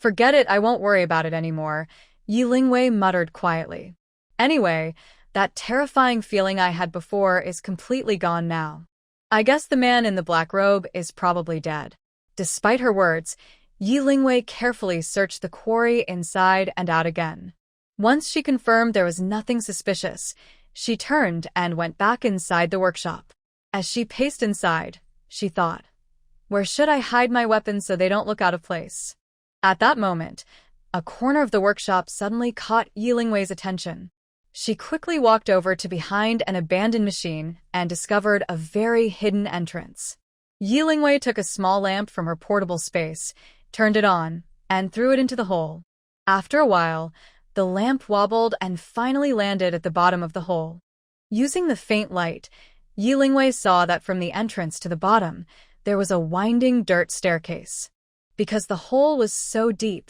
Forget it, I won't worry about it anymore, Yi Lingwei muttered quietly. Anyway, that terrifying feeling I had before is completely gone now. I guess the man in the black robe is probably dead. Despite her words, Yi Lingwei carefully searched the quarry inside and out again. Once she confirmed there was nothing suspicious, she turned and went back inside the workshop. As she paced inside, she thought, where should I hide my weapons so they don't look out of place? At that moment, a corner of the workshop suddenly caught Yi Lingwei's attention. She quickly walked over to behind an abandoned machine and discovered a very hidden entrance. Yi Lingwei took a small lamp from her portable space, turned it on, and threw it into the hole. After a while, the lamp wobbled and finally landed at the bottom of the hole. Using the faint light, Yi Lingwei saw that from the entrance to the bottom, there was a winding dirt staircase. Because the hole was so deep,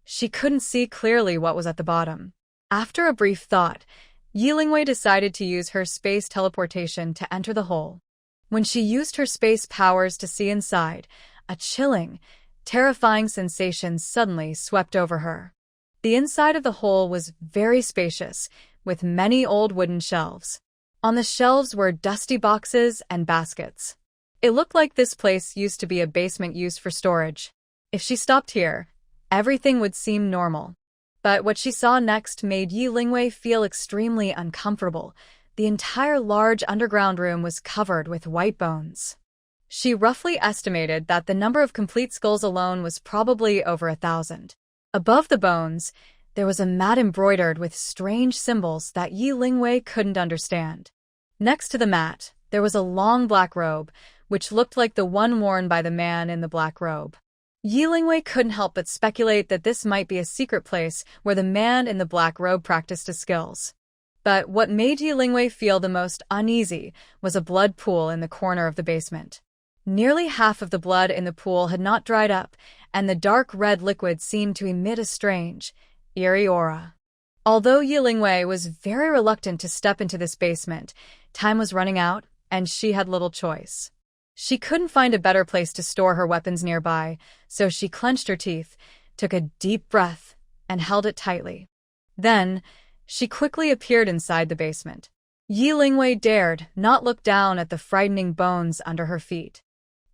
she couldn't see clearly what was at the bottom. After a brief thought, Yi Lingwei decided to use her space teleportation to enter the hole. When she used her space powers to see inside, a chilling, terrifying sensation suddenly swept over her. The inside of the hole was very spacious, with many old wooden shelves. On the shelves were dusty boxes and baskets. It looked like this place used to be a basement used for storage. If she stopped here, everything would seem normal. But what she saw next made Yi Lingwei feel extremely uncomfortable. The entire large underground room was covered with white bones. She roughly estimated that the number of complete skulls alone was probably over 1,000. Above the bones, there was a mat embroidered with strange symbols that Yi Lingwei couldn't understand. Next to the mat, there was a long black robe, which looked like the one worn by the man in the black robe. Yi Lingwei couldn't help but speculate that this might be a secret place where the man in the black robe practiced his skills. But what made Yi Lingwei feel the most uneasy was a blood pool in the corner of the basement. Nearly half of the blood in the pool had not dried up, and the dark red liquid seemed to emit a strange, eerie aura. Although Yi Lingwei was very reluctant to step into this basement, time was running out, and she had little choice. She couldn't find a better place to store her weapons nearby, so she clenched her teeth, took a deep breath, and held it tightly. Then, she quickly appeared inside the basement. Yi Lingwei dared not look down at the frightening bones under her feet.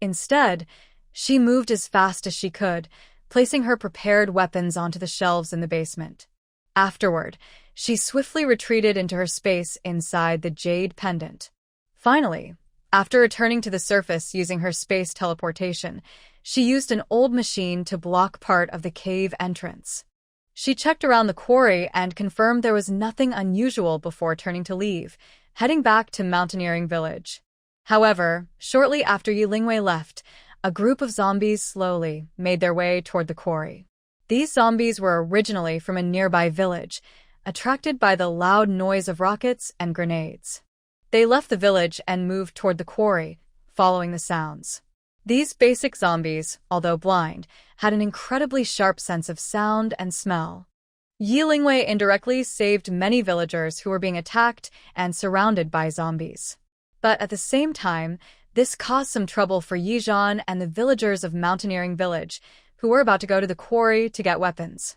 Instead, she moved as fast as she could, placing her prepared weapons onto the shelves in the basement. Afterward, she swiftly retreated into her space inside the jade pendant. Finally, after returning to the surface using her space teleportation, she used an old machine to block part of the cave entrance. She checked around the quarry and confirmed there was nothing unusual before turning to leave, heading back to Mountaineering Village. However, shortly after Yi Lingwei left, a group of zombies slowly made their way toward the quarry. These zombies were originally from a nearby village, attracted by the loud noise of rockets and grenades. They left the village and moved toward the quarry, following the sounds. These basic zombies, although blind, had an incredibly sharp sense of sound and smell. Yi Lingwei indirectly saved many villagers who were being attacked and surrounded by zombies. But at the same time, this caused some trouble for Yizhan and the villagers of Mountaineering Village, who were about to go to the quarry to get weapons.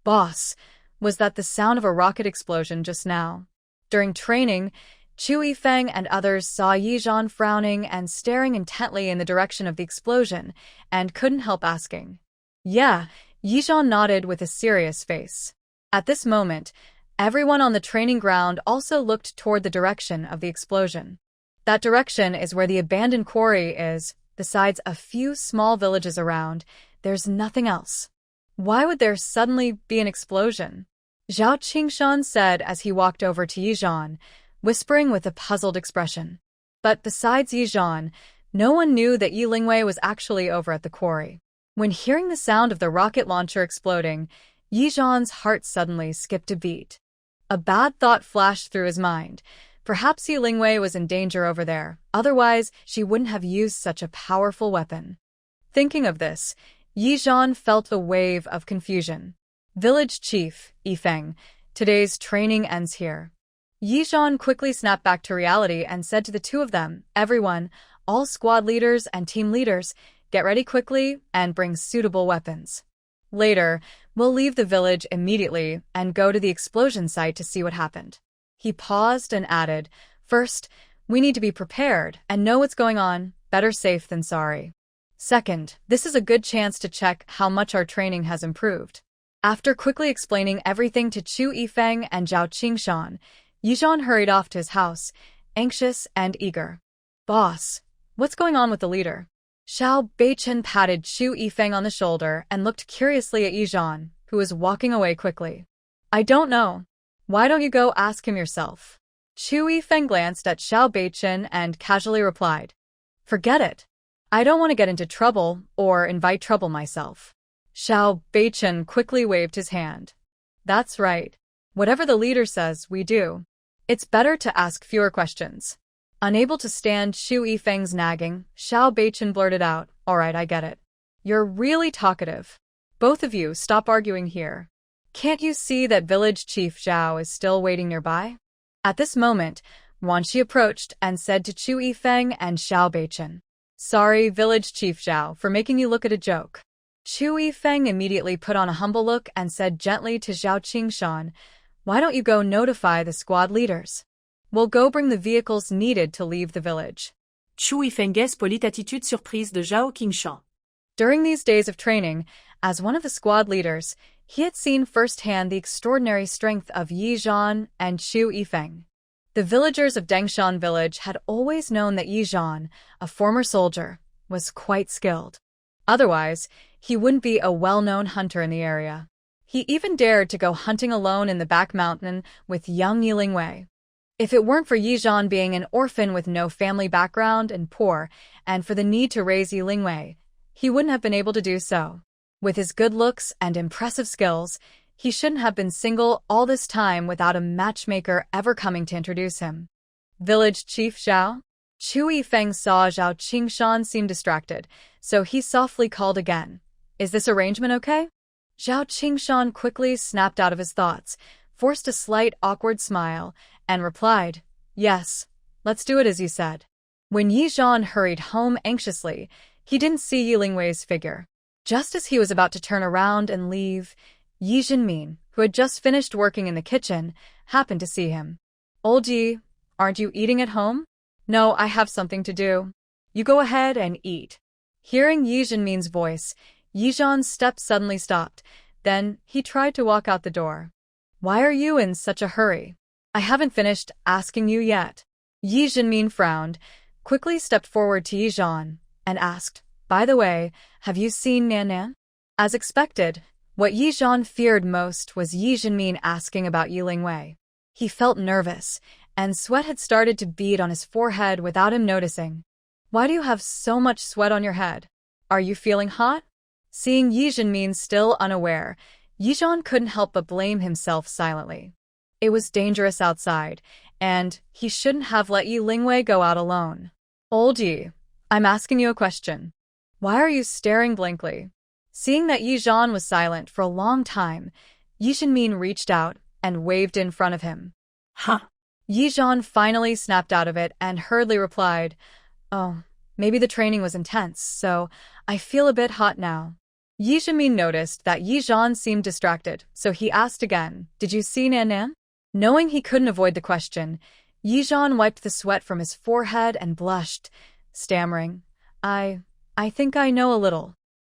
Boss, was that the sound of a rocket explosion just now? During training, Chu Yifeng and others saw Yizhan frowning and staring intently in the direction of the explosion, and couldn't help asking. Yeah, Yizhan nodded with a serious face. At this moment, everyone on the training ground also looked toward the direction of the explosion. That direction is where the abandoned quarry is. Besides a few small villages around, there's nothing else. Why would there suddenly be an explosion? Zhao Qingshan said as he walked over to Yizhan, whispering with a puzzled expression. But besides Yizhan, no one knew that Yi Lingwei was actually over at the quarry. When hearing the sound of the rocket launcher exploding, Yizhan's heart suddenly skipped a beat. A bad thought flashed through his mind. Perhaps Yi Lingwei was in danger over there, otherwise she wouldn't have used such a powerful weapon. Thinking of this, Yizhan felt a wave of confusion. Village Chief, Yifeng, today's training ends here. Yizhan quickly snapped back to reality and said to the two of them, everyone, all squad leaders and team leaders, get ready quickly and bring suitable weapons. Later, we'll leave the village immediately and go to the explosion site to see what happened. He paused and added, first, we need to be prepared and know what's going on, better safe than sorry. Second, this is a good chance to check how much our training has improved. After quickly explaining everything to Chu Yifeng and Zhao Qingshan, Yizhan hurried off to his house, anxious and eager. Boss, what's going on with the leader? Xiao Beichen patted Chu Yifeng on the shoulder and looked curiously at Yizhan, who was walking away quickly. I don't know. Why don't you go ask him yourself? Chu Yifeng glanced at Xiao Beichen and casually replied. Forget it. I don't want to get into trouble or invite trouble myself. Xiao Beichen quickly waved his hand. That's right. Whatever the leader says, we do. It's better to ask fewer questions. Unable to stand Chu Yifeng's nagging, Xiao Beichen blurted out, all right, I get it. You're really talkative. Both of you, stop arguing here. Can't you see that village chief Zhao is still waiting nearby? At this moment, Wanshi approached and said to Chu Yifeng and Xiao Beichen, sorry, village chief Zhao, for making you look at a joke. Chu Yifeng immediately put on a humble look and said gently to Zhao Qingshan, why don't you go notify the squad leaders? We'll go bring the vehicles needed to leave the village. Chu Yifeng's polite attitude surprise de Zhao Qingshan. During these days of training, as one of the squad leaders, he had seen firsthand the extraordinary strength of Yizhan and Chu Yifeng. The villagers of Dengshan village had always known that Yizhan, a former soldier, was quite skilled. Otherwise, he wouldn't be a well-known hunter in the area. He even dared to go hunting alone in the back mountain with young Yilingwei. If it weren't for Yizhan being an orphan with no family background and poor, and for the need to raise Yilingwei, he wouldn't have been able to do so. With his good looks and impressive skills, he shouldn't have been single all this time without a matchmaker ever coming to introduce him. Village Chief Zhao? Chu Yifeng saw Zhao Qingshan seem distracted, so he softly called again. Is this arrangement okay? Zhao Qingshan quickly snapped out of his thoughts, forced a slight awkward smile, and replied, yes, let's do it as you said. When Yizhan hurried home anxiously, he didn't see Yilingwei's figure. Just as he was about to turn around and leave, Yi Jinmin, who had just finished working in the kitchen, happened to see him. Old Yi, aren't you eating at home? No, I have something to do. You go ahead and eat. Hearing Yi Jinmin's voice, Yizhan's step suddenly stopped. Then he tried to walk out the door. Why are you in such a hurry? I haven't finished asking you yet. Yi Jinmin frowned, quickly stepped forward to Yizhan, and asked, by the way, have you seen Nan Nan? As expected, what Yizhan feared most was Yi Jinmin asking about Yilingwei. He felt nervous, and sweat had started to bead on his forehead without him noticing. Why do you have so much sweat on your head? Are you feeling hot? Seeing Yi Jinmin still unaware, Yizhan couldn't help but blame himself silently. It was dangerous outside, and he shouldn't have let Yilingwei go out alone. Old Yi, I'm asking you a question. Why are you staring blankly? Seeing that Yizhan was silent for a long time, Yi Jinmin reached out and waved in front of him. Huh? Yizhan finally snapped out of it and hurriedly replied, oh, maybe the training was intense, so I feel a bit hot now. Yi Jinmin noticed that Yizhan seemed distracted, so he asked again, did you see Nan Nan? Knowing he couldn't avoid the question, Yizhan wiped the sweat from his forehead and blushed, stammering, I think I know a little.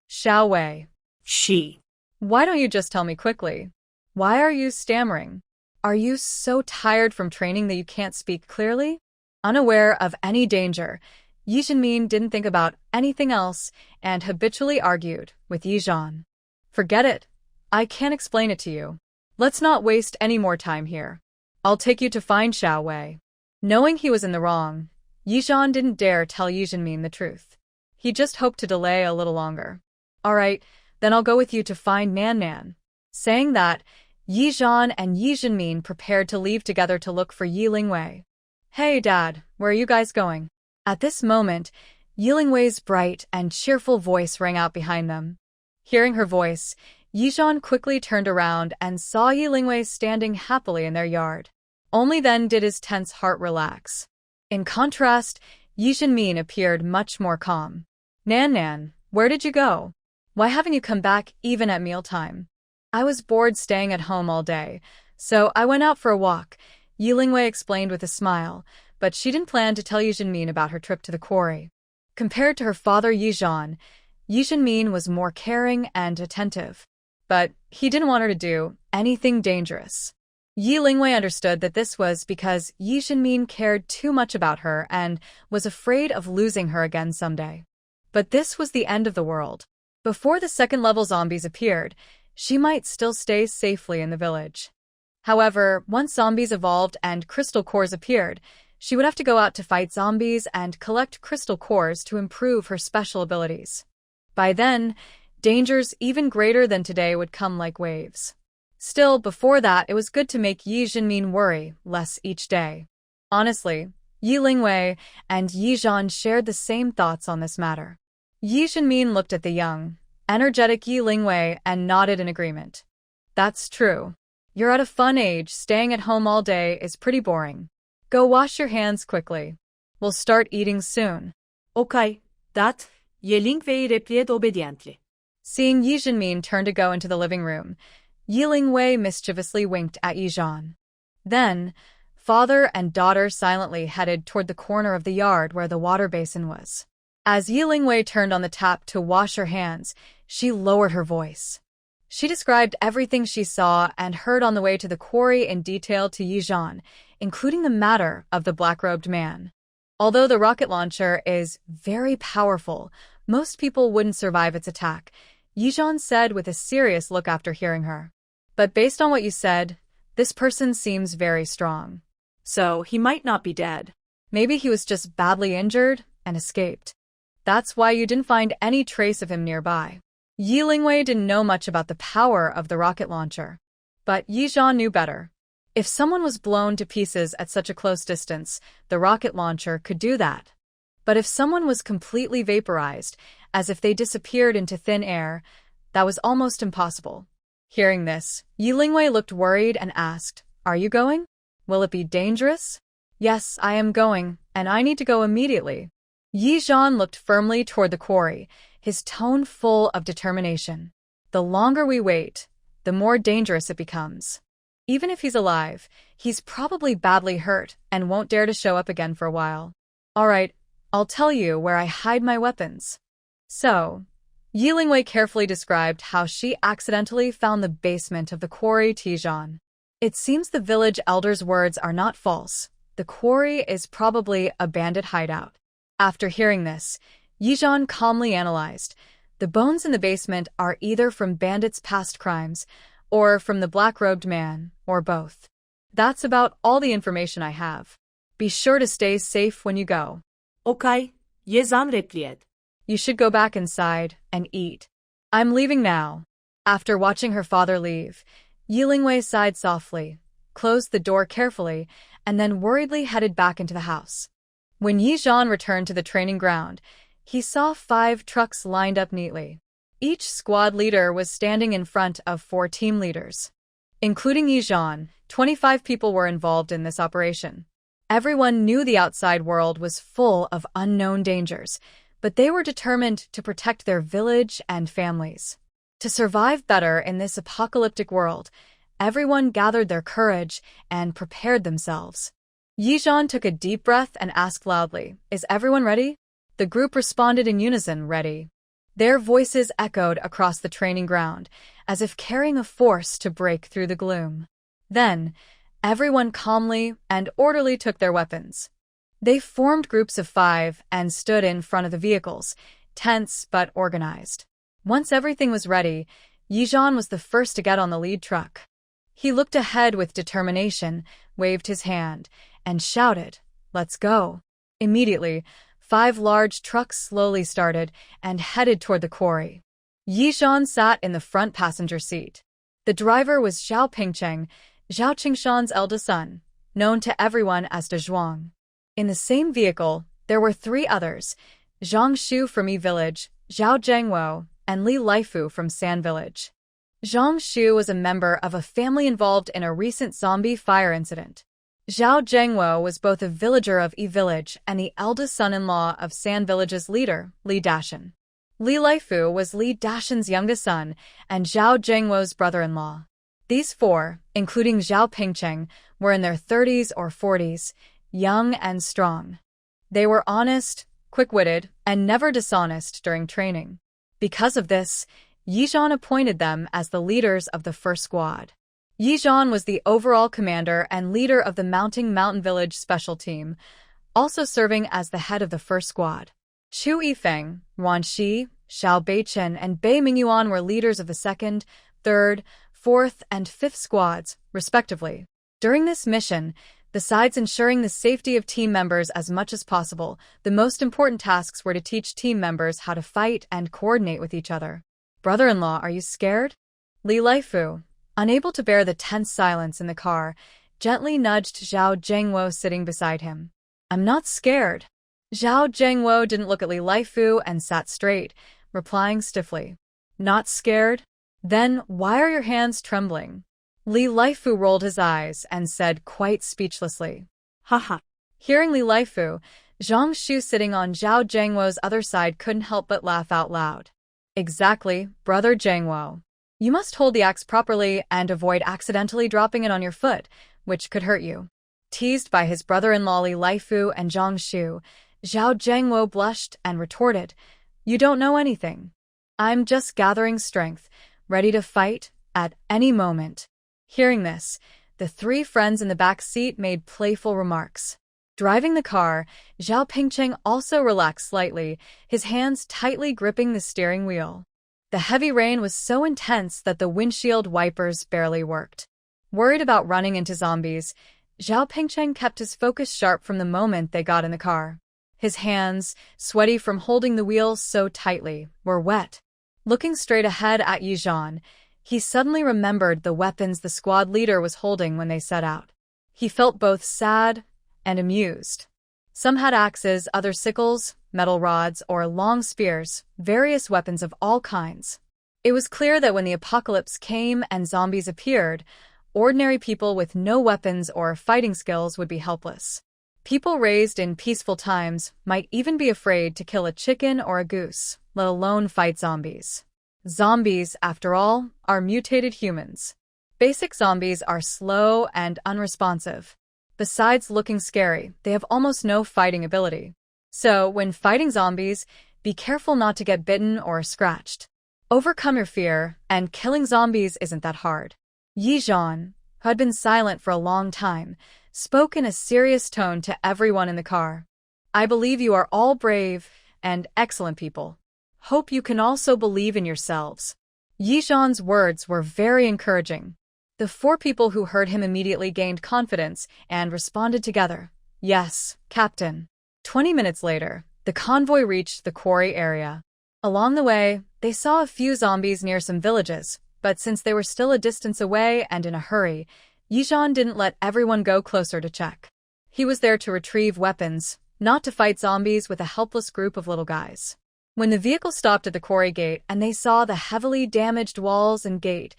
Xiao Wei. She. Why don't you just tell me quickly? Why are you stammering? Are you so tired from training that you can't speak clearly? Unaware of any danger, Yi Jinmin didn't think about anything else and habitually argued with Yizhan. Forget it. I can't explain it to you. Let's not waste any more time here. I'll take you to find Xiao Wei. Knowing he was in the wrong, Yizhan didn't dare tell Yi Jinmin the truth. He just hoped to delay a little longer. All right, then I'll go with you to find Nan Nan. Saying that, Yizhan and Yi Jinmin prepared to leave together to look for Yilingwei. Hey, Dad, where are you guys going? At this moment, Yilingwei's bright and cheerful voice rang out behind them. Hearing her voice, Yizhan quickly turned around and saw Yilingwei standing happily in their yard. Only then did his tense heart relax. In contrast, Yi Jinmin appeared much more calm. Nan Nan, where did you go? Why haven't you come back even at mealtime? I was bored staying at home all day, so I went out for a walk, Yi Lingwei explained with a smile, but she didn't plan to tell Yi Zhenmin about her trip to the quarry. Compared to her father Yi Zhan, Yi Zhenmin was more caring and attentive. But he didn't want her to do anything dangerous. Yi Lingwei understood that this was because Yi Zhenmin cared too much about her and was afraid of losing her again someday. But this was the end of the world. Before the second-level zombies appeared, she might still stay safely in the village. However, once zombies evolved and crystal cores appeared, she would have to go out to fight zombies and collect crystal cores to improve her special abilities. By then, dangers even greater than today would come like waves. Still, before that, it was good to make Yi Zhenmin worry less each day. Honestly, Yi Lingwei and Yi Zhan shared the same thoughts on this matter. Yi Zhenmin looked at the young, energetic Yi Lingwei and nodded in agreement. That's true. You're at a fun age, staying at home all day is pretty boring. Go wash your hands quickly. We'll start eating soon. Okay, that, Yi Lingwei replied obediently. Seeing Yi Zhenmin turn to go into the living room, Yi Lingwei mischievously winked at Yi Zhan. Then, father and daughter silently headed toward the corner of the yard where the water basin was. As Yi Lingwei turned on the tap to wash her hands, she lowered her voice. She described everything she saw and heard on the way to the quarry in detail to Yi Zhan, including the matter of the black-robed man. Although the rocket launcher is very powerful, most people wouldn't survive its attack, Yi Zhan said with a serious look after hearing her. But based on what you said, this person seems very strong. So, he might not be dead. Maybe he was just badly injured and escaped. That's why you didn't find any trace of him nearby. Yi Lingwei didn't know much about the power of the rocket launcher. But Yi Zhan knew better. If someone was blown to pieces at such a close distance, the rocket launcher could do that. But if someone was completely vaporized, as if they disappeared into thin air, that was almost impossible. Hearing this, Yi Lingwei looked worried and asked, "Are you going? Will it be dangerous?" "Yes, I am going, and I need to go immediately." Yi Zhan looked firmly toward the quarry, his tone full of determination. The longer we wait, the more dangerous it becomes. Even if he's alive, he's probably badly hurt and won't dare to show up again for a while. All right, I'll tell you where I hide my weapons. So, Yi Lingwei carefully described how she accidentally found the basement of the quarry Tijan. It seems the village elder's words are not false. The quarry is probably a bandit hideout. After hearing this, Yi Zhan calmly analyzed. The bones in the basement are either from bandits' past crimes, or from the black-robed man, or both. That's about all the information I have. Be sure to stay safe when you go. Okay, Yi Zhan replied. You should go back inside and eat. I'm leaving now. After watching her father leave, Yi Lingwei sighed softly, closed the door carefully, and then worriedly headed back into the house. When Yi Zhan returned to the training ground, he saw 5 trucks lined up neatly. Each squad leader was standing in front of 4 team leaders. Including Yi Zhan, 25 people were involved in this operation. Everyone knew the outside world was full of unknown dangers, but they were determined to protect their village and families. To survive better in this apocalyptic world, everyone gathered their courage and prepared themselves. Yi Zhan took a deep breath and asked loudly, "Is everyone ready?" The group responded in unison, "Ready." Their voices echoed across the training ground, as if carrying a force to break through the gloom. Then, everyone calmly and orderly took their weapons. They formed groups of 5 and stood in front of the vehicles, tense but organized. Once everything was ready, Yi Zhan was the first to get on the lead truck. He looked ahead with determination, waved his hand, and shouted, "Let's go." Immediately, 5 large trucks slowly started and headed toward the quarry. Yi Zhan sat in the front passenger seat. The driver was Zhao Pingcheng, Zhao Qingshan's eldest son, known to everyone as De Zhuang. In the same vehicle, there were 3 others, Zhang Shu from Yi Village, Zhao Zhengwo, and Li Laifu from San Village. Zhang Shu was a member of a family involved in a recent zombie fire incident. Zhao Zhengwo was both a villager of Yi Village and the eldest son-in-law of San Village's leader, Li Dashan. Li Laifu was Li Dashan's youngest son and Zhao Zhengwo's brother-in-law. These four, including Zhao Pingcheng, were in their 30s or 40s, young and strong. They were honest, quick-witted, and never dishonest during training. Because of this, Yizhan appointed them as the leaders of the first squad. Yizhan was the overall commander and leader of the Mounting Mountain Village Special Team, also serving as the head of the first squad. Chu Yifeng, Ruan Shi, Xiao Beichen, and Bei Mingyuan were leaders of the second, third, fourth, and fifth squads, respectively. During this mission, besides ensuring the safety of team members as much as possible, the most important tasks were to teach team members how to fight and coordinate with each other. Brother-in-law, are you scared? Li Laifu, unable to bear the tense silence in the car, gently nudged Zhao Zhengwo sitting beside him. I'm not scared. Zhao Zhengwo didn't look at Li Laifu and sat straight, replying stiffly. Not scared? Then why are your hands trembling? Li Laifu rolled his eyes and said quite speechlessly. Haha. Hearing Li Laifu, Zhang Shu sitting on Zhao Zhengwo's other side couldn't help but laugh out loud. Exactly, brother Zhengwo. You must hold the axe properly and avoid accidentally dropping it on your foot, which could hurt you. Teased by his brother-in-law Li Laifu and Zhang Shu, Zhao Zhengwo blushed and retorted, You don't know anything. I'm just gathering strength, ready to fight at any moment. Hearing this, the three friends in the back seat made playful remarks. Driving the car, Zhao Pingcheng also relaxed slightly, his hands tightly gripping the steering wheel. The heavy rain was so intense that the windshield wipers barely worked. Worried about running into zombies, Zhao Pingcheng kept his focus sharp from the moment they got in the car. His hands, sweaty from holding the wheel so tightly, were wet. Looking straight ahead at Yizhan, he suddenly remembered the weapons the squad leader was holding when they set out. He felt both sad and amused. Some had axes, others sickles, metal rods, or long spears, various weapons of all kinds. It was clear that when the apocalypse came and zombies appeared, ordinary people with no weapons or fighting skills would be helpless. People raised in peaceful times might even be afraid to kill a chicken or a goose, let alone fight zombies. Zombies, after all, are mutated humans. Basic zombies are slow and unresponsive. Besides looking scary, they have almost no fighting ability. So, when fighting zombies, be careful not to get bitten or scratched. Overcome your fear, and killing zombies isn't that hard. Yizhan, who had been silent for a long time, spoke in a serious tone to everyone in the car. I believe you are all brave and excellent people. Hope you can also believe in yourselves. Yizhan's words were very encouraging. The four people who heard him immediately gained confidence and responded together. Yes, Captain. 20 minutes later, the convoy reached the quarry area. Along the way, they saw a few zombies near some villages, but since they were still a distance away and in a hurry, Yizhan didn't let everyone go closer to check. He was there to retrieve weapons, not to fight zombies with a helpless group of little guys. When the vehicle stopped at the quarry gate and they saw the heavily damaged walls and gate,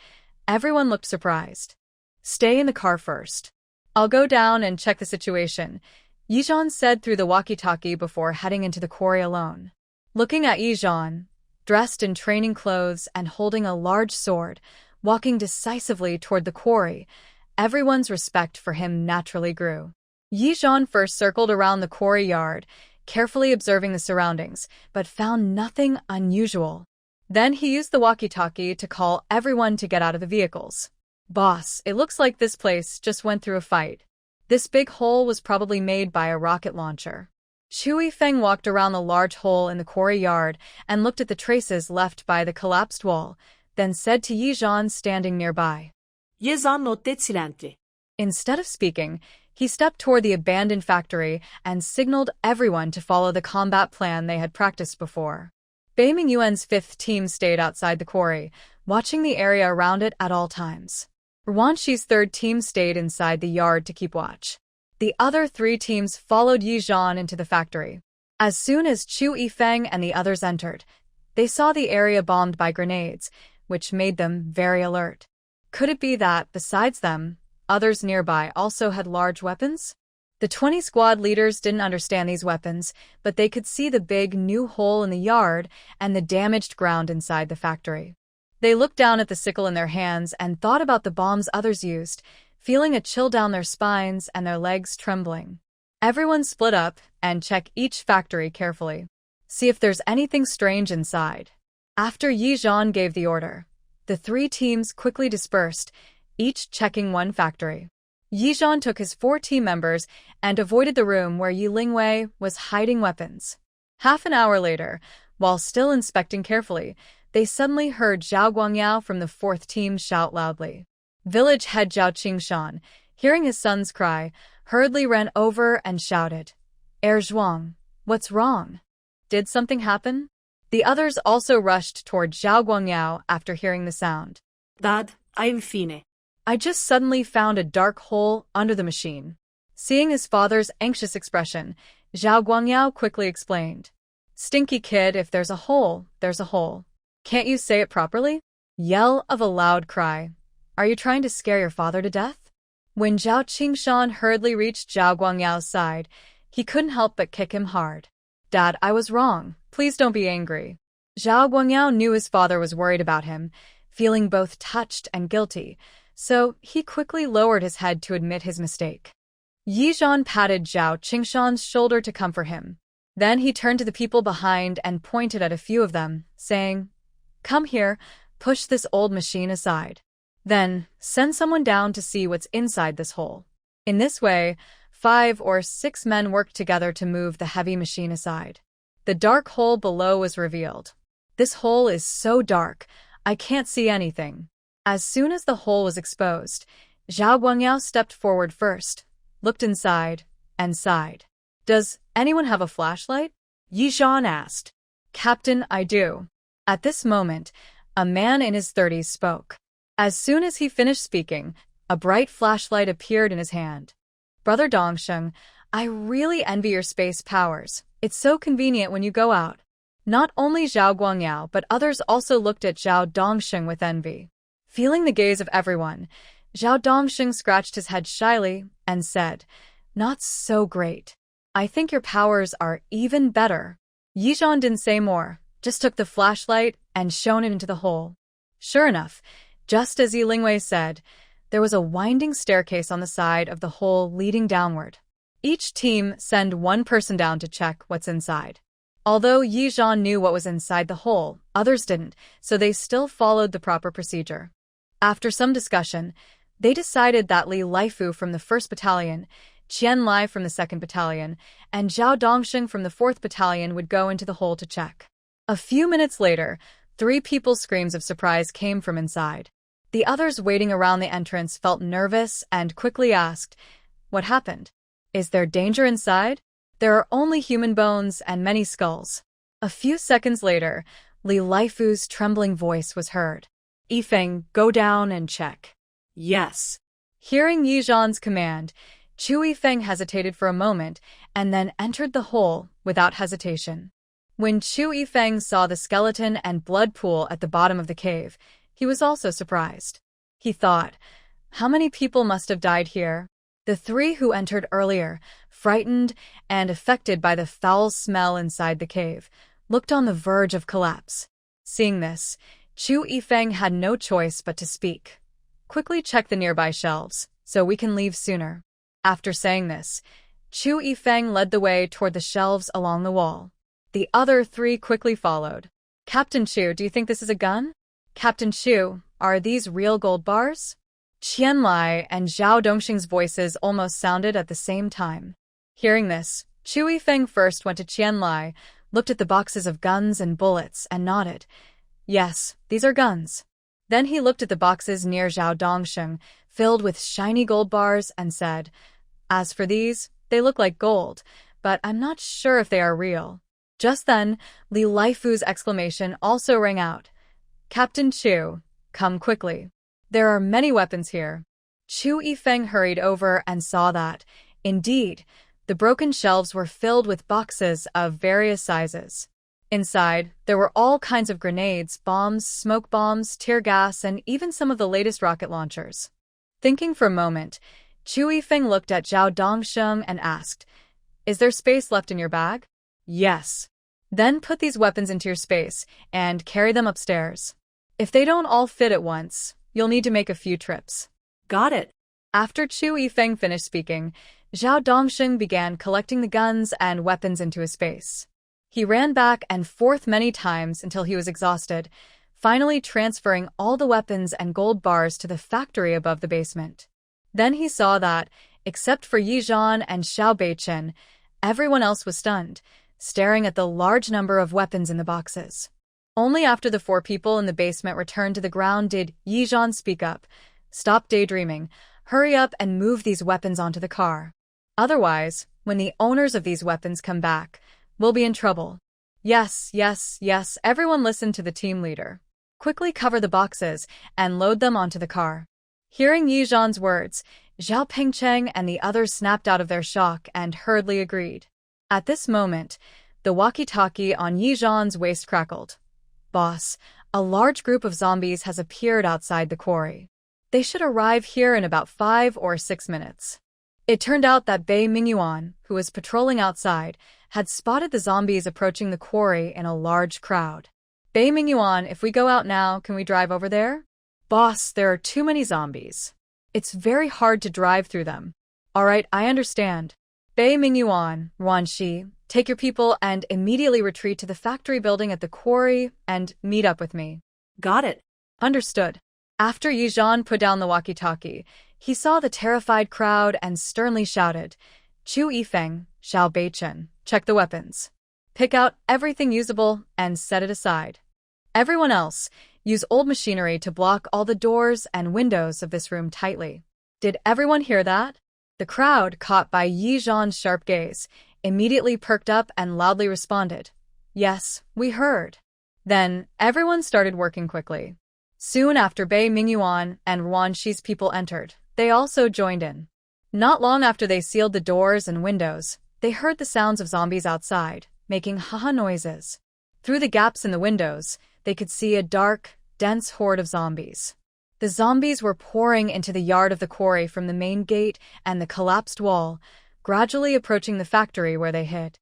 everyone looked surprised. Stay in the car first. I'll go down and check the situation, Yizhan said through the walkie-talkie before heading into the quarry alone. Looking at Yizhan, dressed in training clothes and holding a large sword, walking decisively toward the quarry, everyone's respect for him naturally grew. Yizhan first circled around the quarry yard, carefully observing the surroundings, but found nothing unusual. Then he used the walkie-talkie to call everyone to get out of the vehicles. Boss, it looks like this place just went through a fight. This big hole was probably made by a rocket launcher. Chu Yifeng walked around the large hole in the quarry yard and looked at the traces left by the collapsed wall, then said to Yizhan standing nearby. Yizhan notte silente. Instead of speaking, he stepped toward the abandoned factory and signaled everyone to follow the combat plan they had practiced before. Bei Mingyuan's fifth team stayed outside the quarry, watching the area around it at all times. Ruan Shi's third team stayed inside the yard to keep watch. The other three teams followed Yizhan into the factory. As soon as Chu Yifeng and the others entered, they saw the area bombed by grenades, which made them very alert. Could it be that, besides them, others nearby also had large weapons? The 20 squad leaders didn't understand these weapons, but they could see the big, new hole in the yard and the damaged ground inside the factory. They looked down at the sickle in their hands and thought about the bombs others used, feeling a chill down their spines and their legs trembling. Everyone split up and checked each factory carefully. See if there's anything strange inside. After Yi Zhan gave the order, the 3 teams quickly dispersed, each checking one factory. Yi Zhan took his 4 team members and avoided the room where Yi Lingwei was hiding weapons. Half an hour later, while still inspecting carefully, they suddenly heard Zhao Guangyao from the 4th team shout loudly. Village head Zhao Qingshan, hearing his son's cry, hurriedly ran over and shouted, Zhuang, what's wrong? Did something happen? The others also rushed toward Zhao Guangyao after hearing the sound. Dad, infine. I just suddenly found a dark hole under the machine. Seeing his father's anxious expression, Zhao Guangyao quickly explained. Stinky kid, if there's a hole, there's a hole. Can't you say it properly? Yell of a loud cry. Are you trying to scare your father to death? When Zhao Qingshan hurriedly reached Zhao Guangyao's side, he couldn't help but kick him hard. Dad, I was wrong. Please don't be angry. Zhao Guangyao knew his father was worried about him, feeling both touched and guilty, so he quickly lowered his head to admit his mistake. Yi Zhan patted Zhao Qingshan's shoulder to comfort him. Then he turned to the people behind and pointed at a few of them, saying, Come here, push this old machine aside. Then, send someone down to see what's inside this hole. In this way, 5 or 6 men worked together to move the heavy machine aside. The dark hole below was revealed. This hole is so dark, I can't see anything. As soon as the hole was exposed, Zhao Guangyao stepped forward first, looked inside, and sighed. Does anyone have a flashlight? Yi Zhan asked. Captain, I do. At this moment, a man in his 30s spoke. As soon as he finished speaking, a bright flashlight appeared in his hand. Brother Dongsheng, I really envy your space powers. It's so convenient when you go out. Not only Zhao Guangyao but others also looked at Zhao Dongsheng with envy. Feeling the gaze of everyone, Zhao Dongsheng scratched his head shyly and said, Not so great. I think your powers are even better. Yi Zhan didn't say more, just took the flashlight and shone it into the hole. Sure enough, just as Yi Lingwei said, there was a winding staircase on the side of the hole leading downward. Each team sent one person down to check what's inside. Although Yi Zhan knew what was inside the hole, others didn't, so they still followed the proper procedure. After some discussion, they decided that Li Laifu from the 1st Battalion, Qian Lai from the 2nd Battalion, and Zhao Dongsheng from the 4th Battalion would go into the hole to check. A few minutes later, 3 people's screams of surprise came from inside. The others waiting around the entrance felt nervous and quickly asked, What happened? Is there danger inside? There are only human bones and many skulls. A few seconds later, Li Laifu's trembling voice was heard. Yifeng, go down and check. Yes. Hearing Yi Zhan's command, Chu Yifeng hesitated for a moment and then entered the hole without hesitation. When Chu Yifeng saw the skeleton and blood pool at the bottom of the cave, he was also surprised. He thought, how many people must have died here? The 3 who entered earlier, frightened and affected by the foul smell inside the cave, looked on the verge of collapse. Seeing this, Chu Yifeng had no choice but to speak. Quickly check the nearby shelves, so we can leave sooner. After saying this, Chu Yifeng led the way toward the shelves along the wall. The other 3 quickly followed. Captain Chu, do you think this is a gun? Captain Chu, are these real gold bars? Qian Lai and Zhao Dongsheng's voices almost sounded at the same time. Hearing this, Chu Yifeng first went to Qian Lai, looked at the boxes of guns and bullets, and nodded. Yes, these are guns. Then he looked at the boxes near Zhao Dongsheng, filled with shiny gold bars, and said, As for these, they look like gold, but I'm not sure if they are real. Just then, Li Laifu's exclamation also rang out. Captain Chu, come quickly. There are many weapons here. Chu Yifeng hurried over and saw that, indeed, the broken shelves were filled with boxes of various sizes. Inside, there were all kinds of grenades, bombs, smoke bombs, tear gas, and even some of the latest rocket launchers. Thinking for a moment, Chu Yifeng looked at Zhao Dongsheng and asked, "Is there space left in your bag?" "Yes." "Then put these weapons into your space and carry them upstairs. If they don't all fit at once, you'll need to make a few trips." Got it. After Chu Yifeng finished speaking, Zhao Dongsheng began collecting the guns and weapons into his space. He ran back and forth many times until he was exhausted, finally transferring all the weapons and gold bars to the factory above the basement. Then he saw that, except for Yi Zhan and Xiao Beichen, everyone else was stunned, staring at the large number of weapons in the boxes. Only after the 4 people in the basement returned to the ground did Yi Zhan speak up. "Stop daydreaming. Hurry up and move these weapons onto the car. Otherwise, when the owners of these weapons come back, we'll be in trouble." "Yes, yes, yes," everyone listened to the team leader. "Quickly cover the boxes and load them onto the car." Hearing Yi Zhan's words, Zhao Pengcheng and the others snapped out of their shock and hurriedly agreed. At this moment, the walkie-talkie on Yi Zhan's waist crackled. "Boss, a large group of zombies has appeared outside the quarry. They should arrive here in about 5 or 6 minutes." It turned out that Bei Mingyuan, who was patrolling outside, had spotted the zombies approaching the quarry in a large crowd. "Bei Mingyuan, if we go out now, can we drive over there?" "Boss, there are too many zombies. It's very hard to drive through them." "All right, I understand. Bei Mingyuan, Ruan Shi, take your people and immediately retreat to the factory building at the quarry and meet up with me." Got it. Understood. After Yi Zhan put down the walkie-talkie, he saw the terrified crowd and sternly shouted, "Chu Yifeng, Xiao Beichen, check the weapons. Pick out everything usable and set it aside. Everyone else, use old machinery to block all the doors and windows of this room tightly." Did everyone hear that? The crowd, caught by Yi Zhan's sharp gaze, immediately perked up and loudly responded, "Yes, we heard." Then everyone started working quickly. Soon after Bei Mingyuan and Ruan Shi's people entered, they also joined in. Not long after they sealed the doors and windows, they heard the sounds of zombies outside, making ha-ha noises. Through the gaps in the windows, they could see a dark, dense horde of zombies. The zombies were pouring into the yard of the quarry from the main gate and the collapsed wall, gradually approaching the factory where they hid.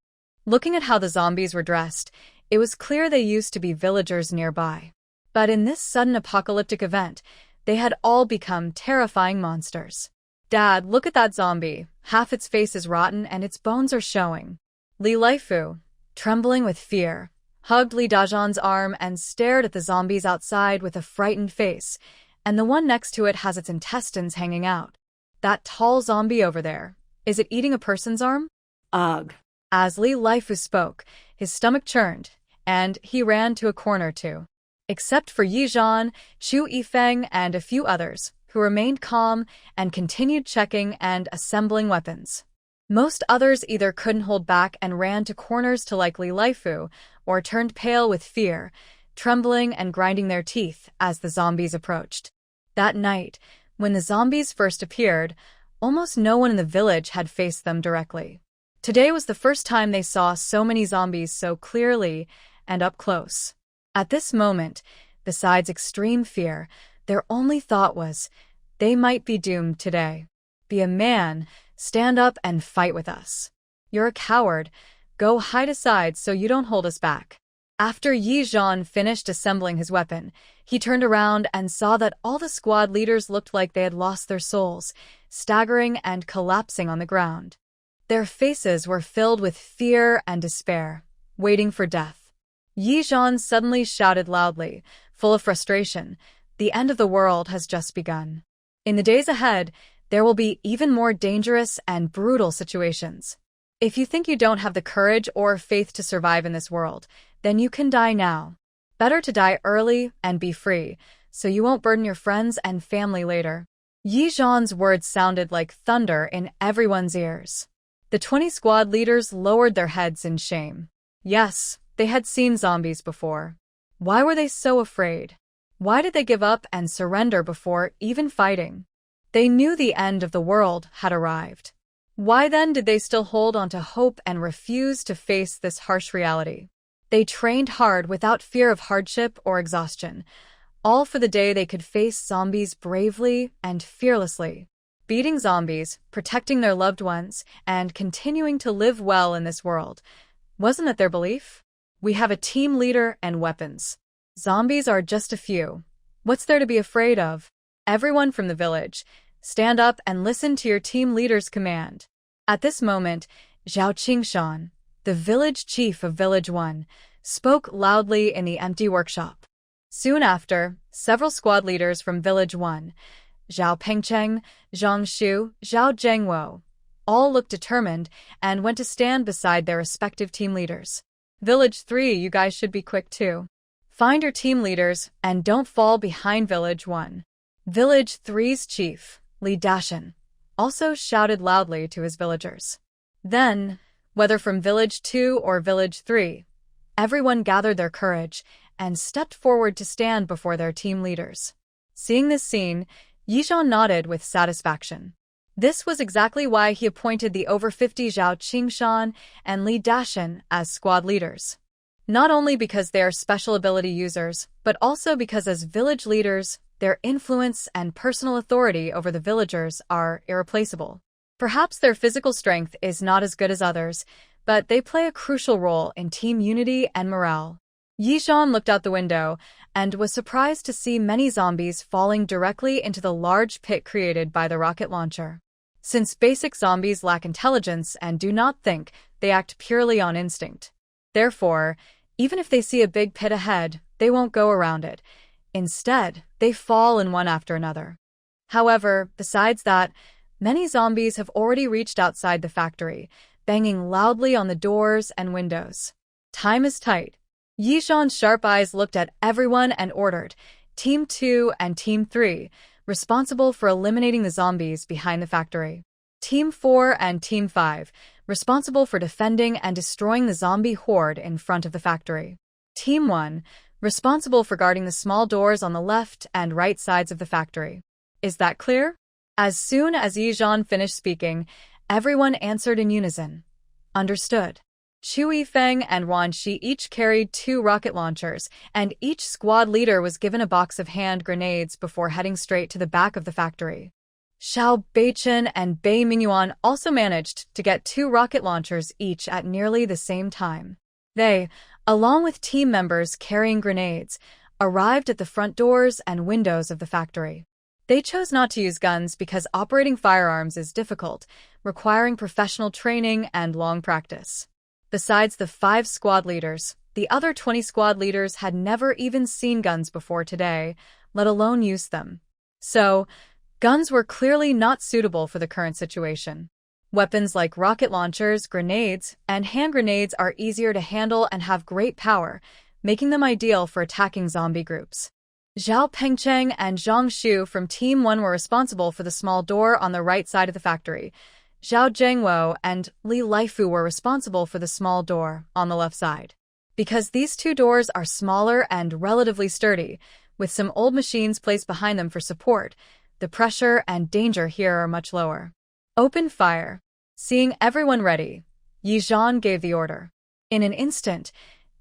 Looking at how the zombies were dressed, it was clear they used to be villagers nearby. But in this sudden apocalyptic event, they had all become terrifying monsters. "Dad, look at that zombie. Half its face is rotten and its bones are showing." Li Laifu, trembling with fear, hugged Li Dazhan's arm and stared at the zombies outside with a frightened face, and the one next to it has its intestines hanging out. "That tall zombie over there, is it eating a person's arm?" Ugh. As Li Laifu spoke, his stomach churned, and he ran to a corner too. Except for Yi Zhan, Chu Yifeng, and a few others, who remained calm and continued checking and assembling weapons. Most others either couldn't hold back and ran to corners to like Li Laifu, or turned pale with fear, trembling and grinding their teeth as the zombies approached. That night, when the zombies first appeared, almost no one in the village had faced them directly. Today was the first time they saw so many zombies so clearly and up close. At this moment, besides extreme fear, their only thought was, they might be doomed today. "Be a man, stand up and fight with us. You're a coward, go hide aside so you don't hold us back." After Yi Zhan finished assembling his weapon, he turned around and saw that all the squad leaders looked like they had lost their souls, staggering and collapsing on the ground. Their faces were filled with fear and despair, waiting for death. Yi Zhan suddenly shouted loudly, full of frustration, "The end of the world has just begun. In the days ahead, there will be even more dangerous and brutal situations. If you think you don't have the courage or faith to survive in this world, then you can die now. Better to die early and be free, so you won't burden your friends and family later." Yi Zhan's words sounded like thunder in everyone's ears. The 20 squad leaders lowered their heads in shame. Yes, they had seen zombies before. Why were they so afraid? Why did they give up and surrender before even fighting? They knew the end of the world had arrived. Why then did they still hold on to hope and refuse to face this harsh reality? They trained hard without fear of hardship or exhaustion, all for the day they could face zombies bravely and fearlessly. beating zombies, protecting their loved ones, and continuing to live well in this world. Wasn't it their belief? We have a team leader and weapons. Zombies are just a few. What's there to be afraid of? Everyone from the village, stand up and listen to your team leader's command. At this moment, Zhao Qingshan, the village chief of Village 1, spoke loudly in the empty workshop. Soon after, several squad leaders from Village 1, Zhao Pengcheng, Zhang Shu, Zhao Zhengwo, all looked determined and went to stand beside their respective team leaders. Village 3, you guys should be quick too. Find your team leaders and don't fall behind Village 1. Village 3's chief, Li Dashan, also shouted loudly to his villagers. Then, whether from Village 2 or Village 3, everyone gathered their courage and stepped forward to stand before their team leaders. Seeing this scene, Yizhan nodded with satisfaction. This was exactly why he appointed the over 50 Zhao Qingshan and Li Dashan as squad leaders. Not only because they are special ability users, but also because as village leaders, their influence and personal authority over the villagers are irreplaceable. Perhaps their physical strength is not as good as others, but they play a crucial role in team unity and morale. Yizhan looked out the window and was surprised to see many zombies falling directly into the large pit created by the rocket launcher. Since basic zombies lack intelligence and do not think, they act purely on instinct. Therefore, even if they see a big pit ahead, they won't go around it. Instead, they fall in one after another. However, besides that, many zombies have already reached outside the factory, banging loudly on the doors and windows. Time is tight. Yizhan's sharp eyes looked at everyone and ordered, Team 2 and Team 3, responsible for eliminating the zombies behind the factory. Team 4 and Team 5, responsible for defending and destroying the zombie horde in front of the factory. Team 1, responsible for guarding the small doors on the left and right sides of the factory. Is that clear? As soon as Yizhan finished speaking, everyone answered in unison. Understood. Chu Yifeng and Wan Shi each carried 2 rocket launchers, and each squad leader was given a box of hand grenades before heading straight to the back of the factory. Xiao Beichen and Bei Mingyuan also managed to get 2 rocket launchers each at nearly the same time. They, along with team members carrying grenades, arrived at the front doors and windows of the factory. They chose not to use guns because operating firearms is difficult, requiring professional training and long practice. Besides the 5 squad leaders, the other 20 squad leaders had never even seen guns before today, let alone use them. So, guns were clearly not suitable for the current situation. Weapons like rocket launchers, grenades, and hand grenades are easier to handle and have great power, making them ideal for attacking zombie groups. Zhao Pengcheng and Zhang Shu from Team 1 were responsible for the small door on the right side of the factory. Zhao Zhengwo and Li Laifu were responsible for the small door on the left side. Because these 2 doors are smaller and relatively sturdy, with some old machines placed behind them for support, the pressure and danger here are much lower. Open fire. Seeing everyone ready, Yizhan gave the order. In an instant,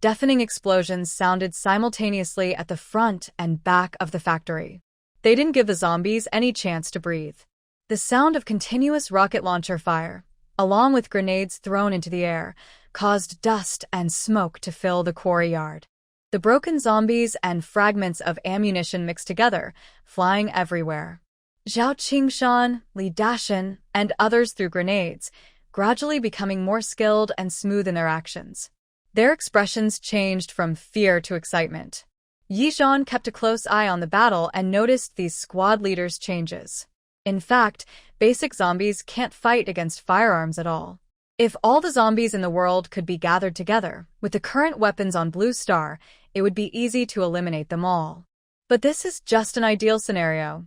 deafening explosions sounded simultaneously at the front and back of the factory. They didn't give the zombies any chance to breathe. The sound of continuous rocket launcher fire, along with grenades thrown into the air, caused dust and smoke to fill the quarry yard. The broken zombies and fragments of ammunition mixed together, flying everywhere. Zhao Qingshan, Li Dashan, and others threw grenades, gradually becoming more skilled and smooth in their actions. Their expressions changed from fear to excitement. Yizhan kept a close eye on the battle and noticed these squad leaders' changes. In fact, basic zombies can't fight against firearms at all. If all the zombies in the world could be gathered together, with the current weapons on Blue Star, it would be easy to eliminate them all. But this is just an ideal scenario.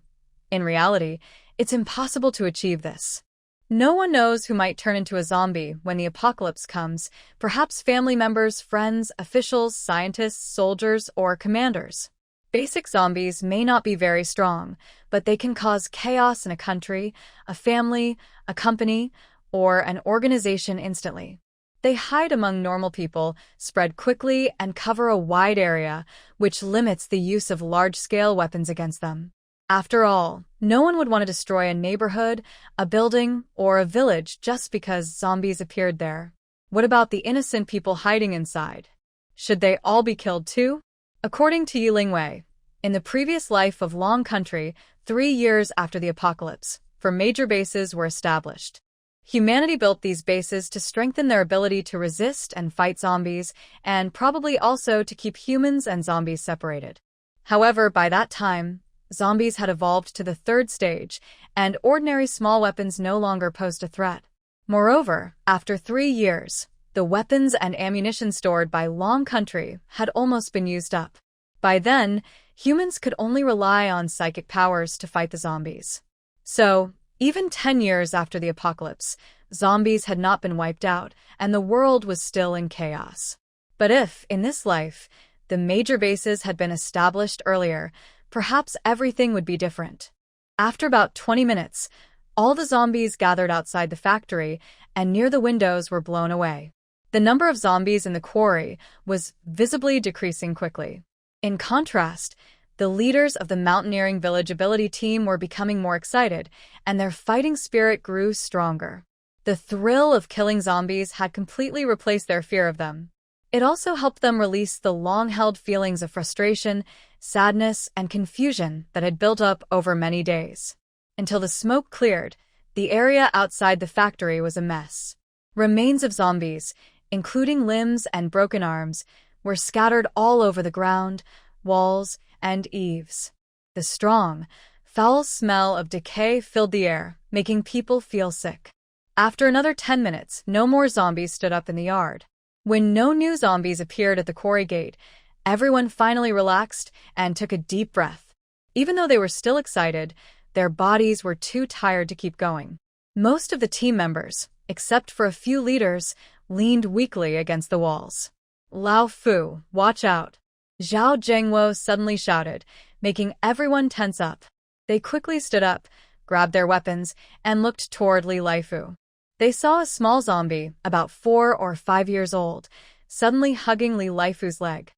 In reality, it's impossible to achieve this. No one knows who might turn into a zombie when the apocalypse comes, perhaps family members, friends, officials, scientists, soldiers, or commanders. Basic zombies may not be very strong, but they can cause chaos in a country, a family, a company, or an organization instantly. They hide among normal people, spread quickly, and cover a wide area, which limits the use of large-scale weapons against them. After all, no one would want to destroy a neighborhood, a building, or a village just because zombies appeared there. What about the innocent people hiding inside? Should they all be killed too? According to Yilingwei, in the previous life of Long Country, 3 years after the apocalypse, 4 major bases were established. Humanity built these bases to strengthen their ability to resist and fight zombies, and probably also to keep humans and zombies separated. However, by that time, zombies had evolved to the 3rd stage, and ordinary small weapons no longer posed a threat. Moreover, after 3 years, the weapons and ammunition stored by Long Country had almost been used up. By then, humans could only rely on psychic powers to fight the zombies. So, even 10 years after the apocalypse, zombies had not been wiped out, and the world was still in chaos. But if, in this life, the major bases had been established earlier, perhaps everything would be different. After about 20 minutes, all the zombies gathered outside the factory, and near the windows were blown away. The number of zombies in the quarry was visibly decreasing quickly. In contrast, the leaders of the mountaineering village ability team were becoming more excited, and their fighting spirit grew stronger. The thrill of killing zombies had completely replaced their fear of them. It also helped them release the long-held feelings of frustration, sadness, and confusion that had built up over many days. Until the smoke cleared, the area outside the factory was a mess. Remains of zombies, including limbs and broken arms, were scattered all over the ground, walls, and eaves. The strong, foul smell of decay filled the air, making people feel sick. After another 10 minutes, no more zombies stood up in the yard. When no new zombies appeared at the quarry gate, everyone finally relaxed and took a deep breath. Even though they were still excited, their bodies were too tired to keep going. Most of the team members, except for a few leaders, leaned weakly against the walls. "Lao Fu, watch out!" Zhao Zhengwo suddenly shouted, making everyone tense up. They quickly stood up, grabbed their weapons, and looked toward Li Laifu. They saw a small zombie, about 4 or 5 years old, suddenly hugging Li Laifu's leg.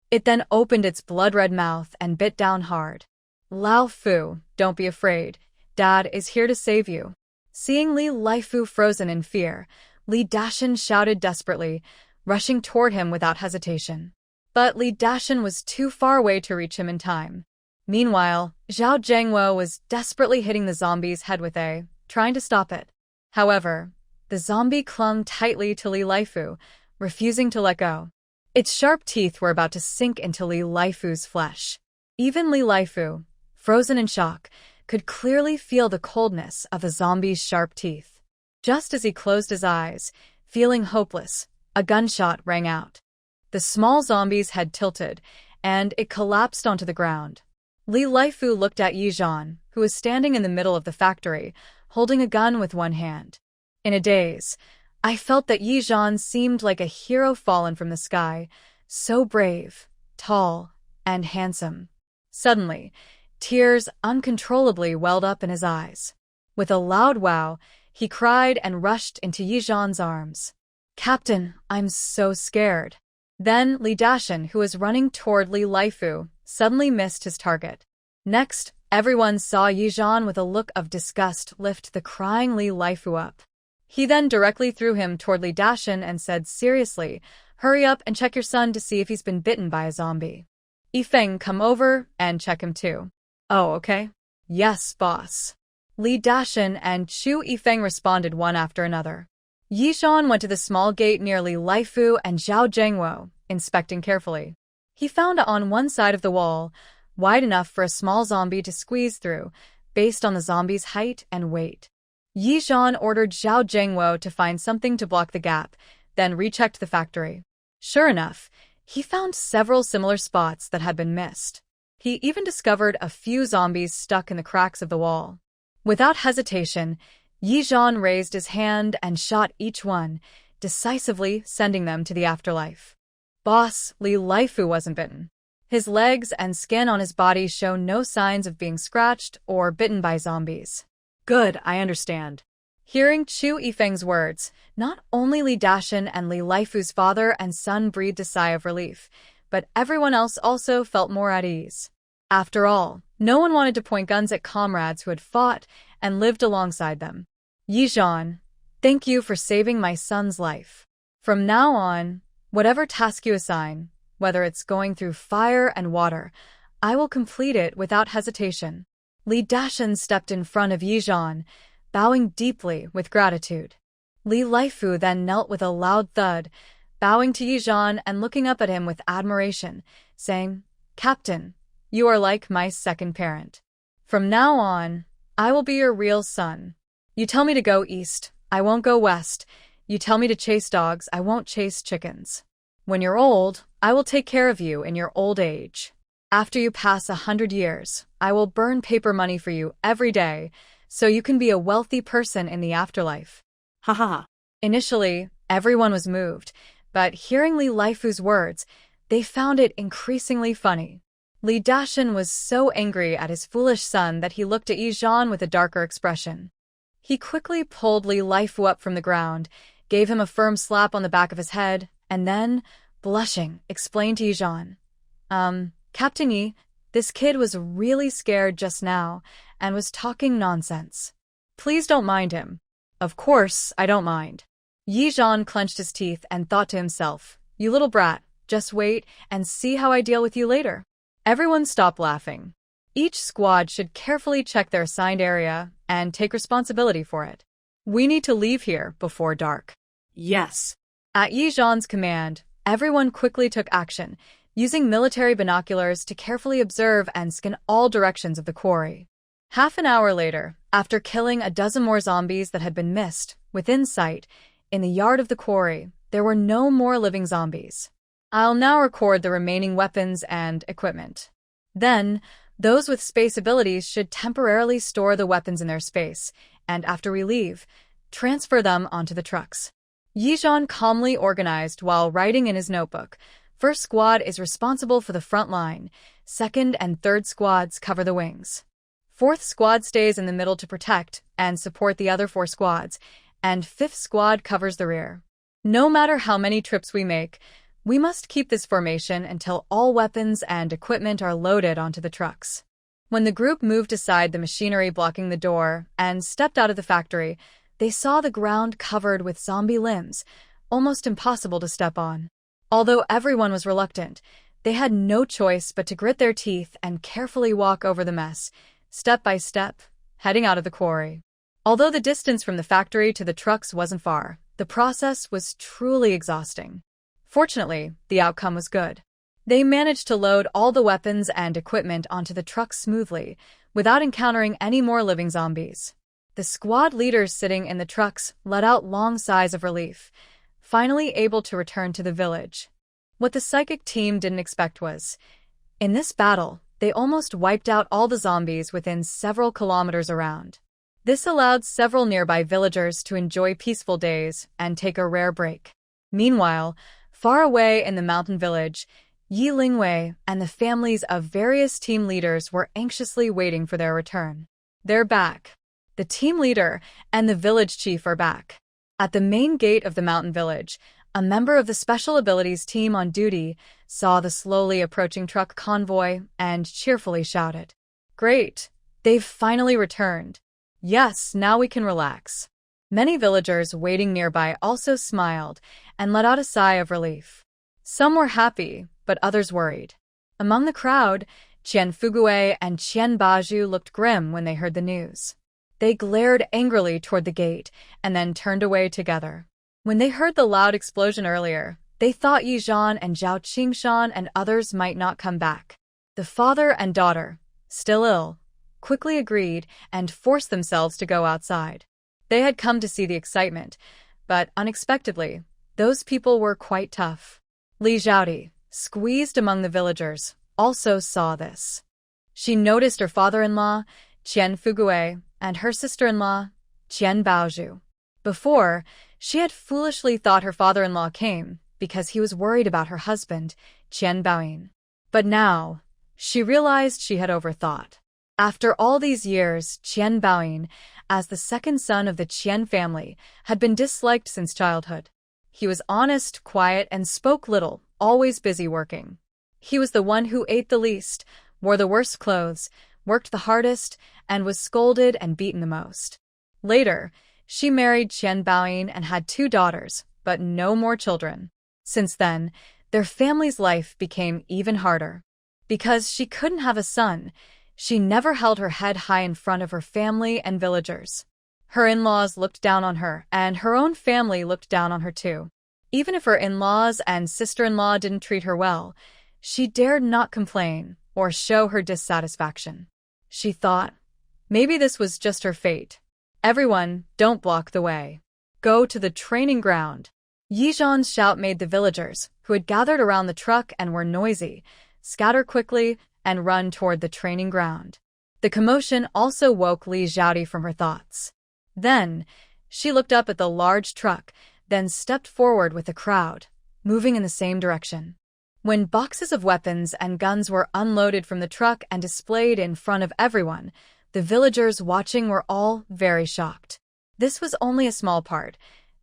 It then opened its blood-red mouth and bit down hard. "Lao Fu, don't be afraid. Dad is here to save you." Seeing Li Laifu frozen in fear, Li Dashan shouted desperately, rushing toward him without hesitation. But Li Dashan was too far away to reach him in time. Meanwhile, Zhao Zhengwo was desperately hitting the zombie's head with trying to stop it. However, the zombie clung tightly to Li Laifu, refusing to let go. Its sharp teeth were about to sink into Li Laifu's flesh. Even Li Laifu, frozen in shock, could clearly feel the coldness of the zombie's sharp teeth. Just as he closed his eyes, feeling hopeless, a gunshot rang out. The small zombie's head tilted, and it collapsed onto the ground. Li Laifu looked at Yi Zhan, who was standing in the middle of the factory, holding a gun with one hand. In a daze, I felt that Yi Zhan seemed like a hero fallen from the sky, so brave, tall, and handsome. Suddenly, tears uncontrollably welled up in his eyes. With a loud wow, he cried and rushed into Yi Zhan's arms. "Captain, I'm so scared." Then Li Dashan, who was running toward Li Laifu, suddenly missed his target. Next, everyone saw Yi Zhan with a look of disgust lift the crying Li Laifu up. He then directly threw him toward Li Dashan and said seriously, "Hurry up and check your son to see if he's been bitten by a zombie. Yifeng, come over and check him too." "Oh, okay." "Yes, boss." Li Dashan and Chu Yifeng responded one after another. Yi Zhan went to the small gate near Li Laifu and Zhao Zhengwo, inspecting carefully. He found on one side of the wall, wide enough for a small zombie to squeeze through, based on the zombie's height and weight. Yi Zhan ordered Zhao Zhengwo to find something to block the gap, then rechecked the factory. Sure enough, he found several similar spots that had been missed. He even discovered a few zombies stuck in the cracks of the wall. Without hesitation, Yi Zhan raised his hand and shot each one, decisively sending them to the afterlife. Boss, Li Laifu wasn't bitten. His legs and skin on his body show no signs of being scratched or bitten by zombies. Good, I understand. Hearing Chu Yifeng's words, not only Li Dashan and Li Laifu's father and son breathed a sigh of relief, but everyone else also felt more at ease. After all, No one wanted to point guns at comrades who had fought and lived alongside them. Yi Zhan, thank you for saving my son's life. From now on, whatever task you assign, whether it's going through fire and water, I will complete it without hesitation. Li Dashan stepped in front of Yi Zhan, bowing deeply with gratitude. Li Laifu then knelt with a loud thud, bowing to Yi Zhan and looking up at him with admiration, saying, Captain, you are like my second parent. From now on, I will be your real son. You tell me to go east, I won't go west. You tell me to chase dogs, I won't chase chickens. When you're old, I will take care of you in your old age. After you pass 100 years, I will burn paper money for you every day, so you can be a wealthy person in the afterlife. Ha ha ha. Initially, everyone was moved, but hearing Li Laifu's words, they found it increasingly funny. Li Dashan was so angry at his foolish son that he looked at Yi Zhan with a darker expression. He quickly pulled Li Laifu up from the ground, gave him a firm slap on the back of his head, and then, blushing, explained to Yi Zhan, Captain Yi, this kid was really scared just now and was talking nonsense. Please don't mind him. Of course, I don't mind. Yi Zhan clenched his teeth and thought to himself, you little brat, just wait and see how I deal with you later. Everyone stopped laughing. Each squad should carefully check their assigned area and take responsibility for it. We need to leave here before dark. Yes. At Yi Zhan's command, everyone quickly took action, using military binoculars to carefully observe and scan all directions of the quarry. Half an hour later, after killing a dozen more zombies that had been missed, within sight, in the yard of the quarry, there were no more living zombies. I'll now record the remaining weapons and equipment. Then, those with space abilities should temporarily store the weapons in their space, and after we leave, transfer them onto the trucks. Yi Zhan calmly organized while writing in his notebook. First squad is responsible for the front line, second and third squads cover the wings. Fourth squad stays in the middle to protect and support the other 4 squads, and fifth squad covers the rear. No matter how many trips we make, we must keep this formation until all weapons and equipment are loaded onto the trucks. When the group moved aside the machinery blocking the door and stepped out of the factory, they saw the ground covered with zombie limbs, almost impossible to step on. Although everyone was reluctant, they had no choice but to grit their teeth and carefully walk over the mess, step by step, heading out of the quarry. Although the distance from the factory to the trucks wasn't far, the process was truly exhausting. Fortunately, the outcome was good. They managed to load all the weapons and equipment onto the trucks smoothly, without encountering any more living zombies. The squad leaders sitting in the trucks let out long sighs of relief, finally able to return to the village. What the psychic team didn't expect was, in this battle, they almost wiped out all the zombies within several kilometers around. This allowed several nearby villagers to enjoy peaceful days and take a rare break. Meanwhile, far away in the mountain village, Yi Lingwei and the families of various team leaders were anxiously waiting for their return. They're back. The team leader and the village chief are back. At the main gate of the mountain village, a member of the Special Abilities team on duty saw the slowly approaching truck convoy and cheerfully shouted, "Great! They've finally returned. Yes, now we can relax." Many villagers waiting nearby also smiled and let out a sigh of relief. Some were happy, but others worried. Among the crowd, Qian Fugue and Qian Baju looked grim when they heard the news. They glared angrily toward the gate and then turned away together. When they heard the loud explosion earlier, they thought Yi Zhan and Zhao Qingshan and others might not come back. The father and daughter, still ill, quickly agreed and forced themselves to go outside. They had come to see the excitement, but unexpectedly, those people were quite tough. Li Zhaodi, squeezed among the villagers, also saw this. She noticed her father-in-law, Qian Fugue, and her sister-in-law, Qian Baozhu. Before, she had foolishly thought her father-in-law came because he was worried about her husband, Qian Baoyin. But now, she realized she had overthought. After all these years, Qian Baoyin, as the second son of the Qian family, had been disliked since childhood. He was honest, quiet, and spoke little, always busy working. He was the one who ate the least, wore the worst clothes, worked the hardest, and was scolded and beaten the most. Later, she married Qian Baoyin and had 2 daughters, but no more children. Since then, their family's life became even harder. Because she couldn't have a son, she never held her head high in front of her family and villagers. Her in-laws looked down on her, and her own family looked down on her too. Even if her in-laws and sister-in-law didn't treat her well, she dared not complain or show her dissatisfaction. She thought, maybe this was just her fate. Everyone, don't block the way. Go to the training ground. Yi Zhan's shout made the villagers, who had gathered around the truck and were noisy, scatter quickly and run toward the training ground. The commotion also woke Li Xiaodi from her thoughts. Then, she looked up at the large truck, then stepped forward with the crowd, moving in the same direction. When boxes of weapons and guns were unloaded from the truck and displayed in front of everyone, the villagers watching were all very shocked. This was only a small part.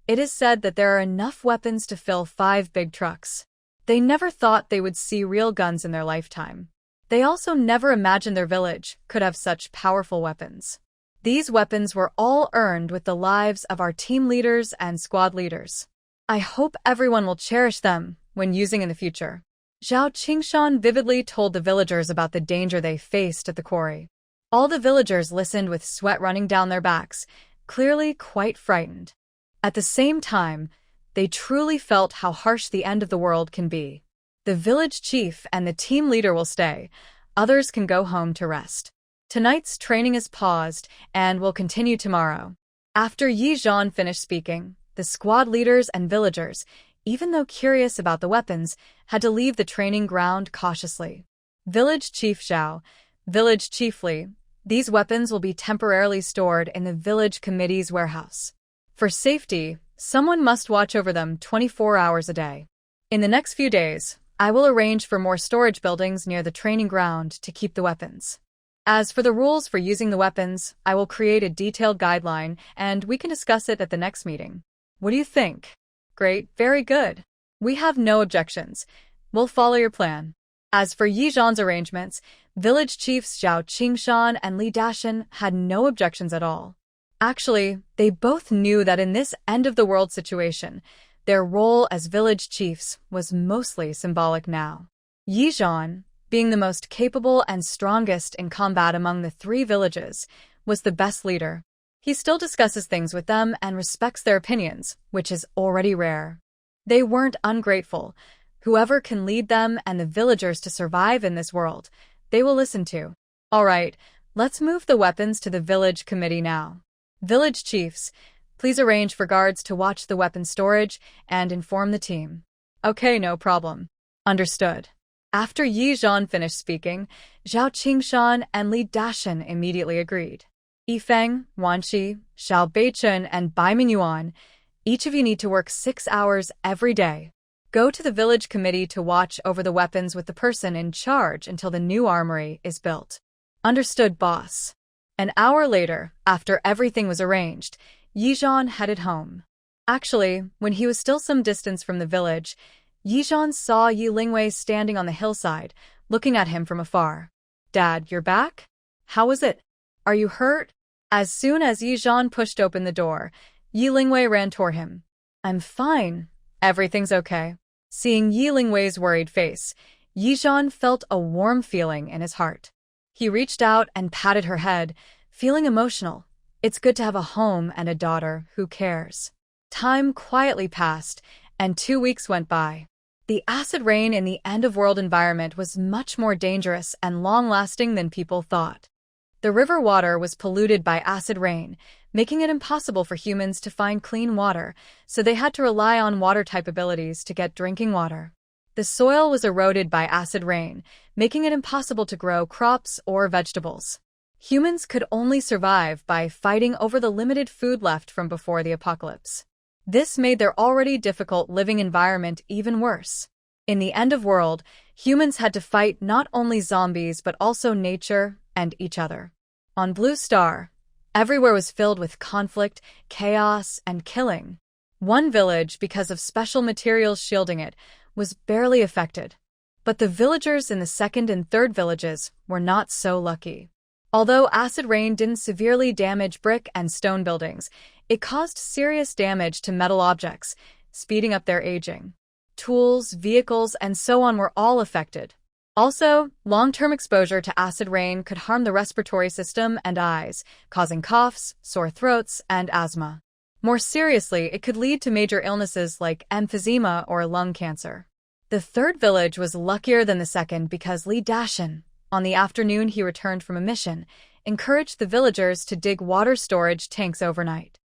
It is said that there are enough weapons to fill 5 big trucks. They never thought they would see real guns in their lifetime. They also never imagined their village could have such powerful weapons. These weapons were all earned with the lives of our team leaders and squad leaders. I hope everyone will cherish them when using in the future. Zhao Qingshan vividly told the villagers about the danger they faced at the quarry. All the villagers listened with sweat running down their backs, clearly quite frightened. At the same time, they truly felt how harsh the end of the world can be. The village chief and the team leader will stay. Others can go home to rest. Tonight's training is paused and will continue tomorrow. After Yi Zhan finished speaking, the squad leaders and villagers, even though curious about the weapons, had to leave the training ground cautiously. Village Chief Zhao, Village Chief Li, these weapons will be temporarily stored in the village committee's warehouse. For safety, someone must watch over them 24 hours a day. In the next few days, I will arrange for more storage buildings near the training ground to keep the weapons. As for the rules for using the weapons, I will create a detailed guideline and we can discuss it at the next meeting. What do you think? Great, very good. We have no objections. We'll follow your plan. As for Yi Zhan's arrangements, village chiefs Zhao Qingshan and Li Dashan had no objections at all. Actually, they both knew that in this end-of-the-world situation, their role as village chiefs was mostly symbolic now. Yi Zhan, being the most capable and strongest in combat among the 3 villages, was the best leader. He still discusses things with them and respects their opinions, which is already rare. They weren't ungrateful. Whoever can lead them and the villagers to survive in this world, they will listen to. All right, let's move the weapons to the village committee now. Village chiefs, please arrange for guards to watch the weapon storage and inform the team. Okay, no problem. Understood. After Yi Zhan finished speaking, Zhao Qingshan and Li Dashan immediately agreed. Yifeng, Wanqi, Xiao Beichun, and Bai Mingyuan, each of you need to work 6 hours every day. Go to the village committee to watch over the weapons with the person in charge until the new armory is built. Understood, boss. An hour later, after everything was arranged, Yi Zhan headed home. Actually, when he was still some distance from the village, Yi Zhan saw Yi Lingwei standing on the hillside, looking at him from afar. Dad, you're back? How was it? Are you hurt? As soon as Yi Zhan pushed open the door, Yi Lingwei ran toward him. I'm fine. Everything's okay. Seeing Yi Lingwei's worried face, Yi Zhan felt a warm feeling in his heart. He reached out and patted her head, feeling emotional. It's good to have a home and a daughter who cares. Time quietly passed, and 2 weeks went by. The acid rain in the end-of-world environment was much more dangerous and long-lasting than people thought. The river water was polluted by acid rain, making it impossible for humans to find clean water, so they had to rely on water-type abilities to get drinking water. The soil was eroded by acid rain, making it impossible to grow crops or vegetables. Humans could only survive by fighting over the limited food left from before the apocalypse. This made their already difficult living environment even worse. In the end of world, humans had to fight not only zombies but also nature and each other. On Blue Star, everywhere was filled with conflict, chaos, and killing. One village, because of special materials shielding it, was barely affected. But the villagers in the second and third villages were not so lucky. Although acid rain didn't severely damage brick and stone buildings, it caused serious damage to metal objects, speeding up their aging. Tools, vehicles, and so on were all affected. Also, long-term exposure to acid rain could harm the respiratory system and eyes, causing coughs, sore throats, and asthma. More seriously, it could lead to major illnesses like emphysema or lung cancer. The third village was luckier than the second because Li Dashin, on the afternoon he returned from a mission, encouraged the villagers to dig water storage tanks overnight.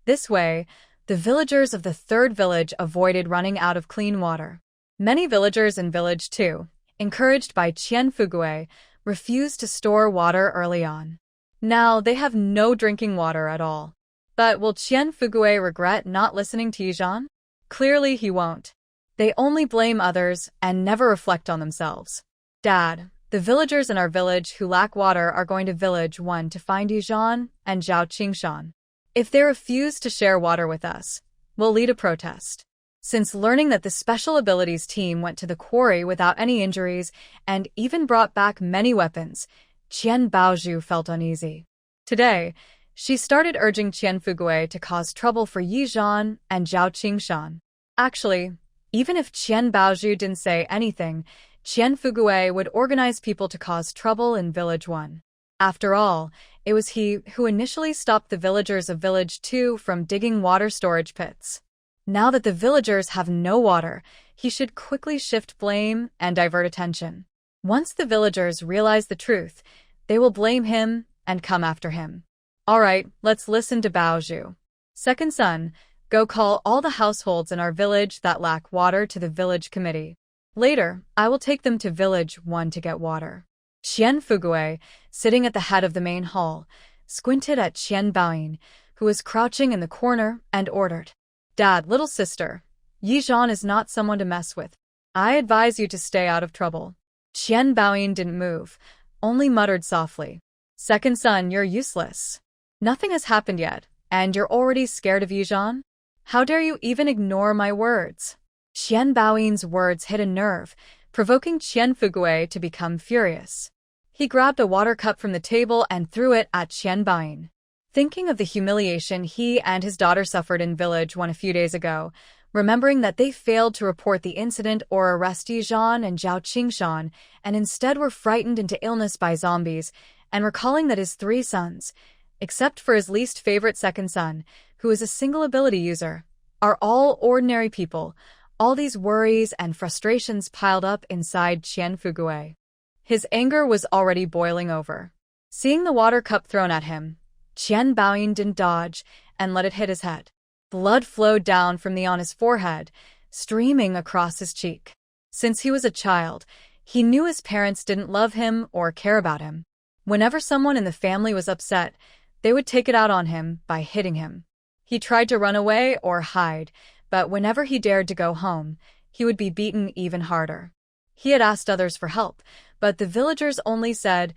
This way, the villagers of the third village avoided running out of clean water. Many villagers in Village 2, encouraged by Qian Fugui, refused to store water early on. Now they have no drinking water at all. But will Qian Fugui regret not listening to Yizhan? Clearly he won't. They only blame others and never reflect on themselves. Dad, the villagers in our village who lack water are going to Village 1 to find Yizhan and Zhao Qingshan. If they refuse to share water with us, we'll lead a protest. Since learning that the Special Abilities team went to the quarry without any injuries and even brought back many weapons, Qian Baozhu felt uneasy. Today, she started urging Qian Fugui to cause trouble for Yizhan and Zhao Qingshan. Actually, even if Qian Baozhu didn't say anything, Qian Fugui would organize people to cause trouble in Village 1. After all, it was he who initially stopped the villagers of Village 2 from digging water storage pits. Now that the villagers have no water, he should quickly shift blame and divert attention. Once the villagers realize the truth, they will blame him and come after him. Alright, let's listen to Baozhu. Second son, go call all the households in our village that lack water to the village committee. Later, I will take them to Village 1 to get water. Qian Fugui, sitting at the head of the main hall, squinted at Qian Baoyin, who was crouching in the corner, and ordered, Dad, little sister, Yizhan is not someone to mess with. I advise you to stay out of trouble. Qian Baoyin didn't move, only muttered softly, Second son, you're useless. Nothing has happened yet, and you're already scared of Yizhan? How dare you even ignore my words? Qian Baoyin's words hit a nerve, provoking Qian Fugui to become furious. He grabbed a water cup from the table and threw it at Qian Baoyin. Thinking of the humiliation he and his daughter suffered in Village 1 a few days ago, remembering that they failed to report the incident or arrest Yizhan and Zhao Qingshan, and instead were frightened into illness by zombies, and recalling that his 3 sons, except for his least favorite second son, who is a single ability user, are all ordinary people, all these worries and frustrations piled up inside Qian Fugui. His anger was already boiling over. Seeing the water cup thrown at him, Qian Baoyin didn't dodge and let it hit his head. Blood flowed down from on his forehead, streaming across his cheek. Since he was a child, he knew his parents didn't love him or care about him. Whenever someone in the family was upset, they would take it out on him by hitting him. He tried to run away or hide, but whenever he dared to go home, he would be beaten even harder. He had asked others for help, but the villagers only said,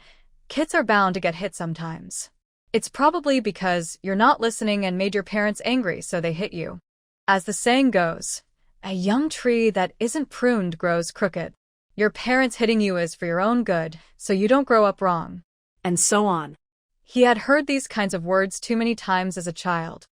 Kids are bound to get hit sometimes. It's probably because you're not listening and made your parents angry, so they hit you. As the saying goes, a young tree that isn't pruned grows crooked. Your parents hitting you is for your own good, so you don't grow up wrong. And so on. He had heard these kinds of words too many times as a child.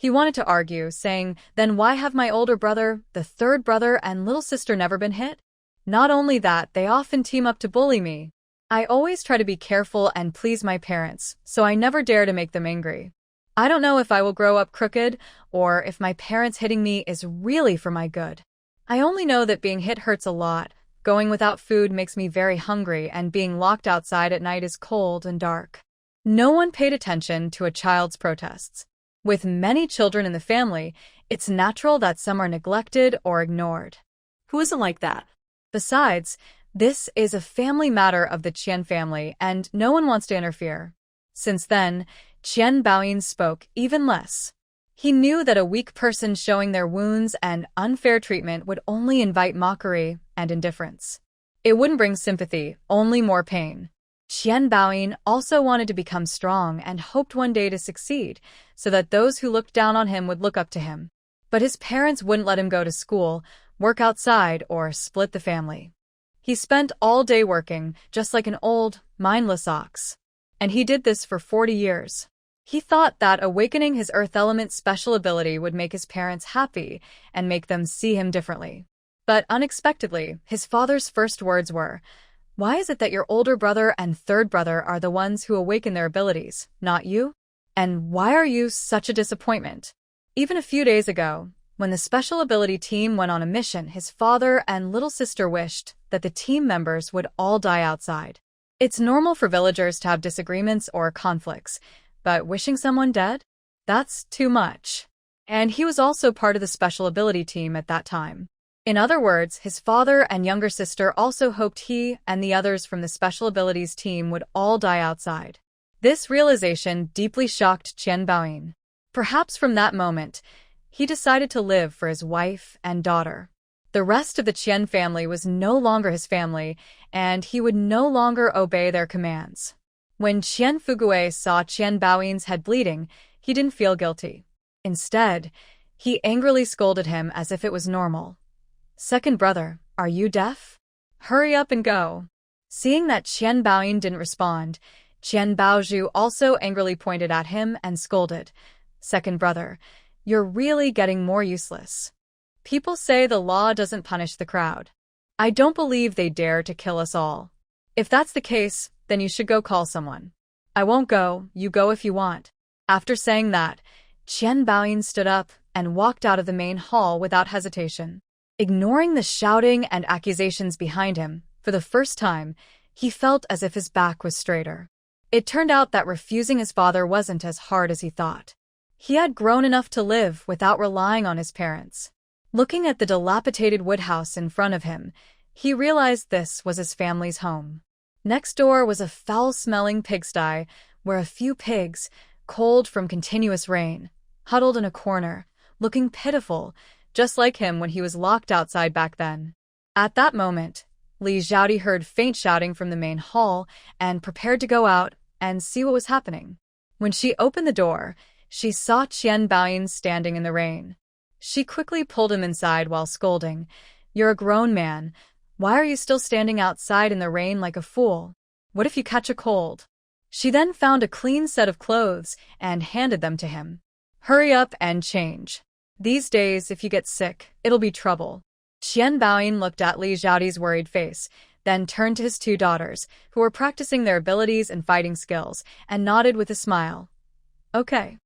He wanted to argue, saying, Then why have my older brother, the third brother, and little sister never been hit? Not only that, they often team up to bully me. I always try to be careful and please my parents, so I never dare to make them angry. I don't know if I will grow up crooked, or if my parents hitting me is really for my good. I only know that being hit hurts a lot, going without food makes me very hungry, and being locked outside at night is cold and dark. No one paid attention to a child's protests. With many children in the family, it's natural that some are neglected or ignored. Who isn't like that? Besides, this is a family matter of the Qian family, and no one wants to interfere. Since then, Qian Baoyin spoke even less. He knew that a weak person showing their wounds and unfair treatment would only invite mockery and indifference. It wouldn't bring sympathy, only more pain. Qian Baoyin also wanted to become strong and hoped one day to succeed, so that those who looked down on him would look up to him. But his parents wouldn't let him go to school, work outside, or split the family. He spent all day working, just like an old, mindless ox. and he did this for 40 years. He thought that awakening his earth element special ability would make his parents happy and make them see him differently. But unexpectedly, his father's first words were, "Why is it that your older brother and third brother are the ones who awaken their abilities, not you? And why are you such a disappointment?" Even a few days ago, when the special ability team went on a mission, his father and little sister wished that the team members would all die outside. It's normal for villagers to have disagreements or conflicts, but wishing someone dead? That's too much. And he was also part of the special ability team at that time. In other words, his father and younger sister also hoped he and the others from the special abilities team would all die outside. This realization deeply shocked Qian Baoyin. Perhaps from that moment, he decided to live for his wife and daughter. The rest of the Qian family was no longer his family, and he would no longer obey their commands. When Qian Fugue saw Qian Baoyin's head bleeding, he didn't feel guilty. Instead, he angrily scolded him as if it was normal. "Second brother, are you deaf? Hurry up and go." Seeing that Qian Baoyin didn't respond, Qian Baozhu also angrily pointed at him and scolded, "Second brother, you're really getting more useless. People say the law doesn't punish the crowd. I don't believe they dare to kill us all. If that's the case, then you should go call someone." "I won't go, you go if you want." After saying that, Qian Baoyin stood up and walked out of the main hall without hesitation. Ignoring the shouting and accusations behind him, for the first time, he felt as if his back was straighter. It turned out that refusing his father wasn't as hard as he thought. He had grown enough to live without relying on his parents. Looking at the dilapidated wood house in front of him, he realized this was his family's home. Next door was a foul-smelling pigsty where a few pigs, cold from continuous rain, huddled in a corner, looking pitiful, just like him when he was locked outside back then. At that moment, Li Xiaodi heard faint shouting from the main hall and prepared to go out and see what was happening. When she opened the door, she saw Qian Baoyin standing in the rain. She quickly pulled him inside while scolding, "You're a grown man. Why are you still standing outside in the rain like a fool? What if you catch a cold?" She then found a clean set of clothes and handed them to him. "Hurry up and change. These days, if you get sick, it'll be trouble." Qian Baoyin looked at Li Xiaodi's worried face, then turned to his two daughters, who were practicing their abilities and fighting skills, and nodded with a smile. "Okay."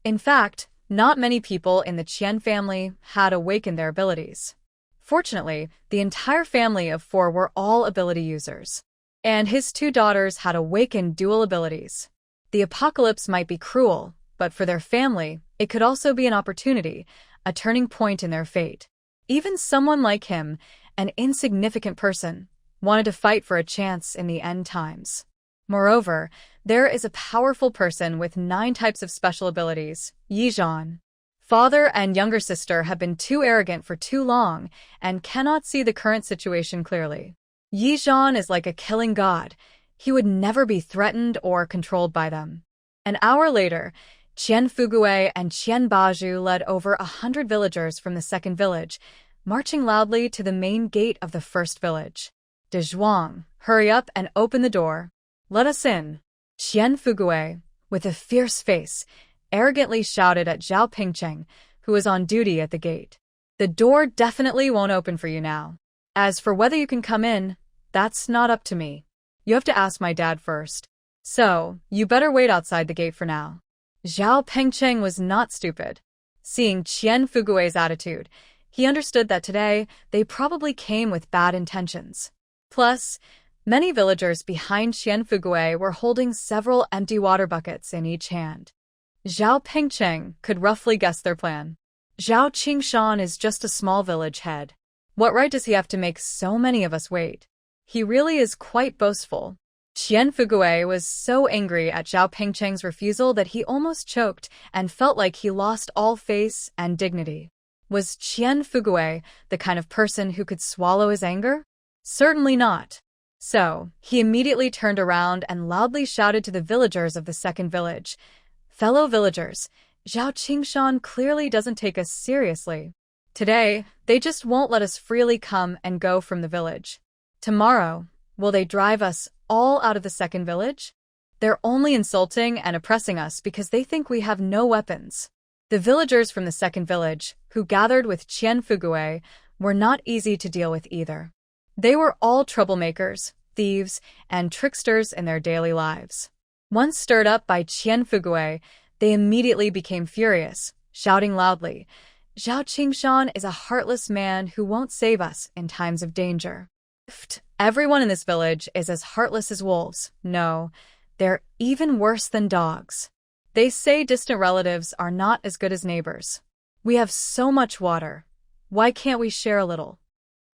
In fact, not many people in the Qian family had awakened their abilities. Fortunately, the entire family of 4 were all ability users. And his two daughters had awakened dual abilities. The apocalypse might be cruel, but for their family, it could also be an opportunity, a turning point in their fate. Even someone like him, an insignificant person, wanted to fight for a chance in the end times. Moreover, there is a powerful person with 9 types of special abilities, Yi Zhan. Father and younger sister have been too arrogant for too long and cannot see the current situation clearly. Yi Zhan is like a killing god. He would never be threatened or controlled by them. An hour later, Qian Fugue and Qian Baju led over 100 villagers from the second village, marching loudly to the main gate of the first village. "De Zhuang, hurry up and open the door. Let us in." Qian Fugue, with a fierce face, arrogantly shouted at Zhao Pingcheng, who was on duty at the gate. "The door definitely won't open for you now. As for whether you can come in, that's not up to me. You have to ask my dad first. So, you better wait outside the gate for now." Zhao Pengcheng was not stupid. Seeing Qian Fugue's attitude, he understood that today they probably came with bad intentions. Plus, many villagers behind Qian Fugue were holding several empty water buckets in each hand. Zhao Pengcheng could roughly guess their plan. Zhao Qingshan is just a small village head. What right does he have to make so many of us wait? He really is quite boastful. Qian Fugue was so angry at Zhao Pengcheng's refusal that he almost choked and felt like he lost all face and dignity. Was Qian Fugue the kind of person who could swallow his anger? Certainly not. So, he immediately turned around and loudly shouted to the villagers of the second village, "Fellow villagers, Zhao Qingshan clearly doesn't take us seriously. Today, they just won't let us freely come and go from the village. Tomorrow, will they drive us all out of the second village? They're only insulting and oppressing us because they think we have no weapons. The villagers from the second village, who gathered with Qian Fugui, were not easy to deal with either. They were all troublemakers, thieves, and tricksters in their daily lives. Once stirred up by Qian Fugui, they immediately became furious, shouting loudly, "Zhao Qingshan is a heartless man who won't save us in times of danger." Everyone in this village is as heartless as wolves. No, they're even worse than dogs. They say distant relatives are not as good as neighbors. We have so much water. Why can't we share a little?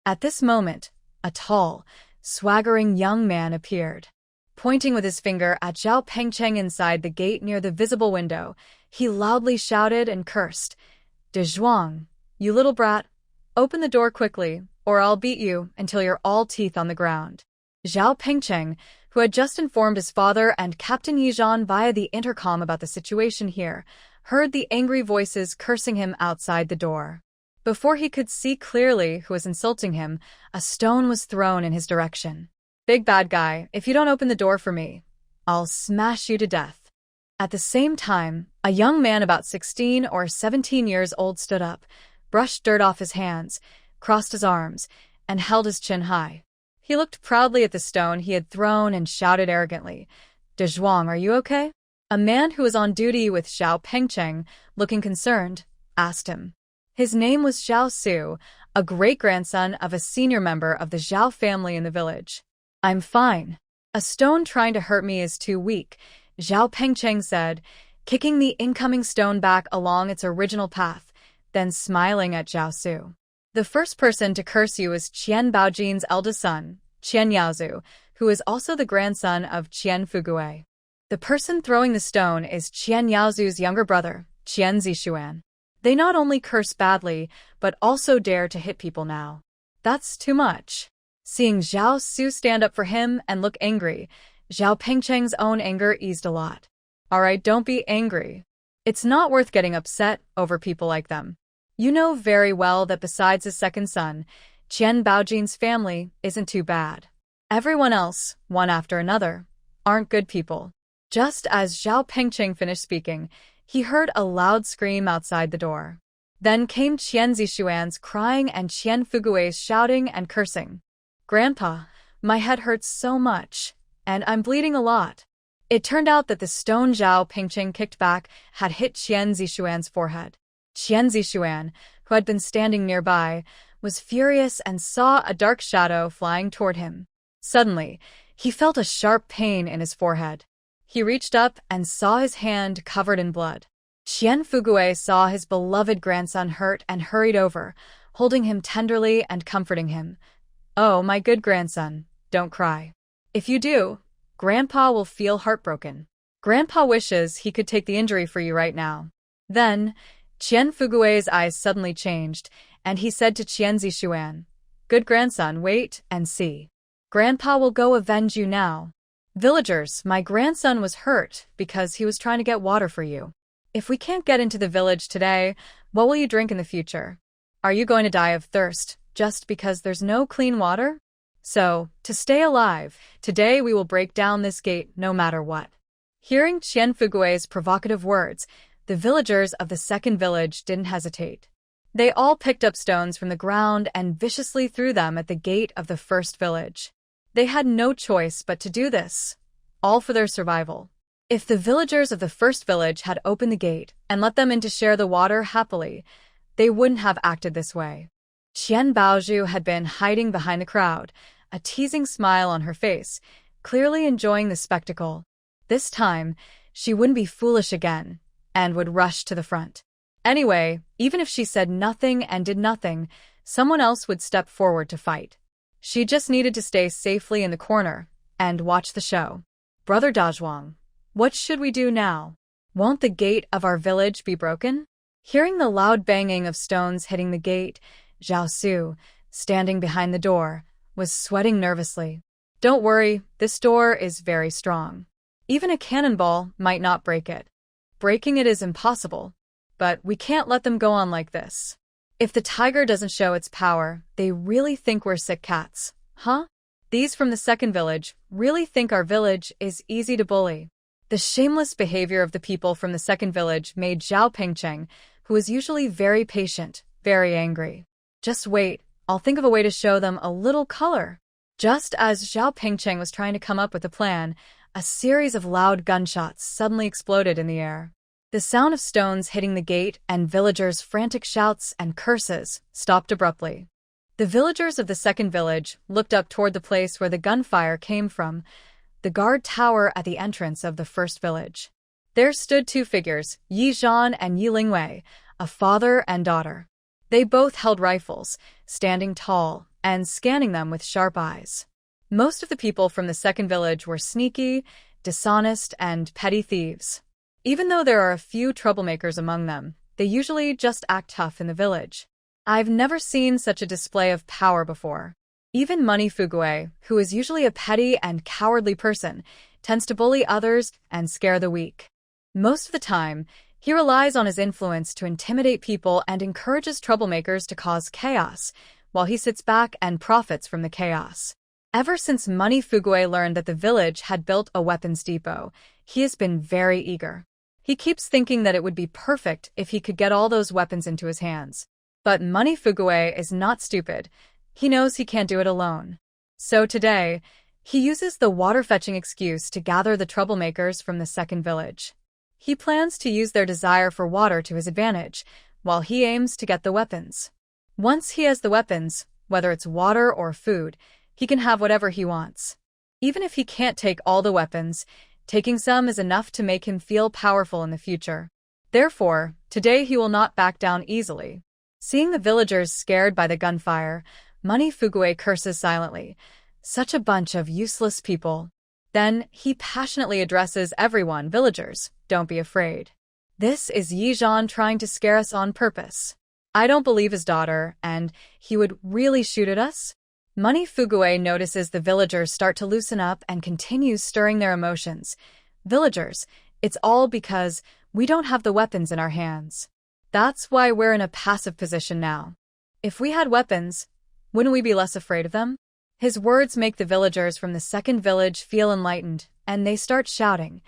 At this moment, a tall, swaggering young man appeared. Pointing with his finger at Zhao Pengcheng inside the gate near the visible window, he loudly shouted and cursed, "De Zhuang, you little brat, open the door quickly, or I'll beat you until you're all teeth on the ground." Zhao Pengcheng, who had just informed his father and Captain Yizhan via the intercom about the situation here, heard the angry voices cursing him outside the door. Before he could see clearly who was insulting him, a stone was thrown in his direction. "Big bad guy, if you don't open the door for me, I'll smash you to death." At the same time, a young man about 16 or 17 years old stood up, brushed dirt off his hands, crossed his arms, and held his chin high. He looked proudly at the stone he had thrown and shouted arrogantly, "De Zhuang, are you okay?" A man who was on duty with Zhao Pengcheng, looking concerned, asked him. His name was Zhao Su, a great-grandson of a senior member of the Zhao family in the village. "I'm fine. A stone trying to hurt me is too weak," Zhao Pengcheng said, kicking the incoming stone back along its original path, then smiling at Zhao Su. "The first person to curse you is Qian Baojin's eldest son, Qian Yaozu, who is also the grandson of Qian Fugui. The person throwing the stone is Qian Yaozu's younger brother, Qian Zixuan. They not only curse badly, but also dare to hit people now. That's too much." Seeing Zhao Su stand up for him and look angry, Zhao Pengcheng's own anger eased a lot. "Alright, don't be angry. It's not worth getting upset over people like them. You know very well that besides his second son, Qian Baojin's family isn't too bad. Everyone else, one after another, aren't good people." Just as Zhao Pengcheng finished speaking, he heard a loud scream outside the door. Then came Qian Zixuan's crying and Qian Fugui's shouting and cursing. "Grandpa, my head hurts so much, and I'm bleeding a lot." It turned out that the stone Zhao Pengcheng kicked back had hit Qian Zixuan's forehead. Qian Zixuan, who had been standing nearby, was furious and saw a dark shadow flying toward him. Suddenly, he felt a sharp pain in his forehead. He reached up and saw his hand covered in blood. Qian Fugui saw his beloved grandson hurt and hurried over, holding him tenderly and comforting him. "Oh, my good grandson, don't cry. If you do, Grandpa will feel heartbroken. Grandpa wishes he could take the injury for you right now." Then, Qian Fugui's eyes suddenly changed, and he said to Qian Zixuan, "Good grandson, wait and see. Grandpa will go avenge you now. Villagers, my grandson was hurt because he was trying to get water for you. If we can't get into the village today, what will you drink in the future? Are you going to die of thirst just because there's no clean water? So, to stay alive, today we will break down this gate no matter what." Hearing Qian Fugui's provocative words, the villagers of the second village didn't hesitate. They all picked up stones from the ground and viciously threw them at the gate of the first village. They had no choice but to do this, all for their survival. If the villagers of the first village had opened the gate and let them in to share the water happily, they wouldn't have acted this way. Qian Baozhu had been hiding behind the crowd, a teasing smile on her face, clearly enjoying the spectacle. This time, she wouldn't be foolish again, and would rush to the front. Anyway, even if she said nothing and did nothing, someone else would step forward to fight. She just needed to stay safely in the corner and watch the show. "Brother Dazhuang, what should we do now? Won't the gate of our village be broken?" Hearing the loud banging of stones hitting the gate, Zhao Su, standing behind the door, was sweating nervously. "Don't worry, this door is very strong. Even a cannonball might not break it. Breaking it is impossible, but we can't let them go on like this. If the tiger doesn't show its power, they really think we're sick cats, huh? These from the second village really think our village is easy to bully." The shameless behavior of the people from the second village made Zhao Pingcheng, who was usually very patient, very angry. Just wait, I'll think of a way to show them a little color. Just as Zhao Pingcheng was trying to come up with a plan, a series of loud gunshots suddenly exploded in the air. The sound of stones hitting the gate and villagers' frantic shouts and curses stopped abruptly. The villagers of the second village looked up toward the place where the gunfire came from, the guard tower at the entrance of the first village. There stood two figures, Yi Zhan and Yi Lingwei, a father and daughter. They both held rifles, standing tall and scanning them with sharp eyes. Most of the people from the second village were sneaky, dishonest, and petty thieves. Even though there are a few troublemakers among them, they usually just act tough in the village. I've never seen such a display of power before. Even Money Fugue, who is usually a petty and cowardly person, tends to bully others and scare the weak. Most of the time, he relies on his influence to intimidate people and encourages troublemakers to cause chaos, while he sits back and profits from the chaos. Ever since Money Fugue learned that the village had built a weapons depot, he has been very eager. He keeps thinking that it would be perfect if he could get all those weapons into his hands. But Money Fugue is not stupid. He knows he can't do it alone. So today, he uses the water-fetching excuse to gather the troublemakers from the second village. He plans to use their desire for water to his advantage, while he aims to get the weapons. Once he has the weapons, whether it's water or food, he can have whatever he wants. Even if he can't take all the weapons, taking some is enough to make him feel powerful in the future. Therefore, today he will not back down easily. Seeing the villagers scared by the gunfire, Money Fugue curses silently. Such a bunch of useless people. Then he passionately addresses everyone, villagers, don't be afraid. This is Yi Zhan trying to scare us on purpose. I don't believe his daughter, and he would really shoot at us? Money Fugue notices the villagers start to loosen up and continues stirring their emotions. Villagers, it's all because we don't have the weapons in our hands. That's why we're in a passive position now. If we had weapons, wouldn't we be less afraid of them? His words make the villagers from the second village feel enlightened, and they start shouting.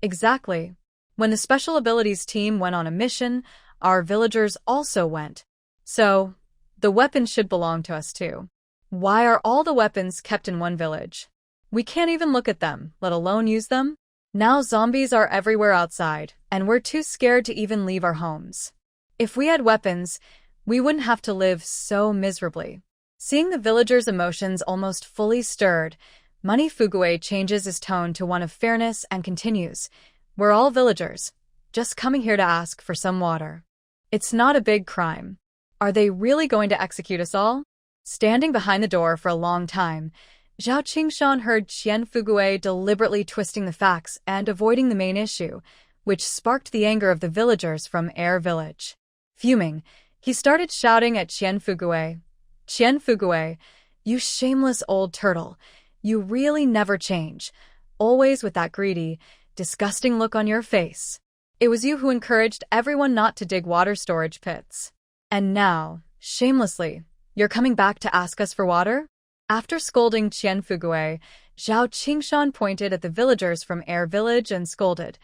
Exactly. When the Special Abilities team went on a mission, our villagers also went. So, the weapons should belong to us too. Why are all the weapons kept in one village? We can't even look at them, let alone use them. Now zombies are everywhere outside, and we're too scared to even leave our homes. If we had weapons, we wouldn't have to live so miserably. Seeing the villagers' emotions almost fully stirred, Money Fugue changes his tone to one of fairness and continues, "We're all villagers, just coming here to ask for some water. It's not a big crime. Are they really going to execute us all?" Standing behind the door for a long time, Zhao Qingshan heard Qian Fugue deliberately twisting the facts and avoiding the main issue, which sparked the anger of the villagers from Air Village. Fuming, he started shouting at Qian Fugue, "Qian Fugue, you shameless old turtle. You really never change, always with that greedy, disgusting look on your face. It was you who encouraged everyone not to dig water storage pits. And now, shamelessly, you're coming back to ask us for water?" After scolding Qian Fugue, Zhao Qingshan pointed at the villagers from Air Village and scolded,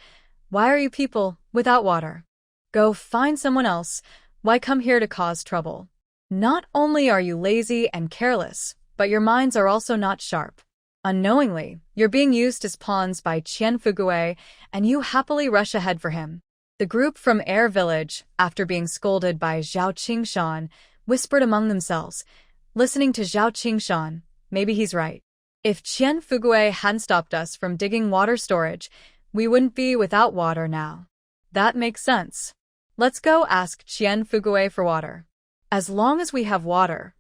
"Why are you people without water? Go find someone else. Why come here to cause trouble? Not only are you lazy and careless, but your minds are also not sharp. Unknowingly, you're being used as pawns by Qian Fugue, and you happily rush ahead for him." The group from Air Village, after being scolded by Zhao Qingshan, whispered among themselves, listening to Zhao Qingshan, maybe he's right. If Qian Fugue hadn't stopped us from digging water storage, we wouldn't be without water now. That makes sense. Let's go ask Qian Fugue for water. As long as we have water,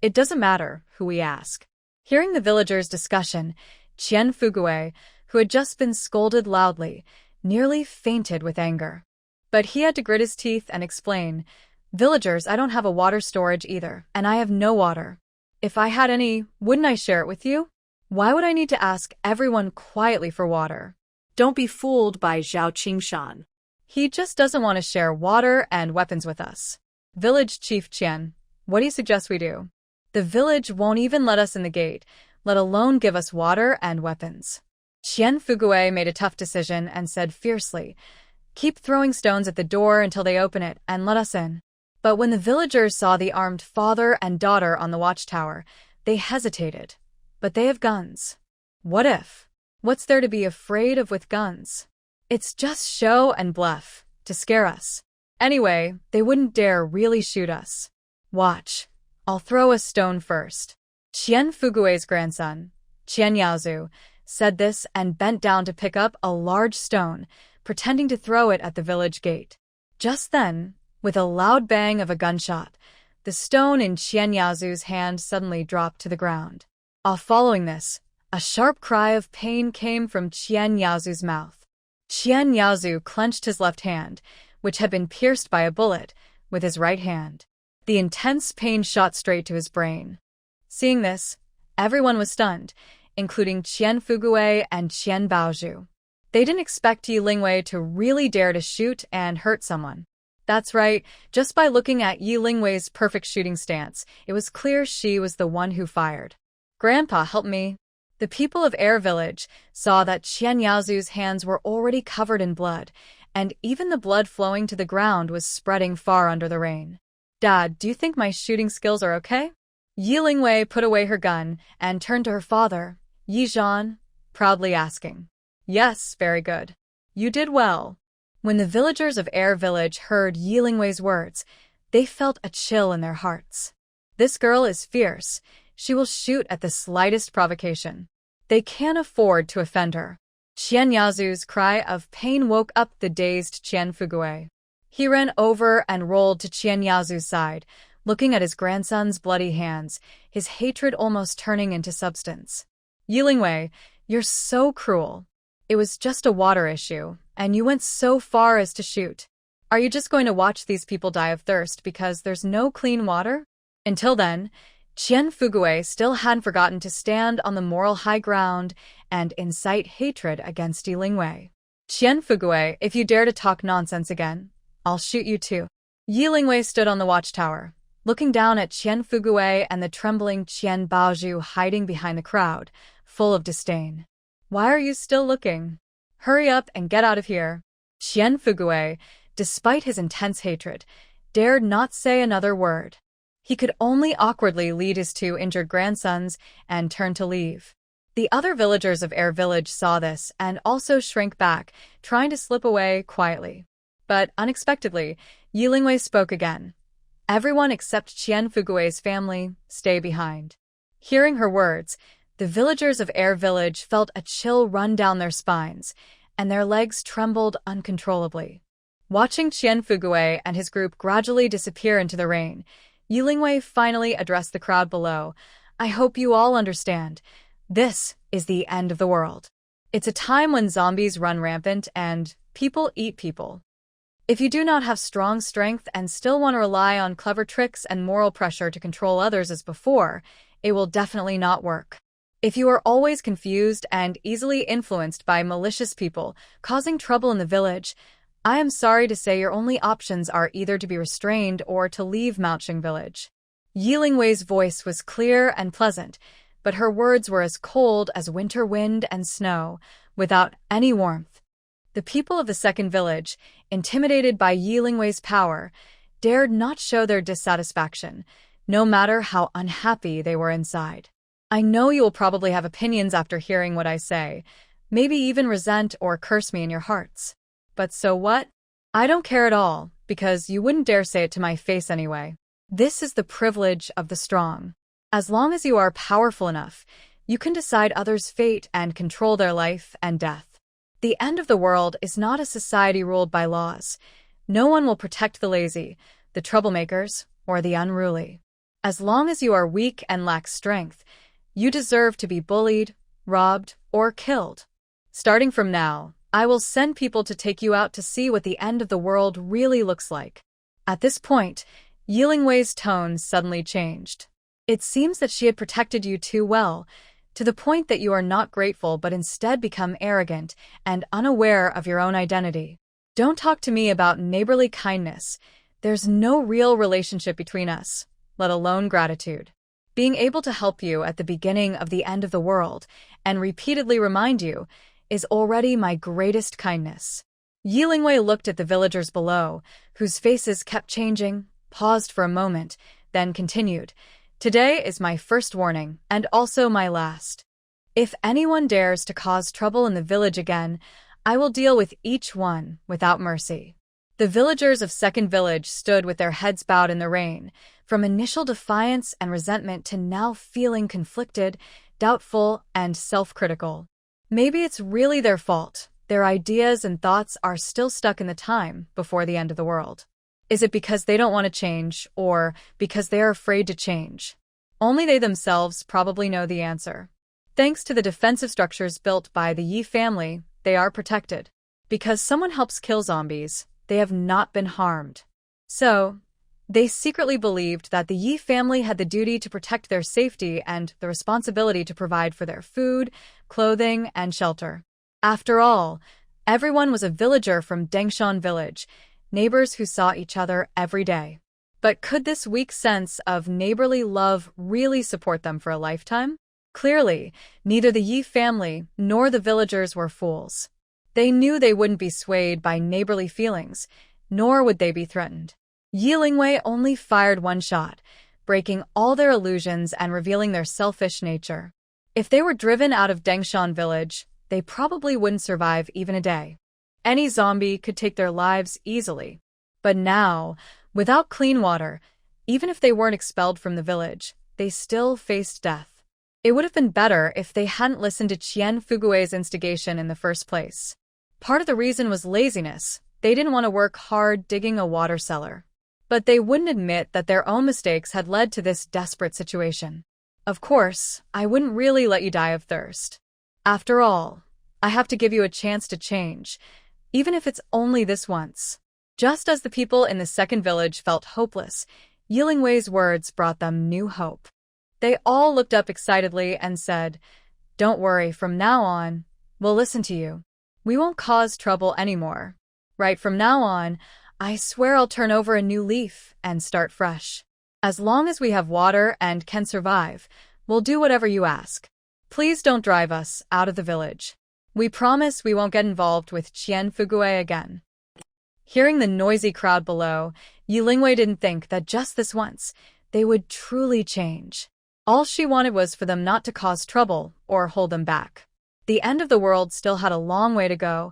it doesn't matter who we ask. Hearing the villagers' discussion, Qian Fugue, who had just been scolded loudly, nearly fainted with anger. But he had to grit his teeth and explain, "Villagers, I don't have a water storage either, and I have no water. If I had any, wouldn't I share it with you? Why would I need to ask everyone quietly for water?" Don't be fooled by Zhao Qingshan. He just doesn't want to share water and weapons with us. Village Chief Qian, what do you suggest we do? The village won't even let us in the gate, let alone give us water and weapons. Qian Fugui made a tough decision and said fiercely, "Keep throwing stones at the door until they open it and let us in." But when the villagers saw the armed father and daughter on the watchtower, they hesitated. But they have guns. What if? What's there to be afraid of with guns? It's just show and bluff, to scare us. Anyway, they wouldn't dare really shoot us. Watch. I'll throw a stone first. Qian Fugui's grandson, Qian Yaozu, said this and bent down to pick up a large stone, pretending to throw it at the village gate. Just then, with a loud bang of a gunshot, the stone in Qian Yaozu's hand suddenly dropped to the ground. Following this, a sharp cry of pain came from Qian Yaozu's mouth. Qian Yaozu clenched his left hand, which had been pierced by a bullet, with his right hand. The intense pain shot straight to his brain. Seeing this, everyone was stunned, including Qian Fugui and Qian Baozhu. They didn't expect Yi Lingwei to really dare to shoot and hurt someone. That's right, just by looking at Yi Lingwei's perfect shooting stance, it was clear she was the one who fired. "Grandpa, help me." The people of Air Village saw that Qian Yaozu's hands were already covered in blood, and even the blood flowing to the ground was spreading far under the rain. "Dad, do you think my shooting skills are okay?" Yi Lingwei put away her gun and turned to her father, Yi Zhan, proudly asking. "Yes, very good. You did well." When the villagers of Air Village heard Yi Lingwei's words, they felt a chill in their hearts. This girl is fierce. She will shoot at the slightest provocation. They can't afford to offend her. Qian Yaozu's cry of pain woke up the dazed Qian Fugui. He ran over and rolled to Qian Yaozu's side, looking at his grandson's bloody hands, his hatred almost turning into substance. "Yi Lingwei, you're so cruel. It was just a water issue, and you went so far as to shoot. Are you just going to watch these people die of thirst because there's no clean water?" Until then, Qian Fugui still hadn't forgotten to stand on the moral high ground and incite hatred against Yi Lingwei. "Qian Fugui, if you dare to talk nonsense again, I'll shoot you too." Yi Lingwei stood on the watchtower, looking down at Qian Fugui and the trembling Qian Baozhu hiding behind the crowd, full of disdain. "Why are you still looking? Hurry up and get out of here." Qian Fugui, despite his intense hatred, dared not say another word. He could only awkwardly lead his two injured grandsons and turn to leave. The other villagers of Air Village saw this and also shrank back, trying to slip away quietly. But unexpectedly, Yi Lingwei spoke again. "Everyone except Qian Fugui's family, stay behind." Hearing her words, the villagers of Air Village felt a chill run down their spines, and their legs trembled uncontrollably. Watching Qian Fugui and his group gradually disappear into the rain, Yi Lingwei finally addressed the crowd below. "I hope you all understand. This is the end of the world. It's a time when zombies run rampant and people eat people. If you do not have strong strength and still want to rely on clever tricks and moral pressure to control others as before, it will definitely not work. If you are always confused and easily influenced by malicious people causing trouble in the village, I am sorry to say your only options are either to be restrained or to leave Maoqing village." Yi Lingwei's voice was clear and pleasant, but her words were as cold as winter wind and snow, without any warmth. The people of the second village, intimidated by Yi Lingwei's power, dared not show their dissatisfaction, no matter how unhappy they were inside. "I know you will probably have opinions after hearing what I say, maybe even resent or curse me in your hearts. But so what? I don't care at all, because you wouldn't dare say it to my face anyway. This is the privilege of the strong. As long as you are powerful enough, you can decide others' fate and control their life and death. The end of the world is not a society ruled by laws. No one will protect the lazy, the troublemakers, or the unruly. As long as you are weak and lack strength, you deserve to be bullied, robbed, or killed. Starting from now, I will send people to take you out to see what the end of the world really looks like." At this point, Yi Lingwei's tone suddenly changed. "It seems that she had protected you too well, to the point that you are not grateful but instead become arrogant and unaware of your own identity. Don't talk to me about neighborly kindness. There's no real relationship between us, let alone gratitude. Being able to help you at the beginning of the end of the world and repeatedly remind you, is already my greatest kindness. Yi Lingwei looked at the villagers below, whose faces kept changing, paused for a moment, then continued. Today is my first warning, and also my last. If anyone dares to cause trouble in the village again, I will deal with each one without mercy. The villagers of Second Village stood with their heads bowed in the rain, from initial defiance and resentment to now feeling conflicted, doubtful, and self-critical. Maybe it's really their fault. Their ideas and thoughts are still stuck in the time before the end of the world. Is it because they don't want to change, or because they are afraid to change? Only they themselves probably know the answer. Thanks to the defensive structures built by the Yi family, they are protected. Because someone helps kill zombies, they have not been harmed. So, they secretly believed that the Yi family had the duty to protect their safety and the responsibility to provide for their food, clothing, and shelter. After all, everyone was a villager from Dengshan village, neighbors who saw each other every day. But could this weak sense of neighborly love really support them for a lifetime? Clearly, neither the Yi family nor the villagers were fools. They knew they wouldn't be swayed by neighborly feelings, nor would they be threatened. Yi Lingwei only fired one shot, breaking all their illusions and revealing their selfish nature. If they were driven out of Dengshan village, they probably wouldn't survive even a day. Any zombie could take their lives easily. But now, without clean water, even if they weren't expelled from the village, they still faced death. It would have been better if they hadn't listened to Qian Fugui's instigation in the first place. Part of the reason was laziness. They didn't want to work hard digging a water cellar. But they wouldn't admit that their own mistakes had led to this desperate situation. Of course, I wouldn't really let you die of thirst. After all, I have to give you a chance to change, even if it's only this once. Just as the people in the second village felt hopeless, Yi Lingwei's words brought them new hope. They all looked up excitedly and said, "Don't worry, from now on, we'll listen to you. We won't cause trouble anymore. Right from now on, I swear I'll turn over a new leaf and start fresh. As long as we have water and can survive, we'll do whatever you ask. Please don't drive us out of the village. We promise we won't get involved with Qian Fugui again." Hearing the noisy crowd below, Yi Lingwei didn't think that just this once, they would truly change. All she wanted was for them not to cause trouble or hold them back. The end of the world still had a long way to go,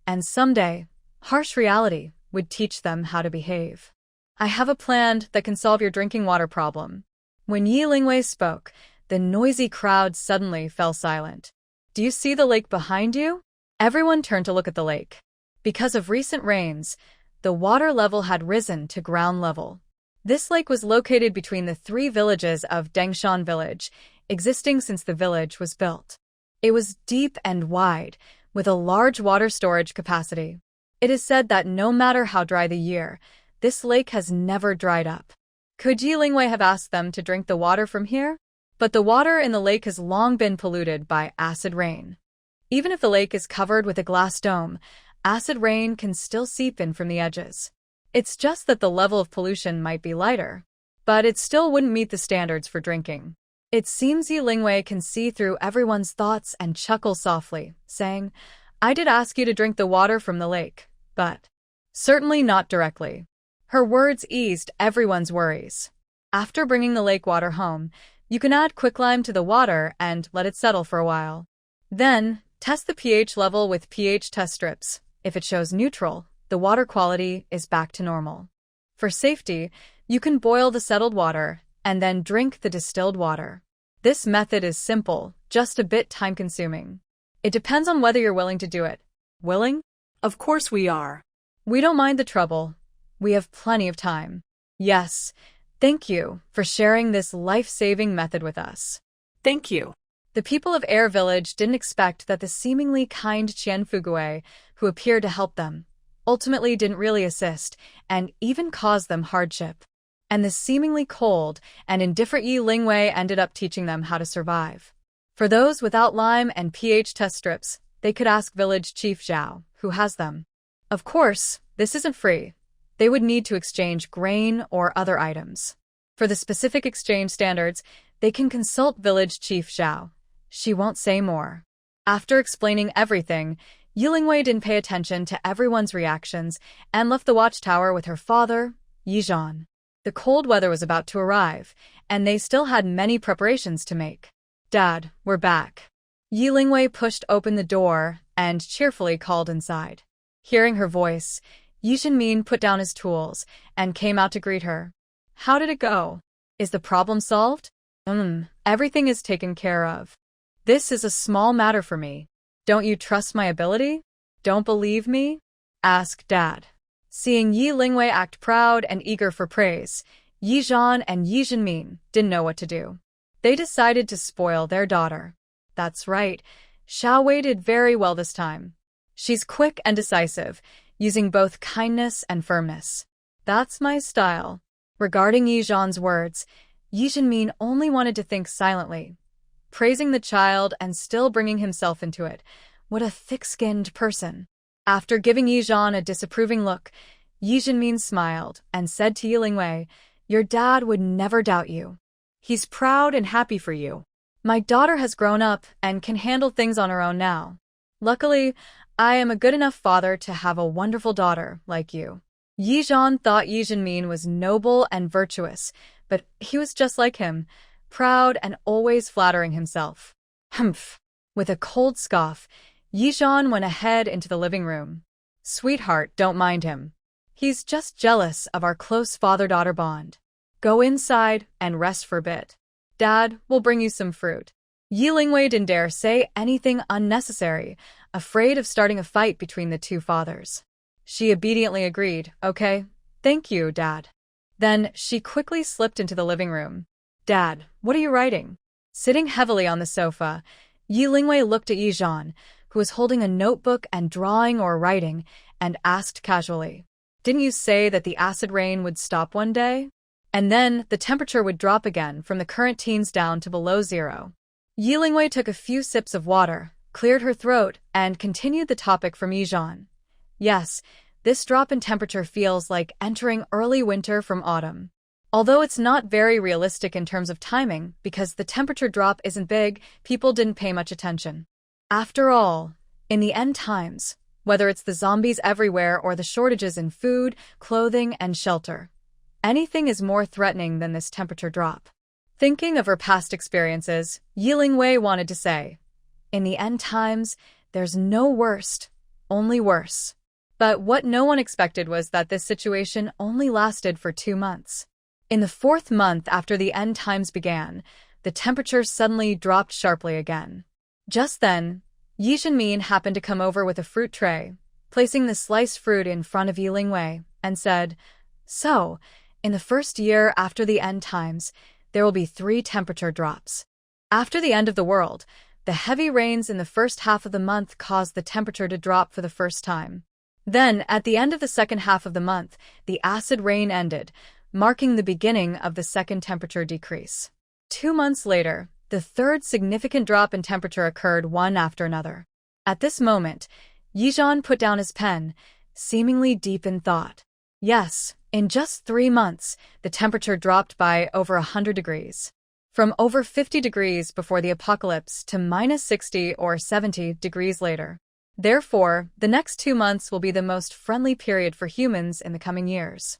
and someday, harsh reality would teach them how to behave. "I have a plan that can solve your drinking water problem." When Yi Lingwei spoke, the noisy crowd suddenly fell silent. "Do you see the lake behind you?" Everyone turned to look at the lake. Because of recent rains, the water level had risen to ground level. This lake was located between the three villages of Dengshan village, existing since the village was built. It was deep and wide, with a large water storage capacity. It is said that no matter how dry the year, this lake has never dried up. Could Yi Lingwei have asked them to drink the water from here? But the water in the lake has long been polluted by acid rain. Even if the lake is covered with a glass dome, acid rain can still seep in from the edges. It's just that the level of pollution might be lighter, but it still wouldn't meet the standards for drinking. It seems Yi Lingwei can see through everyone's thoughts and chuckle softly, saying, "I did ask you to drink the water from the lake, but certainly not directly." Her words eased everyone's worries. After bringing the lake water home, you can add quicklime to the water and let it settle for a while. Then, test the pH level with pH test strips. If it shows neutral, the water quality is back to normal. For safety, you can boil the settled water and then drink the distilled water. This method is simple, just a bit time-consuming. It depends on whether you're willing to do it. Willing? Of course we are. We don't mind the trouble. We have plenty of time. Yes, thank you for sharing this life-saving method with us. Thank you. The people of Air Village didn't expect that the seemingly kind Qian Fugui, who appeared to help them, ultimately didn't really assist, and even caused them hardship. And the seemingly cold and indifferent Yi Lingwei ended up teaching them how to survive. For those without lime and pH test strips, they could ask Village Chief Zhao, who has them. Of course, this isn't free. They would need to exchange grain or other items. For the specific exchange standards, they can consult Village Chief Zhao. She won't say more. After explaining everything, Yilingwei didn't pay attention to everyone's reactions and left the watchtower with her father, Yizhan. The cold weather was about to arrive, and they still had many preparations to make. "Dad, we're back." Yilingwei pushed open the door and cheerfully called inside. Hearing her voice, Yizhanmin put down his tools and came out to greet her. "How did it go? Is the problem solved?" Everything is taken care of. This is a small matter for me. Don't you trust my ability? Don't believe me?" asked Dad. Seeing Yilingwei act proud and eager for praise, Yizhan and Yizhanmin didn't know what to do. They decided to spoil their daughter. That's right, Xiaowei did very well this time. She's quick and decisive, using both kindness and firmness. That's my style. Regarding Yizhan's words, Yizhanmin only wanted to think silently. Praising the child and still bringing himself into it. What a thick-skinned person. After giving Yizhan a disapproving look, Yizhanmin smiled and said to Yilingwei, "Your dad would never doubt you. He's proud and happy for you. My daughter has grown up and can handle things on her own now. Luckily, I am a good enough father to have a wonderful daughter like you." Yizhan thought Yizhanmin was noble and virtuous, but he was just like him, proud and always flattering himself. Humph! With a cold scoff, Yizhan went ahead into the living room. "Sweetheart, don't mind him. He's just jealous of our close father-daughter bond. Go inside and rest for a bit. Dad will bring you some fruit." Yilingwei didn't dare say anything unnecessary, afraid of starting a fight between the two fathers. She obediently agreed, "Okay, thank you, Dad." Then she quickly slipped into the living room. "Dad, what are you writing?" Sitting heavily on the sofa, Yilingwei looked at Yizhan, who was holding a notebook and drawing or writing, and asked casually, "Didn't you say that the acid rain would stop one day? And then the temperature would drop again from the current teens down to below zero." Yilingwei took a few sips of water, cleared her throat, and continued the topic from Yizhan. "Yes, this drop in temperature feels like entering early winter from autumn. Although it's not very realistic in terms of timing, because the temperature drop isn't big, people didn't pay much attention. After all, in the end times, whether it's the zombies everywhere or the shortages in food, clothing, and shelter, anything is more threatening than this temperature drop." Thinking of her past experiences, Yilingwei wanted to say, "In the end times, there's no worst, only worse." But what no one expected was that this situation only lasted for 2 months. In the 4th month after the end times began, the temperature suddenly dropped sharply again. Just then, Yizhanmin happened to come over with a fruit tray, placing the sliced fruit in front of Yilingwei, and said, "So, in the first year after the end times, there will be 3 temperature drops. After the end of the world, the heavy rains in the first half of the month caused the temperature to drop for the first time. Then, at the end of the second half of the month, the acid rain ended, marking the beginning of the second temperature decrease. 2 months later, the third significant drop in temperature occurred one after another. At this moment, Yizhan put down his pen, seemingly deep in thought. Yes, in just 3 months, the temperature dropped by over 100 degrees. From over 50 degrees before the apocalypse to minus 60 or 70 degrees later. Therefore, the next 2 months will be the most friendly period for humans in the coming years."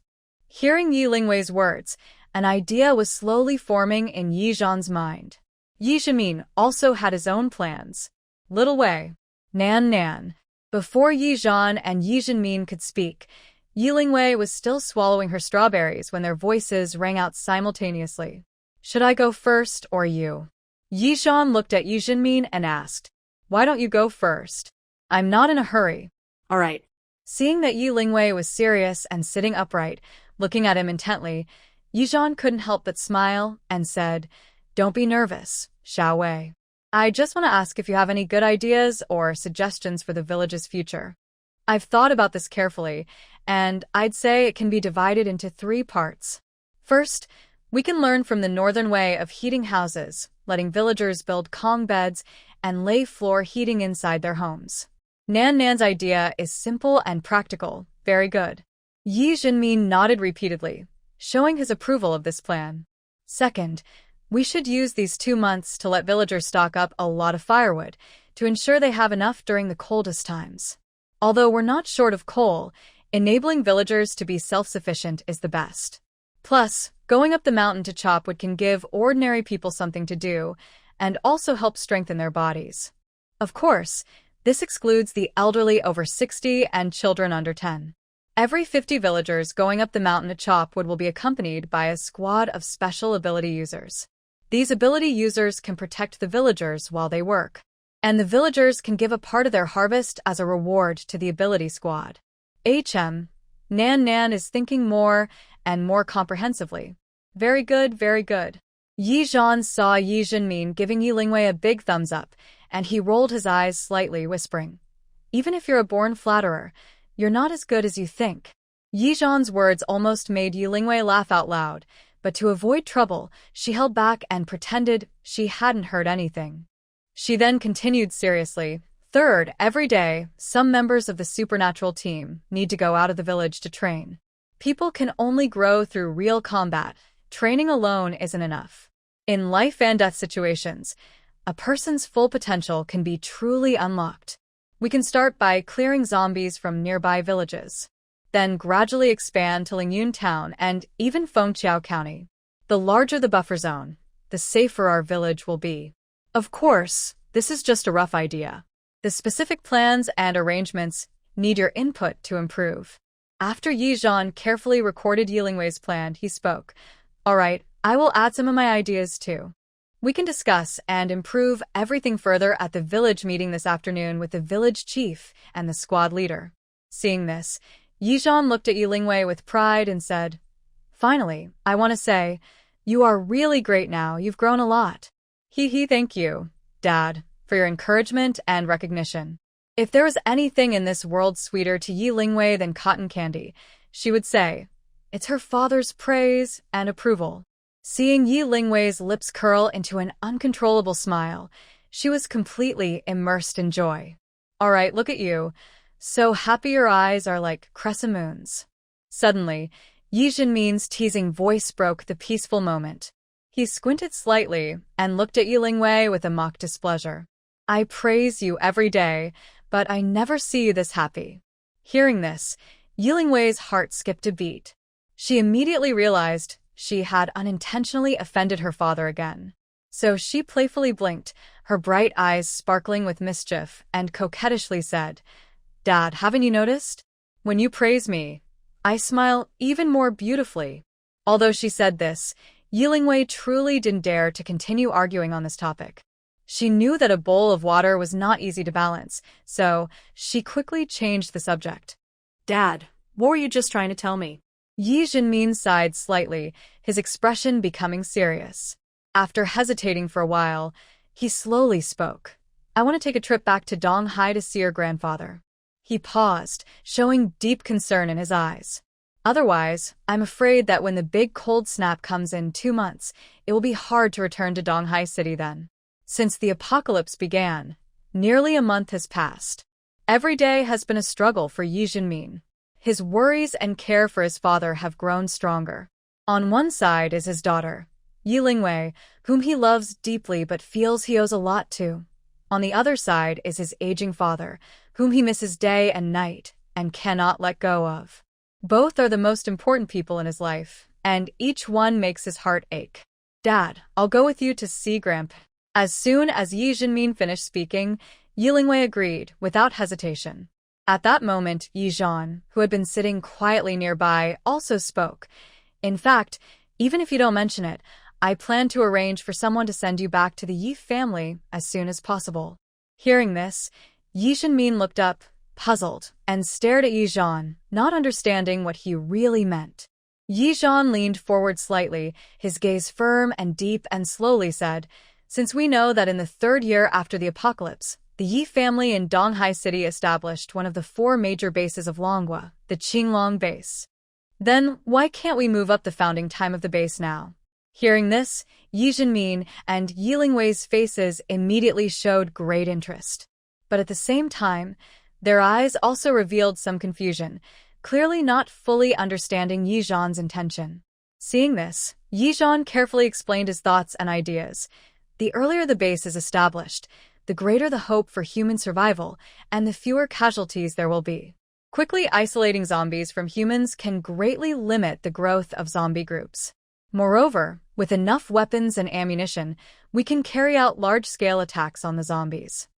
Hearing Yilingwei's words, an idea was slowly forming in Yizhan's mind. Yizhanmin also had his own plans. "Little Wei, Nan." Before Yizhan and Yizhanmin could speak, Yilingwei was still swallowing her strawberries when their voices rang out simultaneously. "Should I go first or you?" Yizhan looked at Yizhanmin and asked, "Why don't you go first? I'm not in a hurry." All right. Seeing that Yilingwei was serious and sitting upright, looking at him intently, Yizhan couldn't help but smile and said, "Don't be nervous, Xiaowei. I just want to ask if you have any good ideas or suggestions for the village's future. I've thought about this carefully, and I'd say it can be divided into 3 parts. First, we can learn from the northern way of heating houses, letting villagers build Kong beds and lay floor heating inside their homes. Nan's idea is simple and practical, very good." Yizhanmin nodded repeatedly, showing his approval of this plan. Second, we should use these 2 months to let villagers stock up a lot of firewood, to ensure they have enough during the coldest times. Although we're not short of coal, enabling villagers to be self-sufficient is the best. Plus, going up the mountain to chop wood can give ordinary people something to do and also help strengthen their bodies. Of course, this excludes the elderly over 60 and children under 10. Every 50 villagers going up the mountain to chop wood will be accompanied by a squad of special ability users. These ability users can protect the villagers while they work, and the villagers can give a part of their harvest as a reward to the ability squad. Nan is thinking more and more comprehensively. Very good, very good. Yi Zhan saw Yi Jinmin giving Yi Lingwei a big thumbs up, and he rolled his eyes slightly, whispering, "Even if you're a born flatterer, you're not as good as you think." Yi Zhan's words almost made Yi Lingwei laugh out loud, but to avoid trouble, she held back and pretended she hadn't heard anything. She then continued seriously, "Third, every day, some members of the supernatural team need to go out of the village to train. People can only grow through real combat. Training alone isn't enough. In life and death situations, a person's full potential can be truly unlocked. We can start by clearing zombies from nearby villages, then gradually expand to Lingyun Town and even Fengqiao County. The larger the buffer zone, the safer our village will be. Of course, this is just a rough idea. The specific plans and arrangements need your input to improve." After Yi Zhan carefully recorded Yi Lingwei's plan, he spoke, "All right, I will add some of my ideas too. We can discuss and improve everything further at the village meeting this afternoon with the village chief and the squad leader." Seeing this, Yi Zhan looked at Yi Lingwei with pride and said, "Finally, I want to say, you are really great now. You've grown a lot." Thank you, Dad, for your encouragement and recognition. If there was anything in this world sweeter to Yi Lingwei than cotton candy, she would say, it's her father's praise and approval. Seeing Yi Lingwei's lips curl into an uncontrollable smile, she was completely immersed in joy. "All right, look at you. So happy your eyes are like crescent moons." Suddenly, Yi Jinmin's teasing voice broke the peaceful moment. He squinted slightly and looked at Yi Lingwei with a mock displeasure. "I praise you every day, but I never see you this happy." Hearing this, Yi Lingwei's heart skipped a beat. She immediately realized she had unintentionally offended her father again. So she playfully blinked, her bright eyes sparkling with mischief, and coquettishly said, "Dad, haven't you noticed? When you praise me, I smile even more beautifully." Although she said this, Yi Lingwei truly didn't dare to continue arguing on this topic. She knew that a bowl of water was not easy to balance, so she quickly changed the subject. "Dad, what were you just trying to tell me?" Yi Jinmin sighed slightly, his expression becoming serious. After hesitating for a while, he slowly spoke. "I want to take a trip back to Donghai to see your grandfather." He paused, showing deep concern in his eyes. "Otherwise, I'm afraid that when the big cold snap comes in 2 months, it will be hard to return to Donghai City then." Since the apocalypse began, nearly a month has passed. Every day has been a struggle for Yi Jinmin. His worries and care for his father have grown stronger. On one side is his daughter, Yi Lingwei, whom he loves deeply but feels he owes a lot to. On the other side is his aging father, whom he misses day and night and cannot let go of. Both are the most important people in his life, and each one makes his heart ache. "Dad, I'll go with you to see Grandpa." As soon as Yi Jinmin finished speaking, Yi Lingwei agreed, without hesitation. At that moment, Yi Zhan, who had been sitting quietly nearby, also spoke. "In fact, even if you don't mention it, I plan to arrange for someone to send you back to the Yi family as soon as possible." Hearing this, Yi Jinmin looked up, puzzled, and stared at Yi Zhan, not understanding what he really meant. Yi Zhan leaned forward slightly, his gaze firm and deep, and slowly said, "Since we know that in the 3rd year after the apocalypse, the Yi family in Donghai City established one of the 4 major bases of Manhwa, the Qinglong base. Then why can't we move up the founding time of the base now?" Hearing this, Yi Jinmin and Yi Lingwei's faces immediately showed great interest. But at the same time, their eyes also revealed some confusion, clearly not fully understanding Yi Zhan's intention. Seeing this, Yi Zhan carefully explained his thoughts and ideas. The earlier the base is established, the greater the hope for human survival and the fewer casualties there will be. Quickly isolating zombies from humans can greatly limit the growth of zombie groups. Moreover, with enough weapons and ammunition, we can carry out large-scale attacks on the zombies.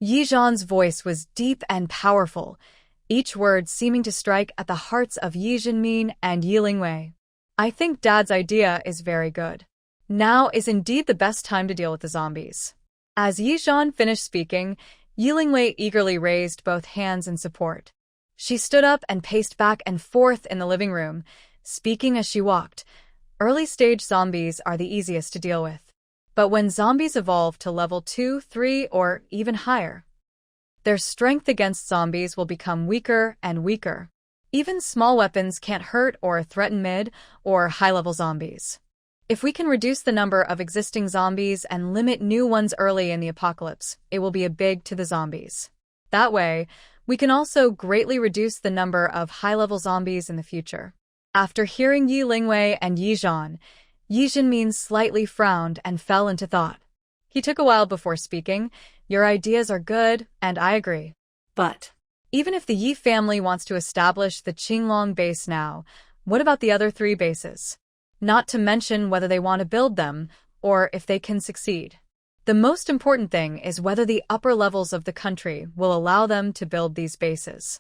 Yi Zhan's voice was deep and powerful, each word seeming to strike at the hearts of Yi Jinmin and Yi Lingwei. I think Dad's idea is very good. Now is indeed the best time to deal with the zombies. As Yi Zhan finished speaking, Yi Lingwei eagerly raised both hands in support. She stood up and paced back and forth in the living room, speaking as she walked. Early-stage zombies are the easiest to deal with. But when zombies evolve to level 2, 3, or even higher, their strength against zombies will become weaker and weaker. Even small weapons can't hurt or threaten mid- or high-level zombies. If we can reduce the number of existing zombies and limit new ones early in the apocalypse, it will be a big to the zombies. That way, we can also greatly reduce the number of high-level zombies in the future. After hearing Yi Lingwei and Yi Zhan, Yi Jinmin slightly frowned and fell into thought. He took a while before speaking. Your ideas are good, and I agree. But Even if the Yi family wants to establish the Qinglong base now, what about the other 3 bases? Not to mention whether they want to build them, or if they can succeed. The most important thing is whether the upper levels of the country will allow them to build these bases.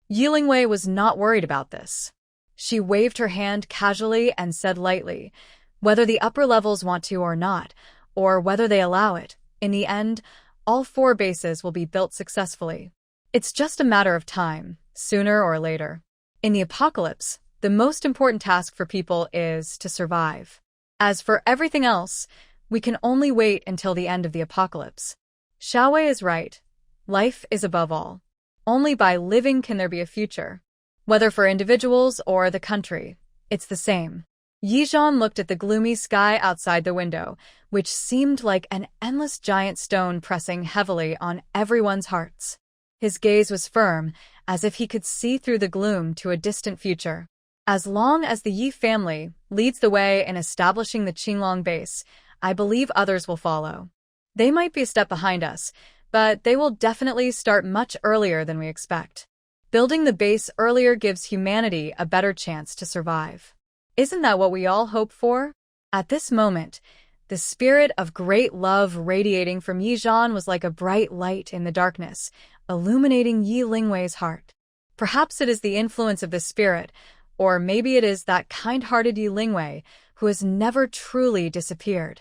Yi Lingwei was not worried about this. She waved her hand casually and said lightly, whether the upper levels want to or not, or whether they allow it, in the end, all 4 bases will be built successfully. It's just a matter of time, sooner or later. In the apocalypse, the most important task for people is to survive. As for everything else, we can only wait until the end of the apocalypse. Xiaowei is right. Life is above all. Only by living can there be a future. Whether for individuals or the country, it's the same. Yi Zhan looked at the gloomy sky outside the window, which seemed like an endless giant stone pressing heavily on everyone's hearts. His gaze was firm, as if he could see through the gloom to a distant future. As long as the Yi family leads the way in establishing the Qinglong base, I believe others will follow. They might be a step behind us, but they will definitely start much earlier than we expect. Building the base earlier gives humanity a better chance to survive. Isn't that what we all hope for? At this moment, the spirit of great love radiating from Yi Zhan was like a bright light in the darkness, illuminating Yi Lingwei's heart. Perhaps it is the influence of this spirit, or maybe it is that kind-hearted Yi Lingwei who has never truly disappeared.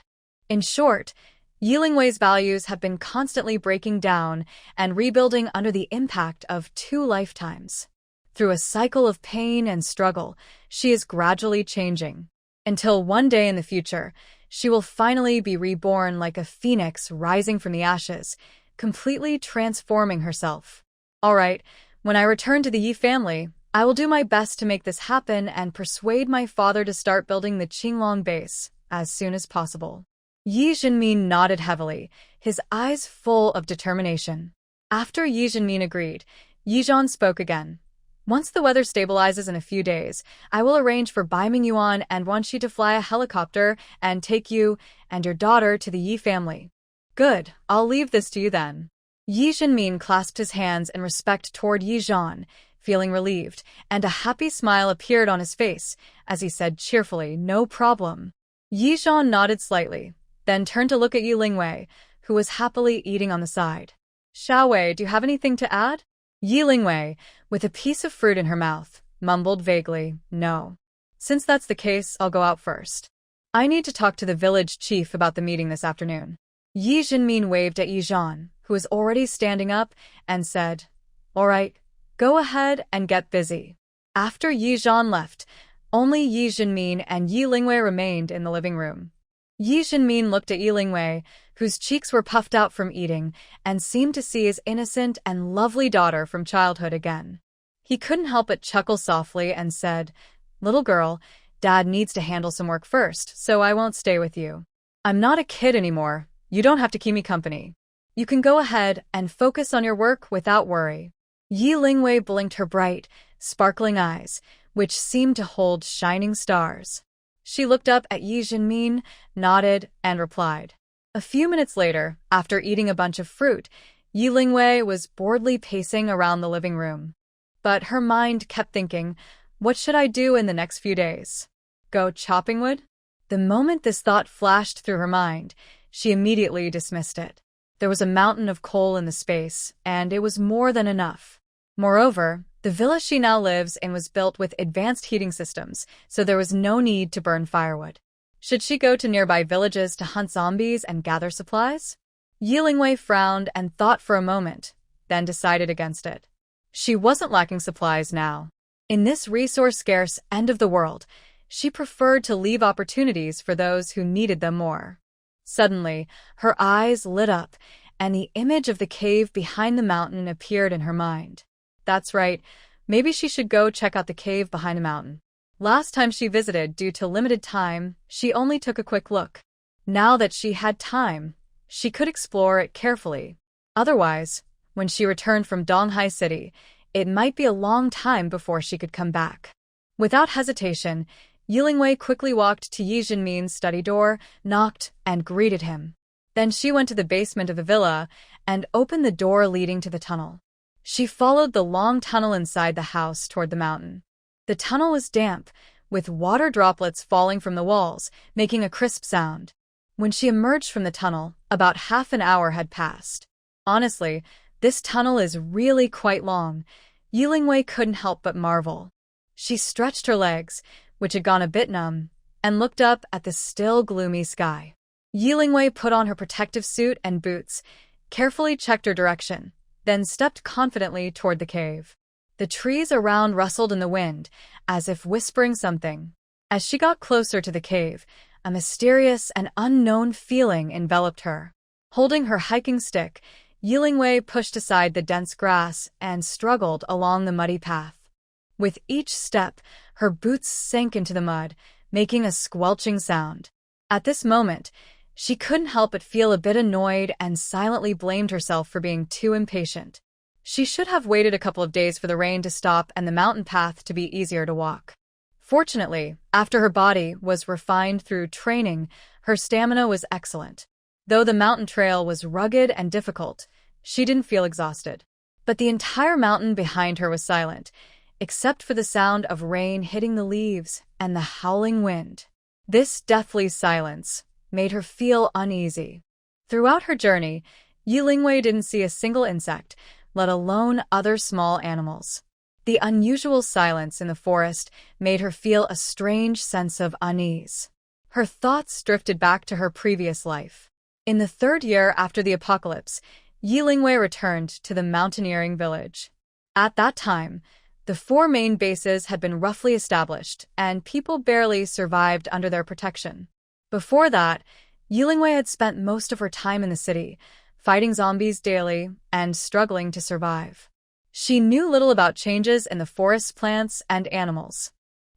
In short, Yi Lingwei's values have been constantly breaking down and rebuilding under the impact of 2 lifetimes. Through a cycle of pain and struggle, she is gradually changing. Until one day in the future, she will finally be reborn like a phoenix rising from the ashes, completely transforming herself. All right, when I return to the Yi family, I will do my best to make this happen and persuade my father to start building the Qinglong base as soon as possible. Yi Jinmin nodded heavily, his eyes full of determination. After Yi Jinmin agreed, Yi Zhan spoke again. Once the weather stabilizes in a few days, I will arrange for Bai Mingyuan and Wanshi to fly a helicopter and take you and your daughter to the Yi family. Good, I'll leave this to you then. Yi Jinmin clasped his hands in respect toward Yi Zhan, feeling relieved, and a happy smile appeared on his face as he said cheerfully, "No problem." Yi Zhan nodded slightly, then turned to look at Yi Lingwei, who was happily eating on the side. "Xiaowei, do you have anything to add?" Yi Lingwei, with a piece of fruit in her mouth, mumbled vaguely, "No. Since that's the case, I'll go out first. I need to talk to the village chief about the meeting this afternoon." Yi Jinmin waved at Yi Zhan, who was already standing up, and said, "All right, go ahead and get busy." After Yi Zhan left, only Yi Jinmin and Yi Lingwei remained in the living room. Yi Jinmin looked at Yi Lingwei, whose cheeks were puffed out from eating, and seemed to see his innocent and lovely daughter from childhood again. He couldn't help but chuckle softly and said, "Little girl, Dad needs to handle some work first, so I won't stay with you. I'm not a kid anymore. You don't have to keep me company. You can go ahead and focus on your work without worry." Yi Lingwei blinked her bright, sparkling eyes, which seemed to hold shining stars. She looked up at Yi Jinmin, nodded, and replied, A few minutes later, after eating a bunch of fruit, Yi Lingwei was boredly pacing around the living room. But her mind kept thinking, what should I do in the next few days? Go chopping wood? The moment this thought flashed through her mind, she immediately dismissed it. There was a mountain of coal in the space, and it was more than enough. Moreover, the villa she now lives in was built with advanced heating systems, so there was no need to burn firewood. Should she go to nearby villages to hunt zombies and gather supplies? Yi Lingwei frowned and thought for a moment, then decided against it. She wasn't lacking supplies now. In this resource-scarce end of the world, she preferred to leave opportunities for those who needed them more. Suddenly, her eyes lit up, and the image of the cave behind the mountain appeared in her mind. That's right, maybe she should go check out the cave behind the mountain. Last time she visited, due to limited time, she only took a quick look. Now that she had time, she could explore it carefully. Otherwise, when she returned from Donghai City, it might be a long time before she could come back. Without hesitation, Yi Lingwei quickly walked to Yi Jinmin's study door, knocked, and greeted him. Then she went to the basement of the villa and opened the door leading to the tunnel. She followed the long tunnel inside the house toward the mountain. The tunnel was damp, with water droplets falling from the walls, making a crisp sound. When she emerged from the tunnel, about half an hour had passed. Honestly, this tunnel is really quite long. Yi Lingwei couldn't help but marvel. She stretched her legs, which had gone a bit numb, and looked up at the still gloomy sky. Yi Lingwei put on her protective suit and boots, carefully checked her direction, then stepped confidently toward the cave. The trees around rustled in the wind, as if whispering something. As she got closer to the cave, a mysterious and unknown feeling enveloped her. Holding her hiking stick, Yi Lingwei pushed aside the dense grass and struggled along the muddy path. With each step, her boots sank into the mud, making a squelching sound. At this moment, she couldn't help but feel a bit annoyed and silently blamed herself for being too impatient. She should have waited a couple of days for the rain to stop and the mountain path to be easier to walk. Fortunately, after her body was refined through training, her stamina was excellent. Though the mountain trail was rugged and difficult, she didn't feel exhausted. But the entire mountain behind her was silent, except for the sound of rain hitting the leaves and the howling wind. This deathly silence made her feel uneasy. Throughout her journey, Yi Lingwei didn't see a single insect, let alone other small animals. The unusual silence in the forest made her feel a strange sense of unease. Her thoughts drifted back to her previous life. In the 3rd year after the apocalypse, Yi Lingwei returned to the mountaineering village. At that time, the 4 main bases had been roughly established, and people barely survived under their protection. Before that, Yi Lingwei had spent most of her time in the city, fighting zombies daily and struggling to survive. She knew little about changes in the forest's plants and animals.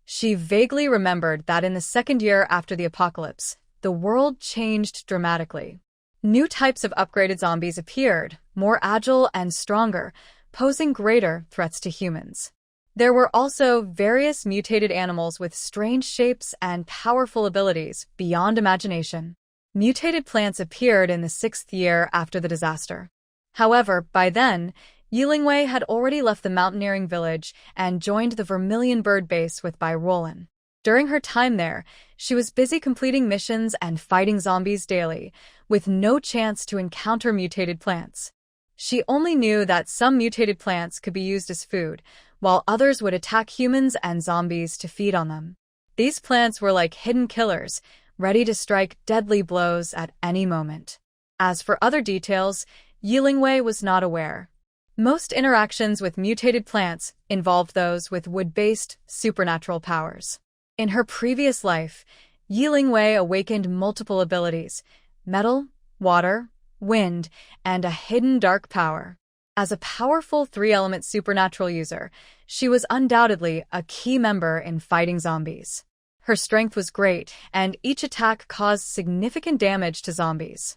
She vaguely remembered that in the 2nd year after the apocalypse, the world changed dramatically. New types of upgraded zombies appeared, more agile and stronger, posing greater threats to humans. There were also various mutated animals with strange shapes and powerful abilities beyond imagination. Mutated plants appeared in the 6th year after the disaster. However, by then, Yi Lingwei had already left the mountaineering village and joined the Vermilion Bird Base with Ruan. During her time there, she was busy completing missions and fighting zombies daily, with no chance to encounter mutated plants. She only knew that some mutated plants could be used as food, while others would attack humans and zombies to feed on them. These plants were like hidden killers, ready to strike deadly blows at any moment. As for other details, Yi Lingwei was not aware. Most interactions with mutated plants involved those with wood-based supernatural powers. In her previous life, Yi Lingwei awakened multiple abilities: metal, water, wind, and a hidden dark power. As a powerful 3-element supernatural user, she was undoubtedly a key member in fighting zombies. Her strength was great, and each attack caused significant damage to zombies.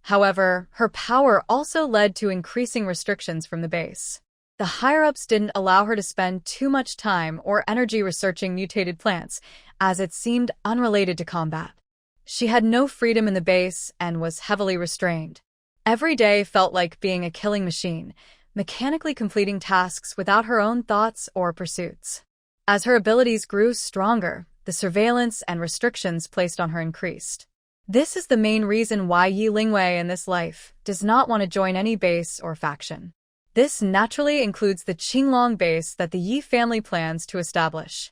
However, her power also led to increasing restrictions from the base. The higher-ups didn't allow her to spend too much time or energy researching mutated plants, as it seemed unrelated to combat. She had no freedom in the base and was heavily restrained. Every day felt like being a killing machine, mechanically completing tasks without her own thoughts or pursuits. As her abilities grew stronger, the surveillance and restrictions placed on her increased. This is the main reason why Yi Lingwei in this life does not want to join any base or faction. This naturally includes the Qinglong base that the Yi family plans to establish.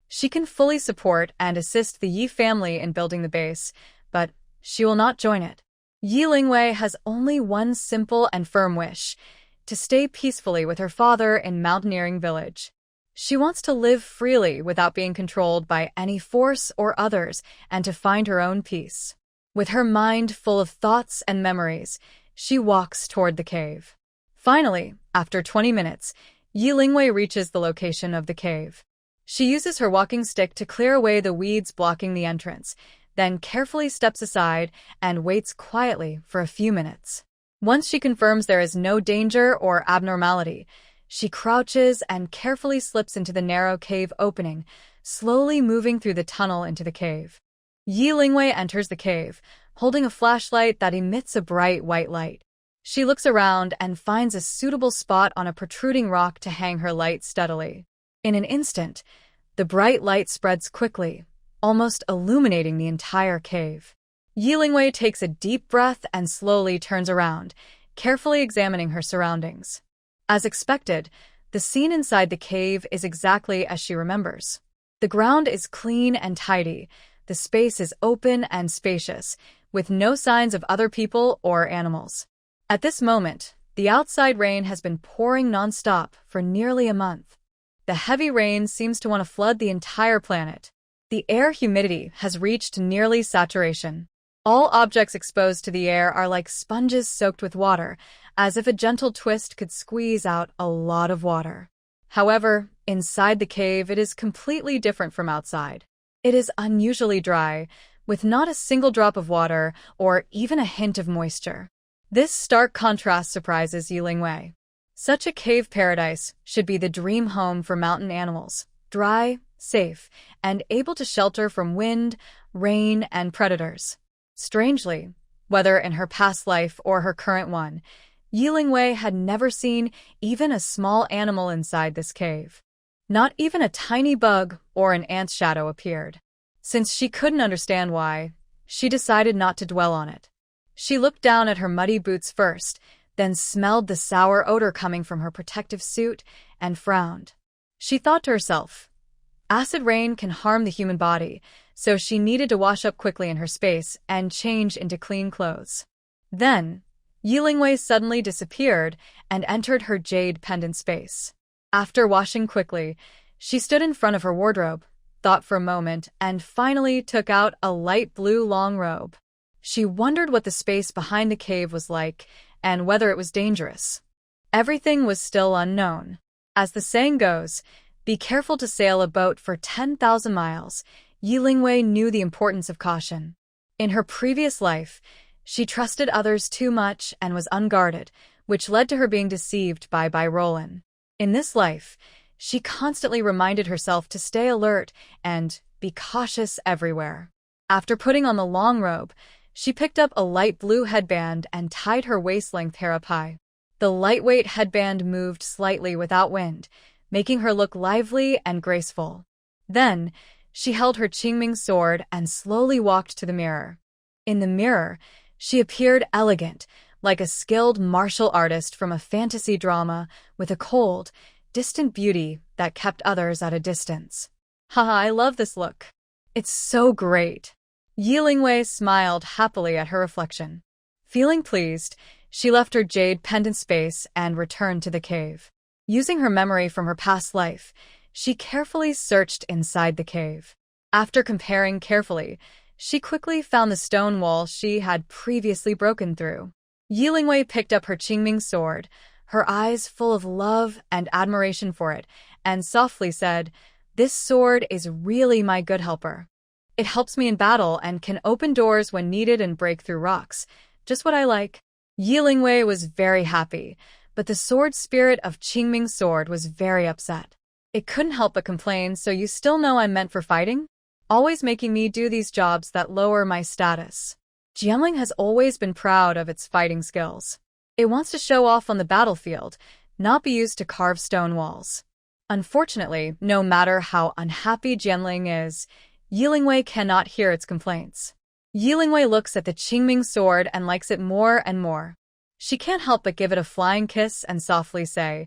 She can fully support and assist the Yi family in building the base, but she will not join it. Yi Lingwei has only one simple and firm wish: to stay peacefully with her father in Mountaineering Village. She wants to live freely without being controlled by any force or others and to find her own peace. With her mind full of thoughts and memories, she walks toward the cave. Finally, after 20 minutes, Yi Lingwei reaches the location of the cave. She uses her walking stick to clear away the weeds blocking the entrance, then carefully steps aside and waits quietly for a few minutes. Once she confirms there is no danger or abnormality, she crouches and carefully slips into the narrow cave opening, slowly moving through the tunnel into the cave. Yi Lingwei enters the cave, holding a flashlight that emits a bright white light. She looks around and finds a suitable spot on a protruding rock to hang her light steadily. In an instant, the bright light spreads quickly, almost illuminating the entire cave. Yi Lingwei takes a deep breath and slowly turns around, carefully examining her surroundings. As expected, the scene inside the cave is exactly as she remembers. The ground is clean and tidy, the space is open and spacious, with no signs of other people or animals. At this moment, the outside rain has been pouring non-stop for nearly a month. The heavy rain seems to want to flood the entire planet. The air humidity has reached nearly saturation. All objects exposed to the air are like sponges soaked with water, as if a gentle twist could squeeze out a lot of water. However, inside the cave it is completely different from outside. It is unusually dry, with not a single drop of water or even a hint of moisture. This stark contrast surprises Yi Lingwei. Such a cave paradise should be the dream home for mountain animals, dry, safe, and able to shelter from wind, rain, and predators. Strangely, whether in her past life or her current one, Yi Lingwei had never seen even a small animal inside this cave. Not even a tiny bug or an ant's shadow appeared. Since she couldn't understand why, she decided not to dwell on it. She looked down at her muddy boots first, then smelled the sour odor coming from her protective suit and frowned. She thought to herself, acid rain can harm the human body, so she needed to wash up quickly in her space and change into clean clothes. Then, Yi Lingwei suddenly disappeared and entered her jade pendant space. After washing quickly, she stood in front of her wardrobe, thought for a moment, and finally took out a light blue long robe. She wondered what the space behind the cave was like and whether it was dangerous. Everything was still unknown. As the saying goes, be careful to sail a boat for 10,000 miles. Yi Lingwei knew the importance of caution. In her previous life, she trusted others too much and was unguarded, which led to her being deceived by Ruan. In this life, she constantly reminded herself to stay alert and be cautious everywhere. After putting on the long robe, she picked up a light blue headband and tied her waist-length hair up high. The lightweight headband moved slightly without wind, making her look lively and graceful. Then, she held her Qingming sword and slowly walked to the mirror. In the mirror, she appeared elegant, like a skilled martial artist from a fantasy drama, with a cold, distant beauty that kept others at a distance. Haha, I love this look. It's so great. Yi Lingwei smiled happily at her reflection. Feeling pleased, she left her jade pendant space and returned to the cave. Using her memory from her past life, she carefully searched inside the cave. After comparing carefully, she quickly found the stone wall she had previously broken through. Yi Lingwei picked up her Qingming sword, her eyes full of love and admiration for it, and softly said, "This sword is really my good helper. It helps me in battle and can open doors when needed and break through rocks. Just what I like." Yi Lingwei was very happy, but the sword spirit of Qingming's sword was very upset. "It couldn't help but complain, so you still know I'm meant for fighting?" always making me do these jobs that lower my status. Jianling has always been proud of its fighting skills. It wants to show off on the battlefield, not be used to carve stone walls. Unfortunately, no matter how unhappy Jianling is, Yilingwei cannot hear its complaints. Yilingwei looks at the Qingming sword and likes it more and more. She can't help but give it a flying kiss and softly say,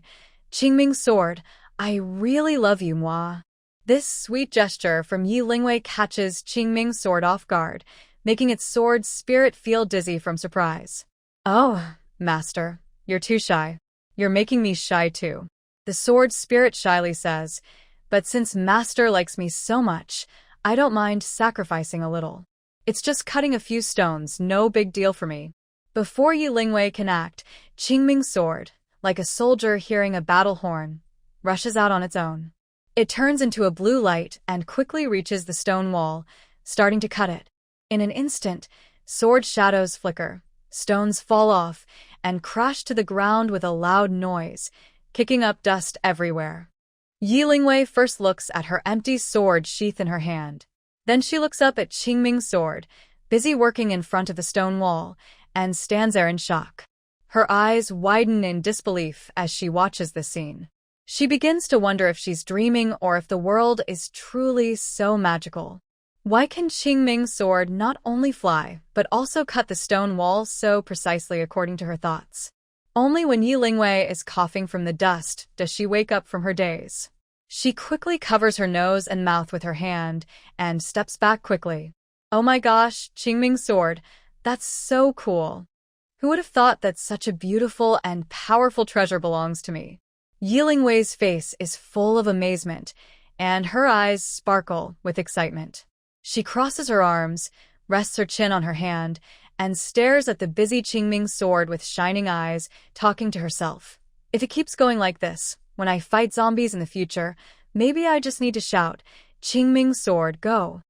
"Qingming sword, I really love you, moi." This sweet gesture from Yilingwei catches Qingming's sword off guard, making its sword spirit feel dizzy from surprise. "Oh, master, you're too shy. You're making me shy too," the sword spirit shyly says, "but since master likes me so much, I don't mind sacrificing a little. It's just cutting a few stones, no big deal for me." Before Yilingwei can act, Qingming's sword, like a soldier hearing a battle horn, rushes out on its own. It turns into a blue light and quickly reaches the stone wall, starting to cut it. In an instant, sword shadows flicker, stones fall off, and crash to the ground with a loud noise, kicking up dust everywhere. Yilingwei first looks at her empty sword sheath in her hand. Then she looks up at Qingming's sword, busy working in front of the stone wall, and stands there in shock. Her eyes widen in disbelief as she watches this scene. She begins to wonder if she's dreaming or if the world is truly so magical. Why can Qingming's sword not only fly, but also cut the stone wall so precisely according to her thoughts? Only when Yilingwei is coughing from the dust does she wake up from her daze. She quickly covers her nose and mouth with her hand and steps back quickly. "Oh my gosh, Qingming's sword, that's so cool. Who would have thought that such a beautiful and powerful treasure belongs to me?" Yilingwei's face is full of amazement, and her eyes sparkle with excitement. She crosses her arms, rests her chin on her hand, and stares at the busy Qingming sword with shining eyes, talking to herself. "If it keeps going like this, when I fight zombies in the future, maybe I just need to shout, 'Qingming sword, go!'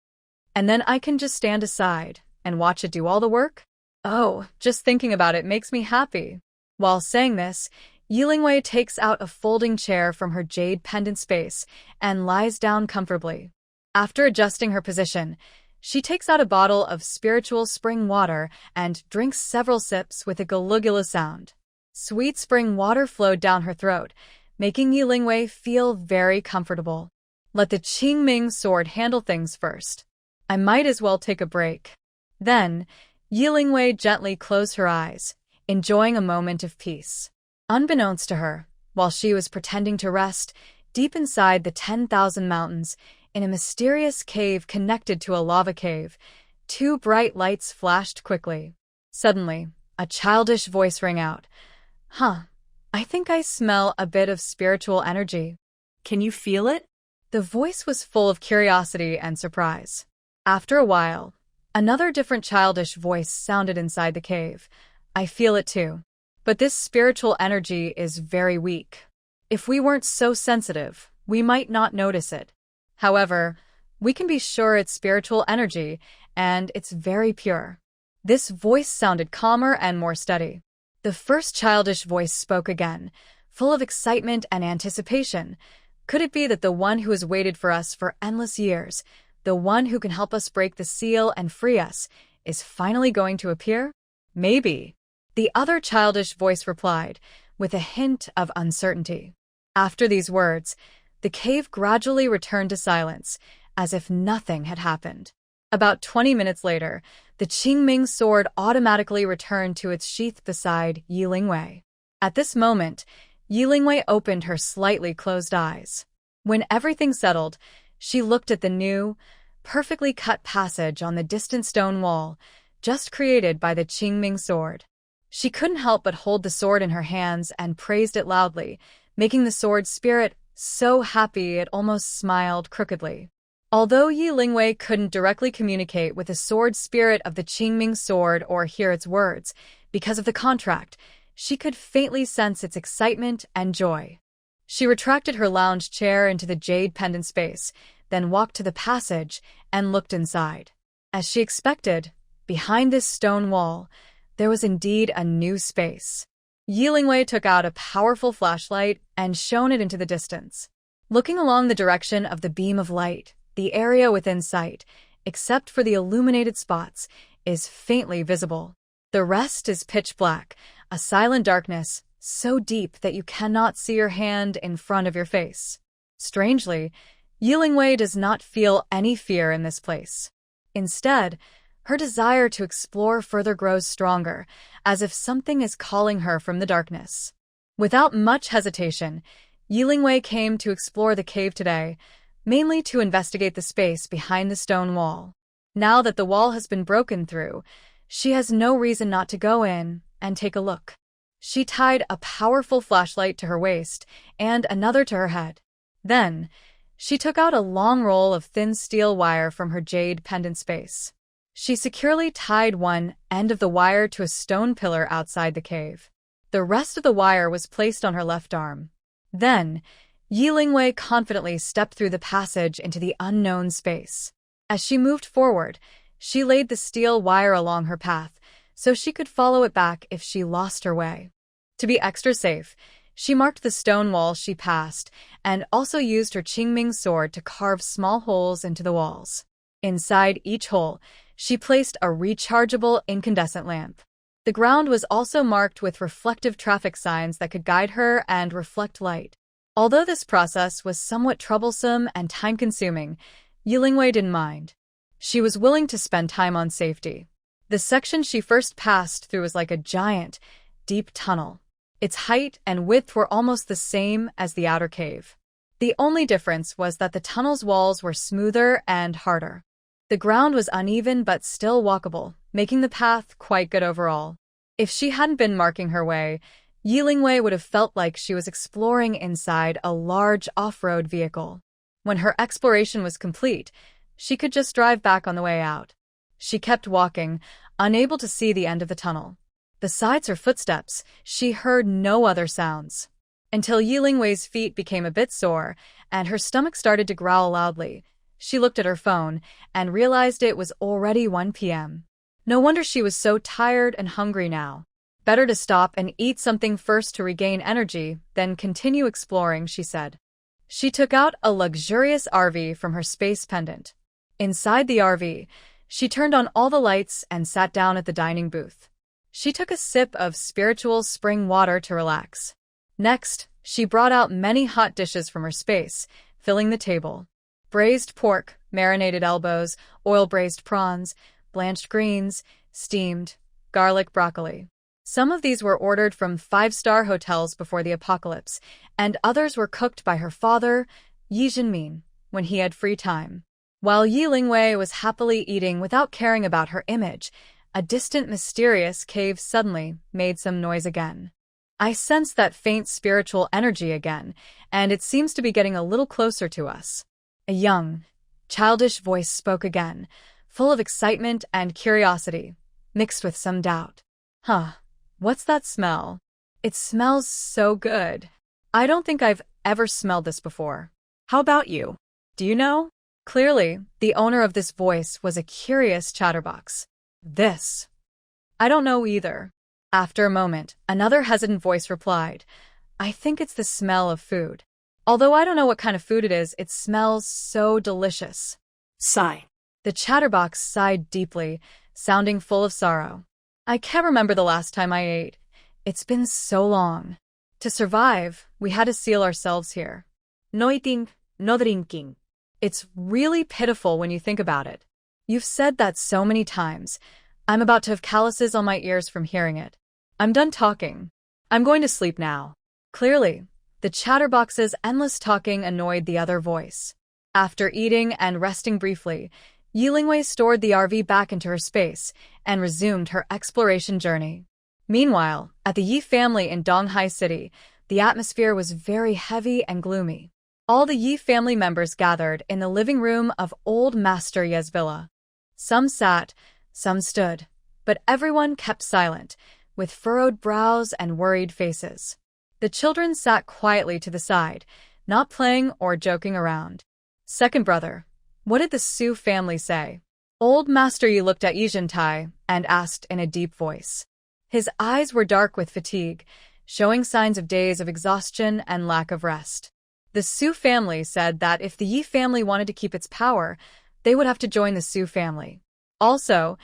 And then I can just stand aside and watch it do all the work? Oh, just thinking about it makes me happy." While saying this, Yilingwei takes out a folding chair from her jade pendant space and lies down comfortably. After adjusting her position, she takes out a bottle of spiritual spring water and drinks several sips with a gulugula sound. Sweet spring water flowed down her throat, making Yilingwei feel very comfortable. Let the Qingming sword handle things first. I might as well take a break. Then, Yilingwei gently closed her eyes, enjoying a moment of peace. Unbeknownst to her, while she was pretending to rest, deep inside the 10,000 mountains, in a mysterious cave connected to a lava cave, two bright lights flashed quickly. Suddenly, a childish voice rang out. "Huh, I think I smell a bit of spiritual energy." Can you feel it? The voice was full of curiosity and surprise. After a while, another different childish voice sounded inside the cave. "I feel it too. But this spiritual energy is very weak. If we weren't so sensitive, we might not notice it. However, we can be sure it's spiritual energy, and it's very pure." This voice sounded calmer and more steady. The first childish voice spoke again, full of excitement and anticipation. Could it be that the one who has waited for us for endless years, the one who can help us break the seal and free us, is finally going to appear? Maybe. The other childish voice replied, with a hint of uncertainty. After these words, the cave gradually returned to silence, as if nothing had happened. About 20 minutes later, the Qingming sword automatically returned to its sheath beside Yilingwei. At this moment, Yilingwei opened her slightly closed eyes. When everything settled, she looked at the new, perfectly cut passage on the distant stone wall, just created by the Qingming sword. She couldn't help but hold the sword in her hands and praised it loudly, making the sword's spirit so happy it almost smiled crookedly. Although Yilingwei couldn't directly communicate with the sword spirit of the Qingming sword or hear its words, because of the contract, she could faintly sense its excitement and joy. She retracted her lounge chair into the jade pendant space, then walked to the passage and looked inside. As she expected, behind this stone wall, there was indeed a new space. Yilingwei took out a powerful flashlight and shone it into the distance. Looking along the direction of the beam of light, The area within sight, except for the illuminated spots, is faintly visible. The rest is pitch black, a silent darkness so deep that you cannot see your hand in front of your face. Strangely, Yilingwei does not feel any fear in this place. Instead, her desire to explore further grows stronger, as if something is calling her from the darkness. Without much hesitation, Yilingwei came to explore the cave today, mainly to investigate the space behind the stone wall. Now that the wall has been broken through, she has no reason not to go in and take a look. She tied a powerful flashlight to her waist and another to her head. Then, she took out a long roll of thin steel wire from her jade pendant space. She securely tied one end of the wire to a stone pillar outside the cave. The rest of the wire was placed on her left arm. Then, Yilingwei confidently stepped through the passage into the unknown space. As she moved forward, she laid the steel wire along her path, so she could follow it back if she lost her way. To be extra safe, she marked the stone wall she passed and also used her Qingming sword to carve small holes into the walls. Inside each hole, she placed a rechargeable incandescent lamp. The ground was also marked with reflective traffic signs that could guide her and reflect light. Although this process was somewhat troublesome and time-consuming, Yilingwei didn't mind. She was willing to spend time on safety. The section she first passed through was like a giant, deep tunnel. Its height and width were almost the same as the outer cave. The only difference was that the tunnel's walls were smoother and harder. The ground was uneven but still walkable, making the path quite good overall. If she hadn't been marking her way, Yilingwei would have felt like she was exploring inside a large off-road vehicle. When her exploration was complete, she could just drive back on the way out. She kept walking, unable to see the end of the tunnel. Besides her footsteps, she heard no other sounds. Until Yilingwei's feet became a bit sore, and her stomach started to growl loudly. She looked at her phone and realized it was already 1 p.m. No wonder she was so tired and hungry now. Better to stop and eat something first to regain energy, then continue exploring, she said. She took out a luxurious RV from her space pendant. Inside the RV, she turned on all the lights and sat down at the dining booth. She took a sip of spiritual spring water to relax. Next, she brought out many hot dishes from her space, filling the table. Braised pork, marinated elbows, oil-braised prawns, blanched greens, steamed, garlic broccoli. Some of these were ordered from 5-star hotels before the apocalypse, and others were cooked by her father, Yi Jinmin, when he had free time. While Yilingwei was happily eating without caring about her image, a distant mysterious cave suddenly made some noise again. I sense that faint spiritual energy again, and it seems to be getting a little closer to us. A young, childish voice spoke again, full of excitement and curiosity, mixed with some doubt. What's that smell? It smells so good. I don't think I've ever smelled this before. How about you? Do you know? Clearly, the owner of this voice was a curious chatterbox. This. I don't know either. After a moment, another hesitant voice replied, I think it's the smell of food. Although I don't know what kind of food it is, it smells so delicious. Sigh. The chatterbox sighed deeply, sounding full of sorrow. I can't remember the last time I ate. It's been so long. To survive, we had to seal ourselves here. No eating, no drinking. It's really pitiful when you think about it. You've said that so many times. I'm about to have calluses on my ears from hearing it. I'm done talking. I'm going to sleep now. Clearly, the chatterbox's endless talking annoyed the other voice. After eating and resting briefly, Yilingwei stored the RV back into her space and resumed her exploration journey. Meanwhile, at the Yi family in Donghai City, the atmosphere was very heavy and gloomy. All the Yi family members gathered in the living room of Old Master Ye's villa. Some sat, some stood, but everyone kept silent, with furrowed brows and worried faces. The children sat quietly to the side, not playing or joking around. Second brother, what did the Su family say? Old Master Yi looked at Yijintai and asked in a deep voice. His eyes were dark with fatigue, showing signs of days of exhaustion and lack of rest. The The Su family said that if the Yi family wanted to keep its power, they would have to join the Su family. Also,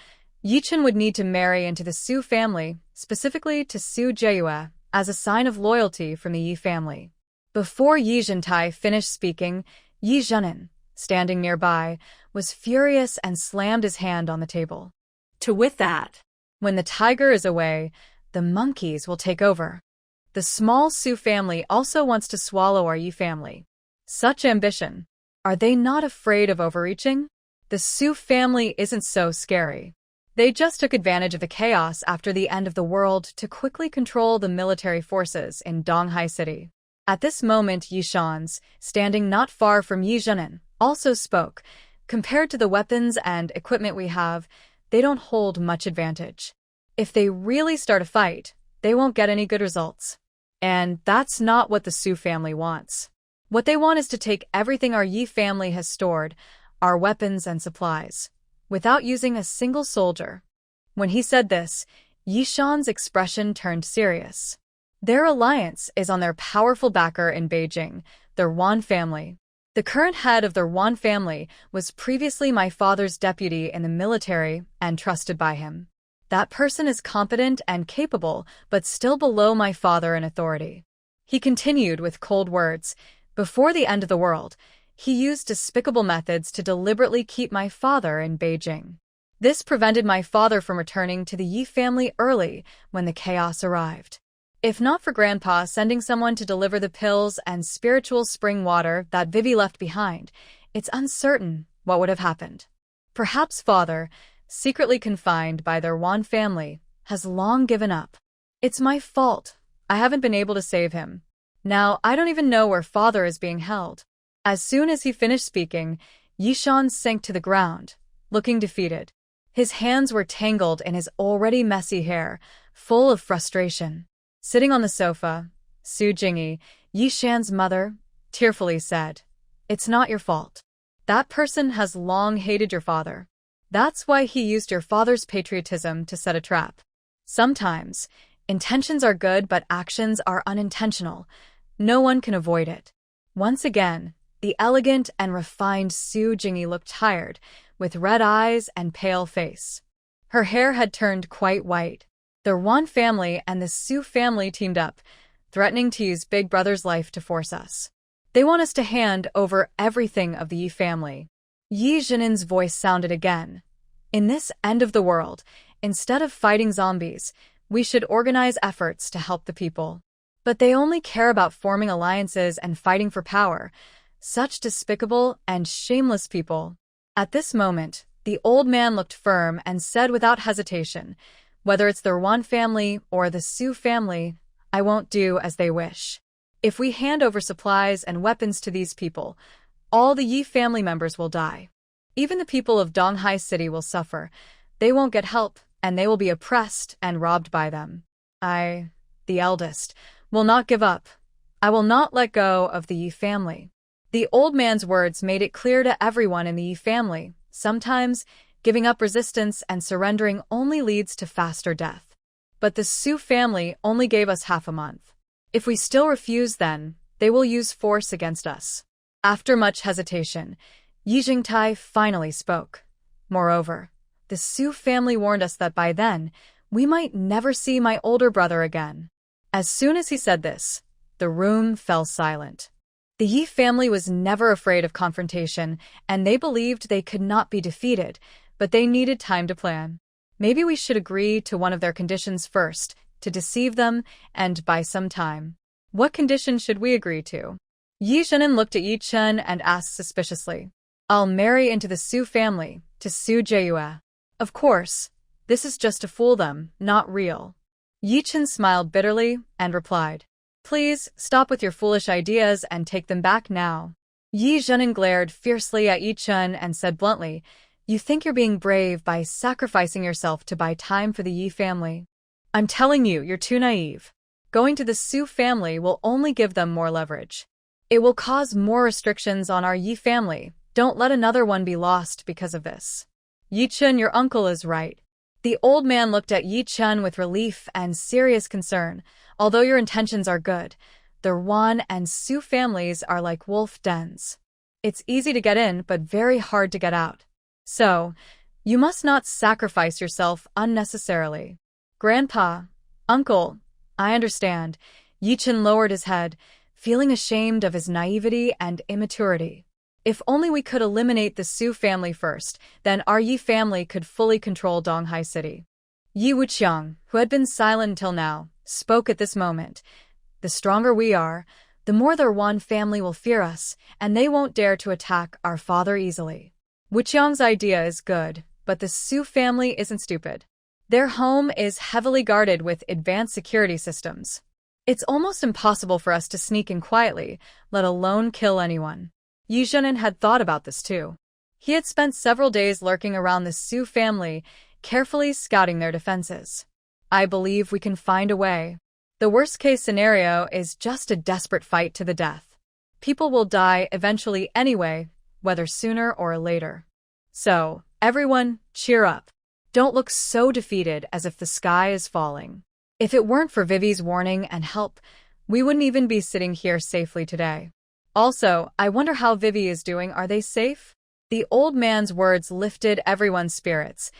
Yichen would need to marry into the Su family, specifically to Su Jieyue, as a sign of loyalty from the Yi family. Before Yi Zhentai finished speaking, Yi Zhenin, standing nearby, was furious and slammed his hand on the table. To with that. When the tiger is away, the monkeys will take over. The small Su family also wants to swallow our Yi family. Such ambition. Are they not afraid of overreaching? The Su family isn't so scary. They just took advantage of the chaos after the end of the world to quickly control the military forces in Donghai City. At this moment, Yi Shan's, standing not far from Yi Zhenin, also spoke. Compared to the weapons and equipment we have, they don't hold much advantage. If they really start a fight, they won't get any good results. And that's not what the Su family wants. What they want is to take everything our Yi family has stored, our weapons and supplies, without using a single soldier. When he said this, Yi Shan's expression turned serious. Their alliance is on their powerful backer in Beijing, the Ruan family. The current head of the Ruan family was previously my father's deputy in the military and trusted by him. That person is competent and capable, but still below my father in authority. He continued with cold words. Before the end of the world, he used despicable methods to deliberately keep my father in Beijing. This prevented my father from returning to the Yi family early when the chaos arrived. If not for Grandpa sending someone to deliver the pills and spiritual spring water that Vivi left behind, it's uncertain what would have happened. Perhaps Father, secretly confined by their Ruan family, has long given up. It's my fault. I haven't been able to save him. Now I don't even know where Father is being held. As soon as he finished speaking, Yi Shan sank to the ground, looking defeated. His hands were tangled in his already messy hair, full of frustration. Sitting on the sofa, Su Jingyi, Yi Shan's mother, tearfully said, "It's not your fault. That person has long hated your father. That's why he used your father's patriotism to set a trap. Sometimes, intentions are good but actions are unintentional. No one can avoid it." Once again, the elegant and refined Su Jingyi looked tired, with red eyes and pale face. Her hair had turned quite white. The Ruan family and the Su family teamed up, threatening to use Big Brother's life to force us. They want us to hand over everything of the Yi family. Yi Zhenin's voice sounded again. In this end of the world, instead of fighting zombies, we should organize efforts to help the people. But they only care about forming alliances and fighting for power. Such despicable and shameless people. At this moment, the old man looked firm and said without hesitation, "Whether it's the Ruan family or the Su family, I won't do as they wish. If we hand over supplies and weapons to these people, all the Yi family members will die. Even the people of Donghai City will suffer. They won't get help, and they will be oppressed and robbed by them. I, the eldest, will not give up. I will not let go of the Yi family." The old man's words made it clear to everyone in the Yi family, sometimes giving up resistance and surrendering only leads to faster death. But the Su family only gave us half a month. If we still refuse then, they will use force against us. After much hesitation, Yi Jingtai finally spoke. Moreover, the Su family warned us that by then, we might never see my older brother again. As soon as he said this, the room fell silent. The Yi family was never afraid of confrontation, and they believed they could not be defeated, but they needed time to plan. Maybe we should agree to one of their conditions first, to deceive them, and buy some time. What condition should we agree to? Yi Zhenin looked at Yi Chen and asked suspiciously, "I'll marry into the Su family, to Su Jieyue. Of course, this is just to fool them, not real." Yi Chen smiled bitterly and replied, "Please, stop with your foolish ideas and take them back now." Yi Zhenin glared fiercely at Yi Chen and said bluntly, "You think you're being brave by sacrificing yourself to buy time for the Yi family. I'm telling you, you're too naive. Going to the Su family will only give them more leverage. It will cause more restrictions on our Yi family. Don't let another one be lost because of this." "Yi Chen, your uncle is right." The old man looked at Yi Chen with relief and serious concern. "Although your intentions are good, The Ruan and Su families are like wolf dens. It's easy to get in, but very hard to get out. So, you must not sacrifice yourself unnecessarily. Grandpa, Uncle, I understand. Yichen lowered his head, feeling ashamed of his naivety and immaturity. If only we could eliminate the Su family first, then our Yi family could fully control Donghai City. Yi Wuqiang, who had been silent until now, spoke at this moment. The stronger we are, the more the Ruan family will fear us, and they won't dare to attack our father easily. Wuqiang's idea is good, but the Su family isn't stupid. Their home is heavily guarded with advanced security systems. It's almost impossible for us to sneak in quietly, let alone kill anyone. Yi Zhenin had thought about this too. He had spent several days lurking around the Su family, carefully scouting their defenses. I believe we can find a way. The worst-case scenario is just a desperate fight to the death. People will die eventually anyway, whether sooner or later. So, everyone, cheer up. Don't look so defeated as if the sky is falling. If it weren't for Vivi's warning and help, we wouldn't even be sitting here safely today. Also, I wonder how Vivi is doing. Are they safe? The old man's words lifted everyone's spirits.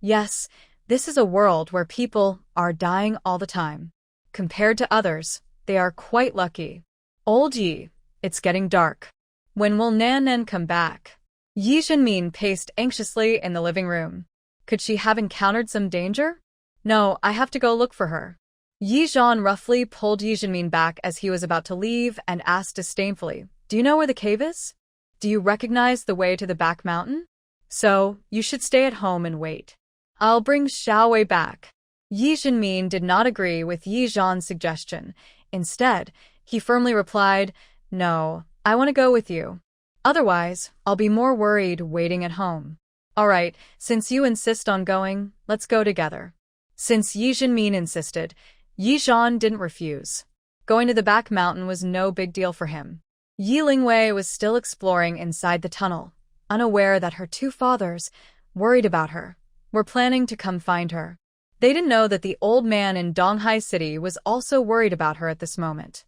Yes, this is a world where people are dying all the time. Compared to others, they are quite lucky. Old Yi, it's getting dark. When will Nan come back? Yi Zhenmin paced anxiously in the living room. Could she have encountered some danger? No, I have to go look for her. Yi Zhan roughly pulled Yi Zhenmin back as he was about to leave and asked disdainfully, "Do you know where the cave is? Do you recognize the way to the back mountain? So, you should stay at home and wait. I'll bring Xiaowei back." Yi Zhenmin did not agree with Yi Zhan's suggestion. Instead, he firmly replied, "No, I want to go with you. Otherwise, I'll be more worried waiting at home." "All right, since you insist on going, let's go together." Since Yi Zhenmin insisted, Yi Zhan didn't refuse. Going to the back mountain was no big deal for him. Yi Lingwei was still exploring inside the tunnel, unaware that her two fathers, worried about her, were planning to come find her. They didn't know that the old man in Donghai City was also worried about her at this moment.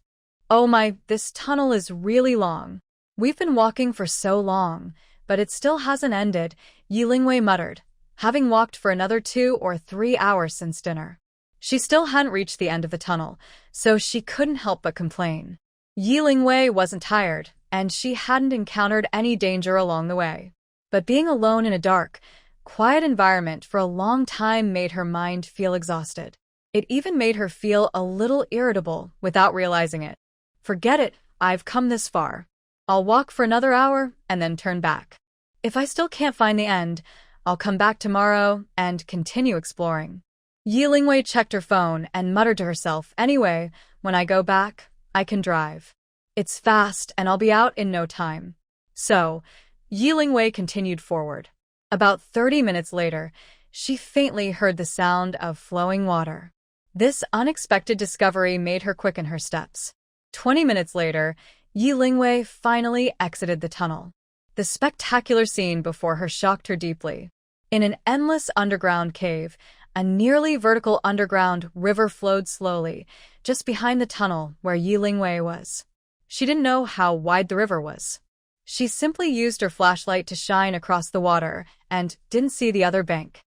"Oh my, this tunnel is really long. We've been walking for so long, but it still hasn't ended," Yi Lingwei muttered, having walked for another 2 or 3 hours since dinner. She still hadn't reached the end of the tunnel, so she couldn't help but complain. Yi Lingwei wasn't tired, and she hadn't encountered any danger along the way. But being alone in a dark, quiet environment for a long time made her mind feel exhausted. It even made her feel a little irritable without realizing it. "Forget it, I've come this far. I'll walk for another hour and then turn back. If I still can't find the end, I'll come back tomorrow and continue exploring." Yi Lingwei checked her phone and muttered to herself, "Anyway, when I go back, I can drive. It's fast and I'll be out in no time." So, Yi Lingwei continued forward. About 30 minutes later, she faintly heard the sound of flowing water. This unexpected discovery made her quicken her steps. 20 minutes later, Yi Lingwei finally exited the tunnel. The spectacular scene before her shocked her deeply. In an endless underground cave, a nearly vertical underground river flowed slowly, just behind the tunnel where Yi Lingwei was. She didn't know how wide the river was. She simply used her flashlight to shine across the water and didn't see the other bank.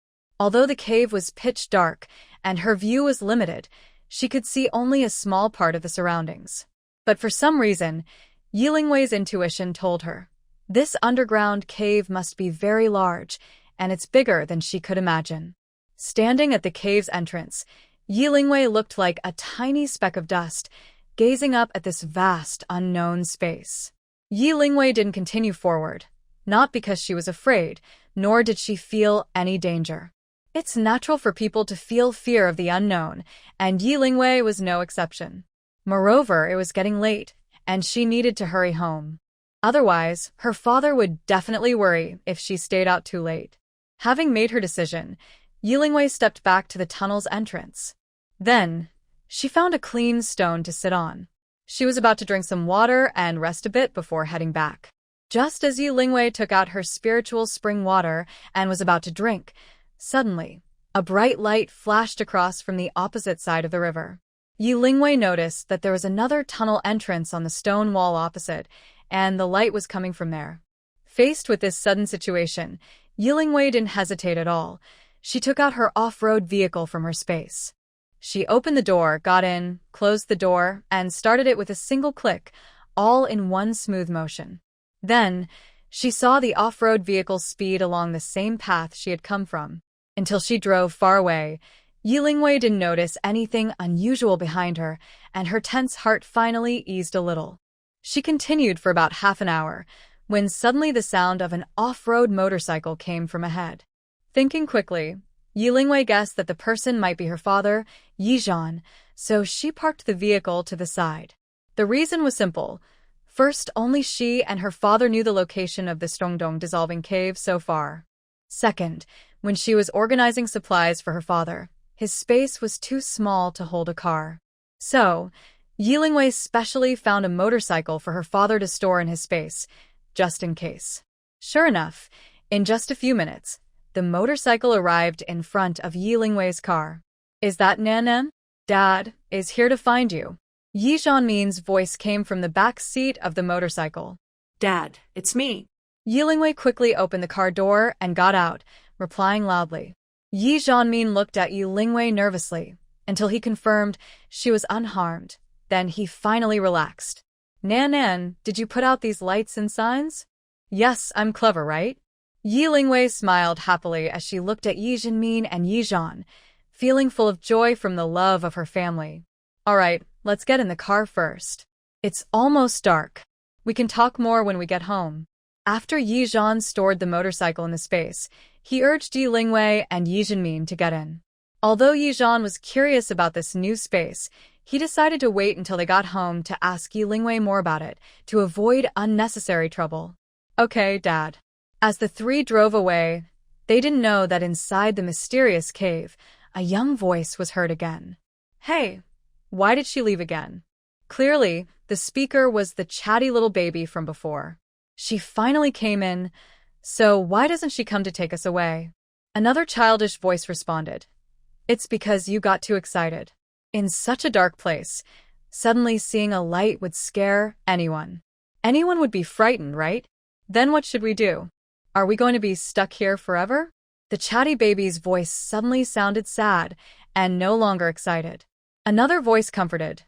Although the cave was pitch dark and her view was limited, she could see only a small part of the surroundings. But for some reason, Yi Lingwei's intuition told her, this underground cave must be very large, and it's bigger than she could imagine. Standing at the cave's entrance, Yi Lingwei looked like a tiny speck of dust, gazing up at this vast, unknown space. Yi Lingwei didn't continue forward, not because she was afraid, nor did she feel any danger. It's natural for people to feel fear of the unknown, and Yi Lingwei was no exception. Moreover, it was getting late, and she needed to hurry home. Otherwise, her father would definitely worry if she stayed out too late. Having made her decision, Yi Lingwei stepped back to the tunnel's entrance. Then, she found a clean stone to sit on. She was about to drink some water and rest a bit before heading back. Just as Yi Lingwei took out her spiritual spring water and was about to drink, suddenly, a bright light flashed across from the opposite side of the river. Yi Lingwei noticed that there was another tunnel entrance on the stone wall opposite, and the light was coming from there. Faced with this sudden situation, Yi Lingwei didn't hesitate at all. She took out her off-road vehicle from her space. She opened the door, got in, closed the door, and started it with a single click, all in one smooth motion. Then, she saw the off-road vehicle speed along the same path she had come from. Until she drove far away, Yi Lingwei didn't notice anything unusual behind her, and her tense heart finally eased a little. She continued for about half an hour, when suddenly the sound of an off-road motorcycle came from ahead. Thinking quickly, Yi Lingwei guessed that the person might be her father, Yi Zhan, so she parked the vehicle to the side. The reason was simple. First, only she and her father knew the location of the Stongdong dissolving cave so far. Second, when she was organizing supplies for her father, his space was too small to hold a car. So, Yi Lingwei specially found a motorcycle for her father to store in his space, just in case. Sure enough, in just a few minutes, the motorcycle arrived in front of Yi Lingwei's car. Is that Nan? Dad is here to find you. Yi Zhanmin's voice came from the back seat of the motorcycle. Dad, it's me. Yi Lingwei quickly opened the car door and got out, replying loudly. Yi Zhanmin looked at Yi Lingwei nervously, until he confirmed she was unharmed. Then he finally relaxed. Nan, did you put out these lights and signs? Yes, I'm clever, right? Yi Lingwei smiled happily as she looked at Yi Zhanmin and Yi Zhan, feeling full of joy from the love of her family. All right, let's get in the car first. It's almost dark. We can talk more when we get home. After Yi Zhan stored the motorcycle in the space, he urged Yi Lingwei and Yi Zhanmin to get in. Although Yi Zhan was curious about this new space, he decided to wait until they got home to ask Yi Lingwei more about it, to avoid unnecessary trouble. Okay, Dad. As the three drove away, they didn't know that inside the mysterious cave, a young voice was heard again. Hey, why did she leave again? Clearly, the speaker was the chatty little baby from before. She finally came in, so why doesn't she come to take us away? Another childish voice responded. It's because you got too excited. In such a dark place, suddenly seeing a light would scare anyone. Anyone would be frightened, right? Then what should we do? Are we going to be stuck here forever? The chatty baby's voice suddenly sounded sad and no longer excited. Another voice comforted.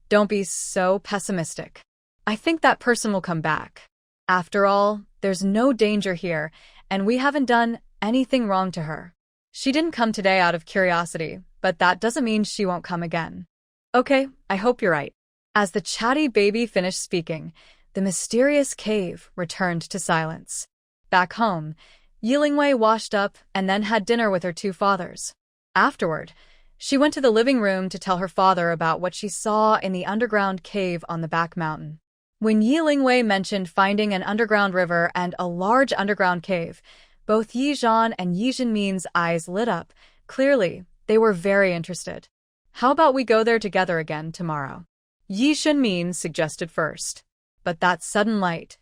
Don't be so pessimistic. I think that person will come back. After all, there's no danger here, and we haven't done anything wrong to her. She didn't come today out of curiosity, but that doesn't mean she won't come again. Okay, I hope you're right. As the chatty baby finished speaking, the mysterious cave returned to silence. Back home, Yi Lingwei washed up and then had dinner with her two fathers. Afterward, she went to the living room to tell her father about what she saw in the underground cave on the back mountain. When Yi Lingwei mentioned finding an underground river and a large underground cave, both Yi Zhan and Yi Zhanmin's eyes lit up. Clearly, they were very interested. How about we go there together again tomorrow? Yi Zhanmin suggested first. But that sudden light,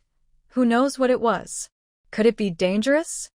who knows what it was? Could it be dangerous?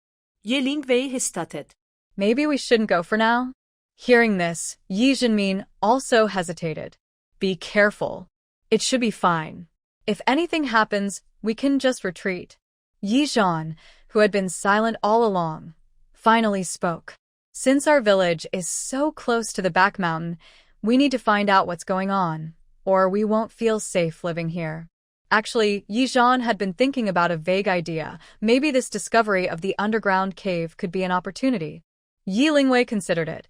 Yi Lingwei hesitated. Maybe we shouldn't go for now? Hearing this, Yi Zhanmin also hesitated. Be careful. It should be fine. If anything happens, we can just retreat. Yi Zhan, who had been silent all along, finally spoke. Since our village is so close to the back mountain, we need to find out what's going on, or we won't feel safe living here. Actually, Yi Zhan had been thinking about a vague idea. Maybe this discovery of the underground cave could be an opportunity. Yi Lingwei considered it.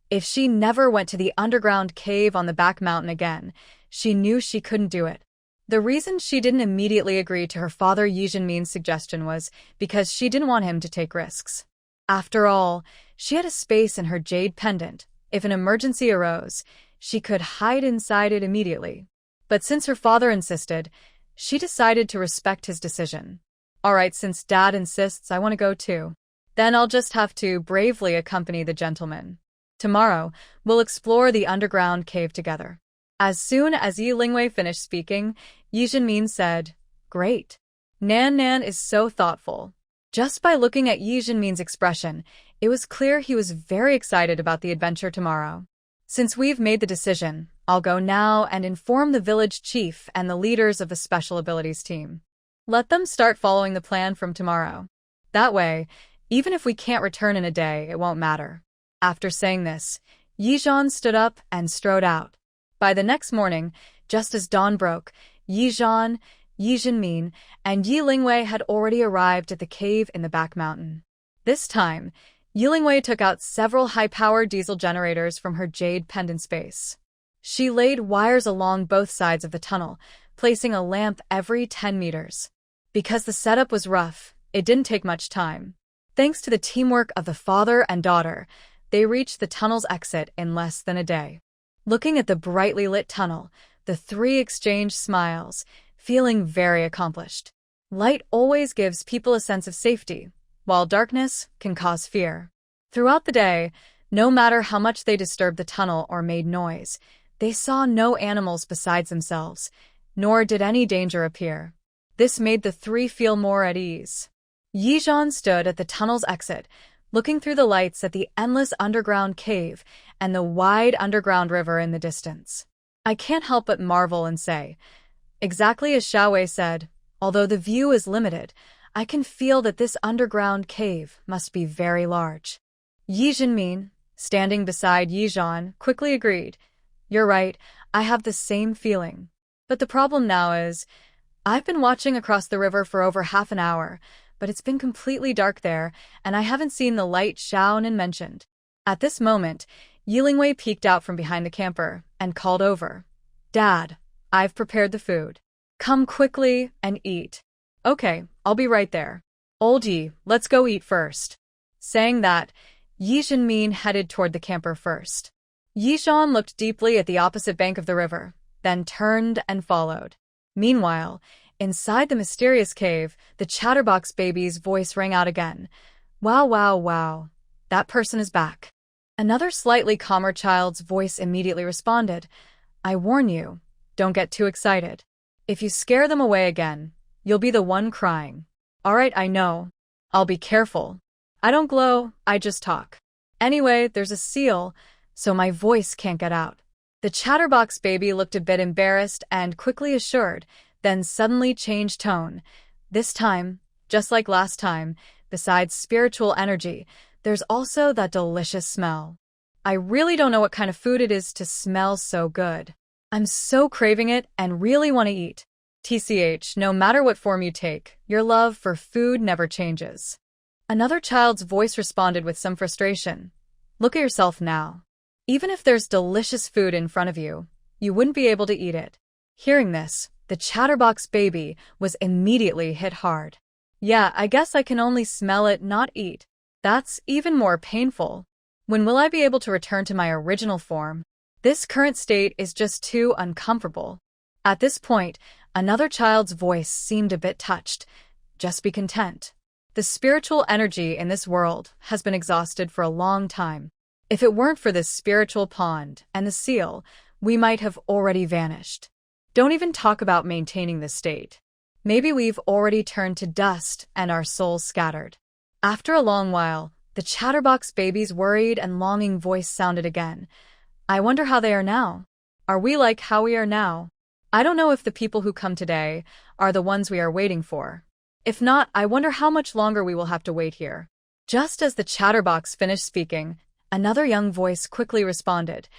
If she never went to the underground cave on the back mountain again, she knew she couldn't do it. The reason she didn't immediately agree to her father Yi Zhanmin's suggestion was because she didn't want him to take risks. After all, she had a space in her jade pendant. If an emergency arose, she could hide inside it immediately. But since her father insisted, she decided to respect his decision. All right, since Dad insists, I want to go too. Then I'll just have to bravely accompany the gentleman. Tomorrow, we'll explore the underground cave together. As soon as Yi Lingwei finished speaking, Yi Zhanmin said, Great. Nan is so thoughtful. Just by looking at Yi Zhanmin's expression, it was clear he was very excited about the adventure tomorrow. Since we've made the decision, I'll go now and inform the village chief and the leaders of the special abilities team. Let them start following the plan from tomorrow. That way, even if we can't return in a day, it won't matter. After saying this, Yizhan stood up and strode out. By the next morning, just as dawn broke, Yizhan, Yi Jinmin, and Yi Lingwei had already arrived at the cave in the back mountain. This time, Yi Lingwei took out several high-powered diesel generators from her jade pendant space. She laid wires along both sides of the tunnel, placing a lamp every 10 meters. Because the setup was rough, it didn't take much time. Thanks to the teamwork of the father and daughter, they reached the tunnel's exit in less than a day. Looking at the brightly lit tunnel, the three exchanged smiles, feeling very accomplished. Light always gives people a sense of safety, while darkness can cause fear. Throughout the day, no matter how much they disturbed the tunnel or made noise, they saw no animals besides themselves, nor did any danger appear. This made the three feel more at ease. Yizhan stood at the tunnel's exit, looking through the lights at the endless underground cave and the wide underground river in the distance. I can't help but marvel and say, exactly as Xiaowei said, although the view is limited, I can feel that this underground cave must be very large. Yi Jinmin, standing beside Yizhan, quickly agreed. You're right, I have the same feeling. But the problem now is, I've been watching across the river for over half an hour, but it's been completely dark there, and I haven't seen the light Xiaonan mentioned. At this moment, Yi Lingwei peeked out from behind the camper and called over. Dad, I've prepared the food. Come quickly and eat. Okay, I'll be right there. Old Yi, let's go eat first. Saying that, Yi Jinmin headed toward the camper first. Yizhan looked deeply at the opposite bank of the river, then turned and followed. Meanwhile, inside the mysterious cave, the chatterbox baby's voice rang out again. Wow, wow, wow. That person is back. Another slightly calmer child's voice immediately responded. I warn you, don't get too excited. If you scare them away again, you'll be the one crying. All right, I know. I'll be careful. I don't glow, I just talk. Anyway, there's a seal, so my voice can't get out. The chatterbox baby looked a bit embarrassed and quickly assured, then suddenly changed tone. This time, just like last time, besides spiritual energy, there's also that delicious smell. I really don't know what kind of food it is to smell so good. I'm so craving it and really want to eat. TCH, no matter what form you take, your love for food never changes. Another child's voice responded with some frustration. Look at yourself now. Even if there's delicious food in front of you, you wouldn't be able to eat it. Hearing this, the chatterbox baby was immediately hit hard. Yeah, I guess I can only smell it, not eat. That's even more painful. When will I be able to return to my original form? This current state is just too uncomfortable. At this point, another child's voice seemed a bit touched. Just be content. The spiritual energy in this world has been exhausted for a long time. If it weren't for this spiritual pond and the seal, we might have already vanished. Don't even talk about maintaining this state. Maybe we've already turned to dust and our souls scattered. After a long while, the chatterbox baby's worried and longing voice sounded again. I wonder how they are now. Are we like how we are now? I don't know if the people who come today are the ones we are waiting for. If not, I wonder how much longer we will have to wait here. Just as the chatterbox finished speaking, another young voice quickly responded.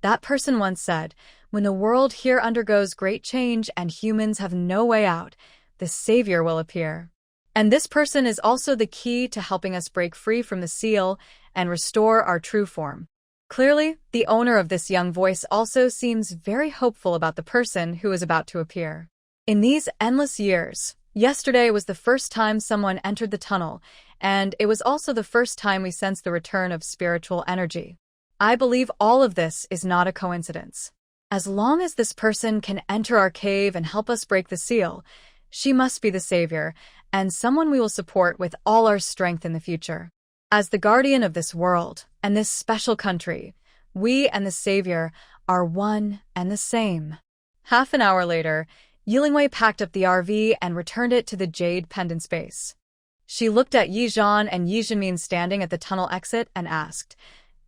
That person once said, when the world here undergoes great change and humans have no way out, the savior will appear. And this person is also the key to helping us break free from the seal and restore our true form. Clearly, the owner of this young voice also seems very hopeful about the person who is about to appear. In these endless years, yesterday was the first time someone entered the tunnel, and it was also the first time we sensed the return of spiritual energy. I believe all of this is not a coincidence. As long as this person can enter our cave and help us break the seal, she must be the savior, and someone we will support with all our strength in the future. As the guardian of this world and this special country, we and the savior are one and the same. Half an hour later, Yi Lingwei packed up the RV and returned it to the jade pendant space. She looked at Yizhan and Yi Jinmin standing at the tunnel exit and asked,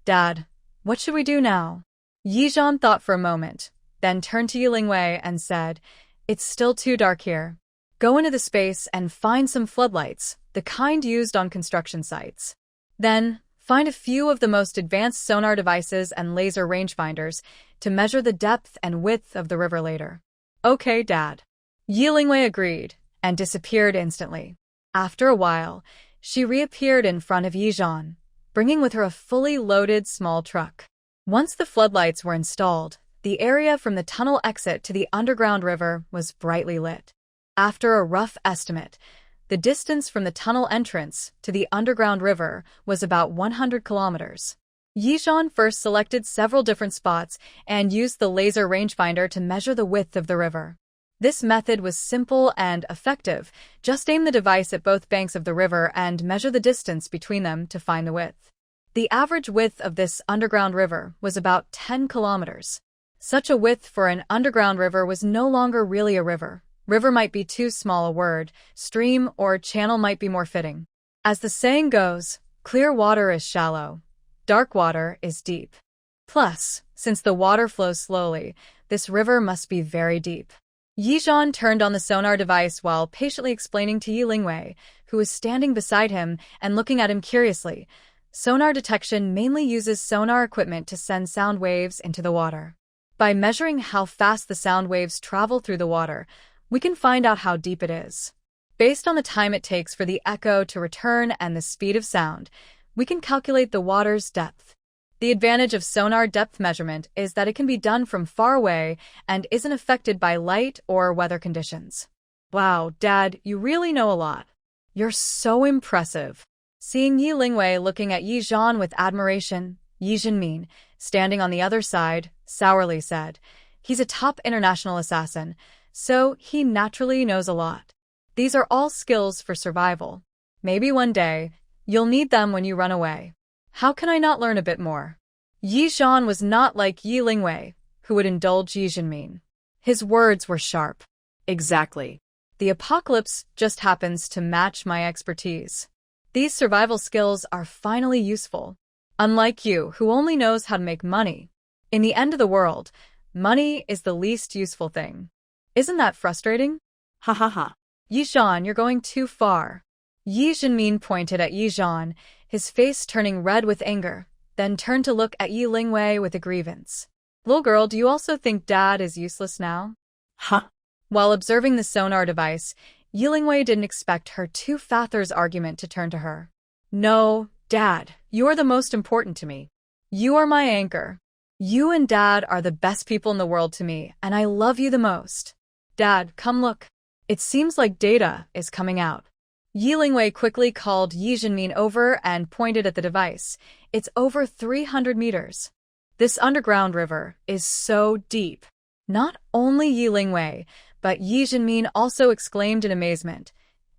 Dad, what should we do now? Yi Zhan thought for a moment, then turned to Yilingwei and said, "It's still too dark here. Go into the space and find some floodlights, the kind used on construction sites. Then, find a few of the most advanced sonar devices and laser rangefinders to measure the depth and width of the river later." "Okay, Dad." Yilingwei agreed and disappeared instantly. After a while, she reappeared in front of Yi Zhan, bringing with her a fully loaded small truck. Once the floodlights were installed, the area from the tunnel exit to the underground river was brightly lit. After a rough estimate, the distance from the tunnel entrance to the underground river was about 100 kilometers. Yi Zhan first selected several different spots and used the laser rangefinder to measure the width of the river. This method was simple and effective. Just aim the device at both banks of the river and measure the distance between them to find the width. The average width of this underground river was about 10 kilometers. Such a width for an underground river was no longer really a river. River might be too small a word, stream or channel might be more fitting. As the saying goes, clear water is shallow, dark water is deep. Plus, since the water flows slowly, this river must be very deep. Yi Zhan turned on the sonar device while patiently explaining to Yilingwei, who was standing beside him and looking at him curiously. Sonar detection mainly uses sonar equipment to send sound waves into the water. By measuring how fast the sound waves travel through the water, we can find out how deep it is. Based on the time it takes for the echo to return and the speed of sound, we can calculate the water's depth. The advantage of sonar depth measurement is that it can be done from far away and isn't affected by light or weather conditions. Wow, Dad, you really know a lot. You're so impressive. Seeing Yilingwei looking at Yi Zhan with admiration, Yi Zhenmin, standing on the other side, sourly said, "He's a top international assassin, so he naturally knows a lot. These are all skills for survival. Maybe one day, you'll need them when you run away. How can I not learn a bit more?" Yi Zhan was not like Yilingwei, who would indulge Yi Zhenmin. His words were sharp. "Exactly. The apocalypse just happens to match my expertise. These survival skills are finally useful. Unlike you, who only knows how to make money. In the end of the world, money is the least useful thing. Isn't that frustrating?" Ha ha ha. "Yi Zhan, you're going too far." Yi Zhenmin pointed at Yi Zhan, his face turning red with anger, then turned to look at Yilingwei with a grievance. "Little girl, do you also think Dad is useless now?" Huh? While observing the sonar device, Yilingwei didn't expect her two-father's argument to turn to her. "No, Dad, you're the most important to me. You are my anchor. You and Dad are the best people in the world to me, and I love you the most. Dad, come look. It seems like data is coming out." Yilingwei quickly called Yi Zhenmin over and pointed at the device. "It's over 300 meters. This underground river is so deep." Not only Yilingwei, but Yi Zhenmin also exclaimed in amazement.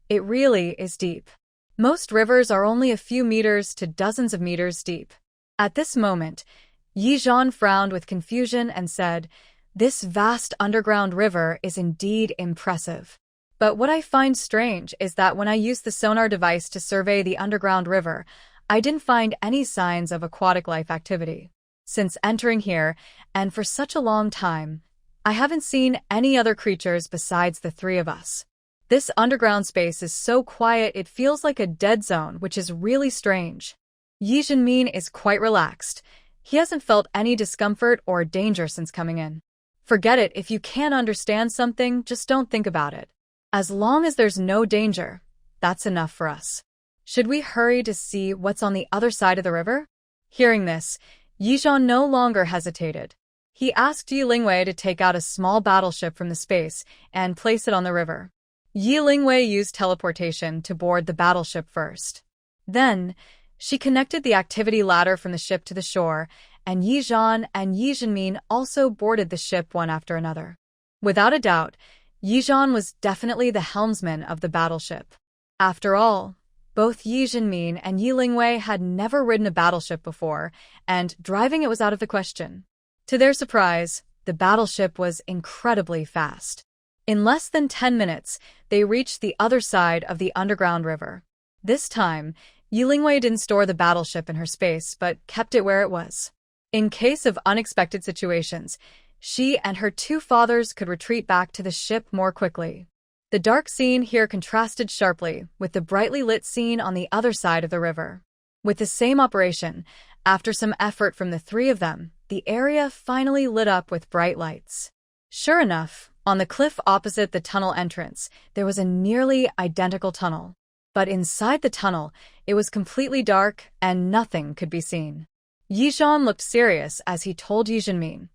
It really is deep. Most rivers are only a few meters to dozens of meters deep. At this moment, Yi Zhan frowned with confusion and said, "This vast underground river is indeed impressive. But what I find strange is that when I used the sonar device to survey the underground river, I didn't find any signs of aquatic life activity. Since entering here, and for such a long time, I haven't seen any other creatures besides the three of us. This underground space is so quiet it feels like a dead zone, which is really strange." Yi Zhenmin is quite relaxed. He hasn't felt any discomfort or danger since coming in. Forget it, if you can't understand something, just don't think about it. As long as there's no danger, that's enough for us. Should we hurry to see what's on the other side of the river? Hearing this, Yi Zhan no longer hesitated. He asked Yilingwei to take out a small battleship from the space and place it on the river. Yilingwei used teleportation to board the battleship first. Then, she connected the activity ladder from the ship to the shore, and Yi Zhan and Yi Zhenmin also boarded the ship one after another. Without a doubt, Yi Zhan was definitely the helmsman of the battleship. After all, both Yi Zhenmin and Yilingwei had never ridden a battleship before, and driving it was out of the question. To their surprise, the battleship was incredibly fast. In less than 10 minutes, they reached the other side of the underground river. This time, Yilingwei didn't store the battleship in her space, but kept it where it was. In case of unexpected situations, she and her two fathers could retreat back to the ship more quickly. The dark scene here contrasted sharply with the brightly lit scene on the other side of the river. With the same operation, after some effort from the three of them, the area finally lit up with bright lights. Sure enough, on the cliff opposite the tunnel entrance, there was a nearly identical tunnel. But inside the tunnel, it was completely dark and nothing could be seen. Yizhan looked serious as he told Yi Jinmin,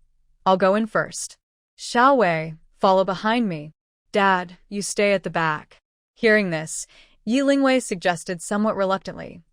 "I'll go in first. Xiao Wei, follow behind me. Dad, you stay at the back." Hearing this, Yi Lingwei suggested somewhat reluctantly,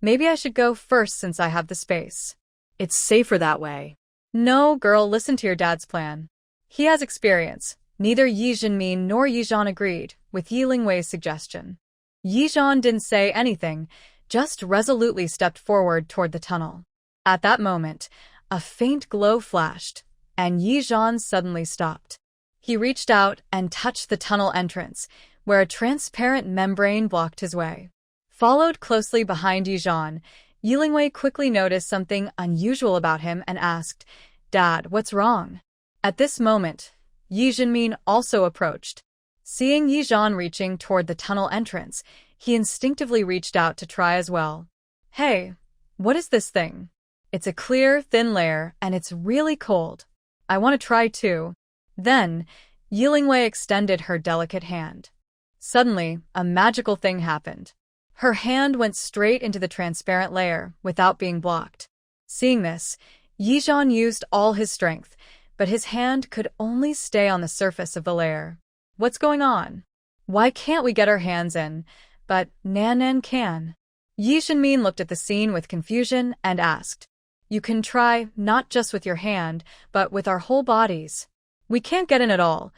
"Maybe I should go first since I have the space. It's safer that way." "No, girl, listen to your dad's plan. He has experience." Neither Yi Jinmin nor Yizhan agreed with Yi Lingwei's suggestion. Yizhan didn't say anything, just resolutely stepped forward toward the tunnel. At that moment, a faint glow flashed, and Yizhan suddenly stopped. He reached out and touched the tunnel entrance, where a transparent membrane blocked his way. Followed closely behind Yizhan, Yi Lingwei quickly noticed something unusual about him and asked, "Dad, what's wrong?" At this moment, Yi Jinmin also approached. Seeing Yizhan reaching toward the tunnel entrance, he instinctively reached out to try as well. "Hey, what is this thing? It's a clear, thin layer, and it's really cold. I want to try too." Then, Yi Lingwei extended her delicate hand. Suddenly, a magical thing happened. Her hand went straight into the transparent layer without being blocked. Seeing this, Yizhan used all his strength, but his hand could only stay on the surface of the layer. "What's going on? Why can't we get our hands in? But Nan can." Yi Jinmin looked at the scene with confusion and asked, "You can try not just with your hand, but with our whole bodies." "We can't get in at all."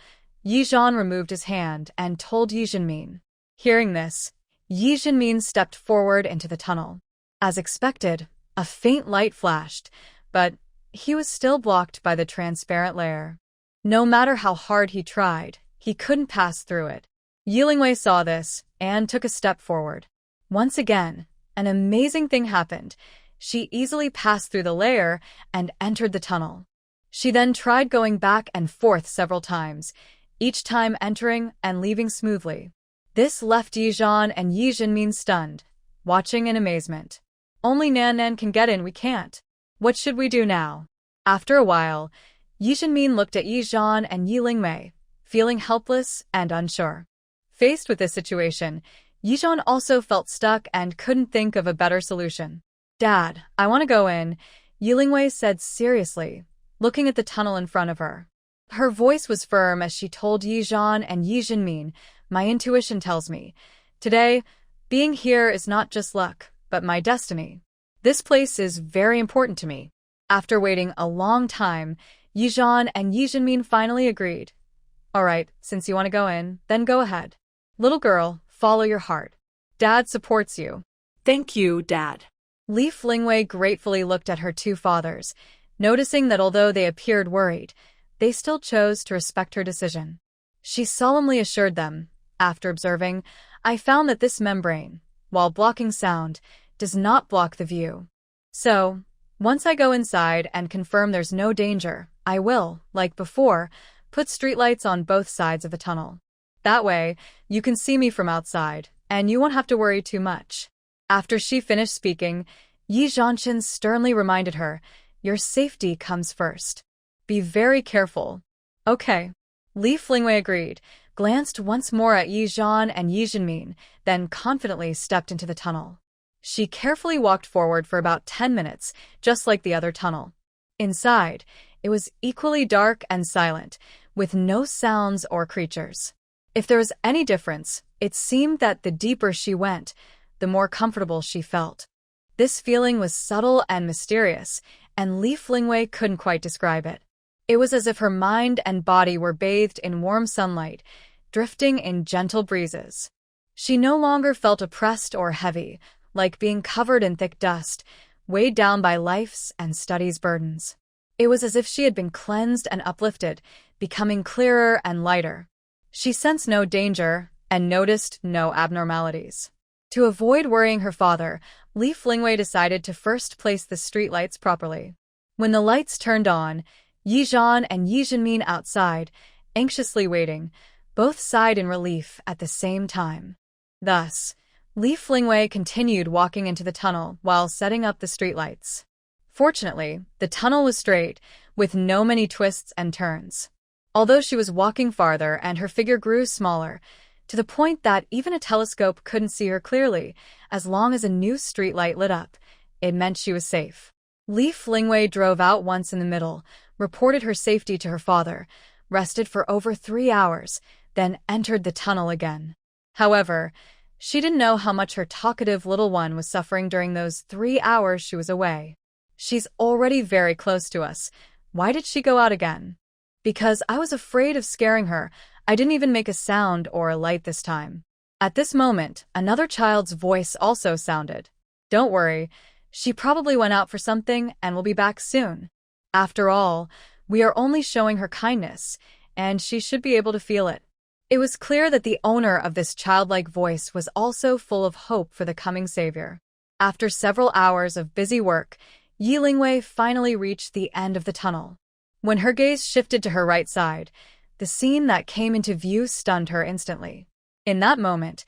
Yizhan removed his hand and told Yi Jinmin. Hearing this, Yi Jinmin stepped forward into the tunnel. As expected, a faint light flashed, but he was still blocked by the transparent layer. No matter how hard he tried, he couldn't pass through it. Yi Lingwei saw this and took a step forward. Once again, an amazing thing happened. She easily passed through the layer and entered the tunnel. She then tried going back and forth several times, each time entering and leaving smoothly. This left Yizhan and Yi Jinmin stunned, watching in amazement. "Only Nan can get in, we can't. What should we do now?" After a while, Yi Jinmin looked at Yizhan and Yi Lingwei, feeling helpless and unsure. Faced with this situation, Yizhan also felt stuck and couldn't think of a better solution. "Dad, I want to go in," Yi Lingwei said seriously, looking at the tunnel in front of her. Her voice was firm as she told Yizhan and Yi Jinmin, "My intuition tells me, today, being here is not just luck, but my destiny. This place is very important to me." After waiting a long time, Yizhan and Yi Jinmin finally agreed. "All right, since you want to go in, then go ahead. Little girl, follow your heart. Dad supports you." "Thank you, Dad." Li Lingwei gratefully looked at her two fathers, noticing that although they appeared worried, they still chose to respect her decision. She solemnly assured them, after observing, "I found that this membrane, while blocking sound, does not block the view. So, once I go inside and confirm there's no danger, I will, like before, put streetlights on both sides of the tunnel. That way, you can see me from outside, and you won't have to worry too much." After she finished speaking, Yi Zhanshan sternly reminded her, "Your safety comes first. Be very careful." "Okay." Li Lingwei agreed, glanced once more at Yizhan and Yi Jinmin, then confidently stepped into the tunnel. She carefully walked forward for about 10 minutes, just like the other tunnel. Inside, it was equally dark and silent, with no sounds or creatures. If there was any difference, it seemed that the deeper she went, the more comfortable she felt. This feeling was subtle and mysterious, and Li Lingwei couldn't quite describe it. It was as if her mind and body were bathed in warm sunlight, drifting in gentle breezes. She no longer felt oppressed or heavy, like being covered in thick dust, weighed down by life's and study's burdens. It was as if she had been cleansed and uplifted, becoming clearer and lighter. She sensed no danger and noticed no abnormalities. To avoid worrying her father, Li Lingwei decided to first place the streetlights properly. When the lights turned on, Yi Zhan and Yi Zhenmin outside, anxiously waiting, both sighed in relief at the same time. Thus, Li Flingwei continued walking into the tunnel while setting up the streetlights. Fortunately, the tunnel was straight, with no many twists and turns. Although she was walking farther and her figure grew smaller, to the point that even a telescope couldn't see her clearly, as long as a new streetlight lit up, it meant she was safe. Li Flingwei drove out once in the middle, reported her safety to her father, rested for over 3 hours, then entered the tunnel again. However, she didn't know how much her talkative little one was suffering during those 3 hours she was away. She's already very close to us. Why did she go out again? Because I was afraid of scaring her. I didn't even make a sound or a light this time. At this moment, another child's voice also sounded. Don't worry, she probably went out for something and will be back soon. After all, we are only showing her kindness, and she should be able to feel it. It was clear that the owner of this childlike voice was also full of hope for the coming savior. After several hours of busy work, Yi Lingwei finally reached the end of the tunnel. When her gaze shifted to her right side, the scene that came into view stunned her instantly. In that moment,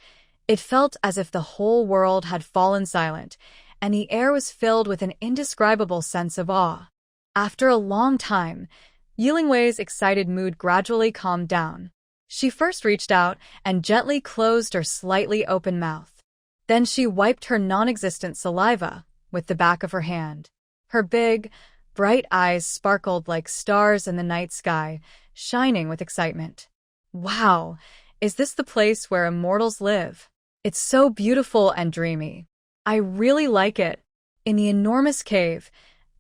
it felt as if the whole world had fallen silent, and the air was filled with an indescribable sense of awe. After a long time, Yi Lingwei's excited mood gradually calmed down. She first reached out and gently closed her slightly open mouth. Then she wiped her non-existent saliva with the back of her hand. Her big, bright eyes sparkled like stars in the night sky, shining with excitement. Wow, is this the place where immortals live? It's so beautiful and dreamy. I really like it. In the enormous cave,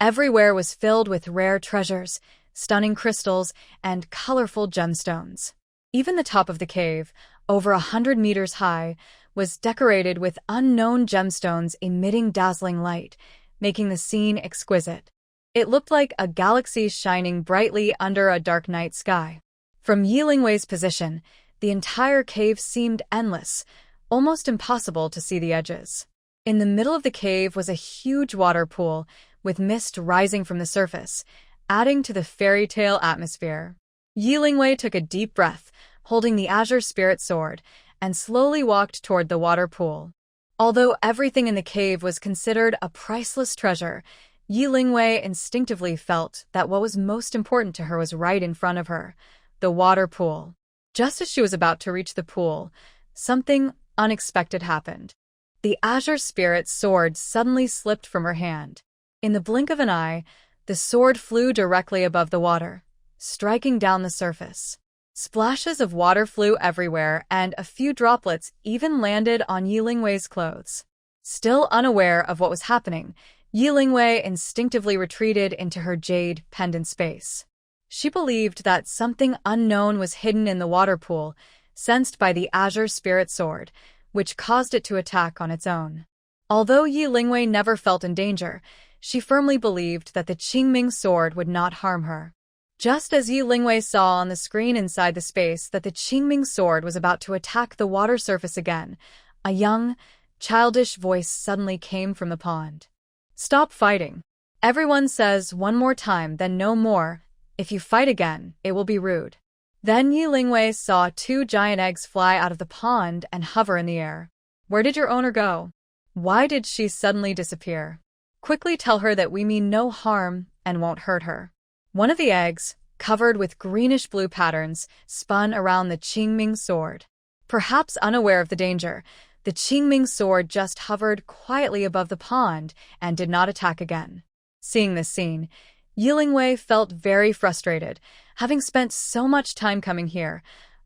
everywhere was filled with rare treasures, stunning crystals, and colorful gemstones. Even the top of the cave, over 100 meters high, was decorated with unknown gemstones emitting dazzling light, making the scene exquisite. It looked like a galaxy shining brightly under a dark night sky. From Yi Lingwei's position, the entire cave seemed endless, almost impossible to see the edges. In the middle of the cave was a huge water pool, with mist rising from the surface, adding to the fairy tale atmosphere. Yi Lingwei took a deep breath, holding the azure spirit sword, and slowly walked toward the water pool. Although everything in the cave was considered a priceless treasure, Yi Lingwei instinctively felt that what was most important to her was right in front of her, the water pool. Just as she was about to reach the pool, something unexpected happened. The azure spirit sword suddenly slipped from her hand. In the blink of an eye, the sword flew directly above the water, striking down the surface. Splashes of water flew everywhere, and a few droplets even landed on Yi Lingwei's clothes. Still unaware of what was happening, Yi Lingwei instinctively retreated into her jade pendant space. She believed that something unknown was hidden in the water pool, sensed by the azure spirit sword, which caused it to attack on its own. Although Yi Lingwei never felt in danger, she firmly believed that the Qingming sword would not harm her. Just as Yi Lingwei saw on the screen inside the space that the Qingming sword was about to attack the water surface again, a young, childish voice suddenly came from the pond. Stop fighting. Everyone says one more time, then no more. If you fight again, it will be rude. Then Yi Lingwei saw 2 giant eggs fly out of the pond and hover in the air. Where did your owner go? Why did she suddenly disappear? Quickly tell her that we mean no harm and won't hurt her. One of the eggs, covered with greenish-blue patterns, spun around the Qingming sword. Perhaps unaware of the danger, the Qingming sword just hovered quietly above the pond and did not attack again. Seeing this scene, Yi Lingwei felt very frustrated, having spent so much time coming here,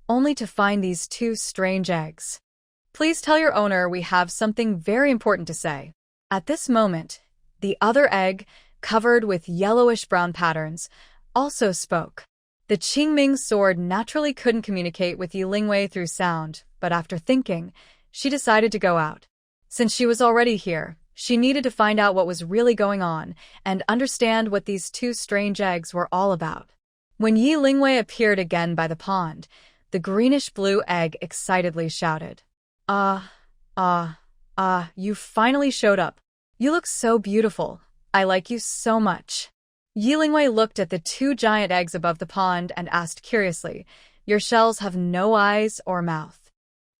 only to find these 2 strange eggs. Please tell your owner we have something very important to say. At this moment, the other egg, covered with yellowish-brown patterns, also spoke. The Qingming sword naturally couldn't communicate with Yi Lingwei through sound, but after thinking, she decided to go out. Since she was already here, she needed to find out what was really going on and understand what these 2 strange eggs were all about. When Yi Lingwei appeared again by the pond, the greenish-blue egg excitedly shouted, you finally showed up. You look so beautiful. I like you so much. Yi Lingwei looked at the two giant eggs above the pond and asked curiously, "Your shells have no eyes or mouth.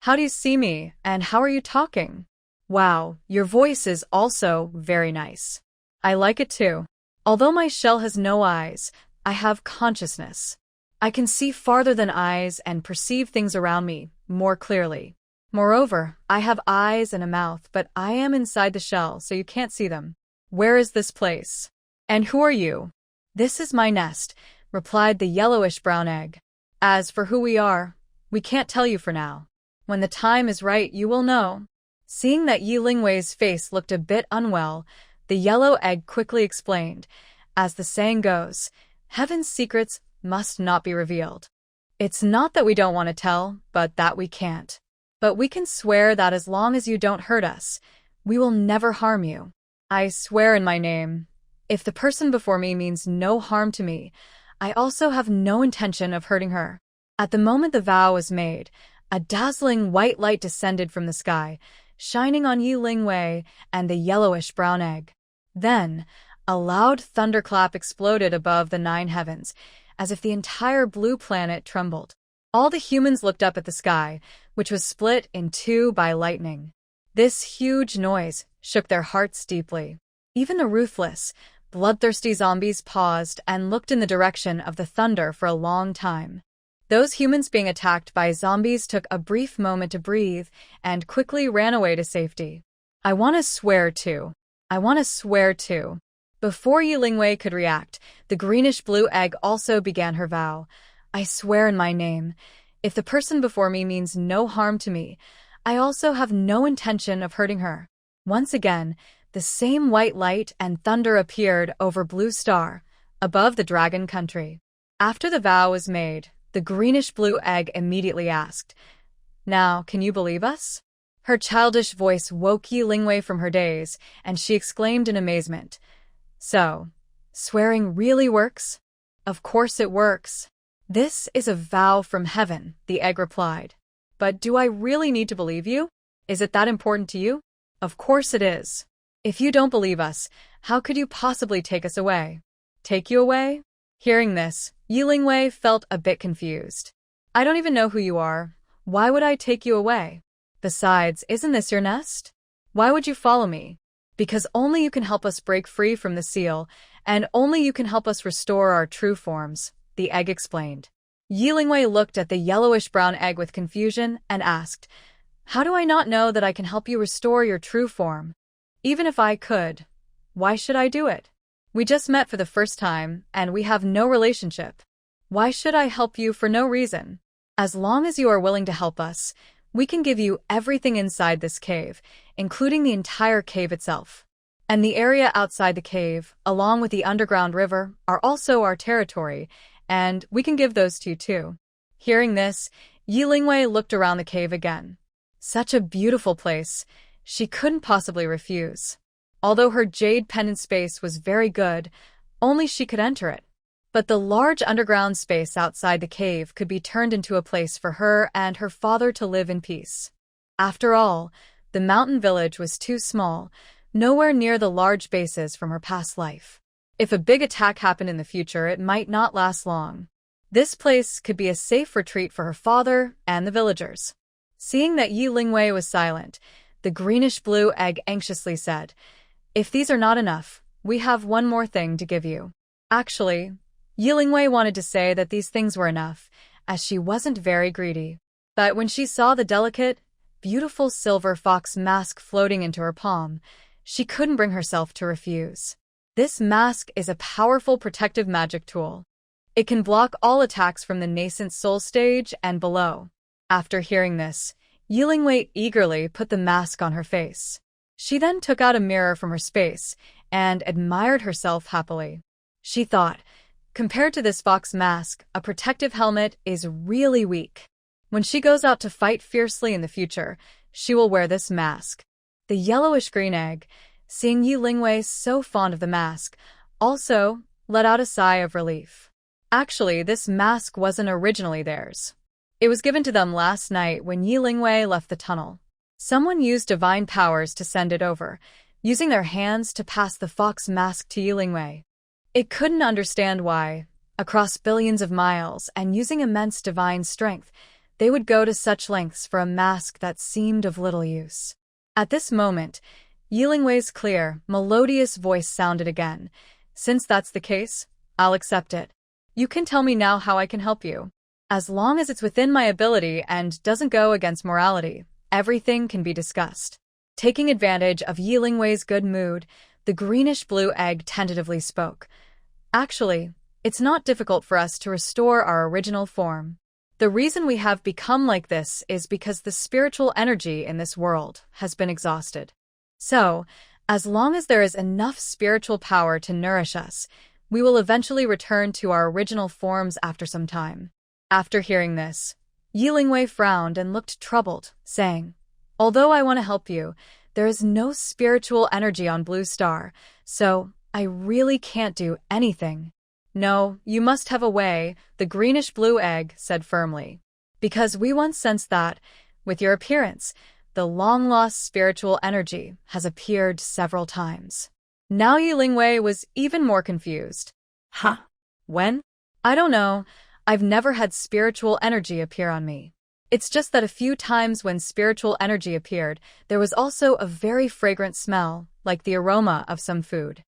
How do you see me, and how are you talking? Wow, your voice is also very nice. I like it too. Although my shell has no eyes, I have consciousness. I can see farther than eyes and perceive things around me more clearly. Moreover, I have eyes and a mouth, but I am inside the shell, so you can't see them. Where is this place? And who are you?" "This is my nest," replied the yellowish-brown egg. "As for who we are, we can't tell you for now. When the time is right, you will know." Seeing that Yi Lingwei's face looked a bit unwell, the yellow egg quickly explained, "As the saying goes, heaven's secrets must not be revealed. It's not that we don't want to tell, but that we can't. But we can swear that as long as you don't hurt us, we will never harm you. I swear in my name, if the person before me means no harm to me, I also have no intention of hurting her." At the moment the vow was made, a dazzling white light descended from the sky, shining on Yi Lingwei and the yellowish-brown egg. Then, a loud thunderclap exploded above the 9 heavens, as if the entire blue planet trembled. All the humans looked up at the sky, which was split in two by lightning. This huge noise shook their hearts deeply. Even the ruthless, bloodthirsty zombies paused and looked in the direction of the thunder for a long time. Those humans being attacked by zombies took a brief moment to breathe and quickly ran away to safety. "I want to swear too. I want to swear too." Before Yi Lingwei could react, the greenish-blue egg also began her vow. "I swear in my name, if the person before me means no harm to me, I also have no intention of hurting her." Once again, the same white light and thunder appeared over Blue Star, above the Dragon Country. After the vow was made, the greenish-blue egg immediately asked, "Now, can you believe us?" Her childish voice woke Yi Lingwei from her daze, and she exclaimed in amazement, "So, swearing really works?" "Of course it works. This is a vow from heaven," the egg replied. "But do I really need to believe you? Is it that important to you?" "Of course it is. If you don't believe us, how could you possibly take us away?" "Take you away?" Hearing this, Yi Lingwei felt a bit confused. "I don't even know who you are. Why would I take you away? Besides, isn't this your nest? Why would you follow me?" "Because only you can help us break free from the seal, and only you can help us restore our true forms," the egg explained. Yi Lingwei looked at the yellowish-brown egg with confusion and asked, "How do I not know that I can help you restore your true form? Even if I could, why should I do it? We just met for the first time, and we have no relationship. Why should I help you for no reason? As long as you are willing to help us, we can give you everything inside this cave, including the entire cave itself. And the area outside the cave, along with the underground river, are also our territory, and we can give those to you too." Hearing this, Yi Lingwei looked around the cave again. Such a beautiful place. She couldn't possibly refuse. Although her jade pendant space was very good, only she could enter it. But the large underground space outside the cave could be turned into a place for her and her father to live in peace. After all, the mountain village was too small, nowhere near the large bases from her past life. If a big attack happened in the future, it might not last long. This place could be a safe retreat for her father and the villagers. Seeing that Yi Lingwei was silent, the greenish-blue egg anxiously said, "If these are not enough, we have one more thing to give you." Actually, Yi Lingwei wanted to say that these things were enough, as she wasn't very greedy. But when she saw the delicate, beautiful silver fox mask floating into her palm, she couldn't bring herself to refuse. This mask is a powerful protective magic tool. It can block all attacks from the nascent soul stage and below. After hearing this, Yi Lingwei eagerly put the mask on her face. She then took out a mirror from her space and admired herself happily. She thought, compared to this fox mask, a protective helmet is really weak. When she goes out to fight fiercely in the future, she will wear this mask. The yellowish-green egg, seeing Yi Lingwei so fond of the mask, also let out a sigh of relief. Actually, this mask wasn't originally theirs. It was given to them last night when Yi Lingwei left the tunnel. Someone used divine powers to send it over, using their hands to pass the fox mask to Yi Lingwei. It couldn't understand why, across billions of miles and using immense divine strength, they would go to such lengths for a mask that seemed of little use. At this moment, Yilingwei's clear, melodious voice sounded again. Since that's the case, I'll accept it. You can tell me now how I can help you. As long as it's within my ability and doesn't go against morality, everything can be discussed. Taking advantage of Yilingwei's good mood, the greenish-blue egg tentatively spoke. Actually, it's not difficult for us to restore our original form. The reason we have become like this is because the spiritual energy in this world has been exhausted. So, as long as there is enough spiritual power to nourish us, we will eventually return to our original forms after some time. After hearing this, Yilingwei frowned and looked troubled, saying, Although I want to help you, there is no spiritual energy on Blue Star, so I really can't do anything. No, you must have a way, the greenish-blue egg said firmly. Because we once sensed that, with your appearance, the long-lost spiritual energy has appeared several times. Now Yilingwei was even more confused. Huh? When? I don't know. I've never had spiritual energy appear on me. It's just that a few times when spiritual energy appeared, there was also a very fragrant smell, like the aroma of some food.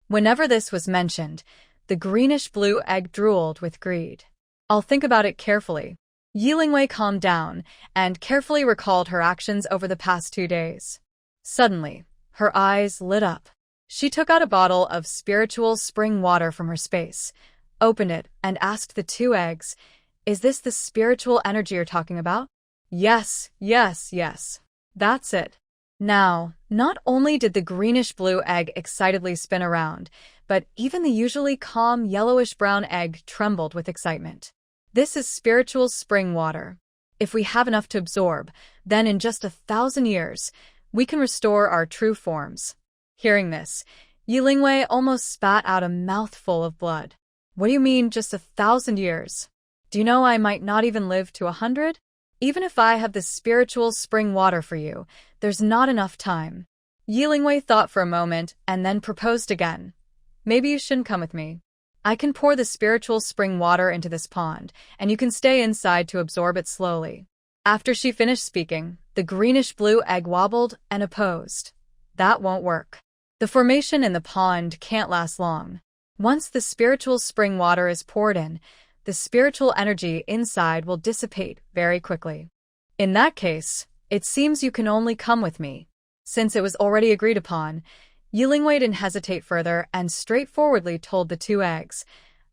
Whenever this was mentioned, the greenish-blue egg drooled with greed. I'll think about it carefully. Yilingwei calmed down and carefully recalled her actions over the past 2 days. Suddenly, her eyes lit up. She took out a bottle of spiritual spring water from her space, opened it, and asked the 2 eggs, Is this the spiritual energy you're talking about? Yes, yes, yes. That's it. Now, not only did the greenish-blue egg excitedly spin around, but even the usually calm yellowish-brown egg trembled with excitement. This is spiritual spring water. If we have enough to absorb, then in just 1,000 years, we can restore our true forms. Hearing this, Yilingwei almost spat out a mouthful of blood. What do you mean, just 1,000 years? Do you know I might not even live to 100? Even if I have this spiritual spring water for you, there's not enough time. Yilingwei thought for a moment and then proposed again. Maybe you shouldn't come with me. I can pour the spiritual spring water into this pond, and you can stay inside to absorb it slowly. After she finished speaking, the greenish-blue egg wobbled and opposed. That won't work. The formation in the pond can't last long. Once the spiritual spring water is poured in, the spiritual energy inside will dissipate very quickly. In that case, it seems you can only come with me. Since it was already agreed upon, Yilingwei didn't hesitate further and straightforwardly told the 2 eggs,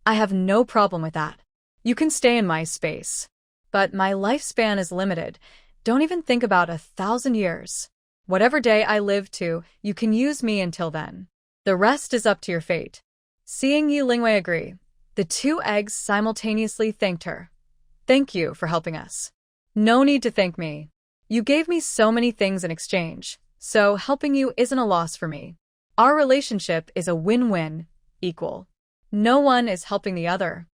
I have no problem with that. You can stay in my space. But my lifespan is limited. Don't even think about 1,000 years. Whatever day I live to, you can use me until then. The rest is up to your fate. Seeing Yilingwei agree, the 2 eggs simultaneously thanked her. Thank you for helping us. No need to thank me. You gave me so many things in exchange, so helping you isn't a loss for me. Our relationship is a win-win, equal. No one is helping the other.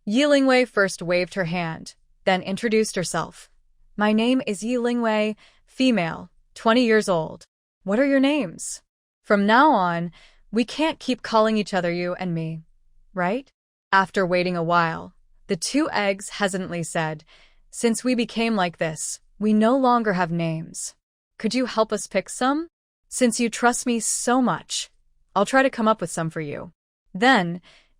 Yilingwei first waved her hand, then introduced herself. My name is Yilingwei, female, 20 years old. What are your names? From now on, we can't keep calling each other you and me, right? After waiting a while, the 2 eggs hesitantly said, Since we became like this, we no longer have names. Could you help us pick some? Since you trust me so much, I'll try to come up with some for you. Then,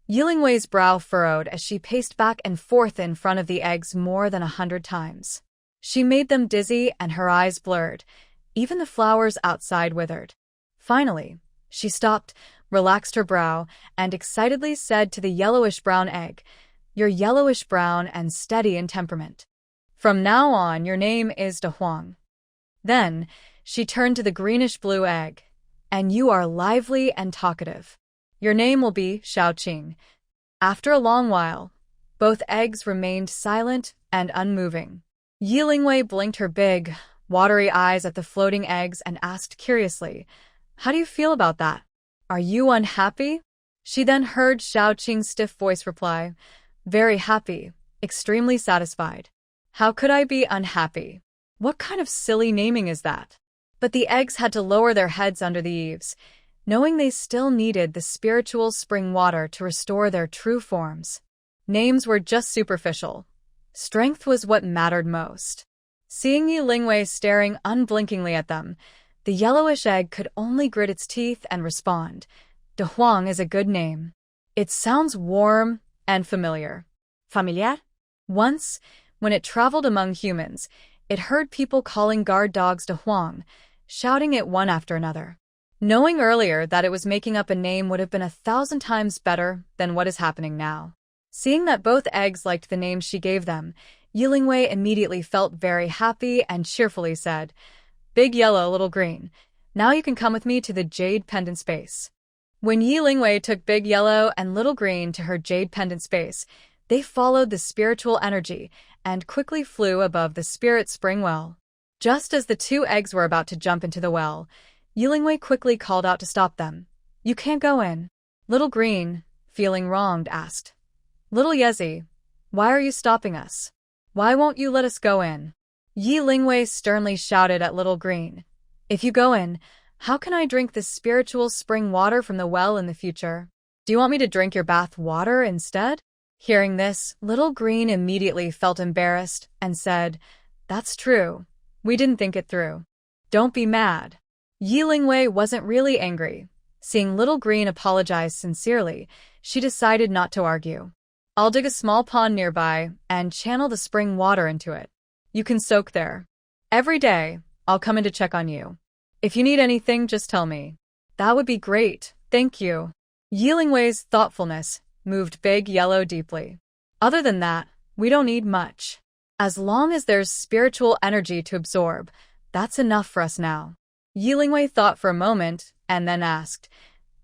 Yilingwei's brow furrowed as she paced back and forth in front of the eggs more than 100 times. She made them dizzy and her eyes blurred. Even the flowers outside withered. Finally, she stopped, relaxed her brow, and excitedly said to the yellowish-brown egg, You're yellowish-brown and steady in temperament. From now on, your name is De Huang. Then, she turned to the greenish-blue egg. And you are lively and talkative. Your name will be Xiaoqing. After a long while, both eggs remained silent and unmoving. Yilingwei blinked her big, watery eyes at the floating eggs and asked curiously, How do you feel about that? Are you unhappy? She then heard Xiaoqing's stiff voice reply, Very happy, extremely satisfied. How could I be unhappy? What kind of silly naming is that? But the eggs had to lower their heads under the eaves. knowing they still needed the spiritual spring water to restore their true forms. Names were just superficial. Strength was what mattered most. Seeing Yi Lingwei staring unblinkingly at them, the yellowish egg could only grit its teeth and respond. De Huang is a good name. It sounds warm and familiar. Familiar? Once, when it traveled among humans, it heard people calling guard dogs De Huang, shouting it one after another. Knowing earlier that it was making up a name would have been 1,000 times better than what is happening now. Seeing that both eggs liked the name she gave them, Yi Lingwei immediately felt very happy and cheerfully said, "Big Yellow, Little Green, now you can come with me to the Jade Pendant Space." When Yi Lingwei took Big Yellow and Little Green to her Jade Pendant Space, they followed the spiritual energy and quickly flew above the Spirit Spring Well. Just as the two eggs were about to jump into the well, Yi Lingwei quickly called out to stop them. "You can't go in." Little Green, feeling wronged, asked, "Little Yezi, why are you stopping us? Why won't you let us go in?" Yi Lingwei sternly shouted at Little Green, "If you go in, how can I drink the spiritual spring water from the well in the future? Do you want me to drink your bath water instead?" Hearing this, Little Green immediately felt embarrassed and said, "That's true. We didn't think it through. Don't be mad." Yi Lingwei wasn't really angry. Seeing Little Green apologize sincerely, she decided not to argue. "I'll dig a small pond nearby and channel the spring water into it. You can soak there. Every day, I'll come in to check on you. If you need anything, just tell me." "That would be great, thank you." Yi Lingwei's thoughtfulness moved Big Yellow deeply. "Other than that, we don't need much. As long as there's spiritual energy to absorb, that's enough for us now." Yi Lingwei thought for a moment and then asked,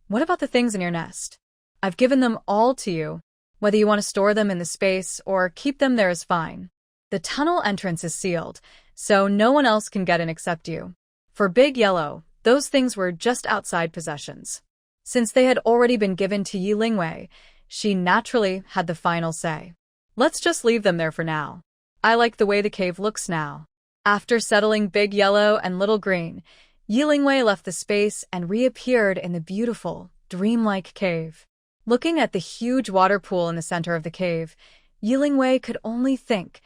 "What about the things in your nest? I've given them all to you. Whether you want to store them in the space or keep them there is fine. The tunnel entrance is sealed, so no one else can get in except you." For Big Yellow, those things were just outside possessions. Since they had already been given to Yi Lingwei, she naturally had the final say. "Let's just leave them there for now. I like the way the cave looks now." After settling Big Yellow and Little Green, Yi Lingwei left the space and reappeared in the beautiful, dreamlike cave. Looking at the huge water pool in the center of the cave, Yi Lingwei could only think,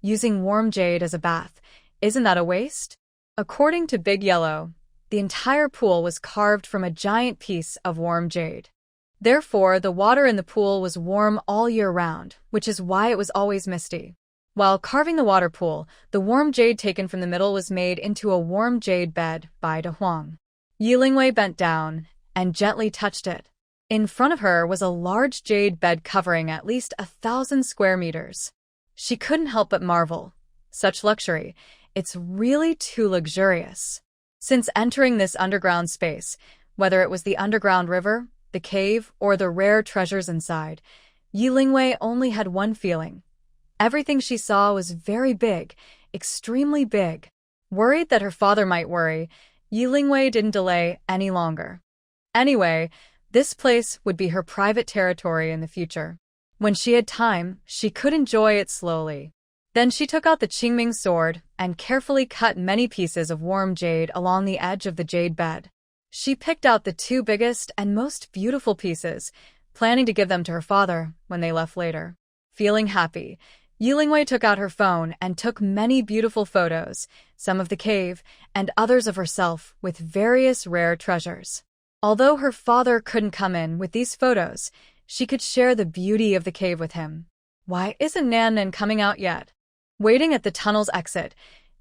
using warm jade as a bath, isn't that a waste? According to Big Yellow, the entire pool was carved from a giant piece of warm jade. Therefore, the water in the pool was warm all year round, which is why it was always misty. While carving the water pool, the warm jade taken from the middle was made into a warm jade bed by De Huang. Yi Lingwei bent down and gently touched it. In front of her was a large jade bed covering at least 1,000 square meters. She couldn't help but marvel. Such luxury, it's really too luxurious. Since entering this underground space, whether it was the underground river, the cave, or the rare treasures inside, Yi Lingwei only had one feeling. Everything she saw was very big, extremely big. Worried that her father might worry, Yi Lingwei didn't delay any longer. Anyway, this place would be her private territory in the future. When she had time, she could enjoy it slowly. Then she took out the Qingming sword and carefully cut many pieces of warm jade along the edge of the jade bed. She picked out the two biggest and most beautiful pieces, planning to give them to her father when they left later. Feeling happy, Yi Lingwei took out her phone and took many beautiful photos, some of the cave and others of herself with various rare treasures. Although her father couldn't come in with these photos, she could share the beauty of the cave with him. Why isn't Nan coming out yet? Waiting at the tunnel's exit,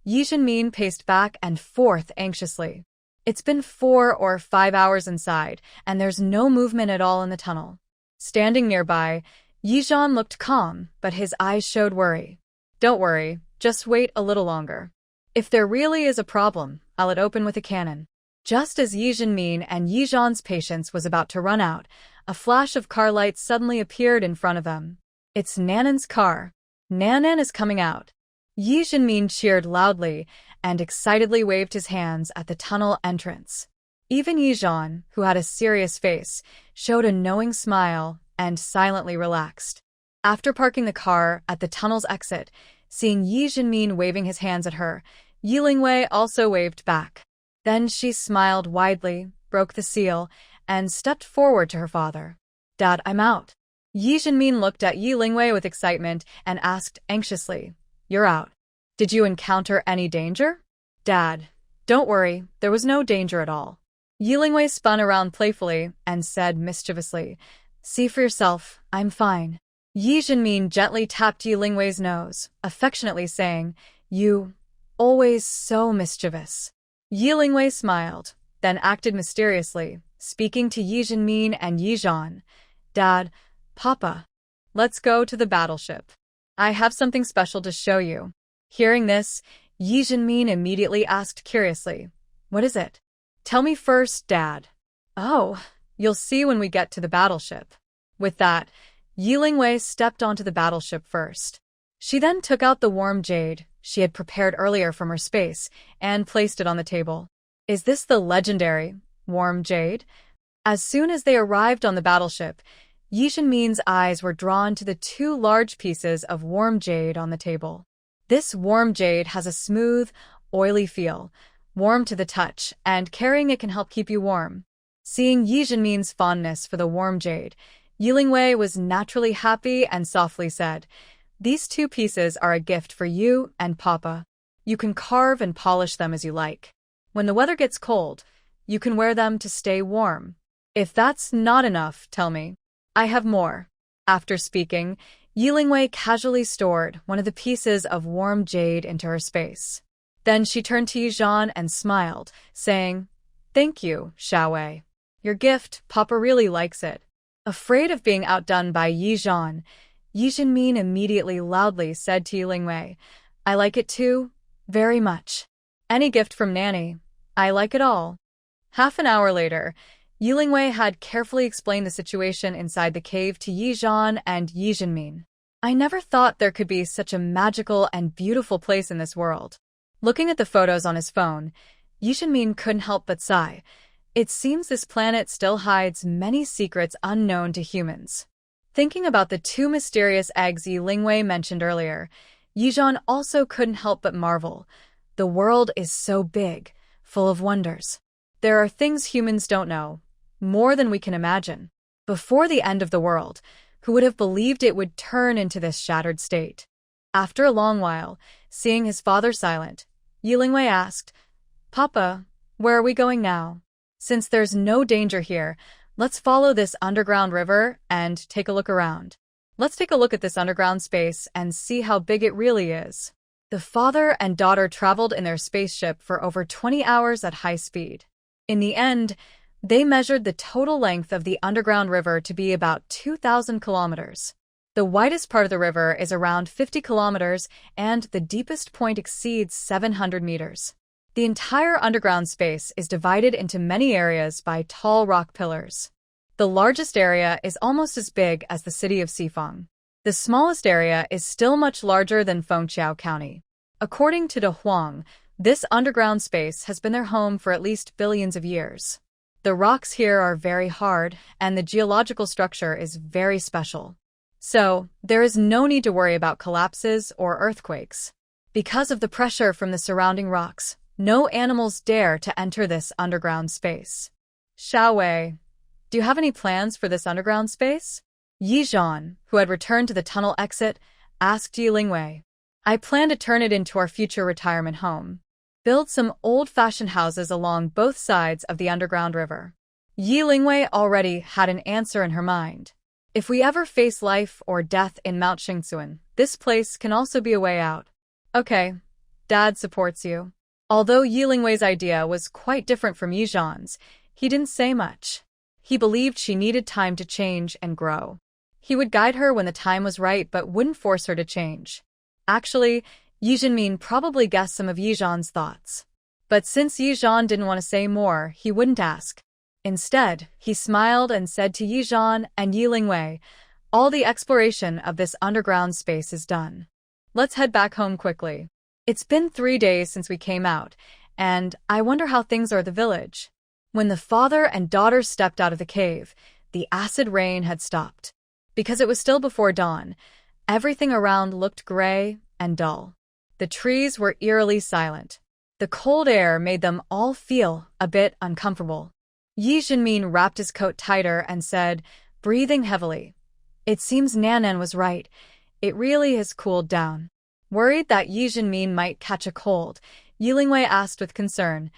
Yi Zhenmin paced back and forth anxiously. It's been 4 or 5 hours inside, and there's no movement at all in the tunnel. Standing nearby, Yi Zhan looked calm, but his eyes showed worry. "Don't worry, just wait a little longer. If there really is a problem, I'll let open with a cannon." Just as Yi Zhenmin and Yi Zhan's patience was about to run out, a flash of car lights suddenly appeared in front of them. "It's Nanan's car. Nanan is coming out." Yi Zhenmin cheered loudly and excitedly waved his hands at the tunnel entrance. Even Yi Zhan, who had a serious face, showed a knowing smile and silently relaxed. After parking the car at the tunnel's exit, seeing Yi Zhenmin waving his hands at her, Yi Lingwei also waved back. Then she smiled widely broke the seal, and stepped forward to her father. "Dad, I'm out." Yi Jinmin looked at Yi Lingwei with excitement and asked anxiously, "You're out? Did you encounter any danger?" "Dad, don't worry, there was no danger at all." Yi Lingwei spun around playfully and said mischievously, "See for yourself, I'm fine." Yi Jinmin gently tapped Yi Lingwei's nose, affectionately saying, "You, always so mischievous." Yi Lingwei smiled, then acted mysteriously, speaking to Yi Jinmin and Yi Zhan. "Dad, Papa, let's go to the battleship. I have something special to show you." Hearing this, Yi Jinmin immediately asked curiously, "What is it?" "Tell me first, Dad." "Oh, you'll see when we get to the battleship." With that, Yi Lingwei stepped onto the battleship first. She then took out the warm jade she had prepared earlier from her space and placed it on the table. "Is this the legendary warm jade?" As soon as they arrived on the battleship, Yi Jinmin's eyes were drawn to the two large pieces of warm jade on the table. This warm jade has a smooth, oily feel, warm to the touch, and carrying it can help keep you warm. Seeing Yi Jinmin's fondness for the warm jade, Yi Lingwei was naturally happy and softly said, "These two pieces are a gift for you and Papa. You can carve and polish them as you like. When the weather gets cold, you can wear them to stay warm. If that's not enough, tell me. I have more." After speaking, Yi Lingwei casually stored one of the pieces of warm jade into her space. Then she turned to Yi Zhan and smiled, saying, "Thank you, Xiaowei. Your gift, Papa really likes it." Afraid of being outdone by Yi Zhan, Yi Jinmin immediately loudly said to Yi Lingwei, "I like it too, very much. Any gift from Nanny, I like it all." Half an hour later, Yi Lingwei had carefully explained the situation inside the cave to Yi Zhan and Yi Jinmin. "I never thought there could be such a magical and beautiful place in this world." Looking at the photos on his phone, Yi Jinmin couldn't help but sigh. It seems this planet still hides many secrets unknown to humans. Thinking about the two mysterious eggs Yi Lingwei mentioned earlier, Yi Zhan also couldn't help but marvel. The world is so big, full of wonders. There are things humans don't know, more than we can imagine. Before the end of the world, who would have believed it would turn into this shattered state? After a long while, seeing his father silent, Yi Lingwei asked, "Papa, where are we going now? Since there's no danger here, let's follow this underground river and take a look around. Let's take a look at this underground space and see how big it really is." The father and daughter traveled in their spaceship for over 20 hours at high speed. In the end, they measured the total length of the underground river to be about 2,000 kilometers. The widest part of the river is around 50 kilometers and the deepest point exceeds 700 meters. The entire underground space is divided into many areas by tall rock pillars. The largest area is almost as big as the city of Xifang. The smallest area is still much larger than Fengqiao County. According to De Huang, this underground space has been their home for at least billions of years. The rocks here are very hard, and the geological structure is very special. So, there is no need to worry about collapses or earthquakes. Because of the pressure from the surrounding rocks, no animals dare to enter this underground space. Xiaowei, do you have any plans for this underground space? Yi Zhan, who had returned to the tunnel exit, asked Yi Lingwei. "I plan to turn it into our future retirement home. Build some old-fashioned houses along both sides of the underground river." Yi Lingwei already had an answer in her mind. If we ever face life or death in Mount Xingsuan, this place can also be a way out. Okay, Dad supports you. Although Yi Lingwei's idea was quite different from Yi Zhan's, he didn't say much. He believed she needed time to change and grow. He would guide her when the time was right but wouldn't force her to change. Actually, Yi Jinmin probably guessed some of Yi Zhan's thoughts. But since Yi Zhan didn't want to say more, he wouldn't ask. Instead, he smiled and said to Yi Zhan and Yi Lingwei, "All the exploration of this underground space is done. Let's head back home quickly. It's been 3 days since we came out, and I wonder how things are at the village." When the father and daughter stepped out of the cave, the acid rain had stopped. Because it was still before dawn, everything around looked gray and dull. The trees were eerily silent. The cold air made them all feel a bit uncomfortable. Yi Jinmin wrapped his coat tighter and said, breathing heavily, "It seems Nanan was right. It really has cooled down." Worried that Yi Jinmin might catch a cold, Yilingwei asked with concern,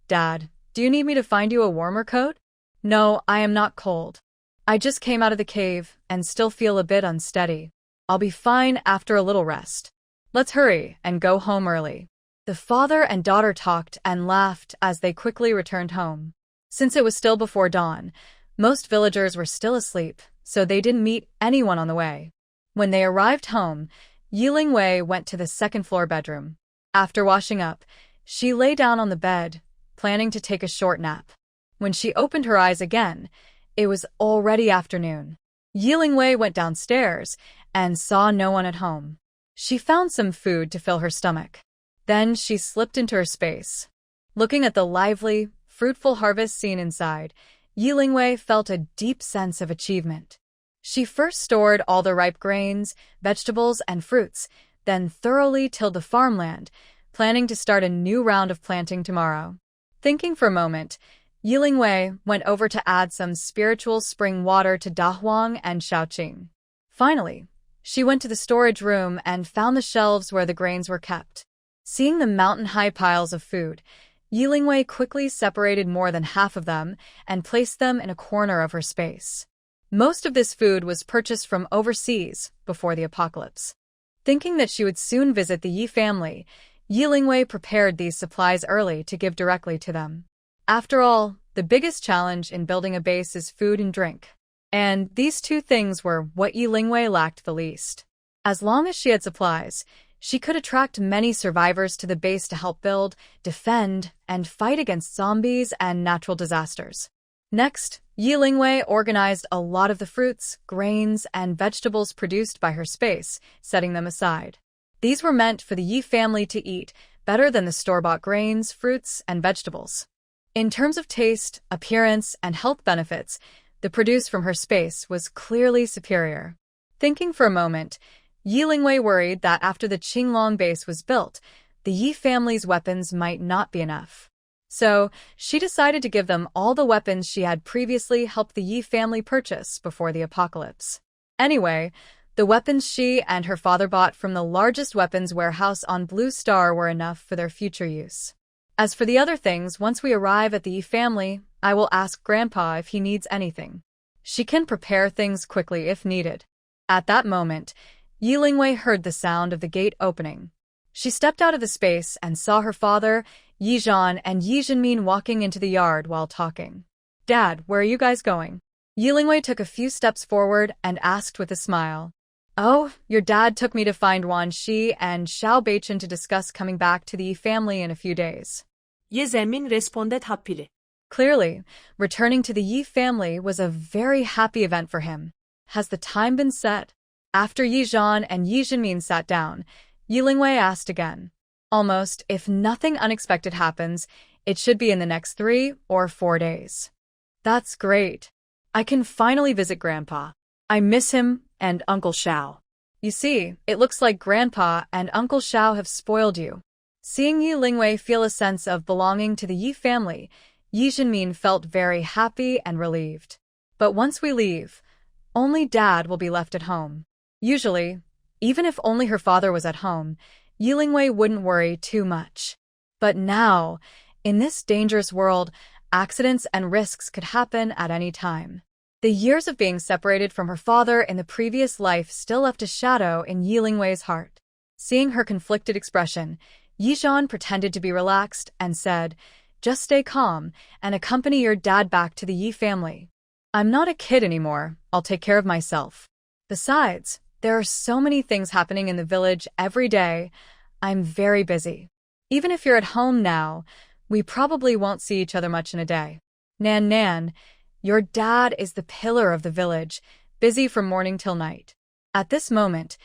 "Dad, do you need me to find you a warmer coat?" "No, I am not cold. I just came out of the cave and still feel a bit unsteady. I'll be fine after a little rest. Let's hurry and go home early." The father and daughter talked and laughed as they quickly returned home. Since it was still before dawn, most villagers were still asleep, so they didn't meet anyone on the way. When they arrived home, Yilingwei went to the second-floor bedroom. After washing up, she lay down on the bed, planning to take a short nap. When she opened her eyes again, it was already afternoon. Yilingwei went downstairs and saw no one at home. She found some food to fill her stomach. Then she slipped into her space. Looking at the lively, fruitful harvest scene inside, Yilingwei felt a deep sense of achievement. She first stored all the ripe grains, vegetables, and fruits, then thoroughly tilled the farmland, planning to start a new round of planting tomorrow. Thinking for a moment, Yilingwei went over to add some spiritual spring water to Dahuang and Shaoqing. Finally, she went to the storage room and found the shelves where the grains were kept. Seeing the mountain-high piles of food, Yilingwei quickly separated more than half of them and placed them in a corner of her space. Most of this food was purchased from overseas before the apocalypse. Thinking that she would soon visit the Yi family, Yilingwei prepared these supplies early to give directly to them. After all, the biggest challenge in building a base is food and drink. And these two things were what Yilingwei lacked the least. As long as she had supplies, she could attract many survivors to the base to help build, defend, and fight against zombies and natural disasters. Next, Yilingwei organized a lot of the fruits, grains, and vegetables produced by her space, setting them aside. These were meant for the Yi family to eat better than the store-bought grains, fruits, and vegetables. In terms of taste, appearance, and health benefits, the produce from her space was clearly superior. Thinking for a moment, Yilingwei worried that after the Qinglong base was built, the Yi family's weapons might not be enough. So, she decided to give them all the weapons she had previously helped the Yi family purchase before the apocalypse. Anyway, the weapons she and her father bought from the largest weapons warehouse on Blue Star were enough for their future use. As for the other things, once we arrive at the Yi family, I will ask Grandpa if he needs anything. She can prepare things quickly if needed. At that moment, Yilingwei heard the sound of the gate opening. She stepped out of the space and saw her father, Yizhan, and Yi Jinmin walking into the yard while talking. "Dad, where are you guys going?" Yilingwei took a few steps forward and asked with a smile. "Oh, your dad took me to find Wan Shi and Xiao Beichin to discuss coming back to the Yi family in a few days." Ye Zemin responded happily. Clearly, returning to the Yi family was a very happy event for him. Has the time been set? After Yizhan and Yi Jinmin sat down, Yilingwei asked again. "Almost, if nothing unexpected happens, it should be in the next 3 or 4 days." "That's great. I can finally visit Grandpa. I miss him and Uncle Xiao." "You see, it looks like Grandpa and Uncle Xiao have spoiled you." Seeing Yilingwei feel a sense of belonging to the Yi family, Yi Jinmin felt very happy and relieved. "But once we leave, only Dad will be left at home." Usually, even if only her father was at home, Yilingwei wouldn't worry too much. But now, in this dangerous world, accidents and risks could happen at any time. The years of being separated from her father in the previous life still left a shadow in Yilingwei's heart. Seeing her conflicted expression, Yizhan pretended to be relaxed and said, "Just stay calm and accompany your dad back to the Yi family. I'm not a kid anymore, I'll take care of myself. Besides, there are so many things happening in the village every day. I'm very busy. Even if you're at home now, we probably won't see each other much in a day. Nan, your dad is the pillar of the village, busy from morning till night." At this moment,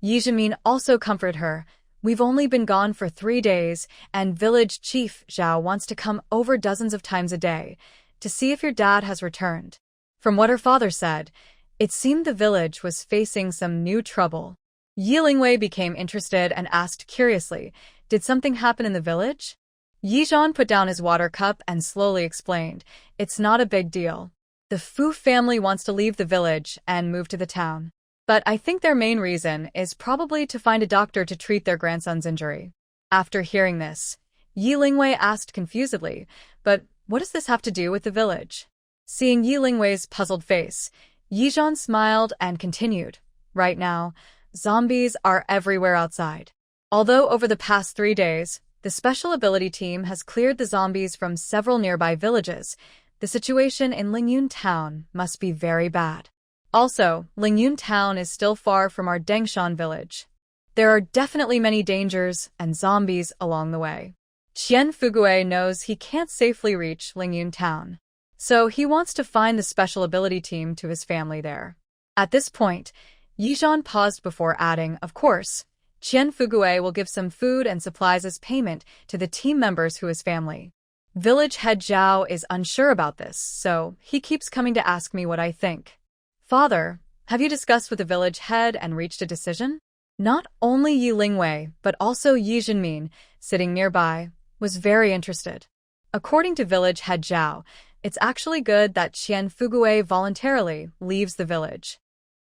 Yi Jinmin also comforted her. "We've only been gone for 3 days, and village chief Zhao wants to come over dozens of times a day to see if your dad has returned." From what her father said, it seemed the village was facing some new trouble. Yilingwei became interested and asked curiously, "Did something happen in the village?" Yizhan put down his water cup and slowly explained, "It's not a big deal. The Fu family wants to leave the village and move to the town. But I think their main reason is probably to find a doctor to treat their grandson's injury." After hearing this, Yi Lingwei asked confusedly, "But what does this have to do with the village?" Seeing Yi Lingwei's puzzled face, Yizhan smiled and continued, "Right now, zombies are everywhere outside. Although over the past 3 days, the special ability team has cleared the zombies from several nearby villages, the situation in Lingyun town must be very bad. Also, Lingyun town is still far from our Dengshan village. There are definitely many dangers and zombies along the way. Qian Fugui knows he can't safely reach Lingyun town, so he wants to find the special ability team to his family there." At this point, Yizhan paused before adding, "Of course, Qian Fugui will give some food and supplies as payment to the team members who his family. Village head Zhao is unsure about this, so he keeps coming to ask me what I think." "Father, have you discussed with the village head and reached a decision?" Not only Yi Lingwei, but also Yi Zhenmin, sitting nearby, was very interested. According to village head Zhao, it's actually good that Qian Fugui voluntarily leaves the village.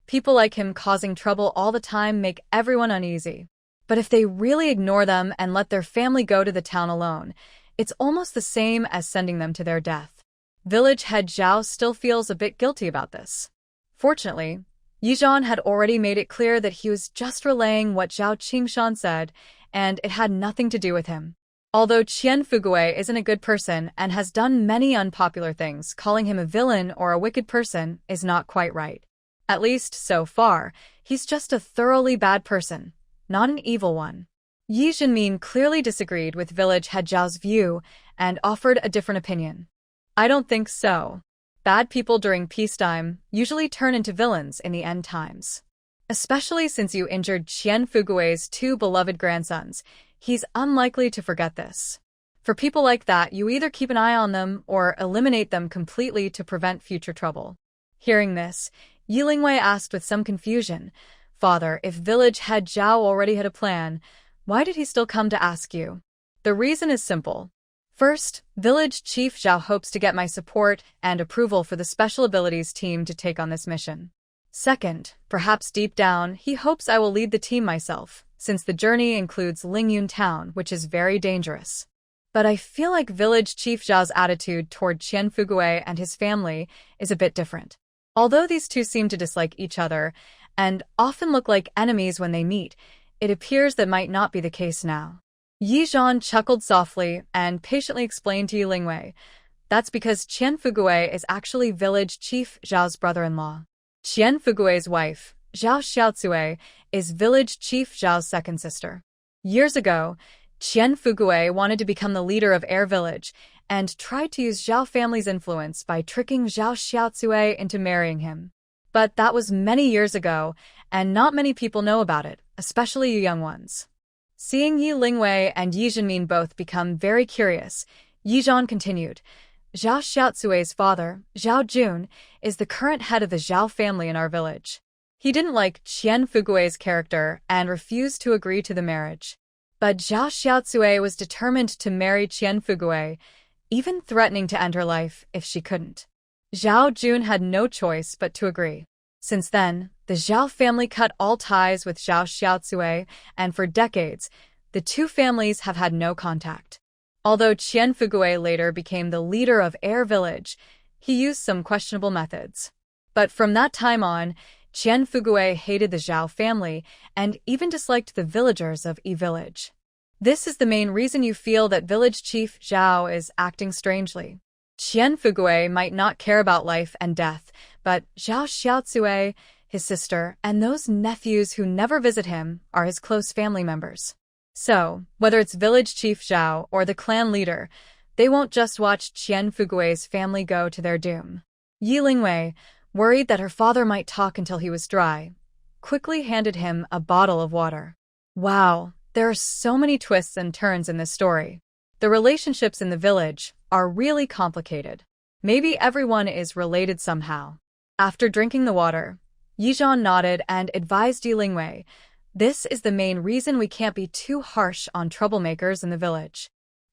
People like him causing trouble all the time make everyone uneasy. But if they really ignore them and let their family go to the town alone, it's almost the same as sending them to their death. Village head Zhao still feels a bit guilty about this. Fortunately, Yizhan had already made it clear that he was just relaying what Zhao Qingshan said, and it had nothing to do with him. Although Qian Fugui isn't a good person and has done many unpopular things, calling him a villain or a wicked person is not quite right. At least, so far, he's just a thoroughly bad person, not an evil one. Yi Zhenmin clearly disagreed with village head Zhao's view and offered a different opinion. "I don't think so. Bad people during peacetime usually turn into villains in the end times. Especially since you injured Qian Fugui's 2 beloved grandsons, he's unlikely to forget this. For people like that, you either keep an eye on them or eliminate them completely to prevent future trouble." Hearing this, Yi Lingwei asked with some confusion, "Father, if village head Zhao already had a plan, why did he still come to ask you?" The reason is simple. First, village chief Zhao hopes to get my support and approval for the special abilities team to take on this mission. Second, perhaps deep down, he hopes I will lead the team myself, since the journey includes Lingyun town, which is very dangerous. But I feel like village chief Zhao's attitude toward Qian Fugui and his family is a bit different. Although these two seem to dislike each other and often look like enemies when they meet, it appears that might not be the case now. Yizhan chuckled softly and patiently explained to Yi Lingwei, "That's because Qian Fugui is actually village chief Zhao's brother-in-law. Qian Fugui's wife, Zhao Xiaotsue, is village chief Zhao's second sister. Years ago, Qian Fugui wanted to become the leader of Air Village and tried to use Zhao family's influence by tricking Zhao Xiaotsue into marrying him. But that was many years ago, and not many people know about it, especially you young ones." Seeing Yi Lingwei and Yi Zhenmin both become very curious, Yizhan continued, "Zhao Xiaotsue's father, Zhao Jun, is the current head of the Zhao family in our village. He didn't like Qian Fugui's character and refused to agree to the marriage. But Zhao Xiaotsue was determined to marry Qian Fugui, even threatening to end her life if she couldn't. Zhao Jun had no choice but to agree. Since then, the Zhao family cut all ties with Zhao Xiaotsue, and for decades, the two families have had no contact. Although Qian Fugui later became the leader of Air Village, he used some questionable methods. But from that time on, Qian Fugui hated the Zhao family and even disliked the villagers of E Village. This is the main reason you feel that village chief Zhao is acting strangely. Qian Fugui might not care about life and death, but Zhao Xiaotsue, his sister, and those nephews who never visit him are his close family members. So, whether it's village chief Zhao or the clan leader, they won't just watch Qian Fugui's family go to their doom." Yi Lingwei, worried that her father might talk until he was dry, quickly handed him a bottle of water. Wow, there are so many twists and turns in this story. The relationships in the village are really complicated. Maybe everyone is related somehow. After drinking the water, Yizhan nodded and advised Yi Lingwei, "This is the main reason we can't be too harsh on troublemakers in the village.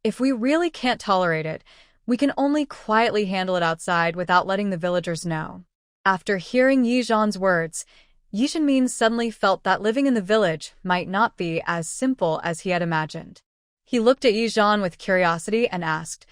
If we really can't tolerate it, we can only quietly handle it outside without letting the villagers know. After hearing Yi Zhan's words, Yi Zhanmin suddenly felt that living in the village might not be as simple as he had imagined. He looked at Yi Zhan with curiosity and asked,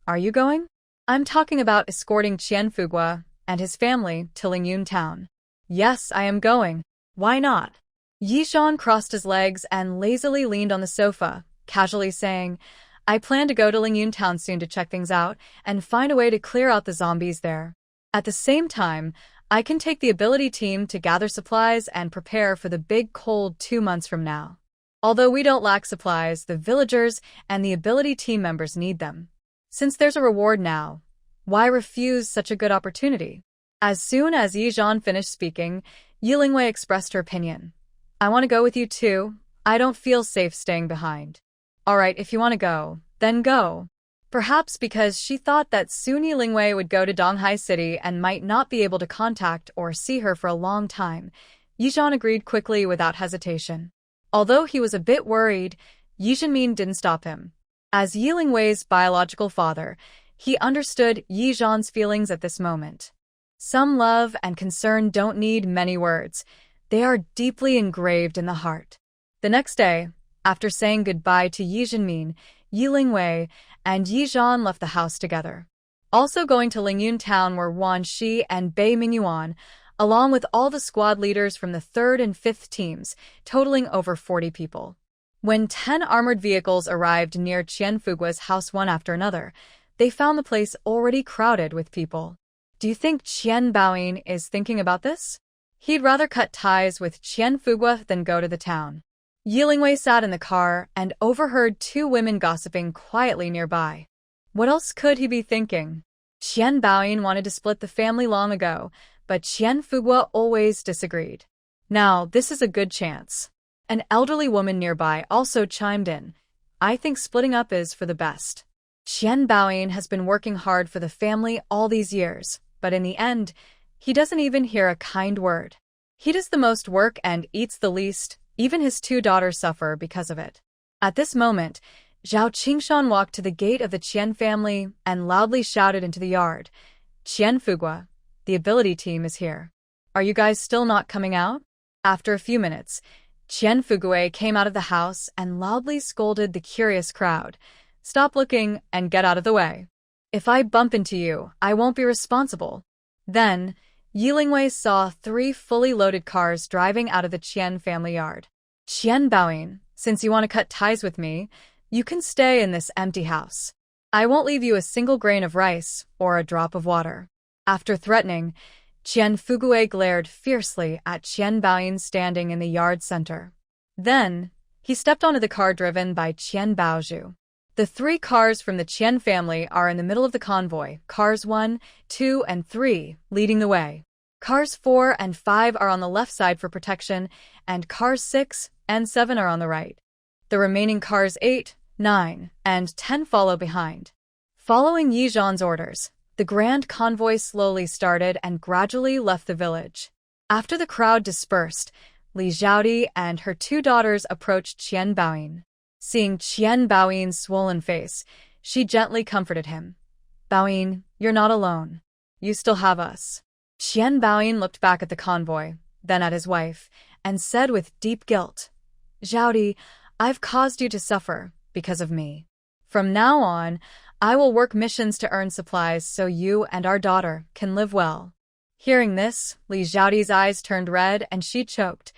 "Are you going?" "I'm talking about escorting Qian Fugua and his family to Lingyun town." "Yes, I am going. Why not?" Yi Zhan crossed his legs and lazily leaned on the sofa, casually saying, "I plan to go to Lingyun town soon to check things out and find a way to clear out the zombies there. At the same time, I can take the ability team to gather supplies and prepare for the big cold 2 months from now. Although we don't lack supplies, the villagers and the ability team members need them. Since there's a reward now, why refuse such a good opportunity?" As soon as Yi Zhan finished speaking, Yi Lingwei expressed her opinion. "I want to go with you too. I don't feel safe staying behind." "All right, if you want to go, then go." Perhaps because she thought that soon Yi Lingwei would go to Donghai City and might not be able to contact or see her for a long time, Yi Zhan agreed quickly without hesitation. Although he was a bit worried, Yi Zhanmin didn't stop him. As Yi Lingwei's biological father, he understood Yi Zhan's feelings at this moment. Some love and concern don't need many words. They are deeply engraved in the heart. The next day, after saying goodbye to Yi Zhanmin, Yi Lingwei and Yi Zhan left the house together. Also going to Lingyun town were Wan Shi and Bei Mingyuan, along with all the squad leaders from the 3rd and 5th teams, totaling over 40 people. When 10 armored vehicles arrived near Qian Fugua's house one after another, they found the place already crowded with people. Do you think Qian Baoyin is thinking about this? He'd rather cut ties with Qian Fugua than go to the town. Yi Lingwei sat in the car and overheard 2 women gossiping quietly nearby. What else could he be thinking? Qian Baoyin wanted to split the family long ago, but Qian Fugua always disagreed. Now, this is a good chance. An elderly woman nearby also chimed in. "I think splitting up is for the best. Qian Baoyin has been working hard for the family all these years, but in the end, he doesn't even hear a kind word. He does the most work and eats the least. Even his 2 daughters suffer because of it." At this moment, Zhao Qingshan walked to the gate of the Qian family and loudly shouted into the yard, "Qian Fugua, the ability team is here. Are you guys still not coming out?" After a few minutes, Qian Fugua came out of the house and loudly scolded the curious crowd, "Stop looking and get out of the way. If I bump into you, I won't be responsible." Then, Yi Lingwei saw 3 fully loaded cars driving out of the Qian family yard. "Qian Baoyin, since you want to cut ties with me, you can stay in this empty house. I won't leave you a single grain of rice or a drop of water." After threatening, Qian Fugua glared fiercely at Qian Baoyin standing in the yard center. Then, he stepped onto the car driven by Qian Baozhu. The 3 cars from the Qian family are in the middle of the convoy, cars 1, 2, and 3 leading the way. Cars 4 and 5 are on the left side for protection, and cars 6 and 7 are on the right. The remaining cars 8, 9, and 10 follow behind. Following Yi Zhan's orders, the grand convoy slowly started and gradually left the village. After the crowd dispersed, Li Zhaodi and her 2 daughters approached Qian Baoyin. Seeing Qian Baoyin's swollen face, she gently comforted him. "Baoyin, you're not alone. You still have us." Qian Baoyin looked back at the convoy, then at his wife, and said with deep guilt, "Zhaodi, I've caused you to suffer because of me. From now on, I will work missions to earn supplies so you and our daughter can live well." Hearing this, Li Zhaodi's eyes turned red and she choked.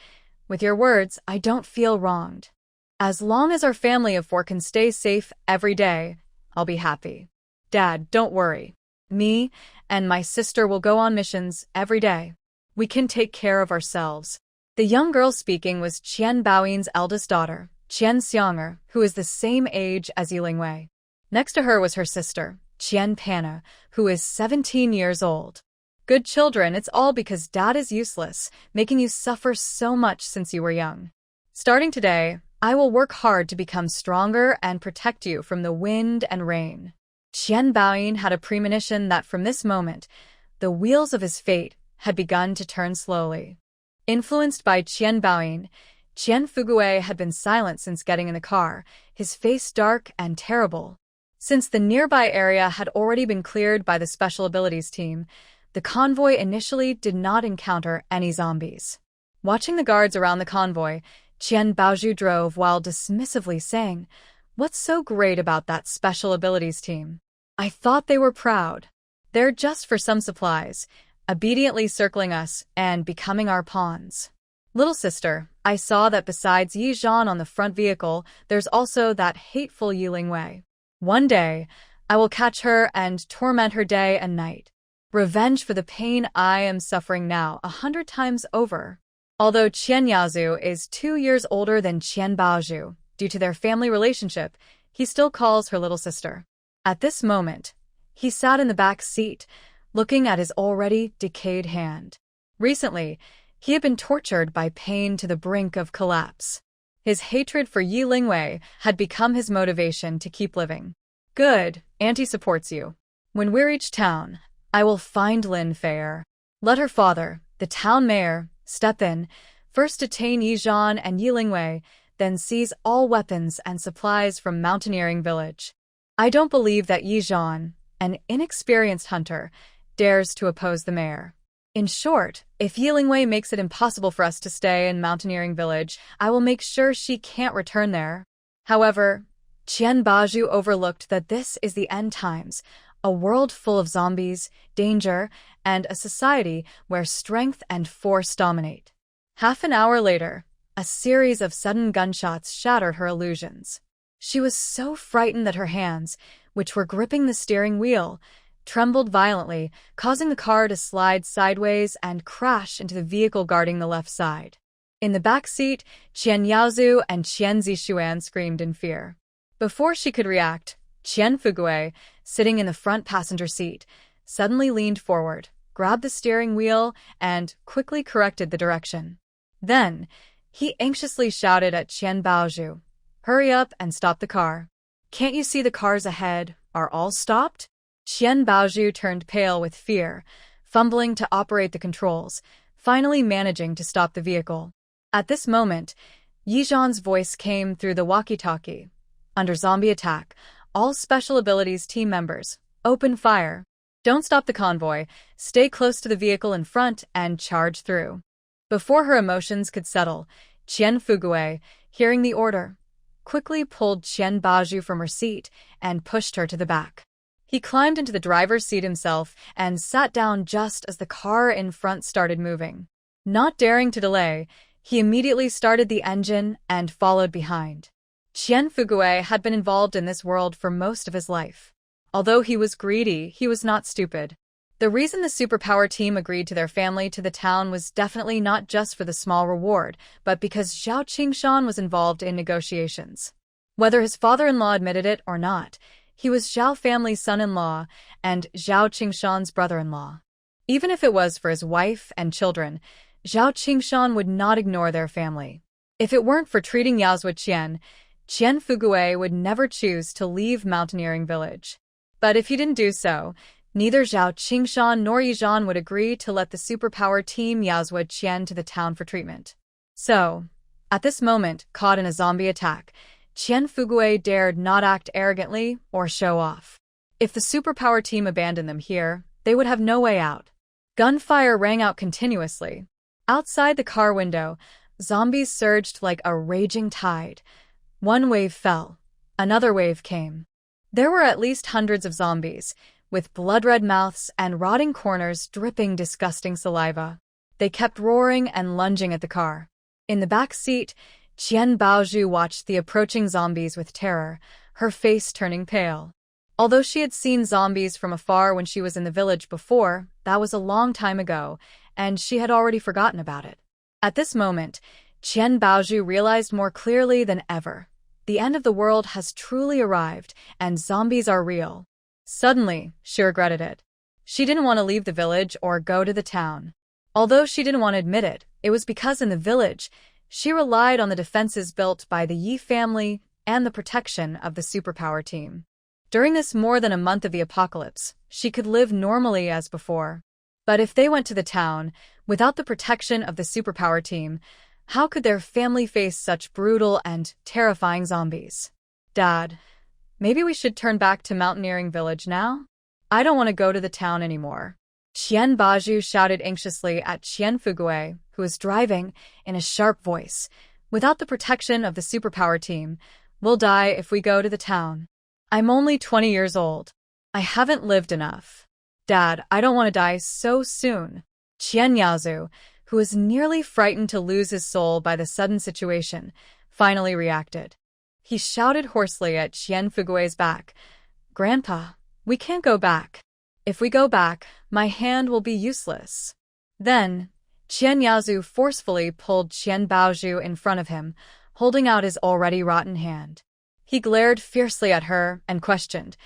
"With your words, I don't feel wronged. As long as our family of 4 can stay safe every day, I'll be happy. Dad, don't worry. Me and my sister will go on missions every day. We can take care of ourselves." The young girl speaking was Qian Baoyin's eldest daughter, Qian Xianger, who is the same age as Yi Lingwei. Next to her was her sister, Qian Panna, who is 17 years old. "Good children, it's all because Dad is useless, making you suffer so much since you were young. Starting today, I will work hard to become stronger and protect you from the wind and rain." Qian Baoyin had a premonition that from this moment, the wheels of his fate had begun to turn slowly. Influenced by Qian Baoyin, Qian Fugui had been silent since getting in the car, his face dark and terrible. Since the nearby area had already been cleared by the Special Abilities team, the convoy initially did not encounter any zombies. Watching the guards around the convoy, Qian Baozhu drove while dismissively saying, "What's so great about that Special Abilities team? I thought they were proud. They're just for some supplies, obediently circling us and becoming our pawns." "Little sister, I saw that besides Yi Zhan on the front vehicle, there's also that hateful Yi Lingwei. One day, I will catch her and torment her day and night. Revenge for the pain I am suffering now 100 times over." Although Qian Yaozu is 2 years older than Qian Baozhu, due to their family relationship, he still calls her little sister. At this moment, he sat in the back seat, looking at his already decayed hand. Recently, he had been tortured by pain to the brink of collapse. His hatred for Yi Lingwei had become his motivation to keep living. "Good, Auntie supports you. When we reach town, I will find Lin Feier. Let her father, the town mayor, step in, first detain Yi Zhan and Yi Lingwei, then seize all weapons and supplies from Mountaineering Village. I don't believe that Yi Zhan, an inexperienced hunter, dares to oppose the mayor. In short, if Yi Lingwei makes it impossible for us to stay in Mountaineering Village, I will make sure she can't return there." However, Qian Baozhu overlooked that this is the end times, a world full of zombies, danger, and a society where strength and force dominate. Half an hour later, a series of sudden gunshots shattered her illusions. She was so frightened that her hands, which were gripping the steering wheel, trembled violently, causing the car to slide sideways and crash into the vehicle guarding the left side. In the back seat, Qian Yaozu and Qian Zixuan screamed in fear. Before she could react, Qian Fugui, sitting in the front passenger seat, suddenly leaned forward, grabbed the steering wheel, and quickly corrected the direction. Then, he anxiously shouted at Qian Baozhu, "Hurry up and stop the car. Can't you see the cars ahead are all stopped?" Qian Baozhu turned pale with fear, fumbling to operate the controls, finally managing to stop the vehicle. At this moment, Yi Zhan's voice came through the walkie-talkie. "Under zombie attack, all Special Abilities team members, open fire. Don't stop the convoy, stay close to the vehicle in front and charge through." Before her emotions could settle, Qian Fugui, hearing the order, quickly pulled Qian Baozhu from her seat and pushed her to the back. He climbed into the driver's seat himself and sat down just as the car in front started moving. Not daring to delay, he immediately started the engine and followed behind. Qian Fugui had been involved in this world for most of his life. Although he was greedy, he was not stupid. The reason the superpower team agreed to their family to the town was definitely not just for the small reward, but because Zhao Qingshan was involved in negotiations. Whether his father-in-law admitted it or not, he was Zhao family's son-in-law and Zhao Qingshan's brother-in-law. Even if it was for his wife and children, Zhao Qingshan would not ignore their family. If it weren't for treating Yaozu Qian, Qian Fugui would never choose to leave Mountaineering Village. But if he didn't do so, neither Zhao Qingshan nor Yi Zhan would agree to let the superpower team Yaozu Qian to the town for treatment. So, at this moment, caught in a zombie attack, Qian Fugui dared not act arrogantly or show off. If the superpower team abandoned them here, they would have no way out. Gunfire rang out continuously. Outside the car window, zombies surged like a raging tide. One wave fell. Another wave came. There were at least hundreds of zombies, with blood-red mouths and rotting corners dripping disgusting saliva. They kept roaring and lunging at the car. In the back seat, Qian Baozhu watched the approaching zombies with terror, her face turning pale. Although she had seen zombies from afar when she was in the village before, that was a long time ago, and she had already forgotten about it. At this moment, Qian Baozhu realized more clearly than ever. The end of the world has truly arrived, and zombies are real. Suddenly, she regretted it. She didn't want to leave the village or go to the town. Although she didn't want to admit it, it was because in the village, she relied on the defenses built by the Yi family and the protection of the superpower team. During this more than a month of the apocalypse, she could live normally as before. But if they went to the town, without the protection of the superpower team, How could their family face such brutal and terrifying zombies? Dad, maybe we should turn back to Mountaineering Village now? I don't want to go to the town anymore. Qian Baju shouted anxiously at Qian Fugui, who was driving, in a sharp voice. Without the protection of the superpower team, we'll die if we go to the town. I'm only 20 years old. I haven't lived enough. Dad, I don't want to die so soon. Qian Yaozu, who was nearly frightened to lose his soul by the sudden situation, finally reacted. He shouted hoarsely at Qian Fugui's back. Grandpa, we can't go back. If we go back, my hand will be useless. Then, Qian Yaozu forcefully pulled Qian Baozhu in front of him, holding out his already rotten hand. He glared fiercely at her and questioned,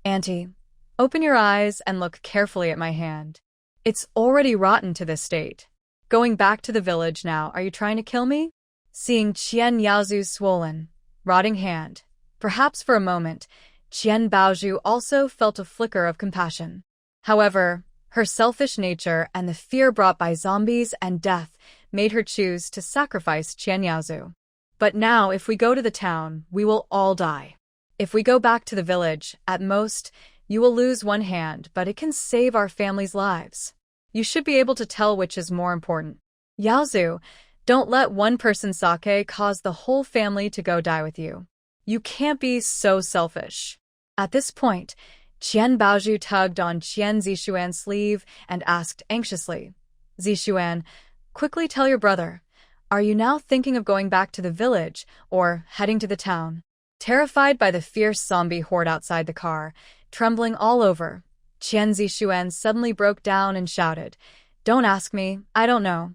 Auntie, open your eyes and look carefully at my hand. It's already rotten to this state. Going back to the village now, are you trying to kill me? Seeing Qian Yaozu's swollen, rotting hand, perhaps for a moment, Qian Baozhu also felt a flicker of compassion. However, her selfish nature and the fear brought by zombies and death made her choose to sacrifice Qian Yaozu. But now, if we go to the town, we will all die. If we go back to the village, at most, you will lose one hand, but it can save our family's lives. You should be able to tell which is more important. Yaozu, don't let one person's sake cause the whole family to go die with you. You can't be so selfish. At this point, Qian Baozhu tugged on Qian Zixuan's sleeve and asked anxiously, Zixuan, quickly tell your brother, are you now thinking of going back to the village or heading to the town? Terrified by the fierce zombie horde outside the car, trembling all over, Qian Zixuan suddenly broke down and shouted, Don't ask me, I don't know.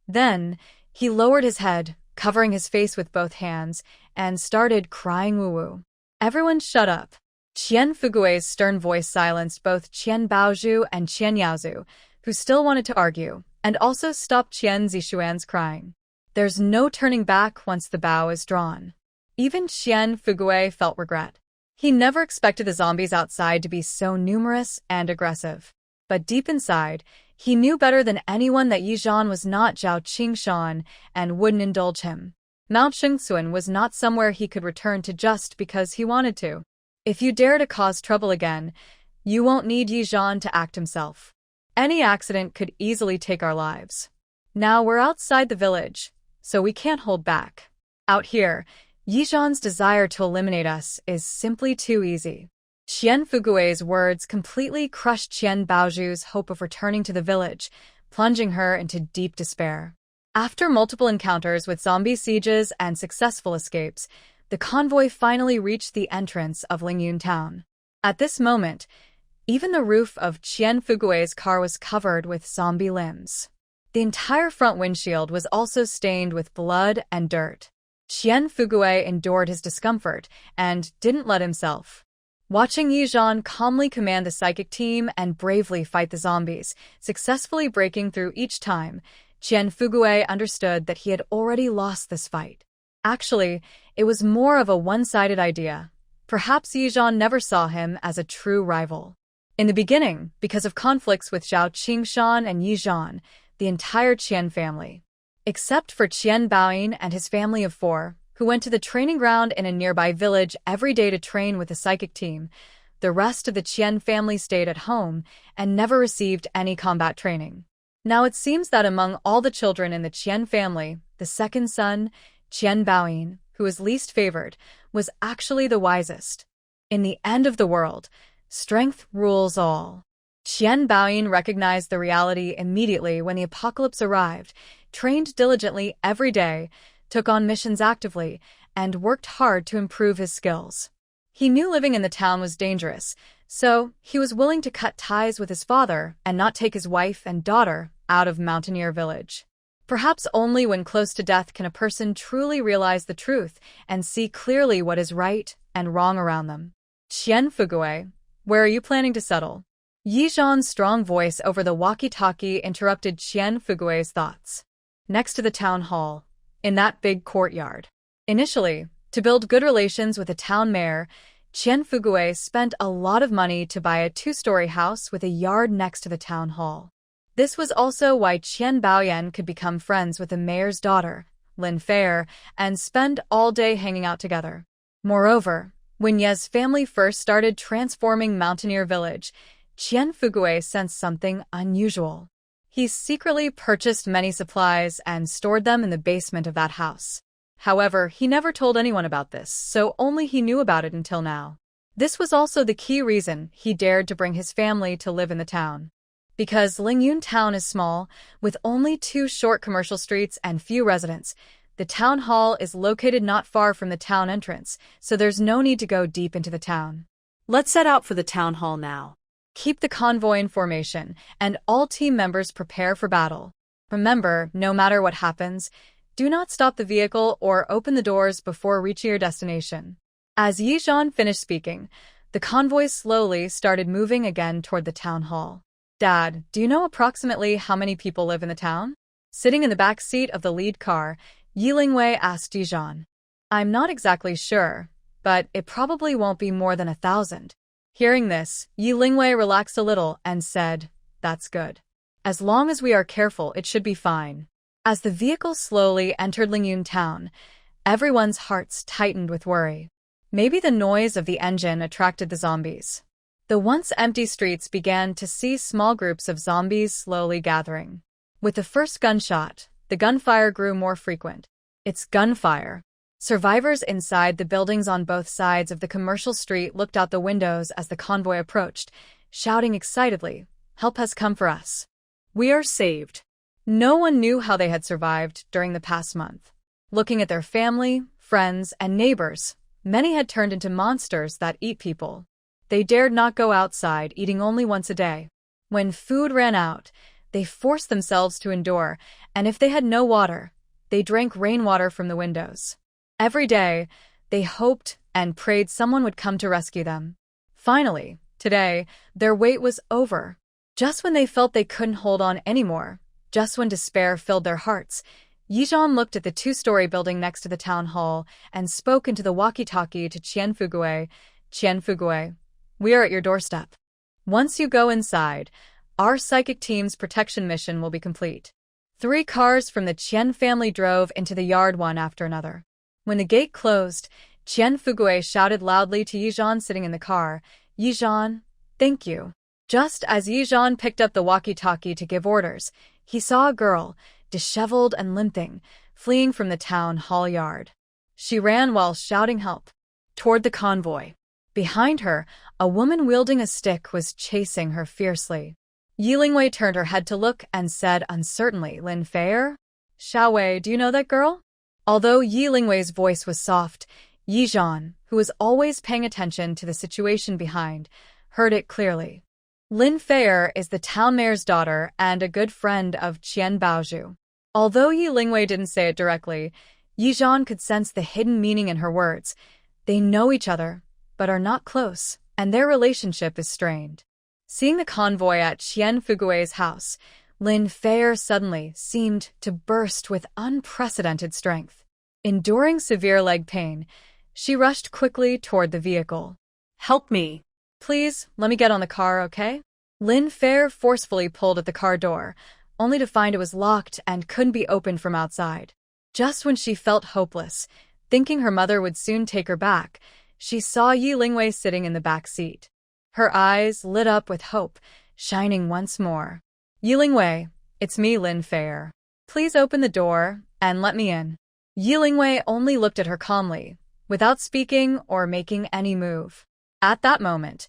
Then, he lowered his head, covering his face with both hands, and started crying woo-woo. Everyone shut up. Qian Fugui's stern voice silenced both Qian Baozhu and Qian Yaozu, who still wanted to argue, and also stopped Qian Zixuan's crying. There's no turning back once the bow is drawn. Even Qian Fugui felt regret. He never expected the zombies outside to be so numerous and aggressive. But deep inside, he knew better than anyone that Yizhan was not Zhao Qingshan and wouldn't indulge him. Mount Shengsuan was not somewhere he could return to just because he wanted to. If you dare to cause trouble again, you won't need Yizhan to act himself. Any accident could easily take our lives. Now we're outside the village, so we can't hold back. Out here, Yizhan's desire to eliminate us is simply too easy. Qian Fugui's words completely crushed Qian Baozhu's hope of returning to the village, plunging her into deep despair. After multiple encounters with zombie sieges and successful escapes, the convoy finally reached the entrance of Lingyun town. At this moment, even the roof of Qian Fugui's car was covered with zombie limbs. The entire front windshield was also stained with blood and dirt. Qian Fugui endured his discomfort and didn't let himself. Watching Yizhan calmly command the psychic team and bravely fight the zombies, successfully breaking through each time, Qian Fugui understood that he had already lost this fight. Actually, it was more of a one-sided idea. Perhaps Yizhan never saw him as a true rival. In the beginning, because of conflicts with Zhao Qingshan and Yizhan, the entire Qian family, except for Qian Baoyin and his family of 4, who went to the training ground in a nearby village every day to train with the psychic team, the rest of the Qian family stayed at home and never received any combat training. Now it seems that among all the children in the Qian family, the second son, Qian Baoyin, who was least favored, was actually the wisest. In the end of the world, strength rules all. Qian Baoyin recognized the reality immediately when the apocalypse arrived, trained diligently every day, took on missions actively, and worked hard to improve his skills. He knew living in the town was dangerous, so he was willing to cut ties with his father and not take his wife and daughter out of Mountaineer Village. Perhaps only when close to death can a person truly realize the truth and see clearly what is right and wrong around them. Qian Fugui, where are you planning to settle? Yizhan's strong voice over the walkie-talkie interrupted Qian Fugui's thoughts. Next to the town hall, in that big courtyard. Initially, to build good relations with the town mayor, Qian Fugui spent a lot of money to buy a 2-story house with a yard next to the town hall. This was also why Qian Baoyan could become friends with the mayor's daughter, Lin Fei, and spend all day hanging out together. Moreover, when Ye's family first started transforming Mountaineer Village, Qian Fugui sensed something unusual. He secretly purchased many supplies and stored them in the basement of that house. However, he never told anyone about this, so only he knew about it until now. This was also the key reason he dared to bring his family to live in the town. Because Lingyun town is small, with only 2 short commercial streets and few residents, the town hall is located not far from the town entrance, so there's no need to go deep into the town. Let's set out for the town hall now. Keep the convoy in formation, and all team members prepare for battle. Remember, no matter what happens, do not stop the vehicle or open the doors before reaching your destination. As Yi Zhan finished speaking, the convoy slowly started moving again toward the town hall. Dad, do you know approximately how many people live in the town? Sitting in the back seat of the lead car, Yi Lingwei asked Yi Zhan. I'm not exactly sure, but it probably won't be more than 1,000. Hearing this, Yi Lingwei relaxed a little and said, That's good. As long as we are careful, it should be fine. As the vehicle slowly entered Lingyun town, everyone's hearts tightened with worry. Maybe the noise of the engine attracted the zombies. The once empty streets began to see small groups of zombies slowly gathering. With the first gunshot, the gunfire grew more frequent. It's gunfire. Survivors inside the buildings on both sides of the commercial street looked out the windows as the convoy approached, shouting excitedly, Help has come for us. We are saved. No one knew how they had survived during the past month. Looking at their family, friends, and neighbors, many had turned into monsters that eat people. They dared not go outside, eating only once a day. When food ran out, they forced themselves to endure, and if they had no water, they drank rainwater from the windows. Every day, they hoped and prayed someone would come to rescue them. Finally, today, their wait was over. Just when they felt they couldn't hold on anymore, just when despair filled their hearts, Yi Zhan looked at the 2-story building next to the town hall and spoke into the walkie-talkie to Qian Fugui. Qian Fugui, we are at your doorstep. Once you go inside, our psychic team's protection mission will be complete. 3 cars from the Qian family drove into the yard one after another. When the gate closed, Qian Fugui shouted loudly to Yi Zhan sitting in the car, Yi Zhan, thank you. Just as Yi Zhan picked up the walkie-talkie to give orders, he saw a girl, disheveled and limping, fleeing from the town hall yard. She ran while shouting help toward the convoy. Behind her, a woman wielding a stick was chasing her fiercely. Yi Lingwei turned her head to look and said uncertainly, Lin Fei? Xiaowei, do you know that girl? Although Yi Lingwei's voice was soft, Yi Zhan, who was always paying attention to the situation behind, heard it clearly. Lin Fei is the town mayor's daughter and a good friend of Qian Baozhu. Although Yi Lingwei didn't say it directly, Yi Zhan could sense the hidden meaning in her words. They know each other, but are not close, and their relationship is strained. Seeing the convoy at Qian Fugui's house, Lin Fei suddenly seemed to burst with unprecedented strength. Enduring severe leg pain, she rushed quickly toward the vehicle. Help me. Please, let me get on the car, okay? Lin Fei forcefully pulled at the car door, only to find it was locked and couldn't be opened from outside. Just when she felt hopeless, thinking her mother would soon take her back, she saw Yi Lingwei sitting in the back seat. Her eyes lit up with hope, shining once more. Yi Lingwei, it's me, Lin Fei. Please open the door and let me in. Yi Lingwei only looked at her calmly, without speaking or making any move. At that moment,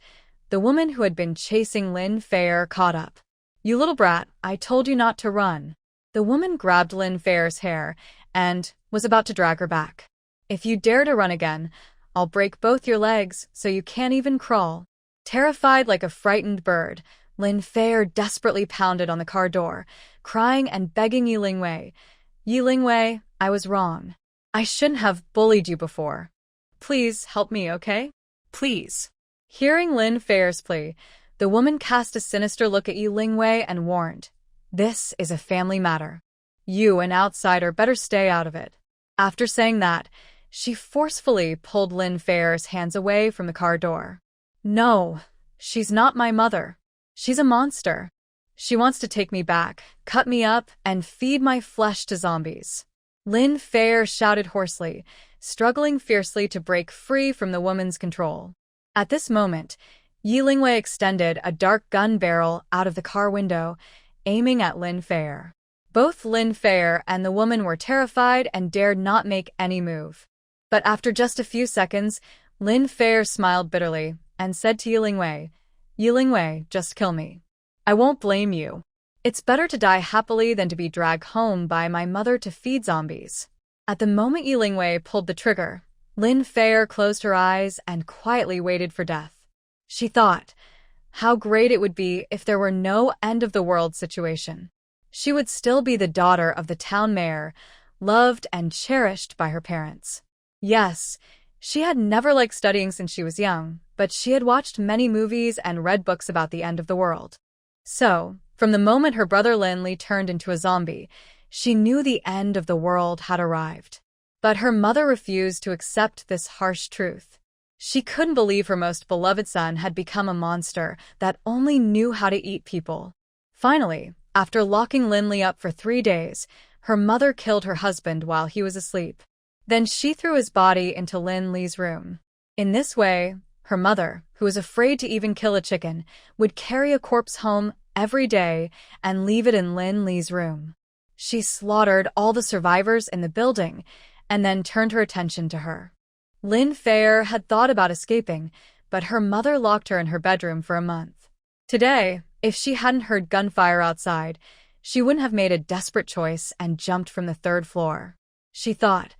the woman who had been chasing Lin Fei caught up. You little brat, I told you not to run. The woman grabbed Lin Fei's hair and was about to drag her back. If you dare to run again, I'll break both your legs so you can't even crawl. Terrified like a frightened bird, Lin Fei desperately pounded on the car door, crying and begging Yi Lingwei. Yi Lingwei, I was wrong. I shouldn't have bullied you before. Please help me, okay? Please. Hearing Lin Fei's plea, the woman cast a sinister look at Yi Lingwei and warned, This is a family matter. You, an outsider, better stay out of it. After saying that, she forcefully pulled Lin Fei's hands away from the car door. No, she's not my mother. She's a monster. She wants to take me back, cut me up, and feed my flesh to zombies. Lin Fair shouted hoarsely, struggling fiercely to break free from the woman's control. At this moment, Yi Lingwei extended a dark gun barrel out of the car window, aiming at Lin Fair. Both Lin Fair and the woman were terrified and dared not make any move. But after just a few seconds, Lin Fair smiled bitterly and said to Yi Lingwei, just kill me. I won't blame you. It's better to die happily than to be dragged home by my mother to feed zombies. At the moment Yi Lingwei pulled the trigger, Lin Fair closed her eyes and quietly waited for death. She thought, how great it would be if there were no end-of-the-world situation. She would still be the daughter of the town mayor, loved and cherished by her parents. Yes, she had never liked studying since she was young, but she had watched many movies and read books about the end of the world. So, from the moment her brother Lin Li turned into a zombie, she knew the end of the world had arrived. But her mother refused to accept this harsh truth. She couldn't believe her most beloved son had become a monster that only knew how to eat people. Finally, after locking Lin Li up for 3 days, her mother killed her husband while he was asleep. Then she threw his body into Lin Li's room. In this way, her mother, who was afraid to even kill a chicken, would carry a corpse home every day and leave it in Lin Li's room. She slaughtered all the survivors in the building and then turned her attention to her. Lin Fair had thought about escaping, but her mother locked her in her bedroom for a month. Today, if she hadn't heard gunfire outside, she wouldn't have made a desperate choice and jumped from the 3rd floor. She thought,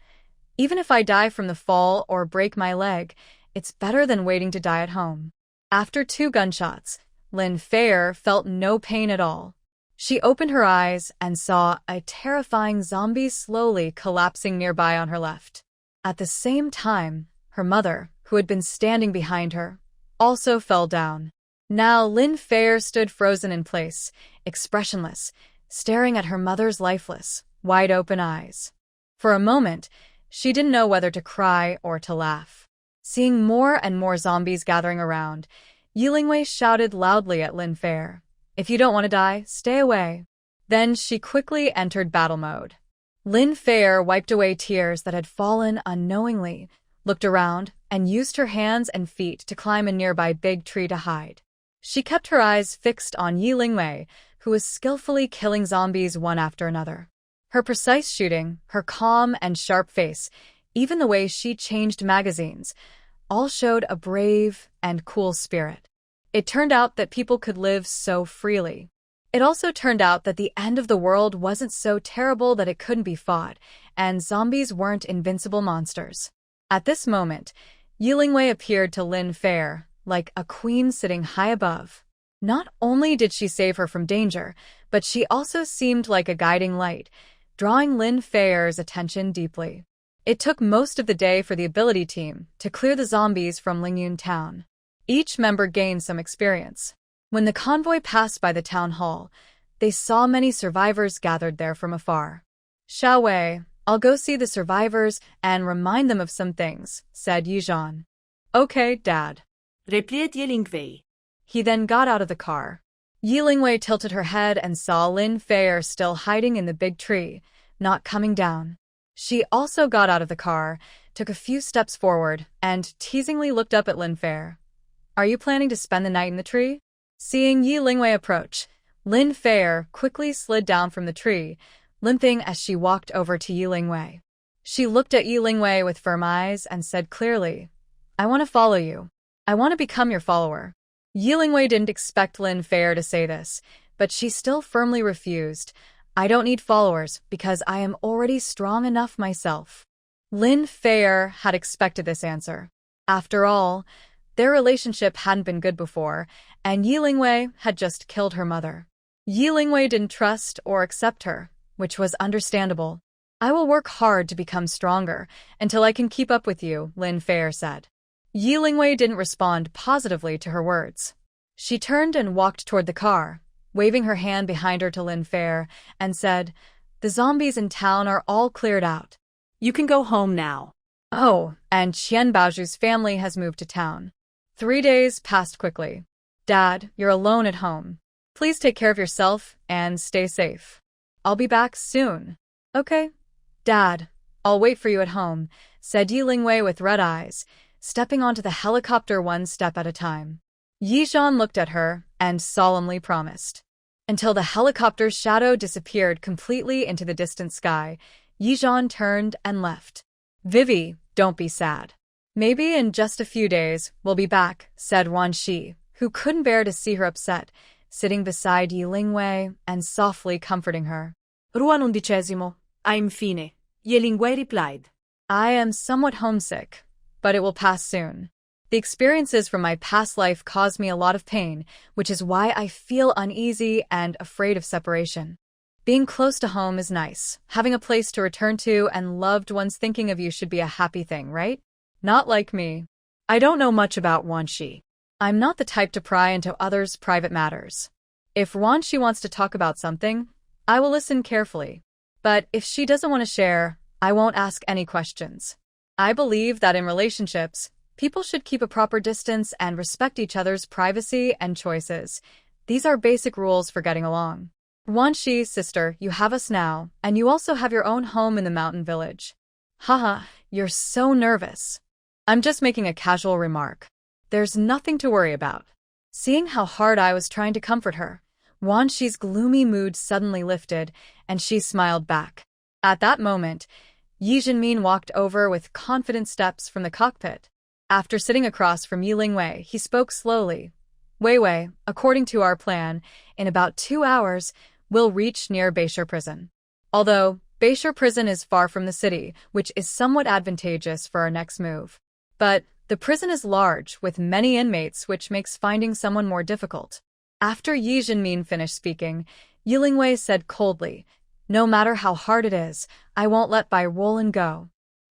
even if I die from the fall or break my leg, it's better than waiting to die at home. After 2 gunshots, Lin Fair felt no pain at all. She opened her eyes and saw a terrifying zombie slowly collapsing nearby on her left. At the same time, her mother, who had been standing behind her, also fell down. Now Lin Fair stood frozen in place, expressionless, staring at her mother's lifeless, wide-open eyes. For a moment, she didn't know whether to cry or to laugh. Seeing more and more zombies gathering around, Yi Lingwei shouted loudly at Lin Fair, "If you don't want to die, stay away." Then she quickly entered battle mode. Lin Fair wiped away tears that had fallen unknowingly, looked around, and used her hands and feet to climb a nearby big tree to hide. She kept her eyes fixed on Yi Lingwei, who was skillfully killing zombies one after another. Her precise shooting, her calm and sharp face, even the way she changed magazines, all showed a brave and cool spirit. It turned out that people could live so freely. It also turned out that the end of the world wasn't so terrible that it couldn't be fought, and zombies weren't invincible monsters. At this moment, Yi Lingwei appeared to Lin Fair like a queen sitting high above. Not only did she save her from danger, but she also seemed like a guiding light, drawing Lin Fair's attention deeply. It took most of the day for the ability team to clear the zombies from Lingyun town. Each member gained some experience. When the convoy passed by the town hall, they saw many survivors gathered there from afar. "Xiao Wei, I'll go see the survivors and remind them of some things," said Yizhan. "Okay, Dad," replied Yi Lingwei. He then got out of the car. Yi Lingwei tilted her head and saw Lin Fair still hiding in the big tree, not coming down. She also got out of the car, took a few steps forward, and teasingly looked up at Lin Fair. "Are you planning to spend the night in the tree?" Seeing Yi Lingwei approach, Lin Fair quickly slid down from the tree, limping as she walked over to Yi Lingwei. She looked at Yi Lingwei with firm eyes and said clearly, "I want to follow you. I want to become your follower." Yi Lingwei didn't expect Lin Fair to say this, but she still firmly refused. "I don't need followers because I am already strong enough myself." Lin Fair had expected this answer. After all, their relationship hadn't been good before, and Yi Lingwei had just killed her mother. Yi Lingwei didn't trust or accept her, which was understandable. "I will work hard to become stronger until I can keep up with you," Lin Fair said. Yi Lingwei didn't respond positively to her words. She turned and walked toward the car, waving her hand behind her to Lin Fair, and said, "The zombies in town are all cleared out. You can go home now." Oh, and Qian Baozhu's family has moved to town. 3 days passed quickly. "Dad, you're alone at home. Please take care of yourself and stay safe. I'll be back soon." "Okay, Dad, I'll wait for you at home, said Yi Lingwei with red eyes, stepping onto the helicopter one step at a time. Yi Zhan looked at her and solemnly promised. Until the helicopter's shadow disappeared completely into the distant sky, Yi Zhan turned and left. Vivi, don't be sad. Maybe in just a few days we'll be back, said Ruan Shi, who couldn't bear to see her upset, sitting beside Yi Lingwei and softly comforting her. Ruan undicesimo. I'm fine. Yi Lingwei replied. I am somewhat homesick, but it will pass soon. The experiences from my past life caused me a lot of pain, which is why I feel uneasy and afraid of separation. Being close to home is nice. Having a place to return to and loved ones thinking of you should be a happy thing, right? Not like me. I don't know much about Ruan Shi. I'm not the type to pry into others' private matters. If Ruan Shi wants to talk about something, I will listen carefully. But if she doesn't want to share, I won't ask any questions. I believe that in relationships, people should keep a proper distance and respect each other's privacy and choices. These are basic rules for getting along. Ruan Shi, sister, you have us now, and you also have your own home in the mountain village. Haha, you're so nervous. I'm just making a casual remark. There's nothing to worry about. Seeing how hard I was trying to comfort her, Ruan Shi's gloomy mood suddenly lifted, and she smiled back. At that moment, Yi Zhanmin walked over with confident steps from the cockpit. After sitting across from Yi Lingwei, he spoke slowly. Weiwei, according to our plan, in about 2 hours, we'll reach near Beishur Prison. Although, Beishur Prison is far from the city, which is somewhat advantageous for our next move. But the prison is large, with many inmates, which makes finding someone more difficult. After Yi Zhanmin finished speaking, Yi Lingwei said coldly, no matter how hard it is, I won't let Bai Roland go.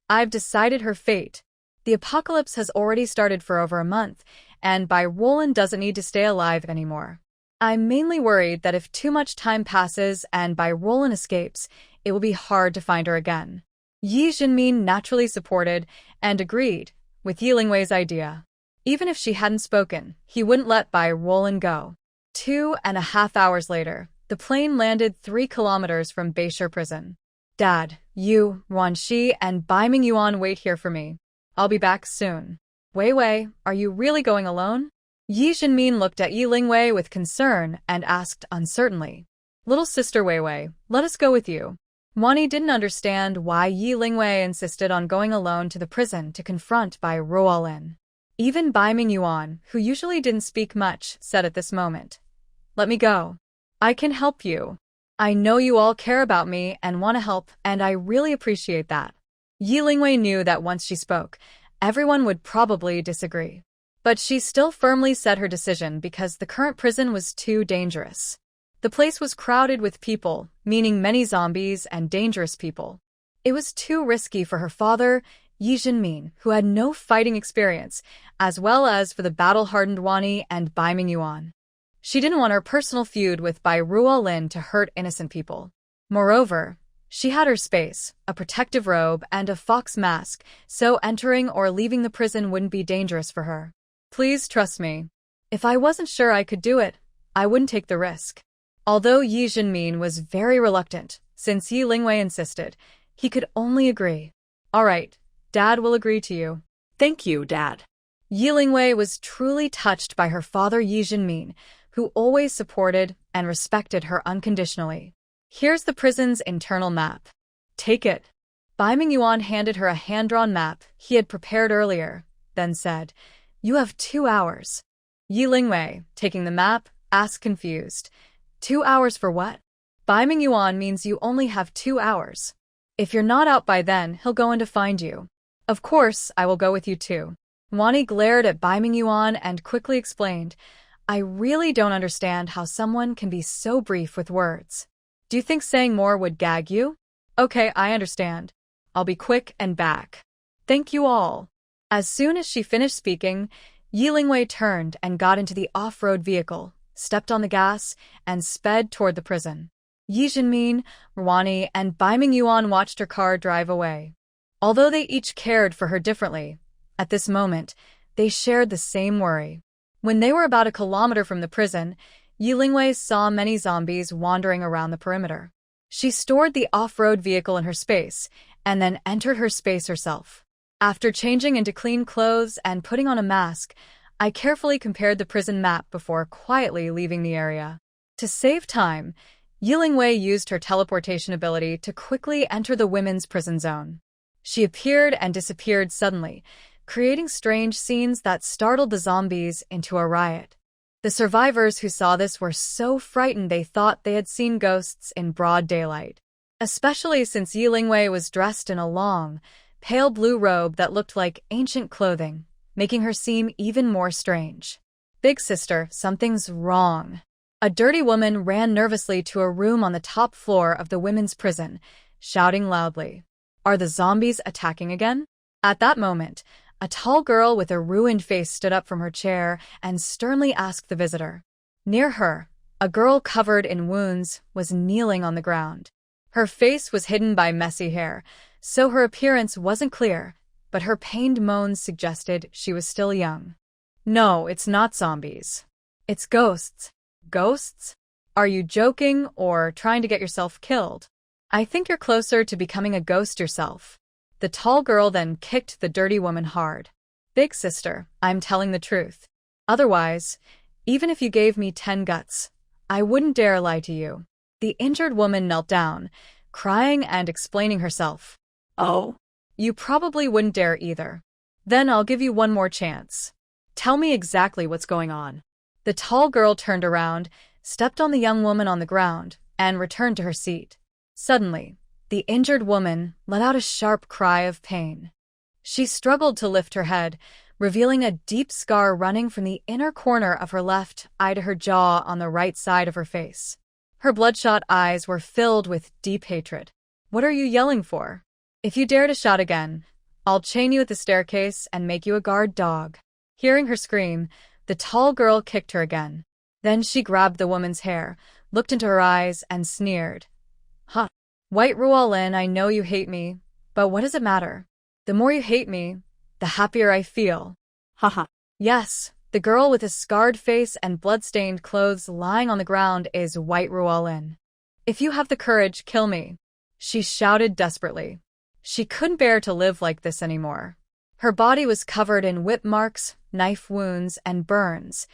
I've decided her fate. The apocalypse has already started for over a month, and Bai Roland doesn't need to stay alive anymore. I'm mainly worried that if too much time passes and Bai Roland escapes, it will be hard to find her again. Yi Zhanmin naturally supported and agreed with Yi Lingwei's idea. Even if she hadn't spoken, he wouldn't let Bai Roland go. 2.5 hours later, the plane landed 3 kilometers from Beishur Prison. Dad, you, Ruan Shi, and Bai Mingyuan wait here for me. I'll be back soon. Weiwei, are you really going alone? Yi Zhanmin looked at Yi Lingwei with concern and asked uncertainly. Little sister Weiwei, let us go with you. Wani didn't understand why Yi Lingwei insisted on going alone to the prison to confront Bai Roland. Even Bai Mingyuan, who usually didn't speak much, said at this moment, let me go. I can help you. I know you all care about me and want to help, and I really appreciate that. Yi Lingwei knew that once she spoke, everyone would probably disagree. But she still firmly said her decision because the current prison was too dangerous. The place was crowded with people, meaning many zombies and dangerous people. It was too risky for her father, Yi Zhanmin, who had no fighting experience, as well as for the battle-hardened Wani and Bai Mingyuan. She didn't want her personal feud with Bai Roland to hurt innocent people. Moreover, she had her space, a protective robe, and a fox mask, so entering or leaving the prison wouldn't be dangerous for her. Please trust me. If I wasn't sure I could do it, I wouldn't take the risk. Although Yi Zhanmin was very reluctant, since Yi Lingwei insisted, he could only agree. All right, Dad will agree to you. Thank you, Dad. Yi Lingwei was truly touched by her father Yi Zhanmin, who always supported and respected her unconditionally. Here's the prison's internal map. Take it. Bai Mingyuan handed her a hand-drawn map he had prepared earlier, then said, you have 2 hours. Yi Lingwei, taking the map, asked confused, 2 hours for what? Bai Mingyuan means you only have 2 hours. If you're not out by then, he'll go in to find you. Of course, I will go with you too. Wani glared at Bai Mingyuan and quickly explained, I really don't understand how someone can be so brief with words. Do you think saying more would gag you? Okay, I understand. I'll be quick and back. Thank you all. As soon as she finished speaking, Yi Lingwei turned and got into the off-road vehicle, stepped on the gas, and sped toward the prison. Yi Zhanmin, Ruan, and Bai Mingyuan watched her car drive away. Although they each cared for her differently, at this moment, they shared the same worry. When they were about 1 kilometer from the prison, Yi Lingwei saw many zombies wandering around the perimeter. She stored the off-road vehicle in her space, and then entered her space herself. After changing into clean clothes and putting on a mask, I carefully compared the prison map before quietly leaving the area. To save time, Yilingwei used her teleportation ability to quickly enter the women's prison zone. She appeared and disappeared suddenly, creating strange scenes that startled the zombies into a riot. The survivors who saw this were so frightened they thought they had seen ghosts in broad daylight, especially since Yilingwei was dressed in a long, pale blue robe that looked like ancient clothing, making her seem even more strange. Big sister, something's wrong. A dirty woman ran nervously to a room on the top floor of the women's prison, shouting loudly. Are the zombies attacking again? At that moment, a tall girl with a ruined face stood up from her chair and sternly asked the visitor. Near her, a girl covered in wounds was kneeling on the ground. Her face was hidden by messy hair, so her appearance wasn't clear, but her pained moans suggested she was still young. No, it's not zombies. It's ghosts. Ghosts? Are you joking or trying to get yourself killed? I think you're closer to becoming a ghost yourself. The tall girl then kicked the dirty woman hard. Big sister, I'm telling the truth. Otherwise, even if you gave me 10 guts, I wouldn't dare lie to you. The injured woman knelt down, crying and explaining herself. Oh? You probably wouldn't dare either. Then I'll give you one more chance. Tell me exactly what's going on. The tall girl turned around, stepped on the young woman on the ground, and returned to her seat. Suddenly, the injured woman let out a sharp cry of pain. She struggled to lift her head, revealing a deep scar running from the inner corner of her left eye to her jaw on the right side of her face. Her bloodshot eyes were filled with deep hatred. What are you yelling for? If you dare to shout again, I'll chain you at the staircase and make you a guard dog. Hearing her scream, the tall girl kicked her again. Then she grabbed the woman's hair, looked into her eyes, and sneered. Huh. White Ruan, I know you hate me, but what does it matter? The more you hate me, the happier I feel. Haha. Yes, the girl with a scarred face and blood-stained clothes lying on the ground is White Ruan. If you have the courage, kill me. She shouted desperately. She couldn't bear to live like this anymore. Her body was covered in whip marks, knife wounds, and burns.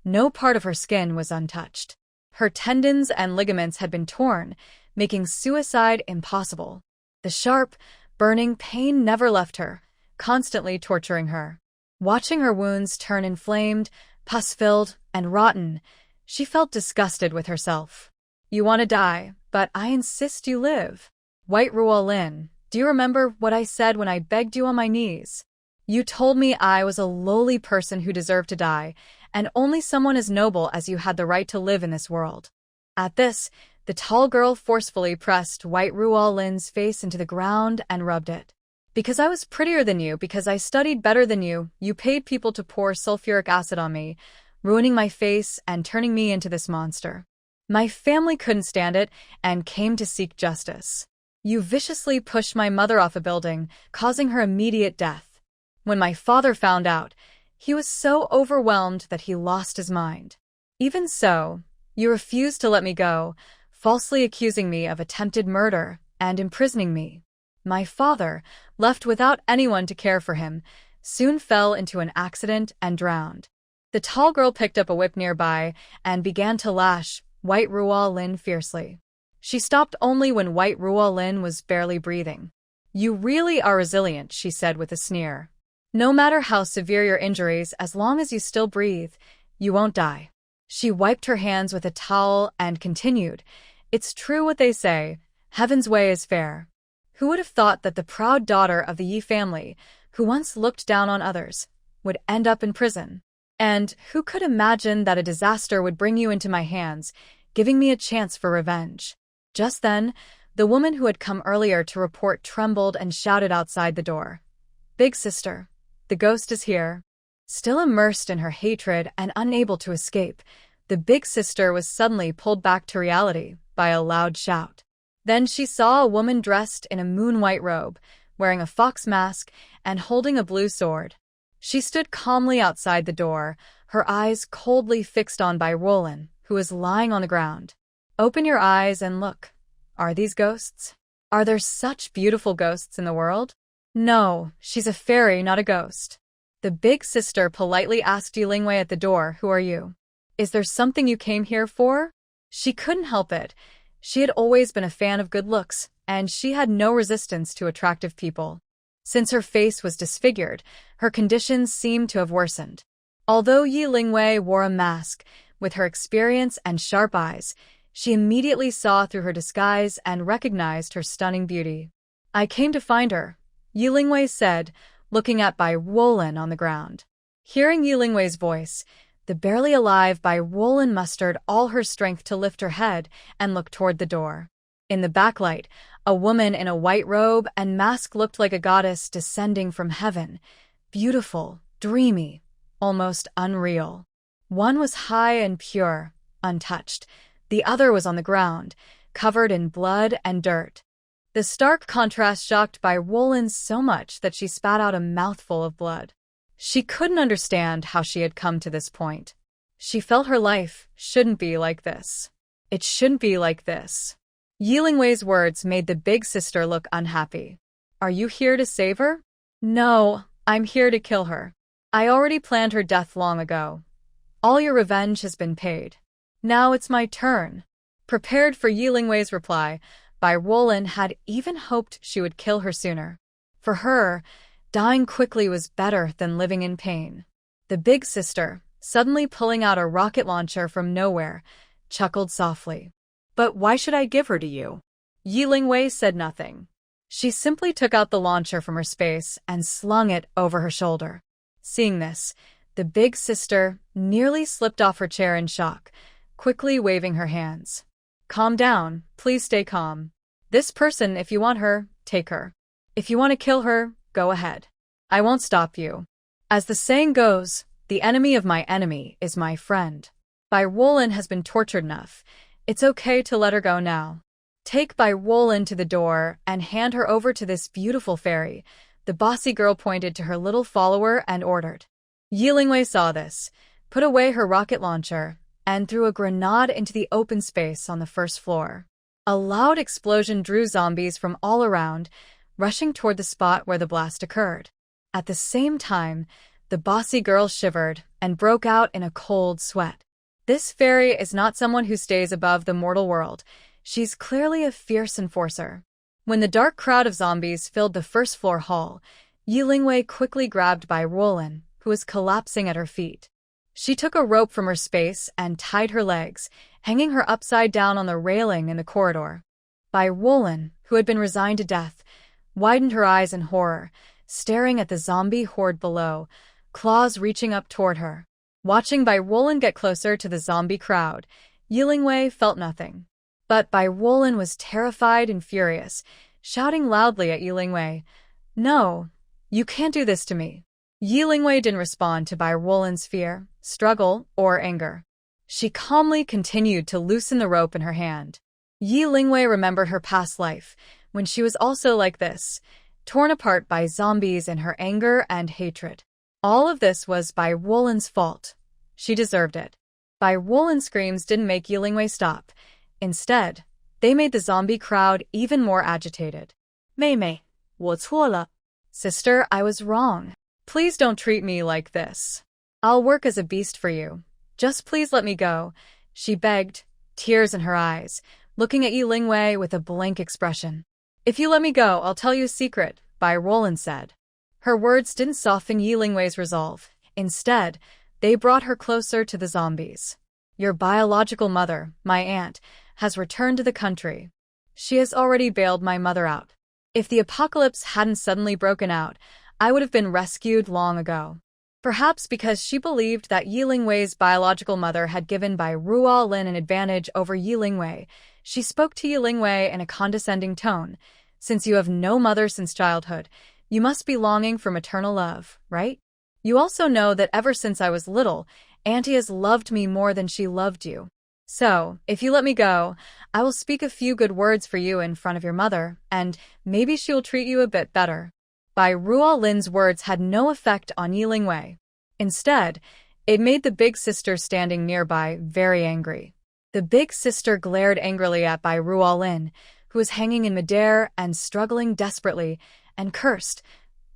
No part of her skin was untouched. Her tendons and ligaments had been torn, making suicide impossible. The sharp, burning pain never left her, constantly torturing her. Watching her wounds turn inflamed, pus-filled, and rotten, she felt disgusted with herself. You want to die, but I insist you live. White Ruan, do you remember what I said when I begged you on my knees? You told me I was a lowly person who deserved to die, and only someone as noble as you had the right to live in this world. At this, the tall girl forcefully pressed White Ruan's face into the ground and rubbed it. Because I was prettier than you, because I studied better than you, you paid people to pour sulfuric acid on me, ruining my face and turning me into this monster. My family couldn't stand it and came to seek justice. You viciously pushed my mother off a building, causing her immediate death. When my father found out, he was so overwhelmed that he lost his mind. Even so, you refused to let me go, falsely accusing me of attempted murder and imprisoning me. My father, left without anyone to care for him, soon fell into an accident and drowned. The tall girl picked up a whip nearby and began to lash White Ruan fiercely. She stopped only when White Ruan was barely breathing. You really are resilient, she said with a sneer. No matter how severe your injuries, as long as you still breathe, you won't die. She wiped her hands with a towel and continued, It's true what they say, heaven's way is fair. Who would have thought that the proud daughter of the Yi family, who once looked down on others, would end up in prison? And who could imagine that a disaster would bring you into my hands, giving me a chance for revenge? Just then, the woman who had come earlier to report trembled and shouted outside the door. Big sister, the ghost is here. Still immersed in her hatred and unable to escape, the big sister was suddenly pulled back to reality by a loud shout. Then she saw a woman dressed in a moon-white robe, wearing a fox mask and holding a blue sword. She stood calmly outside the door, her eyes coldly fixed on by Roland, who was lying on the ground. Open your eyes and look. Are these ghosts? Are there such beautiful ghosts in the world? No, she's a fairy, not a ghost. The big sister politely asked Yilingwei at the door, "Who are you? Is there something you came here for?" She couldn't help it. She had always been a fan of good looks, and she had no resistance to attractive people. Since her face was disfigured, her conditions seemed to have worsened. Although Yilingwei wore a mask, with her experience and sharp eyes, she immediately saw through her disguise and recognized her stunning beauty. "I came to find her," Yilingwei said, looking at Bai Wolin on the ground. Hearing Yilingwei's voice, the barely alive Bai Wolin mustered all her strength to lift her head and look toward the door. In the backlight, a woman in a white robe and mask looked like a goddess descending from heaven, beautiful, dreamy, almost unreal. One was high and pure, untouched. The other was on the ground, covered in blood and dirt. The stark contrast shocked Bai Wolin so much that she spat out a mouthful of blood. She couldn't understand how she had come to this point. She felt her life shouldn't be like this. It shouldn't be like this. Yilingwei's words made the big sister look unhappy. "Are you here to save her?" "No, I'm here to kill her. I already planned her death long ago. All your revenge has been paid. Now it's my turn." Prepared for Yilingwei's reply, Bai Wolin had even hoped she would kill her sooner. For her, dying quickly was better than living in pain. The big sister, suddenly pulling out a rocket launcher from nowhere, chuckled softly. "But why should I give her to you?" Yilingwei said nothing. She simply took out the launcher from her space and slung it over her shoulder. Seeing this, the big sister nearly slipped off her chair in shock, quickly waving her hands. "Calm down, please stay calm. This person, if you want her, take her. If you want to kill her, go ahead. I won't stop you. As the saying goes, the enemy of my enemy is my friend. Bai Wolin has been tortured enough. It's okay to let her go now. Take Bai Wolin to the door and hand her over to this beautiful fairy." The bossy girl pointed to her little follower and ordered. Yilingwei saw this, put away her rocket launcher, and threw a grenade into the open space on the first floor. A loud explosion drew zombies from all around, rushing toward the spot where the blast occurred. At the same time, the bossy girl shivered and broke out in a cold sweat. This fairy is not someone who stays above the mortal world. She's clearly a fierce enforcer. When the dark crowd of zombies filled the first floor hall, Yilingwei quickly grabbed Bai Wolin, who was collapsing at her feet. She took a rope from her space and tied her legs, hanging her upside down on the railing in the corridor. Bai Wolin, who had been resigned to death, widened her eyes in horror, staring at the zombie horde below, claws reaching up toward her. Watching Bai Wolin get closer to the zombie crowd, Yilingwei felt nothing. But Bai Wolin was terrified and furious, shouting loudly at Yilingwei, "No, you can't do this to me." Yilingwei didn't respond to Bai Wolin's fear, struggle, or anger. She calmly continued to loosen the rope in her hand. Yilingwei remembered her past life, when she was also like this, torn apart by zombies in her anger and hatred. All of this was Bai Wolin's fault. She deserved it. Bai Wolin's screams didn't make Yilingwei stop. Instead, they made the zombie crowd even more agitated. "妹妹，我错了." "Sister, I was wrong. Please don't treat me like this. I'll work as a beast for you. Just please let me go," she begged, tears in her eyes, looking at Yilingwei with a blank expression. "If you let me go, I'll tell you a secret," Bai Wolin said. Her words didn't soften Yilingwei's resolve. Instead, they brought her closer to the zombies. "Your biological mother, my aunt, has returned to the country. She has already bailed my mother out. If the apocalypse hadn't suddenly broken out, I would have been rescued long ago." Perhaps because she believed that Yilingwei's biological mother had given Bai Ruan an advantage over Yilingwei, she spoke to Yilingwei in a condescending tone. "Since you have no mother since childhood, you must be longing for maternal love, right? You also know that ever since I was little, Auntie has loved me more than she loved you. So, if you let me go, I will speak a few good words for you in front of your mother, and maybe she will treat you a bit better." Bai Rualin's words had no effect on Yilingwei. Instead, it made the big sister standing nearby very angry. The big sister glared angrily at Bai Rualin, who was hanging in midair and struggling desperately, and cursed,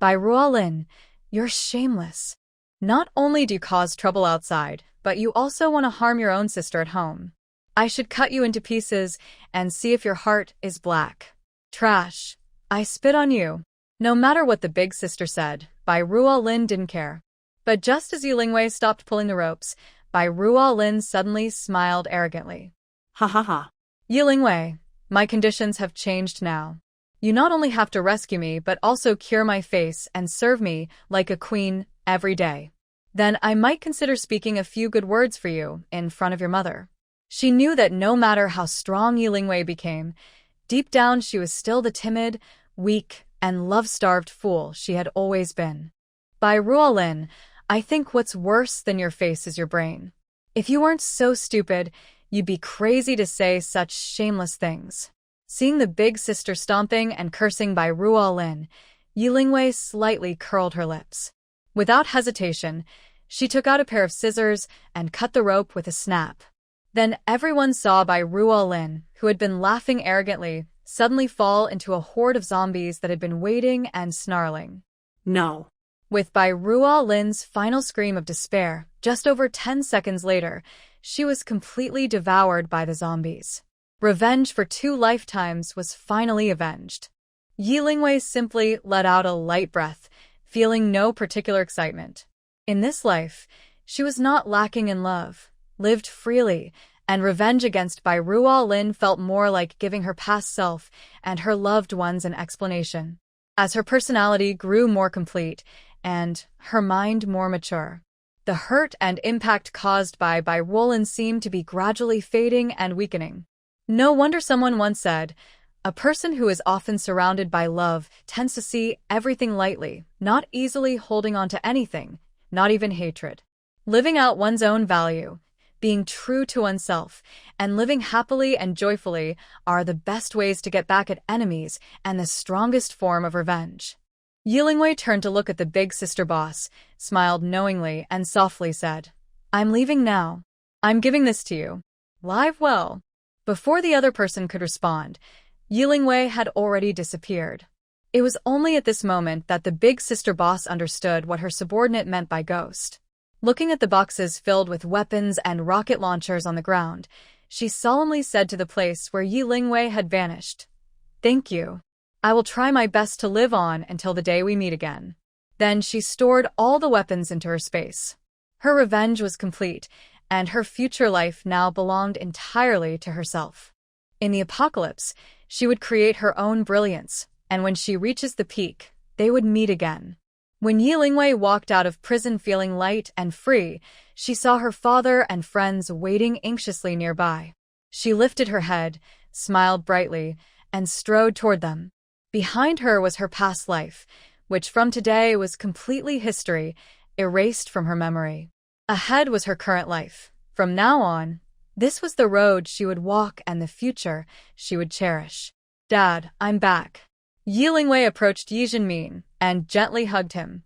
"By Ruan, you're shameless. Not only do you cause trouble outside, but you also want to harm your own sister at home. I should cut you into pieces and see if your heart is black. Trash. I spit on you." No matter what the big sister said, Bai Ruolin didn't care. But just as Yulingwei stopped pulling the ropes, Bai Ruolin suddenly smiled arrogantly. Ha ha ha. "Yulingwei, my conditions have changed now. You not only have to rescue me but also cure my face and serve me like a queen every day. Then I might consider speaking a few good words for you in front of your mother." She knew that no matter how strong Yulingwei became, deep down she was still the timid, weak, and love-starved fool she had always been. "By Ruolin, I think what's worse than your face is your brain. If you weren't so stupid, you'd be crazy to say such shameless things." Seeing the big sister stomping and cursing Bai Ruolin, Yulingwei slightly curled her lips. Without hesitation, she took out a pair of scissors and cut the rope with a snap. Then everyone saw Bai Ruolin, who had been laughing arrogantly, suddenly fall into a horde of zombies that had been waiting and snarling. No. With Bai Ruolin's final scream of despair, just over 10 seconds later, she was completely devoured by the zombies. Revenge for 2 lifetimes was finally avenged. Yilingwei simply let out a light breath, feeling no particular excitement. In this life, she was not lacking in love, lived freely, and revenge against Bai Ruolin felt more like giving her past self and her loved ones an explanation. As her personality grew more complete and her mind more mature, the hurt and impact caused by Bai Ruolin seemed to be gradually fading and weakening. No wonder someone once said, "A person who is often surrounded by love tends to see everything lightly, not easily holding on to anything, not even hatred." Living out one's own value, being true to oneself, and living happily and joyfully are the best ways to get back at enemies and the strongest form of revenge. Yilingwei turned to look at the big sister boss, smiled knowingly, and softly said, "I'm leaving now. I'm giving this to you. Live well." Before the other person could respond, Yilingwei had already disappeared. It was only at this moment that the big sister boss understood what her subordinate meant by ghost. Looking at the boxes filled with weapons and rocket launchers on the ground, she solemnly said to the place where Yilingwei had vanished, "Thank you. I will try my best to live on until the day we meet again." Then she stored all the weapons into her space. Her revenge was complete, and her future life now belonged entirely to herself. In the apocalypse, she would create her own brilliance, and when she reaches the peak, they would meet again. When Yilingwei walked out of prison feeling light and free, she saw her father and friends waiting anxiously nearby. She lifted her head, smiled brightly, and strode toward them. Behind her was her past life, which from today was completely history, erased from her memory. Ahead was her current life. From now on, this was the road she would walk and the future she would cherish. "Dad, I'm back." Yilingwei approached Yi Jinmin and gently hugged him.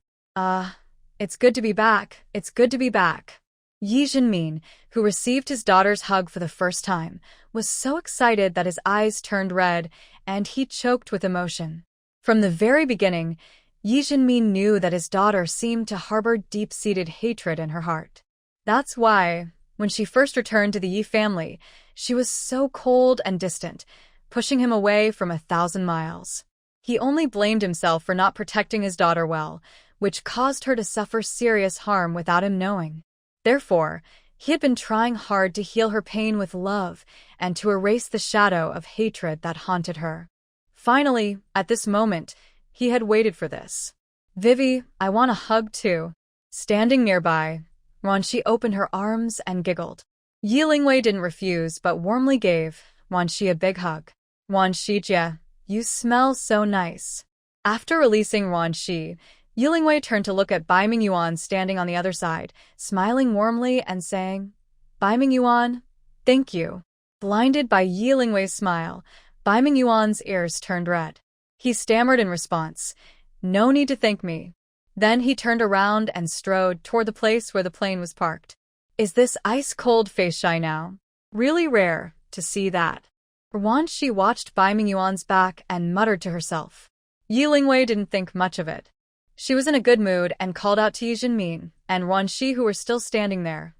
It's good to be back. It's good to be back." Yi Jinmin, who received his daughter's hug for the first time, was so excited that his eyes turned red and he choked with emotion. From the very beginning, Yi Jinmin knew that his daughter seemed to harbor deep-seated hatred in her heart. That's why, when she first returned to the Yi family, she was so cold and distant, pushing him away from 1,000 miles. He only blamed himself for not protecting his daughter well, which caused her to suffer serious harm without him knowing. Therefore, he had been trying hard to heal her pain with love and to erase the shadow of hatred that haunted her. Finally, at this moment, he had waited for this. "Vivi, I want a hug too." Standing nearby, Ruanxi opened her arms and giggled. Yilingwei didn't refuse but warmly gave Ruanxi a big hug. "Ruanxi, you smell so nice." After releasing Ruanxi, Yilingwei turned to look at Bai Mingyuan standing on the other side, smiling warmly and saying, "Bai Mingyuan, thank you." Blinded by Yilingwei's smile, Bai Mingyuan's ears turned red. He stammered in response, "No need to thank me." Then he turned around and strode toward the place where the plane was parked. "Is this ice-cold face shy now? Really rare to see that." Ruan Shi watched Bai Mingyuan's back and muttered to herself. Yi Lingwei didn't think much of it. She was in a good mood and called out to Yi Jinmin and Ruan Shi, who were still standing there.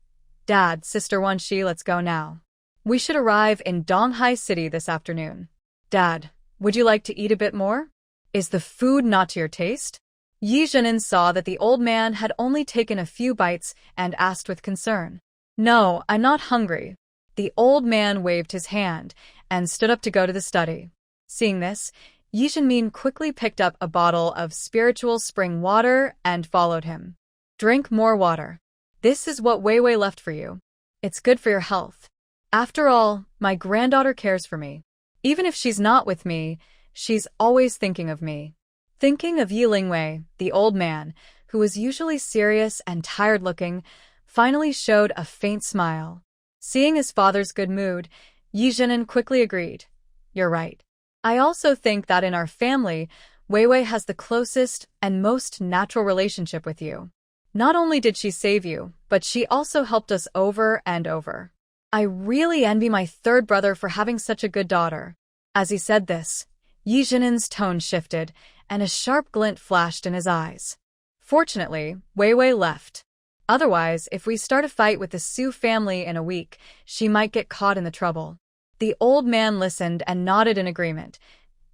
Dad, Sister Ruan Shi, let's go now. We should arrive in Donghai City this afternoon. Dad, would you like to eat a bit more? Is the food not to your taste? Yi Jinmin saw that the old man had only taken a few bites and asked with concern. No, I'm not hungry. The old man waved his hand and stood up to go to the study. Seeing this, Yi Jinmin quickly picked up a bottle of spiritual spring water and followed him. Drink more water. This is what Wei Wei left for you. It's good for your health. After all, my granddaughter cares for me. Even if she's not with me, she's always thinking of me. Thinking of Yi Lingwei, the old man, who was usually serious and tired-looking, finally showed a faint smile. Seeing his father's good mood, Yi Jinmin quickly agreed. You're right. I also think that in our family, Wei Wei has the closest and most natural relationship with you. Not only did she save you, but she also helped us over and over. I really envy my third brother for having such a good daughter. As he said this, Yi Jinmin's tone shifted, and a sharp glint flashed in his eyes. Fortunately, Wei Wei left. Otherwise, if we start a fight with the Su family in a week, she might get caught in the trouble. The old man listened and nodded in agreement.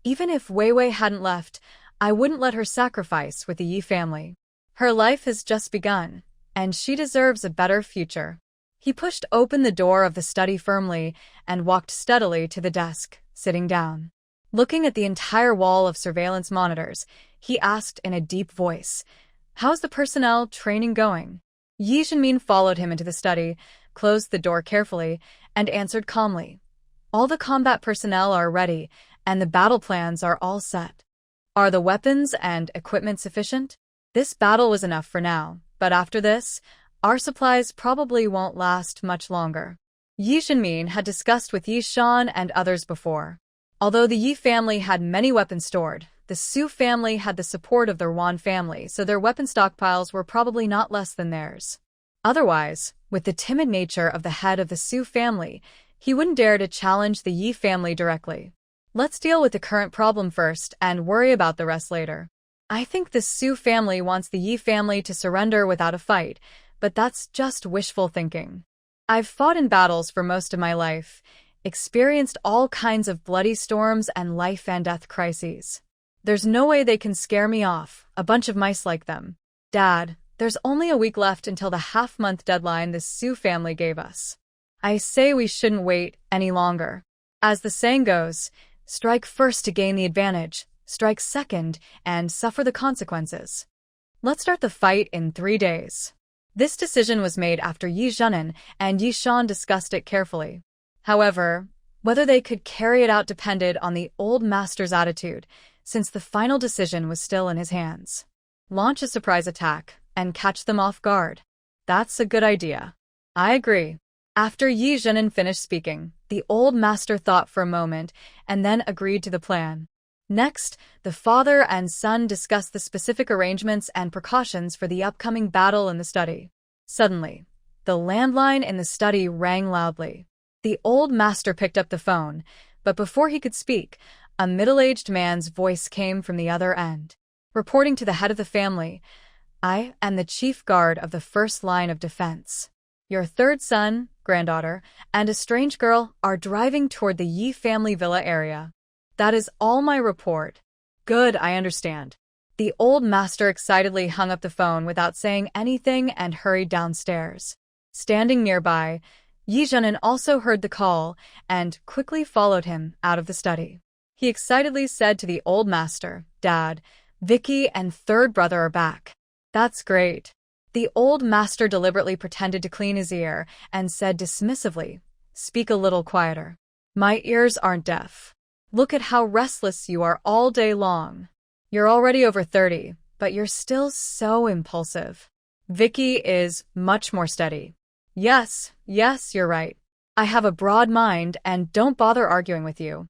Even if Wei Wei hadn't left, I wouldn't let her sacrifice with the Yi family. Her life has just begun, and she deserves a better future. He pushed open the door of the study firmly and walked steadily to the desk, sitting down. Looking at the entire wall of surveillance monitors, he asked in a deep voice, How's the personnel training going? Yi Jinmin followed him into the study, closed the door carefully, and answered calmly. All the combat personnel are ready, and the battle plans are all set. Are the weapons and equipment sufficient? This battle was enough for now, but after this, our supplies probably won't last much longer. Yi Jinmin had discussed with Yi Shan and others before. Although the Yi family had many weapons stored, the Su family had the support of the Ruan family, so their weapon stockpiles were probably not less than theirs. Otherwise, with the timid nature of the head of the Su family, he wouldn't dare to challenge the Yi family directly. Let's deal with the current problem first and worry about the rest later. I think the Su family wants the Yi family to surrender without a fight, but that's just wishful thinking. I've fought in battles for most of my life, experienced all kinds of bloody storms and life and death crises. There's no way they can scare me off, a bunch of mice like them. Dad, there's only a week left until the half-month deadline the Su family gave us. I say we shouldn't wait any longer. As the saying goes, strike first to gain the advantage, strike second and suffer the consequences. Let's start the fight in 3 days. This decision was made after Yi Jinmin and Yi Shan discussed it carefully. However, whether they could carry it out depended on the old master's attitude, since the final decision was still in his hands. Launch a surprise attack and catch them off guard. That's a good idea. I agree. After Yi Jinmin finished speaking, the old master thought for a moment and then agreed to the plan. Next, the father and son discussed the specific arrangements and precautions for the upcoming battle in the study. Suddenly, the landline in the study rang loudly. The old master picked up the phone, but before he could speak, a middle-aged man's voice came from the other end. Reporting to the head of the family, I am the chief guard of the first line of defense. Your third son, granddaughter, and a strange girl are driving toward the Yi family villa area. That is all my report. Good, I understand. The old master excitedly hung up the phone without saying anything and hurried downstairs. Standing nearby, Yi Jinmin also heard the call and quickly followed him out of the study. He excitedly said to the old master, Dad, Vicky and third brother are back. That's great. The old master deliberately pretended to clean his ear and said dismissively, Speak a little quieter. My ears aren't deaf. Look at how restless you are all day long. You're already over 30, but you're still so impulsive. Vicky is much more steady. Yes, you're right. I have a broad mind and don't bother arguing with you.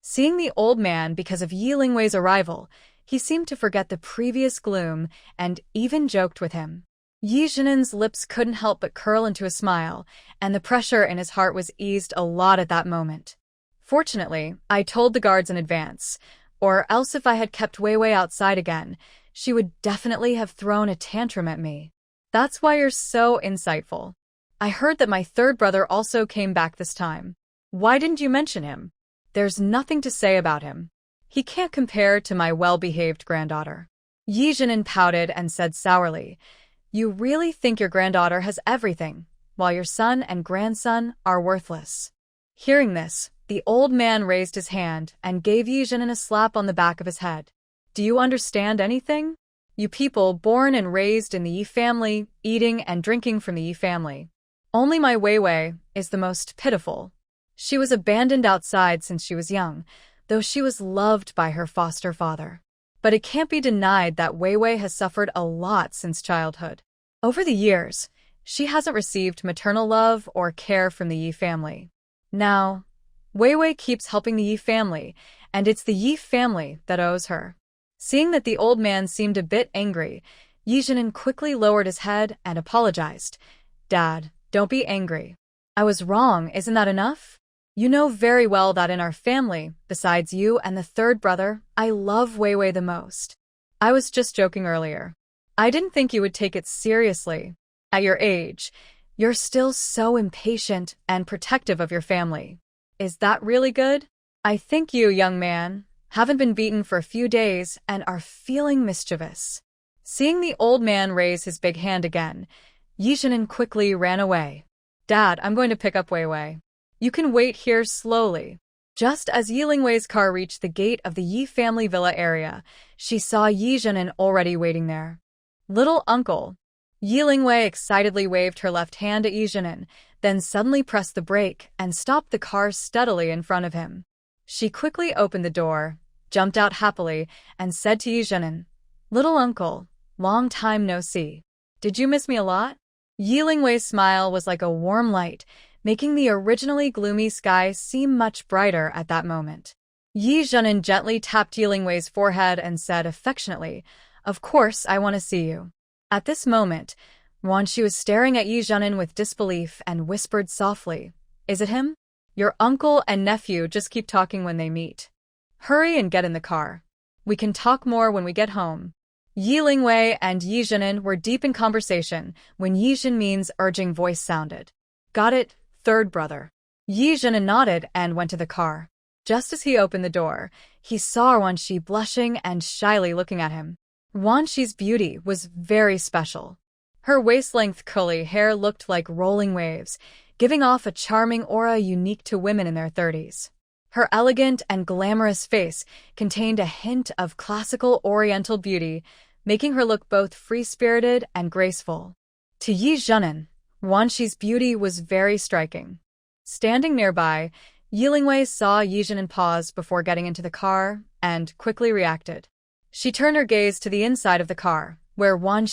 Seeing the old man because of Yi Lingwei's arrival, he seemed to forget the previous gloom and even joked with him. Yi Jinmin's lips couldn't help but curl into a smile, and the pressure in his heart was eased a lot at that moment. Fortunately, I told the guards in advance, or else if I had kept Weiwei outside again, she would definitely have thrown a tantrum at me. That's why you're so insightful. I heard that my third brother also came back this time. Why didn't you mention him? There's nothing to say about him. He can't compare to my well-behaved granddaughter. Yi Zhenin pouted and said sourly, You really think your granddaughter has everything, while your son and grandson are worthless. Hearing this, the old man raised his hand and gave Yi Zhenin a slap on the back of his head. Do you understand anything? You people born and raised in the Yi family, eating and drinking from the Yi family. Only my Weiwei is the most pitiful. She was abandoned outside since she was young, though she was loved by her foster father. But it can't be denied that Weiwei has suffered a lot since childhood. Over the years, she hasn't received maternal love or care from the Yi family. Now, Weiwei keeps helping the Yi family, and it's the Yi family that owes her. Seeing that the old man seemed a bit angry, Yi Zhenin quickly lowered his head and apologized. Dad, don't be angry. I was wrong, isn't that enough? You know very well that in our family, besides you and the third brother, I love Weiwei the most. I was just joking earlier. I didn't think you would take it seriously. At your age, you're still so impatient and protective of your family. Is that really good? I think you, young man, haven't been beaten for a few days and are feeling mischievous. Seeing the old man raise his big hand again, Yi Zhenin quickly ran away. Dad, I'm going to pick up Weiwei. You can wait here slowly. Just as Yi Lingwei's car reached the gate of the Yi family villa area, she saw Yi Zhenin already waiting there. Little uncle. Yi Lingwei excitedly waved her left hand at Yi Zhenin, then suddenly pressed the brake and stopped the car steadily in front of him. She quickly opened the door, jumped out happily, and said to Yi Zhenin, Little uncle, long time no see. Did you miss me a lot? Yi Lingwei's smile was like a warm light, making the originally gloomy sky seem much brighter at that moment. Yi Zhenin gently tapped Yi Lingwei's forehead and said affectionately, Of course I want to see you. At this moment, Ruan was staring at Yi Zhenin with disbelief and whispered softly, Is it him? Your uncle and nephew just keep talking when they meet. Hurry and get in the car. We can talk more when we get home. Yi Lingwei and Yi Zhenin were deep in conversation when Yi Zhenmin's urging voice sounded. Got it, third brother. Yi Zhenin nodded and went to the car. Just as he opened the door, he saw Ruan blushing and shyly looking at him. Ruan beauty was very special. Her waist-length curly hair looked like rolling waves, giving off a charming aura unique to women in their 30s. Her elegant and glamorous face contained a hint of classical oriental beauty, making her look both free-spirited and graceful. To Yi Zhenin, Ruan's beauty was very striking. Standing nearby, Yi Lingwei saw Yi Zhenin pause before getting into the car and quickly reacted. She turned her gaze to the inside of the car, where Ruan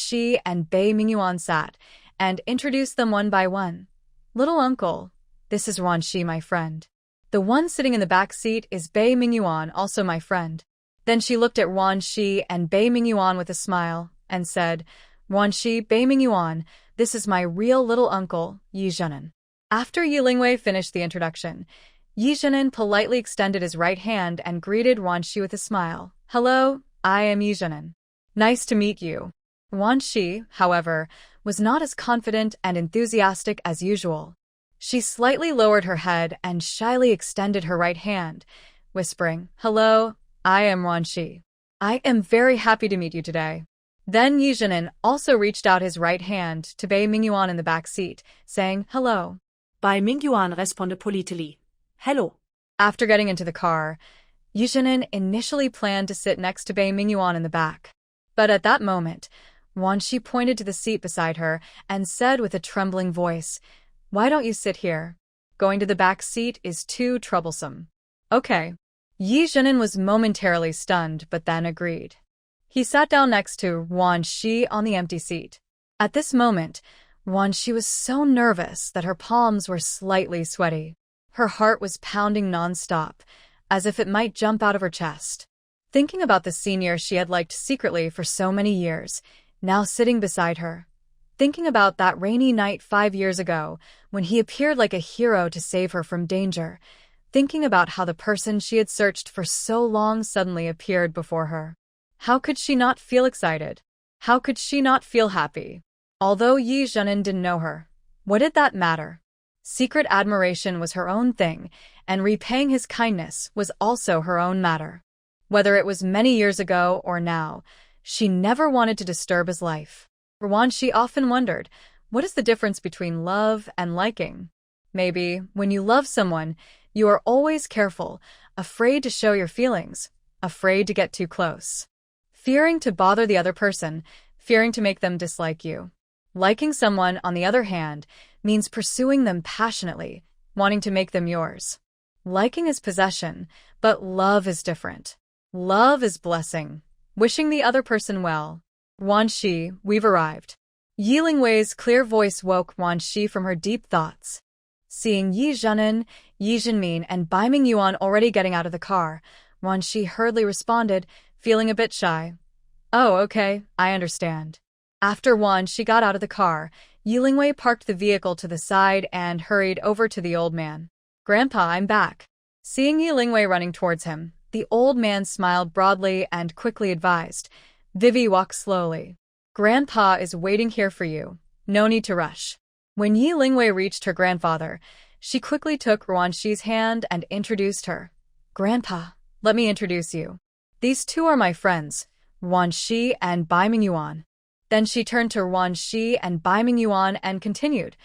and Bei Mingyuan sat, and introduced them one by one. Little uncle, this is Ruan, my friend. The one sitting in the back seat is Bei Mingyuan, also my friend. Then she looked at Ruan and Bei Mingyuan with a smile, and said, Ruan Bei Mingyuan, this is my real little uncle, Yi Zhenin. After Yi Lingwei finished the introduction, Yi Zhenin politely extended his right hand and greeted Ruan with a smile. Hello, I am Yi Zhenin. Nice to meet you. Ruan, however, was not as confident and enthusiastic as usual. She slightly lowered her head and shyly extended her right hand, whispering, Hello, I am Ruan. I am very happy to meet you today. Then Yi Zhenin also reached out his right hand to Bei Mingyuan in the back seat, saying, Hello. Bei Mingyuan responded politely, Hello. After getting into the car, Yi Zhenin initially planned to sit next to Bei Mingyuan in the back. But at that moment, Ruan pointed to the seat beside her and said with a trembling voice, Why don't you sit here? Going to the back seat is too troublesome. Okay. Yi Zhenin was momentarily stunned but then agreed. He sat down next to Ruan on the empty seat. At this moment, Ruan was so nervous that her palms were slightly sweaty. Her heart was pounding non-stop, as if it might jump out of her chest. Thinking about the senior she had liked secretly for so many years, now sitting beside her. Thinking about that rainy night 5 years ago, when he appeared like a hero to save her from danger, thinking about how the person she had searched for so long suddenly appeared before her. How could she not feel excited? How could she not feel happy? Although Yi Zhenin didn't know her, what did that matter? Secret admiration was her own thing, and repaying his kindness was also her own matter. Whether it was many years ago or now, she never wanted to disturb his life. Ruan, she often wondered, what is the difference between love and liking? Maybe, when you love someone, you are always careful, afraid to show your feelings, afraid to get too close. Fearing to bother the other person, fearing to make them dislike you. Liking someone, on the other hand, means pursuing them passionately, wanting to make them yours. Liking is possession, but love is different. Love is blessing, wishing the other person well. Ruan Shi, we've arrived. Yi Lingwei's clear voice woke Ruan Shi from her deep thoughts. Seeing Yi Zhenin, Yi Zhenmin, and Bai Mingyuan already getting out of the car, Ruan Shi hurriedly responded, feeling a bit shy. Oh, okay, I understand. After Ruan Shi got out of the car, Yi Lingwei parked the vehicle to the side and hurried over to the old man. Grandpa, I'm back. Seeing Yi Lingwei running towards him, the old man smiled broadly and quickly advised, Vivi, walk slowly. Grandpa is waiting here for you. No need to rush. When Yi Lingwei reached her grandfather, she quickly took Ruan Shi's hand and introduced her. Grandpa, let me introduce you. These two are my friends, Ruan Shi and Bai Mingyuan. Then she turned to Ruan Shi and Bai Mingyuan and continued,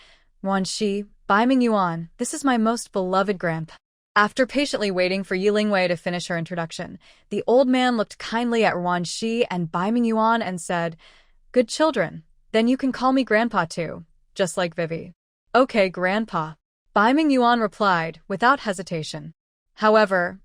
Ruan Shi, Bai Mingyuan, this is my most beloved grandpa. After patiently waiting for Yi Lingwei to finish her introduction, the old man looked kindly at Ruan Shi and Bai Mingyuan and said, Good children, then you can call me grandpa too, just like Vivi. Okay, grandpa. Bai Mingyuan replied, without hesitation. However,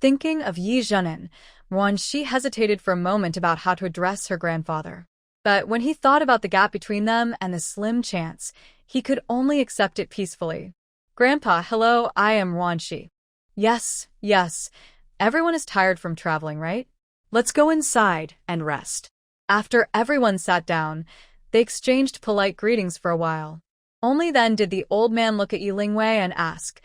thinking of Yi Zhenin, Ruan Shi hesitated for a moment about how to address her grandfather. But when he thought about the gap between them and the slim chance, he could only accept it peacefully. Grandpa, hello, I am Ruan Shi. Yes. Everyone is tired from traveling, right? Let's go inside and rest. After everyone sat down, they exchanged polite greetings for a while. Only then did the old man look at Yi Lingwei and ask,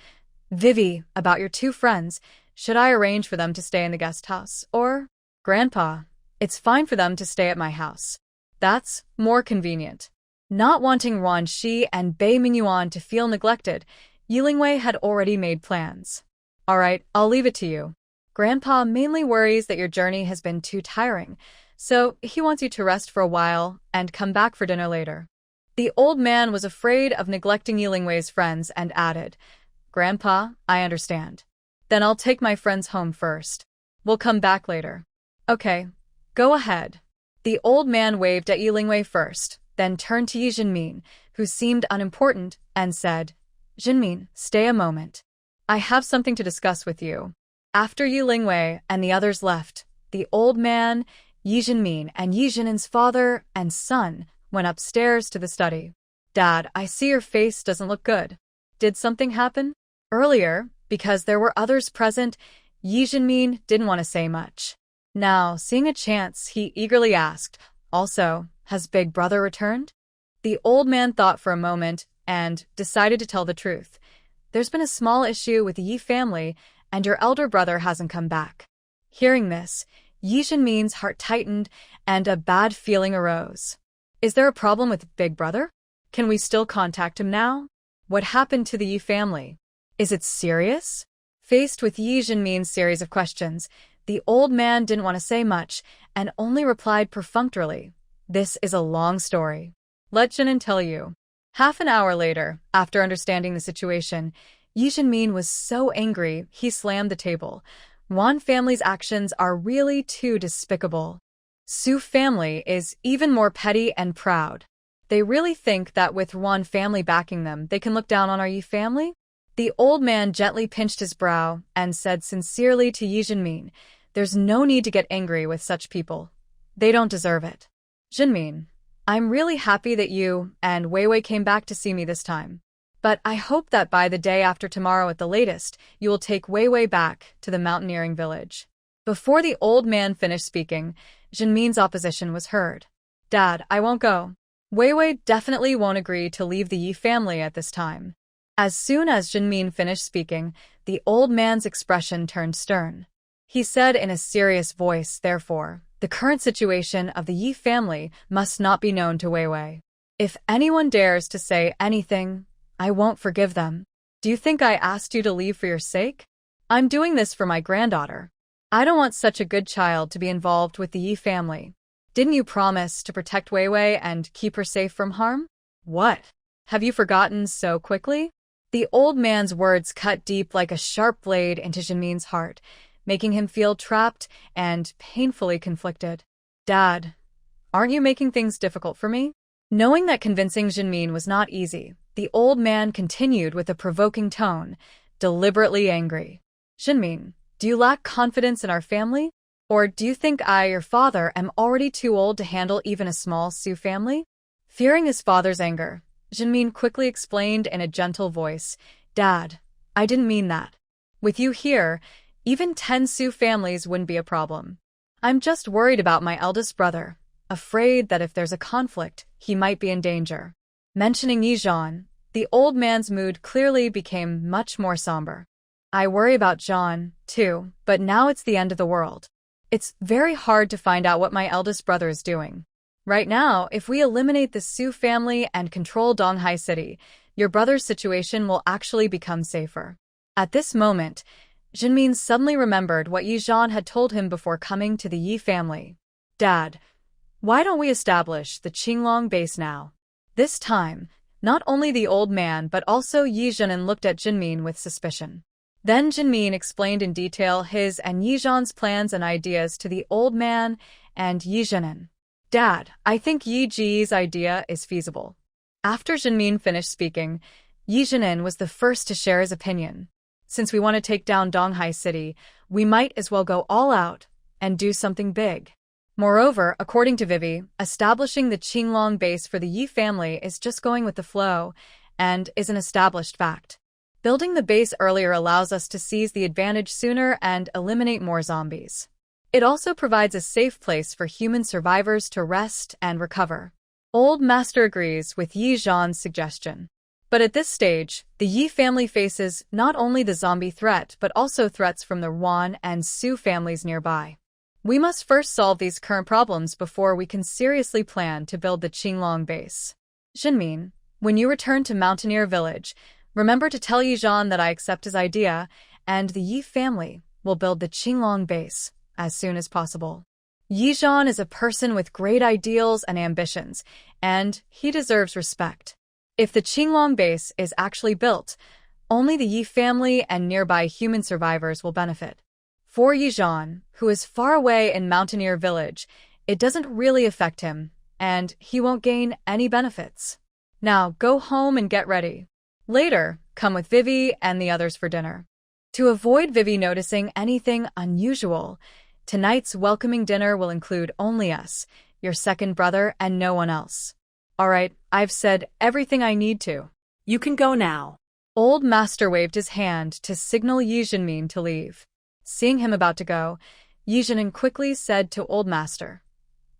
Vivi, about your two friends, should I arrange for them to stay in the guest house, or? Grandpa, it's fine for them to stay at my house. That's more convenient. Not wanting Ruan Shi and Bai Mingyuan to feel neglected, Yi Lingwei had already made plans. All right, I'll leave it to you. Grandpa mainly worries that your journey has been too tiring, so he wants you to rest for a while and come back for dinner later. The old man was afraid of neglecting Yi Lingwei's friends and added, Grandpa, I understand. Then I'll take my friends home first. We'll come back later. Okay, go ahead. The old man waved at Yi Lingwei first, then turned to Yi Zhenmin, who seemed unimportant, and said, Zhenmin, stay a moment. I have something to discuss with you. After Yi Lingwei and the others left, the old man, Yi Zhenmin, and Yi Zhenin's father and son went upstairs to the study. Dad, I see your face doesn't look good. Did something happen? Earlier, because there were others present, Yi Zhenmin didn't want to say much. Now, seeing a chance, he eagerly asked, Also, has Big Brother returned? The old man thought for a moment and decided to tell the truth. There's been a small issue with the Yi family, and your elder brother hasn't come back. Hearing this, Yi Zhenmin's heart tightened and a bad feeling arose. Is there a problem with Big Brother? Can we still contact him now? What happened to the Yi family? Is it serious? Faced with Yi Zhenmin's series of questions, the old man didn't want to say much and only replied perfunctorily, This is a long story. Let Zhenin tell you. Half an hour later, after understanding the situation, Yi Zhenmin was so angry he slammed the table. Ruan family's actions are really too despicable. Su family is even more petty and proud. They really think that with Ruan family backing them, they can look down on our Yi family? The old man gently pinched his brow and said sincerely to Yi Zhenmin, There's no need to get angry with such people. They don't deserve it. Zhenmin, I'm really happy that you and Weiwei came back to see me this time. But I hope that by the day after tomorrow at the latest, you will take Weiwei back to the mountaineering village. Before the old man finished speaking, Zhenmin's opposition was heard. Dad, I won't go. Weiwei definitely won't agree to leave the Yi family at this time. As soon as Jinmin finished speaking, the old man's expression turned stern. He said in a serious voice, therefore, the current situation of the Yi family must not be known to Wei Wei. If anyone dares to say anything, I won't forgive them. Do you think I asked you to leave for your sake? I'm doing this for my granddaughter. I don't want such a good child to be involved with the Yi family. Didn't you promise to protect Wei Wei and keep her safe from harm? What? Have you forgotten so quickly? The old man's words cut deep like a sharp blade into Jinmin's heart, making him feel trapped and painfully conflicted. Dad, aren't you making things difficult for me? Knowing that convincing Jinmin was not easy, the old man continued with a provoking tone, deliberately angry. Jinmin, do you lack confidence in our family? Or do you think I, your father, am already too old to handle even a small Su family? Fearing his father's anger, Jinmin quickly explained in a gentle voice, Dad, I didn't mean that. With you here, even 10 Su families wouldn't be a problem. I'm just worried about my eldest brother, afraid that if there's a conflict, he might be in danger. Mentioning Yizhan, the old man's mood clearly became much more somber. I worry about John, too, but now it's the end of the world. It's very hard to find out what my eldest brother is doing. Right now, if we eliminate the Su family and control Donghai City, your brother's situation will actually become safer. At this moment, Jinmin suddenly remembered what Yizhan had told him before coming to the Yi family. Dad, why don't we establish the Qinglong base now? This time, not only the old man but also Yizhanin looked at Jinmin with suspicion. Then Jinmin explained in detail his and Yizhan's plans and ideas to the old man and Yizhanin. Dad, I think Yi Ji's idea is feasible. After Jinmin finished speaking, Yizhanin was the first to share his opinion. Since we want to take down Donghai City, we might as well go all out and do something big. Moreover, according to Vivi, establishing the Qinglong base for the Yi family is just going with the flow and is an established fact. Building the base earlier allows us to seize the advantage sooner and eliminate more zombies. It also provides a safe place for human survivors to rest and recover. Old Master agrees with Yi Zhan's suggestion. But at this stage, the Yi family faces not only the zombie threat but also threats from the Ruan and Su families nearby. We must first solve these current problems before we can seriously plan to build the Qinglong base. Jinmin, when you return to Mountaineer Village, remember to tell Yizhan that I accept his idea, and the Yi family will build the Qinglong base as soon as possible. Yizhan is a person with great ideals and ambitions, and he deserves respect. If the Qinglong base is actually built, only the Yi family and nearby human survivors will benefit. For Yizhan, who is far away in Mountaineer Village, it doesn't really affect him, and he won't gain any benefits. Now go home and get ready. Later, come with Vivi and the others for dinner. To avoid Vivi noticing anything unusual, tonight's welcoming dinner will include only us, your second brother, and no one else. All right, I've said everything I need to. You can go now. Old Master waved his hand to signal Yizhanmin to leave. Seeing him about to go, Yizhanin quickly said to Old Master,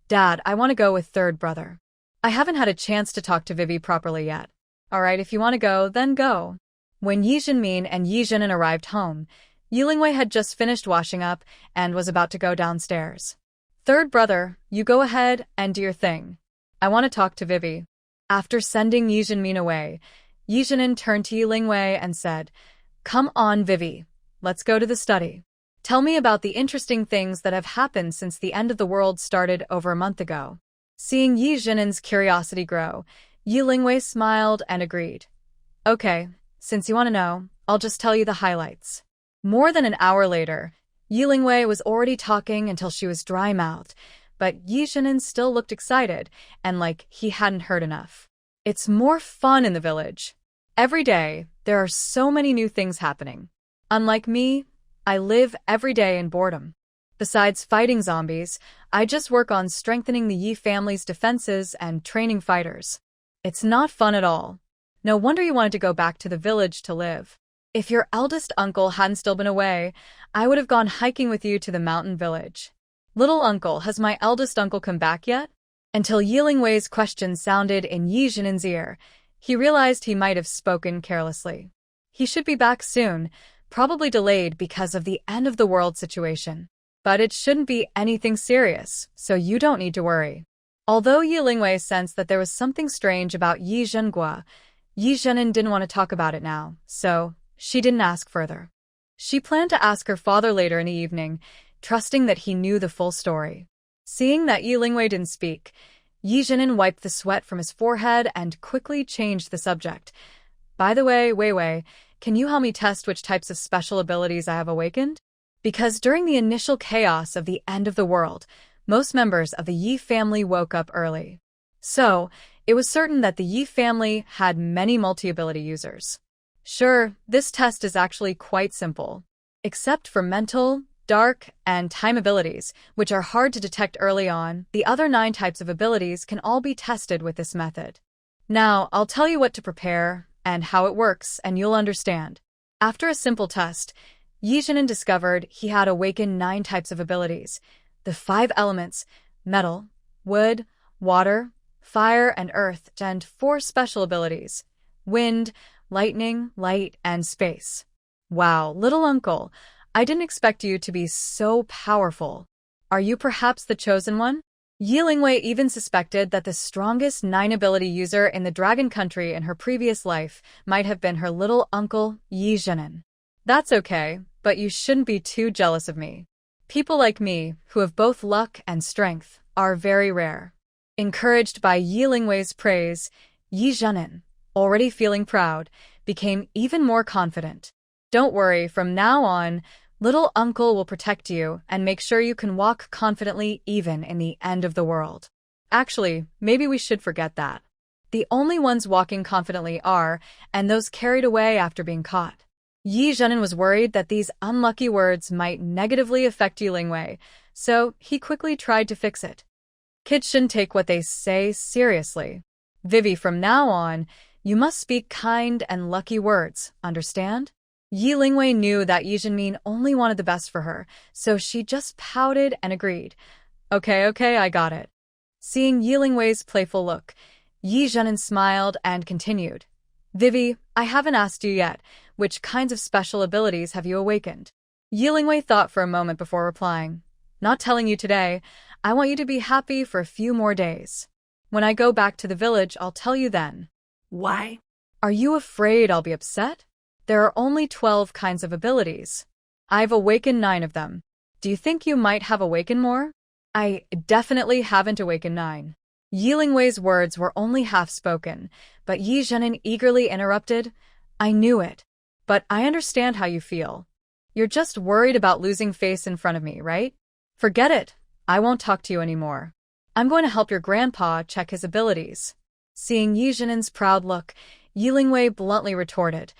Dad, I want to go with third brother. I haven't had a chance to talk to Vivi properly yet. All right, if you want to go, then go. When Yizhanmin and Yizhanin arrived home, Yilingwei had just finished washing up and was about to go downstairs. Third brother, you go ahead and do your thing. I want to talk to Vivi. After sending Yizhanmin away, Yizhanin turned to Yilingwei and said, Come on, Vivi. Let's go to the study. Tell me about the interesting things that have happened since the end of the world started over a month ago. Seeing Yizhanin's curiosity grow, Yilingwei smiled and agreed. Okay, since you want to know, I'll just tell you the highlights. More than an hour later, Yilingwei was already talking until she was dry-mouthed, but Yizhanin still looked excited and like he hadn't heard enough. It's more fun in the village. Every day, there are so many new things happening. Unlike me, I live every day in boredom. Besides fighting zombies, I just work on strengthening the Yi family's defenses and training fighters. It's not fun at all. No wonder you wanted to go back to the village to live. If your eldest uncle hadn't still been away, I would have gone hiking with you to the mountain village. Little uncle, has my eldest uncle come back yet? Until Yilingwei's question sounded in Yizhanin's ear, He realized he might have spoken carelessly. He should be back soon, probably delayed because of the end-of-the-world situation. But it shouldn't be anything serious, so you don't need to worry. Although Yi Lingwei sensed that there was something strange about Yi Zhenghua, Yi Zhenin didn't want to talk about it now, so she didn't ask further. She planned to ask her father later in the evening, trusting that he knew the full story. Seeing that Yi Lingwei didn't speak, Yi Zhenin wiped the sweat from his forehead and quickly changed the subject. By the way, Wei Wei, can you help me test which types of special abilities I have awakened? Because during the initial chaos of the end of the world, most members of the Yi family woke up early. So, it was certain that the Yi family had many multi-ability users. Sure, this test is actually quite simple. Except for mental, dark, and time abilities, which are hard to detect early on, the other 9 types of abilities can all be tested with this method. Now, I'll tell you what to prepare and how it works, and you'll understand. After a simple test, Yi Zhenin discovered he had awakened 9 types of abilities. The 5 elements, metal, wood, water, fire, and earth, and 4 special abilities, wind, lightning, light, and space. Wow, little uncle, I didn't expect you to be so powerful. Are you perhaps the chosen one? Yi Lingwei even suspected that the strongest 9-ability user in the Dragon Country in her previous life might have been her little uncle, Yi Zhenin. That's okay, but you shouldn't be too jealous of me. People like me, who have both luck and strength, are very rare. Encouraged by Yi Lingwei's praise, Yi Zhenin, already feeling proud, became even more confident. Don't worry, from now on, little uncle will protect you and make sure you can walk confidently even in the end of the world. Actually, maybe we should forget that. The only ones walking confidently are, and those carried away after being caught. Yi Zhenin was worried that these unlucky words might negatively affect Yi Lingwei, so he quickly tried to fix it. Kids shouldn't take what they say seriously. Vivi, from now on, you must speak kind and lucky words, understand? Yi Lingwei knew that Yi Zhenmin only wanted the best for her, so she just pouted and agreed. Okay, I got it. Seeing Yi Lingwei's playful look, Yi Zhenin smiled and continued. Vivi, I haven't asked you yet, which kinds of special abilities have you awakened? Yi Lingwei thought for a moment before replying. Not telling you today, I want you to be happy for a few more days. When I go back to the village, I'll tell you then. Why? Are you afraid I'll be upset? There are only 12 kinds of abilities. I've awakened 9 of them. Do you think you might have awakened more? I definitely haven't awakened 9. Yi Lingwei's words were only half-spoken, but Yi Zhenin eagerly interrupted. I knew it. But I understand how you feel. You're just worried about losing face in front of me, right? Forget it. I won't talk to you anymore. I'm going to help your grandpa check his abilities. Seeing Yi Zhenin's proud look, Yi Lingwei bluntly retorted.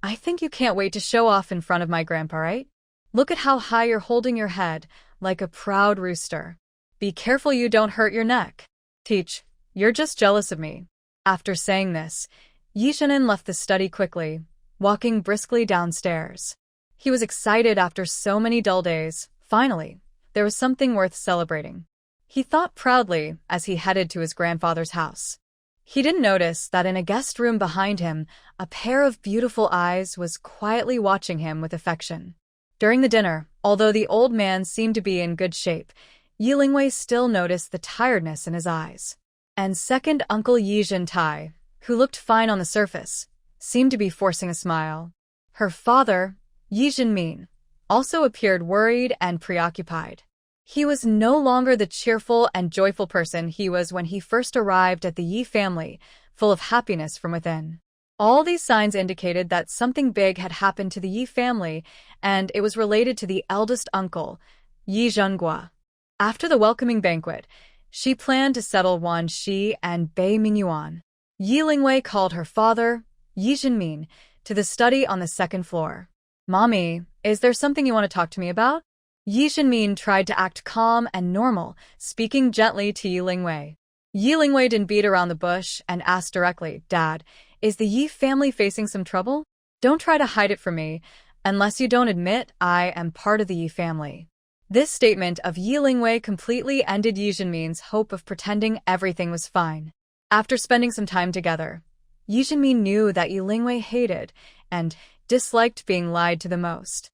I think you can't wait to show off in front of my grandpa, right? Look at how high you're holding your head, like a proud rooster. Be careful you don't hurt your neck. Teach, you're just jealous of me. After saying this, Yi Zhenin left the study quickly, walking briskly downstairs. He was excited after so many dull days. Finally, there was something worth celebrating. He thought proudly as he headed to his grandfather's house. He didn't notice that in a guest room behind him, a pair of beautiful eyes was quietly watching him with affection. During the dinner, although the old man seemed to be in good shape, Yi Lingwei still noticed the tiredness in his eyes. And second Uncle Yi Zhentai, who looked fine on the surface, seemed to be forcing a smile. Her father, Yi Zhenmin, also appeared worried and preoccupied. He was no longer the cheerful and joyful person he was when he first arrived at the Yi family, full of happiness from within. All these signs indicated that something big had happened to the Yi family, and it was related to the eldest uncle, Yi Zhenghua. After the welcoming banquet, she planned to settle Wan Shi and Bei Mingyuan. Yi Lingwei called her father, Yi Zhenmin, to the study on the 2nd floor. Mommy, is there something you want to talk to me about? Yi Zhenmin tried to act calm and normal, speaking gently to Yi Lingwei. Yi Lingwei didn't beat around the bush and asked directly, Dad, is the Yi family facing some trouble? Don't try to hide it from me, unless you don't admit I am part of the Yi family. This statement of Yi Lingwei completely ended Yi Zhenmin's hope of pretending everything was fine. After spending some time together, Yi Zhenmin knew that Yi Lingwei hated and disliked being lied to the most.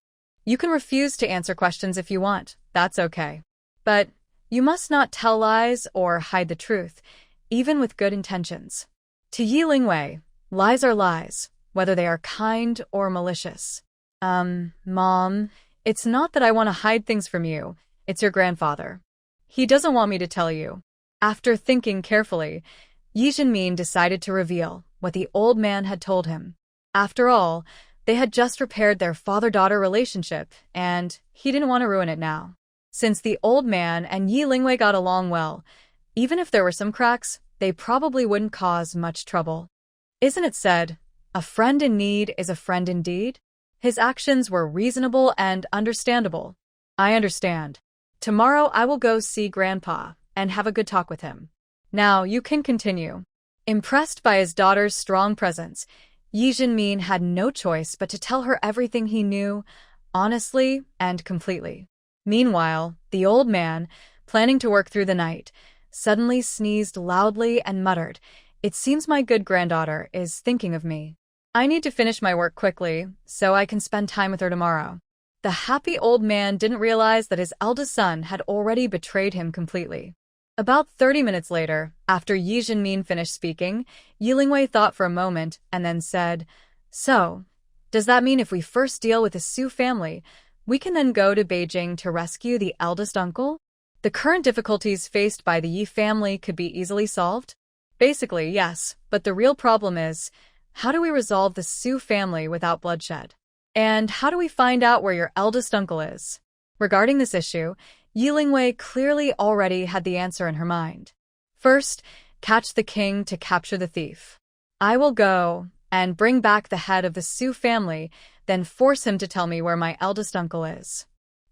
You can refuse to answer questions if you want, that's okay. But you must not tell lies or hide the truth, even with good intentions. To Yi Lingwei, lies are lies, whether they are kind or malicious. Mom, it's not that I want to hide things from you, it's your grandfather. He doesn't want me to tell you. After thinking carefully, Yi Zhenmin decided to reveal what the old man had told him. After all, they had just repaired their father-daughter relationship, and he didn't want to ruin it now. Since the old man and Yi Lingwei got along well, even if there were some cracks, they probably wouldn't cause much trouble. Isn't it said, a friend in need is a friend indeed? His actions were reasonable and understandable. I understand. Tomorrow I will go see Grandpa and have a good talk with him. Now you can continue. Impressed by his daughter's strong presence, Yi Zhenmin had no choice but to tell her everything he knew, honestly and completely. Meanwhile, the old man, planning to work through the night, suddenly sneezed loudly and muttered, "It seems my good granddaughter is thinking of me. I need to finish my work quickly so I can spend time with her tomorrow." The happy old man didn't realize that his eldest son had already betrayed him completely. About 30 minutes later, after Yi Zhenmin finished speaking, Yi Lingwei thought for a moment and then said, "So, does that mean if we first deal with the Su family, we can then go to Beijing to rescue the eldest uncle? The current difficulties faced by the Yi family could be easily solved?" Basically, yes, but the real problem is, how do we resolve the Su family without bloodshed? And how do we find out where your eldest uncle is? Regarding this issue, Yi Lingwei clearly already had the answer in her mind. First, catch the king to capture the thief. I will go and bring back the head of the Su family, then force him to tell me where my eldest uncle is.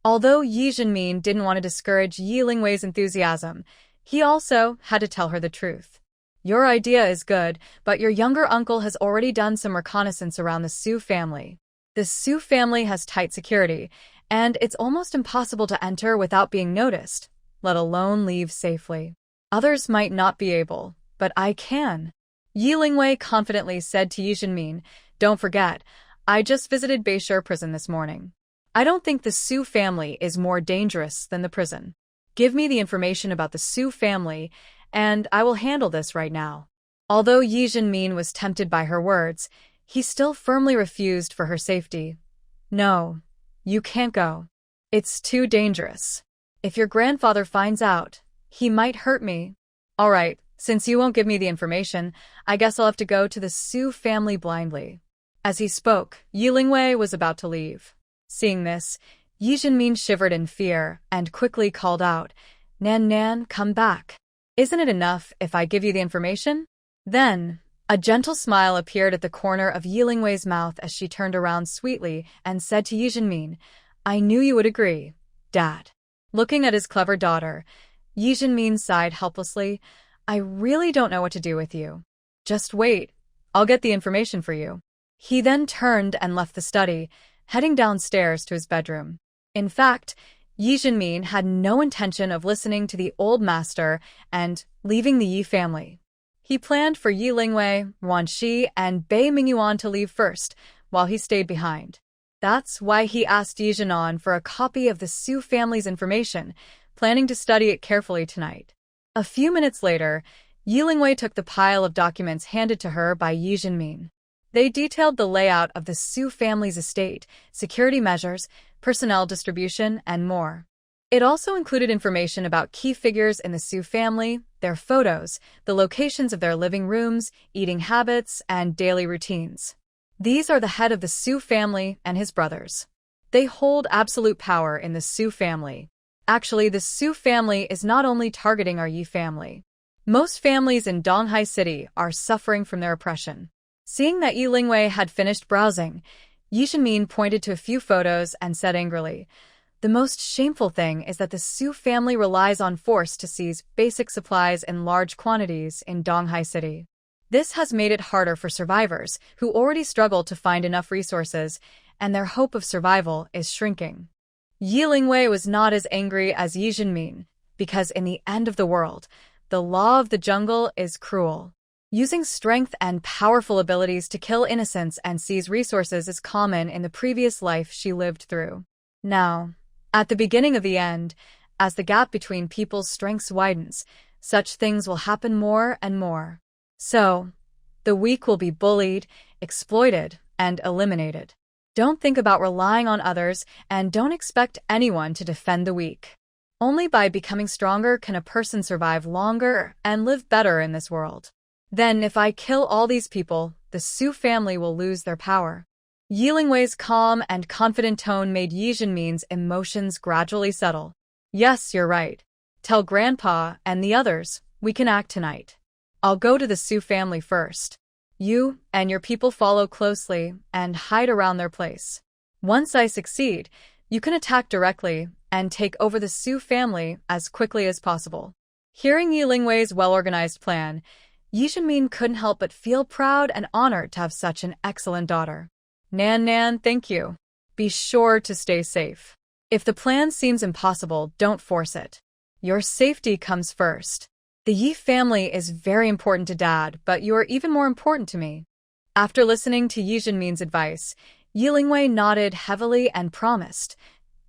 Although Yi Zhenmin didn't want to discourage Yi Lingwei's enthusiasm, he also had to tell her the truth. Your idea is good, but your younger uncle has already done some reconnaissance around the Su family. The Su family has tight security, and it's almost impossible to enter without being noticed, let alone leave safely. Others might not be able, but I can. Yi Lingwei confidently said to Yi Zhenmin, "Don't forget, I just visited Beishir prison this morning. I don't think the Su family is more dangerous than the prison. Give me the information about the Su family, and I will handle this right now." Although Yi Zhenmin was tempted by her words, he still firmly refused for her safety. "No, you can't go. It's too dangerous. If your grandfather finds out, he might hurt me." "All right, since you won't give me the information, I guess I'll have to go to the Su family blindly." As he spoke, Yi Lingwei was about to leave. Seeing this, Yi Zhenmin shivered in fear and quickly called out, "Nan Nan, come back. Isn't it enough if I give you the information?" Then, a gentle smile appeared at the corner of Yi Lingwei's mouth as she turned around sweetly and said to Yi Zhenmin, "I knew you would agree, Dad." Looking at his clever daughter, Yi Zhenmin sighed helplessly, "I really don't know what to do with you. Just wait, I'll get the information for you." He then turned and left the study, heading downstairs to his bedroom. In fact, Yi Zhenmin had no intention of listening to the old master and leaving the Yi family. He planned for Yi Lingwei, Ruan Shi, and Bei Mingyuan to leave first, while he stayed behind. That's why he asked Yi Zhenan for a copy of the Su family's information, planning to study it carefully tonight. A few minutes later, Yi Lingwei took the pile of documents handed to her by Yi Zhenmin. They detailed the layout of the Su family's estate, security measures, personnel distribution, and more. It also included information about key figures in the Su family, their photos, the locations of their living rooms, eating habits, and daily routines. These are the head of the Su family and his brothers. They hold absolute power in the Su family. Actually, the Su family is not only targeting our Yi family. Most families in Donghai City are suffering from their oppression. Seeing that Yi Lingwei had finished browsing, Yi Zhenmin pointed to a few photos and said angrily, "The most shameful thing is that the Su family relies on force to seize basic supplies in large quantities in Donghai City. This has made it harder for survivors who already struggle to find enough resources, and their hope of survival is shrinking." Yi Lingwei was not as angry as Yi Zhenmin, because in the end of the world, the law of the jungle is cruel. Using strength and powerful abilities to kill innocents and seize resources is common in the previous life she lived through. Now, at the beginning of the end, as the gap between people's strengths widens, such things will happen more and more. So, the weak will be bullied, exploited, and eliminated. Don't think about relying on others, and don't expect anyone to defend the weak. Only by becoming stronger can a person survive longer and live better in this world. Then, if I kill all these people, the Su family will lose their power. Yi Lingwei's calm and confident tone made Yi Jinmin's emotions gradually settle. Yes, you're right. Tell Grandpa and the others, we can act tonight. I'll go to the Su family first. You and your people follow closely and hide around their place. Once I succeed, you can attack directly and take over the Su family as quickly as possible. Hearing Yi Lingwei's well-organized plan, Yi Jinmin couldn't help but feel proud and honored to have such an excellent daughter. Nan, thank you. Be sure to stay safe. If the plan seems impossible, don't force it. Your safety comes first. The Yi family is very important to Dad, but you are even more important to me. After listening to Yi Jinmin's advice, Yi Lingwei nodded heavily and promised,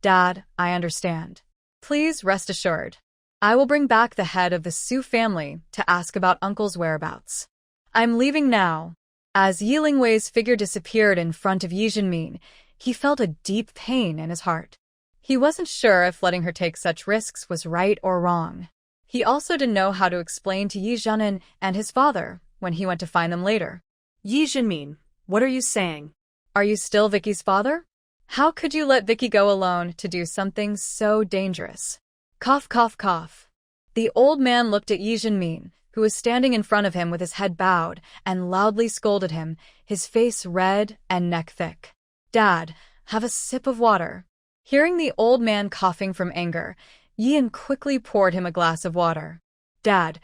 Dad, I understand. Please rest assured. I will bring back the head of the Su family to ask about Uncle's whereabouts. I'm leaving now. As Yi Lingwei's figure disappeared in front of Yi Jinmin, he felt a deep pain in his heart. He wasn't sure if letting her take such risks was right or wrong. He also didn't know how to explain to Yi Zhenin and his father when he went to find them later. Yi Jinmin, what are you saying? Are you still Vicky's father? How could you let Vicky go alone to do something so dangerous? Cough, cough, cough. The old man looked at Yi Jinmin, who was standing in front of him with his head bowed, and loudly scolded him, his face red and neck thick. Dad, have a sip of water. Hearing the old man coughing from anger, Yin quickly poured him a glass of water. Dad,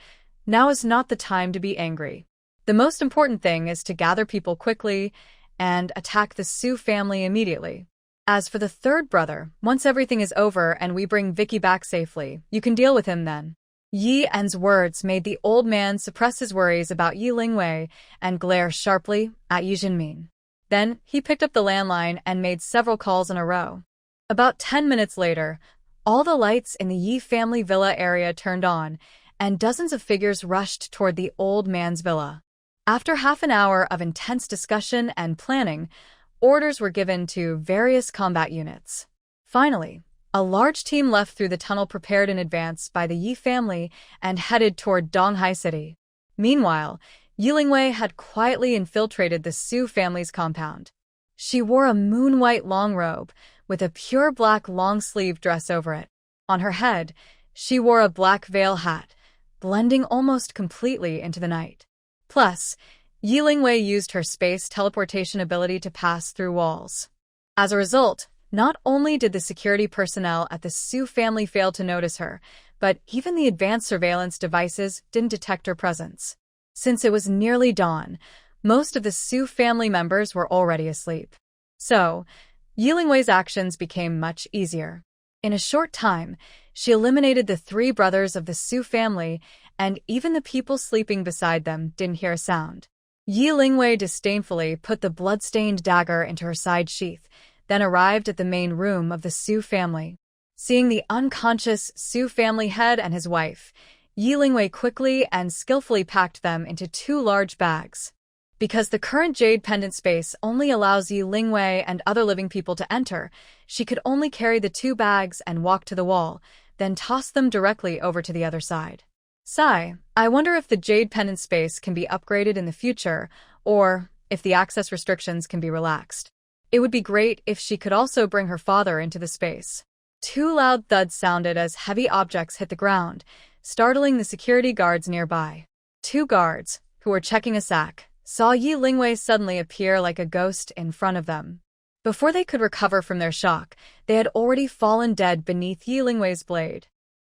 now is not the time to be angry. The most important thing is to gather people quickly and attack the Su family immediately. As for the third brother, once everything is over and we bring Vicky back safely, you can deal with him then. Yi En's words made the old man suppress his worries about Yi Lingwei and glare sharply at Yi Jinmin. Then he picked up the landline and made several calls in a row. About 10 minutes later, all the lights in the Yi family villa area turned on, and dozens of figures rushed toward the old man's villa. After half an hour of intense discussion and planning, orders were given to various combat units. Finally, a large team left through the tunnel prepared in advance by the Yi family and headed toward Donghai City. Meanwhile, Yi Lingwei had quietly infiltrated the Su family's compound. She wore a moon-white long robe with a pure black long-sleeve dress over it. On her head, she wore a black veil hat, blending almost completely into the night. Plus, Yi Lingwei used her space teleportation ability to pass through walls. As a result, not only did the security personnel at the Su family fail to notice her, but even the advanced surveillance devices didn't detect her presence. Since it was nearly dawn, most of the Su family members were already asleep. So, Yi Lingwei's actions became much easier. In a short time, she eliminated the 3 brothers of the Su family, and even the people sleeping beside them didn't hear a sound. Yi Lingwei disdainfully put the blood-stained dagger into her side sheath, then arrived at the main room of the Su family. Seeing the unconscious Su family head and his wife, Yi Lingwei quickly and skillfully packed them into 2 large bags. Because the current jade pendant space only allows Yi Lingwei and other living people to enter, she could only carry the 2 bags and walk to the wall, then toss them directly over to the other side. Sigh, I wonder if the jade pendant space can be upgraded in the future, or if the access restrictions can be relaxed. It would be great if she could also bring her father into the space. 2 loud thuds sounded as heavy objects hit the ground, startling the security guards nearby. 2 guards, who were checking a sack, saw Yi Lingwei suddenly appear like a ghost in front of them. Before they could recover from their shock, they had already fallen dead beneath Yi Lingwei's blade.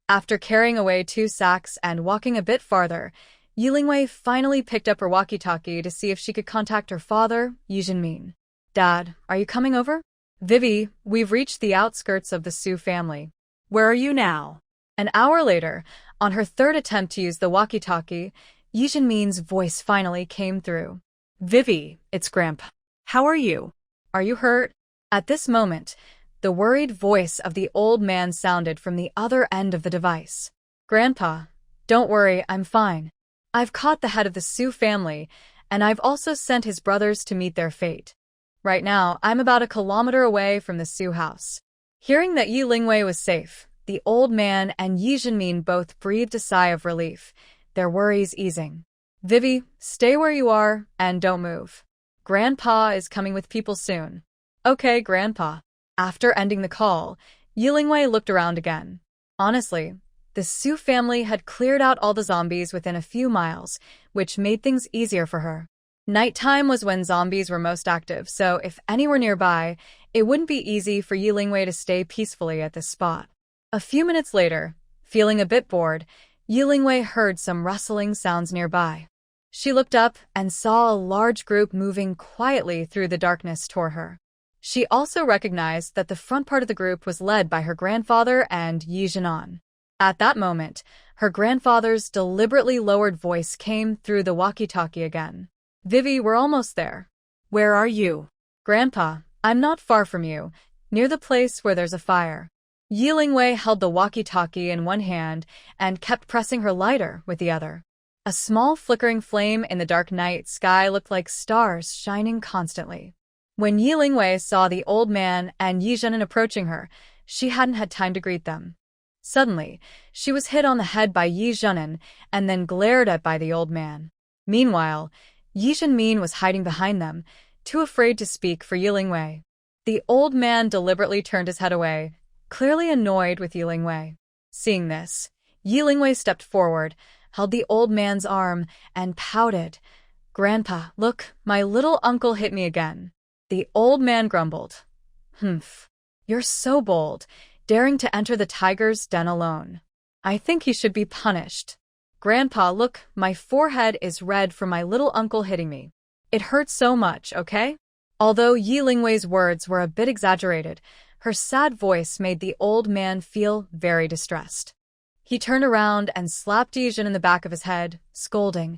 After carrying away 2 sacks and walking a bit farther, Yi Lingwei finally picked up her walkie-talkie to see if she could contact her father, Yi Jinmin. Dad, are you coming over? Vivi, we've reached the outskirts of the Su family. Where are you now? An hour later, on her 3rd attempt to use the walkie-talkie, Yi Jinmin's voice finally came through. Vivi, it's Grandpa. How are you? Are you hurt? At this moment, the worried voice of the old man sounded from the other end of the device. Grandpa, don't worry, I'm fine. I've caught the head of the Su family, and I've also sent his brothers to meet their fate. Right now, I'm about a kilometer away from the Su house. Hearing that Yi Lingwei was safe, the old man and Yi Jinmin both breathed a sigh of relief, their worries easing. Vivi, stay where you are, and don't move. Grandpa is coming with people soon. Okay, Grandpa. After ending the call, Yi Lingwei looked around again. Honestly, the Su family had cleared out all the zombies within a few miles, which made things easier for her. Nighttime was when zombies were most active, so if any were nearby, it wouldn't be easy for Yi Lingwei to stay peacefully at this spot. A few minutes later, feeling a bit bored, Yi Lingwei heard some rustling sounds nearby. She looked up and saw a large group moving quietly through the darkness toward her. She also recognized that the front part of the group was led by her grandfather and Yi Jinan. At that moment, her grandfather's deliberately lowered voice came through the walkie-talkie again. Vivi, we're almost there. Where are you? Grandpa, I'm not far from you, near the place where there's a fire. Yi Lingwei held the walkie-talkie in one hand and kept pressing her lighter with the other. A small flickering flame in the dark night sky looked like stars shining constantly. When Yi Lingwei saw the old man and Yi Zhenin approaching her, she hadn't had time to greet them. Suddenly, she was hit on the head by Yi Zhenin and then glared at by the old man. Meanwhile, Yi Jinmin was hiding behind them, too afraid to speak for Yi Lingwei. The old man deliberately turned his head away, clearly annoyed with Yi Lingwei. Seeing this, Yi Lingwei stepped forward, held the old man's arm, and pouted. Grandpa, look, my little uncle hit me again. The old man grumbled. Humph. You're so bold, daring to enter the tiger's den alone. I think he should be punished. Grandpa, look, my forehead is red from my little uncle hitting me. It hurts so much, okay? Although Yi Lingwei's words were a bit exaggerated, her sad voice made the old man feel very distressed. He turned around and slapped Yi Jin in the back of his head, scolding,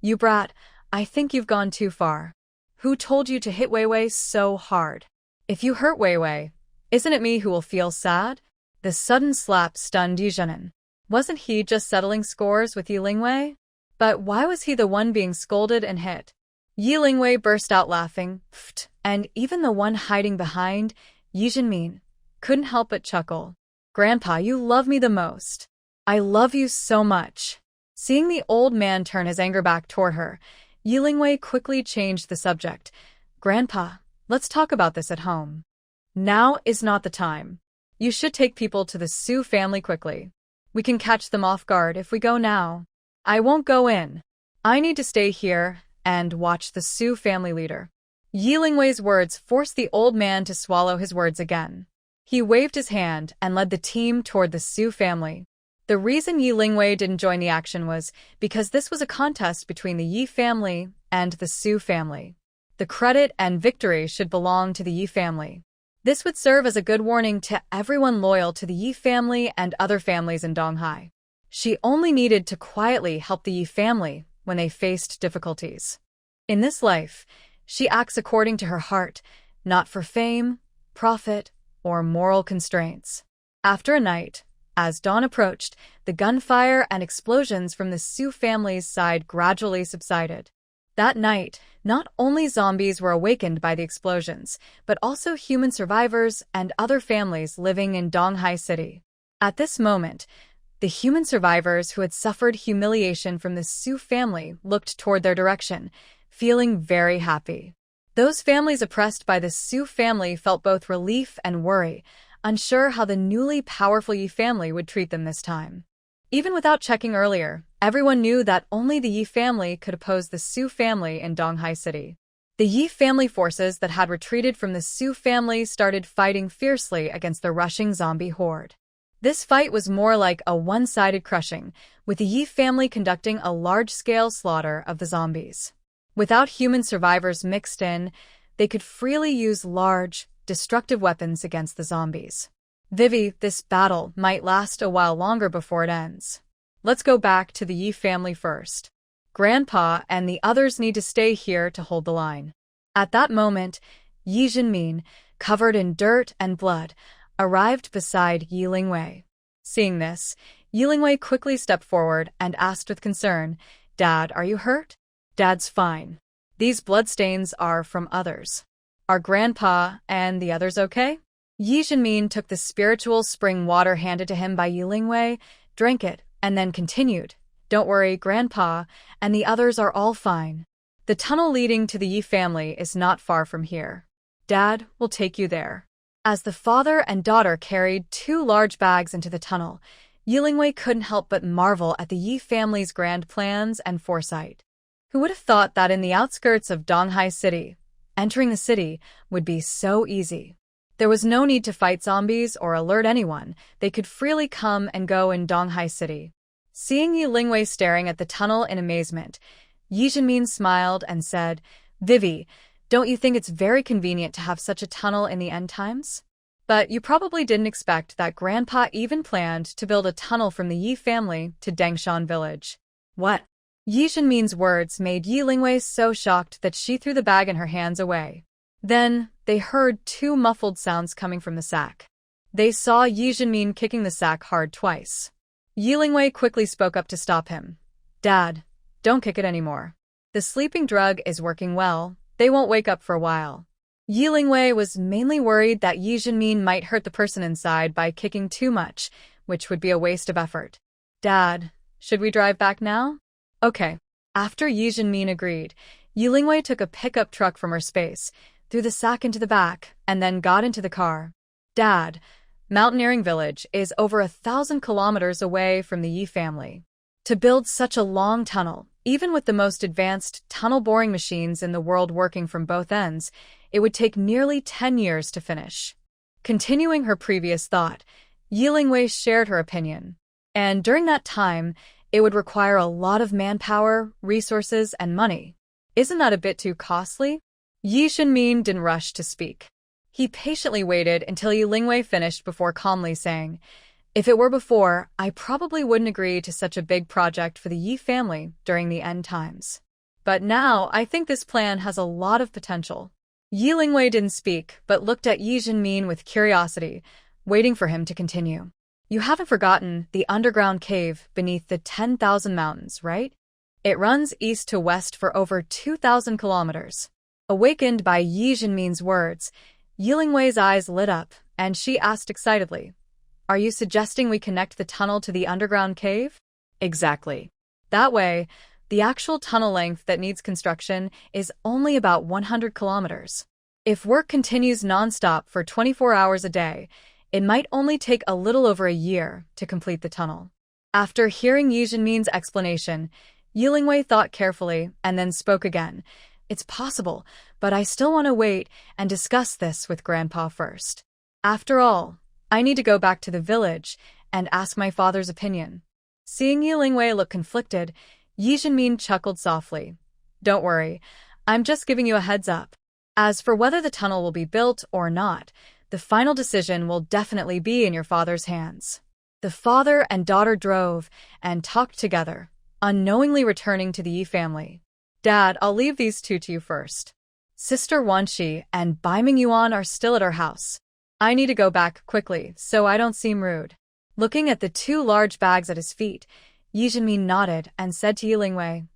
You brat, I think you've gone too far. Who told you to hit Wei Wei so hard? If you hurt Wei Wei, isn't it me who will feel sad? The sudden slap stunned Yi Zhenin. Wasn't he just settling scores with Yi Lingwei? But why was he the one being scolded and hit? Yi Lingwei burst out laughing, and even the one hiding behind, Yi Jinmin, couldn't help but chuckle. Grandpa, you love me the most. I love you so much. Seeing the old man turn his anger back toward her, Yi Lingwei quickly changed the subject. Grandpa, let's talk about this at home. Now is not the time. You should take people to the Su family quickly. We can catch them off guard if we go now. I won't go in. I need to stay here and watch the Su family leader. Yi Lingwei's words forced the old man to swallow his words again. He waved his hand and led the team toward the Su family. The reason Yi Lingwei didn't join the action was because this was a contest between the Yi family and the Su family. The credit and victory should belong to the Yi family. This would serve as a good warning to everyone loyal to the Yi family and other families in Donghai. She only needed to quietly help the Yi family when they faced difficulties. In this life, she acts according to her heart, not for fame, profit, or moral constraints. After a night, as dawn approached, the gunfire and explosions from the Su family's side gradually subsided. That night, not only zombies were awakened by the explosions, but also human survivors and other families living in Donghai City. At this moment, the human survivors who had suffered humiliation from the Su family looked toward their direction, feeling very happy. Those families oppressed by the Su family felt both relief and worry, unsure how the newly powerful Yi family would treat them this time. Even without checking earlier, everyone knew that only the Yi family could oppose the Su family in Donghai City. The Yi family forces that had retreated from the Su family started fighting fiercely against the rushing zombie horde. This fight was more like a one-sided crushing, with the Yi family conducting a large-scale slaughter of the zombies. Without human survivors mixed in, they could freely use large, destructive weapons against the zombies. Vivi, this battle might last a while longer before it ends. Let's go back to the Yi family first. Grandpa and the others need to stay here to hold the line. At that moment, Yi Jinmin, covered in dirt and blood, arrived beside Yi Lingwei. Seeing this, Yi Lingwei quickly stepped forward and asked with concern, "Dad, are you hurt?" "Dad's fine. These bloodstains are from others." "Are Grandpa and the others okay?" Yi Jinmin took the spiritual spring water handed to him by Yi Lingwei, drank it, and then continued, "Don't worry, Grandpa and the others are all fine. The tunnel leading to the Yi family is not far from here. Dad will take you there." As the father and daughter carried 2 large bags into the tunnel, Yi Lingwei couldn't help but marvel at the Yi family's grand plans and foresight. Who would have thought that in the outskirts of Donghai City, entering the city would be so easy? There was no need to fight zombies or alert anyone. They could freely come and go in Donghai City. Seeing Yi Lingwei staring at the tunnel in amazement, Yi Jinmin smiled and said, "Vivi, don't you think it's very convenient to have such a tunnel in the end times? But you probably didn't expect that Grandpa even planned to build a tunnel from the Yi family to Dangshan village." "What?" Yi Jinmin's words made Yi Lingwei so shocked that she threw the bag in her hands away. Then, they heard 2 muffled sounds coming from the sack. They saw Yi Jinmin kicking the sack hard twice. Yi Lingwei quickly spoke up to stop him. "Dad, don't kick it anymore. The sleeping drug is working well. They won't wake up for a while." Yi Lingwei was mainly worried that Yi Jinmin might hurt the person inside by kicking too much, which would be a waste of effort. "Dad, should we drive back now?" "Okay." After Yi Jinmin agreed, Yi Lingwei took a pickup truck from her space, threw the sack into the back, and then got into the car. "Dad, Mountaineering Village is over 1,000 kilometers away from the Yi family. To build such a long tunnel, even with the most advanced tunnel boring machines in the world working from both ends, it would take nearly 10 years to finish." Continuing her previous thought, Yi Lingwei shared her opinion. And during that time, it would require a lot of manpower, resources, and money. Isn't that a bit too costly? Yi Jinmin didn't rush to speak. He patiently waited until Yi Lingwei finished before calmly saying, "If it were before, I probably wouldn't agree to such a big project for the Yi family during the end times. But now, I think this plan has a lot of potential." Yi Lingwei didn't speak, but looked at Yi Jinmin with curiosity, waiting for him to continue. "You haven't forgotten the underground cave beneath the 10,000 mountains, right? It runs east to west for over 2,000 kilometers. Awakened by Yi Jinmin's words, Yi Lingwei's eyes lit up, and she asked excitedly, "Are you suggesting we connect the tunnel to the underground cave?" "Exactly. That way, the actual tunnel length that needs construction is only about 100 kilometers. If work continues non-stop for 24 hours a day, it might only take a little over a year to complete the tunnel." After hearing Yi Jinmin's explanation, Yi Lingwei thought carefully and then spoke again. "It's possible, but I still want to wait and discuss this with Grandpa first. After all, I need to go back to the village and ask my father's opinion." Seeing Yi Lingwei look conflicted, Yi Jinmin chuckled softly. "Don't worry, I'm just giving you a heads up. As for whether the tunnel will be built or not, the final decision will definitely be in your father's hands." The father and daughter drove and talked together, unknowingly returning to the Yi family. "Dad, I'll leave these 2 to you first. Sister Wanshi and Baiming Yuan are still at our house. I need to go back quickly so I don't seem rude." Looking at the 2 large bags at his feet, Yi Jinmin nodded and said to Yi Lingwei,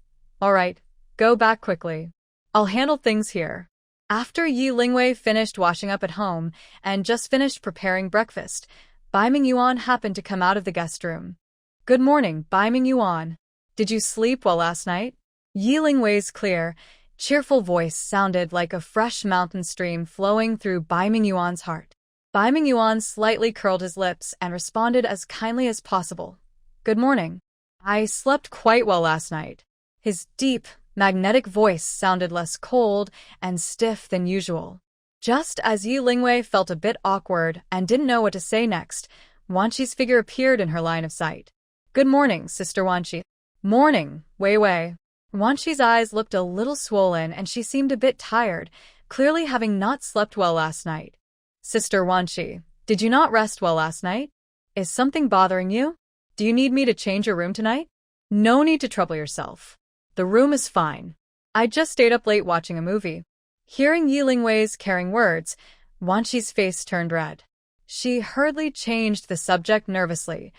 "All right, go back quickly. I'll handle things here." After Yi Lingwei finished washing up at home and just finished preparing breakfast, Baiming Yuan happened to come out of the guest room. "Good morning, Baiming Yuan. Did you sleep well last night?" Yi Lingwei's clear, cheerful voice sounded like a fresh mountain stream flowing through Baiming Yuan's heart. Baiming Yuan slightly curled his lips and responded as kindly as possible. "Good morning. I slept quite well last night." His deep, magnetic voice sounded less cold and stiff than usual. Just as Yi Lingwei felt a bit awkward and didn't know what to say next, Wanshi's figure appeared in her line of sight. "Good morning, Sister Wanshi." "Morning, Wei Wei." Wanshi's eyes looked a little swollen and she seemed a bit tired, clearly having not slept well last night. "Sister Wanshi, did you not rest well last night? Is something bothering you? Do you need me to change your room tonight?" "No need to trouble yourself. The room is fine. I just stayed up late watching a movie. Hearing Yi Lingwei's caring words, Wan Shi's face turned red. She hurriedly changed the subject nervously.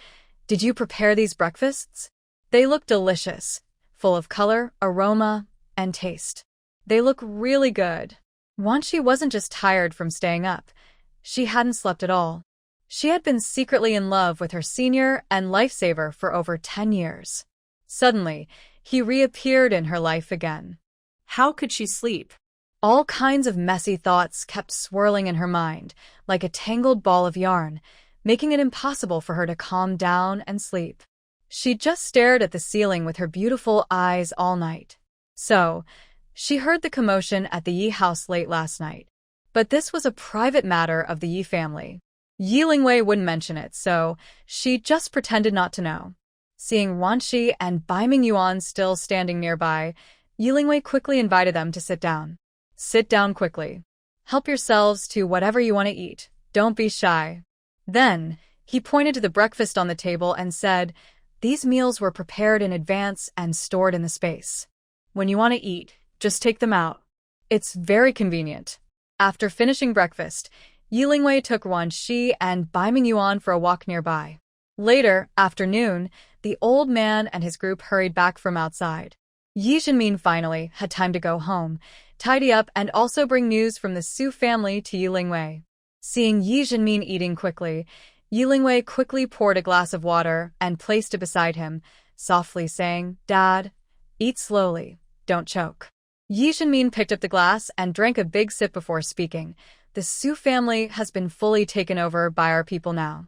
Did you prepare these breakfasts? They look delicious, full of color, aroma, and taste. They look really good. Wan Shi wasn't just tired from staying up. She hadn't slept at all. She had been secretly in love with her senior and lifesaver for over 10 years. Suddenly, he reappeared in her life again. How could she sleep? All kinds of messy thoughts kept swirling in her mind, like a tangled ball of yarn, making it impossible for her to calm down and sleep. She just stared at the ceiling with her beautiful eyes all night. So, she heard the commotion at the Yi house late last night. But this was a private matter of the Yi family. Yi Lingwei wouldn't mention it, so she just pretended not to know. Seeing Wan Shi and Bai Mingyuan still standing nearby, Yi Lingwei quickly invited them to sit down. Sit down quickly. Help yourselves to whatever you want to eat. Don't be shy. Then, he pointed to the breakfast on the table and said, these meals were prepared in advance and stored in the space. When you want to eat, just take them out. It's very convenient. After finishing breakfast, Yi Lingwei took Ruan Shi and Bai Mingyuan for a walk nearby. Later, afternoon, the old man and his group hurried back from outside. Yi Zhenmin finally had time to go home, tidy up and also bring news from the Su family to Yi Lingwei. Seeing Yi Zhenmin eating quickly, Yi Lingwei quickly poured a glass of water and placed it beside him, softly saying, Dad, eat slowly, don't choke. Yi Zhenmin picked up the glass and drank a big sip before speaking. The Su family has been fully taken over by our people now.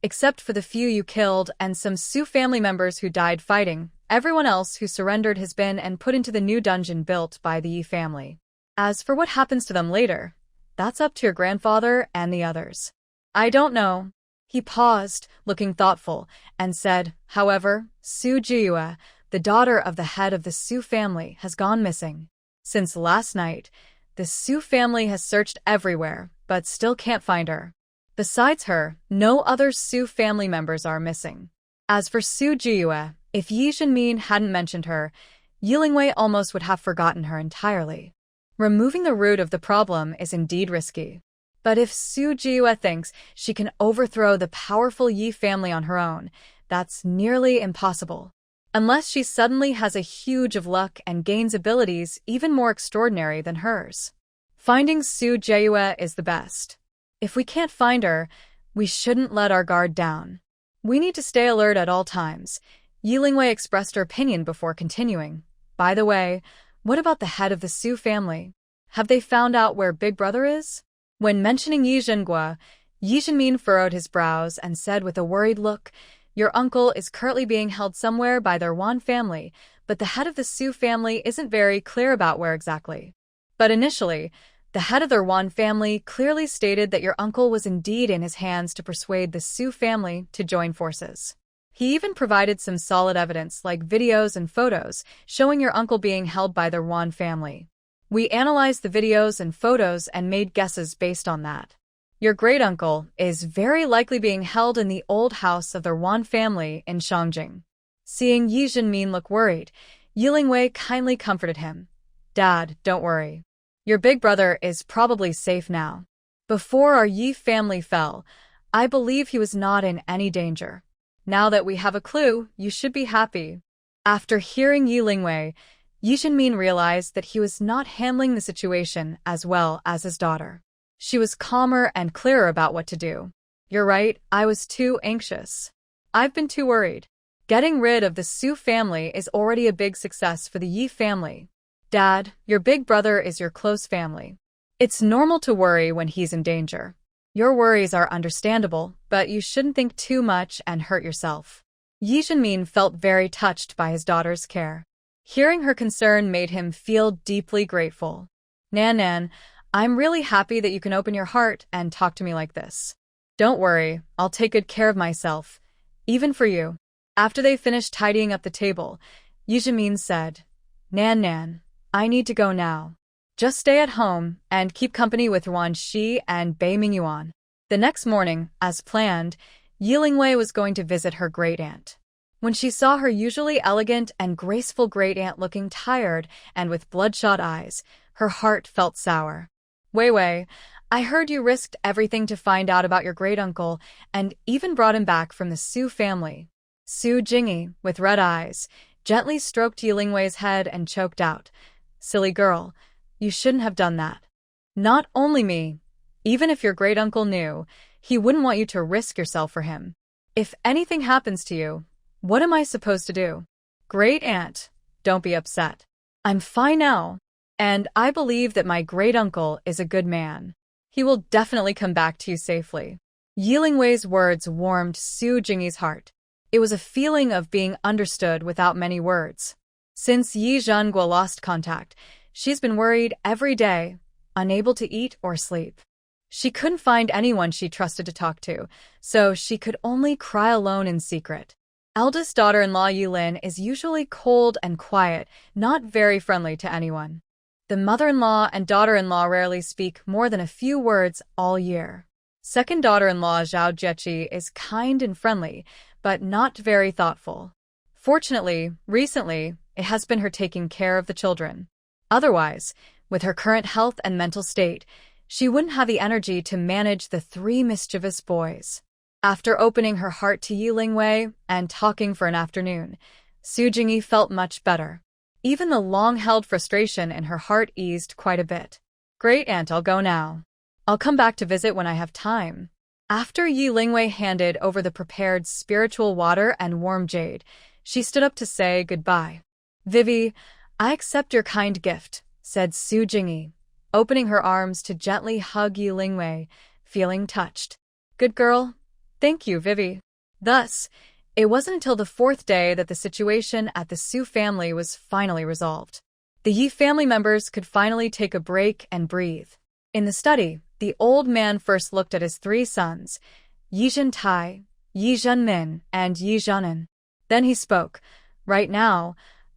Except for the few you killed and some Su family members who died fighting, everyone else who surrendered has been and put into the new dungeon built by the Yi family. As for what happens to them later, that's up to your grandfather and the others. I don't know. He paused, looking thoughtful, and said, however, Su Jiyue, the daughter of the head of the Su family, has gone missing. Since last night, the Su family has searched everywhere, but still can't find her. Besides her, no other Su family members are missing. As for Su Jiyue, if Yi Zhenmin hadn't mentioned her, Yi Lingwei almost would have forgotten her entirely. Removing the root of the problem is indeed risky. But if Su Jiyue thinks she can overthrow the powerful Yi family on her own, that's nearly impossible. Unless she suddenly has a huge of luck and gains abilities even more extraordinary than hers. Finding Su Jiyue is the best. If we can't find her, we shouldn't let our guard down. We need to stay alert at all times. Yi Lingwei expressed her opinion before continuing. By the way, what about the head of the Su family? Have they found out where Big Brother is? When mentioning Yi Zhengue, Yi Zhenmin furrowed his brows and said with a worried look, your uncle is currently being held somewhere by the Ruan family, but the head of the Su family isn't very clear about where exactly. But initially, the head of the Ruan family clearly stated that your uncle was indeed in his hands to persuade the Su family to join forces. He even provided some solid evidence like videos and photos showing your uncle being held by the Ruan family. We analyzed the videos and photos and made guesses based on that. Your great-uncle is very likely being held in the old house of the Ruan family in Shanjing. Seeing Yi Zhenmin look worried, Yi Lingwei kindly comforted him. Dad, don't worry. Your big brother is probably safe now. Before our Yi family fell, I believe he was not in any danger. Now that we have a clue, you should be happy. After hearing Yi Lingwei, Yi Zhenmin realized that he was not handling the situation as well as his daughter. She was calmer and clearer about what to do. You're right, I was too anxious. I've been too worried. Getting rid of the Su family is already a big success for the Yi family. Dad, your big brother is your close family. It's normal to worry when he's in danger. Your worries are understandable, but you shouldn't think too much and hurt yourself. Yi Zhenmin felt very touched by his daughter's care. Hearing her concern made him feel deeply grateful. Nan, I'm really happy that you can open your heart and talk to me like this. Don't worry, I'll take good care of myself, even for you. After they finished tidying up the table, Yi Zhenmin said, Nan, I need to go now. Just stay at home and keep company with Ruan Shi and Bai Mingyuan. The next morning, as planned, Yi Lingwei was going to visit her great-aunt. When she saw her usually elegant and graceful great-aunt looking tired and with bloodshot eyes, her heart felt sour. Wei Wei, I heard you risked everything to find out about your great-uncle and even brought him back from the Su family. Su Jingyi, with red eyes, gently stroked Yilingwei's head and choked out, "Silly girl, you shouldn't have done that. Not only me, even if your great-uncle knew, he wouldn't want you to risk yourself for him. If anything happens to you, what am I supposed to do? Great-aunt, don't be upset. I'm fine now, and I believe that my great-uncle is a good man. He will definitely come back to you safely." Yilingwei's words warmed Su Jingyi's heart. It was a feeling of being understood without many words. Since Yi Zhenghua lost contact, she's been worried every day, unable to eat or sleep. She couldn't find anyone she trusted to talk to, so she could only cry alone in secret. Eldest daughter-in-law Yulin is usually cold and quiet, not very friendly to anyone. The mother-in-law and daughter-in-law rarely speak more than a few words all year. Second daughter-in-law Zhao Jieqi is kind and friendly, but not very thoughtful. Fortunately, recently, it has been her taking care of the children. Otherwise, with her current health and mental state, she wouldn't have the energy to manage the 3 mischievous boys. After opening her heart to Yilingwei and talking for an afternoon, Su Jingyi felt much better. Even the long-held frustration in her heart eased quite a bit. "Great-aunt, I'll go now. I'll come back to visit when I have time." After Yilingwei handed over the prepared spiritual water and warm jade, she stood up to say goodbye. "Vivi, I accept your kind gift," said Su Jingyi, opening her arms to gently hug Yilingwei, feeling touched. "Good girl. Thank you, Vivi." Thus, it wasn't until the 4th day that the situation at the Su family was finally resolved. The Yi family members could finally take a break and breathe. In the study, the old man first looked at his 3 sons, Yi Zhentai, Yi Zhenmin, and Yi Zhenan. Then he spoke, "Right now,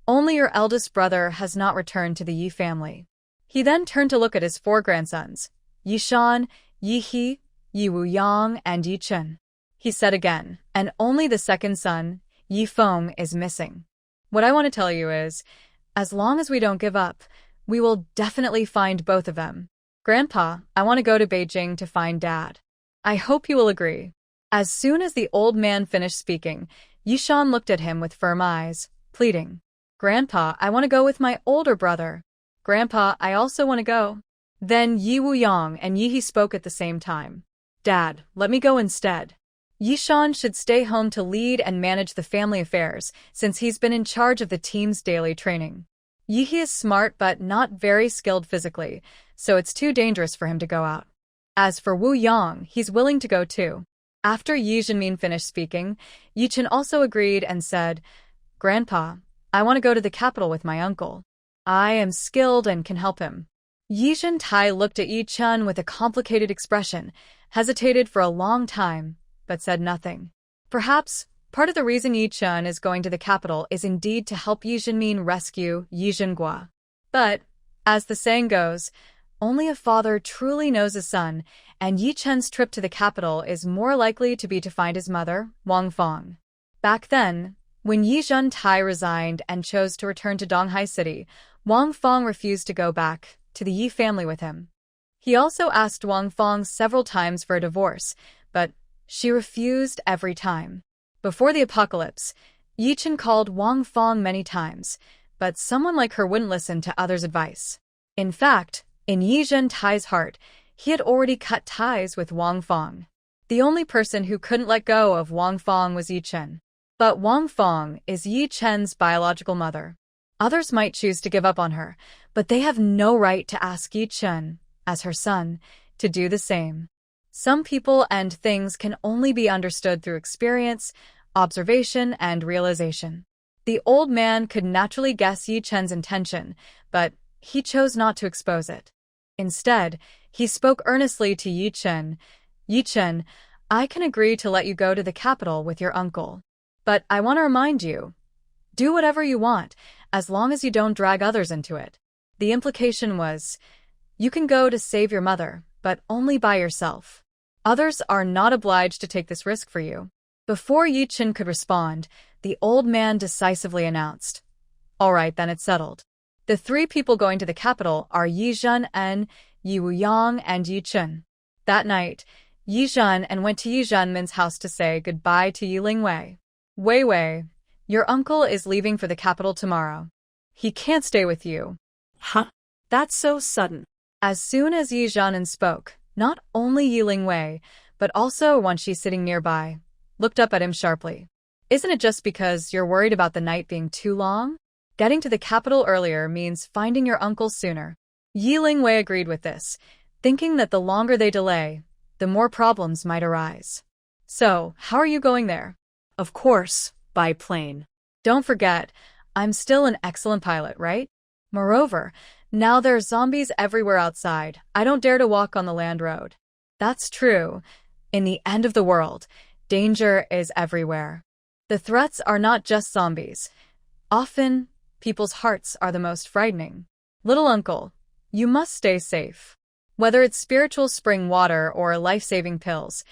only your eldest brother has not returned to the Yi family." He then turned to look at his 4 grandsons, Yi Shan, Yi He, Yi Wuyang, and Yi Chen. He said again, "And only the second son, Yi Feng, is missing. What I want to tell you is, as long as we don't give up, we will definitely find both of them. Grandpa, I want to go to Beijing to find Dad. I hope you will agree." As soon as the old man finished speaking, Yi Shan looked at him with firm eyes, pleading, "Grandpa, I want to go with my older brother. Grandpa, I also want to go." Then Yi Wuyang and Yi He spoke at the same time. "Dad, let me go instead. Yi Shan should stay home to lead and manage the family affairs, since he's been in charge of the team's daily training. Yi He is smart but not very skilled physically, so it's too dangerous for him to go out. As for Wu Yang, he's willing to go too." After Yi Zhenmin finished speaking, Yi Chen also agreed and said, "Grandpa, I want to go to the capital with my uncle. I am skilled and can help him." Yi Zhentai looked at Yi Chen with a complicated expression, hesitated for a long time, but said nothing. Perhaps part of the reason Yi Chen is going to the capital is indeed to help Yi Zhenmin rescue Yi Zhenghua. But, as the saying goes, only a father truly knows a son, and Yi Chen's trip to the capital is more likely to be to find his mother, Wang Feng. Back then, when Yi Zhentai resigned and chose to return to Donghai City, Wang Feng refused to go back to the Yi family with him. He also asked Wang Feng several times for a divorce, but she refused every time. Before the apocalypse, Yi Chen called Wang Feng many times, but someone like her wouldn't listen to others' advice. In fact, in Yi Zhentai's heart, he had already cut ties with Wang Feng. The only person who couldn't let go of Wang Feng was Yi Chen. But Wang Feng is Yi Chen's biological mother. Others might choose to give up on her, but they have no right to ask Yi Chen, as her son, to do the same. Some people and things can only be understood through experience, observation, and realization. The old man could naturally guess Yi Chen's intention, but he chose not to expose it. Instead, he spoke earnestly to Yi Chen. "Yi Chen, I can agree to let you go to the capital with your uncle. But I want to remind you, do whatever you want, as long as you don't drag others into it." The implication was, you can go to save your mother, but only by yourself. Others are not obliged to take this risk for you. Before Yi Chen could respond, the old man decisively announced. All right, then it's settled. The three people going to the capital are Yi Zhen and Yi Wuyang and Yi Chen. That night, Yi Zhen and went to Yi Zhenmin's house to say goodbye to Yi Lingwei. Wei Wei, your uncle is leaving for the capital tomorrow. He can't stay with you. Huh? That's so sudden. As soon as Yi Zhenin spoke, not only Yi Lingwei, but also Wan Shi sitting nearby, looked up at him sharply. Isn't it just because you're worried about the night being too long? Getting to the capital earlier means finding your uncle sooner. Yi Lingwei agreed with this, thinking that the longer they delay, the more problems might arise. So, how are you going there? Of course, by plane. Don't forget, I'm still an excellent pilot, right? Moreover, now there's zombies everywhere outside. I don't dare to walk on the land road. That's true. In the end of the world, danger is everywhere. The threats are not just zombies. Often, people's hearts are the most frightening. Little uncle, you must stay safe. Whether it's spiritual spring water or life-saving pills,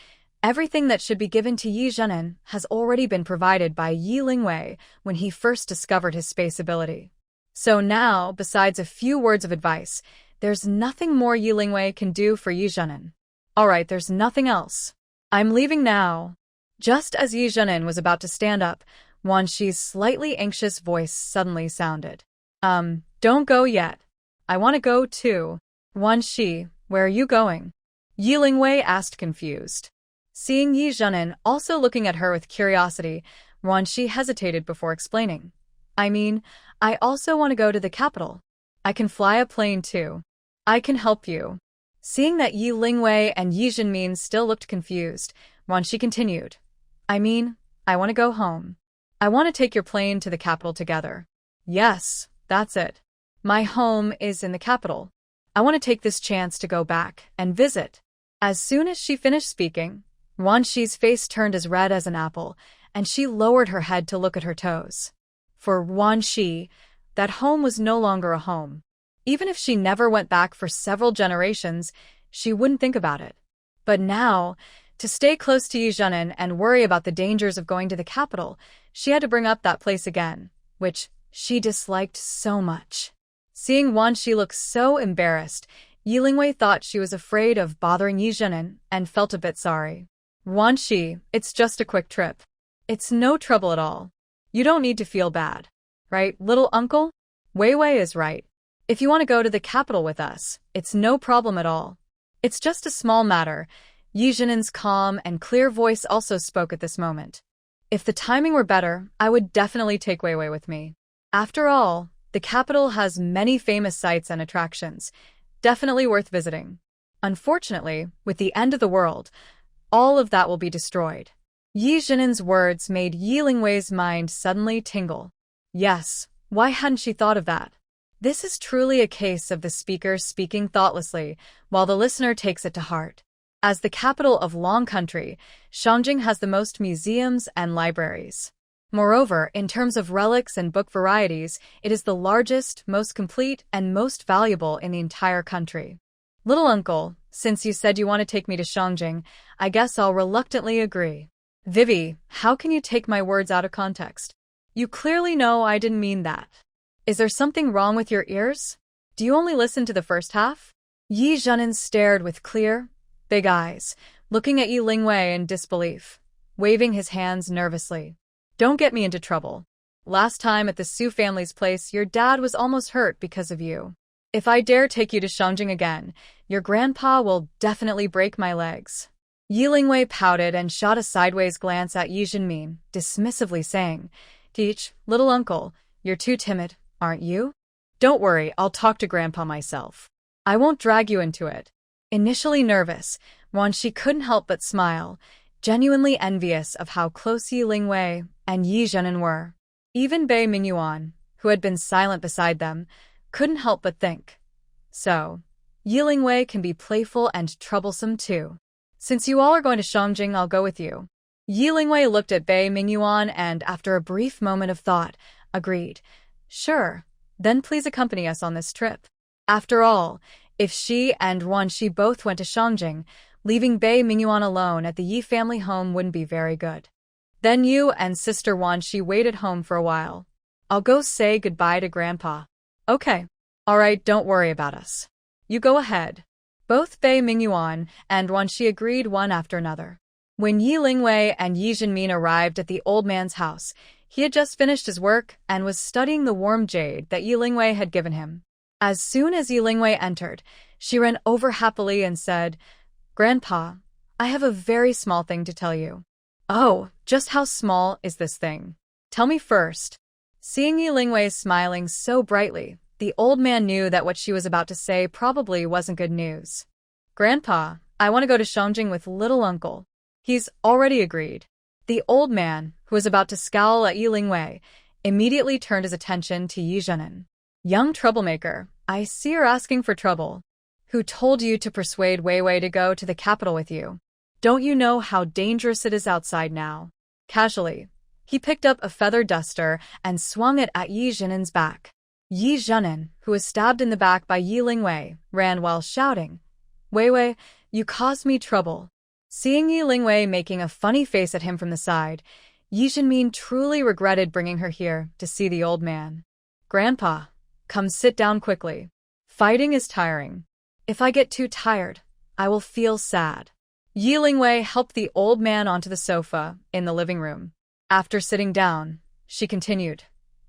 everything that should be given to Yi Zhenin has already been provided by Yi Lingwei when he first discovered his space ability. So now, besides a few words of advice, there's nothing more Yi Lingwei can do for Yi Zhenin. All right, there's nothing else. I'm leaving now. Just as Yi Zhenin was about to stand up, Wan Shi's slightly anxious voice suddenly sounded. Don't go yet. I want to go too. Wan Shi, where are you going? Yi Lingwei asked confused. Seeing Yi Zhenin also looking at her with curiosity, Wan Shi hesitated before explaining. I also want to go to the capital. I can fly a plane too. I can help you. Seeing that Yi Lingwei and Yi Zhenmin still looked confused, Wan Shi continued. I want to go home. I want to take your plane to the capital together. Yes, that's it. My home is in the capital. I want to take this chance to go back and visit. As soon as she finished speaking, Wan Shi's face turned as red as an apple, and she lowered her head to look at her toes. For Wan Shi, that home was no longer a home. Even if she never went back for several generations, she wouldn't think about it. But now, to stay close to Yi Zhenin and worry about the dangers of going to the capital, she had to bring up that place again, which she disliked so much. Seeing Wan Shi look so embarrassed, Yi Lingwei thought she was afraid of bothering Yi Zhenin and felt a bit sorry. Wan Shi, it's just a quick trip. It's no trouble at all. You don't need to feel bad. Right, little uncle? Wei Wei is right. If you want to go to the capital with us, it's no problem at all. It's just a small matter. Yi Zhenin's calm and clear voice also spoke at this moment. If the timing were better, I would definitely take Wei Wei with me. After all, the capital has many famous sites and attractions, definitely worth visiting. Unfortunately, with the end of the world, all of that will be destroyed. Yi Zhenin's words made Yi Lingwei's mind suddenly tingle. Yes, why hadn't she thought of that? This is truly a case of the speaker speaking thoughtlessly, while the listener takes it to heart. As the capital of Long Country, Shanjing has the most museums and libraries. Moreover, in terms of relics and book varieties, it is the largest, most complete, and most valuable in the entire country. Little uncle, since you said you want to take me to Shanjing, I guess I'll reluctantly agree. Vivi, how can you take my words out of context? You clearly know I didn't mean that. Is there something wrong with your ears? Do you only listen to the first half? Yi Zhenin stared with clear, big eyes, looking at Yi Lingwei in disbelief, waving his hands nervously. Don't get me into trouble. Last time at the Su family's place, your dad was almost hurt because of you. If I dare take you to Shanjing again, your grandpa will definitely break my legs. Yi Lingwei pouted and shot a sideways glance at Yi Zhenmin, dismissively saying, Teach, little uncle, you're too timid, aren't you? Don't worry, I'll talk to grandpa myself. I won't drag you into it. Initially nervous, Wan Shi couldn't help but smile, genuinely envious of how close Yi Lingwei and Yi Zhenin were. Even Bei Mingyuan, who had been silent beside them, couldn't help but think. So, Yi Lingwei can be playful and troublesome too. Since you all are going to Shanjing, I'll go with you. Yi Lingwei looked at Bei Mingyuan and, after a brief moment of thought, agreed. Sure, then please accompany us on this trip. After all, if she and Wan Shi both went to Shanjing, leaving Bei Mingyuan alone at the Yi family home wouldn't be very good. Then you and Sister Wanshi wait at home for a while. I'll go say goodbye to Grandpa. Okay. Alright, don't worry about us. You go ahead. Both Bei Mingyuan and Wanshi agreed one after another. When Yi Lingwei and Yi Jinmin arrived at the old man's house, he had just finished his work and was studying the warm jade that Yi Lingwei had given him. As soon as Yi Lingwei entered, she ran over happily and said, "Grandpa, I have a very small thing to tell you." "Oh, just how small is this thing? Tell me first." Seeing Yi Lingwei smiling so brightly, the old man knew that what she was about to say probably wasn't good news. "Grandpa, I want to go to Shanjing with little uncle." He's already agreed. The old man, who was about to scowl at Yi Lingwei, immediately turned his attention to Yi Zhenan. "Young troublemaker, I see you're asking for trouble. Who told you to persuade Wei Wei to go to the capital with you? Don't you know how dangerous it is outside now?" Casually, he picked up a feather duster and swung it at Yi Zhenan's back. Yi Zhenan, who was stabbed in the back by Yi Lingwei, ran while shouting, "Wei Wei, you caused me trouble." Seeing Yi Lingwei making a funny face at him from the side, Yi Jinmin truly regretted bringing her here to see the old man. "Grandpa, come sit down quickly. Fighting is tiring. If I get too tired, I will feel sad." Yi Lingwei helped the old man onto the sofa in the living room. After sitting down, she continued,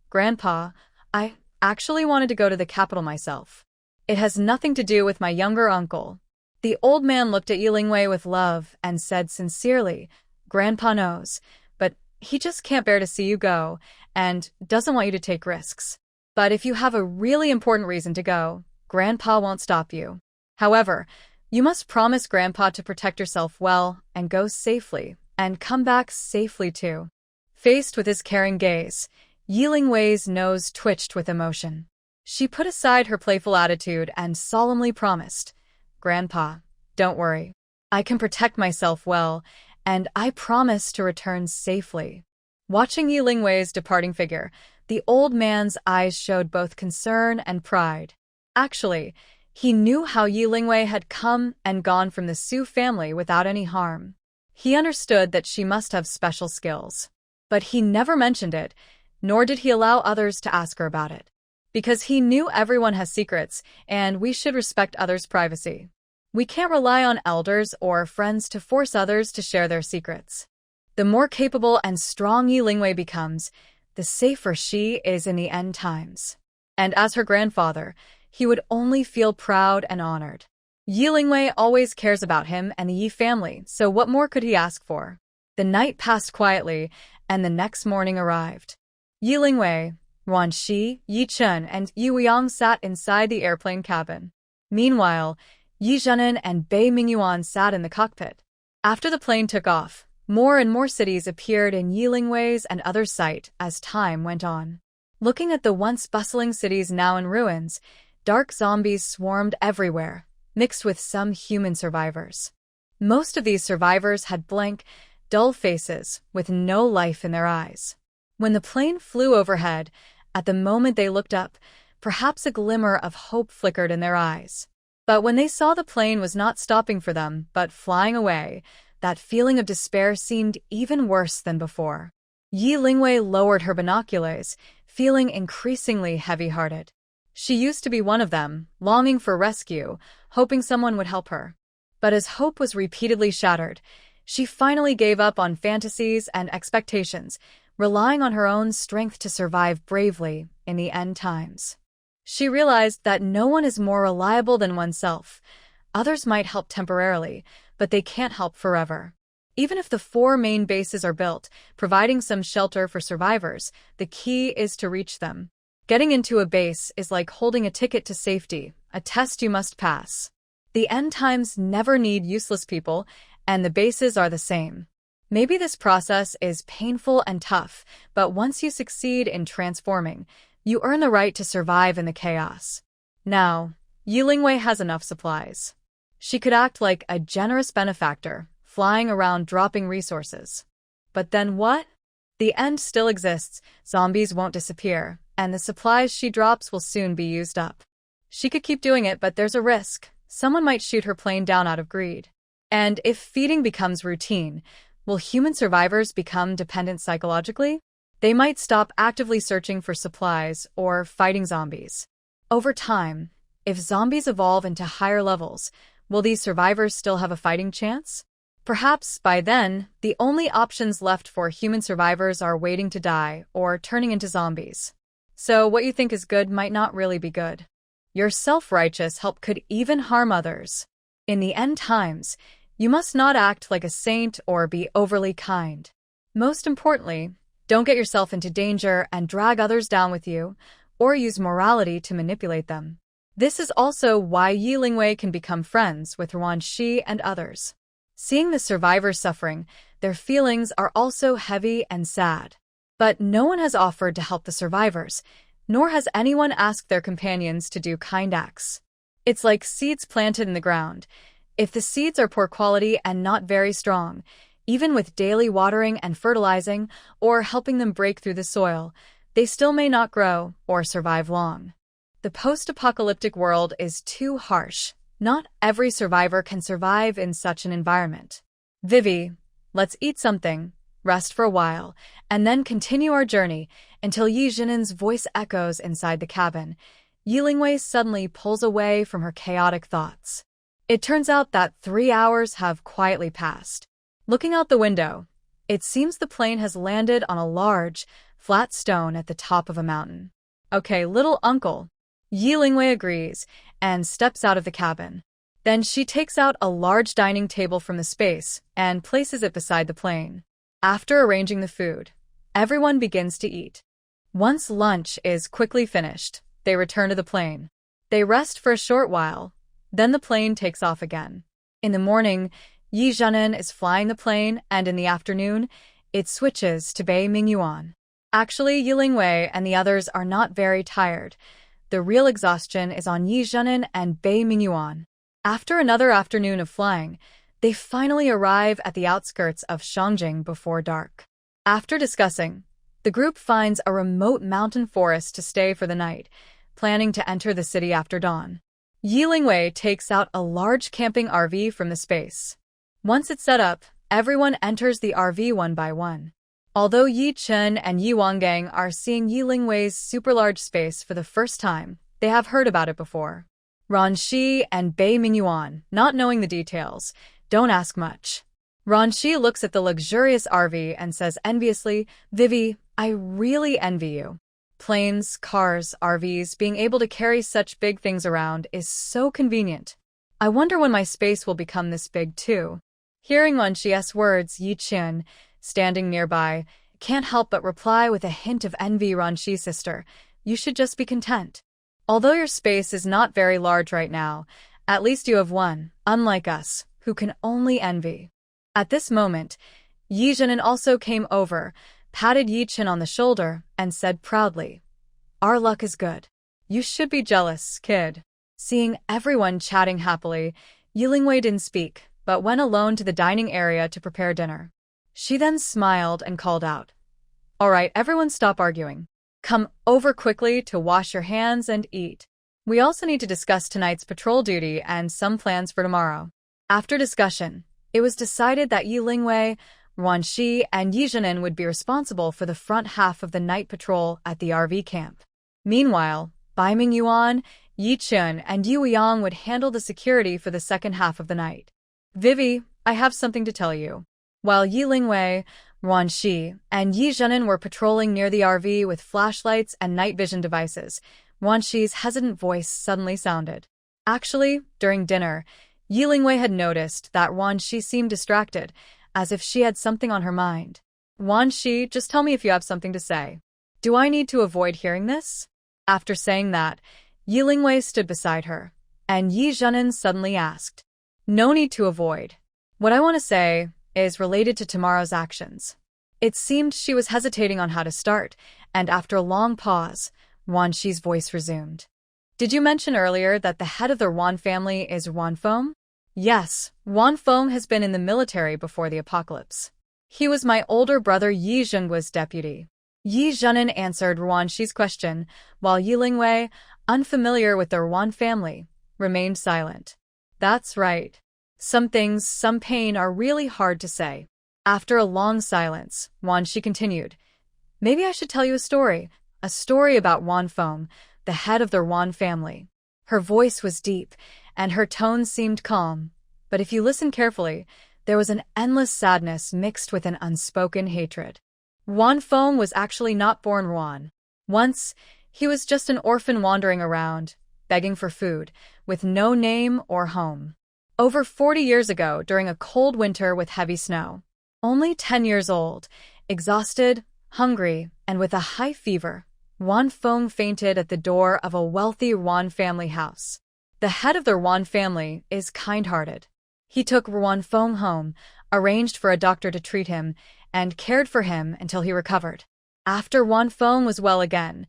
"Grandpa, I actually wanted to go to the capital myself. It has nothing to do with my younger uncle." The old man looked at Yi Lingwei with love and said sincerely, "Grandpa knows, but he just can't bear to see you go and doesn't want you to take risks. But if you have a really important reason to go, Grandpa won't stop you. However, you must promise Grandpa to protect yourself well and go safely, and come back safely too." Faced with his caring gaze, Yi Lingwei's nose twitched with emotion. She put aside her playful attitude and solemnly promised, "Grandpa, don't worry. I can protect myself well, and I promise to return safely." Watching Yi Lingwei's departing figure, the old man's eyes showed both concern and pride. Actually, he knew how Yi Lingwei had come and gone from the Su family without any harm. He understood that she must have special skills. But he never mentioned it, nor did he allow others to ask her about it. Because he knew everyone has secrets, and we should respect others' privacy. We can't rely on elders or friends to force others to share their secrets. The more capable and strong Yi Lingwei becomes, the safer she is in the end times. And as her grandfather, he would only feel proud and honored. Yi Lingwei always cares about him and the Yi family, so what more could he ask for? The night passed quietly, and the next morning arrived. Yi Lingwei, Ruan Shi, Yi Chen, and Yi Weiyang sat inside the airplane cabin. Meanwhile, Yi Zhenan and Bei Mingyuan sat in the cockpit. After the plane took off, more and more cities appeared in Yi Lingwei's and others' sight as time went on. Looking at the once bustling cities now in ruins, dark zombies swarmed everywhere, mixed with some human survivors. Most of these survivors had blank, dull faces with no life in their eyes. When the plane flew overhead, at the moment they looked up, perhaps a glimmer of hope flickered in their eyes. But when they saw the plane was not stopping for them, but flying away, that feeling of despair seemed even worse than before. Yi Lingwei lowered her binoculars, feeling increasingly heavy-hearted. She used to be one of them, longing for rescue, hoping someone would help her. But as hope was repeatedly shattered, she finally gave up on fantasies and expectations, relying on her own strength to survive bravely in the end times. She realized that no one is more reliable than oneself. Others might help temporarily, but they can't help forever. Even if the 4 main bases are built, providing some shelter for survivors, the key is to reach them. Getting into a base is like holding a ticket to safety, a test you must pass. The end times never need useless people, and the bases are the same. Maybe this process is painful and tough, but once you succeed in transforming, you earn the right to survive in the chaos. Now, Yi Lingwei has enough supplies. She could act like a generous benefactor, flying around dropping resources. But then what? The end still exists, zombies won't disappear, and the supplies she drops will soon be used up. She could keep doing it, but there's a risk. Someone might shoot her plane down out of greed. And if feeding becomes routine, Will human survivors become dependent psychologically? They might stop actively searching for supplies or fighting zombies. Over time, if zombies evolve into higher levels, will these survivors still have a fighting chance? Perhaps by then, the only options left for human survivors are waiting to die or turning into zombies. So what you think is good might not really be good. Your self-righteous help could even harm others. In the end times, you must not act like a saint or be overly kind. Most importantly, don't get yourself into danger and drag others down with you, or use morality to manipulate them. This is also why Yi Lingwei can become friends with Ruan Shi and others. Seeing the survivors suffering, their feelings are also heavy and sad. But no one has offered to help the survivors, nor has anyone asked their companions to do kind acts. It's like seeds planted in the ground. If the seeds are poor quality and not very strong, even with daily watering and fertilizing or helping them break through the soil, they still may not grow or survive long. The post-apocalyptic world is too harsh. Not every survivor can survive in such an environment. Vivi, let's eat something, rest for a while, and then continue our journey until Yi Jinin's voice echoes inside the cabin. Yi Lingwei suddenly pulls away from her chaotic thoughts. It turns out that 3 hours have quietly passed. Looking out the window, it seems the plane has landed on a large, flat stone at the top of a mountain. Okay, little uncle. Yi Lingwei agrees and steps out of the cabin. Then she takes out a large dining table from the space and places it beside the plane. After arranging the food, everyone begins to eat. Once lunch is quickly finished, they return to the plane. They rest for a short while, then the plane takes off again. In the morning, Yi Jinin is flying the plane, and in the afternoon, it switches to Beijing. Actually, Yi Lingwei and the others are not very tired. The real exhaustion is on Yi Jinin and Beijing. After another afternoon of flying, they finally arrive at the outskirts of Shanjing before dark. After discussing, the group finds a remote mountain forest to stay for the night, planning to enter the city after dawn. Yi Lingwei takes out a large camping RV from the space. Once it's set up, everyone enters the RV one by one. Although Yi Chen and Yi Wanggang are seeing Yi Lingwei's super large space for the first time, they have heard about it before. Ruan Shi and Beijing, not knowing the details, don't ask much. Ruan Shi looks at the luxurious RV and says enviously, "Vivi, I really envy you. Planes, cars, RVs, being able to carry such big things around is so convenient. I wonder when my space will become this big too." Hearing Ruan Shi's words, Yi Chen, standing nearby, can't help but reply with a hint of envy. "Ruan Shi, sister, you should just be content. Although your space is not very large right now, at least you have one, unlike us, who can only envy." At this moment, Yi Jinin also came over, patted Yi Chen on the shoulder, and said proudly, "Our luck is good. You should be jealous, kid." Seeing everyone chatting happily, Yi Lingwei didn't speak, but went alone to the dining area to prepare dinner. She then smiled and called out, "All right, everyone stop arguing. Come over quickly to wash your hands and eat. We also need to discuss tonight's patrol duty and some plans for tomorrow." After discussion, it was decided that Yi Lingwei, Ruan Shi, and Yi Jinin would be responsible for the front half of the night patrol at the RV camp. Meanwhile, Bai Mingyuan, Yi Chen, and Yu Yang would handle the security for the second half of the night. "Vivi, I have something to tell you." While Yi Lingwei, Ruan Shi, and Yi Jinin were patrolling near the RV with flashlights and night vision devices, Ruan Shi's hesitant voice suddenly sounded. Actually, during dinner, Yi Lingwei had noticed that Ruan Shi seemed distracted, as if she had something on her mind. "Ruan Shi, just tell me if you have something to say. Do I need to avoid hearing this?" After saying that, Yi Lingwei stood beside her, and Yi Jinin suddenly asked, "No need to avoid. What I want to say is related to tomorrow's actions." It seemed she was hesitating on how to start, and after a long pause, Ruan Shi's voice resumed. "Did you mention earlier that the head of the Ruan family is Ruan Feng?" "Yes, Ruan Feng has been in the military before the apocalypse. He was my older brother Yi Zhengguo's deputy." Yi Jinin answered Ruan Shi's question, while Yi Lingwei, unfamiliar with the Ruan family, remained silent. "That's right. Some things, some pain are really hard to say. After a long silence, Wanshi continued, "Maybe I should tell you a story about Wan Feng, the head of the Ruan family." Her voice was deep, and her tone seemed calm, but if you listen carefully, there was an endless sadness mixed with an unspoken hatred. Wan Feng was actually not born Ruan. Once, he was just an orphan wandering around, begging for food, with no name or home. Over 40 years ago, during a cold winter with heavy snow. Only 10 years old, exhausted, hungry, and with a high fever, Wan Feng fainted at the door of a wealthy Ruan family house. The head of the Ruan family is kind-hearted. He took Wan Feng home, arranged for a doctor to treat him, and cared for him until he recovered. After Wan Feng was well again,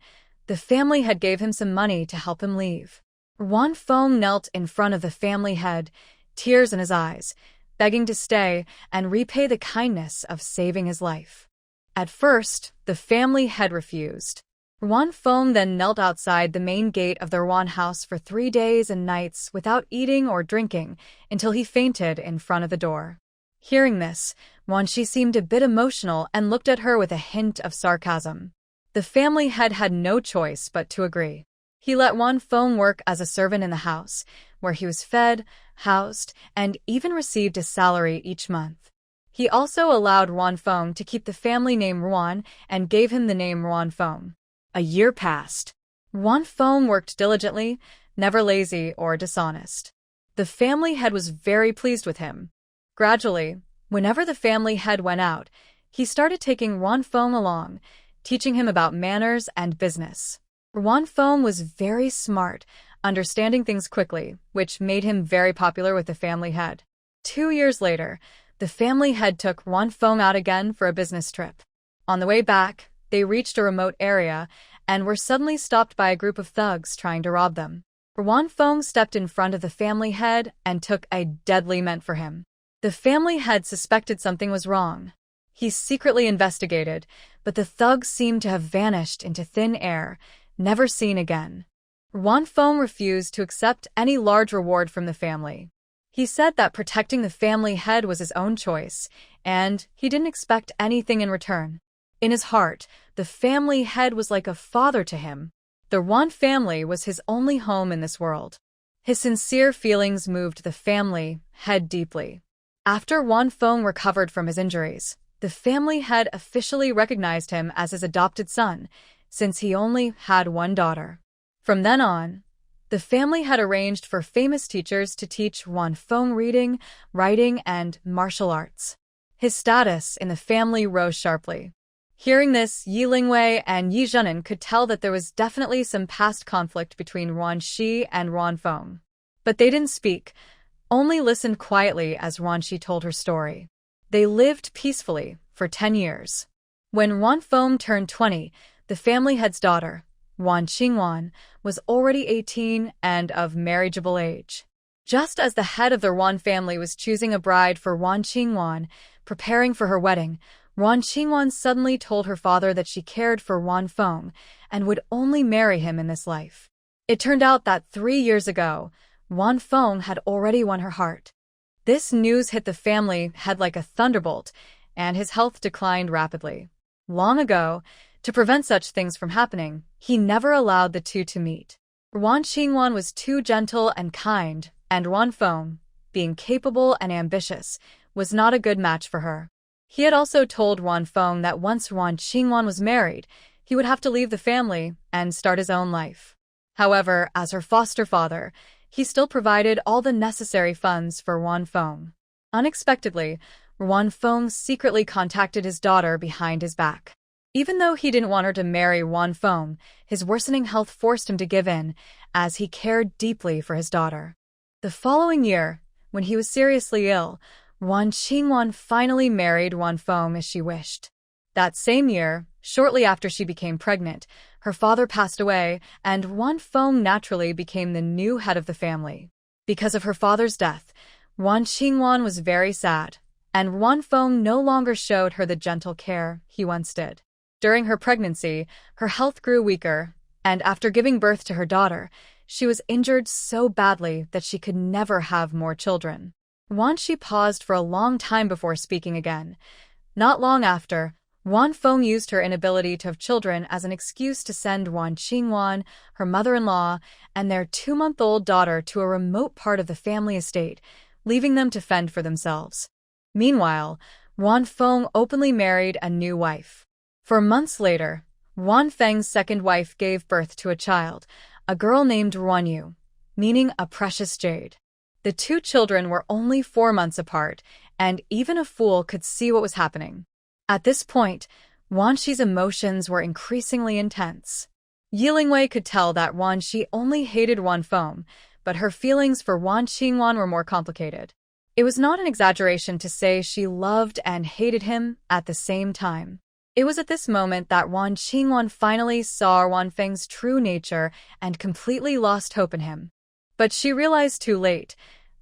the family head gave him some money to help him leave. Wan Feng knelt in front of the family head, tears in his eyes, begging to stay and repay the kindness of saving his life. At first, the family head refused. Wan Feng then knelt outside the main gate of the Ruan house for 3 days and nights without eating or drinking until he fainted in front of the door. Hearing this, Wanshi seemed a bit emotional and looked at her with a hint of sarcasm. The family head had no choice but to agree. He let Wan Feng work as a servant in the house, where he was fed, housed, and even received a salary each month. He also allowed Wan Feng to keep the family name Ruan and gave him the name Ruan Feng. A year passed. Wan Feng worked diligently, never lazy or dishonest. The family head was very pleased with him. Gradually, whenever the family head went out, he started taking Wan Feng along, teaching him about manners and business. Wan Feng was very smart, understanding things quickly, which made him very popular with the family head. 2 years later, the family head took Wan Feng out again for a business trip. On the way back, they reached a remote area and were suddenly stopped by a group of thugs trying to rob them. Wan Feng stepped in front of the family head and took a deadly meant for him. The family head suspected something was wrong. He secretly investigated, but the thugs seemed to have vanished into thin air, never seen again. Wan Feng refused to accept any large reward from the family. He said that protecting the family head was his own choice, and he didn't expect anything in return. In his heart, the family head was like a father to him. The Ruan family was his only home in this world. His sincere feelings moved the family head deeply. After Wan Feng recovered from his injuries, the family head officially recognized him as his adopted son, since he only had one daughter. From then on, the family had arranged for famous teachers to teach Wan Feng reading, writing, and martial arts. His status in the family rose sharply. Hearing this, Yi Lingwei and Yi Zhenan could tell that there was definitely some past conflict between Ruan Shi and Wan Feng. But they didn't speak, only listened quietly as Ruan Shi told her story. They lived peacefully for 10 years. When Wan Feng turned 20, the family head's daughter, Wan Qingwan, was already 18 and of marriageable age. Just as the head of the Ruan family was choosing a bride for Wan Qingwan, preparing for her wedding, Wan Qingwan suddenly told her father that she cared for Wan Feng and would only marry him in this life. It turned out that 3 years ago, Wan Feng had already won her heart. This news hit the family head like a thunderbolt, and his health declined rapidly. Long ago, to prevent such things from happening, he never allowed the two to meet. Wan Qingwan was too gentle and kind, and Wan Feng, being capable and ambitious, was not a good match for her. He had also told Wan Feng that once Wan Qingwan was married, he would have to leave the family and start his own life. However, as her foster father, he still provided all the necessary funds for Wan Feng. Unexpectedly, Wan Feng secretly contacted his daughter behind his back. Even though he didn't want her to marry Wan Feng, his worsening health forced him to give in, as he cared deeply for his daughter. The following year, when he was seriously ill, Wan Qingwan finally married Wan Feng as she wished. That same year, shortly after she became pregnant, her father passed away, and Wan Feng naturally became the new head of the family. Because of her father's death, Wan Qingwan was very sad, and Wan Feng no longer showed her the gentle care he once did. During her pregnancy, her health grew weaker, and after giving birth to her daughter, she was injured so badly that she could never have more children. Wan Shi paused for a long time before speaking again, Not long after, Wan Feng used her inability to have children as an excuse to send Wan Qingwan, her mother-in-law, and their 2-month-old daughter to a remote part of the family estate, leaving them to fend for themselves. Meanwhile, Wan Feng openly married a new wife. 4 months later, Wan Feng's second wife gave birth to a child, a girl named Ruan, meaning a precious jade. The 2 children were only 4 months apart, and even a fool could see what was happening. At this point, Wan Shi's emotions were increasingly intense. Yi Lingwei could tell that Wan Shi only hated Wan Feng, but her feelings for Wan Qingwan were more complicated. It was not an exaggeration to say she loved and hated him at the same time. It was at this moment that Wan Qingwan finally saw Wan Feng's true nature and completely lost hope in him. But she realized too late.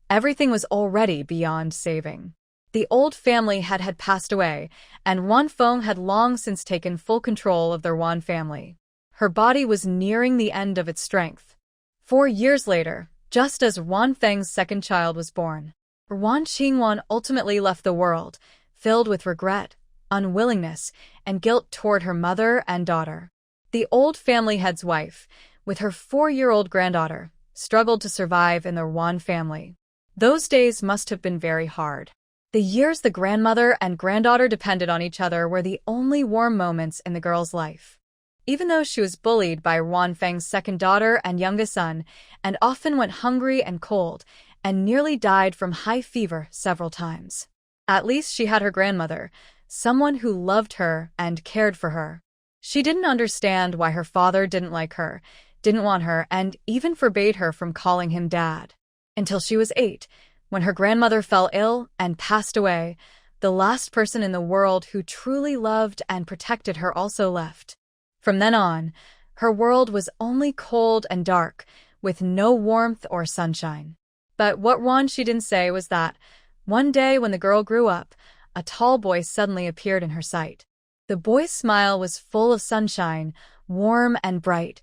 Everything was already beyond saving. The old family had passed away, and Wan Feng had long since taken full control of their Wan family. Her body was nearing the end of its strength. 4 years later, just as Wan Feng's second child was born, Wan Qingwan ultimately left the world, filled with regret, unwillingness, and guilt toward her mother and daughter. The old family head's wife, with her 4-year-old granddaughter, struggled to survive in their Wan family. Those days must have been very hard. The years the grandmother and granddaughter depended on each other were the only warm moments in the girl's life. Even though she was bullied by Wan Feng's second daughter and youngest son, and often went hungry and cold, and nearly died from high fever several times. At least she had her grandmother, someone who loved her and cared for her. She didn't understand why her father didn't like her, didn't want her, and even forbade her from calling him dad. Until she was 8, when her grandmother fell ill and passed away, the last person in the world who truly loved and protected her also left. From then on, her world was only cold and dark, with no warmth or sunshine. But what Wan Shi didn't say was that, one day when the girl grew up, a tall boy suddenly appeared in her sight. The boy's smile was full of sunshine, warm and bright,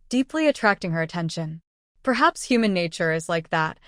deeply attracting her attention. Perhaps human nature is like that.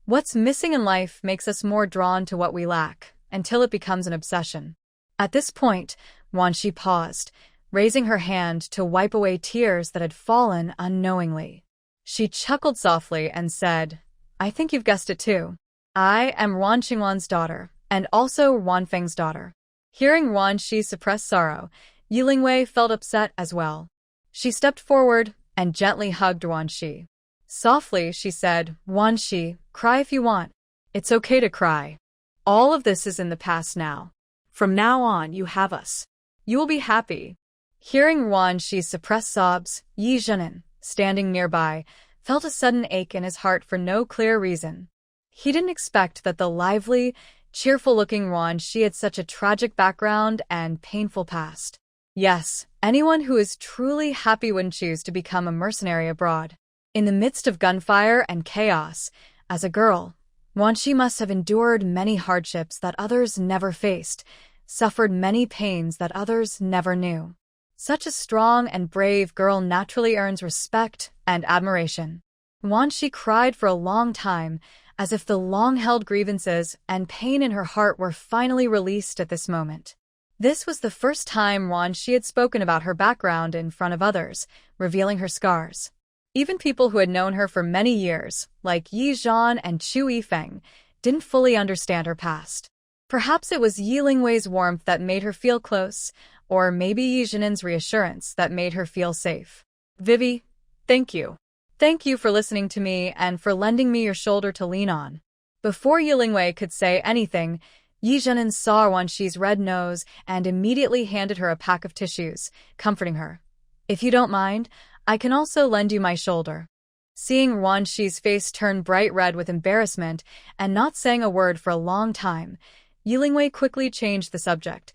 What's missing in life makes us more drawn to what we lack, until it becomes an obsession. At this point, Wan Shi paused, raising her hand to wipe away tears that had fallen unknowingly. She chuckled softly and said, "I think you've guessed it too. I am Ruan Qingwan's daughter, and also Wan Feng's daughter." Hearing Wan Shi's suppressed sorrow, Yi Lingwei felt upset as well. She stepped forward and gently hugged Wan Shi. Softly, she said, "Wan Shi, cry if you want. It's okay to cry. All of this is in the past now. From now on, you have us. You will be happy." Hearing Wan Shi's suppressed sobs, Yi Zhenan, standing nearby, felt a sudden ache in his heart for no clear reason. He didn't expect that the lively, cheerful-looking Ruan Shi had such a tragic background and painful past. Yes, anyone who is truly happy wouldn't choose to become a mercenary abroad. In the midst of gunfire and chaos, as a girl, Ruan Shi must have endured many hardships that others never faced, suffered many pains that others never knew. Such a strong and brave girl naturally earns respect and admiration. Ruan Shi cried for a long time, as if the long-held grievances and pain in her heart were finally released at this moment. This was the first time Ruan Shi had spoken about her background in front of others, revealing her scars. Even people who had known her for many years, like Yi Zhan and Chu Yifeng, didn't fully understand her past. Perhaps it was Yi Lingwei's warmth that made her feel close, or maybe Yi Zhenan's reassurance that made her feel safe. Vivi, thank you. Thank you for listening to me and for lending me your shoulder to lean on. Before Yi Lingwei could say anything, Yi Zhenan saw Ruan Shi's red nose and immediately handed her a pack of tissues, comforting her. "If you don't mind, I can also lend you my shoulder." Seeing Ruan Shi's face turn bright red with embarrassment and not saying a word for a long time, Yi Lingwei quickly changed the subject.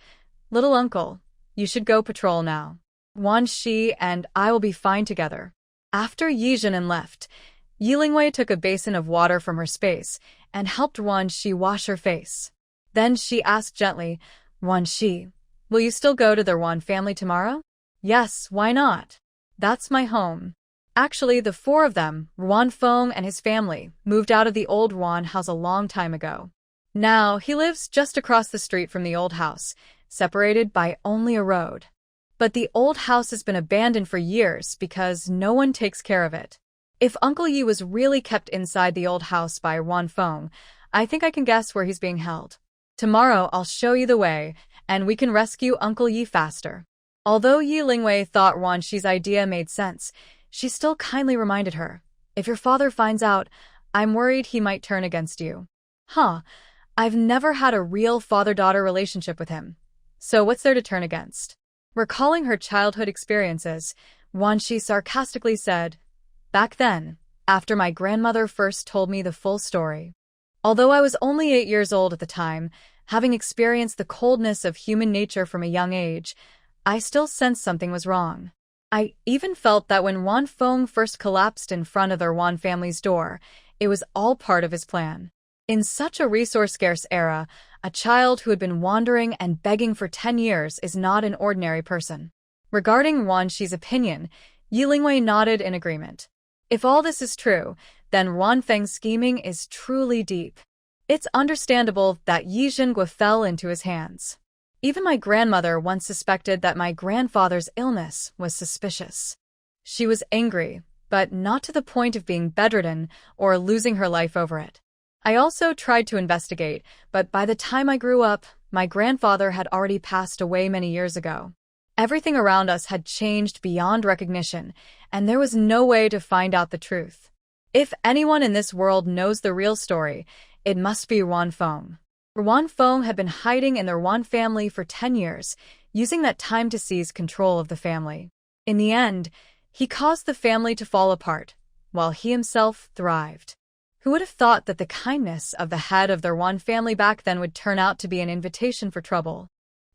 "Little uncle, you should go patrol now. Ruan Shi and I will be fine together." After Yi Zhenan left, Yi Lingwei took a basin of water from her space and helped Ruan Shi wash her face. Then she asked gently, "Ruan Shi, will you still go to the Ruan family tomorrow?" "Yes, why not? That's my home." Actually, the 4 of them, Ruan Feng and his family, moved out of the old Ruan house a long time ago. Now, he lives just across the street from the old house, separated by only a road. But the old house has been abandoned for years because no one takes care of it. If Uncle Yi was really kept inside the old house by Ruan Feng, I think I can guess where he's being held. Tomorrow I'll show you the way, and we can rescue Uncle Yi faster. Although Yi Lingwei thought Ruan Shi's idea made sense, she still kindly reminded her, if your father finds out, I'm worried he might turn against you. Huh, I've never had a real father-daughter relationship with him. So what's there to turn against? Recalling her childhood experiences, Ruan Shi sarcastically said, back then, after my grandmother first told me the full story. Although I was only 8 years old at the time, having experienced the coldness of human nature from a young age, I still sensed something was wrong. I even felt that when Ruan Feng first collapsed in front of the Ruan family's door, it was all part of his plan. In such a resource-scarce era, a child who had been wandering and begging for 10 years is not an ordinary person. Regarding Ruan Shi's opinion, Yi Lingwei nodded in agreement. If all this is true, then Ruan Feng's scheming is truly deep. It's understandable that Yi Zhengua fell into his hands. Even my grandmother once suspected that my grandfather's illness was suspicious. She was angry, but not to the point of being bedridden or losing her life over it. I also tried to investigate, but by the time I grew up, my grandfather had already passed away many years ago. Everything around us had changed beyond recognition, and there was no way to find out the truth. If anyone in this world knows the real story, it must be Ruan Feng. Ruan Feng had been hiding in the Ruan family for 10 years, using that time to seize control of the family. In the end, he caused the family to fall apart, while he himself thrived. Who would have thought that the kindness of the head of the Ruan family back then would turn out to be an invitation for trouble?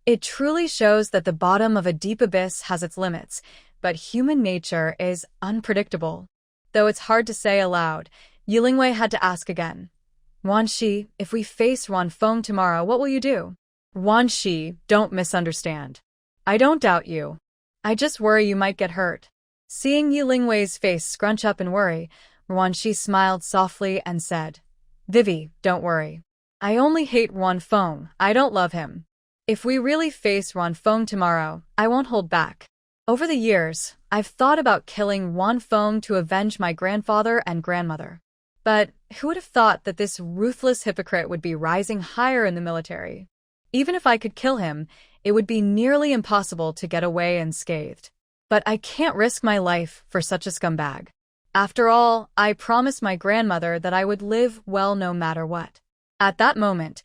It truly shows that the bottom of a deep abyss has its limits, but human nature is unpredictable. Though it's hard to say aloud, Yi Lingwei had to ask again. Ruan Shi, if we face Ruan Feng tomorrow, what will you do? Ruan Shi, don't misunderstand. I don't doubt you. I just worry you might get hurt. Seeing Yi Lingwei's face scrunch up in worry, Ruan Shi smiled softly and said, Vivi, don't worry. I only hate Ruan Feng, I don't love him. If we really face Ruan Feng tomorrow, I won't hold back. Over the years, I've thought about killing Ruan Feng to avenge my grandfather and grandmother. But who would have thought that this ruthless hypocrite would be rising higher in the military? Even if I could kill him, it would be nearly impossible to get away unscathed. But I can't risk my life for such a scumbag. After all, I promised my grandmother that I would live well no matter what. At that moment,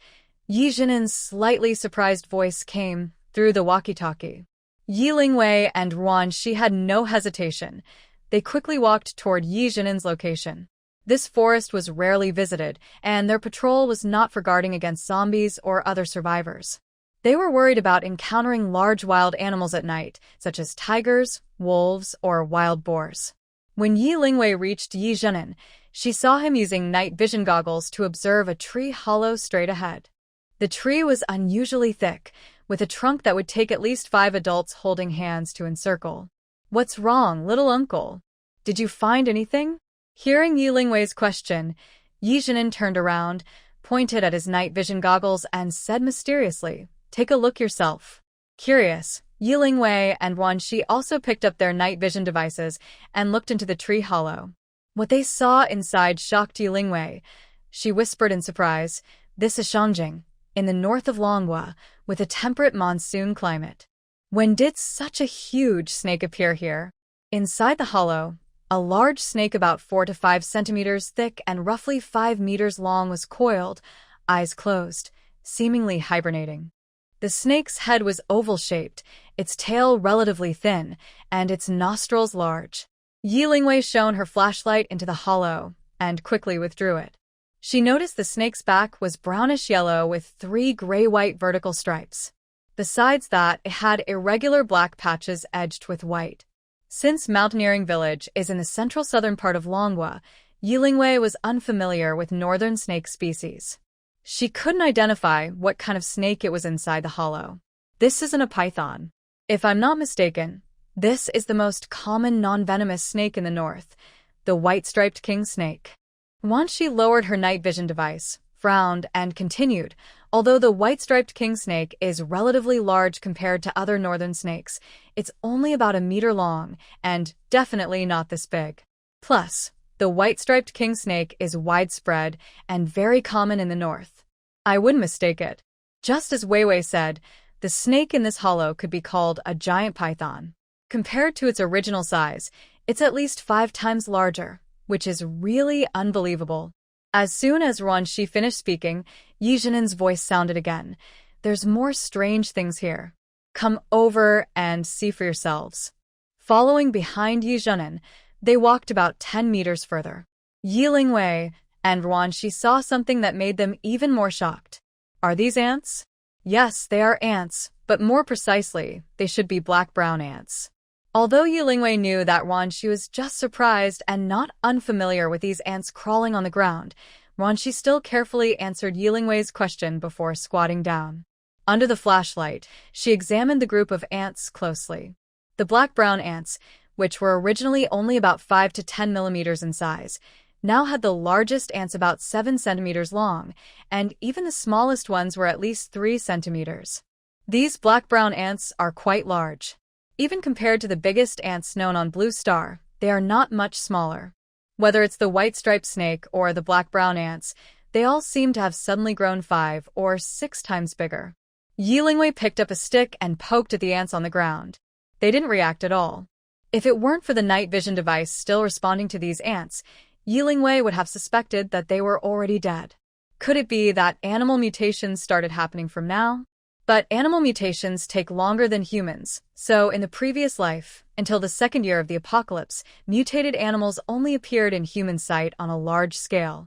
Yi Zhinen's slightly surprised voice came through the walkie-talkie. Yi Lingwei and Ruan Shi had no hesitation. They quickly walked toward Yi Zhinen's location. This forest was rarely visited, and their patrol was not for guarding against zombies or other survivors. They were worried about encountering large wild animals at night, such as tigers, wolves, or wild boars. When Yi Lingwei reached Yi Zhinen, she saw him using night vision goggles to observe a tree hollow straight ahead. The tree was unusually thick, with a trunk that would take at least 5 adults holding hands to encircle. What's wrong, little uncle? Did you find anything? Hearing Yi Lingwei's question, Yi Zhinen turned around, pointed at his night vision goggles, and said mysteriously, Take a look yourself. Curious, Yi Lingwei and Ruan Shi also picked up their night vision devices and looked into the tree hollow. What they saw inside shocked Yi Lingwei. She whispered in surprise, This is Shanjing, in the north of Manhwa, with a temperate monsoon climate. When did such a huge snake appear here? Inside the hollow, a large snake about 4 to 5 centimeters thick and roughly 5 meters long was coiled, eyes closed, seemingly hibernating. The snake's head was oval-shaped, its tail relatively thin, and its nostrils large. Yi Lingwei shone her flashlight into the hollow and quickly withdrew it. She noticed the snake's back was brownish-yellow with 3 gray-white vertical stripes. Besides that, it had irregular black patches edged with white. Since Mountaineering Village is in the central-southern part of Manhwa, Yi Lingwei was unfamiliar with northern snake species. She couldn't identify what kind of snake it was inside the hollow. This isn't a python. If I'm not mistaken, this is the most common non-venomous snake in the north, the white-striped king snake. Once she lowered her night vision device, frowned, and continued. Although the white-striped king snake is relatively large compared to other northern snakes, it's only about a meter long, and definitely not this big. Plus, the white-striped king snake is widespread and very common in the north. I wouldn't mistake it. Just as Weiwei said, the snake in this hollow could be called a giant python. Compared to its original size, it's at least 5 times larger, which is really unbelievable. As soon as Ruan finished speaking, Yi Zhenen's voice sounded again. There's more strange things here. Come over and see for yourselves. Following behind Yi Zhenen, they walked about 10 meters further. Yi Lingwei and Ruan saw something that made them even more shocked. Are these ants? Yes, they are ants, but more precisely, they should be black-brown ants. Although Yi Lingwei knew that Ruan was just surprised and not unfamiliar with these ants crawling on the ground, Ruan still carefully answered Yi Lingwei's question before squatting down. Under the flashlight, she examined the group of ants closely. The black-brown ants, which were originally only about 5 to 10 millimeters in size, now had the largest ants about 7 centimeters long, and even the smallest ones were at least 3 centimeters. These black-brown ants are quite large. Even compared to the biggest ants known on Blue Star, they are not much smaller. Whether it's the white-striped snake or the black-brown ants, they all seem to have suddenly grown 5 or 6 times bigger. Yi Lingwei picked up a stick and poked at the ants on the ground. They didn't react at all. If it weren't for the night vision device still responding to these ants, Yi Lingwei would have suspected that they were already dead. Could it be that animal mutations started happening from now? But animal mutations take longer than humans, so in the previous life, until the second year of the apocalypse, mutated animals only appeared in human sight on a large scale.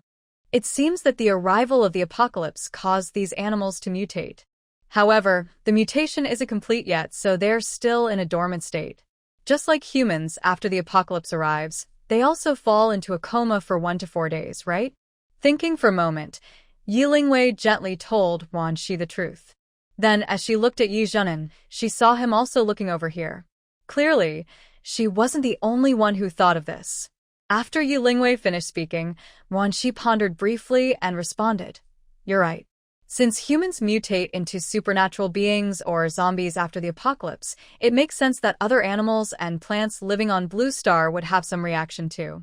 It seems that the arrival of the apocalypse caused these animals to mutate. However, the mutation isn't complete yet, so they're still in a dormant state. Just like humans after the apocalypse arrives, they also fall into a coma for 1 to 4 days, right? Thinking for a moment, Yi Lingwei gently told Ruan the truth. Then, as she looked at Yi Zhenen, she saw him also looking over here. Clearly, she wasn't the only one who thought of this. After Yi Lingwei finished speaking, Ruan pondered briefly and responded, "You're right. Since humans mutate into supernatural beings or zombies after the apocalypse, it makes sense that other animals and plants living on Blue Star would have some reaction too.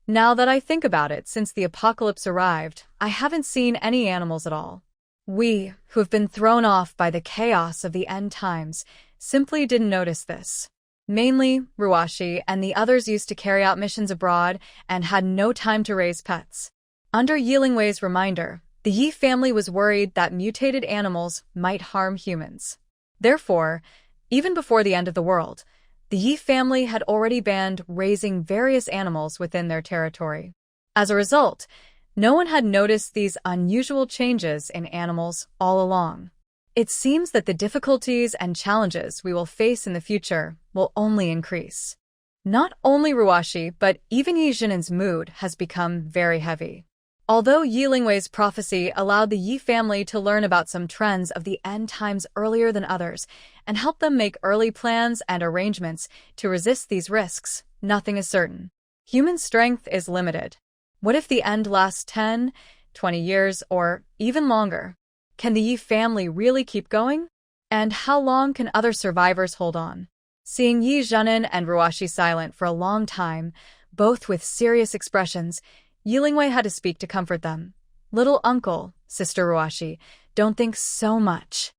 Now that I think about it, since the apocalypse arrived, I haven't seen any animals at all. We, who have been thrown off by the chaos of the end times, simply didn't notice this. Mainly, Ruashi and the others used to carry out missions abroad and had no time to raise pets. Under Yi Lingwei's reminder, the Yi family was worried that mutated animals might harm humans. Therefore, even before the end of the world, the Yi family had already banned raising various animals within their territory. As a result, no one had noticed these unusual changes in animals all along. It seems that the difficulties and challenges we will face in the future will only increase. Not only Ruashi, but even Yi Zhenen's mood has become very heavy. Although Yi Lingwei's prophecy allowed the Yi family to learn about some trends of the end times earlier than others and help them make early plans and arrangements to resist these risks, nothing is certain. Human strength is limited. What if the end lasts 10, 20 years, or even longer? Can the Yi family really keep going? And how long can other survivors hold on? Seeing Yi Zhenen and Ruashi silent for a long time, both with serious expressions, Yi Lingwei had to speak to comfort them. "Little uncle, Sister Ruashi, don't think so much.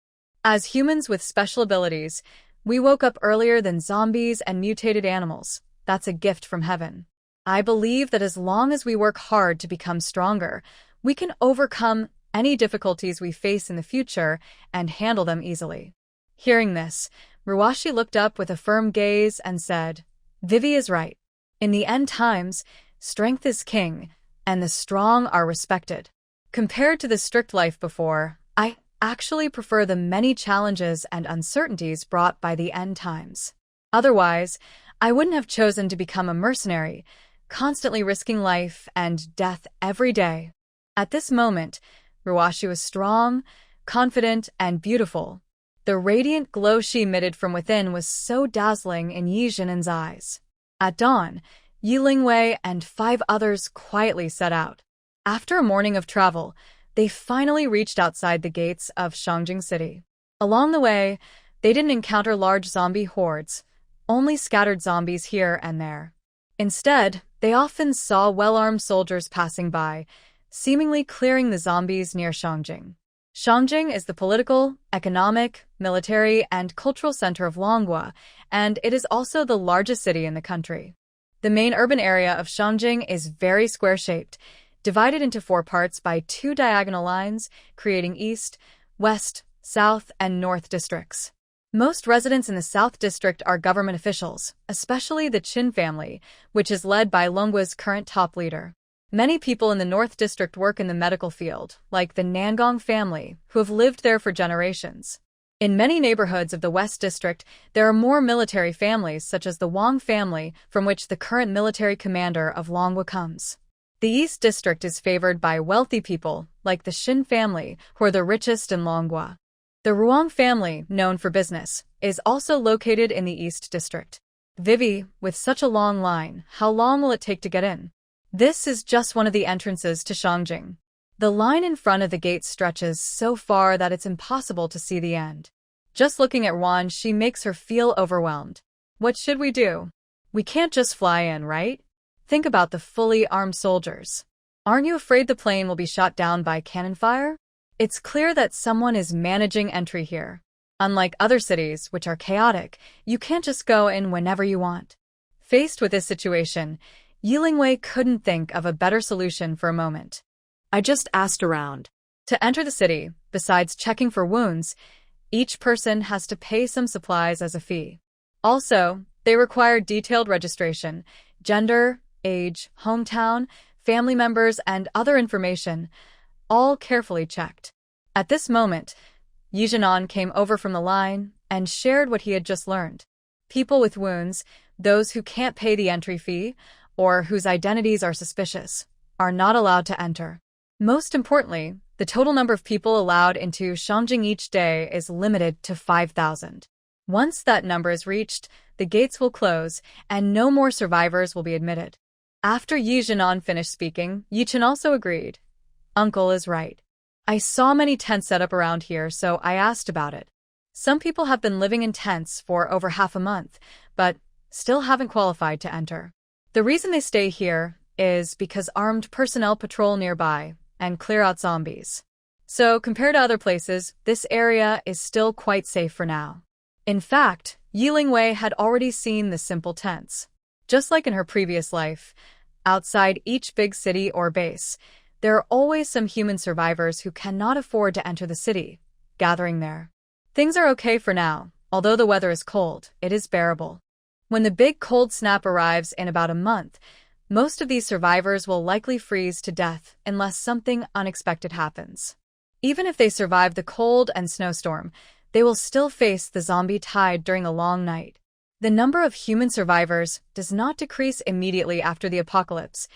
As humans with special abilities, we woke up earlier than zombies and mutated animals. That's a gift from heaven. I believe that as long as we work hard to become stronger, we can overcome any difficulties we face in the future and handle them easily." Hearing this, Ruashi looked up with a firm gaze and said, "Vivi is right. In the end times, strength is king, and the strong are respected. Compared to the strict life before, I actually prefer the many challenges and uncertainties brought by the end times. Otherwise, I wouldn't have chosen to become a mercenary, constantly risking life and death every day." At this moment, Ruashi was strong, confident, and beautiful. The radiant glow she emitted from within was so dazzling in Yi Zhenen's eyes. At dawn, Yi Lingwei and 5 others quietly set out. After a morning of travel, They finally reached outside the gates of Shanjing City. Along the way, they didn't encounter large zombie hordes, only scattered zombies here and there. Instead, they often saw well-armed soldiers passing by, seemingly clearing the zombies near Shanjing. Shanjing is the political, economic, military, and cultural center of Manhwa, and it is also the largest city in the country. The main urban area of Shanjing is very square-shaped, divided into 4 parts by 2 diagonal lines, creating east, west, south, and north districts. Most residents in the South District are government officials, especially the Qin family, which is led by Longwa's current top leader. Many people in the North District work in the medical field, like the Nangong family, who have lived there for generations. In many neighborhoods of the West District, there are more military families, such as the Wang family, from which the current military commander of Longwa comes. The East District is favored by wealthy people, like the Shin family, who are the richest in Longwa. The Ruan family, known for business, is also located in the East District. Vivi, with such a long line, how long will it take to get in? This is just one of the entrances to Shanjing. The line in front of the gate stretches so far that it's impossible to see the end. Just looking at Ruan, she makes her feel overwhelmed. What should we do? We can't just fly in, right? Think about the fully armed soldiers. Aren't you afraid the plane will be shot down by cannon fire? It's clear that someone is managing entry here. Unlike other cities, which are chaotic, you can't just go in whenever you want. Faced with this situation, Yilingwei couldn't think of a better solution for a moment. I just asked around. To enter the city, besides checking for wounds, each person has to pay some supplies as a fee. Also, they require detailed registration, gender, age, hometown, family members, and other information, all carefully checked. At this moment, Yijinan came over from the line and shared what he had just learned. People with wounds, those who can't pay the entry fee, or whose identities are suspicious, are not allowed to enter. Most importantly, the total number of people allowed into Shanjing each day is limited to 5,000. Once that number is reached, the gates will close, and no more survivors will be admitted. After Yi Jinan finished speaking, Yi Chen also agreed. Uncle is right. I saw many tents set up around here, so I asked about it. Some people have been living in tents for over half a month, but still haven't qualified to enter. The reason they stay here is because armed personnel patrol nearby and clear out zombies. So, compared to other places, this area is still quite safe for now. In fact, Yilingwei had already seen the simple tents. Just like in her previous life, outside each big city or base, there are always some human survivors who cannot afford to enter the city, gathering there. Things are okay for now. Although the weather is cold, it is bearable. When the big cold snap arrives in about a month, most of these survivors will likely freeze to death unless something unexpected happens. Even if they survive the cold and snowstorm, they will still face the zombie tide during a long night. The number of human survivors does not decrease immediately after the apocalypse.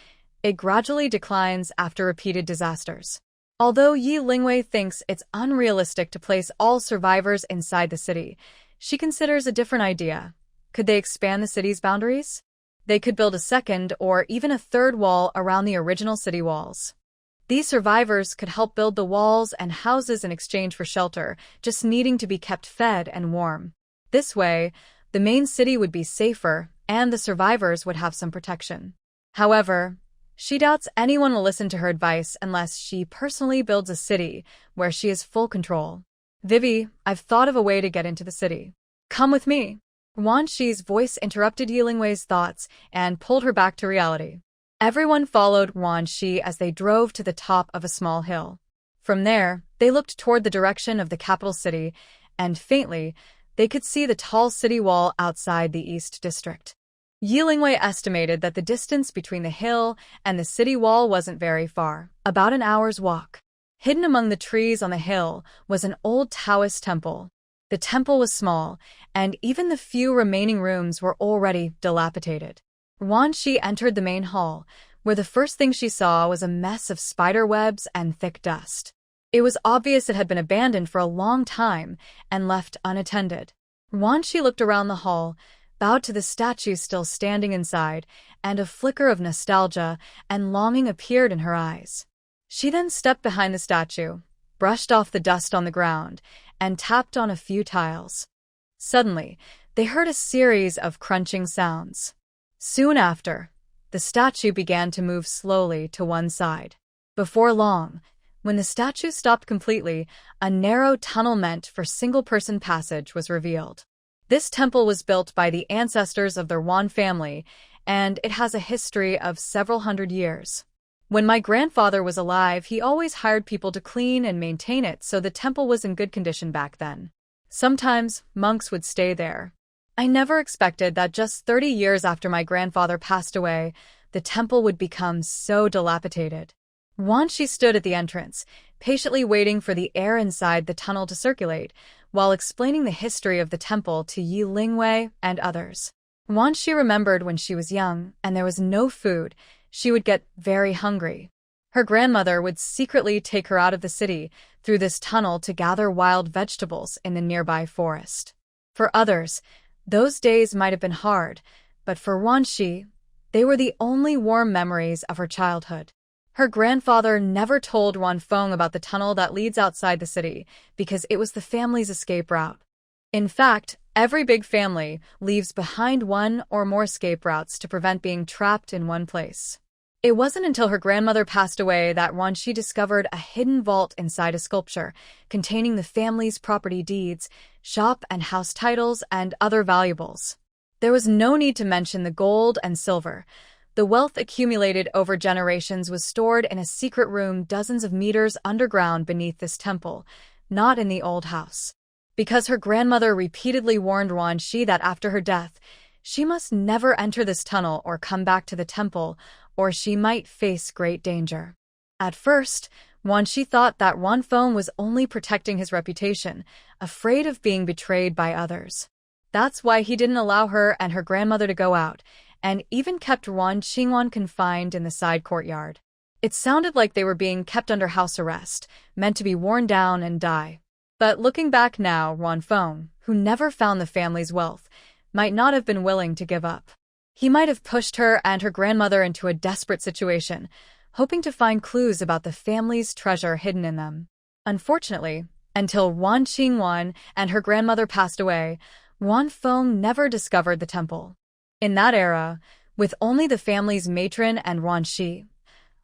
It gradually declines after repeated disasters. Although Yilingwei thinks it's unrealistic to place all survivors inside the city, she considers a different idea. Could they expand the city's boundaries? They could build a second or even a third wall around the original city walls. These survivors could help build the walls and houses in exchange for shelter, just needing to be kept fed and warm. This way, the main city would be safer and the survivors would have some protection. However, she doubts anyone will listen to her advice unless she personally builds a city where she has full control. Vivi, I've thought of a way to get into the city. Come with me. Wan Shi's voice interrupted Yilingwei's thoughts and pulled her back to reality. Everyone followed Wan Shi as they drove to the top of a small hill. From there, they looked toward the direction of the capital city, and faintly, they could see the tall city wall outside the East District. Yilingwei estimated that the distance between the hill and the city wall wasn't very far, about an hour's walk. Hidden among the trees on the hill was an old Taoist temple. The temple was small, and even the few remaining rooms were already dilapidated. Wan Shi entered the main hall, where the first thing she saw was a mess of spider webs and thick dust. It was obvious it had been abandoned for a long time and left unattended. Wan Shi looked around the hall, bowed to the statue still standing inside, and a flicker of nostalgia and longing appeared in her eyes. She then stepped behind the statue, brushed off the dust on the ground, and tapped on a few tiles. Suddenly, they heard a series of crunching sounds. Soon after, the statue began to move slowly to one side. Before long, when the statue stopped completely, a narrow tunnel meant for single-person passage was revealed. This temple was built by the ancestors of the Ruan family, and it has a history of several hundred years. When my grandfather was alive, he always hired people to clean and maintain it, so the temple was in good condition back then. Sometimes, monks would stay there. I never expected that just 30 years after my grandfather passed away, the temple would become so dilapidated. Wanshi stood at the entrance, patiently waiting for the air inside the tunnel to circulate, while explaining the history of the temple to Yi Lingwei and others. Wanshi remembered when she was young and there was no food, she would get very hungry. Her grandmother would secretly take her out of the city through this tunnel to gather wild vegetables in the nearby forest. For others, those days might have been hard, but for Wanshi, they were the only warm memories of her childhood. Her grandfather never told Wanfeng about the tunnel that leads outside the city because it was the family's escape route. In fact, every big family leaves behind one or more escape routes to prevent being trapped in one place. It wasn't until her grandmother passed away that Wanshi discovered a hidden vault inside a sculpture containing the family's property deeds, shop and house titles, and other valuables. There was no need to mention the gold and silver. The wealth accumulated over generations was stored in a secret room dozens of meters underground beneath this temple, not in the old house. Because her grandmother repeatedly warned Wanshi that after her death, she must never enter this tunnel or come back to the temple, or she might face great danger. At first, Wanshi thought that Wanfeng was only protecting his reputation, afraid of being betrayed by others. That's why he didn't allow her and her grandmother to go out, and even kept Wan Qingwan confined in the side courtyard. It sounded like they were being kept under house arrest, meant to be worn down and die. But looking back now, Wanfeng, who never found the family's wealth, might not have been willing to give up. He might have pushed her and her grandmother into a desperate situation, hoping to find clues about the family's treasure hidden in them. Unfortunately, until Wan Qingwan and her grandmother passed away, Wanfeng never discovered the temple. In that era, with only the family's matron and Wanshi,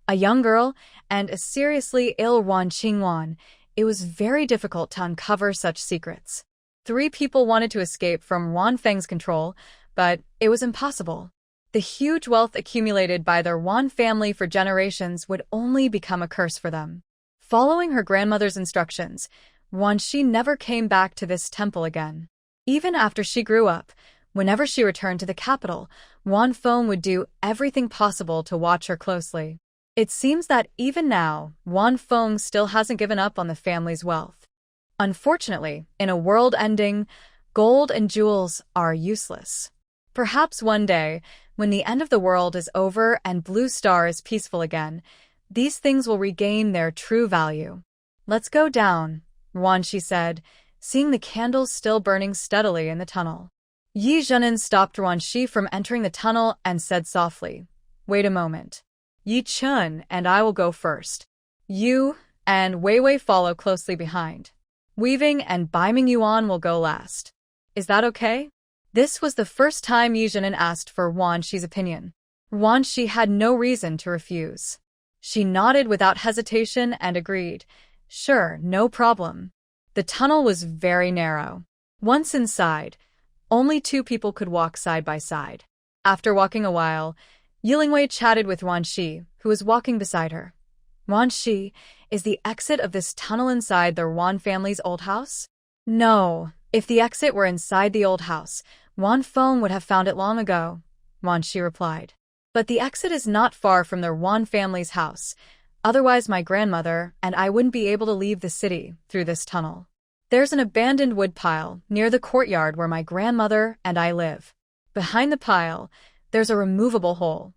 a young girl, and a seriously ill Wan Qingwan, it was very difficult to uncover such secrets. 3 people wanted to escape from Wanfeng's control, but it was impossible. The huge wealth accumulated by their Wan family for generations would only become a curse for them. Following her grandmother's instructions, Wanshi never came back to this temple again. Even after she grew up, whenever she returned to the capital, Wanfeng would do everything possible to watch her closely. It seems that even now, Wanfeng still hasn't given up on the family's wealth. Unfortunately, in a world ending, gold and jewels are useless. Perhaps one day, when the end of the world is over and Blue Star is peaceful again, these things will regain their true value. Let's go down, Wanshi said, seeing the candles still burning steadily in the tunnel. Yi Zhenin stopped Wanshi from entering the tunnel and said softly, "Wait a moment. Yi Chun and I will go first. You and Wei Wei follow closely behind. Weaving and Baiming Yuan will go last. Is that okay?" This was the first time Yi Zhenin asked for Wanshi's opinion. Wanshi had no reason to refuse. She nodded without hesitation and agreed. Sure, no problem. The tunnel was very narrow. Once inside, only 2 people could walk side by side. After walking a while, Yilingwei chatted with Wanshi, who was walking beside her. Wanshi, is the exit of this tunnel inside the Ruan family's old house? No, if the exit were inside the old house, Wanfeng would have found it long ago, Wanshi replied. But the exit is not far from the Ruan family's house. Otherwise my grandmother and I wouldn't be able to leave the city through this tunnel. There's an abandoned wood pile near the courtyard where my grandmother and I live. Behind the pile, there's a removable hole.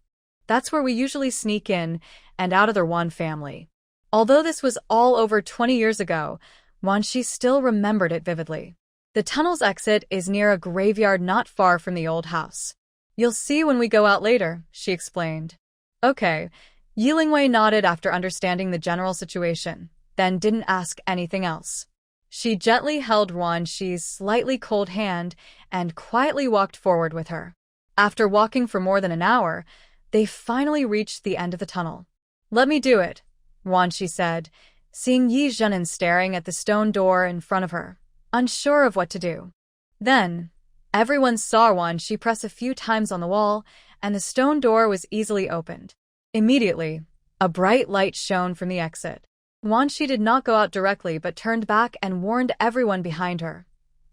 That's where we usually sneak in and out of the Ruan family. Although this was all over 20 years ago, Wanshi still remembered it vividly. The tunnel's exit is near a graveyard not far from the old house. You'll see when we go out later, she explained. Okay, Yi Lingwei nodded after understanding the general situation, then didn't ask anything else. She gently held Ruan Shi's slightly cold hand and quietly walked forward with her. After walking for more than an hour, they finally reached the end of the tunnel. "Let me do it," Ruan Shi said, seeing Yi Zhenin staring at the stone door in front of her, unsure of what to do. Then, everyone saw Ruan Shi press a few times on the wall, and the stone door was easily opened. Immediately, a bright light shone from the exit. Ruan Shi did not go out directly but turned back and warned everyone behind her.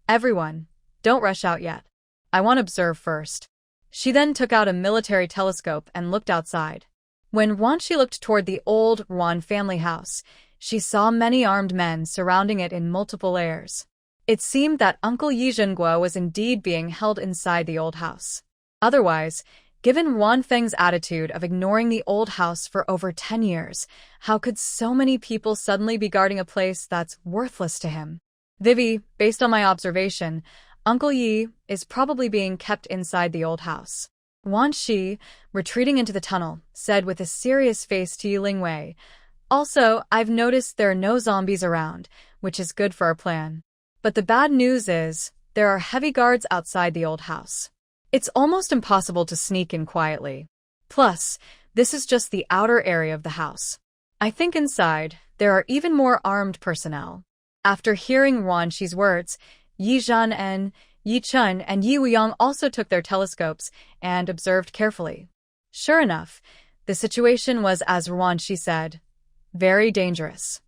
"Everyone, don't rush out yet. I want to observe first." She then took out a military telescope and looked outside. When Ruan Shi looked toward the old Ruan family house, she saw many armed men surrounding it in multiple layers. It seemed that Uncle Yi Zhenghua was indeed being held inside the old house. Otherwise, given Ruan Feng's attitude of ignoring the old house for over 10 years, how could so many people suddenly be guarding a place that's worthless to him? "Vivi, based on my observation, Uncle Yi is probably being kept inside the old house." Ruan Shi, retreating into the tunnel, said with a serious face to Yi Lingwei, "Also, I've noticed there are no zombies around, which is good for our plan. But the bad news is, there are heavy guards outside the old house. It's almost impossible to sneak in quietly. Plus, this is just the outer area of the house. I think inside, there are even more armed personnel." After hearing Ruan Shi's words, Yi Zhanen, Yi Chun, and Yi Wuyang also took their telescopes and observed carefully. Sure enough, the situation was as Ruan Shi said, very dangerous.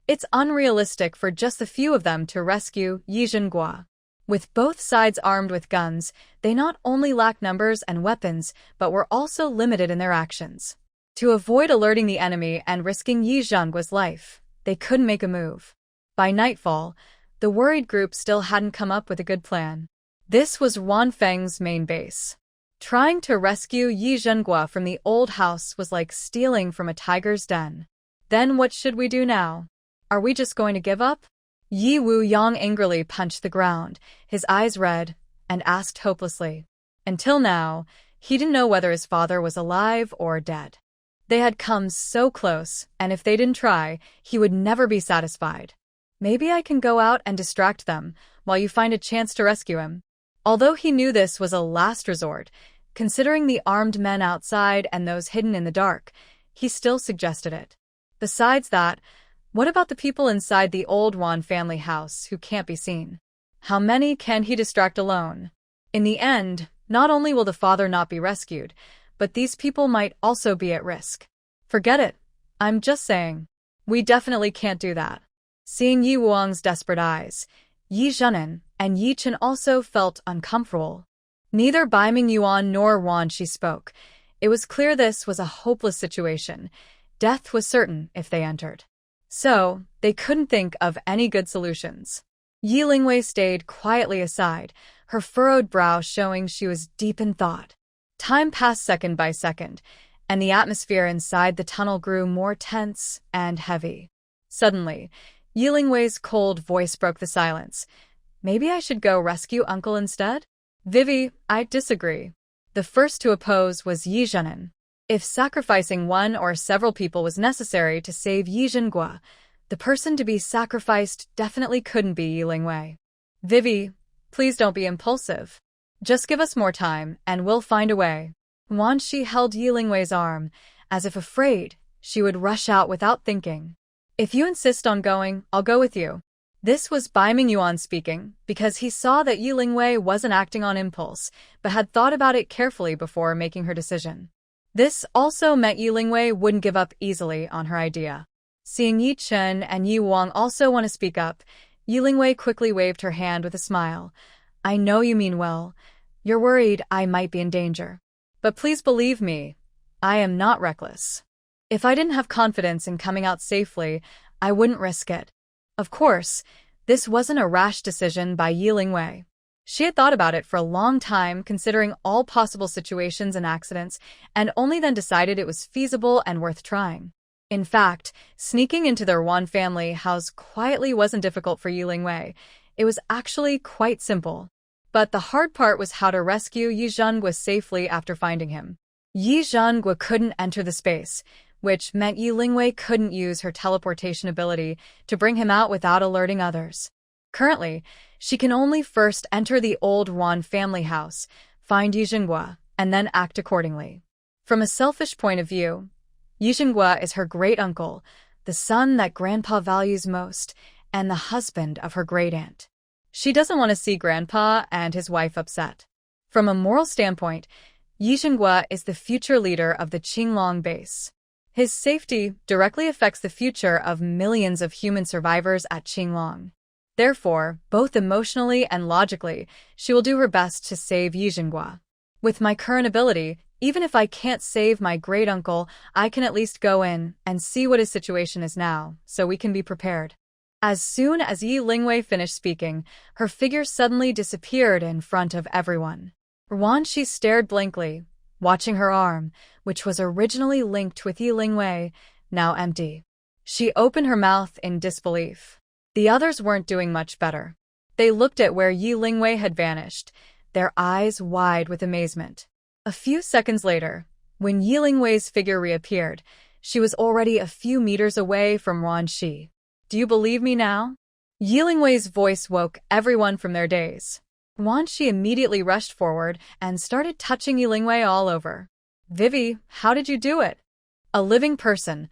It's unrealistic for just a few of them to rescue Yi Zhenghua. With both sides armed with guns, they not only lacked numbers and weapons, but were also limited in their actions. To avoid alerting the enemy and risking Yi Zhenghua's life, they couldn't make a move. By nightfall, the worried group still hadn't come up with a good plan. This was Ruan Feng's main base. Trying to rescue Yi Zhenghua from the old house was like stealing from a tiger's den. Then what should we do now? Are we just going to give up? Yi Wuyang angrily punched the ground, his eyes red, and asked hopelessly. Until now, he didn't know whether his father was alive or dead. They had come so close, and if they didn't try, he would never be satisfied. "Maybe I can go out and distract them, while you find a chance to rescue him." Although he knew this was a last resort, considering the armed men outside and those hidden in the dark, he still suggested it. Besides that, what about the people inside the old Ruan family house who can't be seen? How many can he distract alone? In the end, not only will the father not be rescued, but these people might also be at risk. Forget it. I'm just saying. We definitely can't do that. Seeing Yi Wang's desperate eyes, Yi Zhenin and Yi Chen also felt uncomfortable. Neither Bai Mingyuan nor Ruan Shi spoke. It was clear this was a hopeless situation. Death was certain if they entered. So, they couldn't think of any good solutions. Yi Lingwei stayed quietly aside, her furrowed brow showing she was deep in thought. Time passed second by second, and the atmosphere inside the tunnel grew more tense and heavy. Suddenly, Yi Lingwei's cold voice broke the silence. "Maybe I should go rescue Uncle instead?" "Vivi, I disagree." The first to oppose was Yi Zhenin. If sacrificing one or several people was necessary to save Yi Zhenghua, the person to be sacrificed definitely couldn't be Yi Lingwei. "Vivi, please don't be impulsive. Just give us more time, and we'll find a way." Ruan Shi held Yi Lingwei's arm, as if afraid she would rush out without thinking. "If you insist on going, I'll go with you." This was Bai Mingyuan speaking, because he saw that Yi Lingwei wasn't acting on impulse, but had thought about it carefully before making her decision. This also meant Yi Lingwei wouldn't give up easily on her idea. Seeing Yi Chen and Yi Wang also want to speak up, Yi Lingwei quickly waved her hand with a smile. "I know you mean well. You're worried I might be in danger. But please believe me, I am not reckless. If I didn't have confidence in coming out safely, I wouldn't risk it." Of course, this wasn't a rash decision by Yi Lingwei. She had thought about it for a long time, considering all possible situations and accidents, and only then decided it was feasible and worth trying. In fact, sneaking into the Ruan family house quietly wasn't difficult for Yi Lingwei. It was actually quite simple. But the hard part was how to rescue Yi Zhenghua safely after finding him. Yi Zhenghua couldn't enter the space, which meant Yi Lingwei couldn't use her teleportation ability to bring him out without alerting others. Currently, she can only first enter the old Ruan family house, find Yi Zhenghua, and then act accordingly. From a selfish point of view, Yi Zhenghua is her great-uncle, the son that Grandpa values most, and the husband of her great-aunt. She doesn't want to see Grandpa and his wife upset. From a moral standpoint, Yi Zhenghua is the future leader of the Qinglong base. His safety directly affects the future of millions of human survivors at Qinglong. Therefore, both emotionally and logically, she will do her best to save Yi Zhenghua. With my current ability, even if I can't save my great-uncle, I can at least go in and see what his situation is now, so we can be prepared. As soon as Yi Lingwei finished speaking, her figure suddenly disappeared in front of everyone. Ruan Shi stared blankly, watching her arm, which was originally linked with Yi Lingwei, now empty. She opened her mouth in disbelief. The others weren't doing much better. They looked at where Yi Lingwei had vanished, their eyes wide with amazement. A few seconds later, when Yi Lingwei's figure reappeared, she was already a few meters away from Ruan Shi. Do you believe me now? Yi Lingwei's voice woke everyone from their daze. Ruan Shi immediately rushed forward and started touching Yi Lingwei all over. Vivi, how did you do it? A living person.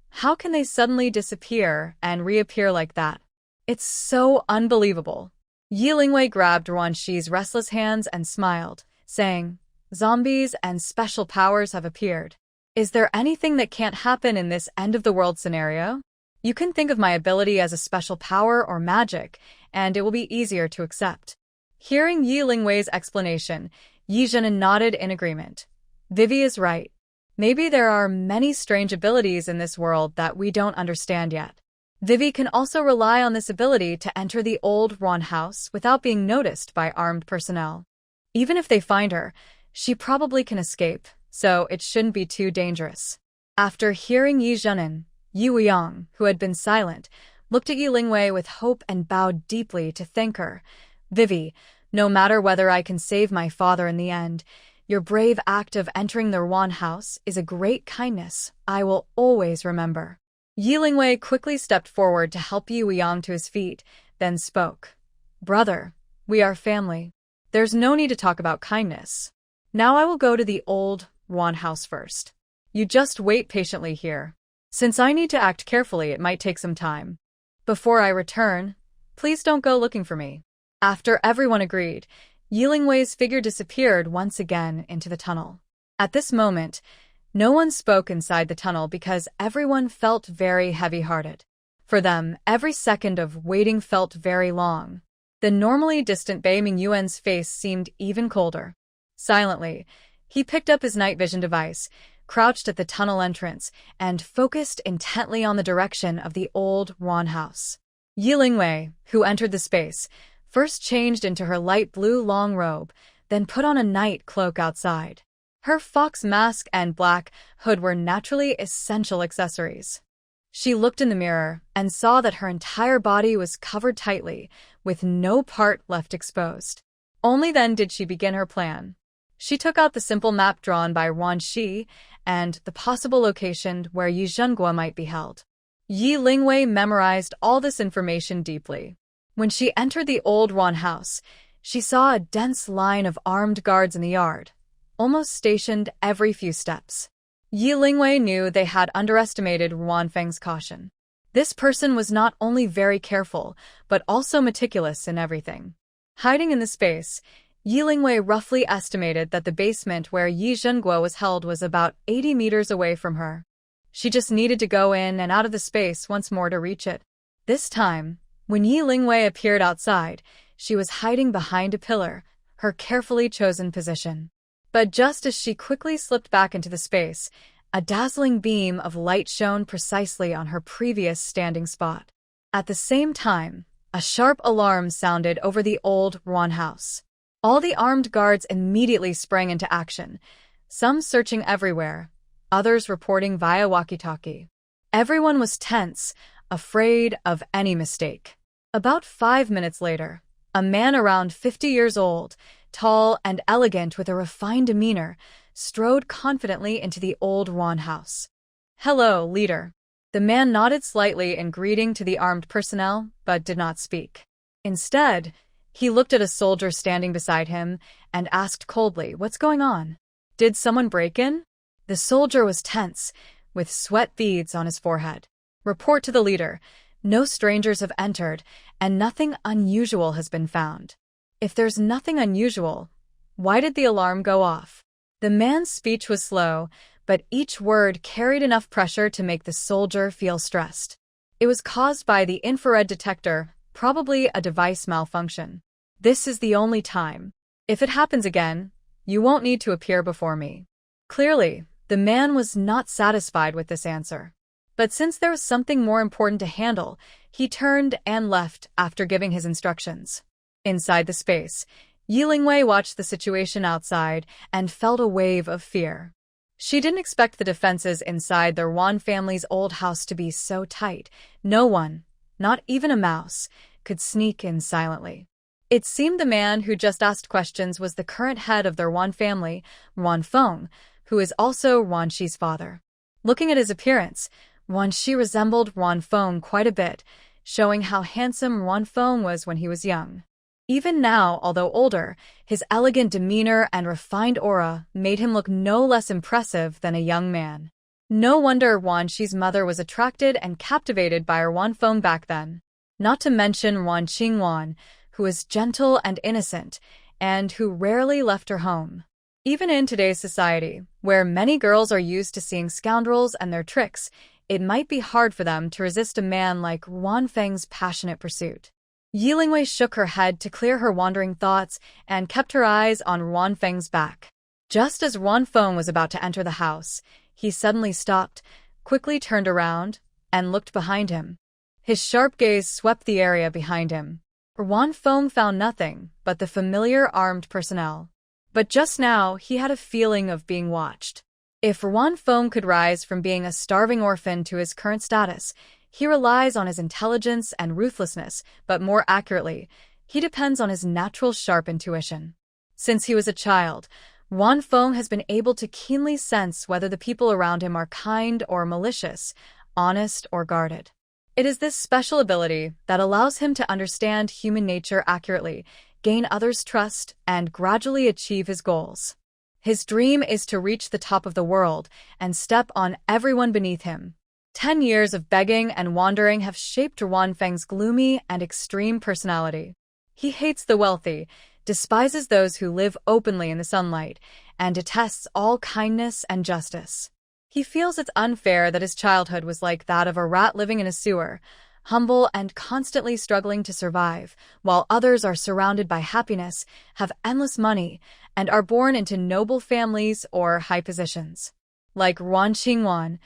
How can they suddenly disappear and reappear like that? It's so unbelievable. Yi Lingwei grabbed Ruan Shi's restless hands and smiled, saying, Zombies and special powers have appeared. Is there anything that can't happen in this end-of-the-world scenario? You can think of my ability as a special power or magic, and it will be easier to accept. Hearing Yi Lingwei's explanation, Yi Zhenan nodded in agreement. Vivi is right. Maybe there are many strange abilities in this world that we don't understand yet. Vivi can also rely on this ability to enter the old Ruan house without being noticed by armed personnel. Even if they find her, she probably can escape, so it shouldn't be too dangerous. After hearing Yi Zhenan, Yi Wuyang, who had been silent, looked at Yi Lingwei with hope and bowed deeply to thank her. Vivi, no matter whether I can save my father in the end, your brave act of entering the Ruan house is a great kindness I will always remember. Yi Lingwei quickly stepped forward to help Yi Wuyang to his feet, then spoke. Brother, we are family. There's no need to talk about kindness. Now I will go to the old Ruan house first. You just wait patiently here. Since I need to act carefully, it might take some time. Before I return, please don't go looking for me. After everyone agreed, Yi Lingwei's figure disappeared once again into the tunnel. At this moment, no one spoke inside the tunnel because everyone felt very heavy-hearted. For them, every second of waiting felt very long. The normally distant Bei Mingyuan's face seemed even colder. Silently, he picked up his night vision device, crouched at the tunnel entrance, and focused intently on the direction of the old Ruan house. Yi Lingwei, who entered the space, first changed into her light blue long robe, then put on a night cloak outside. Her fox mask and black hood were naturally essential accessories. She looked in the mirror and saw that her entire body was covered tightly, with no part left exposed. Only then did she begin her plan. She took out the simple map drawn by Ruan Shi and the possible location where Yi Zhenghua might be held. Yi Lingwei memorized all this information deeply. When she entered the old Ruan house, she saw a dense line of armed guards in the yard, almost stationed every few steps. Yi Lingwei knew they had underestimated Ruan Feng's caution. This person was not only very careful, but also meticulous in everything. Hiding in the space, Yi Lingwei roughly estimated that the basement where Yi Zhenghua was held was about 80 meters away from her. She just needed to go in and out of the space once more to reach it. This time, when Yi Lingwei appeared outside, she was hiding behind a pillar, her carefully chosen position. But just as she quickly slipped back into the space, a dazzling beam of light shone precisely on her previous standing spot. At the same time, a sharp alarm sounded over the old Ruan house. All the armed guards immediately sprang into action, some searching everywhere, others reporting via walkie-talkie. Everyone was tense, afraid of any mistake. About 5 minutes later, a man around 50 years old, tall and elegant with a refined demeanor, strode confidently into the old Ruan house. Hello, leader. The man nodded slightly in greeting to the armed personnel, but did not speak. Instead, he looked at a soldier standing beside him and asked coldly, "What's going on? Did someone break in?" The soldier was tense, with sweat beads on his forehead. "Report to the leader. No strangers have entered, and nothing unusual has been found." "If there's nothing unusual, why did the alarm go off?" The man's speech was slow, but each word carried enough pressure to make the soldier feel stressed. It was caused by the infrared detector, probably a device malfunction. "This is the only time. If it happens again, you won't need to appear before me." Clearly, the man was not satisfied with this answer. But since there was something more important to handle, he turned and left after giving his instructions. Inside the space, Yilingwei watched the situation outside and felt a wave of fear. She didn't expect the defenses inside the Ruan family's old house to be so tight. No one, not even a mouse, could sneak in silently. It seemed the man who just asked questions was the current head of the Ruan family, Ruan Feng, who is also Ruan Shi's father. Looking at his appearance, Ruan Shi resembled Ruan Feng quite a bit, showing how handsome Ruan Feng was when he was young. Even now, although older, his elegant demeanor and refined aura made him look no less impressive than a young man. No wonder Ruan Shi's mother was attracted and captivated by Ruan Feng back then. Not to mention Ruan Qingwan, who was gentle and innocent, and who rarely left her home. Even in today's society, where many girls are used to seeing scoundrels and their tricks, it might be hard for them to resist a man like Ruan Feng's passionate pursuit. Yilingwei shook her head to clear her wandering thoughts and kept her eyes on Ruan Feng's back. Just as Ruan Feng was about to enter the house, he suddenly stopped, quickly turned around, and looked behind him. His sharp gaze swept the area behind him. Ruan Feng found nothing but the familiar armed personnel. But just now, he had a feeling of being watched. If Ruan Feng could rise from being a starving orphan to his current status, he relies on his intelligence and ruthlessness, but more accurately, he depends on his natural sharp intuition. Since he was a child, Ruan Feng has been able to keenly sense whether the people around him are kind or malicious, honest or guarded. It is this special ability that allows him to understand human nature accurately, gain others' trust, and gradually achieve his goals. His dream is to reach the top of the world and step on everyone beneath him. 10 years of begging and wandering have shaped Ruan Feng's gloomy and extreme personality. He hates the wealthy, despises those who live openly in the sunlight, and detests all kindness and justice. He feels it's unfair that his childhood was like that of a rat living in a sewer, humble and constantly struggling to survive, while others are surrounded by happiness, have endless money, and are born into noble families or high positions. Like Ruan Qingwan,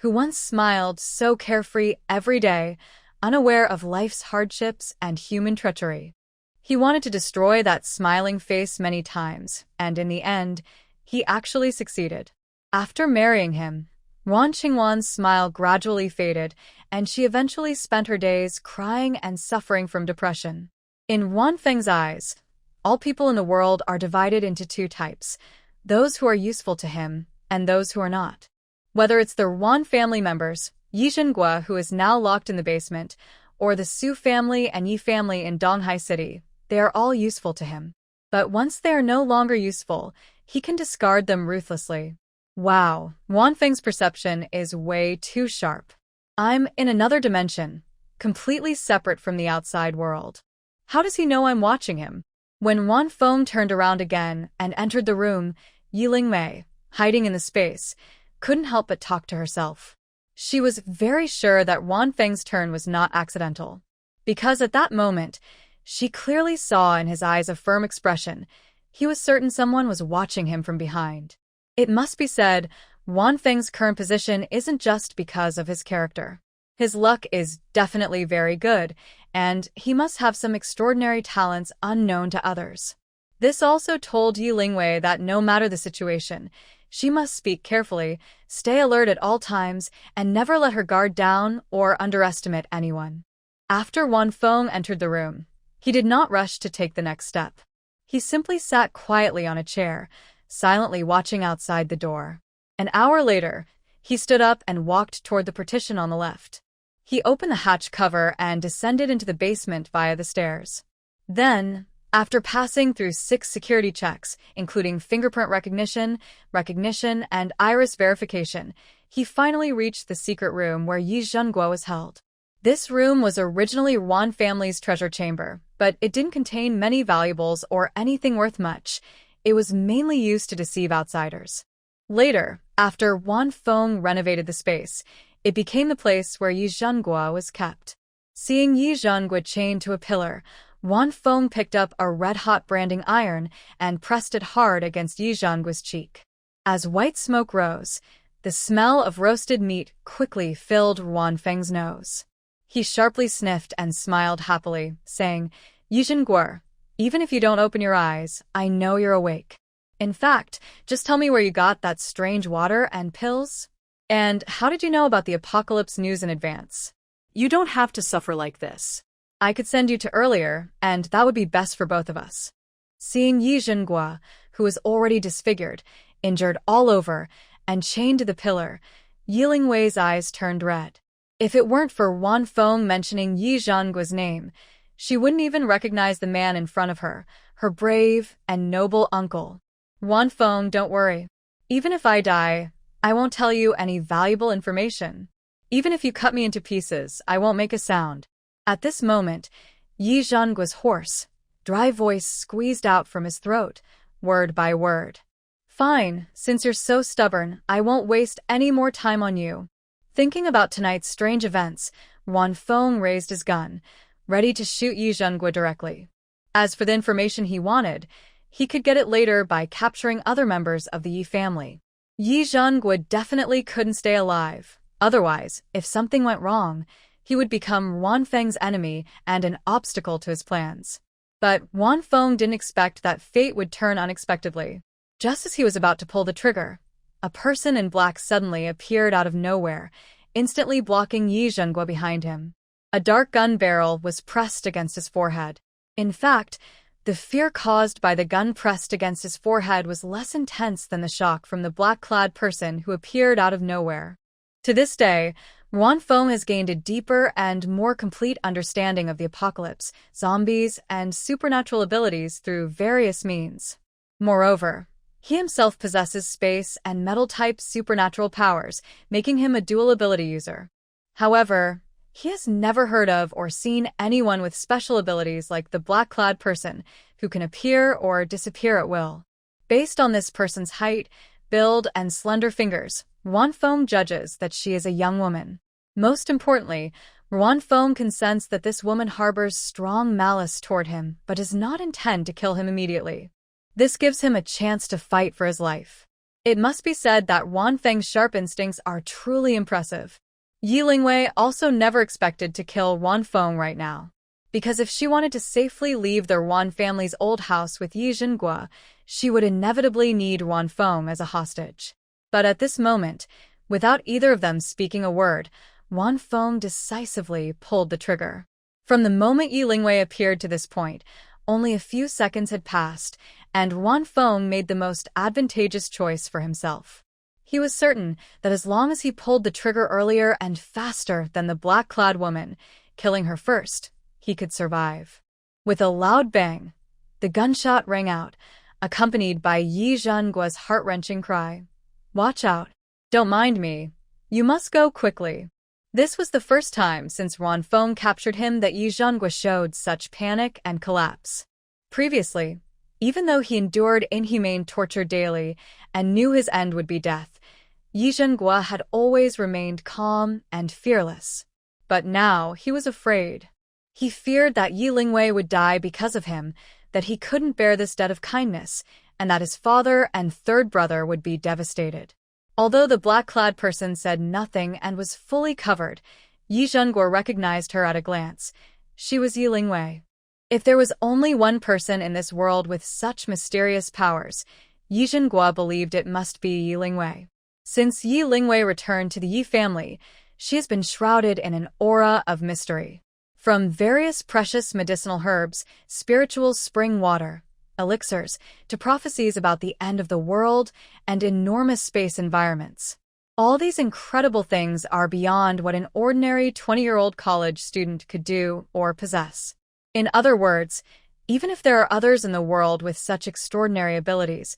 who once smiled so carefree every day, unaware of life's hardships and human treachery. He wanted to destroy that smiling face many times, and in the end, he actually succeeded. After marrying him, Ruan Qingwan's smile gradually faded, and she eventually spent her days crying and suffering from depression. In Ruan Feng's eyes, all people in the world are divided into two types, those who are useful to him and those who are not. Whether it's the Ruan family members, Yi Zhengua, who is now locked in the basement, or the Su family and Yi family in Donghai City, they are all useful to him. But once they are no longer useful, he can discard them ruthlessly. Wow, Ruan Feng's perception is way too sharp. I'm in another dimension, completely separate from the outside world. How does he know I'm watching him? When Ruan Feng turned around again and entered the room, Yilingwei, hiding in the space, couldn't help but talk to herself. She was very sure that Ruan Feng's turn was not accidental. Because at that moment, she clearly saw in his eyes a firm expression. He was certain someone was watching him from behind. It must be said, Ruan Feng's current position isn't just because of his character. His luck is definitely very good, and he must have some extraordinary talents unknown to others. This also told Yilingwei that no matter the situation, she must speak carefully, stay alert at all times, and never let her guard down or underestimate anyone. After Ruan Feng entered the room, he did not rush to take the next step. He simply sat quietly on a chair, silently watching outside the door. An hour later, He stood up and walked toward the partition on the left. He opened the hatch cover and descended into the basement via the stairs. Then, after passing through 6 security checks, including fingerprint recognition, and iris verification, he finally reached the secret room where Yi Zhenguo was held. This room was originally Ruan family's treasure chamber, but it didn't contain many valuables or anything worth much. It was mainly used to deceive outsiders. Later, after Wan Feng renovated the space, it became the place where Yi Zhenguo was kept. Seeing Yi Zhenguo chained to a pillar, Wan Feng picked up a red-hot branding iron and pressed it hard against Yi Zhenguo's cheek. As white smoke rose, the smell of roasted meat quickly filled Wan Feng's nose. He sharply sniffed and smiled happily, saying, "Yi Zhenguo, even if you don't open your eyes, I know you're awake. In fact, just tell me where you got that strange water and pills? And how did you know about the apocalypse news in advance? You don't have to suffer like this. I could send you to earlier, and that would be best for both of us." Seeing Yi Zhenguo, who was already disfigured, injured all over, and chained to the pillar, Yi Lingwei's eyes turned red. If it weren't for Wan Feng mentioning Yi Zhenguo's name, she wouldn't even recognize the man in front of her, her brave and noble uncle. "Wan Feng, don't worry. Even if I die, I won't tell you any valuable information. Even if you cut me into pieces, I won't make a sound." At this moment, Yi Zhenguo's hoarse, dry voice squeezed out from his throat, word by word. "Fine, since you're so stubborn, I won't waste any more time on you." Thinking about tonight's strange events, Wan Feng raised his gun, ready to shoot Yi Zhenguo directly. As for the information he wanted, he could get it later by capturing other members of the Yi family. Yi Zhenguo definitely couldn't stay alive. Otherwise, if something went wrong, he would become Wan Feng's enemy and an obstacle to his plans. But Wan Feng didn't expect that fate would turn unexpectedly. Just as he was about to pull the trigger, a person in black suddenly appeared out of nowhere, instantly blocking Yi Zhenguo behind him. A dark gun barrel was pressed against his forehead. In fact, the fear caused by the gun pressed against his forehead was less intense than the shock from the black-clad person who appeared out of nowhere. To this day, Wan Feng has gained a deeper and more complete understanding of the apocalypse, zombies, and supernatural abilities through various means. Moreover, he himself possesses space and metal-type supernatural powers, making him a dual ability user. However, he has never heard of or seen anyone with special abilities like the black-clad person, who can appear or disappear at will. Based on this person's height, build, and slender fingers, Wan Feng judges that she is a young woman. Most importantly, Wan Feng can sense that this woman harbors strong malice toward him but does not intend to kill him immediately. This gives him a chance to fight for his life. It must be said that Wan Feng's sharp instincts are truly impressive. Yi Lingwei also never expected to kill Wan Feng right now, because if she wanted to safely leave their Wan family's old house with Yi Zhenguo, she would inevitably need Wan Feng as a hostage. But at this moment, without either of them speaking a word, Wan Feng decisively pulled the trigger. From the moment Yi Lingwei appeared to this point, only a few seconds had passed, and Wan Feng made the most advantageous choice for himself. He was certain that as long as he pulled the trigger earlier and faster than the black-clad woman, killing her first, he could survive. With a loud bang, the gunshot rang out, accompanied by Yi Zhenguo's heart-wrenching cry. "Watch out. Don't mind me. You must go quickly." This was the first time since Wan Feng captured him that Yi Zhenguo showed such panic and collapse. Previously, even though he endured inhumane torture daily and knew his end would be death, Yi Zhenguo had always remained calm and fearless. But now he was afraid. He feared that Yi Lingwei would die because of him, that he couldn't bear this debt of kindness, and that his father and third brother would be devastated. Although the black-clad person said nothing and was fully covered, Yi Zhenguo recognized her at a glance. She was Yi Lingwei. If there was only one person in this world with such mysterious powers, Yi Zhenguo believed it must be Yi Lingwei. Since Yi Lingwei returned to the Yi family, she has been shrouded in an aura of mystery. From various precious medicinal herbs, spiritual spring water, elixirs, to prophecies about the end of the world and enormous space environments. All these incredible things are beyond what an ordinary 20-year-old college student could do or possess. In other words, even if there are others in the world with such extraordinary abilities,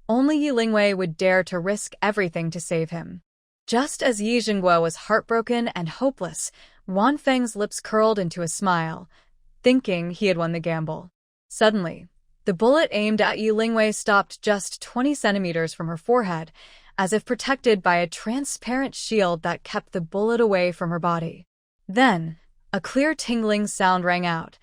only Yi Lingwei would dare to risk everything to save him. Just as Yi Jingguo was heartbroken and hopeless, Wan Feng's lips curled into a smile, thinking he had won the gamble. Suddenly, the bullet aimed at Yi Lingwei stopped just 20 centimeters from her forehead, as if protected by a transparent shield that kept the bullet away from her body. Then, a clear tingling sound rang out,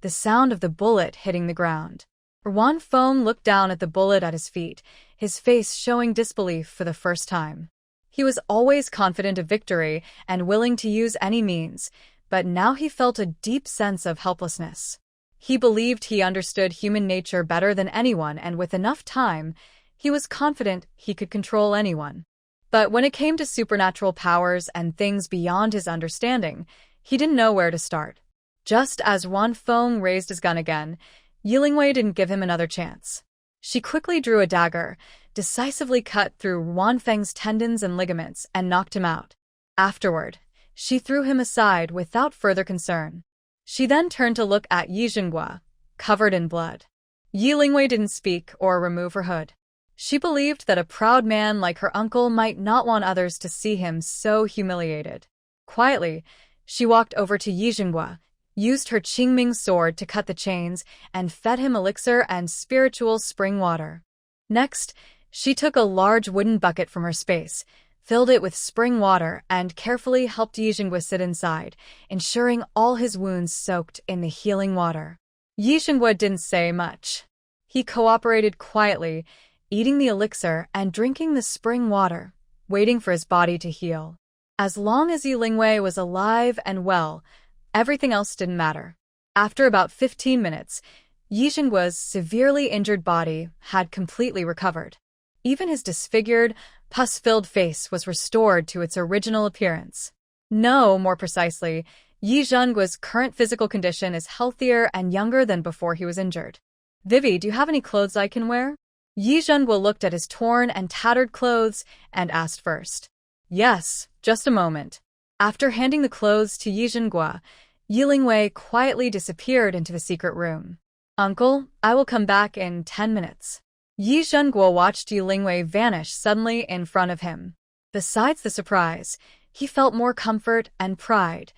the sound of the bullet hitting the ground. Ruan Feng looked down at the bullet at his feet, his face showing disbelief for the first time. He was always confident of victory and willing to use any means, but now he felt a deep sense of helplessness. He believed he understood human nature better than anyone, and with enough time, he was confident he could control anyone. But when it came to supernatural powers and things beyond his understanding, he didn't know where to start. Just as Ruan Feng raised his gun again, Yi Lingwei didn't give him another chance. She quickly drew a dagger, decisively cut through Ruan Feng's tendons and ligaments, and knocked him out. Afterward, she threw him aside without further concern. She then turned to look at Yi Jingguo, covered in blood. Yi Lingwei didn't speak or remove her hood. She believed that a proud man like her uncle might not want others to see him so humiliated. Quietly, she walked over to Yi Jingguo, used her Qingming sword to cut the chains, and fed him elixir and spiritual spring water. Next, she took a large wooden bucket from her space, filled it with spring water, and carefully helped Yi Jingguo sit inside, ensuring all his wounds soaked in the healing water. Yi Jingguo didn't say much. He cooperated quietly, eating the elixir and drinking the spring water, waiting for his body to heal. As long as Yi Lingwei was alive and well, everything else didn't matter. After about 15 minutes, Yi Jingguo's severely injured body had completely recovered. Even his disfigured, pus-filled face was restored to its original appearance. No, more precisely, Yi Jingguo's current physical condition is healthier and younger than before he was injured. Vivi, do you have any clothes I can wear? Yi Jingguo looked at his torn and tattered clothes and asked first. Yes, just a moment. After handing the clothes to Yi Jingguo, Yi Lingwei quietly disappeared into the secret room. Uncle, I will come back in 10 minutes. Yi Jingguo watched Yi Lingwei vanish suddenly in front of him. Besides the surprise, he felt more comfort and pride.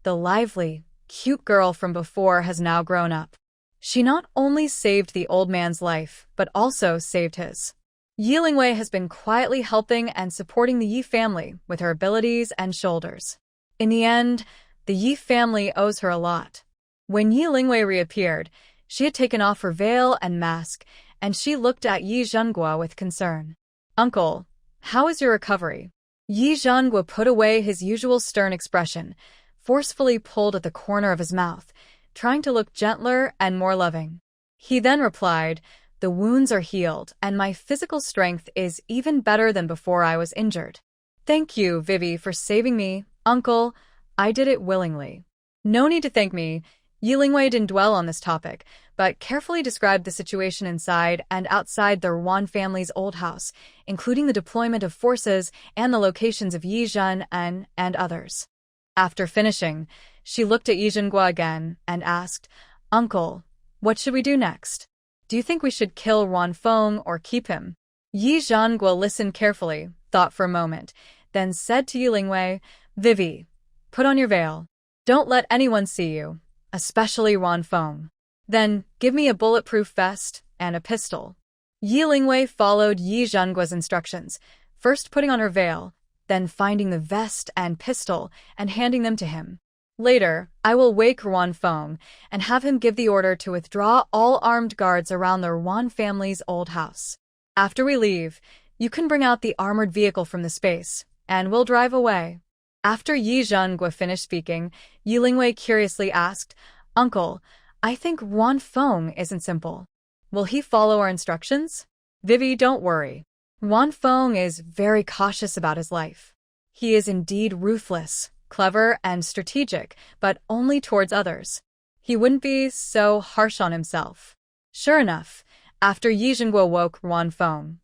The lively, cute girl from before has now grown up. She not only saved the old man's life, but also saved his. Yi Lingwei has been quietly helping and supporting the Yi family with her abilities and shoulders. In the end, the Yi family owes her a lot. When Yi Lingwei reappeared, she had taken off her veil and mask, and she looked at Yi Jingguo with concern. Uncle, how is your recovery? Yi Jingguo put away his usual stern expression, forcefully pulled at the corner of his mouth, trying to look gentler and more loving. He then replied, "The wounds are healed, and my physical strength is even better than before I was injured. Thank you, Vivi, for saving me, Uncle. I did it willingly." No need to thank me. Yi Lingwei didn't dwell on this topic, but carefully described the situation inside and outside the Ruan family's old house, including the deployment of forces and the locations of Yi Jun and others. After finishing, she looked at Yi Jingguo again and asked, "Uncle, what should we do next? Do you think we should kill Ruan Feng or keep him?" Yi Jingguo listened carefully, thought for a moment, then said to Yi Lingwei, "Vivi, put on your veil. Don't let anyone see you, especially Ruan Feng. Then give me a bulletproof vest and a pistol." Yi Lingwei followed Yi Jingguo's instructions, first putting on her veil, then finding the vest and pistol and handing them to him. "Later, I will wake Ruan Feng and have him give the order to withdraw all armed guards around the Ruan family's old house. After we leave, you can bring out the armored vehicle from the space, and we'll drive away." After Yi Jingguo finished speaking, Yi Lingwei curiously asked, "Uncle, I think Ruan Feng isn't simple. Will he follow our instructions?" "Vivi, don't worry. Ruan Feng is very cautious about his life. He is indeed ruthless, clever, and strategic, but only towards others. He wouldn't be so harsh on himself." Sure enough, after Yi Jingguo woke Ruan Feng,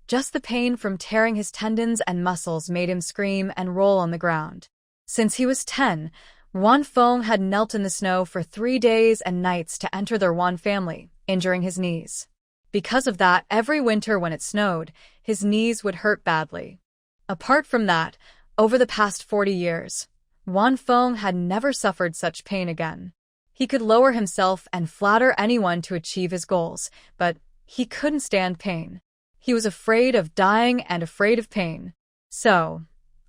Just the pain from tearing his tendons and muscles made him scream and roll on the ground. Since he was 10, Ruan Feng had knelt in the snow for 3 days and nights to enter the Ruan family, injuring his knees. Because of that, every winter when it snowed, his knees would hurt badly. Apart from that, over the past 40 years, Ruan Feng had never suffered such pain again. He could lower himself and flatter anyone to achieve his goals, but he couldn't stand pain. He was afraid of dying and afraid of pain. So,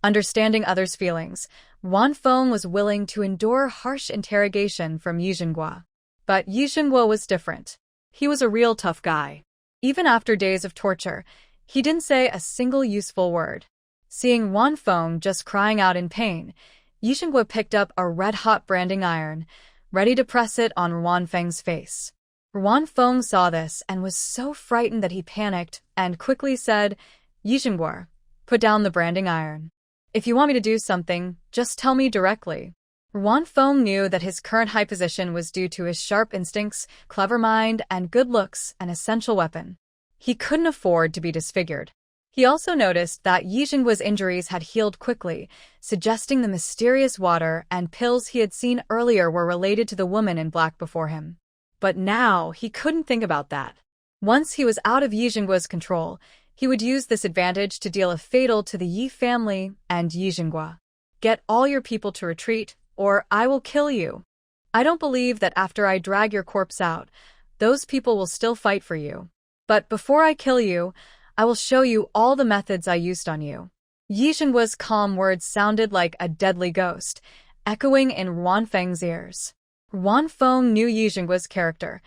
understanding others' feelings, Ruan Feng was willing to endure harsh interrogation from Yizhenghua. But Yizhenghua was different. He was a real tough guy. Even after days of torture, he didn't say a single useful word. Seeing Ruan Feng just crying out in pain, Yizhenghua picked up a red-hot branding iron, ready to press it on Ruan Feng's face. Ruan Feng saw this and was so frightened that he panicked and quickly said, "Yizhenghua, put down the branding iron. If you want me to do something, just tell me directly." Ruan Feng knew that his current high position was due to his sharp instincts, clever mind, and good looks, an essential weapon. He couldn't afford to be disfigured. He also noticed that Yizhenghua's injuries had healed quickly, suggesting the mysterious water and pills he had seen earlier were related to the woman in black before him. But now, he couldn't think about that. Once he was out of Yizhenghua's control, he would use this advantage to deal a fatal to the Yi family and Yizhenghua. "Get all your people to retreat, or I will kill you. I don't believe that after I drag your corpse out, those people will still fight for you. But before I kill you, I will show you all the methods I used on you." Yizhenghua's calm words sounded like a deadly ghost, echoing in Ruan Feng's ears. Ruan Feng knew Yizhenghua's character.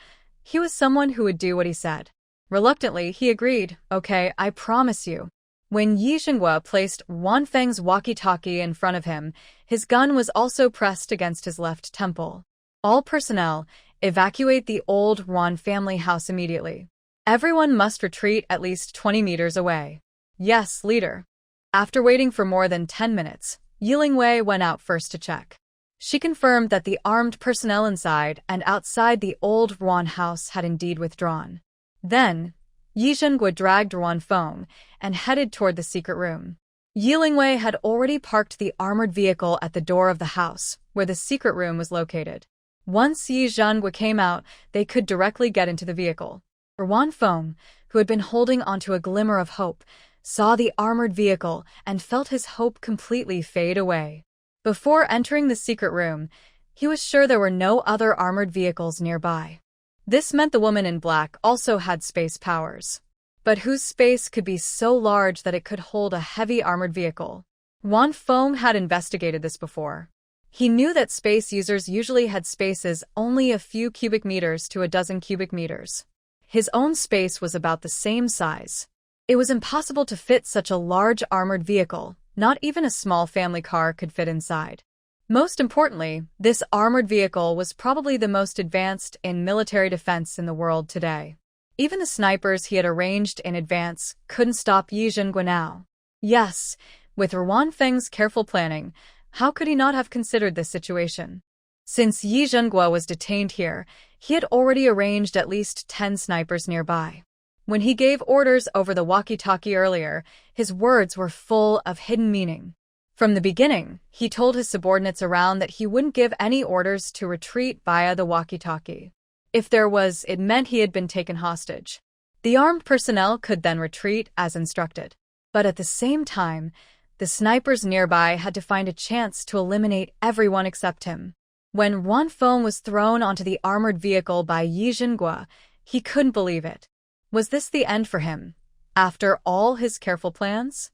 He was someone who would do what he said. Reluctantly, he agreed, "Okay, I promise you." When Yizhenghua placed Ruan Feng's walkie-talkie in front of him, his gun was also pressed against his left temple. "All personnel, evacuate the old Ruan family house immediately. Everyone must retreat at least 20 meters away." "Yes, leader." After waiting for more than 10 minutes, Yilingwei went out first to check. She confirmed that the armed personnel inside and outside the old Ruan house had indeed withdrawn. Then, Yizhenghua dragged Ruan Feng and headed toward the secret room. Yilingwei had already parked the armored vehicle at the door of the house, where the secret room was located. Once Yizhenghua came out, they could directly get into the vehicle. Ruan Feng, who had been holding onto a glimmer of hope, saw the armored vehicle and felt his hope completely fade away. Before entering the secret room, he was sure there were no other armored vehicles nearby. This meant the woman in black also had space powers. But whose space could be so large that it could hold a heavy armored vehicle? Ruan Feng had investigated this before. He knew that space users usually had spaces only a few cubic meters to a dozen cubic meters. His own space was about the same size. It was impossible to fit such a large armored vehicle. Not even a small family car could fit inside. Most importantly, this armored vehicle was probably the most advanced in military defense in the world today. Even the snipers he had arranged in advance couldn't stop Yizhenghua now. Yes, with Ruan Feng's careful planning, how could he not have considered this situation? Since Yizhenghua was detained here, he had already arranged at least 10 snipers nearby. When he gave orders over the walkie-talkie earlier, his words were full of hidden meaning. From the beginning, he told his subordinates around that he wouldn't give any orders to retreat via the walkie-talkie. If there was, it meant he had been taken hostage. The armed personnel could then retreat as instructed. But at the same time, the snipers nearby had to find a chance to eliminate everyone except him. When Ruan Feng was thrown onto the armored vehicle by Yizhenghua, he couldn't believe it. Was this the end for him, after all his careful plans?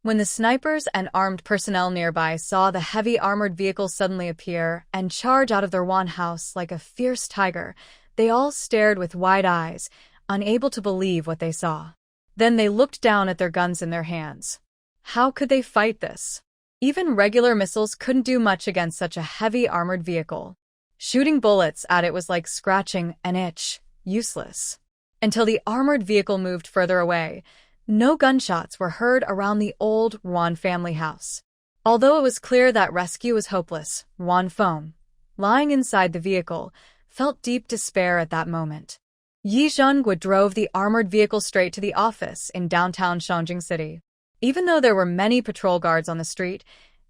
When the snipers and armed personnel nearby saw the heavy armored vehicle suddenly appear and charge out of their Ruan house like a fierce tiger, they all stared with wide eyes, unable to believe what they saw. Then they looked down at their guns in their hands. How could they fight this? Even regular missiles couldn't do much against such a heavy armored vehicle. Shooting bullets at it was like scratching an itch, useless. Until the armored vehicle moved further away, no gunshots were heard around the old Ruan family house. Although it was clear that rescue was hopeless, Ruan Feng, lying inside the vehicle, felt deep despair at that moment. Yi Zhengwe drove the armored vehicle straight to the office in downtown Shanjing City. Even though there were many patrol guards on the street,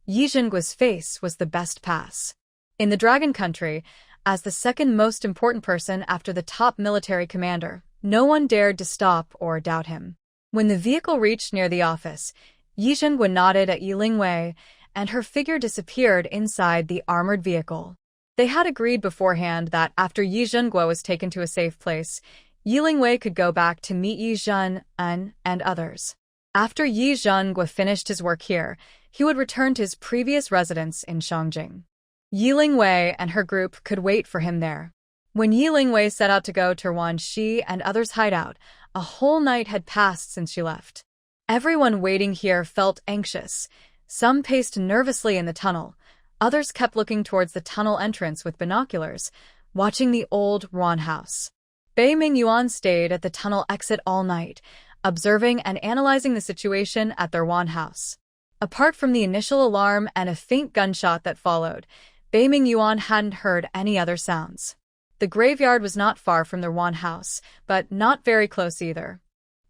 Yi Zhengwe's face was the best pass. In the Dragon Country, as the second most important person after the top military commander, no one dared to stop or doubt him. When the vehicle reached near the office, Yi Zhengwe nodded at Yi Lingwei, and her figure disappeared inside the armored vehicle. They had agreed beforehand that after Yi Zhengwe was taken to a safe place, Yi Lingwei could go back to meet Yi Zhen, and others. After Yi Zhengwe finished his work here, he would return to his previous residence in Shanjing. Yi Lingwei and her group could wait for him there. When Yi Lingwei set out to go to Ruan, she and others' hideout, a whole night had passed since she left. Everyone waiting here felt anxious. Some paced nervously in the tunnel. Others kept looking towards the tunnel entrance with binoculars, watching the old Ruan house. Beijing Yuan stayed at the tunnel exit all night, observing and analyzing the situation at their Ruan house. Apart from the initial alarm and a faint gunshot that followed, Beijing Yuan hadn't heard any other sounds. The graveyard was not far from the Ruan house, but not very close either.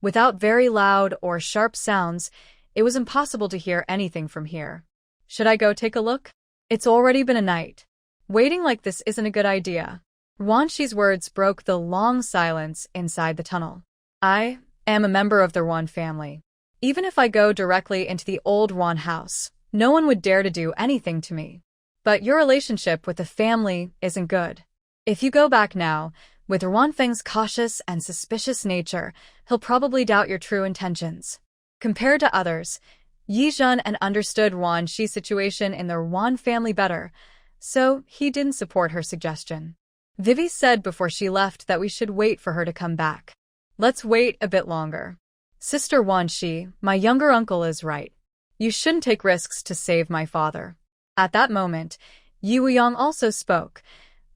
Without very loud or sharp sounds, it was impossible to hear anything from here. Should I go take a look? It's already been a night. Waiting like this isn't a good idea. Ruan Shi's words broke the long silence inside the tunnel. I am a member of the Ruan family. Even if I go directly into the old Ruan house, no one would dare to do anything to me. But your relationship with the family isn't good. If you go back now, with Ruan Feng's cautious and suspicious nature, he'll probably doubt your true intentions. Compared to others, Yi Zhen understood Ruan Shi's situation in the Ruan family better, so he didn't support her suggestion. Vivi said before she left that we should wait for her to come back. Let's wait a bit longer. Sister Ruan Shi, my younger uncle is right. You shouldn't take risks to save my father. At that moment, Yi Wuyang also spoke.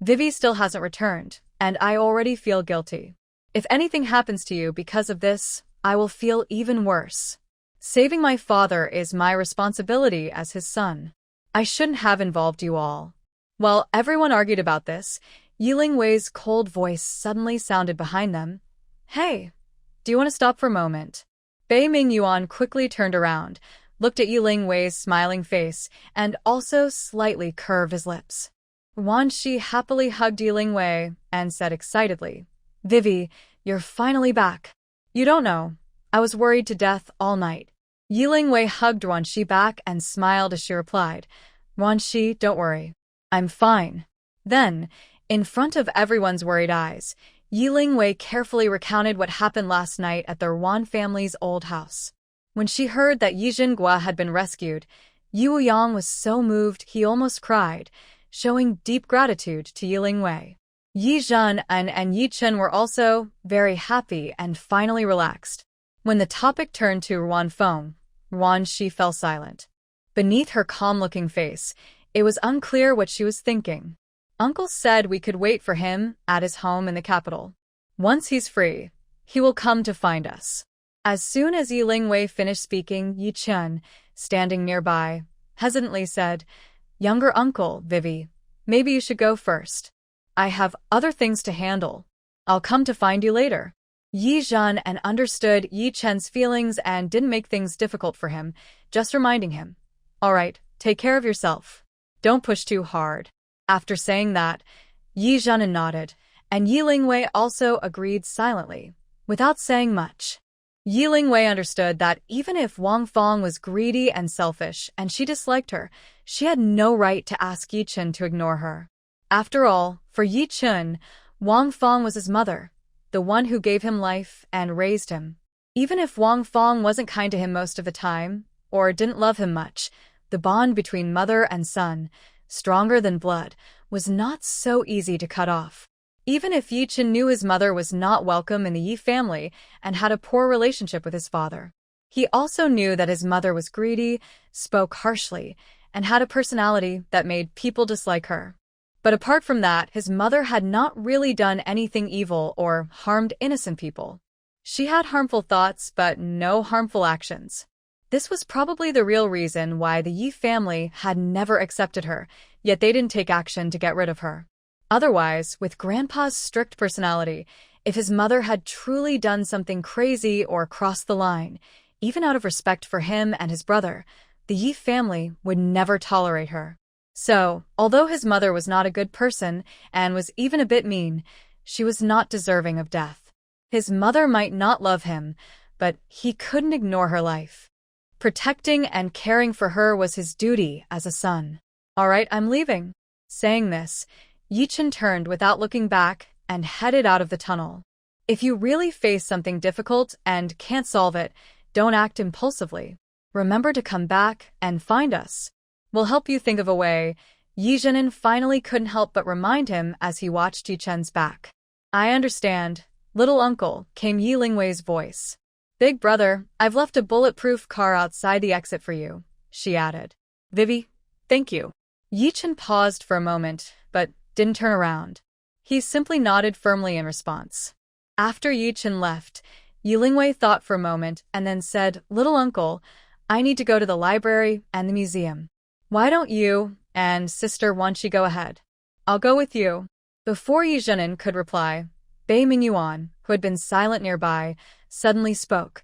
Vivi still hasn't returned, and I already feel guilty. If anything happens to you because of this, I will feel even worse. Saving my father is my responsibility as his son. I shouldn't have involved you all. While everyone argued about this, Yi Lingwei's cold voice suddenly sounded behind them. Hey, do you want to stop for a moment? Beijing Yuan quickly turned around, looked at Yi Lingwei's smiling face, and also slightly curved his lips. Ruan Shi happily hugged Yi Lingwei and said excitedly, Vivi, you're finally back. You don't know. I was worried to death all night. Yi Lingwei hugged Ruan Shi back and smiled as she replied, Ruan Shi, don't worry. I'm fine. Then, in front of everyone's worried eyes, Yi Lingwei carefully recounted what happened last night at the Ruan family's old house. When she heard that Yi Zhengwe had been rescued, Yi Wuyang was so moved he almost cried, showing deep gratitude to Yi Lingwei. Yi Zhen and Yi Chen were also very happy and finally relaxed. When the topic turned to Ruan Feng, Ruan Shi fell silent. Beneath her calm-looking face, it was unclear what she was thinking. Uncle said we could wait for him at his home in the capital. Once he's free, he will come to find us. As soon as Yi Lingwei finished speaking, Yi Chen, standing nearby, hesitantly said, Younger uncle, Vivi, maybe you should go first. I have other things to handle. I'll come to find you later. Yi Zhen understood Yi Chen's feelings and didn't make things difficult for him, just reminding him, All right, take care of yourself. Don't push too hard. After saying that, Yi Zhen nodded, and Yi Lingwei also agreed silently, without saying much. Yi Lingwei understood that even if Wang Feng was greedy and selfish and she disliked her, she had no right to ask Yi Chen to ignore her. After all, for Yi Chen, Wang Feng was his mother, the one who gave him life and raised him. Even if Wang Feng wasn't kind to him most of the time, or didn't love him much, the bond between mother and son, stronger than blood, was not so easy to cut off. Even if Yi Chen knew his mother was not welcome in the Yi family and had a poor relationship with his father, he also knew that his mother was greedy, spoke harshly, and had a personality that made people dislike her. But apart from that, his mother had not really done anything evil or harmed innocent people. She had harmful thoughts, but no harmful actions. This was probably the real reason why the Yi family had never accepted her, yet they didn't take action to get rid of her. Otherwise, with Grandpa's strict personality, If his mother had truly done something crazy or crossed the line, even out of respect for him and his brother, the Yi family would never tolerate her. So, although his mother was not a good person and was even a bit mean, she was not deserving of death. His mother might not love him, but he couldn't ignore her life. Protecting and caring for her was his duty as a son. "All right, I'm leaving." Saying this, Yichen turned without looking back and headed out of the tunnel. If you really face something difficult and can't solve it, don't act impulsively. Remember to come back and find us. We'll help you think of a way. Yi Zhenin finally couldn't help but remind him as he watched Yichen's back. "I understand, little uncle," came Yi Lingwei's voice. "Big brother, I've left a bulletproof car outside the exit for you," she added. "Vivi, thank you." Yichen paused for a moment, but didn't turn around. He simply nodded firmly in response. After Yichen left, Yi Lingwei thought for a moment and then said, "Little uncle, I need to go to the library and the museum. Why don't you and Sister Wanshi go ahead? I'll go with you." Before Yi Zhenin could reply, Bei Mingyuan, who had been silent nearby, suddenly spoke.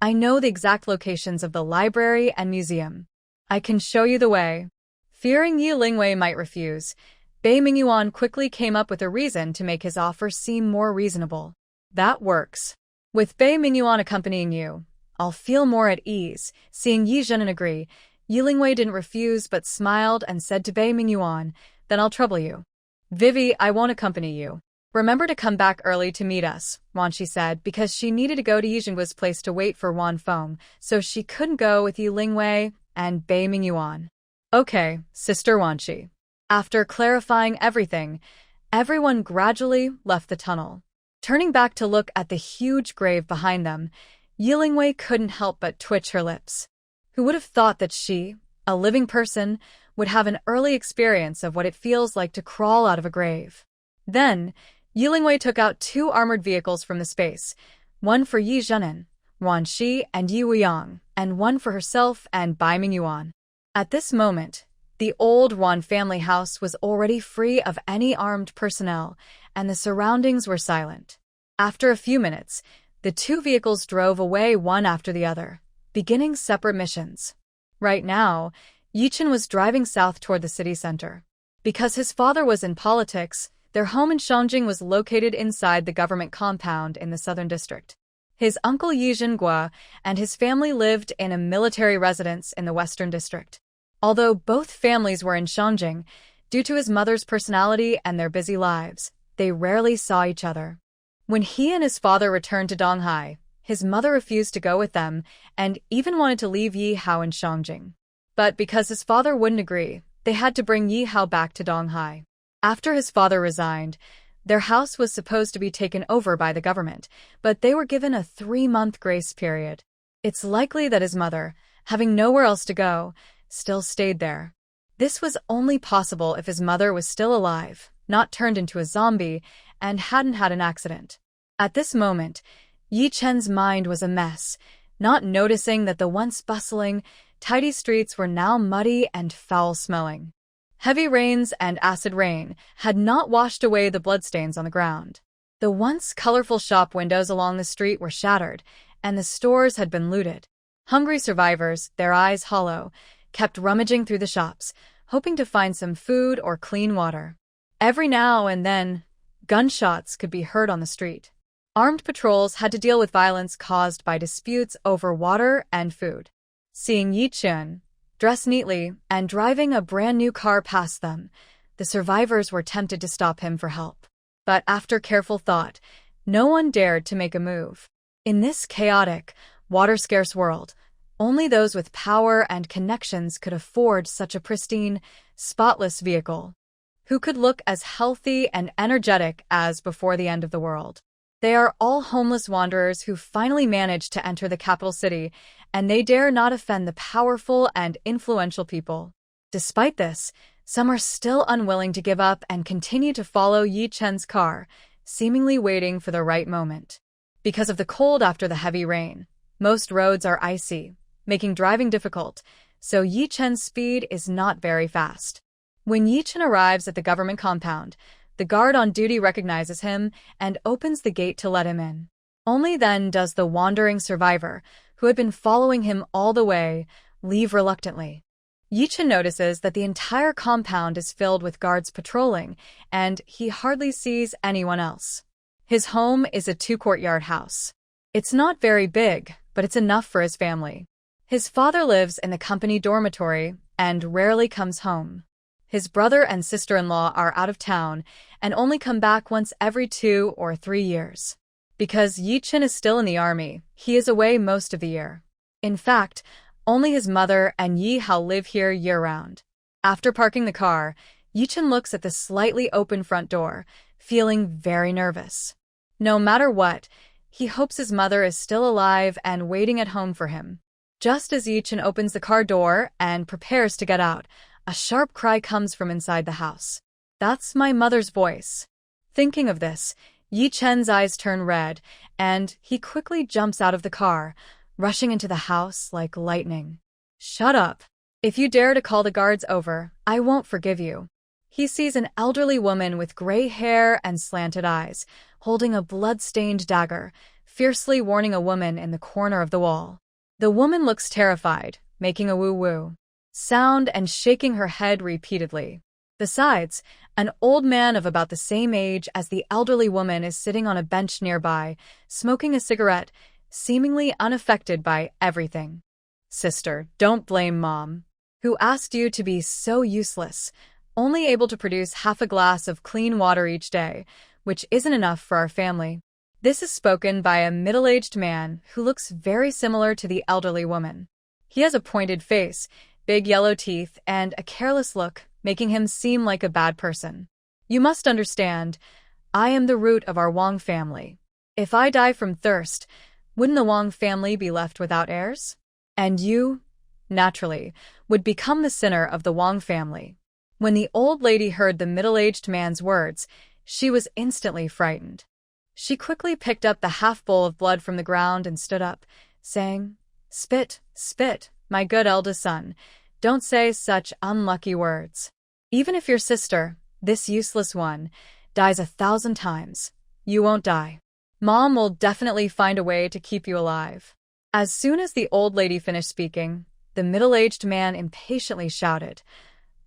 "I know the exact locations of the library and museum. I can show you the way." Fearing Yi Lingwei might refuse, Bei Mingyuan quickly came up with a reason to make his offer seem more reasonable. "That works. With Bei Mingyuan accompanying you, I'll feel more at ease." Seeing Yi Zhenin agree, Yi Lingwei didn't refuse but smiled and said to Bei Mingyuan, "Then I'll trouble you. Vivi, I won't accompany you. Remember to come back early to meet us," Wanshi said, because she needed to go to Yi Zhenguo's place to wait for Wan Feng, so she couldn't go with Yi Lingwei and Bei Mingyuan. "Okay, Sister Wanshi." After clarifying everything, everyone gradually left the tunnel. Turning back to look at the huge grave behind them, Yi Lingwei couldn't help but twitch her lips. Who would have thought that she, a living person, would have an early experience of what it feels like to crawl out of a grave? Then, Yi Lingwei took out 2 armored vehicles from the space, one for Yi Zhenin, Wan Shi, and Yi Wuyang, and one for herself and Bai Mingyuan. At this moment, the old Ruan family house was already free of any armed personnel, and the surroundings were silent. After a few minutes, the 2 vehicles drove away one after the other, beginning separate missions. Right now, Yichen was driving south toward the city center. Because his father was in politics, their home in Shanjing was located inside the government compound in the southern district. His uncle Yi Zhenguo and his family lived in a military residence in the western district. Although both families were in Shanjing, due to his mother's personality and their busy lives, they rarely saw each other. When he and his father returned to Donghai, his mother refused to go with them and even wanted to leave Yi Hao in Shanjing. But because his father wouldn't agree, they had to bring Yi Hao back to Donghai. After his father resigned, their house was supposed to be taken over by the government, but they were given a 3-month grace period. It's likely that his mother, having nowhere else to go, still stayed there. This was only possible if his mother was still alive, not turned into a zombie, and hadn't had an accident. At this moment, Yi Chen's mind was a mess, not noticing that the once bustling, tidy streets were now muddy and foul-smelling. Heavy rains and acid rain had not washed away the bloodstains on the ground. The once colorful shop windows along the street were shattered, and the stores had been looted. Hungry survivors, their eyes hollow, kept rummaging through the shops, hoping to find some food or clean water. Every now and then, gunshots could be heard on the street. Armed patrols had to deal with violence caused by disputes over water and food. Seeing Yi Chun, dressed neatly and driving a brand-new car past them, the survivors were tempted to stop him for help. But after careful thought, no one dared to make a move. In this chaotic, water-scarce world, only those with power and connections could afford such a pristine, spotless vehicle. Who could look as healthy and energetic as before the end of the world? They are all homeless wanderers who finally managed to enter the capital city, and they dare not offend the powerful and influential people. Despite this, some are still unwilling to give up and continue to follow Yi Chen's car, seemingly waiting for the right moment. Because of the cold after the heavy rain, most roads are icy, making driving difficult, so Yi Chen's speed is not very fast. When Yi Chen arrives at the government compound, The guard on duty recognizes him and opens the gate to let him in. Only then does the wandering survivor, who had been following him all the way, leave reluctantly. Yichen notices that the entire compound is filled with guards patrolling, and he hardly sees anyone else. His home is a 2-courtyard house. It's not very big, but it's enough for his family. His father lives in the company dormitory and rarely comes home. His brother and sister-in-law are out of town and only come back once every 2 or 3 years. Because Yichen is still in the army, he is away most of the year. In fact, only his mother and Yi Hao live here year-round. After parking the car, Yichen looks at the slightly open front door, feeling very nervous. No matter what, he hopes his mother is still alive and waiting at home for him. Just as Yichen opens the car door and prepares to get out, a sharp cry comes from inside the house. That's my mother's voice. Thinking of this, Yichen's eyes turn red, and he quickly jumps out of the car, rushing into the house like lightning. Shut up. If you dare to call the guards over, I won't forgive you. He sees an elderly woman with gray hair and slanted eyes, holding a blood-stained dagger, fiercely warning a woman in the corner of the wall. The woman looks terrified, making a woo-woo sound and shaking her head repeatedly. Besides, an old man of about the same age as the elderly woman is sitting on a bench nearby, smoking a cigarette, seemingly unaffected by everything. Sister, don't blame Mom, who asked you to be so useless, only able to produce half a glass of clean water each day, which isn't enough for our family. This is spoken by a middle-aged man who looks very similar to the elderly woman. He has a pointed face, big yellow teeth, and a careless look, making him seem like a bad person. You must understand, I am the root of our Wang family. If I die from thirst, wouldn't the Wang family be left without heirs? And you, naturally, would become the sinner of the Wang family. When the old lady heard the middle-aged man's words, she was instantly frightened. She quickly picked up the half-bowl of blood from the ground and stood up, saying, "Spit, spit, my good eldest son. Don't say such unlucky words. Even if your sister, this useless one, dies 1,000 times, you won't die. Mom will definitely find a way to keep you alive." As soon as the old lady finished speaking, the middle-aged man impatiently shouted,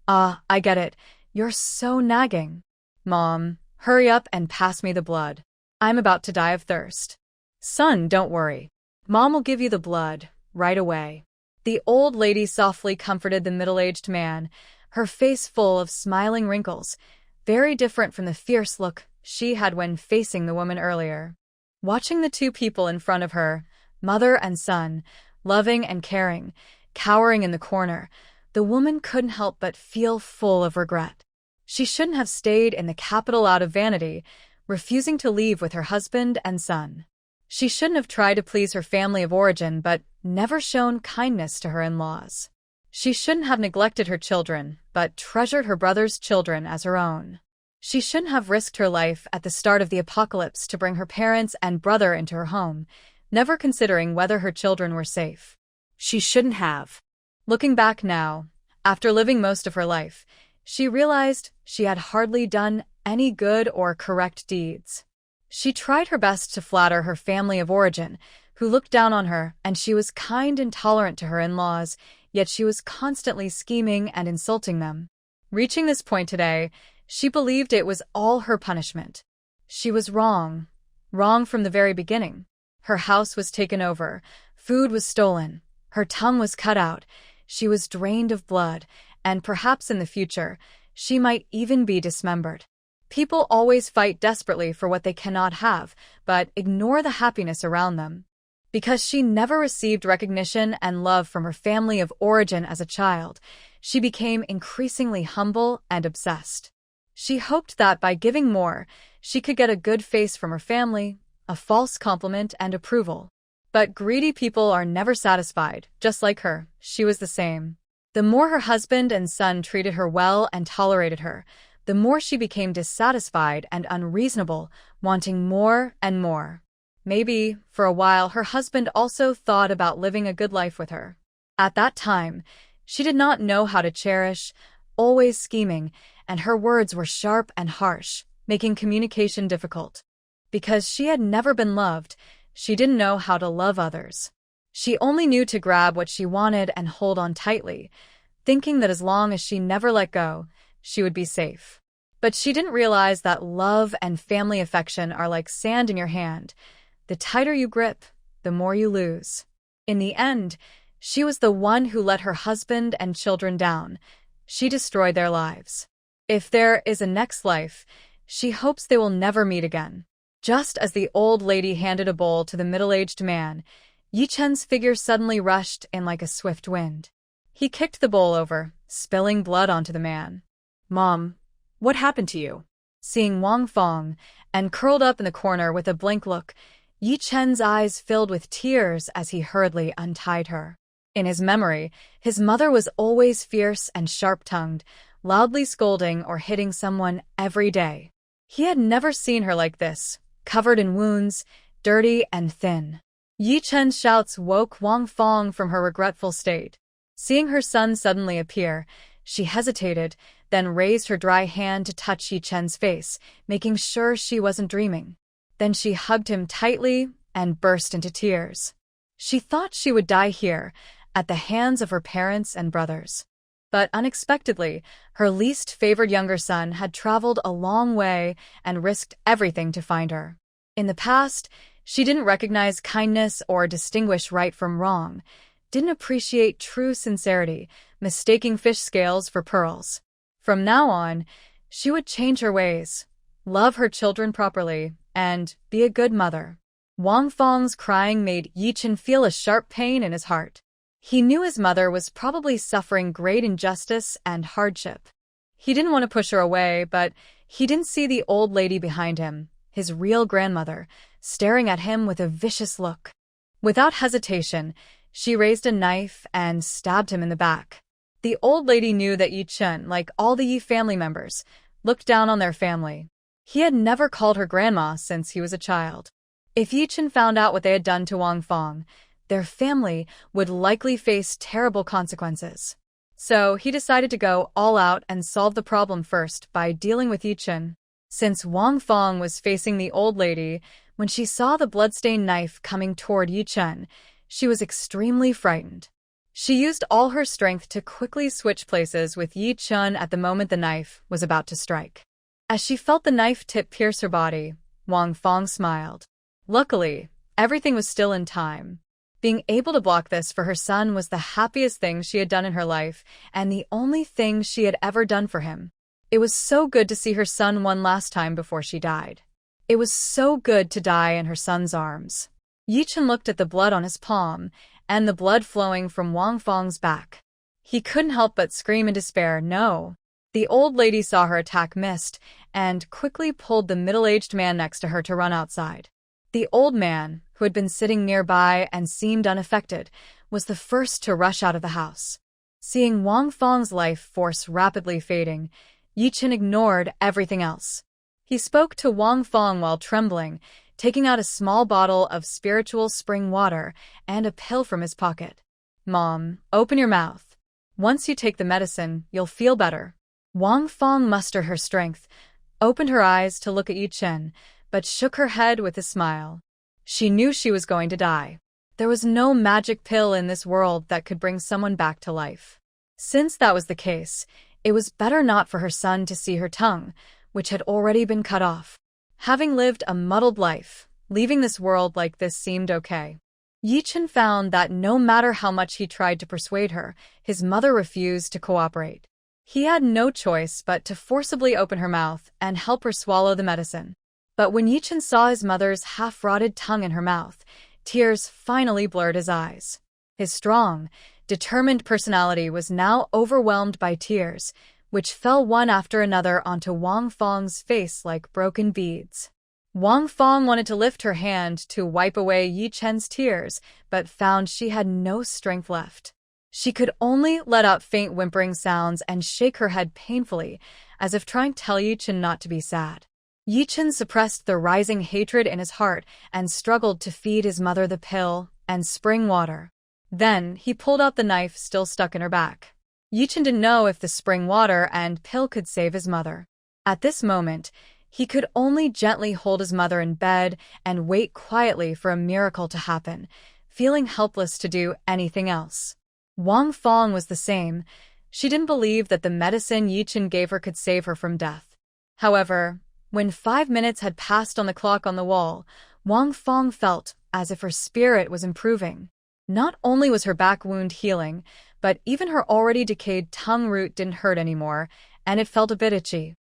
I get it. You're so nagging. Mom, hurry up and pass me the blood. I'm about to die of thirst." "Son, don't worry. Mom will give you the blood right away." The old lady softly comforted the middle-aged man, her face full of smiling wrinkles, very different from the fierce look she had when facing the woman earlier. Watching the two people in front of her, mother and son, loving and caring, cowering in the corner, the woman couldn't help but feel full of regret. She shouldn't have stayed in the capital out of vanity, refusing to leave with her husband and son. She shouldn't have tried to please her family of origin but never shown kindness to her in-laws. She shouldn't have neglected her children but treasured her brother's children as her own. She shouldn't have risked her life at the start of the apocalypse to bring her parents and brother into her home, never considering whether her children were safe. She shouldn't have. Looking back now, after living most of her life, she realized she had hardly done any good or correct deeds. She tried her best to flatter her family of origin, who looked down on her, and she was kind and tolerant to her in-laws, yet she was constantly scheming and insulting them. Reaching this point today, she believed it was all her punishment. She was wrong. Wrong from the very beginning. Her house was taken over, food was stolen, her tongue was cut out, she was drained of blood, and perhaps in the future, she might even be dismembered. People always fight desperately for what they cannot have, but ignore the happiness around them. Because she never received recognition and love from her family of origin as a child, she became increasingly humble and obsessed. She hoped that by giving more, she could get a good face from her family, a false compliment and approval. But greedy people are never satisfied, just like her, she was the same. The more her husband and son treated her well and tolerated her, the more she became dissatisfied and unreasonable, wanting more and more. Maybe, for a while, her husband also thought about living a good life with her. At that time, she did not know how to cherish, always scheming, and her words were sharp and harsh, making communication difficult. Because she had never been loved, she didn't know how to love others. She only knew to grab what she wanted and hold on tightly, thinking that as long as she never let go, she would be safe. But she didn't realize that love and family affection are like sand in your hand. The tighter you grip, the more you lose. In the end, she was the one who let her husband and children down. She destroyed their lives. If there is a next life, she hopes they will never meet again. Just as the old lady handed a bowl to the middle-aged man, Yi Chen's figure suddenly rushed in like a swift wind. He kicked the bowl over, spilling blood onto the man. Mom, what happened to you? Seeing Wang Fong, and curled up in the corner with a blank look, Yi Chen's eyes filled with tears as he hurriedly untied her. In his memory, his mother was always fierce and sharp-tongued, loudly scolding or hitting someone every day. He had never seen her like this, covered in wounds, dirty and thin. Yi Chen's shouts woke Wang Fong from her regretful state. Seeing her son suddenly appear, she hesitated, then raised her dry hand to touch Yi Chen's face, making sure she wasn't dreaming. Then she hugged him tightly and burst into tears. She thought she would die here, at the hands of her parents and brothers. But unexpectedly, her least favored younger son had traveled a long way and risked everything to find her. In the past, she didn't recognize kindness or distinguish right from wrong, didn't appreciate true sincerity, mistaking fish scales for pearls. From now on, she would change her ways, love her children properly, and be a good mother. Wang Fong's crying made Yi Chen feel a sharp pain in his heart. He knew his mother was probably suffering great injustice and hardship. He didn't want to push her away, but he didn't see the old lady behind him, his real grandmother, staring at him with a vicious look. Without hesitation, she raised a knife and stabbed him in the back. The old lady knew that Yi Chen, like all the Yi family members, looked down on their family. He had never called her grandma since he was a child. If Yi Chen found out what they had done to Wang Fong, their family would likely face terrible consequences. So he decided to go all out and solve the problem first by dealing with Yi Chen. Since Wang Fong was facing the old lady, when she saw the bloodstained knife coming toward Yi Chen, she was extremely frightened. She used all her strength to quickly switch places with Yi Chen at the moment the knife was about to strike. As she felt the knife tip pierce her body, Wang Fong smiled. Luckily, everything was still in time. Being able to block this for her son was the happiest thing she had done in her life, and the only thing she had ever done for him. It was so good to see her son one last time before she died. It was so good to die in her son's arms. Yi Chen looked at the blood on his palm, and the blood flowing from Wang Fong's back. He couldn't help but scream in despair, no. The old lady saw her attack missed, and quickly pulled the middle-aged man next to her to run outside. The old man, who had been sitting nearby and seemed unaffected, was the first to rush out of the house. Seeing Wang Fong's life force rapidly fading, Yi Chen ignored everything else. He spoke to Wang Fong while trembling, taking out a small bottle of spiritual spring water and a pill from his pocket. "Mom, open your mouth. Once you take the medicine, you'll feel better." Wang Fong mustered her strength, opened her eyes to look at Yi Chen, but shook her head with a smile. She knew she was going to die. There was no magic pill in this world that could bring someone back to life. Since that was the case, it was better not for her son to see her tongue, which had already been cut off. Having lived a muddled life, leaving this world like this seemed okay. Yi Chen found that no matter how much he tried to persuade her, his mother refused to cooperate. He had no choice but to forcibly open her mouth and help her swallow the medicine. But when Yi Chen saw his mother's half-rotted tongue in her mouth, tears finally blurred his eyes. His strong, determined personality was now overwhelmed by tears, which fell one after another onto Wang Fong's face like broken beads. Wang Fong wanted to lift her hand to wipe away Yi Chen's tears, but found she had no strength left. She could only let out faint whimpering sounds and shake her head painfully, as if trying to tell Yi Chen not to be sad. Yi Chen suppressed the rising hatred in his heart and struggled to feed his mother the pill and spring water. Then he pulled out the knife still stuck in her back. Yi Chen didn't know if the spring water and pill could save his mother. At this moment, He could only gently hold his mother in bed and wait quietly for a miracle to happen, feeling helpless to do anything else. Wang Fong was the same. She didn't believe that the medicine Yichen gave her could save her from death. However, when 5 minutes had passed on the clock on the wall, Wang Fong felt as if her spirit was improving. Not only was her back wound healing, but even her already decayed tongue root didn't hurt anymore, and it felt a bit itchy.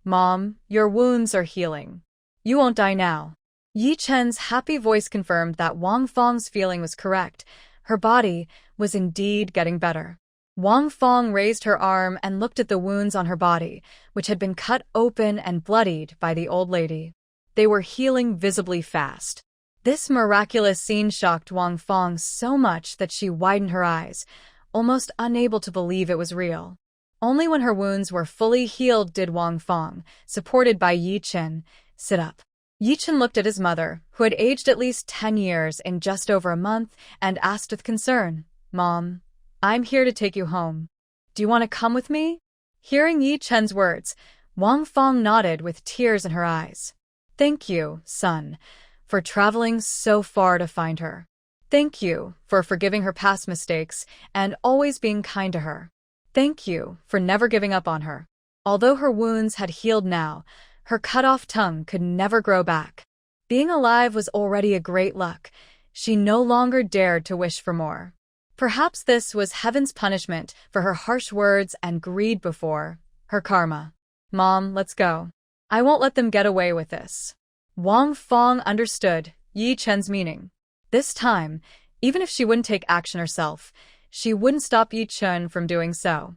"Mom, your wounds are healing. You won't die now." Yi Chen's happy voice confirmed that Wang Fong's feeling was correct. Her body was indeed getting better. Wang Fong raised her arm and looked at the wounds on her body, which had been cut open and bloodied by the old lady. They were healing visibly fast. This miraculous scene shocked Wang Fong so much that she widened her eyes, almost unable to believe it was real. Only when her wounds were fully healed did Wang Fong, supported by Yi Chen, sit up. Yi Chen looked at his mother, who had aged at least 10 years in just over a month, and asked with concern, "Mom, I'm here to take you home. Do you want to come with me?" Hearing Yi Chen's words, Wang Fong nodded with tears in her eyes. "Thank you, son, for traveling so far to find her. Thank you for forgiving her past mistakes and always being kind to her. Thank you for never giving up on her." Although her wounds had healed now, her cut-off tongue could never grow back. Being alive was already a great luck. She no longer dared to wish for more. Perhaps this was heaven's punishment for her harsh words and greed before, her karma. "Mom, let's go. I won't let them get away with this." Wang Fong understood Yi Chen's meaning. This time, even if she wouldn't take action herself, she wouldn't stop Yi Chen from doing so.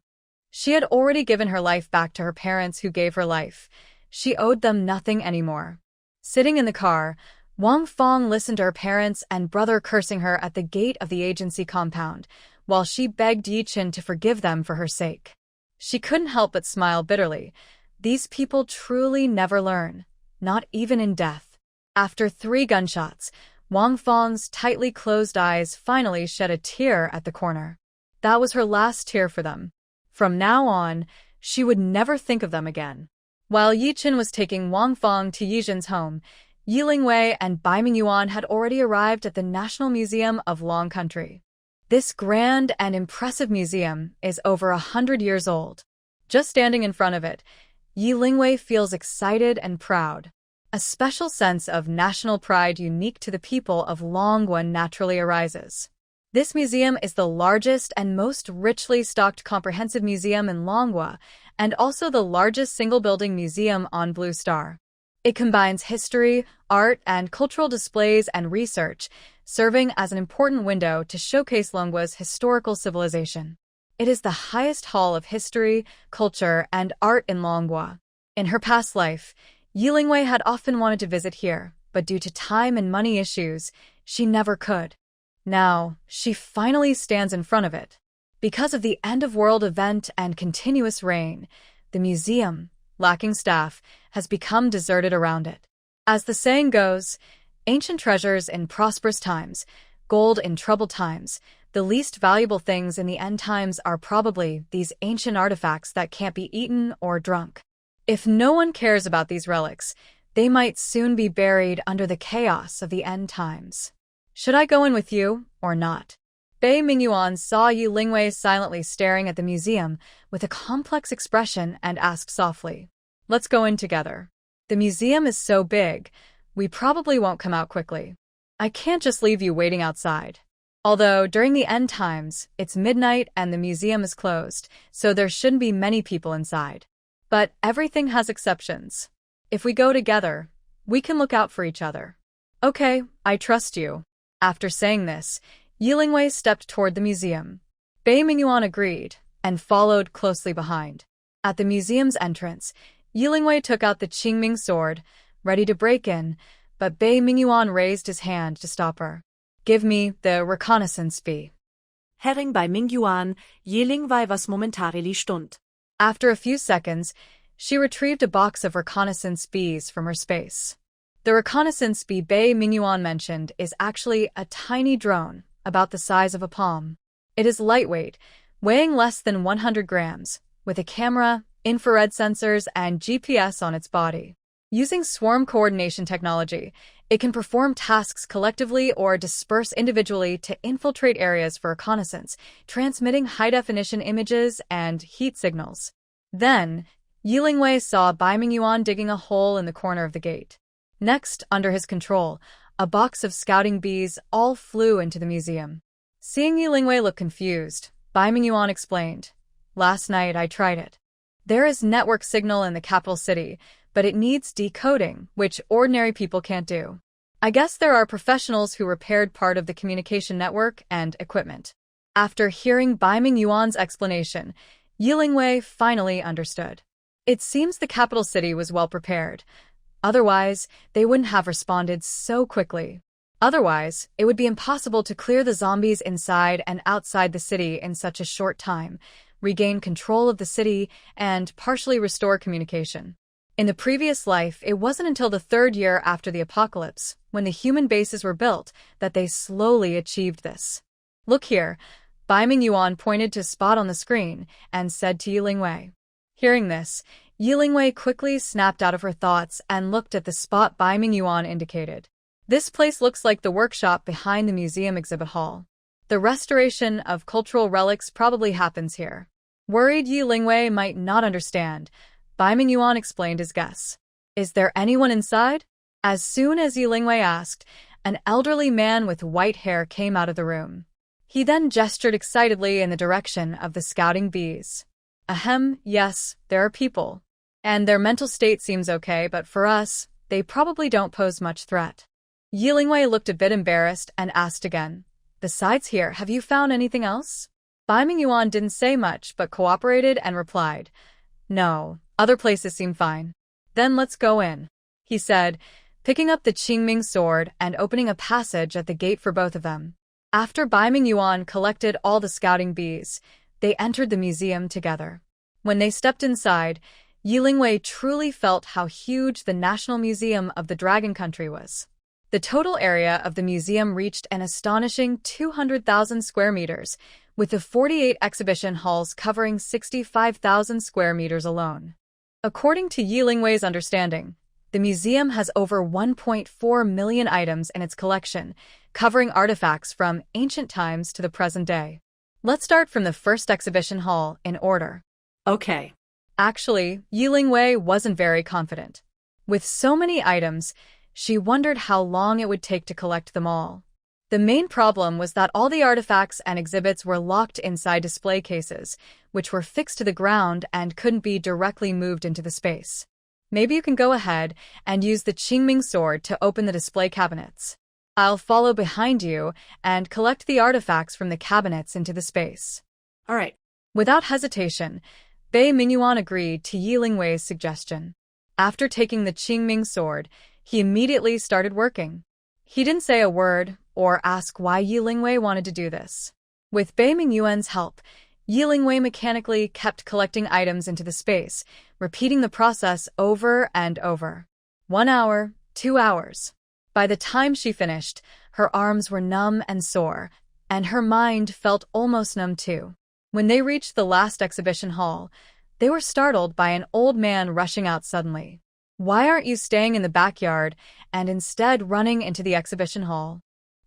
She had already given her life back to her parents who gave her life. She owed them nothing anymore. Sitting in the car, Wang Fong listened to her parents and brother cursing her at the gate of the agency compound, while she begged Yi Chen to forgive them for her sake. She couldn't help but smile bitterly. These people truly never learn, not even in death. After 3 gunshots, Wang Fong's tightly closed eyes finally shed a tear at the corner. That was her last tear for them. From now on, she would never think of them again. While Yi Chen was taking Wang Fong to Yi Zhen's home, Yi Lingwei and Bai Mingyuan had already arrived at the National Museum of Long Country. This grand and impressive museum is over 100 years old. Just standing in front of it, Yi Lingwei feels excited and proud. A special sense of national pride unique to the people of Longguan naturally arises. This museum is the largest and most richly stocked comprehensive museum in Longhua, and also the largest single-building museum on Blue Star. It combines history, art, and cultural displays and research, serving as an important window to showcase Longgua's historical civilization. It is the highest hall of history, culture, and art in Longhua. In her past life, Yi Lingwei had often wanted to visit here, but due to time and money issues, she never could. Now, she finally stands in front of it. Because of the end-of-world event and continuous rain, the museum, lacking staff, has become deserted around it. As the saying goes, ancient treasures in prosperous times, gold in troubled times, the least valuable things in the end times are probably these ancient artifacts that can't be eaten or drunk. If no one cares about these relics, they might soon be buried under the chaos of the end times. Should I go in with you, or not? Bai Mingyuan saw Yi Lingwei silently staring at the museum with a complex expression and asked softly, "Let's go in together. The museum is so big, we probably won't come out quickly. I can't just leave you waiting outside. Although, during the end times, it's midnight and the museum is closed, so there shouldn't be many people inside. But everything has exceptions. If we go together, we can look out for each other." "Okay, I trust you." After saying this, Yi Lingwei stepped toward the museum. Bai Mingyuan agreed and followed closely behind. At the museum's entrance, Yi Lingwei took out the Qingming sword, ready to break in, but Bai Mingyuan raised his hand to stop her. "Give me the reconnaissance bee." Herring bei Mingyuan, Yi Lingwei was momentarily stund. After a few seconds, she retrieved a box of reconnaissance bees from her space. The reconnaissance bee Bai Mingyuan mentioned is actually a tiny drone, about the size of a palm. It is lightweight, weighing less than 100 grams, with a camera, infrared sensors, and GPS on its body. Using swarm coordination technology, it can perform tasks collectively or disperse individually to infiltrate areas for reconnaissance, transmitting high-definition images and heat signals. Then, Yilingwei saw Bai Mingyuan digging a hole in the corner of the gate. Next, under his control, a box of scouting bees all flew into the museum. Seeing Yilingwei look confused, Bai Mingyuan explained, "Last night I tried it. There is network signal in the capital city, but it needs decoding, which ordinary people can't do. I guess there are professionals who repaired part of the communication network and equipment." After hearing Bai Mingyuan's explanation, Yilingwei finally understood. It seems the capital city was well prepared. Otherwise, they wouldn't have responded so quickly. Otherwise, it would be impossible to clear the zombies inside and outside the city in such a short time, regain control of the city, and partially restore communication. In the previous life, it wasn't until the 3rd year after the apocalypse, when the human bases were built, that they slowly achieved this. "Look here," Bai Mingyuan pointed to a spot on the screen and said to Yilingwei. Hearing this, Yilingwei quickly snapped out of her thoughts and looked at the spot Bai Mingyuan indicated. This place looks like the workshop behind the museum exhibit hall. The restoration of cultural relics probably happens here. Worried Yilingwei might not understand, Bai Mingyuan explained his guess. "Is there anyone inside?" As soon as Yilingwei asked, an elderly man with white hair came out of the room. He then gestured excitedly in the direction of the scouting bees. "Ahem, yes, there are people. And their mental state seems okay, but for us, they probably don't pose much threat." Yilingwei looked a bit embarrassed and asked again, "Besides here, have you found anything else?" Bai Mingyuan didn't say much but cooperated and replied, "No, other places seem fine." "Then let's go in," he said, picking up the Qingming sword and opening a passage at the gate for both of them. After Bai Mingyuan collected all the scouting bees, they entered the museum together. When they stepped inside, Yilingwei truly felt how huge the National Museum of the Dragon Country was. The total area of the museum reached an astonishing 200,000 square meters, with the 48 exhibition halls covering 65,000 square meters alone. According to Yilingwei's understanding, the museum has over 1.4 million items in its collection, covering artifacts from ancient times to the present day. Let's start from the first exhibition hall in order. Okay. Actually, Yilingwei wasn't very confident. With so many items, she wondered how long it would take to collect them all. The main problem was that all the artifacts and exhibits were locked inside display cases, which were fixed to the ground and couldn't be directly moved into the space. Maybe you can go ahead and use the Qingming sword to open the display cabinets. I'll follow behind you and collect the artifacts from the cabinets into the space. All right. Without hesitation, Bai Mingyuan agreed to Yilingwei's suggestion. After taking the Qingming sword, he immediately started working. He didn't say a word or ask why Yilingwei wanted to do this. With Bai Mingyuan's help, Yilingwei mechanically kept collecting items into the space, repeating the process over and over. 1 hour, 2 hours. By the time she finished, her arms were numb and sore, and her mind felt almost numb too. When they reached the last exhibition hall, they were startled by an old man rushing out suddenly. "Why aren't you staying in the backyard and instead running into the exhibition hall?"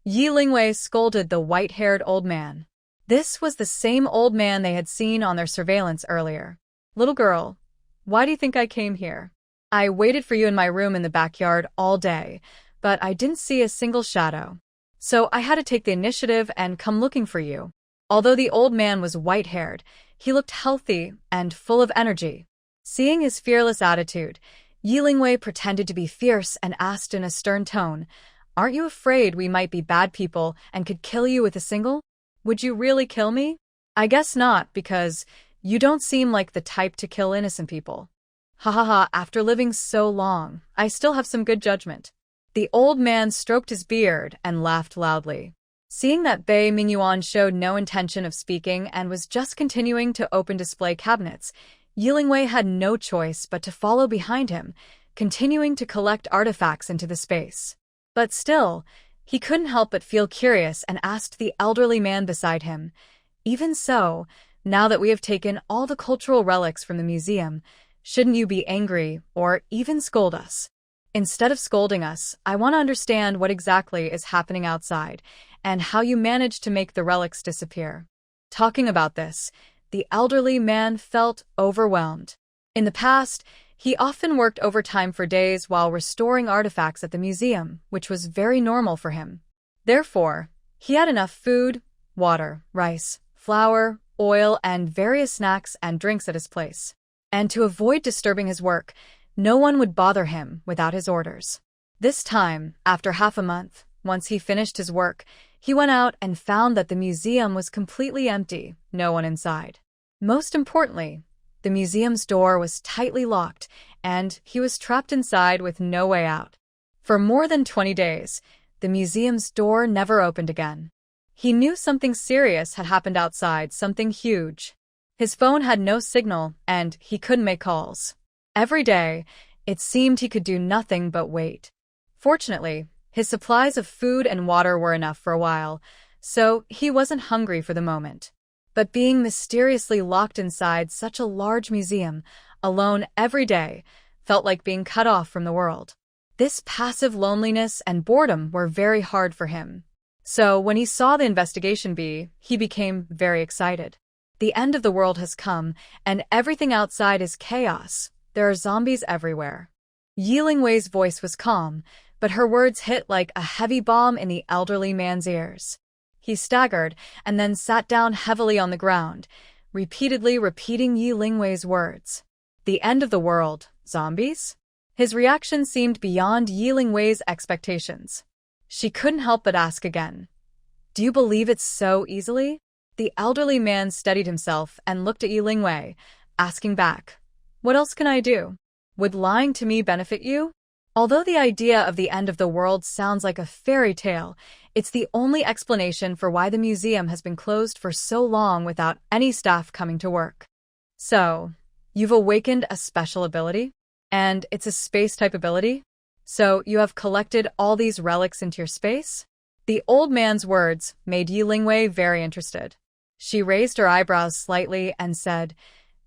Yilingwei scolded the white-haired old man. This was the same old man they had seen on their surveillance earlier. "Little girl, why do you think I came here? I waited for you in my room in the backyard all day, but I didn't see a single shadow. So I had to take the initiative and come looking for you." Although the old man was white-haired, he looked healthy and full of energy. Seeing his fearless attitude, Yilingwei pretended to be fierce and asked in a stern tone, "Aren't you afraid we might be bad people and could kill you with a single? Would you really kill me?" "I guess not, because you don't seem like the type to kill innocent people." "Ha ha ha, after living so long, I still have some good judgment." The old man stroked his beard and laughed loudly. Seeing that Bai Mingyuan showed no intention of speaking and was just continuing to open display cabinets, Yilingwei had no choice but to follow behind him, continuing to collect artifacts into the space. But still, he couldn't help but feel curious and asked the elderly man beside him, "Even so, now that we have taken all the cultural relics from the museum, Shouldn't you be angry or even scold us? Instead of scolding us, I want to understand what exactly is happening outside and how you managed to make the relics disappear. Talking about this, the elderly man felt overwhelmed. In the past, he often worked overtime for days while restoring artifacts at the museum, which was very normal for him. Therefore, he had enough food, water, rice, flour, oil, and various snacks and drinks at his place. And to avoid disturbing his work, no one would bother him without his orders. This time, after half a month, once he finished his work, he went out and found that the museum was completely empty, no one inside. Most importantly, the museum's door was tightly locked, and he was trapped inside with no way out. For more than 20 days, the museum's door never opened again. He knew something serious had happened outside, something huge. His phone had no signal, and he couldn't make calls. Every day, it seemed he could do nothing but wait. Fortunately, his supplies of food and water were enough for a while, so he wasn't hungry for the moment. But being mysteriously locked inside such a large museum, alone every day, felt like being cut off from the world. This passive loneliness and boredom were very hard for him. So when he saw the investigation bee, he became very excited. The end of the world has come, and everything outside is chaos. There are zombies everywhere. Yi Lingwei's voice was calm, but her words hit like a heavy bomb in the elderly man's ears. He staggered and then sat down heavily on the ground, repeatedly repeating Yi Lingwei's words. The end of the world, zombies? His reaction seemed beyond Yi Lingwei's expectations. She couldn't help but ask again. Do you believe it so easily? The elderly man steadied himself and looked at Yi Lingwei, asking back, what else can I do? Would lying to me benefit you? Although the idea of the end of the world sounds like a fairy tale, it's the only explanation for why the museum has been closed for so long without any staff coming to work. So, you've awakened a special ability? And it's a space-type ability? So you have collected all these relics into your space? The old man's words made Yi Lingwei very interested. She raised her eyebrows slightly and said,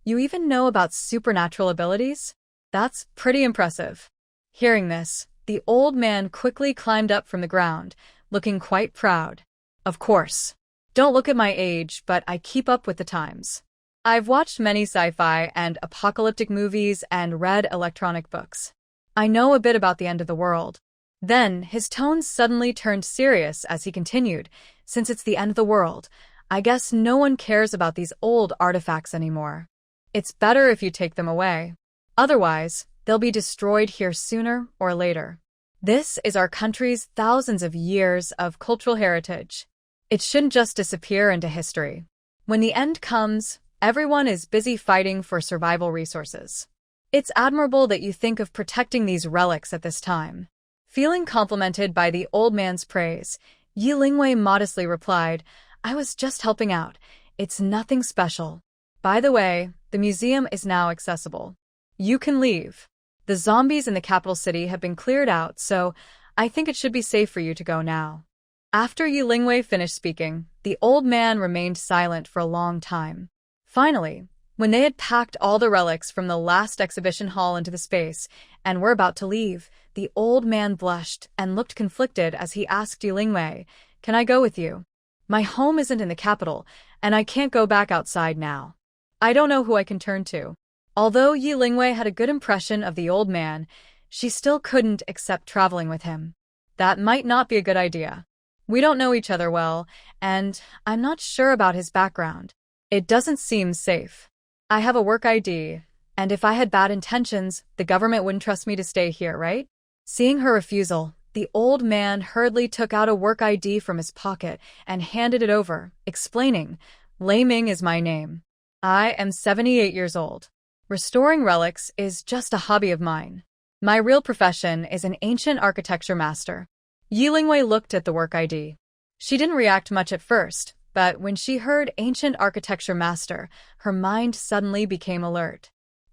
You even know about supernatural abilities? That's pretty impressive. Hearing this, the old man quickly climbed up from the ground, looking quite proud. Of course. Don't look at my age, but I keep up with the times. I've watched many sci-fi and apocalyptic movies and read electronic books. I know a bit about the end of the world. Then, his tone suddenly turned serious as he continued, Since it's the end of the world, I guess no one cares about these old artifacts anymore. It's better if you take them away. Otherwise, they'll be destroyed here sooner or later. This is our country's thousands of years of cultural heritage. It shouldn't just disappear into history. When the end comes, everyone is busy fighting for survival resources. It's admirable that you think of protecting these relics at this time. Feeling complimented by the old man's praise, Yi Lingwei modestly replied, I was just helping out. It's nothing special. By the way, the museum is now accessible. You can leave. The zombies in the capital city have been cleared out, so I think it should be safe for you to go now. After Yi Lingwei finished speaking, the old man remained silent for a long time. Finally, when they had packed all the relics from the last exhibition hall into the space and were about to leave, the old man blushed and looked conflicted as he asked Yi Lingwei, Can I go with you? My home isn't in the capital, and I can't go back outside now. I don't know who I can turn to. Although Yi Lingwei had a good impression of the old man, she still couldn't accept traveling with him. That might not be a good idea. We don't know each other well, and I'm not sure about his background. It doesn't seem safe. I have a work ID, and if I had bad intentions, the government wouldn't trust me to stay here, right? Seeing her refusal, the old man hurriedly took out a work ID from his pocket and handed it over, explaining, Lei Ming is my name. I am 78 years old. Restoring relics is just a hobby of mine. My real profession is an ancient architecture master. Yi Lingwei looked at the work ID. She didn't react much at first, but when she heard ancient architecture master, her mind suddenly became alert.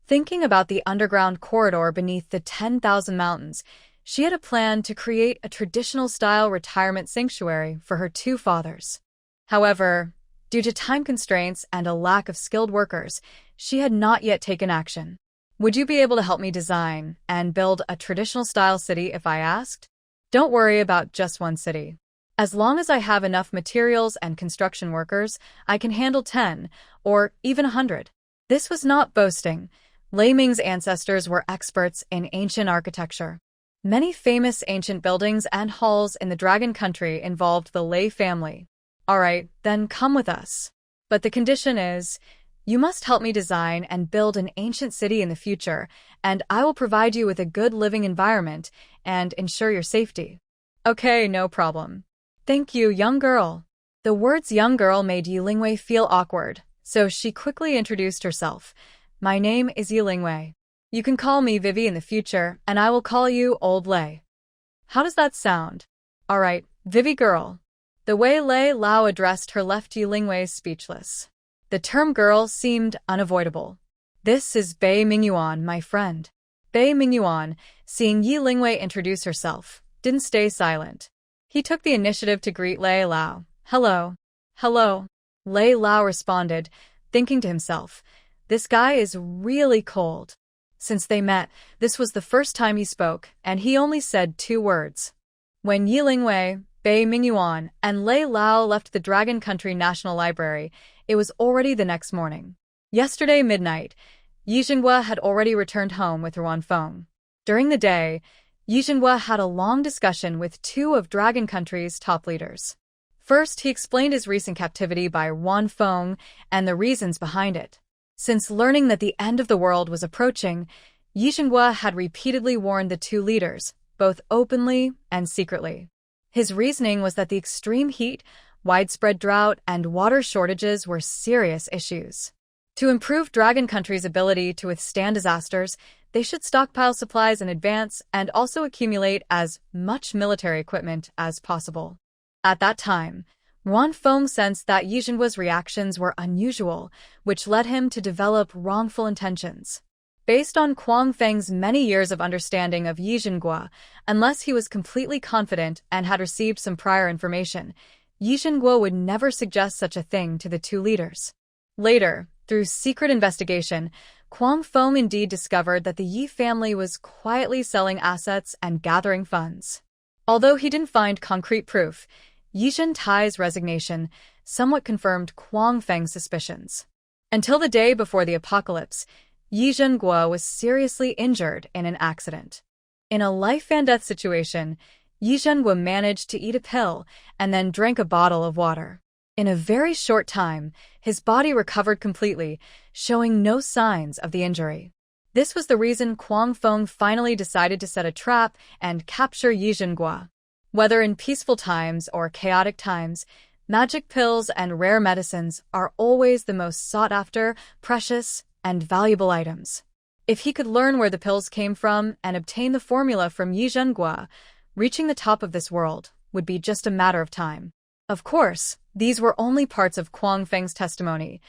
Thinking about the underground corridor beneath the 10,000 mountains, she had a plan to create a traditional-style retirement sanctuary for her two fathers. However, due to time constraints and a lack of skilled workers, she had not yet taken action. Would you be able to help me design and build a traditional-style city if I asked? Don't worry about just one city. As long as I have enough materials and construction workers, I can handle 10 or even 100. This was not boasting. Lei Ming's ancestors were experts in ancient architecture. Many famous ancient buildings and halls in the Dragon Country involved the Lei family. All right, then come with us. But the condition is, you must help me design and build an ancient city in the future, and I will provide you with a good living environment and ensure your safety. Okay, no problem. Thank you, young girl. The words young girl made Yilingwei feel awkward, so she quickly introduced herself. My name is Yilingwei. You can call me Vivi in the future, and I will call you Old Lei. How does that sound? All right, Vivi girl. The way Lei Lao addressed her left Yilingwei speechless. The term girl seemed unavoidable. This is Bei Mingyuan, my friend. Bei Mingyuan, seeing Yilingwei introduce herself, didn't stay silent. He took the initiative to greet Lei Lao. Hello. Hello. Lei Lao responded, thinking to himself, this guy is really cold. Since they met, this was the first time he spoke, and he only said 2 words. When Yilingwei, Bei Mingyuan, and Lei Lao left the Dragon Country National Library, it was already the next morning. Yesterday midnight, Yizhenghua had already returned home with Ruan Feng. During the day, Yizhenghua had a long discussion with 2 of Dragon Country's top leaders. First, he explained his recent captivity by Ruan Feng and the reasons behind it. Since learning that the end of the world was approaching, Yizhenghua had repeatedly warned the 2 leaders, both openly and secretly. His reasoning was that the extreme heat, widespread drought, and water shortages were serious issues. To improve Dragon Country's ability to withstand disasters, they should stockpile supplies in advance and also accumulate as much military equipment as possible. At that time, Ruan Feng sensed that Yizhenghua's reactions were unusual, which led him to develop wrongful intentions. Based on Kuang Feng's many years of understanding of Yizhenghua, unless he was completely confident and had received some prior information, Yizhenghua would never suggest such a thing to the 2 leaders. Later, through secret investigation, Kuang Feng indeed discovered that the Yi family was quietly selling assets and gathering funds. Although he didn't find concrete proof, Yizhen Tai's resignation somewhat confirmed Kuang Feng's suspicions. Until the day before the apocalypse, Yizhenghua was seriously injured in an accident. In a life-and-death situation, Yizhenghua managed to eat a pill and then drank a bottle of water. In a very short time, his body recovered completely, showing no signs of the injury. This was the reason Kuang Feng finally decided to set a trap and capture Yizhenghua. Whether in peaceful times or chaotic times, magic pills and rare medicines are always the most sought-after, precious, and valuable items. If he could learn where the pills came from and obtain the formula from Yizhenghua, reaching the top of this world would be just a matter of time. Of course, these were only parts of Kuang Feng's testimony.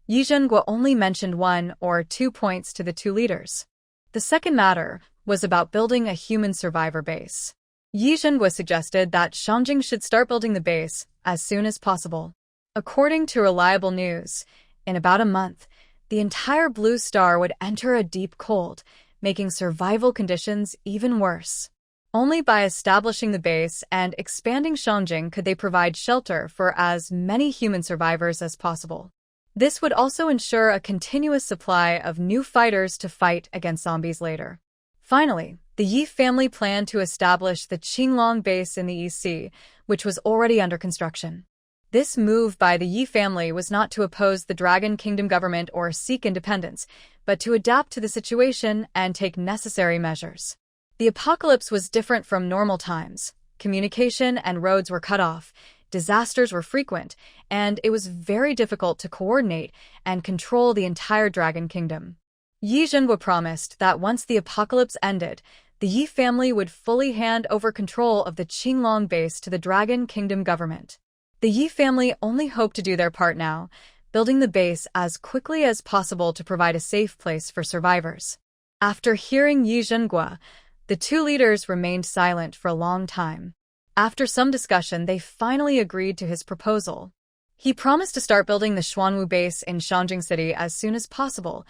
Yizhenghua only mentioned 1 or 2 points to the 2 leaders. The second matter was about building a human survivor base. Yizhenghua suggested that Shanjing should start building the base as soon as possible. According to reliable news, in about a month, the entire Blue Star would enter a deep cold, making survival conditions even worse. Only by establishing the base and expanding Shanjing could they provide shelter for as many human survivors as possible. This would also ensure a continuous supply of new fighters to fight against zombies later. Finally, the Yi family planned to establish the Qinglong base in the East Sea, which was already under construction. This move by the Yi family was not to oppose the Dragon Kingdom government or seek independence, but to adapt to the situation and take necessary measures. The apocalypse was different from normal times. Communication and roads were cut off, disasters were frequent, and it was very difficult to coordinate and control the entire Dragon Kingdom. Yi Zhenhua promised that once the apocalypse ended, the Yi family would fully hand over control of the Qinglong base to the Dragon Kingdom government. The Yi family only hoped to do their part now, building the base as quickly as possible to provide a safe place for survivors. After hearing Yi Zhenhua, the 2 leaders remained silent for a long time. After some discussion, they finally agreed to his proposal. He promised to start building the Xuanwu base in Shanjing City as soon as possible,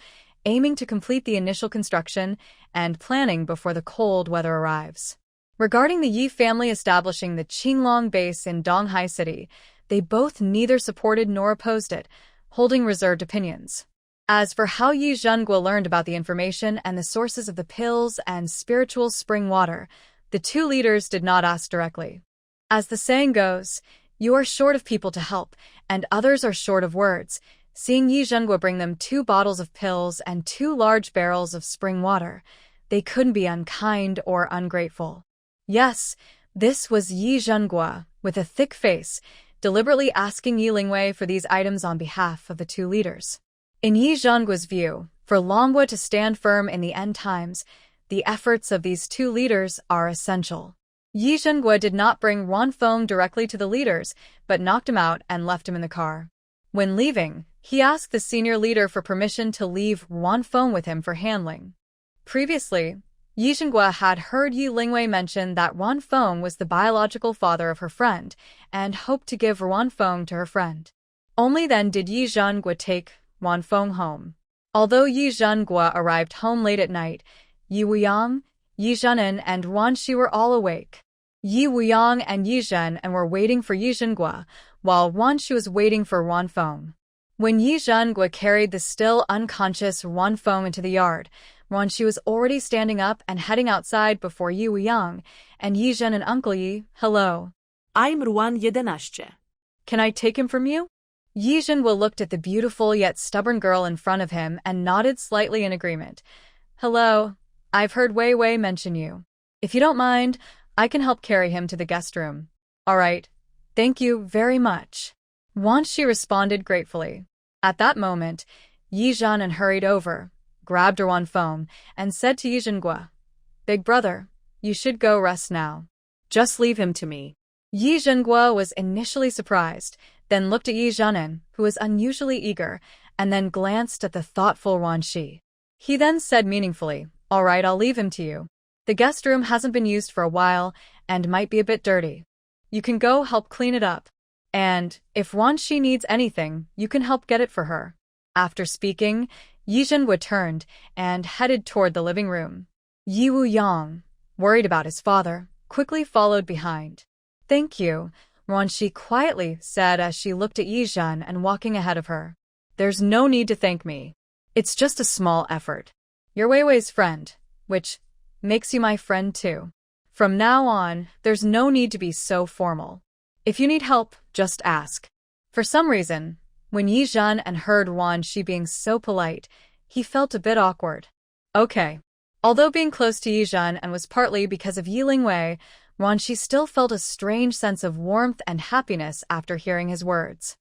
aiming to complete the initial construction and planning before the cold weather arrives. Regarding the Yi family establishing the Qinglong base in Donghai City, they both neither supported nor opposed it, holding reserved opinions. As for how Yi Zhenguo learned about the information and the sources of the pills and spiritual spring water, the two leaders did not ask directly. As the saying goes, you are short of people to help, and others are short of words. Seeing Yi Zhenguo bring them 2 bottles of pills and 2 large barrels of spring water, they couldn't be unkind or ungrateful. Yes, this was Yi Zhenguo, with a thick face, deliberately asking Yi Lingwei for these items on behalf of the two leaders. In Yi Zhenguo's view, for Longhua to stand firm in the end times, the efforts of these two leaders are essential. Yi Zhenguo did not bring Ruan Feng directly to the leaders, but knocked him out and left him in the car. When leaving, he asked the senior leader for permission to leave Ruan Feng with him for handling. Previously, Yi Zhenguo had heard Yi Lingwei mention that Ruan Feng was the biological father of her friend, and hoped to give Ruan Feng to her friend. Only then did Yi Zhenguo take Ruan Feng home. Although Yi Zhenguo arrived home late at night, Yi Wuyang, Yi Zhenan, and Ruan Shi were all awake. Yi Wuyang and Yi Zhen were waiting for Yi Zhenguo, while Ruan Shi was waiting for Ruan Feng. When Yi Zhenguo carried the still unconscious Ruan Feng into the yard, Ruan Shi was already standing up and heading outside before Yi Wuyang and Yi Zhen and Uncle Yi. Hello. I'm Ruan 11. Can I take him from you? Yi Zhenguo looked at the beautiful yet stubborn girl in front of him and nodded slightly in agreement. Hello. I've heard Wei Wei mention you. If you don't mind, I can help carry him to the guest room. All right. Thank you very much. Ruan Shi responded gratefully. At that moment, Yi Zhenan hurried over, grabbed Ruan Feng, and said to Yi Zhenguo, Big brother, you should go rest now. Just leave him to me. Yi Zhenguo was initially surprised, then looked at Yi Zhenan, who was unusually eager, and then glanced at the thoughtful Ruan Shi. He then said meaningfully, All right, I'll leave him to you. The guest room hasn't been used for a while, and might be a bit dirty. You can go help clean it up. And, if Ruan Shi needs anything, you can help get it for her. After speaking, Yi Zhenguo turned and headed toward the living room. Yi Wuyang, worried about his father, quickly followed behind. Thank you, Ruan Shi quietly said as she looked at Yi Zhen and walking ahead of her. There's no need to thank me. It's just a small effort. You're Wei Wei's friend, which makes you my friend too. From now on, there's no need to be so formal. If you need help, just ask. For some reason, when Yi Zhen heard Ruan Shi being so polite, he felt a bit awkward. Okay. Although being close to Yi Zhen was partly because of Yi Lingwei, Ruan Shi still felt a strange sense of warmth and happiness after hearing his words.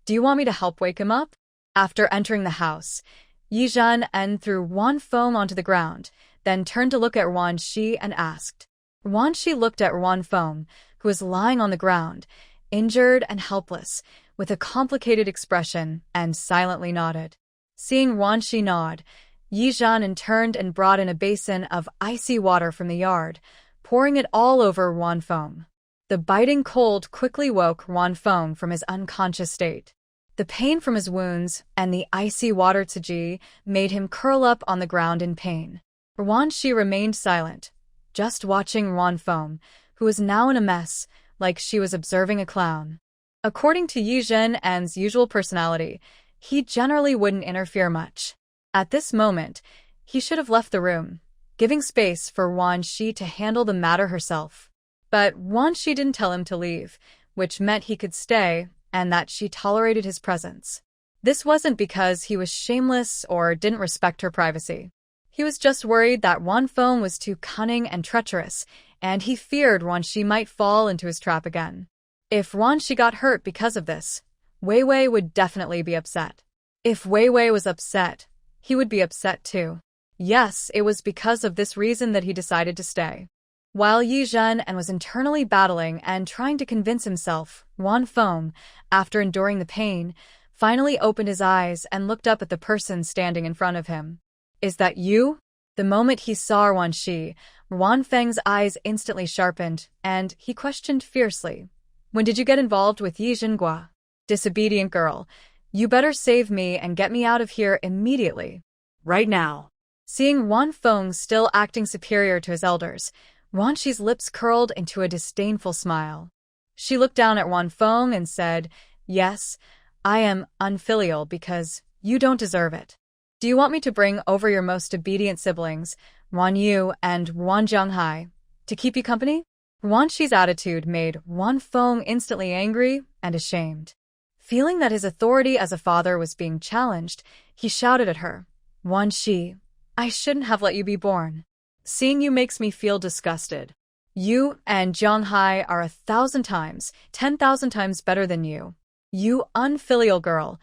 Do you want me to help wake him up? After entering the house, Yi Zhen threw Ruan Feng onto the ground, then turned to look at Ruan Shi and asked. Ruan Shi looked at Ruan Feng, who was lying on the ground, injured and helpless, with a complicated expression, and silently nodded. Seeing Ruan Shi nod, Yi Zhen turned and brought in a basin of icy water from the yard, pouring it all over Ruan Feng. The biting cold quickly woke Ruan Feng from his unconscious state. The pain from his wounds and the icy water tsuji made him curl up on the ground in pain. Ruan Shi remained silent, just watching Ruan Feng, who was now in a mess, like she was observing a clown. According to Yi Zhen's usual personality, he generally wouldn't interfere much. At this moment, he should have left the room, giving space for Ruan Shi to handle the matter herself. But Ruan Shi didn't tell him to leave, which meant he could stay, and that she tolerated his presence. This wasn't because he was shameless or didn't respect her privacy. He was just worried that Ruan Feng was too cunning and treacherous, and he feared Ruan Shi might fall into his trap again. If Ruan Shi got hurt because of this, Wei Wei would definitely be upset. If Wei Wei was upset, he would be upset too. Yes, it was because of this reason that he decided to stay. While Yi Zhen was internally battling and trying to convince himself, Ruan Feng, after enduring the pain, finally opened his eyes and looked up at the person standing in front of him. Is that you? The moment he saw Ruan Shi, Ruan Feng's eyes instantly sharpened, and he questioned fiercely. When did you get involved with Yi Zhenguo? Disobedient girl. You better save me and get me out of here immediately. right now. Seeing Wan Feng still acting superior to his elders, Wan Shi's lips curled into a disdainful smile. She looked down at Wan Feng and said, "Yes, I am unfilial because you don't deserve it. Do you want me to bring over your most obedient siblings, Wan Yu and Wan Zhonghai, to keep you company?" Wan Shi's attitude made Wan Feng instantly angry and ashamed. Feeling that his authority as a father was being challenged, he shouted at her, "Wan Shi, I shouldn't have let you be born. Seeing you makes me feel disgusted. You and Zhonghai are 1,000 times, 10,000 times better than you. You unfilial girl.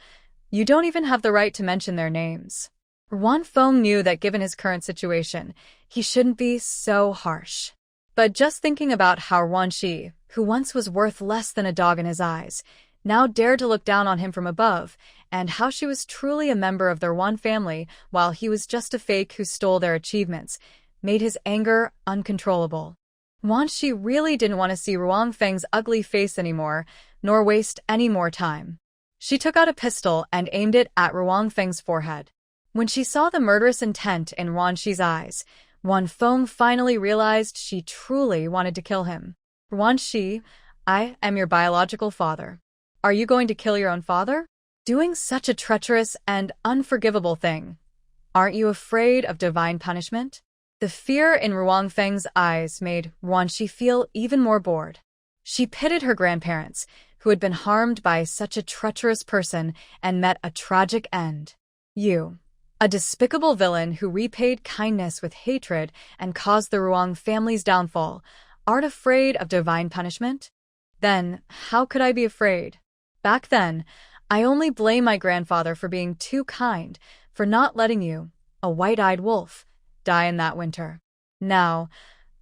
You don't even have the right to mention their names." Wan Feng knew that given his current situation, he shouldn't be so harsh. But just thinking about how Wan Shi, who once was worth less than a dog in his eyes, now dared to look down on him from above, and how she was truly a member of their Wan family while he was just a fake who stole their achievements, made his anger uncontrollable. Wan Shi really didn't want to see Ruan Feng's ugly face anymore, nor waste any more time. She took out a pistol and aimed it at Ruan Feng's forehead. When she saw the murderous intent in Wan Shi's eyes, Wan Feng finally realized she truly wanted to kill him. "Wan Shi, I am your biological father. Are you going to kill your own father? Doing such a treacherous and unforgivable thing. Aren't you afraid of divine punishment?" The fear in Ruan Feng's eyes made Wan Shi feel even more bored. She pitied her grandparents, who had been harmed by such a treacherous person and met a tragic end. "You, a despicable villain who repaid kindness with hatred and caused the Ruan family's downfall, art afraid of divine punishment? Then, how could I be afraid? Back then, I only blame my grandfather for being too kind, for not letting you, a white-eyed wolf, die in that winter. Now,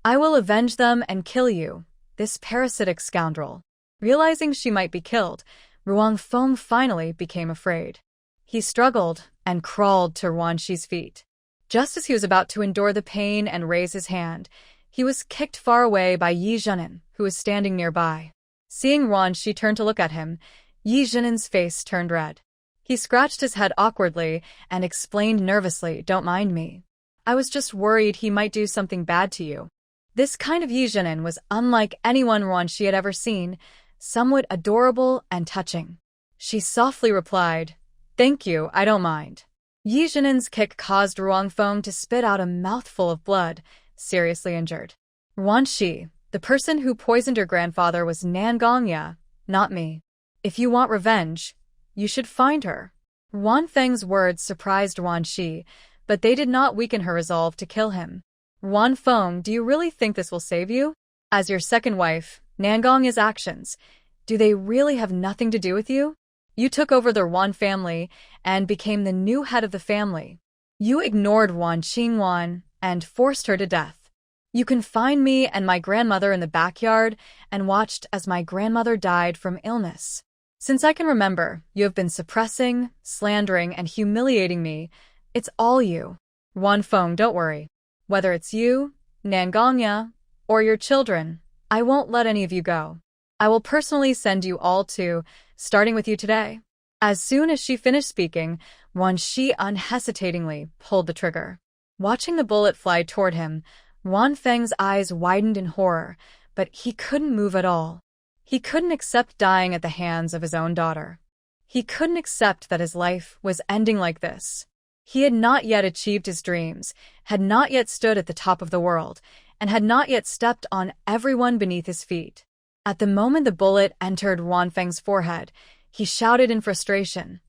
I will avenge them and kill you, this parasitic scoundrel." Realizing she might be killed, Ruan Feng finally became afraid. He struggled and crawled to Wan Shi's feet. Just as he was about to endure the pain and raise his hand, he was kicked far away by Yi Zhenin, who was standing nearby. Seeing Wan Shi turn to look at him, Yi Zhenin's face turned red. He scratched his head awkwardly and explained nervously, "Don't mind me. I was just worried he might do something bad to you." This kind of Yi Zhenin was unlike anyone Wan Shi had ever seen, somewhat adorable and touching. She softly replied, "Thank you, I don't mind." Yi Zhenin's kick caused Ruan Feng to spit out a mouthful of blood, seriously injured. "Wan Shi, the person who poisoned your grandfather was Nan Gongya, not me. If you want revenge, you should find her." Wan Feng's words surprised Wan Shi, but they did not weaken her resolve to kill him. "Wan Feng, do you really think this will save you? As your second wife, Nangongya's actions, do they really have nothing to do with you? You took over the Ruan family and became the new head of the family. You ignored Wan Qingwan and forced her to death. You confined me and my grandmother in the backyard and watched as my grandmother died from illness. Since I can remember, you have been suppressing, slandering, and humiliating me. It's all you. Wan Feng, don't worry. Whether it's you, Nangongya, or your children, I won't let any of you go. I will personally send you all to, starting with you today." As soon as she finished speaking, Wan Shi unhesitatingly pulled the trigger. Watching the bullet fly toward him, Wan Feng's eyes widened in horror, but he couldn't move at all. He couldn't accept dying at the hands of his own daughter. He couldn't accept that his life was ending like this. He had not yet achieved his dreams, had not yet stood at the top of the world, and had not yet stepped on everyone beneath his feet. At the moment the bullet entered Wan Feng's forehead, he shouted in frustration,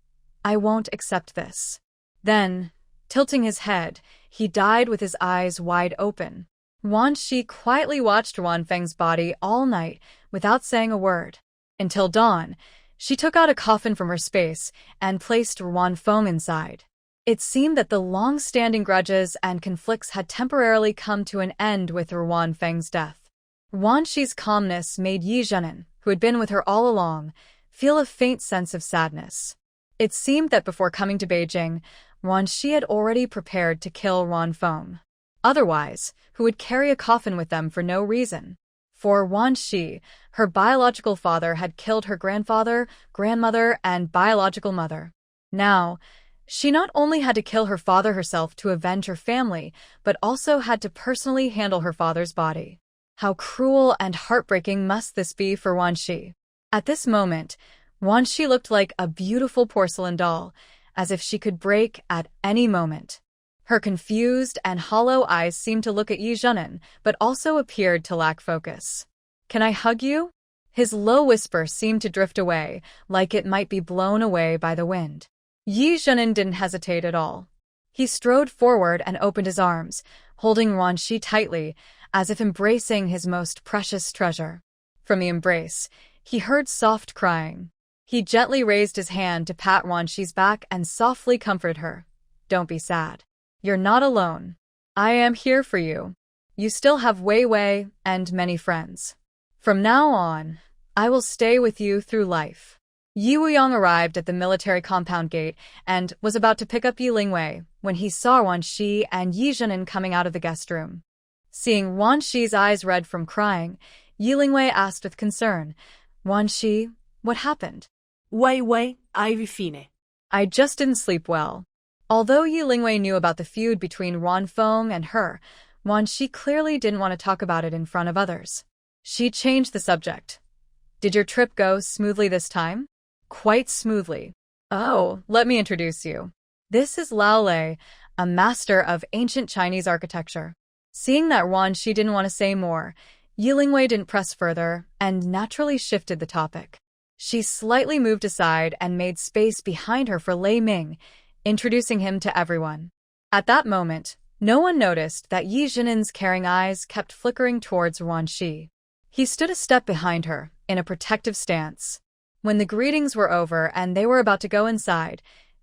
"I won't accept this." Then, tilting his head, he died with his eyes wide open. Wan Shi quietly watched Wan Feng's body all night without saying a word. Until dawn, she took out a coffin from her space and placed Wan Feng inside. It seemed that the long-standing grudges and conflicts had temporarily come to an end with Ruan Feng's death. Wan Shi's calmness made Yi Zhenin, who had been with her all along, feel a faint sense of sadness. It seemed that before coming to Beijing, Wan Shi had already prepared to kill Wan Feng. Otherwise, who would carry a coffin with them for no reason? For Wan Shi, her biological father had killed her grandfather, grandmother, and biological mother. Now, She not only had to kill her father herself to avenge her family, but also had to personally handle her father's body. How cruel and heartbreaking must this be for Wanshi? At this moment, Wanshi looked like a beautiful porcelain doll, as if she could break at any moment. Her confused and hollow eyes seemed to look at Yi Zhenin, but also appeared to lack focus. "Can I hug you?" His low whisper seemed to drift away, like it might be blown away by the wind. Yi Zhenin didn't hesitate at all. He strode forward and opened his arms, holding Wanshi tightly, as if embracing his most precious treasure. From the embrace, he heard soft crying. He gently raised his hand to pat Wanshi's back and softly comforted her. "Don't be sad. You're not alone. I am here for you. You still have Wei Wei and many friends. From now on, I will stay with you through life." Yi Wuyong arrived at the military compound gate and was about to pick up Yi Lingwei when he saw Wanshi and Yi Zhenin coming out of the guest room. Seeing Wanshi's eyes red from crying, Yi Lingwei asked with concern, "Wanshi, what happened?" Wei Wei, Ivy Fine. "I just didn't sleep well." Although Yi Lingwei knew about the feud between Ruan Feng and her, Wanshi clearly didn't want to talk about it in front of others. She changed the subject. "Did your trip go smoothly this time?" "Quite smoothly." "Oh, let me introduce you. This is Lao Lei, a master of ancient Chinese architecture." Seeing that Wanshi didn't want to say more, Yi Lingwei didn't press further and naturally shifted the topic. She slightly moved aside and made space behind her for Lei Ming, introducing him to everyone. At that moment, no one noticed that Yi Zhenin's caring eyes kept flickering towards Wanshi. He stood a step behind her, in a protective stance. When the greetings were over and they were about to go inside,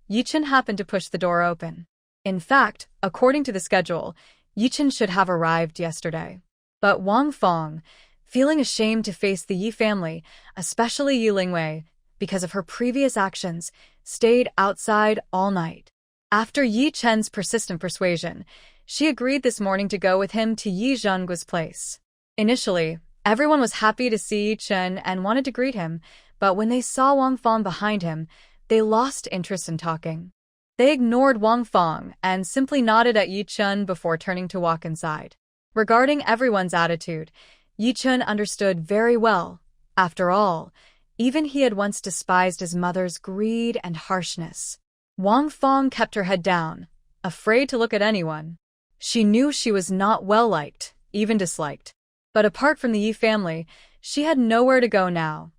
Yichen happened to push the door open. In fact, according to the schedule, Yichen should have arrived yesterday. But Wang Feng, feeling ashamed to face the Yi family, especially Yi Lingwei, because of her previous actions, stayed outside all night. After Yi Chen's persistent persuasion, she agreed this morning to go with him to Yi Zhengguo's place. Initially, everyone was happy to see Yi Chen and wanted to greet him, but when they saw Wang Feng behind him, they lost interest in talking. They ignored Wang Feng and simply nodded at Yi Chen before turning to walk inside. Regarding everyone's attitude, Yi Chen understood very well. After all, even he had once despised his mother's greed and harshness. Wang Feng kept her head down, afraid to look at anyone. She knew she was not well-liked, even disliked. But apart from the Yi family, she had nowhere to go now.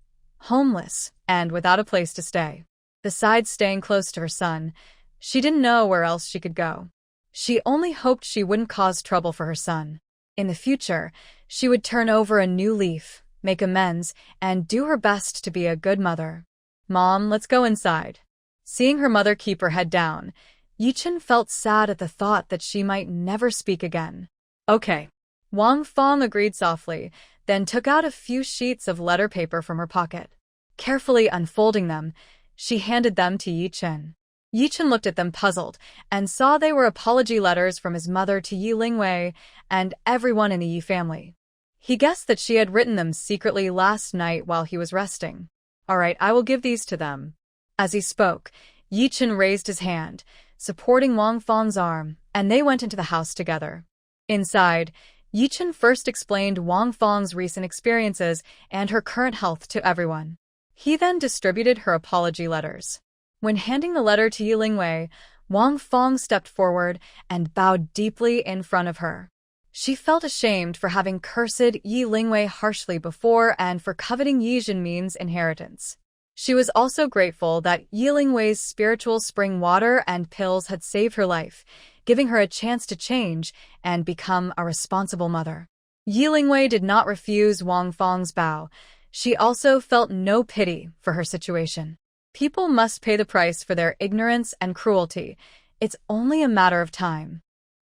Homeless, and without a place to stay. Besides staying close to her son, she didn't know where else she could go. She only hoped she wouldn't cause trouble for her son. In the future, she would turn over a new leaf, make amends, and do her best to be a good mother. "Mom, let's go inside." Seeing her mother keep her head down, Yichen felt sad at the thought that she might never speak again. "Okay." Wang Feng agreed softly, then took out a few sheets of letter paper from her pocket. Carefully unfolding them, she handed them to Yichen. Yichen looked at them puzzled and saw they were apology letters from his mother to Yi Lingwei and everyone in the Yi family. He guessed that she had written them secretly last night while he was resting. "All right, I will give these to them." As he spoke, Yichen raised his hand, supporting Wang Feng's arm, and they went into the house together. Inside, Yichen first explained Wang Feng's recent experiences and her current health to everyone. He then distributed her apology letters. When handing the letter to Yi Lingwei, Wang Feng stepped forward and bowed deeply in front of her. She felt ashamed for having cursed Yi Lingwei harshly before and for coveting Yi Zhenmin's inheritance. She was also grateful that Yi Lingwei's spiritual spring water and pills had saved her life, giving her a chance to change and become a responsible mother. Yi Lingwei did not refuse Wang Feng's bow. She also felt no pity for her situation. People must pay the price for their ignorance and cruelty. It's only a matter of time.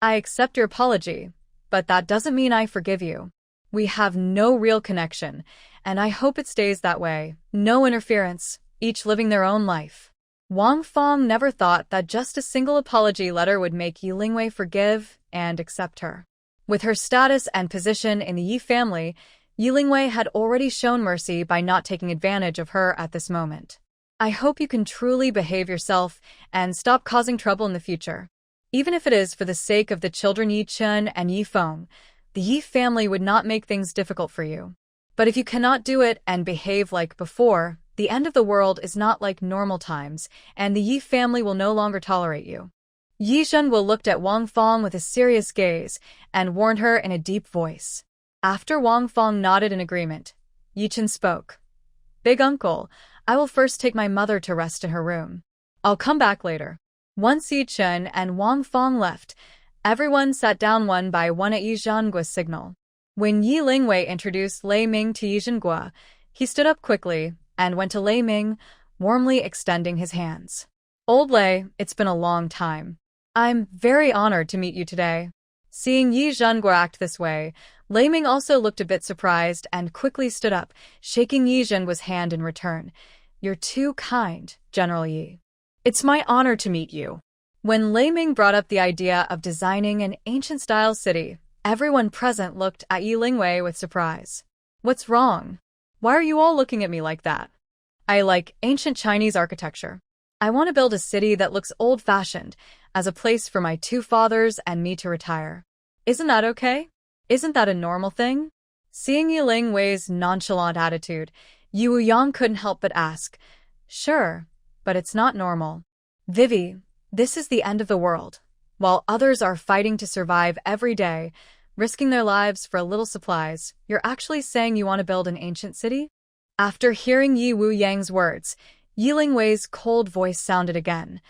"I accept your apology, but that doesn't mean I forgive you. We have no real connection, and I hope it stays that way. No interference, each living their own life." Wang Feng never thought that just a single apology letter would make Yi Lingwei forgive and accept her. With her status and position in the Yi family, Yi Lingwei had already shown mercy by not taking advantage of her at this moment. I hope you can truly behave yourself and stop causing trouble in the future. Even if it is for the sake of the children Yi Chun and Yi Feng, the Yi family would not make things difficult for you. But if you cannot do it and behave like before, the end of the world is not like normal times, and the Yi family will no longer tolerate you. Yi Zhenguo looked at Wang Feng with a serious gaze and warned her in a deep voice. After Wang Feng nodded in agreement, Yi Chun spoke. Big uncle, I will first take my mother to rest in her room. I'll come back later. Once Yi Chun and Wang Feng left, everyone sat down one by one at Yi Zhenguo's signal. When Yi Lingwei introduced Lei Ming to Yi Zhenguo, he stood up quickly and went to Lei Ming, warmly extending his hands. Old Lei, it's been a long time. I'm very honored to meet you today. Seeing Yi Zhenguo act this way, Lei Ming also looked a bit surprised and quickly stood up, shaking Yi Zhenguo's hand in return. You're too kind, General Yi. It's my honor to meet you. When Lei Ming brought up the idea of designing an ancient-style city, everyone present looked at Yi Lingwei with surprise. What's wrong? Why are you all looking at me like that? I like ancient Chinese architecture. I want to build a city that looks old-fashioned, as a place for my two fathers and me to retire. Isn't that okay? Isn't that a normal thing? Seeing Yi Lingwei's nonchalant attitude, Yi Wuyang couldn't help but ask, Sure, but it's not normal. Vivi, this is the end of the world. While others are fighting to survive every day, risking their lives for a little supplies, you're actually saying you want to build an ancient city? After hearing Yi Wuyang's words, Yi Lingwei's cold voice sounded again.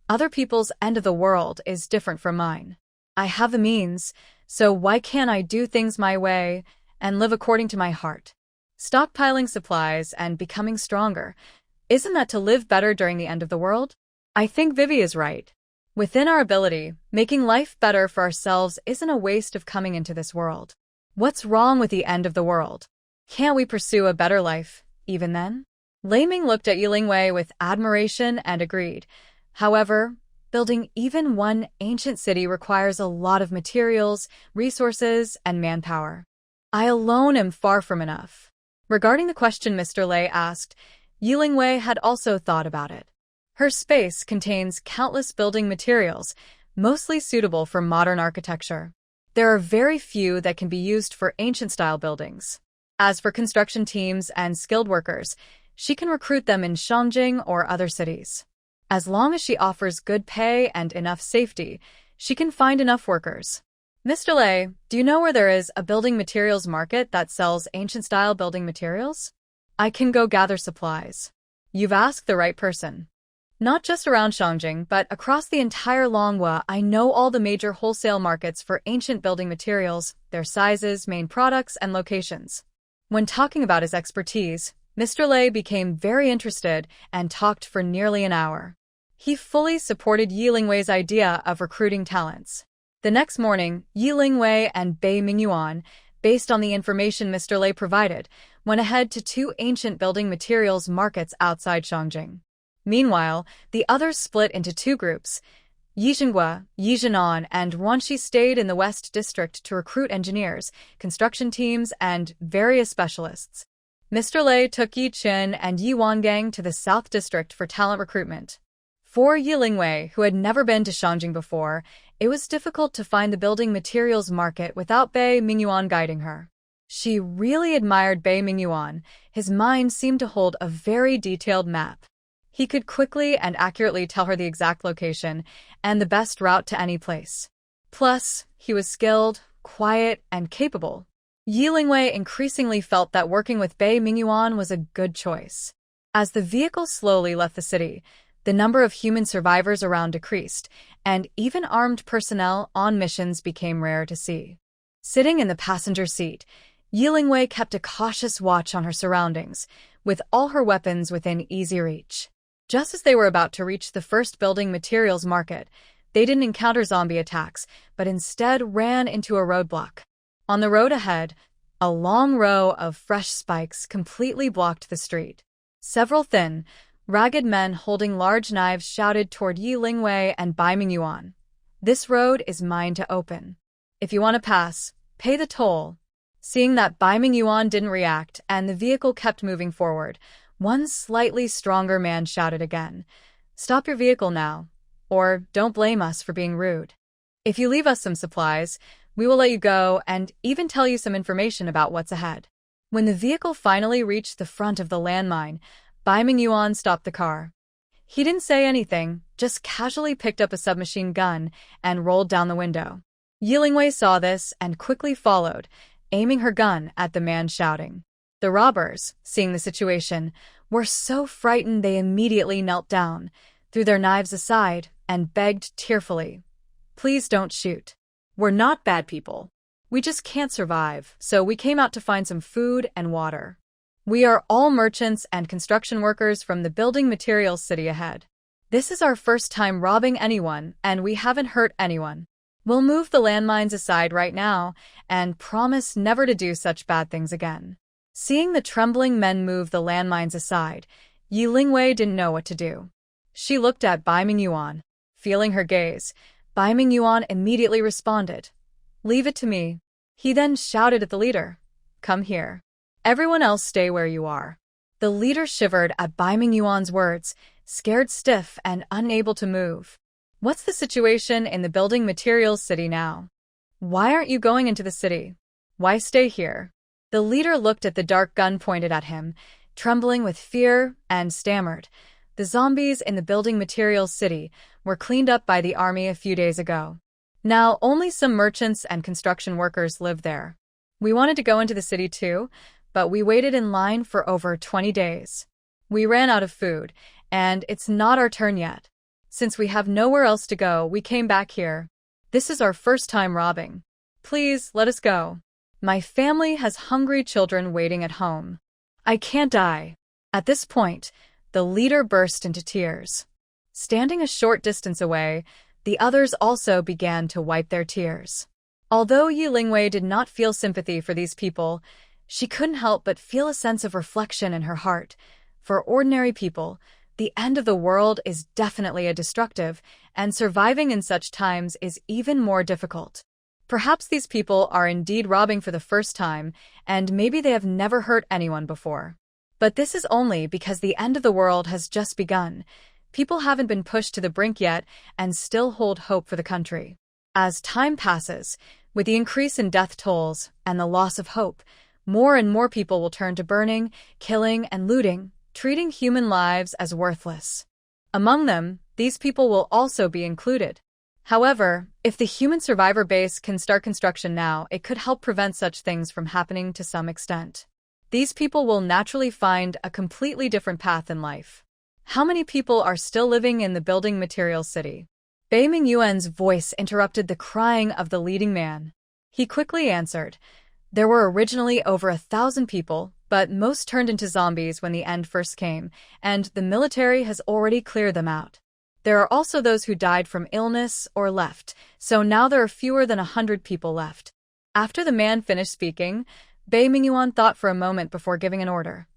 Other people's end of the world is different from mine. I have the means, so why can't I do things my way and live according to my heart? Stockpiling supplies and becoming stronger. Isn't that to live better during the end of the world? I think Vivi is right. Within our ability, making life better for ourselves isn't a waste of coming into this world. What's wrong with the end of the world? Can't we pursue a better life, even then? Lei Ming looked at Yi Lingwei with admiration and agreed. However, building even one ancient city requires a lot of materials, resources, and manpower. I alone am far from enough. Regarding the question Mr. Lei asked, Yi Lingwei had also thought about it. Her space contains countless building materials, mostly suitable for modern architecture. There are very few that can be used for ancient-style buildings. As for construction teams and skilled workers, she can recruit them in Shanjing or other cities. As long as she offers good pay and enough safety, she can find enough workers. Mr. Lei, do you know where there is a building materials market that sells ancient-style building materials? I can go gather supplies. You've asked the right person. Not just around Shanjing, but across the entire Manhwa, I know all the major wholesale markets for ancient building materials, their sizes, main products, and locations. When talking about his expertise, Mr. Lei became very interested and talked for nearly an hour. He fully supported Yi Lingwei's idea of recruiting talents. The next morning, Yi Lingwei and Bei Mingyuan, based on the information Mr. Lei provided, went ahead to two ancient building materials markets outside Shanjing. Meanwhile, the others split into two groups. Yi Zhenguo, Yi Zhenan, and Ruanxi stayed in the West District to recruit engineers, construction teams, and various specialists. Mr. Lei took Yi Qin and Yi Wangang to the South District for talent recruitment. For Yi Lingwei, who had never been to Shanjing before, it was difficult to find the building materials market without Bei Mingyuan guiding her. She really admired Bei Mingyuan. His mind seemed to hold a very detailed map. He could quickly and accurately tell her the exact location and the best route to any place. Plus, he was skilled, quiet, and capable. Yi Lingwei increasingly felt that working with Bei Mingyuan was a good choice. As the vehicle slowly left the city, the number of human survivors around decreased, and even armed personnel on missions became rare to see. Sitting in the passenger seat, Yi Lingwei kept a cautious watch on her surroundings, with all her weapons within easy reach. Just as they were about to reach the first building materials market, they didn't encounter zombie attacks, but instead ran into a roadblock. On the road ahead, a long row of fresh spikes completely blocked the street. Several thin, ragged men holding large knives shouted toward Yi Lingwei and Bai Mingyuan. This road is mine to open. If you want to pass, pay the toll. Seeing that Bai Mingyuan didn't react and the vehicle kept moving forward, One slightly stronger man shouted again, "Stop your vehicle now, or don't blame us for being rude. If you leave us some supplies, we will let you go and even tell you some information about what's ahead." When the vehicle finally reached the front of the landmine, Bai Mingyuan stopped the car. He didn't say anything, just casually picked up a submachine gun and rolled down the window. Yilingwei saw this and quickly followed, aiming her gun at the man shouting. The robbers, seeing the situation, were so frightened they immediately knelt down, threw their knives aside, and begged tearfully, "Please don't shoot. We're not bad people. We just can't survive, so we came out to find some food and water. We are all merchants and construction workers from the building materials city ahead. This is our first time robbing anyone, and we haven't hurt anyone. We'll move the landmines aside right now and promise never to do such bad things again." Seeing the trembling men move the landmines aside, Yi Lingwei didn't know what to do. She looked at Bai Mingyuan. Feeling her gaze, Bai Mingyuan immediately responded, "Leave it to me." He then shouted at the leader, "Come here. Everyone else stay where you are." The leader shivered at Bai Mingyuan's words, scared stiff and unable to move. "What's the situation in the building materials city now? Why aren't you going into the city? Why stay here?" The leader looked at the dark gun pointed at him, trembling with fear, and stammered, "The zombies in the building materials city were cleaned up by the army a few days ago. Now only some merchants and construction workers live there. We wanted to go into the city too, but we waited in line for over 20 days. We ran out of food, and it's not our turn yet. Since we have nowhere else to go, we came back here. This is our first time robbing. Please, let us go. My family has hungry children waiting at home. I can't die." At this point, the leader burst into tears. Standing a short distance away, the others also began to wipe their tears. Although Yi Lingwei did not feel sympathy for these people, she couldn't help but feel a sense of reflection in her heart. For ordinary people, the end of the world is definitely a destructive, and surviving in such times is even more difficult. Perhaps these people are indeed robbing for the first time, and maybe they have never hurt anyone before. But this is only because the end of the world has just begun. People haven't been pushed to the brink yet and still hold hope for the country. As time passes, with the increase in death tolls and the loss of hope, more and more people will turn to burning, killing, and looting, treating human lives as worthless. Among them, these people will also be included. However, if the human survivor base can start construction now, it could help prevent such things from happening to some extent. These people will naturally find a completely different path in life. How many people are still living in the building materials city? Bai Mingyuan's voice interrupted the crying of the leading man. He quickly answered, "There were originally over 1,000 people, but most turned into zombies when the end first came, and the military has already cleared them out. There are also those who died from illness or left, so now there are fewer than 100 people left." After the man finished speaking, Bai Mingyuan thought for a moment before giving an order.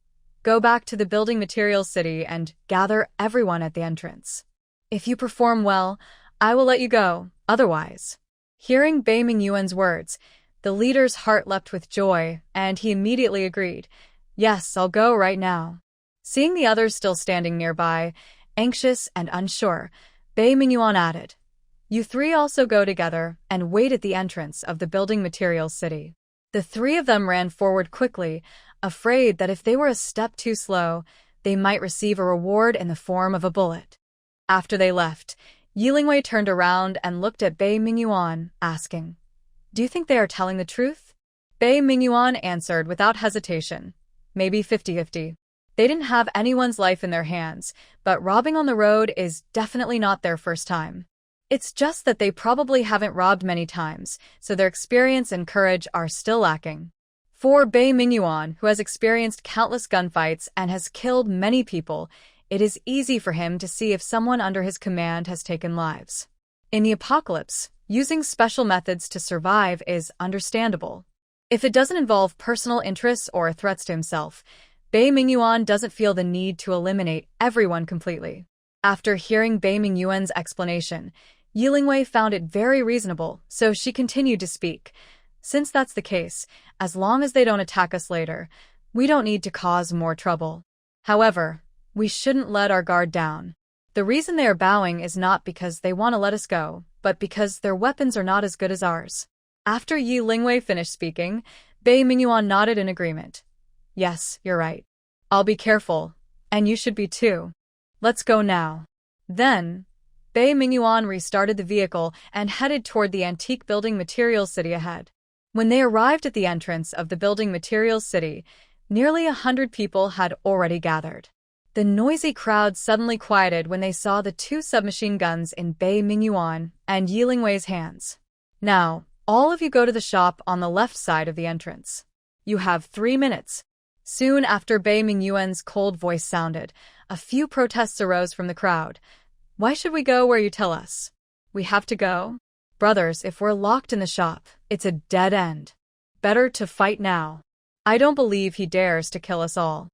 "Go back to the building materials city and gather everyone at the entrance. If you perform well, I will let you go, otherwise." Hearing Bai Mingyuan's words, the leader's heart leapt with joy, and he immediately agreed, "Yes, I'll go right now." Seeing the others still standing nearby, anxious and unsure, Bai Mingyuan added, "You three also go together and wait at the entrance of the building materials city." The three of them ran forward quickly, afraid that if they were a step too slow, they might receive a reward in the form of a bullet. After they left, Yi Lingwei turned around and looked at Bai Mingyuan, asking, "Do you think they are telling the truth?" Bai Mingyuan answered without hesitation, "Maybe 50-50. They didn't have anyone's life in their hands, but robbing on the road is definitely not their first time. It's just that they probably haven't robbed many times, so their experience and courage are still lacking." For Bai Mingyuan, who has experienced countless gunfights and has killed many people, it is easy for him to see if someone under his command has taken lives. In the apocalypse, using special methods to survive is understandable. If it doesn't involve personal interests or threats to himself, Bai Mingyuan doesn't feel the need to eliminate everyone completely. After hearing Bai Mingyuan's explanation, Yi Lingwei found it very reasonable, so she continued to speak. "Since that's the case, as long as they don't attack us later, we don't need to cause more trouble. However, we shouldn't let our guard down. The reason they are bowing is not because they want to let us go, but because their weapons are not as good as ours. After Yi Lingwei finished speaking, Bei Mingyuan nodded in agreement. Yes, you're right. I'll be careful, and you should be too. Let's go now. Then, Bei Mingyuan restarted the vehicle and headed toward the antique building materials city ahead. When they arrived at the entrance of the building materials city, nearly 100 people had already gathered. The noisy crowd suddenly quieted when they saw the two submachine guns in Bei Mingyuan and Yi Lingwei's hands. Now, all of you go to the shop on the left side of the entrance. You have 3 minutes. Soon after Bei Mingyuan's cold voice sounded, a few protests arose from the crowd. Why should we go where you tell us? We have to go? Brothers, if we're locked in the shop, it's a dead end. Better to fight now. I don't believe he dares to kill us all.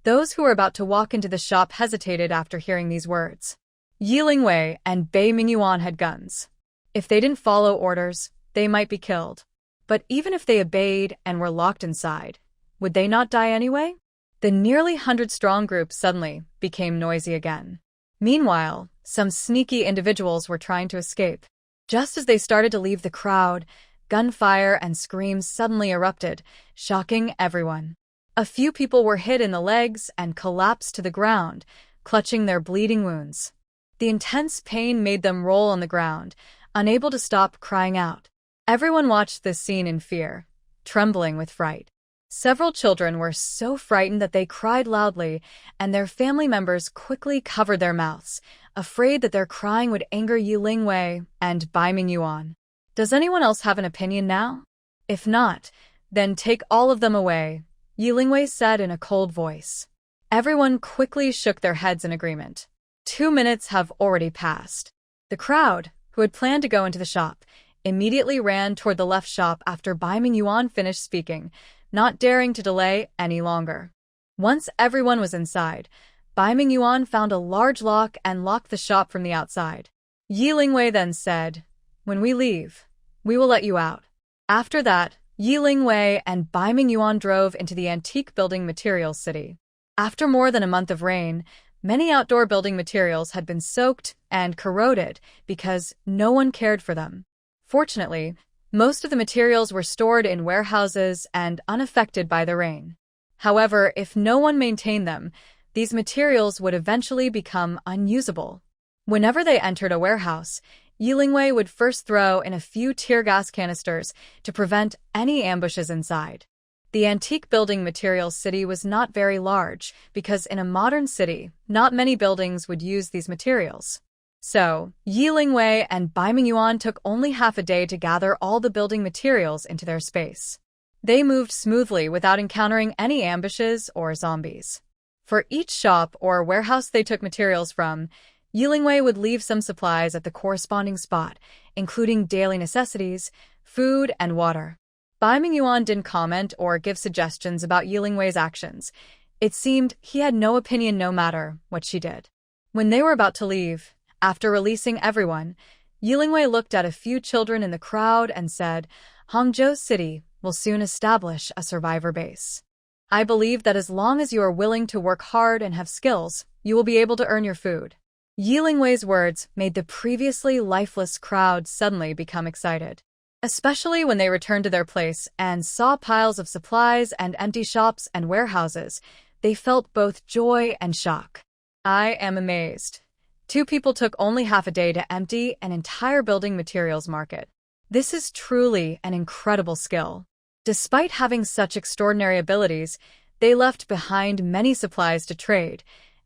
Those who were about to walk into the shop hesitated after hearing these words. Yi Lingwei and Bei Mingyuan had guns. If they didn't follow orders, they might be killed. But even if they obeyed and were locked inside, would they not die anyway? The nearly 100-strong group suddenly became noisy again. Meanwhile, some sneaky individuals were trying to escape. Just as they started to leave the crowd, gunfire and screams suddenly erupted, shocking everyone. A few people were hit in the legs and collapsed to the ground, clutching their bleeding wounds. The intense pain made them roll on the ground, unable to stop crying out. Everyone watched this scene in fear, trembling with fright. Several children were so frightened that they cried loudly, and their family members quickly covered their mouths, afraid that their crying would anger Yi Lingwei and Bei Mingyuan. Does anyone else have an opinion now? If not, then take all of them away, Yi Lingwei said in a cold voice. Everyone quickly shook their heads in agreement. 2 minutes have already passed. The crowd, who had planned to go into the shop, immediately ran toward the left shop after Bei Mingyuan finished speaking, not daring to delay any longer. Once everyone was inside, Bei Mingyuan found a large lock and locked the shop from the outside. Yi Lingwei then said, "When we leave, we will let you out." After that, Yi Lingwei and Bei Mingyuan drove into the antique building materials city. After more than a month of rain, many outdoor building materials had been soaked and corroded because no one cared for them. Fortunately, most of the materials were stored in warehouses and unaffected by the rain. However, if no one maintained them, these materials would eventually become unusable. Whenever they entered a warehouse, Yi Lingwei would first throw in a few tear gas canisters to prevent any ambushes inside. The antique building materials city was not very large because in a modern city, not many buildings would use these materials. So, Yi Lingwei and Bei Mingyuan took only half a day to gather all the building materials into their space. They moved smoothly without encountering any ambushes or zombies. For each shop or warehouse they took materials from, Yi Lingwei would leave some supplies at the corresponding spot, including daily necessities, food, and water. Bei Mingyuan didn't comment or give suggestions about Yi Lingwei's actions. It seemed he had no opinion no matter what she did. When they were about to leave, after releasing everyone, Yi Lingwei looked at a few children in the crowd and said, "Hangzhou City will soon establish a survivor base. I believe that as long as you are willing to work hard and have skills, you will be able to earn your food." Yi Lingwei's words made the previously lifeless crowd suddenly become excited. Especially when they returned to their place and saw piles of supplies and empty shops and warehouses, they felt both joy and shock. I am amazed. 2 people took only half a day to empty an entire building materials market. This is truly an incredible skill. Despite having such extraordinary abilities, they left behind many supplies to trade,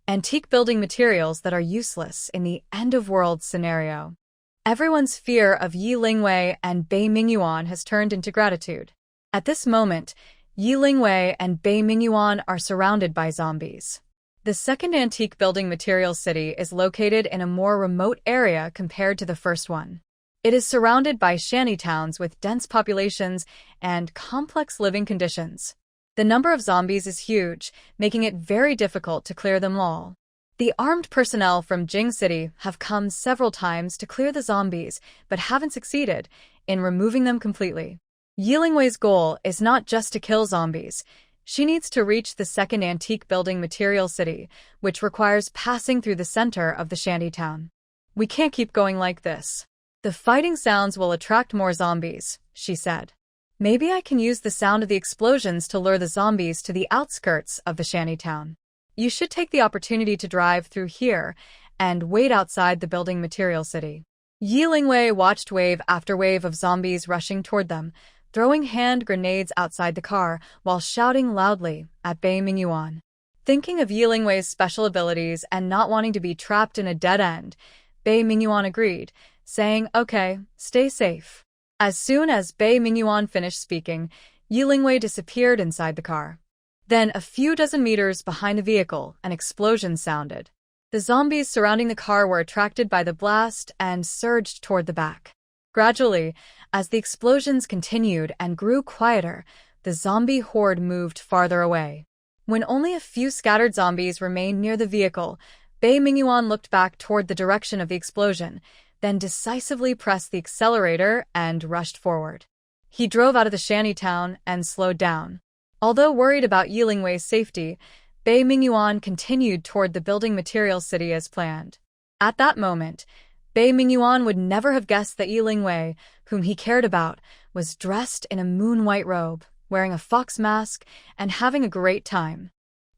antique building materials that are useless in the end-of-world scenario. Everyone's fear of Yi Lingwei and Bei Mingyuan has turned into gratitude. At this moment, Yi Lingwei and Bei Mingyuan are surrounded by zombies. The second antique building materials city is located in a more remote area compared to the first one. It is surrounded by shanty towns with dense populations and complex living conditions. The number of zombies is huge, making it very difficult to clear them all. The armed personnel from Jing City have come several times to clear the zombies, but haven't succeeded in removing them completely. Yi Lingwei's goal is not just to kill zombies. She needs to reach the second antique building material city, which requires passing through the center of the shantytown. We can't keep going like this. The fighting sounds will attract more zombies, she said. Maybe I can use the sound of the explosions to lure the zombies to the outskirts of the shantytown. You should take the opportunity to drive through here and wait outside the building material city. Yi Lingwei watched wave after wave of zombies rushing toward them, throwing hand grenades outside the car while shouting loudly at Bei Mingyuan. Thinking of Yi Lingwei's special abilities and not wanting to be trapped in a dead end, Bei Mingyuan agreed, saying, "Okay, stay safe." As soon as Bei Mingyuan finished speaking, Yi Lingwei disappeared inside the car. Then, a few dozen meters behind the vehicle, an explosion sounded. The zombies surrounding the car were attracted by the blast and surged toward the back. Gradually, as the explosions continued and grew quieter, the zombie horde moved farther away. When only a few scattered zombies remained near the vehicle, Bei Mingyuan looked back toward the direction of the explosion, then decisively pressed the accelerator and rushed forward. He drove out of the shantytown and slowed down. Although worried about Yi Lingwei's safety, Bei Mingyuan continued toward the building material city as planned. At that moment, Bei Mingyuan would never have guessed that Yi Lingwei, whom he cared about, was dressed in a moon-white robe, wearing a fox mask, and having a great time.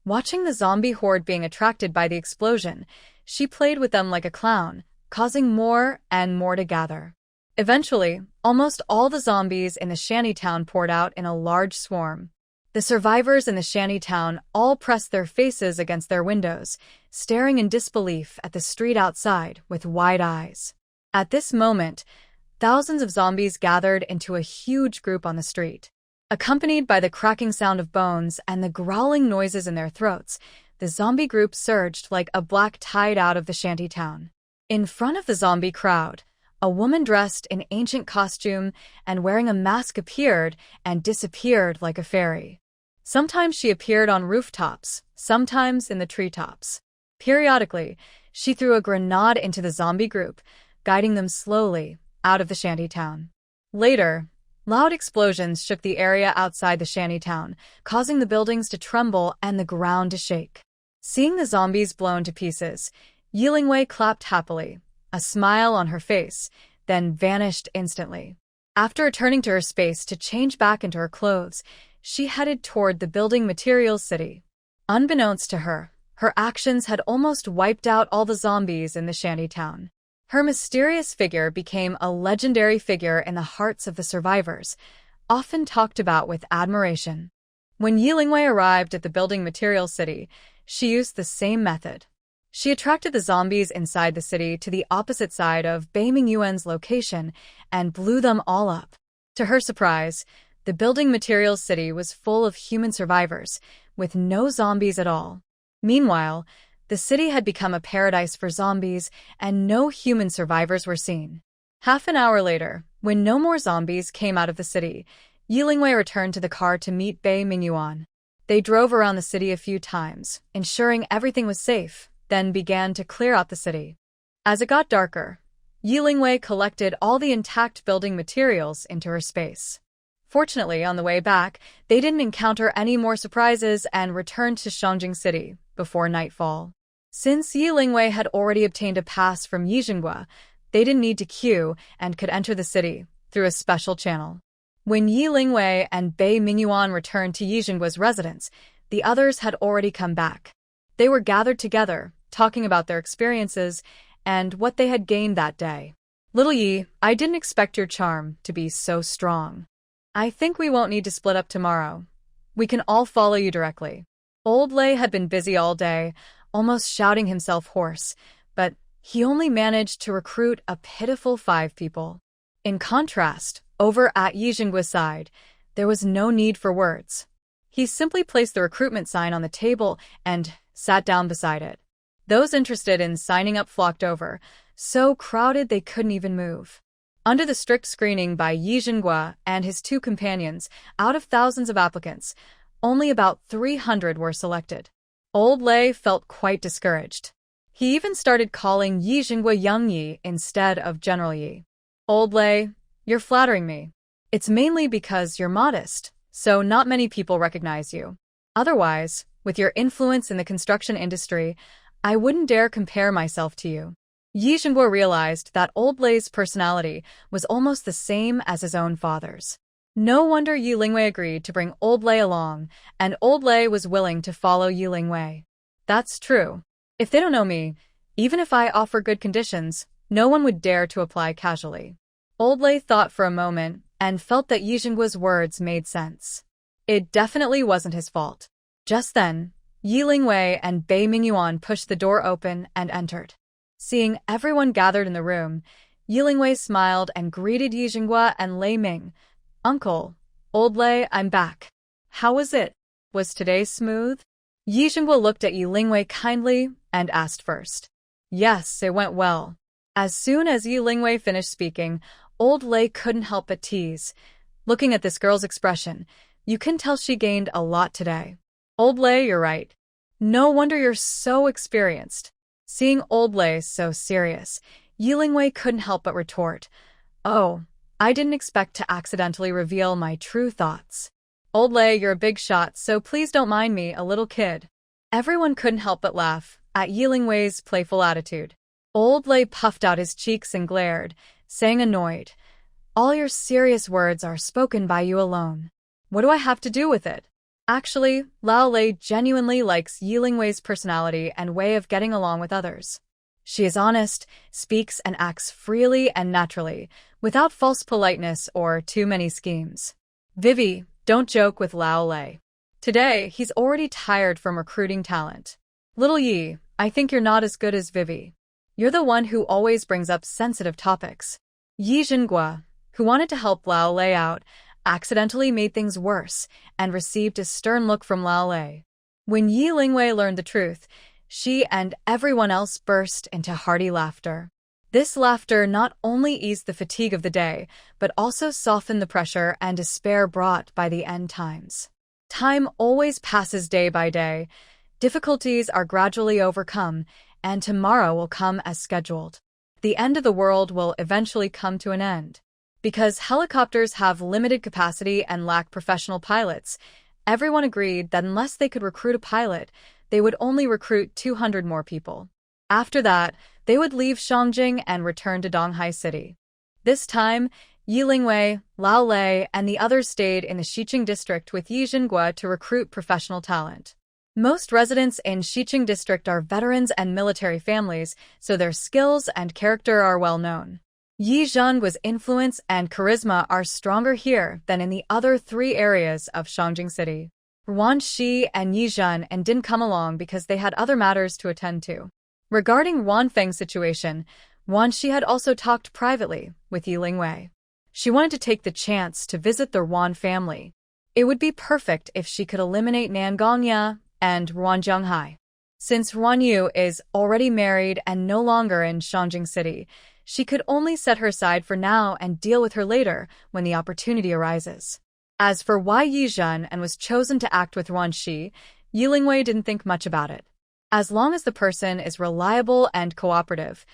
Watching the zombie horde being attracted by the explosion, she played with them like a clown, causing more and more to gather. Eventually, almost all the zombies in the shantytown poured out in a large swarm. The survivors in the shantytown all pressed their faces against their windows, staring in disbelief at the street outside with wide eyes. At this moment, thousands of zombies gathered into a huge group on the street. Accompanied by the cracking sound of bones and the growling noises in their throats, the zombie group surged like a black tide out of the shantytown. In front of the zombie crowd, a woman dressed in ancient costume and wearing a mask appeared and disappeared like a fairy. Sometimes she appeared on rooftops, sometimes in the treetops. Periodically, she threw a grenade into the zombie group, guiding them slowly out of the shantytown. Later, loud explosions shook the area outside the shantytown, causing the buildings to tremble and the ground to shake. Seeing the zombies blown to pieces, Yi Lingwei clapped happily, a smile on her face, then vanished instantly. After returning to her space to change back into her clothes, she headed toward the building materials city. Unbeknownst to her, her actions had almost wiped out all the zombies in the shantytown. Her mysterious figure became a legendary figure in the hearts of the survivors, often talked about with admiration. When Yi Lingwei arrived at the building materials city, she used the same method. She attracted the zombies inside the city to the opposite side of Bei Mingyuan's location and blew them all up. To her surprise, the building materials city was full of human survivors, with no zombies at all. Meanwhile, the city had become a paradise for zombies, and no human survivors were seen. Half an hour later, when no more zombies came out of the city, Yi Lingwei returned to the car to meet Bei Mingyuan. They drove around the city a few times, ensuring everything was safe, then began to clear out the city. As it got darker, Yi Lingwei collected all the intact building materials into her space. Fortunately, on the way back, they didn't encounter any more surprises and returned to Shanjing City before nightfall. Since Yi Lingwei had already obtained a pass from Yijingua, they didn't need to queue and could enter the city through a special channel. When Yi Lingwei and Bei Mingyuan returned to Yijingua's residence, the others had already come back. They were gathered together, talking about their experiences and what they had gained that day. "Little Yi, I didn't expect your charm to be so strong. I think we won't need to split up tomorrow. We can all follow you directly." Old Lei had been busy all day, almost shouting himself hoarse, but he only managed to recruit a pitiful 5 people. In contrast, over at Yijinggua's side, there was no need for words. He simply placed the recruitment sign on the table and sat down beside it. Those interested in signing up flocked over, so crowded they couldn't even move. Under the strict screening by Yijingua and his 2 companions, out of thousands of applicants, only about 300 were selected. Old Lei felt quite discouraged. He even started calling Yijingua Young Yi instead of General Yi. "Old Lei, you're flattering me. It's mainly because you're modest, so not many people recognize you. Otherwise, with your influence in the construction industry, I wouldn't dare compare myself to you. Yi Zhenguo realized that Old Lei's personality was almost the same as his own father's. No wonder Yi Lingwei agreed to bring Old Lei along, and Old Lei was willing to follow Yi Lingwei. That's true. If they don't know me, even if I offer good conditions, no one would dare to apply casually. Old Lei thought for a moment and felt that Yi Zhenguo's words made sense. It definitely wasn't his fault. Just then, Yi Lingwei and Bei Mingyuan pushed the door open and entered. Seeing everyone gathered in the room, Yi Lingwei smiled and greeted Yi Zhenguo and Lei Ming. Uncle, Old Lei, I'm back. How was it? Was today smooth? Yi Zhenguo looked at Yi Lingwei kindly and asked first. Yes, it went well. As soon as Yi Lingwei finished speaking, Old Lei couldn't help but tease. Looking at this girl's expression, you can tell she gained a lot today. Old Lei, you're right. No wonder you're so experienced. Seeing Old Lei so serious, Yi Lingwei couldn't help but retort. Oh, I didn't expect to accidentally reveal my true thoughts. Old Lei, you're a big shot, so please don't mind me, a little kid. Everyone couldn't help but laugh at Yi Lingwei's playful attitude. Old Lei puffed out his cheeks and glared, saying annoyed, all your serious words are spoken by you alone. What do I have to do with it? Actually, Lao Lei genuinely likes Yi Lingwei's personality and way of getting along with others. She is honest, speaks and acts freely and naturally, without false politeness or too many schemes. Vivi, don't joke with Lao Lei. Today, he's already tired from recruiting talent. Little Yi, I think you're not as good as Vivi. You're the one who always brings up sensitive topics. Yi Zhenguo, who wanted to help Lao Lei out, accidentally made things worse and received a stern look from Lao Lei. When Yi Lingwei learned the truth, she and everyone else burst into hearty laughter. This laughter not only eased the fatigue of the day, but also softened the pressure and despair brought by the end times. Time always passes day by day. Difficulties are gradually overcome, and tomorrow will come as scheduled. The end of the world will eventually come to an end. Because helicopters have limited capacity and lack professional pilots, everyone agreed that unless they could recruit a pilot, they would only recruit 200 more people. After that, they would leave Shanjing and return to Donghai City. This time, Yi Lingwei, Lao Lei, and the others stayed in the Xiqing district with Yi Zhenguo to recruit professional talent. Most residents in Xiqing district are veterans and military families, so their skills and character are well known. Yi Zhenguo's influence and charisma are stronger here than in the other 3 areas of Shanjing City. Ruan Shi and Yi Zhen didn't come along because they had other matters to attend to. Regarding Ruan Feng's situation, Ruan Shi had also talked privately with Yi Lingwei. She wanted to take the chance to visit the Ruan family. It would be perfect if she could eliminate Nan Gongya and Ruan Zhonghai. Since Ruan Yu is already married and no longer in Shanjing City, she could only set her aside for now and deal with her later when the opportunity arises. As for why Yi Zhen was chosen to act with Ruan Shi, Yi Lingwei didn't think much about it. As long as the person is reliable and cooperative,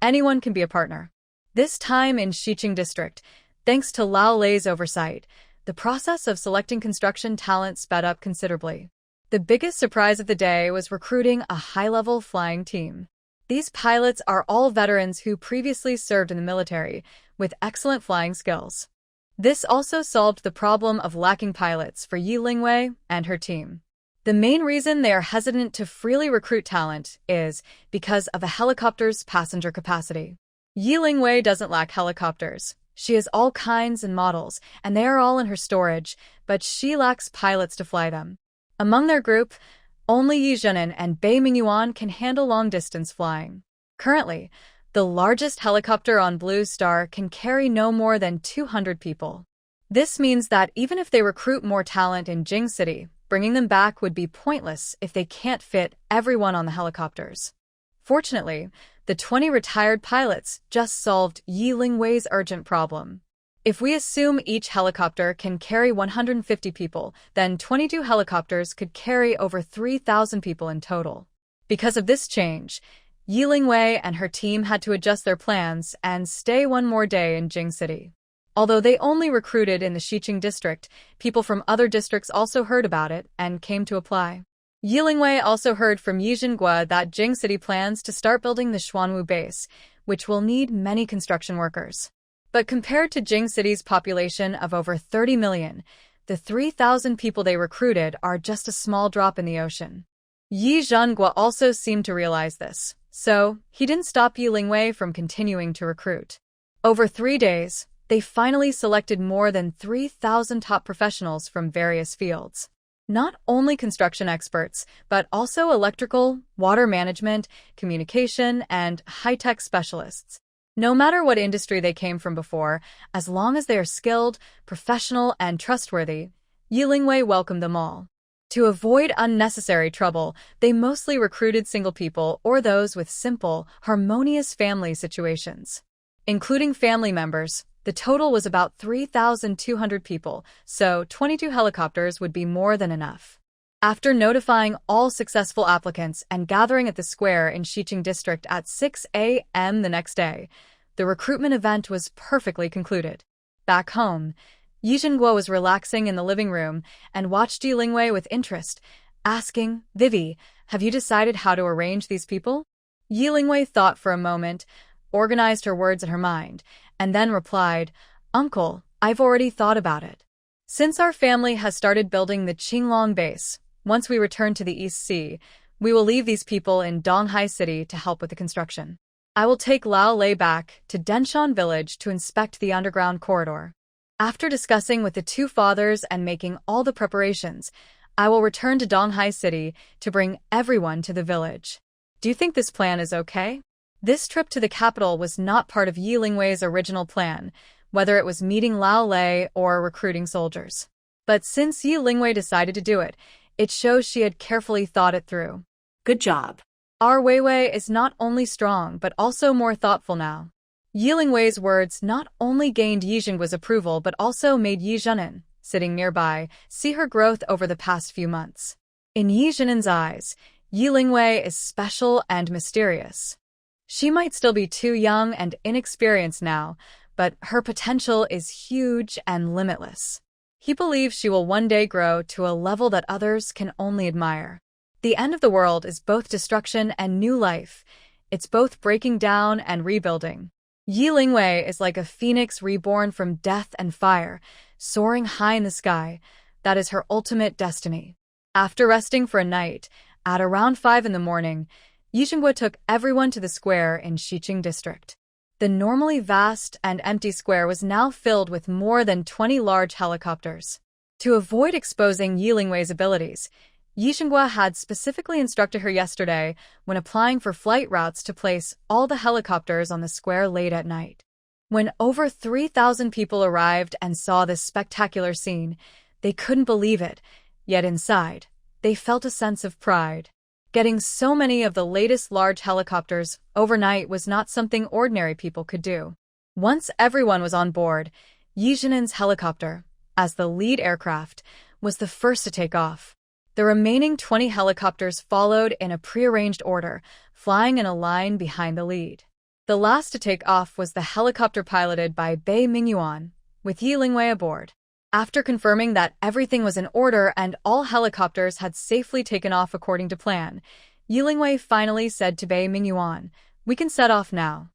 anyone can be a partner. This time in Xiqing district, thanks to Lao Lei's oversight, the process of selecting construction talent sped up considerably. The biggest surprise of the day was recruiting a high-level flying team. These pilots are all veterans who previously served in the military, with excellent flying skills. This also solved the problem of lacking pilots for Yi Lingwei and her team. The main reason they are hesitant to freely recruit talent is because of a helicopter's passenger capacity. Yi Lingwei doesn't lack helicopters. She has all kinds and models, and they are all in her storage, but she lacks pilots to fly them. Among their group, only Yi Zhenan and Bei Mingyuan can handle long-distance flying. Currently, the largest helicopter on Blue Star can carry no more than 200 people. This means that even if they recruit more talent in Jing City, bringing them back would be pointless if they can't fit everyone on the helicopters. Fortunately, the 20 retired pilots just solved Yi Lingwei's urgent problem. If we assume each helicopter can carry 150 people, then 22 helicopters could carry over 3,000 people in total. Because of this change, Yi Lingwei and her team had to adjust their plans and stay one more day in Jing City. Although they only recruited in the Xiqing district, people from other districts also heard about it and came to apply. Yi Lingwei also heard from Yi Zhenghua that Jing City plans to start building the Xuanwu base, which will need many construction workers. But compared to Jing City's population of over 30 million, the 3,000 people they recruited are just a small drop in the ocean. Yi Zhenghua also seemed to realize this, so he didn't stop Yi Lingwei from continuing to recruit. Over 3 days, they finally selected more than 3,000 top professionals from various fields. Not only construction experts, but also electrical, water management, communication, and high-tech specialists. No matter what industry they came from before, as long as they are skilled, professional, and trustworthy, Yi Lingwei welcomed them all. To avoid unnecessary trouble, they mostly recruited single people or those with simple, harmonious family situations. Including family members, the total was about 3,200 people, so 22 helicopters would be more than enough. After notifying all successful applicants and gathering at the square in Xiqing district at 6 a.m. the next day, the recruitment event was perfectly concluded. Back home, Yi Zhenghua was relaxing in the living room and watched Yi Lingwei with interest, asking, "Vivi, have you decided how to arrange these people?" Yi Lingwei thought for a moment, organized her words in her mind, and then replied, "Uncle, I've already thought about it. Since our family has started building the Qinglong base, once we return to the East Sea, we will leave these people in Donghai City to help with the construction. I will take Lao Lei back to Denshan village to inspect the underground corridor. After discussing with the two fathers and making all the preparations, I will return to Donghai City to bring everyone to the village. Do you think this plan is okay?" This trip to the capital was not part of Yi Lingwei's original plan, whether it was meeting Lao Lei or recruiting soldiers. But since Yi Lingwei decided to do it, it shows she had carefully thought it through. Good job. Our Weiwei is not only strong but also more thoughtful now. Yi Lingwei's words not only gained Yi Zhenghua's approval but also made Yi Zhenan, sitting nearby, see her growth over the past few months. In Yi Zhenan's eyes, Yi Lingwei is special and mysterious. She might still be too young and inexperienced now, but her potential is huge and limitless. He believes she will one day grow to a level that others can only admire. The end of the world is both destruction and new life. It's both breaking down and rebuilding. Yi Lingwei is like a phoenix reborn from death and fire, soaring high in the sky. That is her ultimate destiny. After resting for a night, at around 5 in the morning, Yi Zhenghua took everyone to the square in Xiqing district. The normally vast and empty square was now filled with more than 20 large helicopters. To avoid exposing Yi Lingwei's abilities, Yi Zhenghua had specifically instructed her yesterday when applying for flight routes to place all the helicopters on the square late at night. When over 3,000 people arrived and saw this spectacular scene, they couldn't believe it, yet inside, they felt a sense of pride. Getting so many of the latest large helicopters overnight was not something ordinary people could do. Once everyone was on board, Yi Zhenan's helicopter, as the lead aircraft, was the first to take off. The remaining 20 helicopters followed in a prearranged order, flying in a line behind the lead. The last to take off was the helicopter piloted by Bei Mingyuan, with Yi Lingwei aboard. After confirming that everything was in order and all helicopters had safely taken off according to plan, Yi Lingwei finally said to Bei Mingyuan, "We can set off now.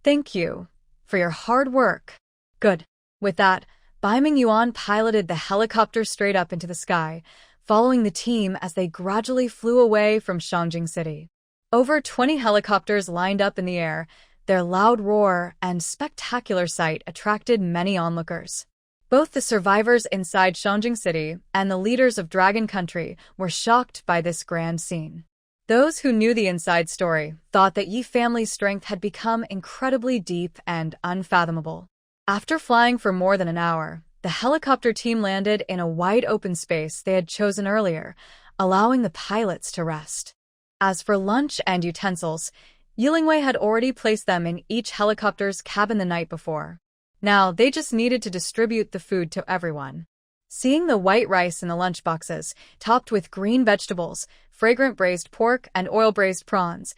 Thank you for your hard work." Good. With that, Bai Mingyuan piloted the helicopter straight up into the sky, following the team as they gradually flew away from Shanjing City. Over 20 helicopters lined up in the air. Their loud roar and spectacular sight attracted many onlookers. Both the survivors inside Shanjing City and the leaders of Dragon Country were shocked by this grand scene. Those who knew the inside story thought that Yi family's strength had become incredibly deep and unfathomable. After flying for more than an hour, the helicopter team landed in a wide open space they had chosen earlier, allowing the pilots to rest. As for lunch and utensils, Yi Lingwei had already placed them in each helicopter's cabin the night before. Now, they just needed to distribute the food to everyone. Seeing the white rice in the lunchboxes, topped with green vegetables, fragrant braised pork, and oil-braised prawns,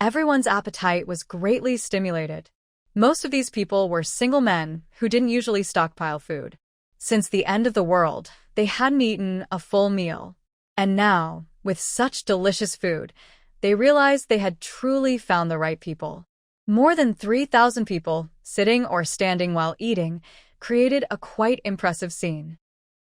everyone's appetite was greatly stimulated. Most of these people were single men who didn't usually stockpile food. Since the end of the world, they hadn't eaten a full meal. And now, with such delicious food, they realized they had truly found the right people. More than 3,000 people, sitting or standing while eating, created a quite impressive scene.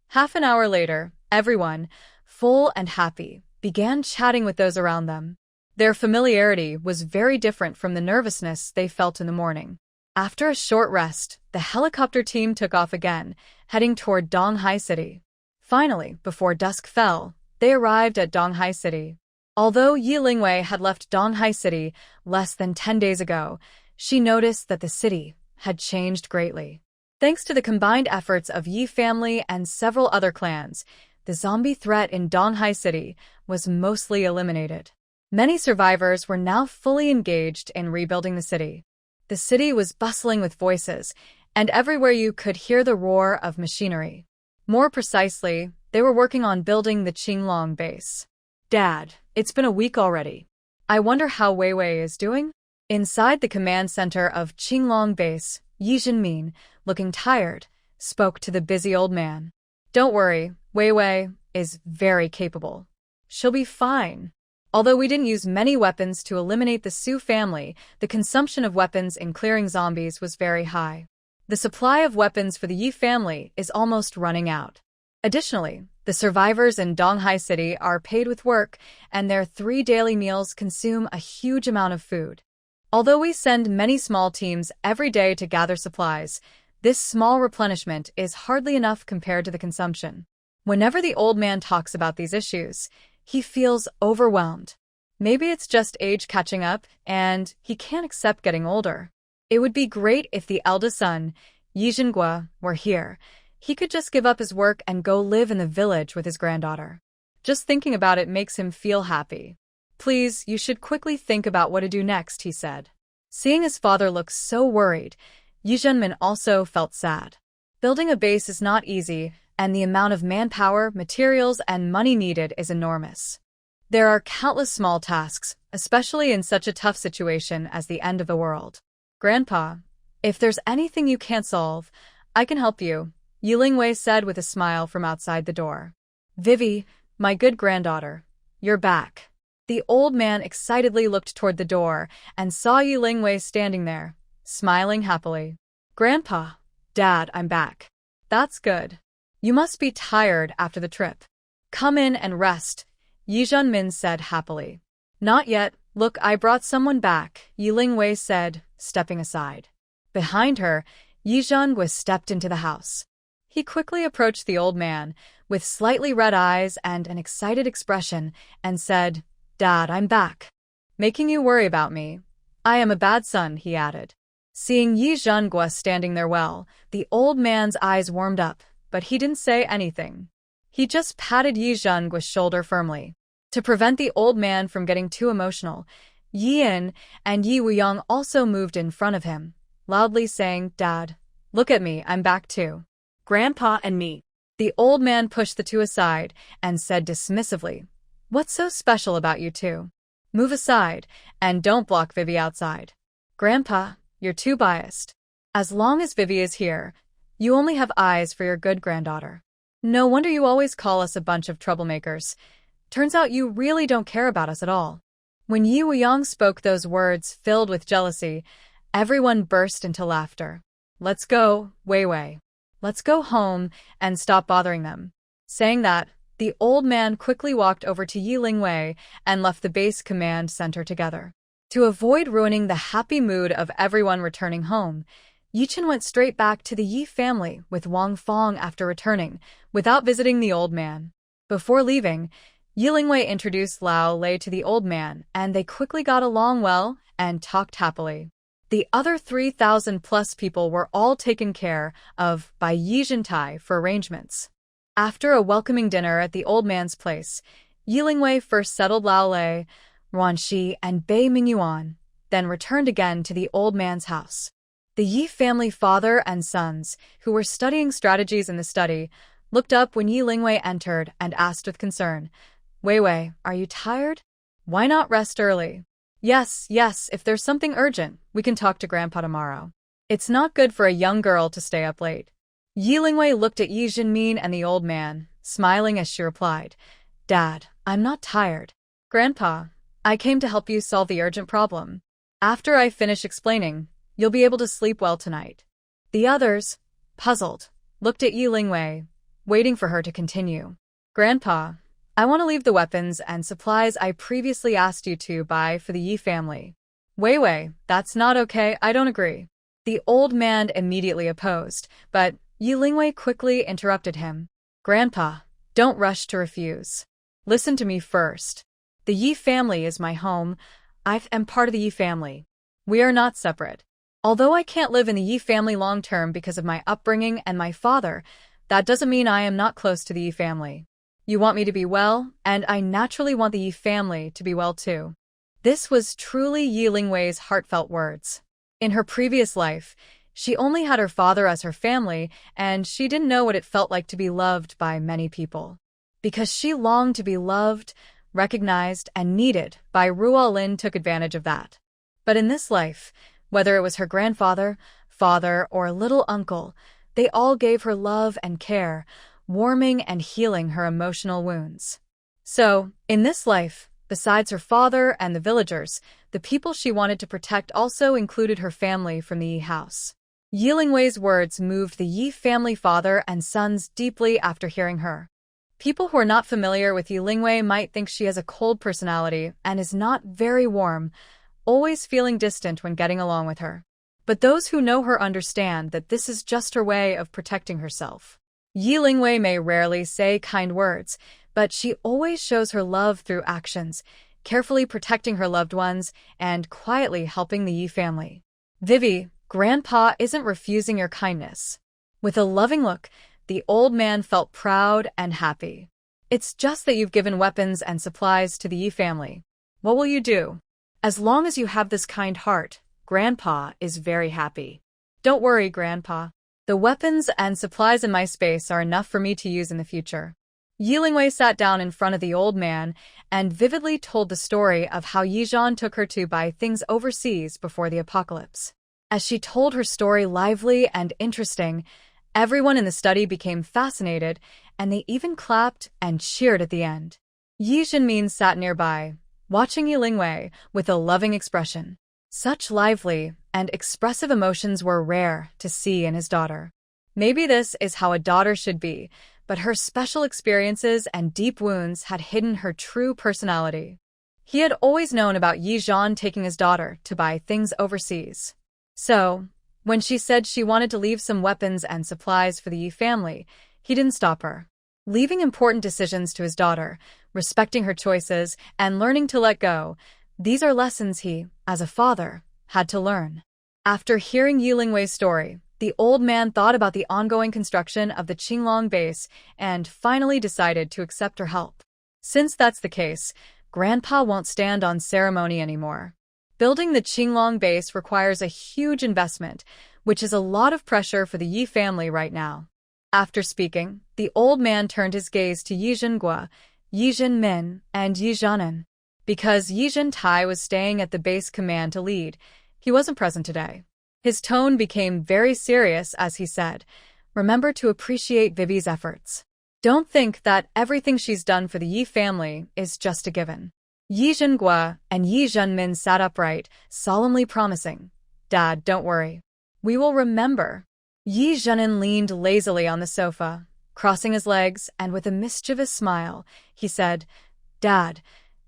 Half an hour later, everyone, full and happy, began chatting with those around them. Their familiarity was very different from the nervousness they felt in the morning. After a short rest, the helicopter team took off again, heading toward Donghai City. Finally, before dusk fell, they arrived at Donghai City. Although Yi Lingwei had left Donghai City less than 10 days ago, she noticed that the city had changed greatly. Thanks to the combined efforts of Yi family and several other clans, the zombie threat in Donghai City was mostly eliminated. Many survivors were now fully engaged in rebuilding the city. The city was bustling with voices, and everywhere you could hear the roar of machinery. More precisely, they were working on building the Qinglong base. Dad, it's been a week already. I wonder how Weiwei is doing? Inside the command center of Qinglong base, Yi Zhenmin, looking tired, spoke to the busy old man. Don't worry, Weiwei is very capable. She'll be fine. Although we didn't use many weapons to eliminate the Su family, the consumption of weapons in clearing zombies was very high. The supply of weapons for the Yi family is almost running out. Additionally, the survivors in Donghai City are paid with work, and their 3 daily meals consume a huge amount of food. Although we send many small teams every day to gather supplies, this small replenishment is hardly enough compared to the consumption. Whenever the old man talks about these issues, he feels overwhelmed. Maybe it's just age catching up, and he can't accept getting older. It would be great if the eldest son, Yi Zhenghua, were here. He could just give up his work and go live in the village with his granddaughter. Just thinking about it makes him feel happy. Please, you should quickly think about what to do next, he said. Seeing his father look so worried, Yi Zhenmin also felt sad. Building a base is not easy, and the amount of manpower, materials, and money needed is enormous. There are countless small tasks, especially in such a tough situation as the end of the world. Grandpa, if there's anything you can't solve, I can help you, Yi Lingwei said with a smile from outside the door. Vivi, my good granddaughter, you're back. The old man excitedly looked toward the door and saw Yi Lingwei standing there, smiling happily. Grandpa, Dad, I'm back. That's good. You must be tired after the trip. Come in and rest, Yi Zhenmin said happily. Not yet. Look, I brought someone back, Yi Lingwei said, stepping aside. Behind her, Yi Zhenghua stepped into the house. He quickly approached the old man, with slightly red eyes and an excited expression, and said, Dad, I'm back. Making you worry about me. I am a bad son, he added. Seeing Yi Zhenghua standing there the old man's eyes warmed up, but he didn't say anything. He just patted Yi Zhenghua's shoulder firmly. To prevent the old man from getting too emotional, Yi Yin and Yi Wuyang also moved in front of him, loudly saying, Dad, look at me, I'm back too. Grandpa and me. The old man pushed the two aside and said dismissively, What's so special about you two? Move aside, and don't block Vivi outside. Grandpa, you're too biased. As long as Vivi is here, you only have eyes for your good granddaughter. No wonder you always call us a bunch of troublemakers. Turns out you really don't care about us at all. When Yi Wuyang spoke those words filled with jealousy, everyone burst into laughter. Let's go, Weiwei. Let's go home and stop bothering them. Saying that, the old man quickly walked over to Yi Lingwei and left the base command center together. To avoid ruining the happy mood of everyone returning home, Yi Chen went straight back to the Yi family with Wang Fong after returning, without visiting the old man. Before leaving, Yi Lingwei introduced Lao Lei to the old man, and they quickly got along well and talked happily. The other 3,000+ people were all taken care of by Yi Zhentai for arrangements. After a welcoming dinner at the old man's place, Yi Lingwei first settled Lao Lei, Ruan Shi, and Bei Mingyuan, then returned again to the old man's house. The Yi family father and sons, who were studying strategies in the study, looked up when Yi Lingwei entered and asked with concern, Weiwei, are you tired? Why not rest early? Yes, if there's something urgent, we can talk to Grandpa tomorrow. It's not good for a young girl to stay up late. Yi Lingwei looked at Yi Jinmin and the old man, smiling as she replied, Dad, I'm not tired. Grandpa, I came to help you solve the urgent problem. After I finish explaining, you'll be able to sleep well tonight. The others, puzzled, looked at Yi Lingwei, waiting for her to continue. Grandpa, I want to leave the weapons and supplies I previously asked you to buy for the Yi family. Wei, that's not okay, I don't agree. The old man immediately opposed, but Yi Lingwei quickly interrupted him. Grandpa, don't rush to refuse. Listen to me first. The Yi family is my home. I am part of the Yi family. We are not separate. Although I can't live in the Yi family long-term because of my upbringing and my father, that doesn't mean I am not close to the Yi family. You want me to be well, and I naturally want the Yi family to be well too. This was truly Yi Lingwei's heartfelt words. In her previous life, she only had her father as her family, and she didn't know what it felt like to be loved by many people. Because she longed to be loved, recognized, and needed by Ruan took advantage of that. But in this life, whether it was her grandfather, father, or little uncle, they all gave her love and care, warming and healing her emotional wounds. So, in this life, besides her father and the villagers, the people she wanted to protect also included her family from the Yi house. Yi Lingwei's words moved the Yi family father and sons deeply after hearing her. People who are not familiar with Yi Lingwei might think she has a cold personality and is not very warm, always feeling distant when getting along with her. But those who know her understand that this is just her way of protecting herself. Yi Lingwei may rarely say kind words, but she always shows her love through actions, carefully protecting her loved ones and quietly helping the Yi family. Vivi, Grandpa isn't refusing your kindness. With a loving look, the old man felt proud and happy. It's just that you've given weapons and supplies to the Yi family. What will you do? As long as you have this kind heart, Grandpa is very happy. Don't worry, Grandpa. The weapons and supplies in my space are enough for me to use in the future. Yi Lingwei sat down in front of the old man and vividly told the story of how Yi Zhan took her to buy things overseas before the apocalypse. As she told her story lively and interesting, everyone in the study became fascinated, and they even clapped and cheered at the end. Yi Jinmin sat nearby, watching Yi Lingwei with a loving expression. Such lively and expressive emotions were rare to see in his daughter. Maybe this is how a daughter should be, but her special experiences and deep wounds had hidden her true personality. He had always known about Yi Zhan taking his daughter to buy things overseas. So, when she said she wanted to leave some weapons and supplies for the Yi family, he didn't stop her. Leaving important decisions to his daughter, respecting her choices, and learning to let go, these are lessons he, as a father, had to learn. After hearing Yi Lingwei's story, the old man thought about the ongoing construction of the Qinglong base and finally decided to accept her help. Since that's the case, Grandpa won't stand on ceremony anymore. Building the Qinglong base requires a huge investment, which is a lot of pressure for the Yi family right now. After speaking, the old man turned his gaze to Yi Zhengua, Yi Jinmin, and Yi Zhanan. Because Yi Zhentai was staying at the base command to lead, he wasn't present today. His tone became very serious as he said, "Remember to appreciate Vivi's efforts. Don't think that everything she's done for the Yi family is just a given." Yi Zhengua and Yi Zhenmin sat upright, solemnly promising, "Dad, don't worry. We will remember." Yi Zhenin leaned lazily on the sofa, crossing his legs, and with a mischievous smile, he said, "Dad,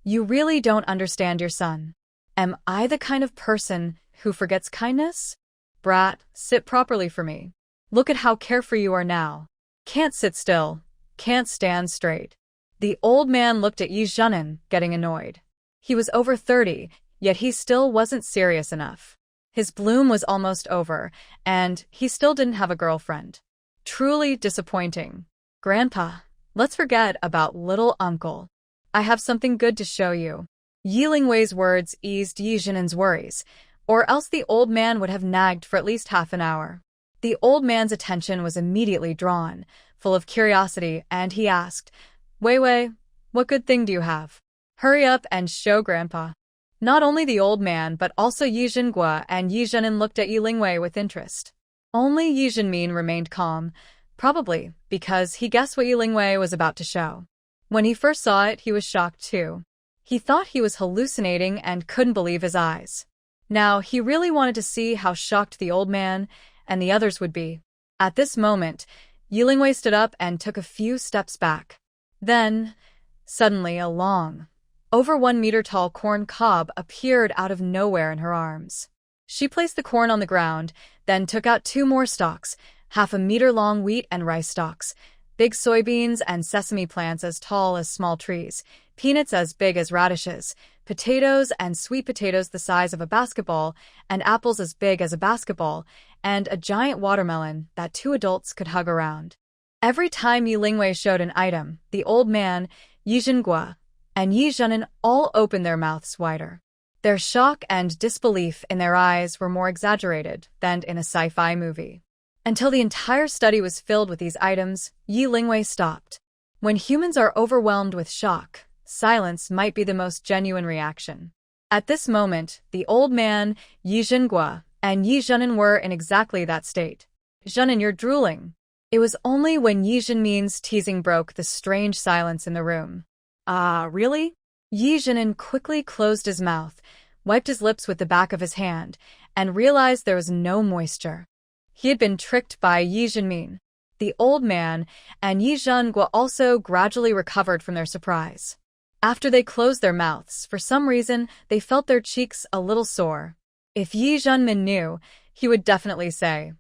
you really don't understand your son. Am I the kind of person who forgets kindness? Brat, sit properly for me. Look at how carefree you are now. Can't sit still, can't stand straight." The old man looked at Yi Zhenin, getting annoyed. He was over 30, yet he still wasn't serious enough. His bloom was almost over, and he still didn't have a girlfriend. Truly disappointing. "Grandpa, let's forget about little uncle. I have something good to show you." Yi Lingwei's words eased Yi Zhenin's worries, or else the old man would have nagged for at least half an hour. The old man's attention was immediately drawn, full of curiosity, and he asked, Wei, what good thing do you have? Hurry up and show Grandpa." Not only the old man but also Yi Zhenghua and Yi Zhenin looked at Yi Lingwei with interest. Only Yi Zhenmin remained calm, probably because he guessed what Yi Lingwei was about to show. When he first saw it, he was shocked too. He thought he was hallucinating and couldn't believe his eyes. Now, he really wanted to see how shocked the old man and the others would be. At this moment, Yi Lingwei stood up and took a few steps back. Then, suddenly, a long, over 1 meter tall corn cob appeared out of nowhere in her arms. She placed the corn on the ground, then took out 2 more stalks, 1/2 meter long wheat and rice stalks, big soybeans and sesame plants as tall as small trees, peanuts as big as radishes, potatoes and sweet potatoes the size of a basketball, and apples as big as a basketball, and a giant watermelon that 2 adults could hug around. Every time Yi Lingwei showed an item, the old man, Yi Zhenghua, and Yi Zhenin all opened their mouths wider. Their shock and disbelief in their eyes were more exaggerated than in a sci-fi movie. Until the entire study was filled with these items, Yi Lingwei stopped. When humans are overwhelmed with shock, silence might be the most genuine reaction. At this moment, the old man, Yi Zhenghua, and Yi Zhenin were in exactly that state. "Zhenin, you're drooling." It was only when Yi Zhenmin's teasing broke the strange silence in the room. "Ah, really?" Yi Zhenin quickly closed his mouth, wiped his lips with the back of his hand, and realized there was no moisture. He had been tricked by Yi Zhenmin. The old man and Yi Zhenghua also gradually recovered from their surprise. After they closed their mouths, for some reason, they felt their cheeks a little sore. If Yi Zhenmin knew, he would definitely say,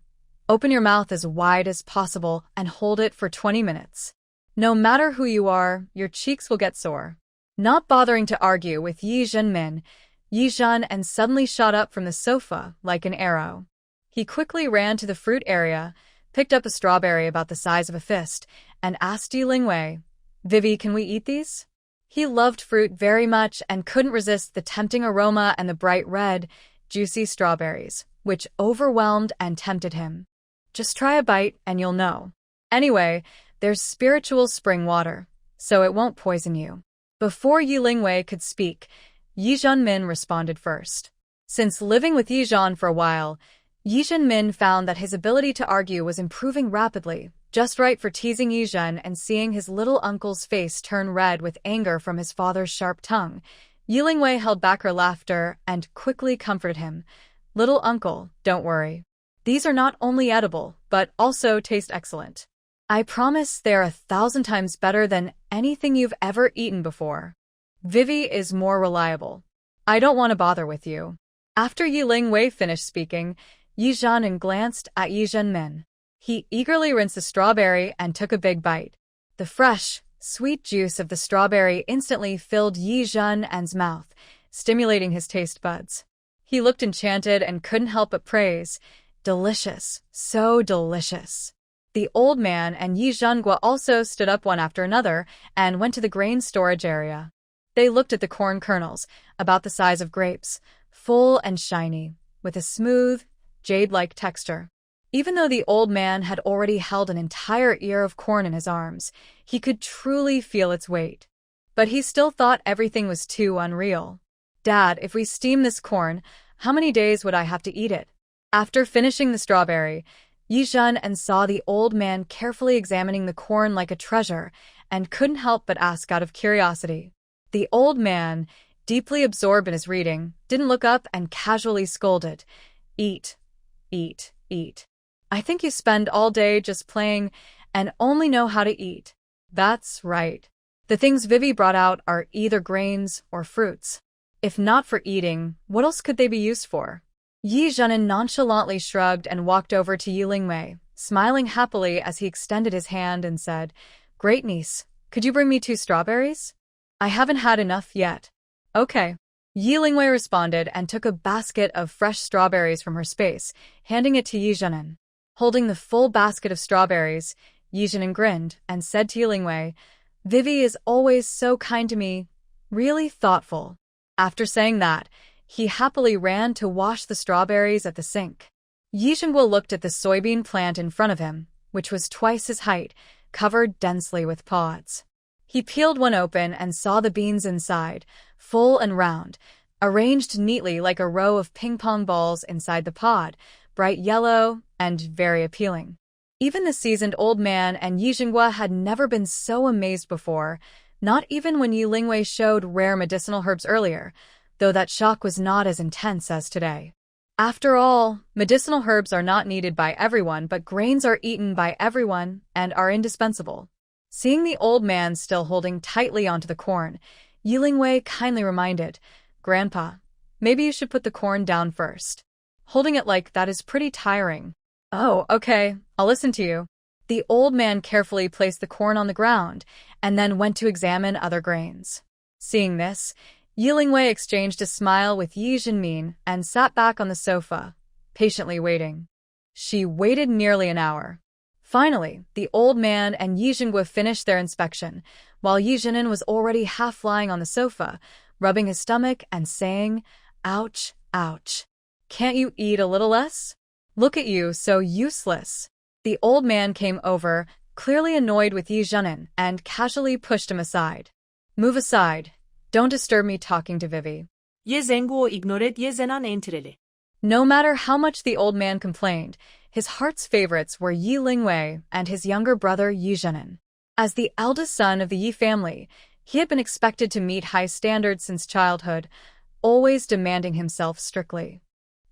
"Open your mouth as wide as possible and hold it for 20 minutes. No matter who you are, your cheeks will get sore." Not bothering to argue with Yi Zhenmin, Yi Zhen suddenly shot up from the sofa like an arrow. He quickly ran to the fruit area, picked up a strawberry about the size of a fist, and asked Yi Lingwei, "Vivi, can we eat these?" He loved fruit very much and couldn't resist the tempting aroma and the bright red, juicy strawberries, which overwhelmed and tempted him. "Just try a bite and you'll know. Anyway, there's spiritual spring water, so it won't poison you." Before Yi Lingwei could speak, Yi Zhenmin responded first. Since living with Yi Zhen for a while, Yi Zhenmin found that his ability to argue was improving rapidly, just right for teasing Yi Zhen and seeing his little uncle's face turn red with anger from his father's sharp tongue. Yi Lingwei held back her laughter and quickly comforted him. "Little uncle, don't worry. These are not only edible, but also taste excellent. I promise they're 1,000 times better than anything you've ever eaten before. Vivi is more reliable. I don't want to bother with you." After Yi Lingwei finished speaking, Yi Zhenin glanced at Yi Zhenmin. He eagerly rinsed the strawberry and took a big bite. The fresh, sweet juice of the strawberry instantly filled Yi Zhen's mouth, stimulating his taste buds. He looked enchanted and couldn't help but praise, "Delicious, so delicious." The old man and Yi Zhenghua also stood up one after another and went to the grain storage area. They looked at the corn kernels, about the size of grapes, full and shiny, with a smooth, jade-like texture. Even though the old man had already held an entire ear of corn in his arms, he could truly feel its weight. But he still thought everything was too unreal. "Dad, if we steam this corn, how many days would I have to eat it?" After finishing the strawberry, Yi Zhen saw the old man carefully examining the corn like a treasure and couldn't help but ask out of curiosity. The old man, deeply absorbed in his reading, didn't look up and casually scolded, "Eat, eat, eat. I think you spend all day just playing and only know how to eat." "That's right. The things Vivi brought out are either grains or fruits. If not for eating, what else could they be used for?" Yi Zhenin nonchalantly shrugged and walked over to Yi Lingwei, smiling happily as he extended his hand and said, "Great niece, could you bring me 2 strawberries? I haven't had enough yet." "Okay." Yi Lingwei responded and took a basket of fresh strawberries from her space, handing it to Yi Zhenin. Holding the full basket of strawberries, Yi Zhenin grinned and said to Yi Lingwei, "Vivi is always so kind to me, really thoughtful." After saying that, he happily ran to wash the strawberries at the sink. Yi Zhenghua looked at the soybean plant in front of him, which was twice his height, covered densely with pods. He peeled one open and saw the beans inside, full and round, arranged neatly like a row of ping-pong balls inside the pod, bright yellow and very appealing. Even the seasoned old man and Yi Jinghua had never been so amazed before, not even when Yi Lingwei showed rare medicinal herbs earlier, though that shock was not as intense as today. After all, medicinal herbs are not needed by everyone, but grains are eaten by everyone and are indispensable. Seeing the old man still holding tightly onto the corn, Yi Lingwei kindly reminded, "Grandpa, maybe you should put the corn down first. Holding it like that is pretty tiring." "Oh, okay, I'll listen to you." The old man carefully placed the corn on the ground and then went to examine other grains. Seeing this, Yi Lingwei exchanged a smile with Yi Jinmin and sat back on the sofa, patiently waiting. She waited nearly an hour. Finally, the old man and Yi Jinghua finished their inspection, while Yi Jinan was already half lying on the sofa, rubbing his stomach and saying, "Ouch, ouch. Can't you eat a little less? Look at you, so useless." The old man came over, clearly annoyed with Yi Jinan, and casually pushed him aside. "Move aside. Don't disturb me talking to Vivi." Yezenguo ignoret Yezenan entrele. No matter how much the old man complained, his heart's favorites were Yi Lingwei and his younger brother Yi Jinan. As the eldest son of the Yi family, he had been expected to meet high standards since childhood, always demanding himself strictly.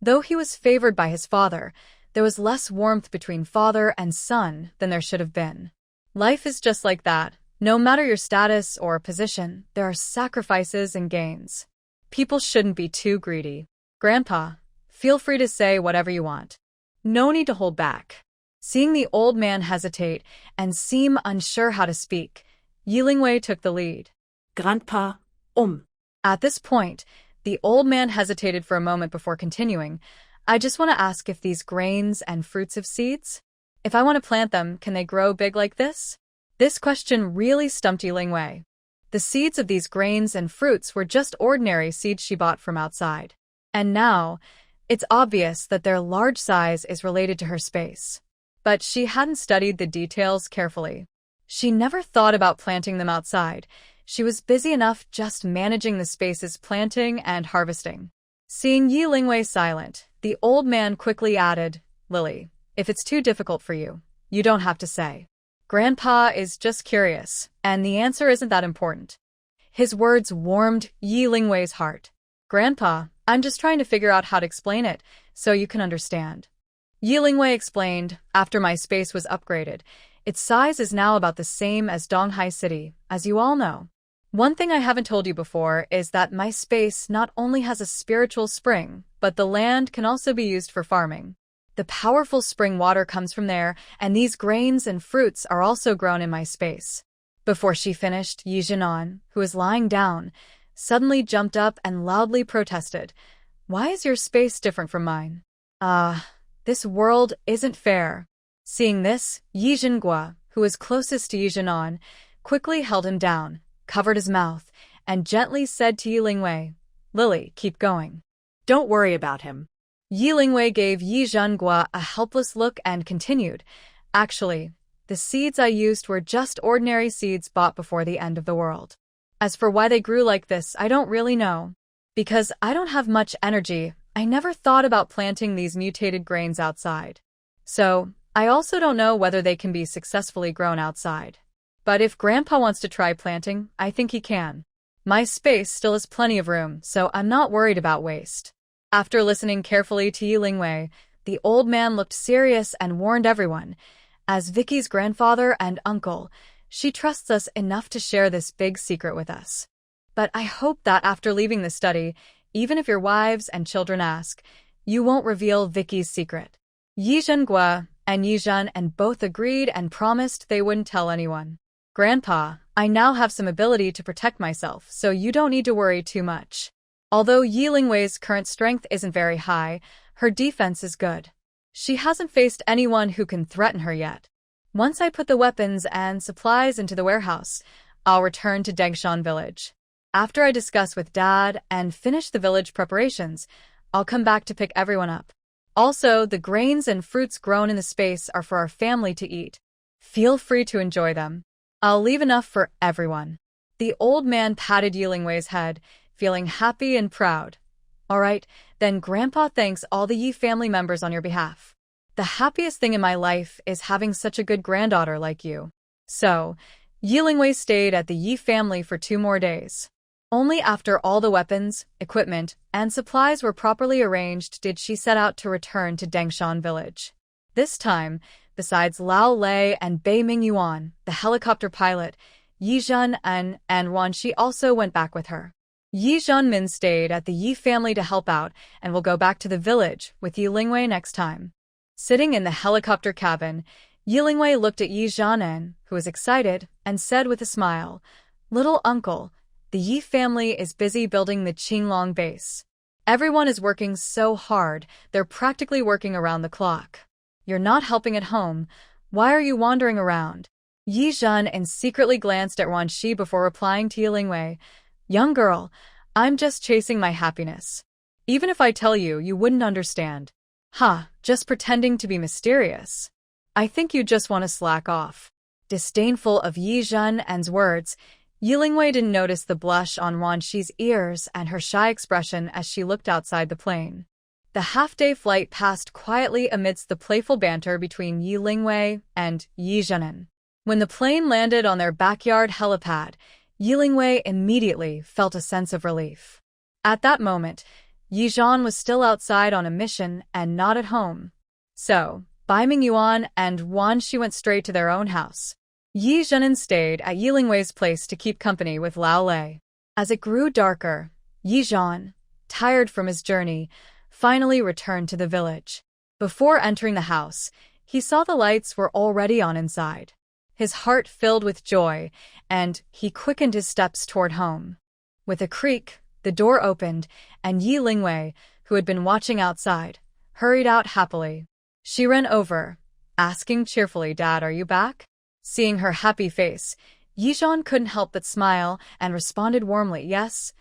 Though he was favored by his father, there was less warmth between father and son than there should have been. Life is just like that. No matter your status or position, there are sacrifices and gains. People shouldn't be too greedy. "Grandpa, feel free to say whatever you want. No need to hold back." Seeing the old man hesitate and seem unsure how to speak, Yi Lingwei took the lead. "Grandpa, At this point, the old man hesitated for a moment before continuing. "I just want to ask if these grains and fruits have seeds? If I want to plant them, can they grow big like this?" This question really stumped Yi Lingwei. The seeds of these grains and fruits were just ordinary seeds she bought from outside. And now, it's obvious that their large size is related to her space. But she hadn't studied the details carefully. She never thought about planting them outside. She was busy enough just managing the space's planting and harvesting. Seeing Yi Lingwei silent, the old man quickly added, "Lily, if it's too difficult for you, you don't have to say. Grandpa is just curious, and the answer isn't that important." His words warmed Yi Lingwei's heart. "Grandpa, I'm just trying to figure out how to explain it so you can understand." Yi Lingwei explained, "After my space was upgraded, its size is now about the same as Donghai City, as you all know. One thing I haven't told you before is that my space not only has a spiritual spring, but the land can also be used for farming. The powerful spring water comes from there, and these grains and fruits are also grown in my space." Before she finished, Yi Jinan, who was lying down, suddenly jumped up and loudly protested, "Why is your space different from mine? This world isn't fair." Seeing this, Yi Jinghua, who was closest to Yi Jinan, quickly held him down, covered his mouth, and gently said to Yi Lingwei, "Lily, keep going. Don't worry about him." Yi Lingwei gave Yi Jinghua a helpless look and continued, "Actually, the seeds I used were just ordinary seeds bought before the end of the world. As for why they grew like this, I don't really know. Because I don't have much energy, I never thought about planting these mutated grains outside. So, I also don't know whether they can be successfully grown outside. But if Grandpa wants to try planting, I think he can. My space still has plenty of room, so I'm not worried about waste." After listening carefully to Yi Lingwei, the old man looked serious and warned everyone, "As Vicky's grandfather and uncle, she trusts us enough to share this big secret with us. But I hope that after leaving the study, even if your wives and children ask, you won't reveal Vicky's secret." Yi Jinghua and Yi Jian both agreed and promised they wouldn't tell anyone. "Grandpa, I now have some ability to protect myself, so you don't need to worry too much." Although Yi Lingwei's current strength isn't very high, her defense is good. She hasn't faced anyone who can threaten her yet. "Once I put the weapons and supplies into the warehouse, I'll return to Dengshan village. After I discuss with Dad and finish the village preparations, I'll come back to pick everyone up. Also, the grains and fruits grown in the space are for our family to eat. Feel free to enjoy them. I'll leave enough for everyone." The old man patted Yi Lingwei's head, feeling happy and proud. All right, then Grandpa thanks all the Yi family members on your behalf. The happiest thing in my life is having such a good granddaughter like you. So, Yi Lingwei stayed at the Yi family for 2 more days. Only after all the weapons, equipment, and supplies were properly arranged did she set out to return to Dangshan village. This time, besides Lao Lei and Bei Mingyuan, the helicopter pilot, Yi Zhen'an and Ruan Shi also went back with her. Yi Zhenmin stayed at the Yi family to help out and will go back to the village with Yi Lingwei next time. Sitting in the helicopter cabin, Yi Lingwei looked at Yi Zhen'an, who was excited, and said with a smile, "Little uncle, the Yi family is busy building the Qinglong base. Everyone is working so hard, they're practically working around the clock. You're not helping at home. Why are you wandering around?" Yi Zhen'an secretly glanced at Ruan Shi before replying to Yi Lingwei, "Young girl, I'm just chasing my happiness. Even if I tell you, you wouldn't understand. Just pretending to be mysterious. I think you just want to slack off." Disdainful of Yi Zhen'an's words, Yi Lingwei didn't notice the blush on Ruan Shi's ears and her shy expression as she looked outside the plane. The half-day flight passed quietly amidst the playful banter between Yi Lingwei and Yi Zhen'an. When the plane landed on their backyard helipad, Yi Lingwei immediately felt a sense of relief. At that moment, Yi Zhen was still outside on a mission and not at home. So, Bai Mingyuan and Ruan Shi went straight to their own house. Yi Zhen'an stayed at Yi Lingwei's place to keep company with Lao Lei. As it grew darker, Yi Zhen, tired from his journey, finally returned to the village. Before entering the house, he saw the lights were already on inside. His heart filled with joy, and he quickened his steps toward home. With a creak, the door opened, and Yi Lingwei, who had been watching outside, hurried out happily. She ran over, asking cheerfully, "Dad, are you back?" Seeing her happy face, Yi Zhen couldn't help but smile and responded warmly, "Yes,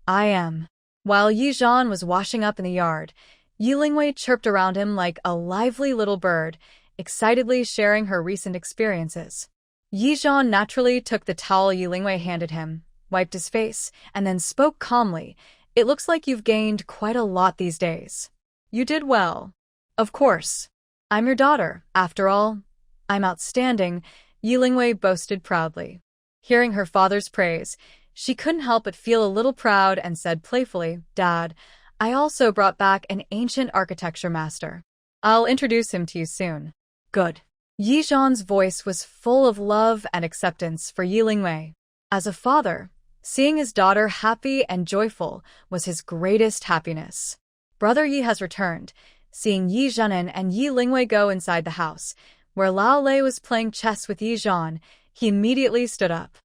I am." While Yi Zhen was washing up in the yard, Yi Lingwei chirped around him like a lively little bird, excitedly sharing her recent experiences. Yi Zhen naturally took the towel Yi Lingwei handed him, wiped his face, and then spoke calmly, "It looks like you've gained quite a lot these days. You did well." "Of course. I'm your daughter, after all. I'm outstanding," Yi Lingwei boasted proudly. Hearing her father's praise, she couldn't help but feel a little proud and said playfully, "Dad, I also brought back an ancient architecture master. I'll introduce him to you soon." "Good." Yi Zhen's voice was full of love and acceptance for Yi Lingwei. As a father, seeing his daughter happy and joyful was his greatest happiness. Brother Yi has returned. Seeing Yi Zhen'an and Yi Lingwei go inside the house, where Lao Lei was playing chess with Yi Zhen, he immediately stood up.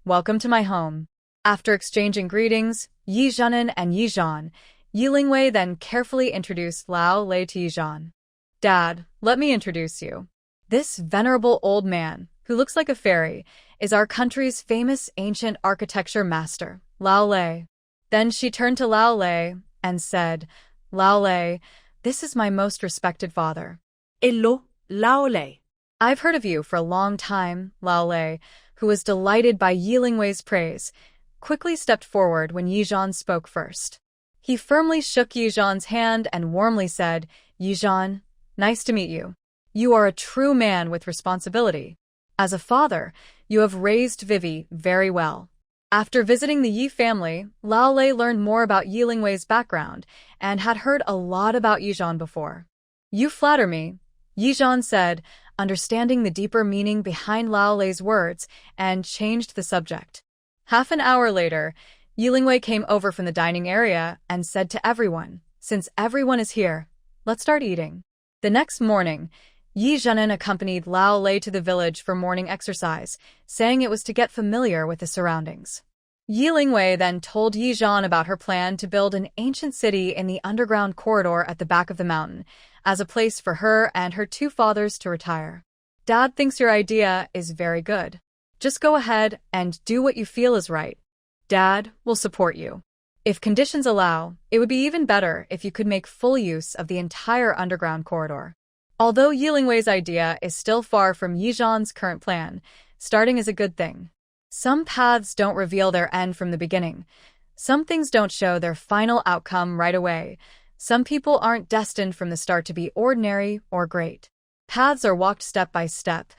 Welcome to my home." After exchanging greetings, Yi Zhen'an and Yi Zhen, Yi Lingwei then carefully introduced Lao Lei to Yi Zhen. "Dad, let me introduce you. This venerable old man, who looks like a fairy, is our country's famous ancient architecture master, Lao Lei." Then she turned to Lao Lei and said, "Lao Lei, this is my most respected father." "Hello, Lao Lei." "I've heard of you for a long time," Lao Lei, who was delighted by Yi Lingwei's praise, quickly stepped forward when Yi Zhen spoke first. He firmly shook Yi Zhen's hand and warmly said, "Yi Zhen, nice to meet you. You are a true man with responsibility. As a father, you have raised Vivi very well." After visiting the Yi family, Lao Lei learned more about Yi Lingwei's background and had heard a lot about Yi Zhen before. "You flatter me," Yi Zhen said, understanding the deeper meaning behind Lao Lei's words, and changed the subject. Half an hour later, Yi Lingwei came over from the dining area and said to everyone, "Since everyone is here, let's start eating." The next morning, Yi Zhen'an accompanied Lao Lei to the village for morning exercise, saying it was to get familiar with the surroundings. Yi Lingwei then told Yi Zhen about her plan to build an ancient city in the underground corridor at the back of the mountain, as a place for her and her 2 fathers to retire. "Dad thinks your idea is very good. Just go ahead and do what you feel is right. Dad will support you. If conditions allow, it would be even better if you could make full use of the entire underground corridor." Although Yi Lingwei's idea is still far from Yi Zhen's current plan, starting is a good thing. Some paths don't reveal their end from the beginning, Some things don't show their final outcome right away. Some people aren't destined from the start to be ordinary or great. Paths are walked step by step.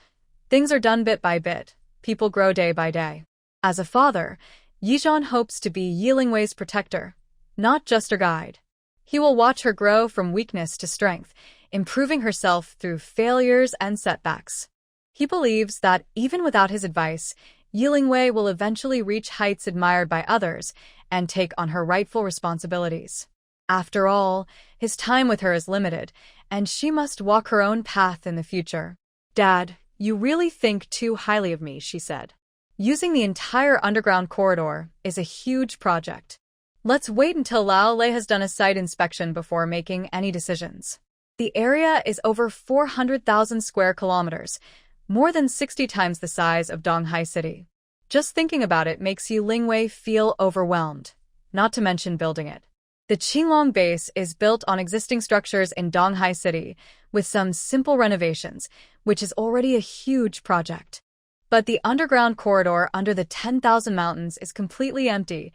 Things are done bit by bit. People grow day by day. As a father, Yizhan hopes to be Yi Lingwei's protector, not just her guide. He will watch her grow from weakness to strength, improving herself through failures and setbacks. He believes that even without his advice, Yi Lingwei will eventually reach heights admired by others and take on her rightful responsibilities. After all, his time with her is limited, and she must walk her own path in the future. "Dad, you really think too highly of me," she said. "Using the entire underground corridor is a huge project. Let's wait until Lao Lei has done a site inspection before making any decisions." The area is over 400,000 square kilometers, more than 60 times the size of Donghai City. Just thinking about it makes Yi Lingwei feel overwhelmed, not to mention building it. The Qinglong base is built on existing structures in Donghai City, with some simple renovations, which is already a huge project. But the underground corridor under the 10,000 mountains is completely empty.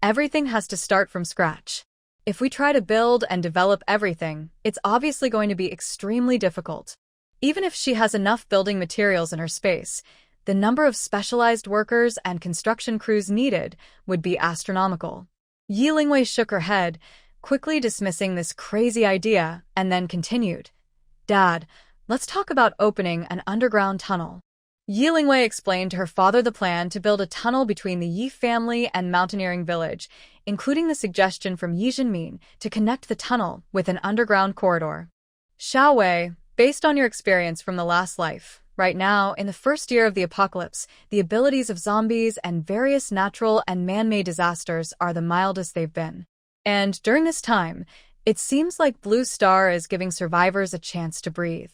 Everything has to start from scratch. If we try to build and develop everything, it's obviously going to be extremely difficult. Even if she has enough building materials in her space, the number of specialized workers and construction crews needed would be astronomical. Yi Lingwei shook her head, quickly dismissing this crazy idea, and then continued. "Dad, let's talk about opening an underground tunnel." Yi Lingwei explained to her father the plan to build a tunnel between the Yi family and mountaineering village, including the suggestion from Yi Zhenmin to connect the tunnel with an underground corridor. "Xiao Wei, based on your experience from the last life, right now, in the first year of the apocalypse, the abilities of zombies and various natural and man-made disasters are the mildest they've been. And during this time, it seems like Blue Star is giving survivors a chance to breathe.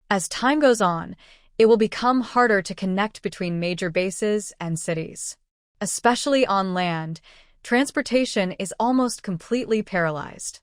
As time goes on, it will become harder to connect between major bases and cities. Especially on land, transportation is almost completely paralyzed."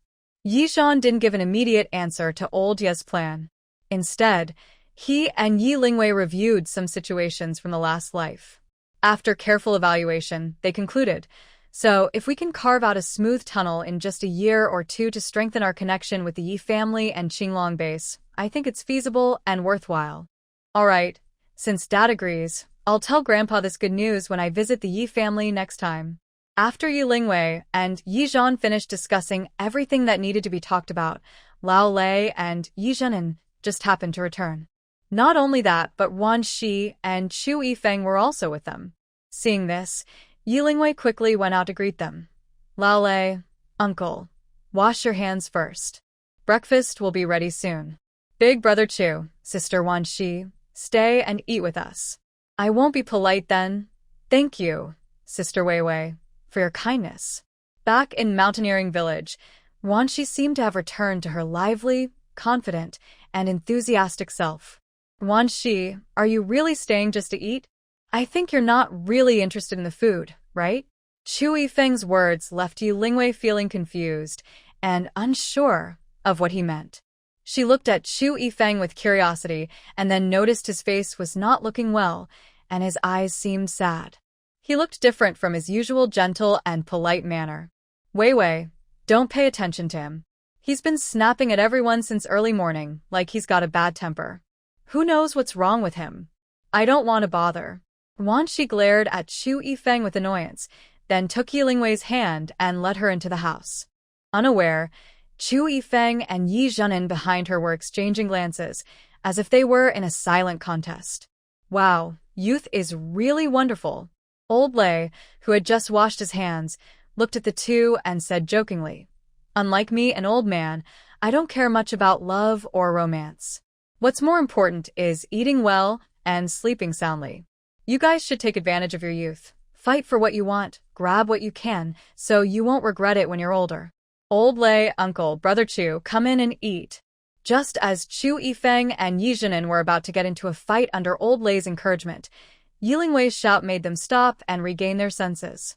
Yizhan didn't give an immediate answer to Old Ye's plan. Instead, he and Yi Lingwei reviewed some situations from the last life. After careful evaluation, they concluded, "So, if we can carve out a smooth tunnel in just a year or two to strengthen our connection with the Yi family and Qinglong base, I think it's feasible and worthwhile." "All right, since Dad agrees, I'll tell Grandpa this good news when I visit the Yi family next time." After Yi Lingwei and Yi Zhan finished discussing everything that needed to be talked about, Lao Lei and Yi Zhenin just happened to return. Not only that, but Wan Shi and Chu Yifeng were also with them. Seeing this, Yi Lingwei quickly went out to greet them. "Lao Lei, uncle, wash your hands first. Breakfast will be ready soon. Big brother Chu, sister Wan Shi, stay and eat with us." "I won't be polite then. Thank you, Sister Wei Wei, for your kindness." Back in Mountaineering Village, Wan Shi seemed to have returned to her lively, confident, and enthusiastic self. "Wan Shi, are you really staying just to eat? I think you're not really interested in the food, right?" Chu Yifeng's words left Yi Lingwei feeling confused and unsure of what he meant. She looked at Chu Yifeng with curiosity and then noticed his face was not looking well, and his eyes seemed sad. He looked different from his usual gentle and polite manner. "Wei Wei, don't pay attention to him. He's been snapping at everyone since early morning, like he's got a bad temper. Who knows what's wrong with him? I don't want to bother." Wan Shi glared at Chu Yifeng with annoyance, then took Yi Lingwei's hand and led her into the house. Unaware, Chu Yifeng and Yi Zhenin behind her were exchanging glances, as if they were in a silent contest. "Wow, youth is really wonderful." Old Lei, who had just washed his hands, looked at the two and said jokingly, "Unlike me, an old man, I don't care much about love or romance. What's more important is eating well and sleeping soundly. You guys should take advantage of your youth. Fight for what you want, grab what you can, so you won't regret it when you're older. Old Lei, uncle, brother Chu, come in and eat." Just as Chu Yifeng and Yi Zhenin were about to get into a fight under Old Lei's encouragement, Yi Lingwei's shout made them stop and regain their senses.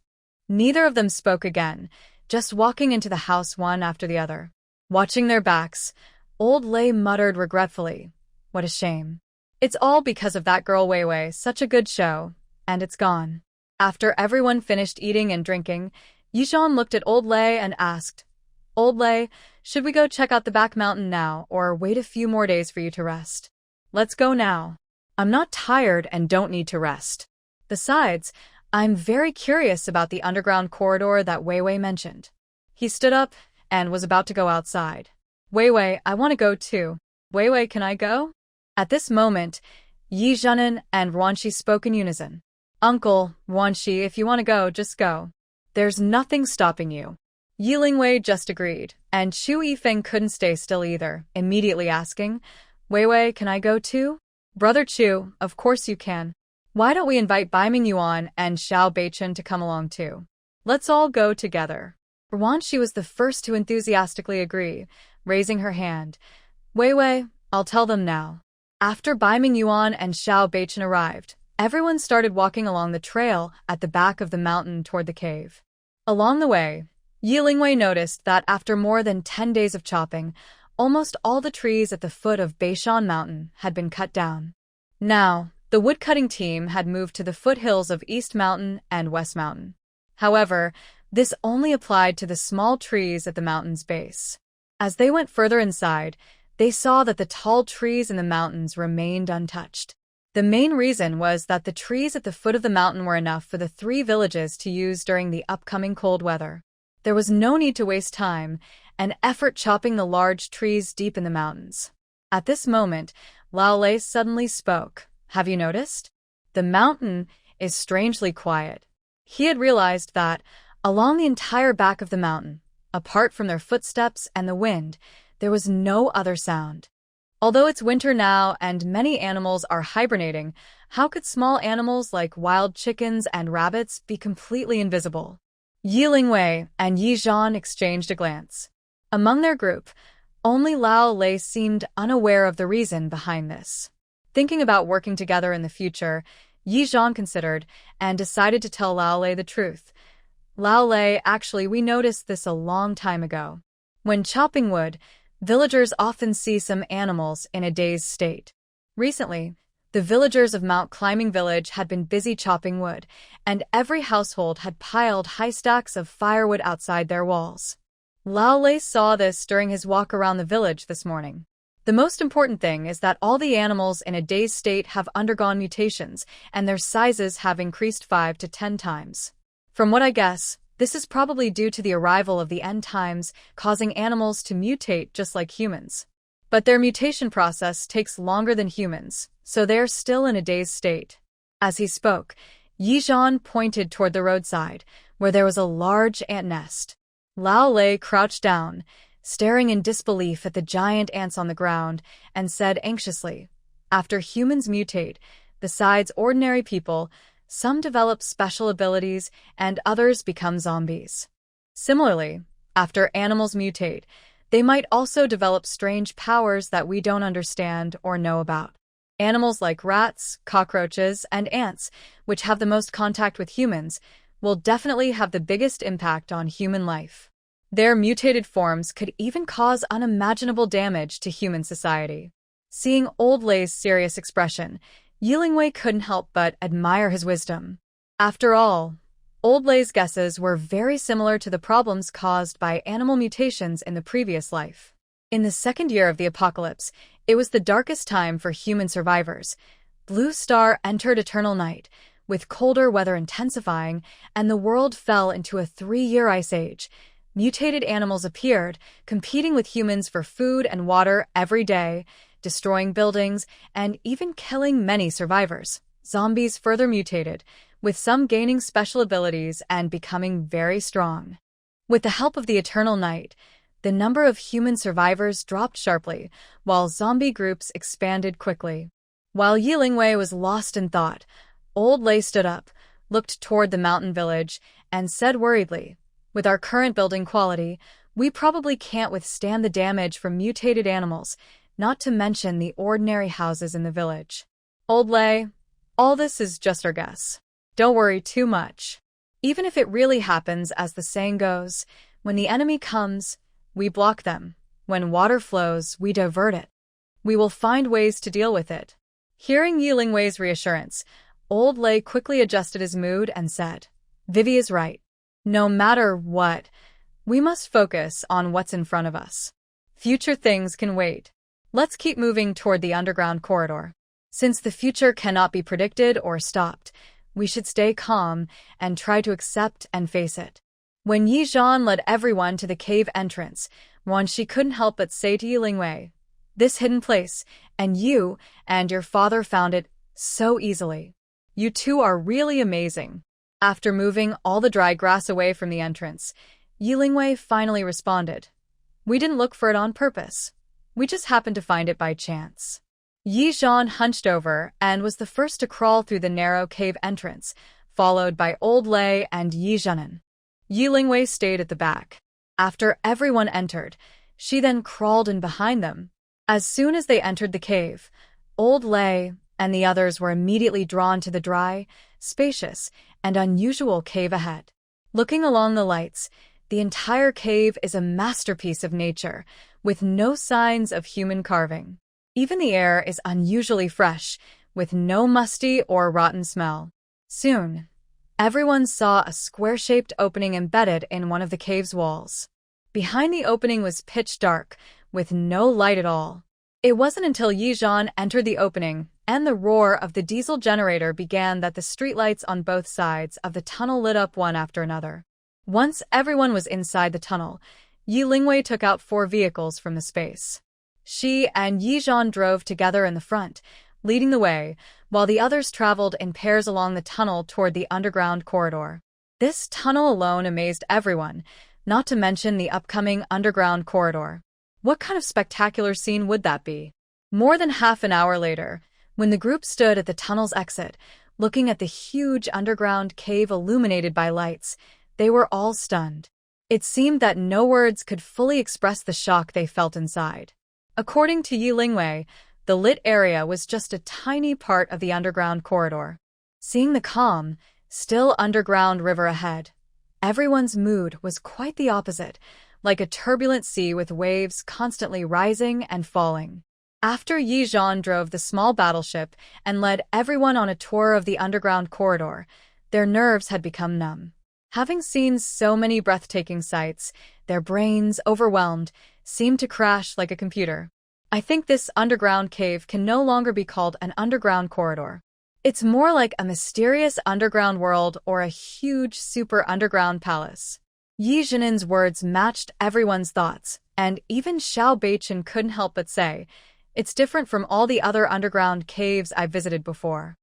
Neither of them spoke again, just walking into the house one after the other. Watching their backs, Old Lei muttered regretfully, "What a shame. It's all because of that girl Wei Wei, such a good show, and it's gone." After everyone finished eating and drinking, Yizhan looked at Old Lei and asked, Old Lei, should we go check out the back mountain now or wait a few more days for you to rest? Let's go now. I'm not tired and don't need to rest. Besides, I'm very curious about the underground corridor that Wei Wei mentioned. He stood up and was about to go outside. Wei Wei, I want to go too. Wei Wei, can I go? At this moment, Yi Zhenan and Ruanxi spoke in unison. Uncle, Ruanxi, if you want to go, just go. There's nothing stopping you. Yi Lingwei just agreed, and Chu Yifeng couldn't stay still either, immediately asking, Wei Wei, can I go too? Brother Chu, of course you can. Why don't we invite Bai Mingyuan and Xiao Beichen to come along too? Let's all go together. Ruanxi was the first to enthusiastically agree, raising her hand. Wei Wei, I'll tell them now. After Bai Mingyuan and Xiao Beichen arrived, everyone started walking along the trail at the back of the mountain toward the cave. Along the way, Yi Lingwei noticed that after more than 10 days of chopping, almost all the trees at the foot of Beishan Mountain had been cut down. Now, the woodcutting team had moved to the foothills of East Mountain and West Mountain. However, this only applied to the small trees at the mountain's base. As they went further inside, they saw that the tall trees in the mountains remained untouched. The main reason was that the trees at the foot of the mountain were enough for the 3 villages to use during the upcoming cold weather. There was no need to waste time and effort chopping the large trees deep in the mountains. At this moment, Lao Lei suddenly spoke. Have you noticed? The mountain is strangely quiet. He had realized that, along the entire back of the mountain, apart from their footsteps and the wind, there was no other sound. Although it's winter now and many animals are hibernating, how could small animals like wild chickens and rabbits be completely invisible? Yi Lingwei and Yi Zhan exchanged a glance. Among their group, only Lao Lei seemed unaware of the reason behind this. Thinking about working together in the future, Yi Zhan considered and decided to tell Lao Lei the truth. Lao Lei, actually, we noticed this a long time ago. When chopping wood, villagers often see some animals in a dazed state. Recently, the villagers of Mount Climbing Village had been busy chopping wood, and every household had piled high stacks of firewood outside their walls. Lao Lei saw this during his walk around the village this morning. The most important thing is that all the animals in a dazed state have undergone mutations, and their sizes have increased 5 to 10 times. From what I guess, this is probably due to the arrival of the end times, causing animals to mutate just like humans. But their mutation process takes longer than humans, so they are still in a dazed state. As he spoke, Yi Zhan pointed toward the roadside, where there was a large ant nest. Lao Lei crouched down, staring in disbelief at the giant ants on the ground, and said anxiously, After humans mutate, besides ordinary people, some develop special abilities and others become zombies. Similarly, after animals mutate, they might also develop strange powers that we don't understand or know about. Animals like rats, cockroaches, and ants, which have the most contact with humans, will definitely have the biggest impact on human life. Their mutated forms could even cause unimaginable damage to human society. Seeing Old Lei's serious expression, Yi Lingwei couldn't help but admire his wisdom. After all, Old Lei's guesses were very similar to the problems caused by animal mutations in the previous life. In the second year of the apocalypse, it was the darkest time for human survivors. Blue Star entered eternal night, with colder weather intensifying, and the world fell into a 3-year ice age. Mutated animals appeared, competing with humans for food and water every day, destroying buildings, and even killing many survivors. Zombies further mutated, with some gaining special abilities and becoming very strong. With the help of the eternal night, the number of human survivors dropped sharply, while zombie groups expanded quickly. While Yi Lingwei was lost in thought, Old Lei stood up, looked toward the mountain village, and said worriedly, With our current building quality, we probably can't withstand the damage from mutated animals, not to mention the ordinary houses in the village. Old Lei, all this is just our guess. Don't worry too much. Even if it really happens, as the saying goes, when the enemy comes, we block them. When water flows, we divert it. We will find ways to deal with it. Hearing Yi Lingwei's reassurance, Old Lei quickly adjusted his mood and said, Vivi is right. No matter what, we must focus on what's in front of us. Future things can wait. Let's keep moving toward the underground corridor. Since the future cannot be predicted or stopped, we should stay calm and try to accept and face it. When Yi Zhan led everyone to the cave entrance, she couldn't help but say to Yilingwei, "This hidden place, and you and your father found it so easily. You two are really amazing." After moving all the dry grass away from the entrance, Yilingwei finally responded, "We didn't look for it on purpose. We just happened to find it by chance." Yi Zhan hunched over and was the first to crawl through the narrow cave entrance, followed by Old Lei and Yi Zhenan. Yilingwei stayed at the back. After everyone entered, she then crawled in behind them. As soon as they entered the cave, Old Lei and the others were immediately drawn to the dry, spacious, and unusual cave ahead. Looking along the lights, the entire cave is a masterpiece of nature, with no signs of human carving. Even the air is unusually fresh, with no musty or rotten smell. Soon, everyone saw a square-shaped opening embedded in one of the cave's walls. Behind the opening was pitch dark, with no light at all. It wasn't until Yi Zhan entered the opening and the roar of the diesel generator began that the streetlights on both sides of the tunnel lit up one after another. Once everyone was inside the tunnel, Yilingwei took out 4 vehicles from the space. She and Yi Zhan drove together in the front, leading the way, while the others traveled in pairs along the tunnel toward the underground corridor. This tunnel alone amazed everyone, not to mention the upcoming underground corridor. What kind of spectacular scene would that be? More than half an hour later, when the group stood at the tunnel's exit, looking at the huge underground cave illuminated by lights, they were all stunned. It seemed that no words could fully express the shock they felt inside. According to Yilingwei, the lit area was just a tiny part of the underground corridor. Seeing the calm, still underground river ahead, everyone's mood was quite the opposite, like a turbulent sea with waves constantly rising and falling. After Yi Zhan drove the small battleship and led everyone on a tour of the underground corridor, their nerves had become numb. Having seen so many breathtaking sights, their brains, overwhelmed, seemed to crash like a computer. I think this underground cave can no longer be called an underground corridor. It's more like a mysterious underground world or a huge super underground palace. Yi Zhenan's words matched everyone's thoughts, and even Xiao Beichen couldn't help but say, "It's different from all the other underground caves I've visited before.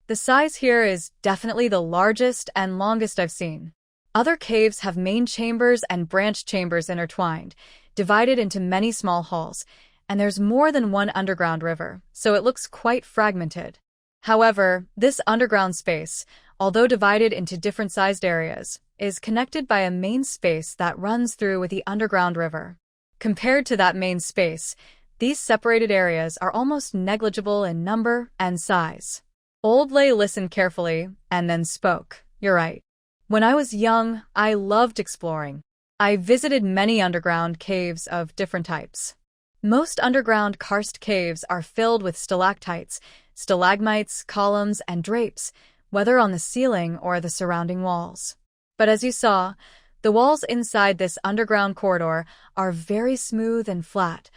The size here is definitely the largest and longest I've seen. Other caves have main chambers and branch chambers intertwined, divided into many small halls, and there's more than one underground river, so it looks quite fragmented. However, this underground space, although divided into different-sized areas, is connected by a main space that runs through with the underground river. Compared to that main space, these separated areas are almost negligible in number and size." Old Lei listened carefully and then spoke. "You're right. When I was young, I loved exploring. I visited many underground caves of different types. Most underground karst caves are filled with stalactites, stalagmites, columns, and drapes, whether on the ceiling or the surrounding walls. But as you saw, the walls inside this underground corridor are very smooth and flat,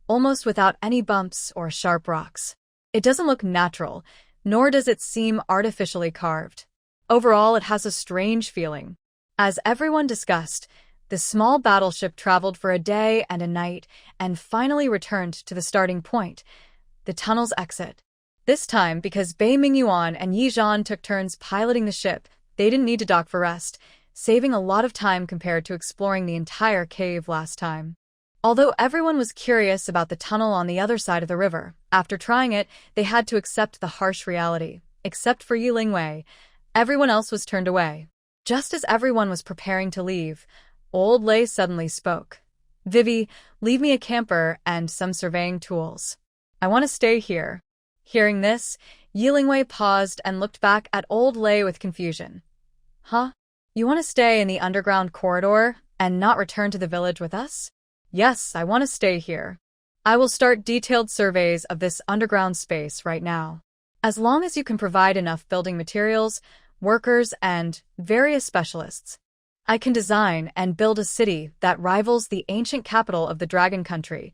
almost without any bumps or sharp rocks. It doesn't look natural, nor does it seem artificially carved. Overall, it has a strange feeling." As everyone discussed, the small battleship traveled for a day and a night and finally returned to the starting point, the tunnel's exit. This time, because Bei Mingyuan and Yi Zhan took turns piloting the ship, they didn't need to dock for rest, saving a lot of time compared to exploring the entire cave last time. Although everyone was curious about the tunnel on the other side of the river, after trying it, they had to accept the harsh reality. Except for Yilingwei, everyone else was turned away. Just as everyone was preparing to leave, Old Lei suddenly spoke. "Vivi, leave me a camper and some surveying tools. I want to stay here." Hearing this, Yilingwei paused and looked back at Old Lei with confusion. "Huh? You want to stay in the underground corridor and not return to the village with us?" "Yes, I want to stay here. I will start detailed surveys of this underground space right now. As long as you can provide enough building materials, workers, and various specialists, I can design and build a city that rivals the ancient capital of the Dragon Country,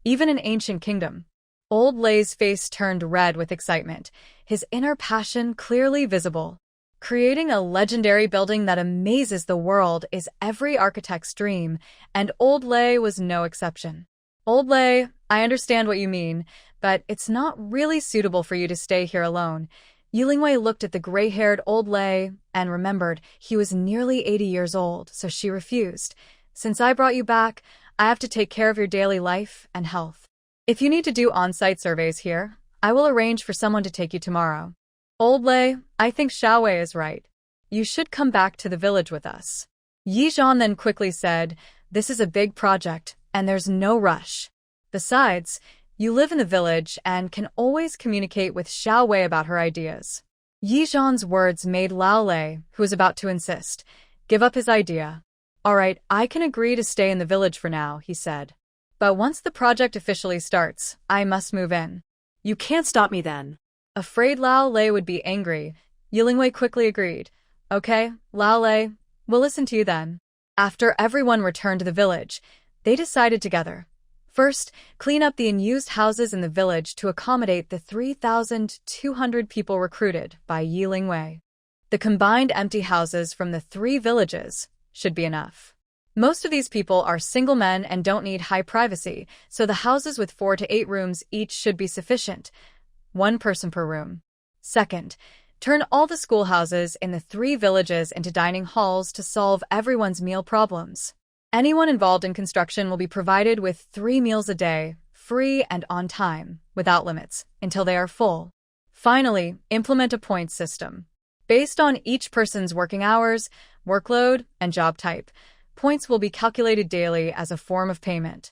even an ancient kingdom. Old Lei's face turned red with excitement, his inner passion clearly visible. Creating a legendary building that amazes the world is every architect's dream, and Old Lei was no exception. Old Lei, I understand what you mean, but it's not really suitable for you to stay here alone. Yilingwei looked at the gray-haired Old Lei and remembered he was nearly 80 years old, so she refused. Since I brought you back, I have to take care of your daily life and health. If you need to do on-site surveys here, I will arrange for someone to take you tomorrow. Old Lei, I think Xiaowei is right. You should come back to the village with us. Yi Zhan then quickly said, this is a big project, and there's no rush. Besides, you live in the village and can always communicate with Xiaowei about her ideas. Yi Zhan's words made Lao Lei, who was about to insist, give up his idea. All right, I can agree to stay in the village for now, he said. But once the project officially starts, I must move in. You can't stop me then. Afraid Lao Lei would be angry, Yilingwei quickly agreed. Okay, Lao Lei, we'll listen to you then. After everyone returned to the village, they decided together. First, clean up the unused houses in the village to accommodate the 3,200 people recruited by Yilingwei. The combined empty houses from the 3 villages should be enough. Most of these people are single men and don't need high privacy, so the houses with 4 to 8 rooms each should be sufficient. 1 person per room. Second, turn all the schoolhouses in the 3 villages into dining halls to solve everyone's meal problems. Anyone involved in construction will be provided with 3 meals a day, free and on time, without limits, until they are full. Finally, implement a points system. Based on each person's working hours, workload, and job type, points will be calculated daily as a form of payment.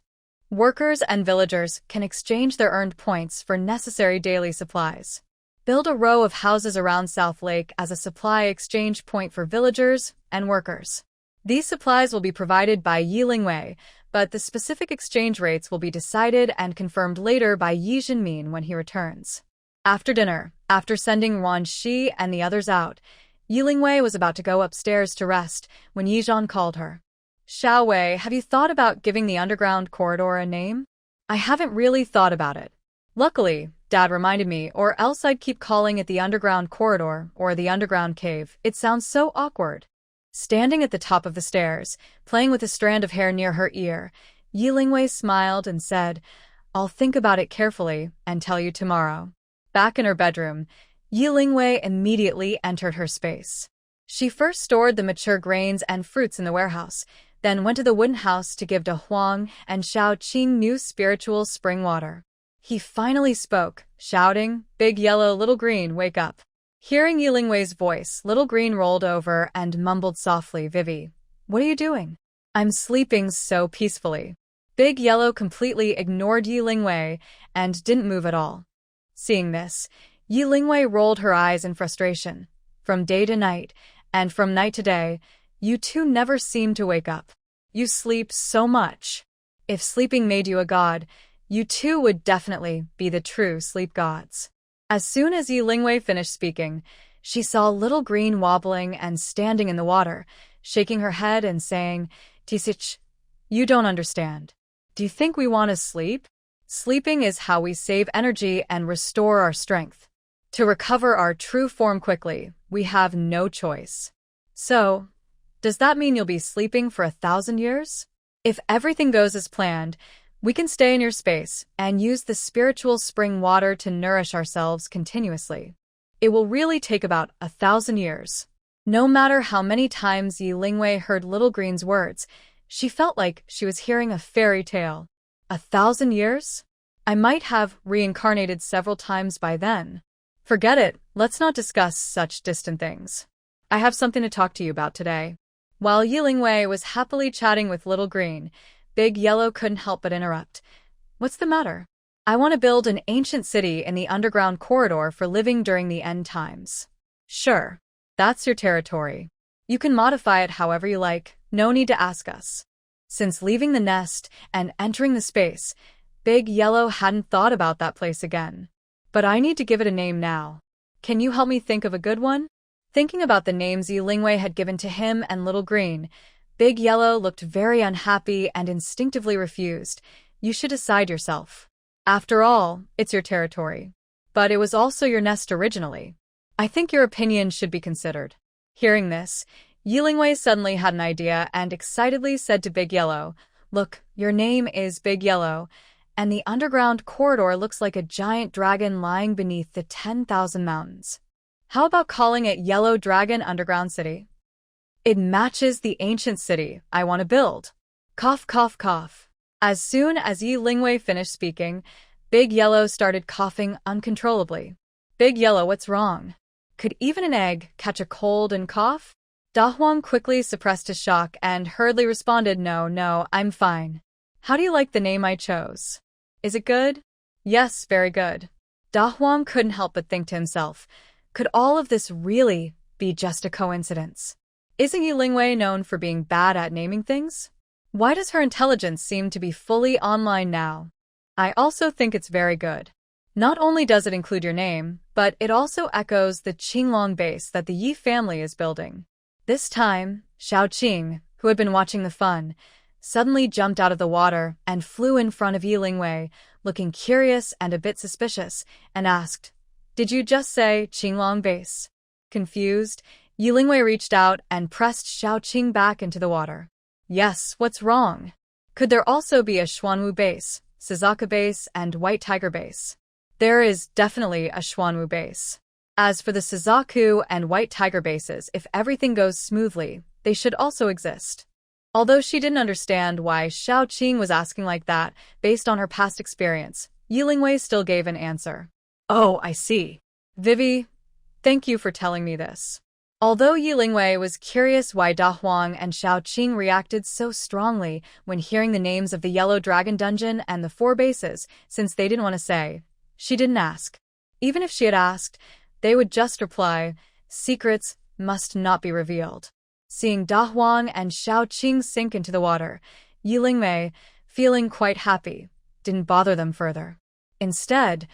Workers and villagers can exchange their earned points for necessary daily supplies. Build a row of houses around South Lake as a supply exchange point for villagers and workers. These supplies will be provided by Yilingwei, but the specific exchange rates will be decided and confirmed later by Yi Zhenmin when he returns. After dinner, after sending Ruan Shi and the others out, Yilingwei was about to go upstairs to rest when Yi Zhan called her. Xiaowei, have you thought about giving the underground corridor a name? I haven't really thought about it. Luckily, Dad reminded me, or else I'd keep calling it the underground corridor or the underground cave. It sounds so awkward. Standing at the top of the stairs, playing with a strand of hair near her ear, Yilingwei smiled and said, I'll think about it carefully and tell you tomorrow. Back in her bedroom, Yilingwei immediately entered her space. She first stored the mature grains and fruits in the warehouse, then went to the wooden house to give De Huang and Xiao Qing new spiritual spring water. He finally spoke, shouting, Big Yellow, Little Green, wake up. Hearing Yilingwei's voice, Little Green rolled over and mumbled softly, Vivi, what are you doing? I'm sleeping so peacefully. Big Yellow completely ignored Yilingwei and didn't move at all. Seeing this, Yilingwei rolled her eyes in frustration. From day to night, and from night to day, you two never seem to wake up. You sleep so much. If sleeping made you a god, you two would definitely be the true sleep gods. As soon as Yilingwei finished speaking, she saw Little Green wobbling and standing in the water, shaking her head and saying, Tisich, you don't understand. Do you think we want to sleep? Sleeping is how we save energy and restore our strength. To recover our true form quickly, we have no choice. So, does that mean you'll be sleeping for 1,000 years? If everything goes as planned, we can stay in your space and use the spiritual spring water to nourish ourselves continuously. It will really take about 1,000 years. No matter how many times Yilingwei heard Little Green's words, she felt like she was hearing a fairy tale. 1,000 years? I might have reincarnated several times by then. Forget it, let's not discuss such distant things. I have something to talk to you about today. While Yilingwei was happily chatting with Little Green, Big Yellow couldn't help but interrupt. What's the matter? I want to build an ancient city in the underground corridor for living during the end times. Sure, that's your territory. You can modify it however you like, no need to ask us. Since leaving the nest and entering the space, Big Yellow hadn't thought about that place again. But I need to give it a name now. Can you help me think of a good one? Thinking about the names Yi Lingwei had given to him and Little Green, Big Yellow looked very unhappy and instinctively refused. You should decide yourself. After all, it's your territory. But it was also your nest originally. I think your opinion should be considered. Hearing this, Yi Lingwei suddenly had an idea and excitedly said to Big Yellow, Look, your name is Big Yellow, and the underground corridor looks like a giant dragon lying beneath the 10,000 mountains. How about calling it Yellow Dragon Underground City? It matches the ancient city I want to build. Cough, cough, cough. As soon as Yi Lingwei finished speaking, Big Yellow started coughing uncontrollably. Big Yellow, what's wrong? Could even an egg catch a cold and cough? Da Huang quickly suppressed his shock and hurriedly responded, No, I'm fine. How do you like the name I chose? Is it good? Yes, very good. Da Huang couldn't help but think to himself, could all of this really be just a coincidence? Isn't Yi Lingwei known for being bad at naming things? Why does her intelligence seem to be fully online now? I also think it's very good. Not only does it include your name, but it also echoes the Qinglong base that the Yi family is building. This time, Xiaoqing, who had been watching the fun, suddenly jumped out of the water and flew in front of Yi Lingwei, looking curious and a bit suspicious, and asked, Did you just say Qinglong base? Confused, Yi Lingwei reached out and pressed Xiaoqing back into the water. Yes, what's wrong? Could there also be a Xuanwu base, Suzaka base, and White Tiger base? There is definitely a Xuanwu base. As for the Suzaku and White Tiger bases, if everything goes smoothly, they should also exist. Although she didn't understand why Xiaoqing was asking like that based on her past experience, Yi Lingwei still gave an answer. Oh, I see. Vivi, thank you for telling me this. Although Yi Lingwei was curious why Da Huang and Xiaoqing reacted so strongly when hearing the names of the Yellow Dragon Dungeon and the 4 bases, since they didn't want to say, she didn't ask. Even if she had asked, they would just reply, secrets must not be revealed. Seeing Da Huang and Xiaoqing sink into the water, Yi Lingwei, feeling quite happy, didn't bother them further. Instead,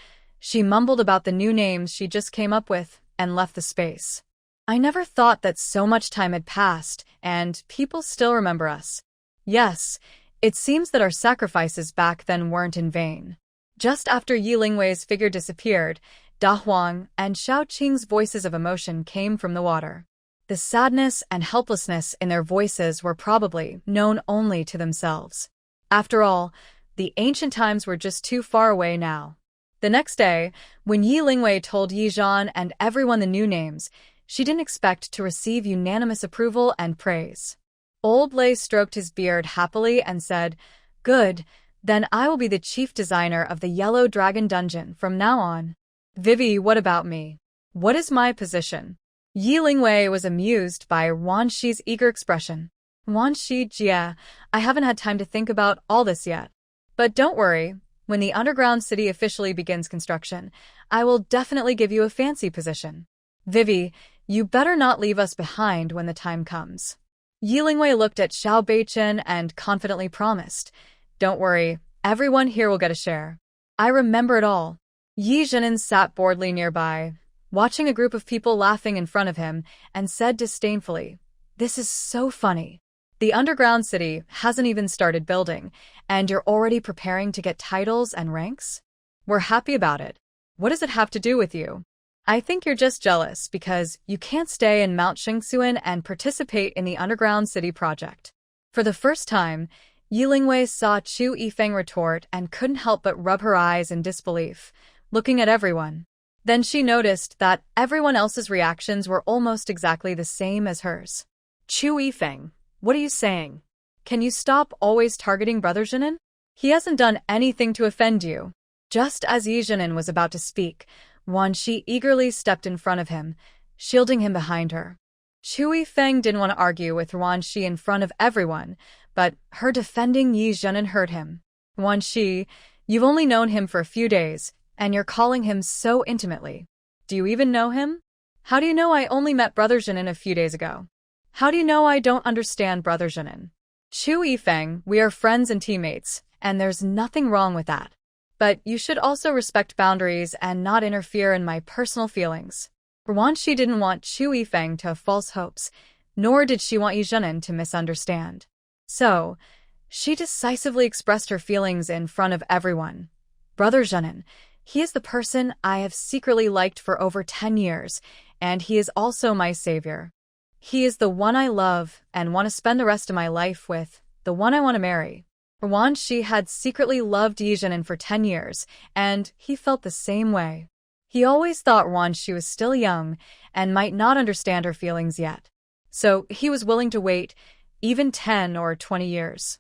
she mumbled about the new names she just came up with and left the space. I never thought that so much time had passed and people still remember us. Yes, it seems that our sacrifices back then weren't in vain. Just after Yi Lingwei's figure disappeared, Da Huang and Xiaoqing's voices of emotion came from the water. The sadness and helplessness in their voices were probably known only to themselves. After all, the ancient times were just too far away now. The next day, when Yi Lingwei told Yi Zhan and everyone the new names, she didn't expect to receive unanimous approval and praise. Old Lei stroked his beard happily and said, Good, then I will be the chief designer of the Yellow Dragon Dungeon from now on. Vivi, what about me? What is my position? Yi Lingwei was amused by Ruan Shi's eager expression. Ruan Shi, Jia, I haven't had time to think about all this yet. But don't worry, when the underground city officially begins construction, I will definitely give you a fancy position. Vivi, you better not leave us behind when the time comes. Yi Lingwei looked at Xiao Beichen and confidently promised, Don't worry, everyone here will get a share. I remember it all. Yi Zhenin sat boredly nearby, watching a group of people laughing in front of him, and said disdainfully, This is so funny. The underground city hasn't even started building, and you're already preparing to get titles and ranks? We're happy about it. What does it have to do with you? I think you're just jealous because you can't stay in Mount Shengsuan and participate in the underground city project. For the first time, Yi Lingwei saw Chu Yifeng retort and couldn't help but rub her eyes in disbelief, looking at everyone. Then she noticed that everyone else's reactions were almost exactly the same as hers. Chu Yifeng, what are you saying? Can you stop always targeting Brother Zhenin? He hasn't done anything to offend you. Just as Yi Zhenin was about to speak, Ruan Shi eagerly stepped in front of him, shielding him behind her. Chu Yifeng didn't want to argue with Ruan Shi in front of everyone, but her defending Yi Zhenin hurt him. Ruan Shi, you've only known him for a few days, and you're calling him so intimately. Do you even know him? How do you know I only met Brother Zhenin a few days ago? How do you know I don't understand Brother Zhenin? Chu Yifeng, we are friends and teammates, and there's nothing wrong with that. But you should also respect boundaries and not interfere in my personal feelings. Ruan she didn't want Chu Yifeng to have false hopes, nor did she want Yi Zhenan to misunderstand. So, she decisively expressed her feelings in front of everyone. Brother Zhenan, he is the person I have secretly liked for over 10 years, and he is also my savior. He is the one I love and want to spend the rest of my life with, the one I want to marry. Ruan she had secretly loved Yi Zhenan for 10 years, and he felt the same way. He always thought Ruan she was still young and might not understand her feelings yet. So he was willing to wait, even 10 or 20 years.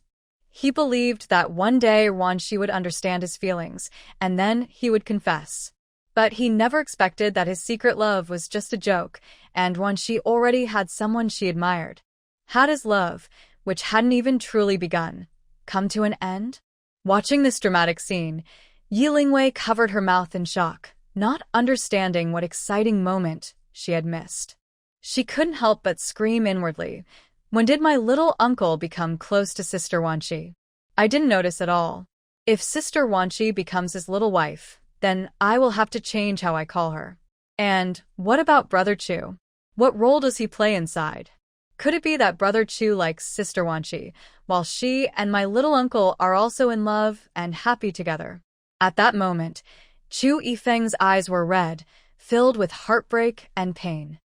He believed that one day Ruan she would understand his feelings, and then he would confess. But he never expected that his secret love was just a joke, and Ruan she already had someone she admired. Had his love, which hadn't even truly begun, come to an end? Watching this dramatic scene, Yi Lingwei covered her mouth in shock, not understanding what exciting moment she had missed. She couldn't help but scream inwardly, "When did my little uncle become close to Sister Wanshi? I didn't notice at all. If Sister Wanshi becomes his little wife, then I will have to change how I call her. And what about Brother Chu? What role does he play inside? Could it be that Brother Chu likes Sister Wanshi, while she and my little uncle are also in love and happy together?" At that moment, Chu Yifeng's eyes were red, filled with heartbreak and pain.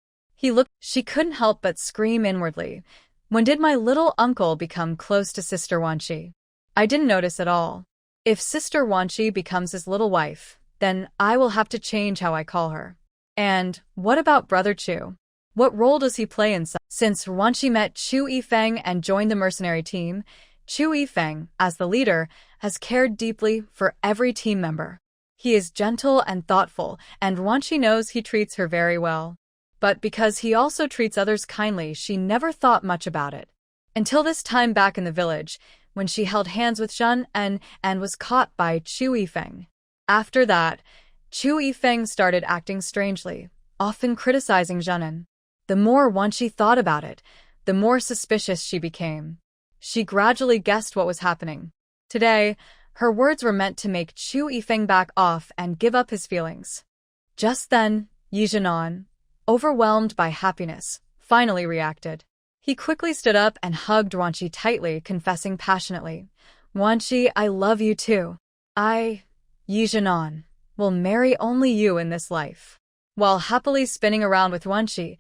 She couldn't help but scream inwardly, "When did my little uncle become close to Sister Wanshi? I didn't notice at all. If Sister Wanshi becomes his little wife, then I will have to change how I call her. And what about Brother Chu? What role does he play inside?" Since Wanshi met Chu Yifeng and joined the mercenary team, Chu Yifeng, as the leader, has cared deeply for every team member. He is gentle and thoughtful, and Wanshi knows he treats her very well. But because he also treats others kindly, she never thought much about it. Until this time back in the village, when she held hands with Zhen and was caught by Chu Yifeng. After that, Chu Yifeng started acting strangely, often criticizing Zhenan. The more Wanshi thought about it, the more suspicious she became. She gradually guessed what was happening. Today, her words were meant to make Chu Yifeng back off and give up his feelings. Just then, Yi Zhenan, overwhelmed by happiness, finally reacted. He quickly stood up and hugged Wanshi tightly, confessing passionately, "Wanshi, I love you too. Yi Zhenan, will marry only you in this life." While happily spinning around with Wanshi,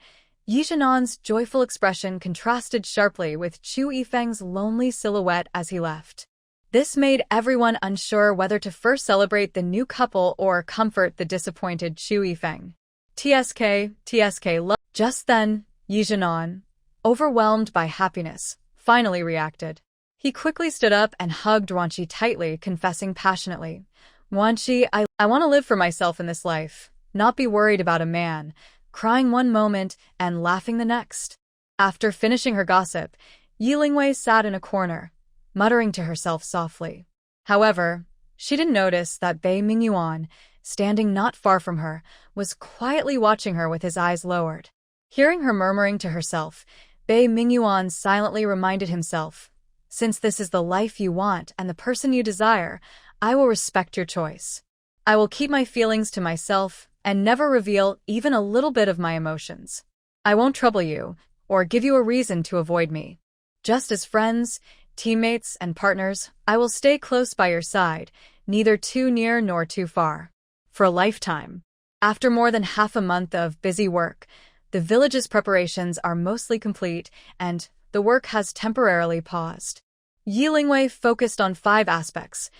Yi Zhenan's joyful expression contrasted sharply with Chu Yifeng's lonely silhouette as he left. This made everyone unsure whether to first celebrate the new couple or comfort the disappointed Chu Yifeng. TSK love. Just then, Yi Zhenan, overwhelmed by happiness, finally reacted. He quickly stood up and hugged Wanshi tightly, confessing passionately, "Wanshi, I want to live for myself in this life, not be worried about a man, crying one moment and laughing the next." After finishing her gossip, Yi Lingwei sat in a corner, muttering to herself softly. However, she didn't notice that Bei Mingyuan, standing not far from her, was quietly watching her with his eyes lowered. Hearing her murmuring to herself, Bei Mingyuan silently reminded himself, "Since this is the life you want and the person you desire, I will respect your choice. I will keep my feelings to myself and never reveal even a little bit of my emotions. I won't trouble you or give you a reason to avoid me. Just as friends, teammates, and partners, I will stay close by your side, neither too near nor too far. For a lifetime." After more than half a month of busy work, the village's preparations are mostly complete, and the work has temporarily paused. Yi Lingwei focused on 5 aspects: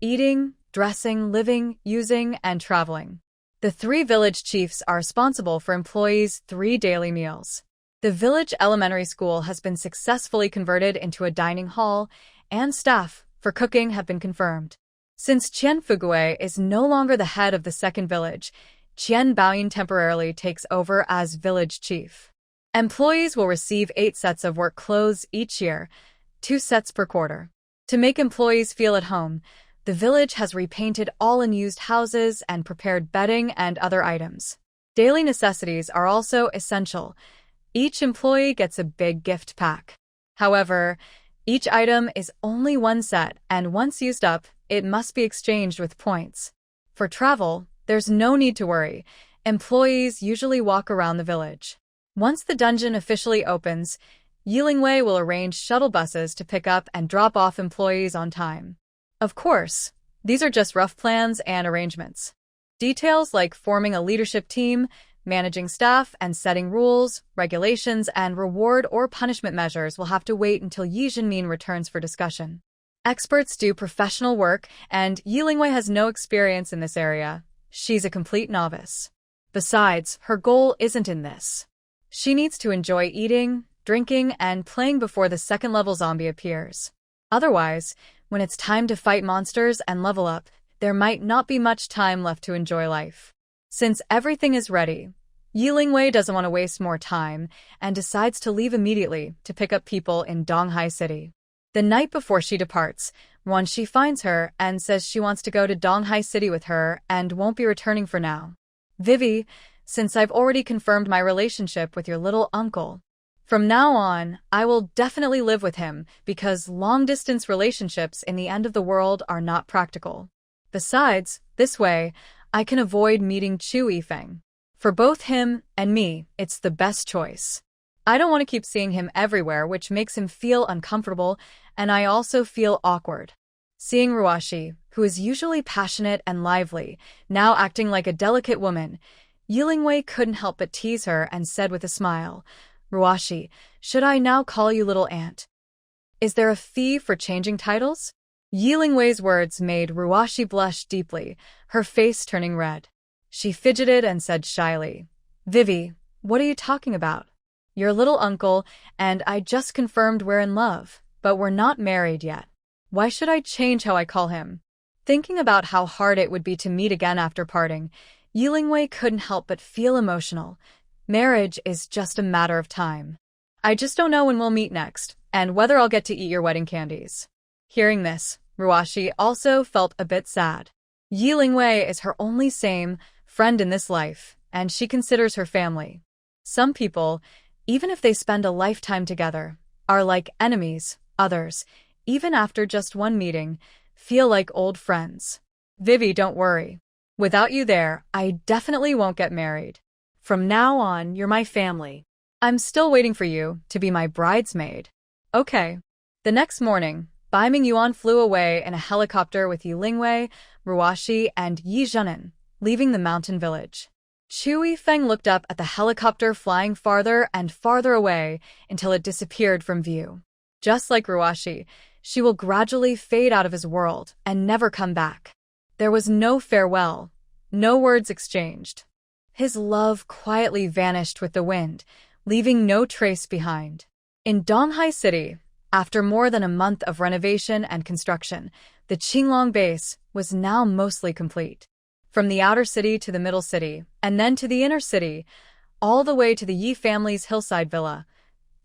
eating, dressing, living, using, and traveling. The 3 village chiefs are responsible for employees' 3 daily meals. The village elementary school has been successfully converted into a dining hall, and staff for cooking have been confirmed. Since Qian Fugue is no longer the head of the second village, Qian Baoyin temporarily takes over as village chief. Employees will receive 8 sets of work clothes each year, 2 sets per quarter. To make employees feel at home, the village has repainted all unused houses and prepared bedding and other items. Daily necessities are also essential. Each employee gets a big gift pack. However, each item is only 1 set, and once used up, it must be exchanged with points. For travel, there's no need to worry. Employees usually walk around the village. Once the dungeon officially opens, Yilingwei will arrange shuttle buses to pick up and drop off employees on time. Of course, these are just rough plans and arrangements. Details like forming a leadership team, managing staff, and setting rules, regulations, and reward or punishment measures will have to wait until Yi Jinmin returns for discussion. Experts do professional work, and Yilingwei has no experience in this area. She's a complete novice. Besides, her goal isn't in this. She needs to enjoy eating, drinking, and playing before the second-level zombie appears. Otherwise, when it's time to fight monsters and level up, there might not be much time left to enjoy life. Since everything is ready, Yilingwei doesn't want to waste more time and decides to leave immediately to pick up people in Donghai City. The night before she departs, Ruan finds her and says she wants to go to Donghai City with her and won't be returning for now. Vivi, since I've already confirmed my relationship with your little uncle, from now on, I will definitely live with him because long-distance relationships in the end of the world are not practical. Besides, this way, I can avoid meeting Chu Yifeng. For both him and me, it's the best choice. I don't want to keep seeing him everywhere, which makes him feel uncomfortable, and I also feel awkward. Seeing Ruashi, who is usually passionate and lively, now acting like a delicate woman, Yilingwei couldn't help but tease her and said with a smile, "Ruashi, should I now call you little aunt? Is there a fee for changing titles?" Yilingwei's words made Ruashi blush deeply, her face turning red. She fidgeted and said shyly, "Vivi, what are you talking about? Your little uncle and I just confirmed we're in love, but we're not married yet. Why should I change how I call him?" Thinking about how hard it would be to meet again after parting, Yilingwei couldn't help but feel emotional. Marriage is just a matter of time. I just don't know when we'll meet next, and whether I'll get to eat your wedding candies. Hearing this, Ruashi also felt a bit sad. Yilingwei is her only same friend in this life, and she considers her family. Some people, even if they spend a lifetime together, are like enemies. Others, even after just one meeting, feel like old friends. Vivi, don't worry. Without you there, I definitely won't get married. From now on, you're my family. I'm still waiting for you to be my bridesmaid. Okay. The next morning, Bai Mingyuan flew away in a helicopter with Yilingwei, Ruashi, and Yi Zhenin, leaving the mountain village. Chu Yifeng looked up at the helicopter flying farther and farther away until it disappeared from view. Just like Ruashi, she will gradually fade out of his world and never come back. There was no farewell, no words exchanged. His love quietly vanished with the wind, leaving no trace behind. In Donghai City, after more than a month of renovation and construction, the Qinglong base was now mostly complete. From the outer city to the middle city, and then to the inner city, all the way to the Yi family's hillside villa,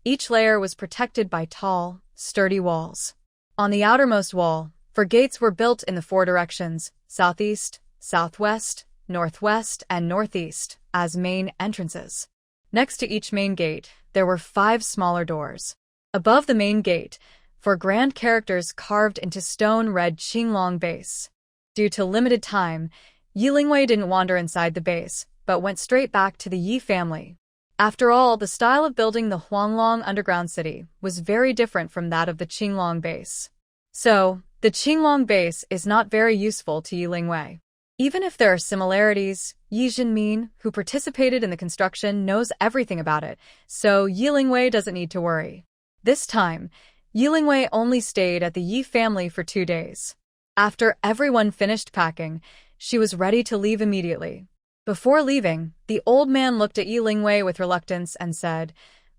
each layer was protected by tall, sturdy walls. On the outermost wall, four gates were built in the four directions, southeast, southwest, northwest, and northeast, as main entrances. Next to each main gate, there were 5 smaller doors. Above the main gate, 4 grand characters carved into stone-red Qinglong base. Due to limited time, Yilingwei didn't wander inside the base, but went straight back to the Yi family. After all, the style of building the Huanglong underground city was very different from that of the Qinglong base. So, the Qinglong base is not very useful to Yilingwei. Even if there are similarities, Yi Jinmin, who participated in the construction, knows everything about it, so Yilingwei doesn't need to worry. This time, Yilingwei only stayed at the Yi family for 2 days. After everyone finished packing, she was ready to leave immediately. Before leaving, the old man looked at Yilingwei with reluctance and said,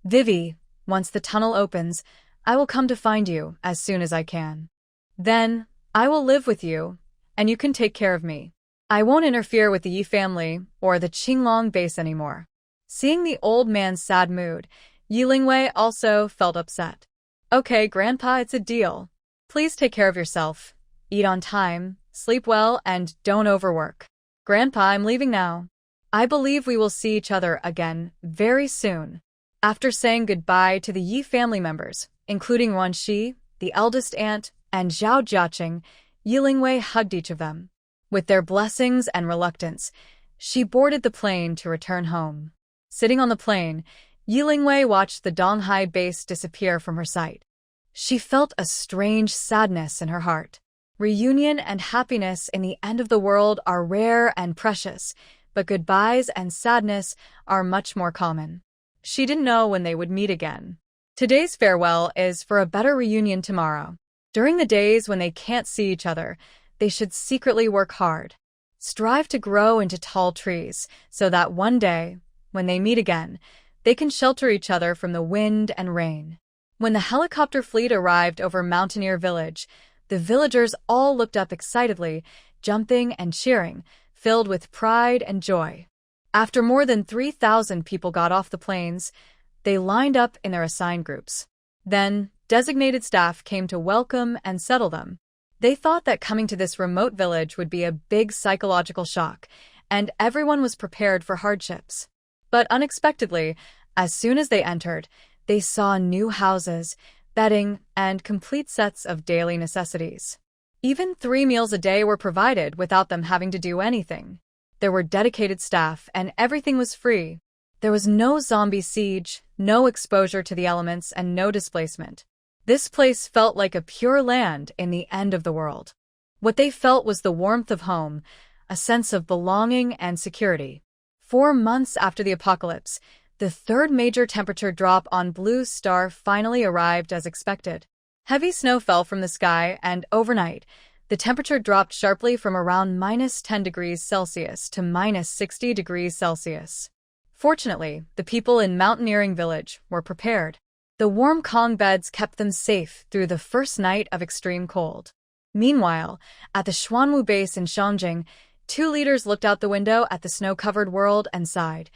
"Vivi, once the tunnel opens, I will come to find you as soon as I can. Then, I will live with you, and you can take care of me. I won't interfere with the Yi family or the Qinglong base anymore." Seeing the old man's sad mood, Yilingwei also felt upset. "Okay, Grandpa, it's a deal. Please take care of yourself. Eat on time, sleep well, and don't overwork. Grandpa, I'm leaving now. I believe we will see each other again very soon." After saying goodbye to the Yi family members, including Ruan, the eldest aunt, and Zhao Jiaqing, Yilingwei hugged each of them. With their blessings and reluctance, She boarded the plane to return home. Sitting on the plane, Yi Lingwei watched the Donghai base disappear from her sight. She felt a strange sadness in her heart. Reunion and happiness in the end of the world are rare and precious, but goodbyes and sadness are much more common. She didn't know when they would meet again. Today's farewell is for a better reunion tomorrow. During the days when they can't see each other, they should secretly work hard. Strive to grow into tall trees so that one day, when they meet again, they can shelter each other from the wind and rain. When the helicopter fleet arrived over Mountaineer Village, the villagers all looked up excitedly, jumping and cheering, filled with pride and joy. After more than 3,000 people got off the planes, they lined up in their assigned groups. Then, designated staff came to welcome and settle them. They thought that coming to this remote village would be a big psychological shock, and everyone was prepared for hardships. But unexpectedly, as soon as they entered, they saw new houses, bedding, and complete sets of daily necessities. Even 3 meals a day were provided without them having to do anything. There were dedicated staff, and everything was free. There was no zombie siege, no exposure to the elements, and no displacement. This place felt like a pure land in the end of the world. What they felt was the warmth of home, a sense of belonging and security. 4 months after the apocalypse, the third major temperature drop on Blue Star finally arrived as expected. Heavy snow fell from the sky, and overnight, the temperature dropped sharply from around -10 degrees Celsius to -60 degrees Celsius. Fortunately, the people in Mountaineering Village were prepared. The warm Kong beds kept them safe through the first night of extreme cold. Meanwhile, at the Xuanwu base in Shanjing, 2 leaders looked out the window at the snow-covered world and sighed.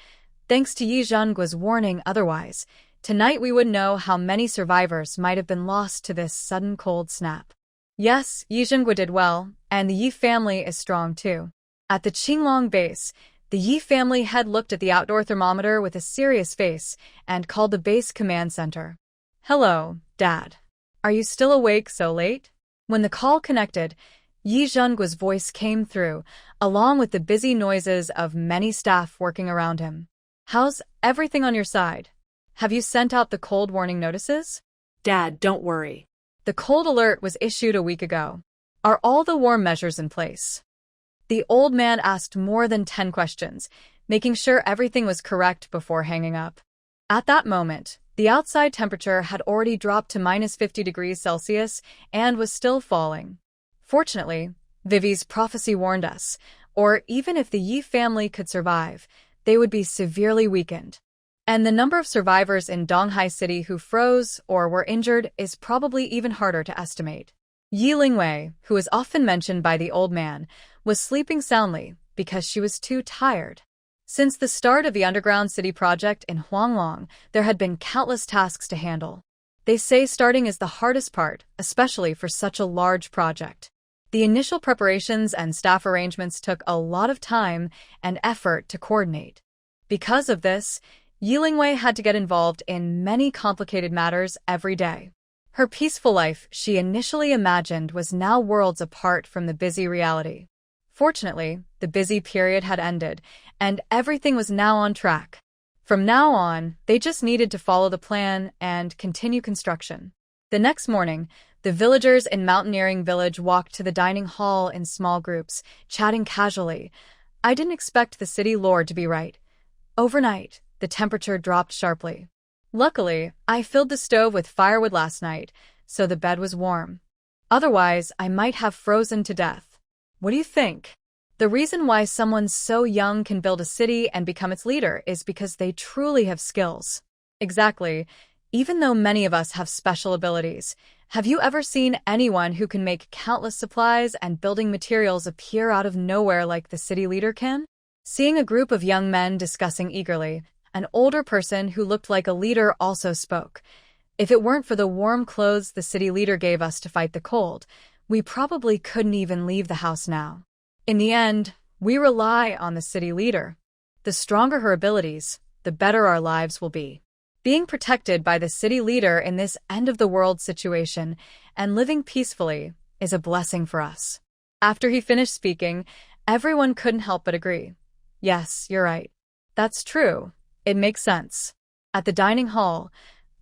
Thanks to Yi Zhengguo's warning otherwise, tonight we would know how many survivors might have been lost to this sudden cold snap. Yes, Yi Zhenggua did well, and the Yi family is strong too. At the Qinglong base, the Yi family head looked at the outdoor thermometer with a serious face and called the base command center. "Hello, Dad. Are you still awake so late?" When the call connected, Yi Zhengguo's voice came through, along with the busy noises of many staff working around him. "How's everything on your side? Have you sent out the cold warning notices?" Dad, don't worry. The cold alert was issued a week ago. Are all the warm measures in place? The old man asked more than 10 questions, making sure everything was correct before hanging up. At that moment, the outside temperature had already dropped to -50 degrees Celsius and was still falling. Fortunately, Vivi's prophecy warned us, or even if the Yi family could survive, they would be severely weakened. And the number of survivors in Donghai City who froze or were injured is probably even harder to estimate. Yi Lingwei, who is often mentioned by the old man, was sleeping soundly because she was too tired. Since the start of the underground city project in Huanglong, there had been countless tasks to handle. They say starting is the hardest part, especially for such a large project. The initial preparations and staff arrangements took a lot of time and effort to coordinate. Because of this, Yi Lingwei had to get involved in many complicated matters every day. Her peaceful life she initially imagined was now worlds apart from the busy reality. Fortunately, the busy period had ended, and everything was now on track. From now on, they just needed to follow the plan and continue construction. The next morning, the villagers in Mountaineering Village walked to the dining hall in small groups, chatting casually. I didn't expect the city lord to be right. Overnight, the temperature dropped sharply. Luckily, I filled the stove with firewood last night, so the bed was warm. Otherwise, I might have frozen to death. What do you think? The reason why someone so young can build a city and become its leader is because they truly have skills. Exactly. Even though many of us have special abilities, have you ever seen anyone who can make countless supplies and building materials appear out of nowhere like the city leader can? Seeing a group of young men discussing eagerly, an older person who looked like a leader also spoke. If it weren't for the warm clothes the city leader gave us to fight the cold, we probably couldn't even leave the house now. In the end, we rely on the city leader. The stronger her abilities, the better our lives will be. Being protected by the city leader in this end-of-the-world situation and living peacefully is a blessing for us. After he finished speaking, everyone couldn't help but agree. Yes, you're right. That's true. It makes sense. At the dining hall,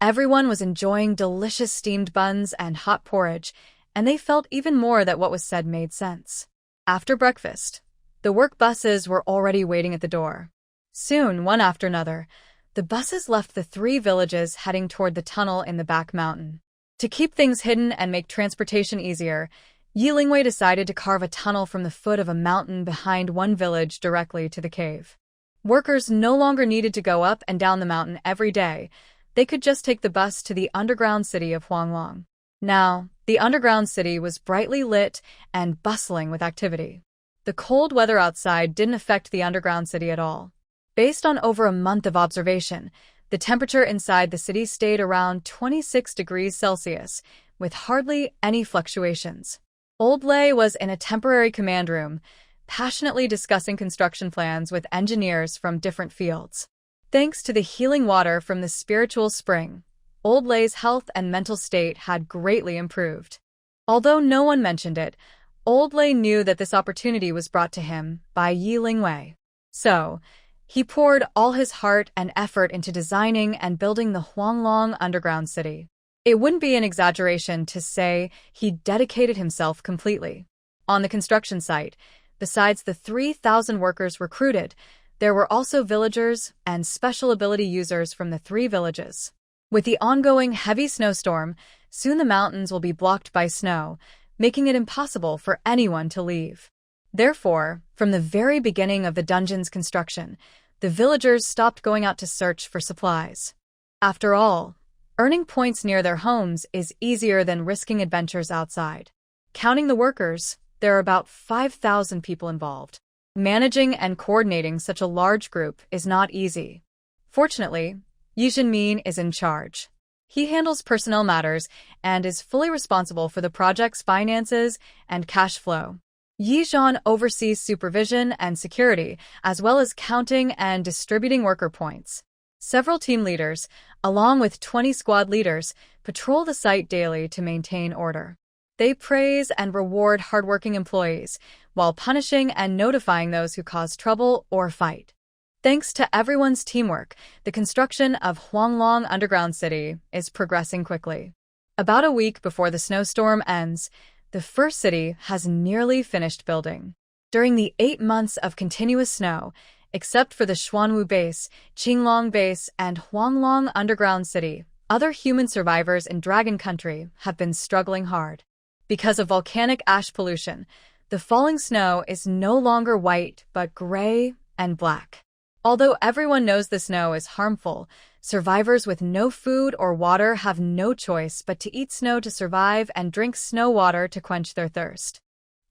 everyone was enjoying delicious steamed buns and hot porridge, and they felt even more that what was said made sense. After breakfast, the work buses were already waiting at the door. Soon, one after another, the buses left the three villages heading toward the tunnel in the back mountain. To keep things hidden and make transportation easier, Yilingwei decided to carve a tunnel from the foot of a mountain behind one village directly to the cave. Workers no longer needed to go up and down the mountain every day. They could just take the bus to the underground city of Huanglong. Now, the underground city was brightly lit and bustling with activity. The cold weather outside didn't affect the underground city at all. Based on over a month of observation, the temperature inside the city stayed around 26 degrees Celsius, with hardly any fluctuations. Old Lei was in a temporary command room, passionately discussing construction plans with engineers from different fields. Thanks to the healing water from the spiritual spring, Old Lei's health and mental state had greatly improved. Although no one mentioned it, Old Lei knew that this opportunity was brought to him by Yilingwei. So, he poured all his heart and effort into designing and building the Huanglong underground city. It wouldn't be an exaggeration to say he dedicated himself completely. On the construction site, besides the 3,000 workers recruited, there were also villagers and special ability users from the three villages. With the ongoing heavy snowstorm, soon the mountains will be blocked by snow, making it impossible for anyone to leave. Therefore, from the very beginning of the dungeon's construction, the villagers stopped going out to search for supplies. After all, earning points near their homes is easier than risking adventures outside. Counting the workers, there are about 5,000 people involved. Managing and coordinating such a large group is not easy. Fortunately, Yi Jinmin is in charge. He handles personnel matters and is fully responsible for the project's finances and cash flow. Yi Zhan oversees supervision and security, as well as counting and distributing worker points. Several team leaders, along with 20 squad leaders, patrol the site daily to maintain order. They praise and reward hardworking employees, while punishing and notifying those who cause trouble or fight. Thanks to everyone's teamwork, the construction of Huanglong Underground City is progressing quickly. About a week before the snowstorm ends, the first city has nearly finished building. During the 8 months of continuous snow, except for the Xuanwu Base, Qinglong Base, and Huanglong Underground City, other human survivors in Dragon Country have been struggling hard. Because of volcanic ash pollution, the falling snow is no longer white but gray and black. Although everyone knows the snow is harmful, survivors with no food or water have no choice but to eat snow to survive and drink snow water to quench their thirst.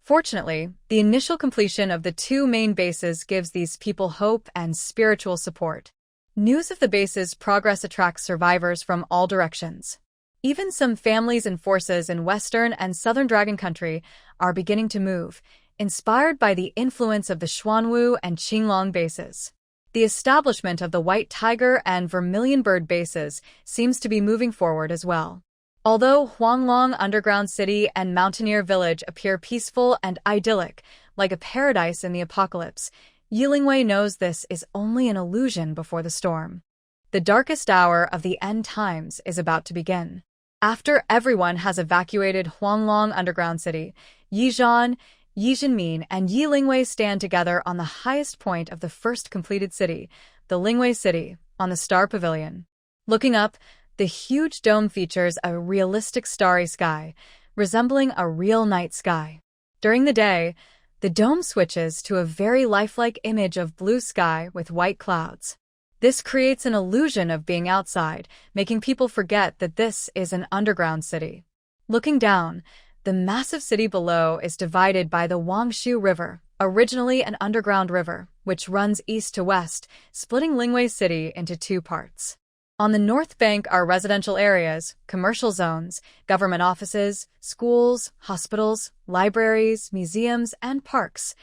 Fortunately, the initial completion of the 2 main bases gives these people hope and spiritual support. News of the base's progress attracts survivors from all directions. Even some families and forces in Western and Southern Dragon Country are beginning to move, inspired by the influence of the Xuanwu and Qinglong bases. The establishment of the White Tiger and Vermilion Bird bases seems to be moving forward as well. Although Huanglong Underground City and Mountaineer Village appear peaceful and idyllic, like a paradise in the apocalypse, Yilingwei knows this is only an illusion before the storm. The darkest hour of the end times is about to begin. After everyone has evacuated Huanglong Underground City, Yi Zhan, Yi Jinmin, and Yilingwei stand together on the highest point of the first completed city, the Lingwei City, on the Star Pavilion. Looking up, the huge dome features a realistic starry sky, resembling a real night sky. During the day, the dome switches to a very lifelike image of blue sky with white clouds. This creates an illusion of being outside, making people forget that this is an underground city. Looking down, the massive city below is divided by the Wangshu River, originally an underground river, which runs east to west, splitting Lingwei City into 2 parts. On the north bank are residential areas, commercial zones, government offices, schools, hospitals, libraries, museums, and parks,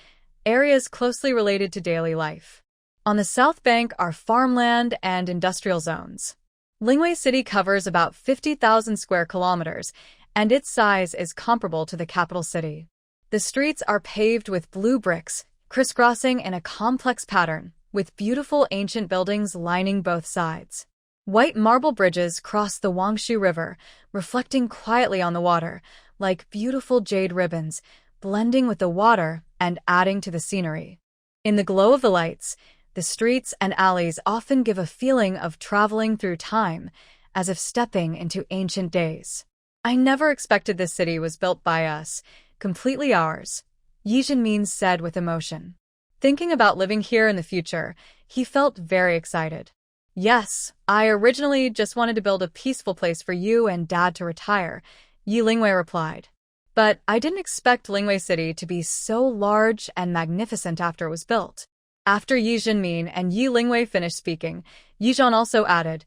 areas closely related to daily life. On the south bank are farmland and industrial zones. Lingwei City covers about 50,000 square kilometers, and its size is comparable to the capital city. The streets are paved with blue bricks, crisscrossing in a complex pattern, with beautiful ancient buildings lining both sides. White marble bridges cross the Wangshu River, reflecting quietly on the water, like beautiful jade ribbons, blending with the water and adding to the scenery. In the glow of the lights, the streets and alleys often give a feeling of traveling through time, as if stepping into ancient days. I never expected this city was built by us, completely ours, Yi Jinmin said with emotion. Thinking about living here in the future, he felt very excited. Yes, I originally just wanted to build a peaceful place for you and Dad to retire, Yi Lingwei replied. But I didn't expect Lingwei City to be so large and magnificent after it was built. After Yi Jinmin and Yi Lingwei finished speaking, Yi Zhan also added,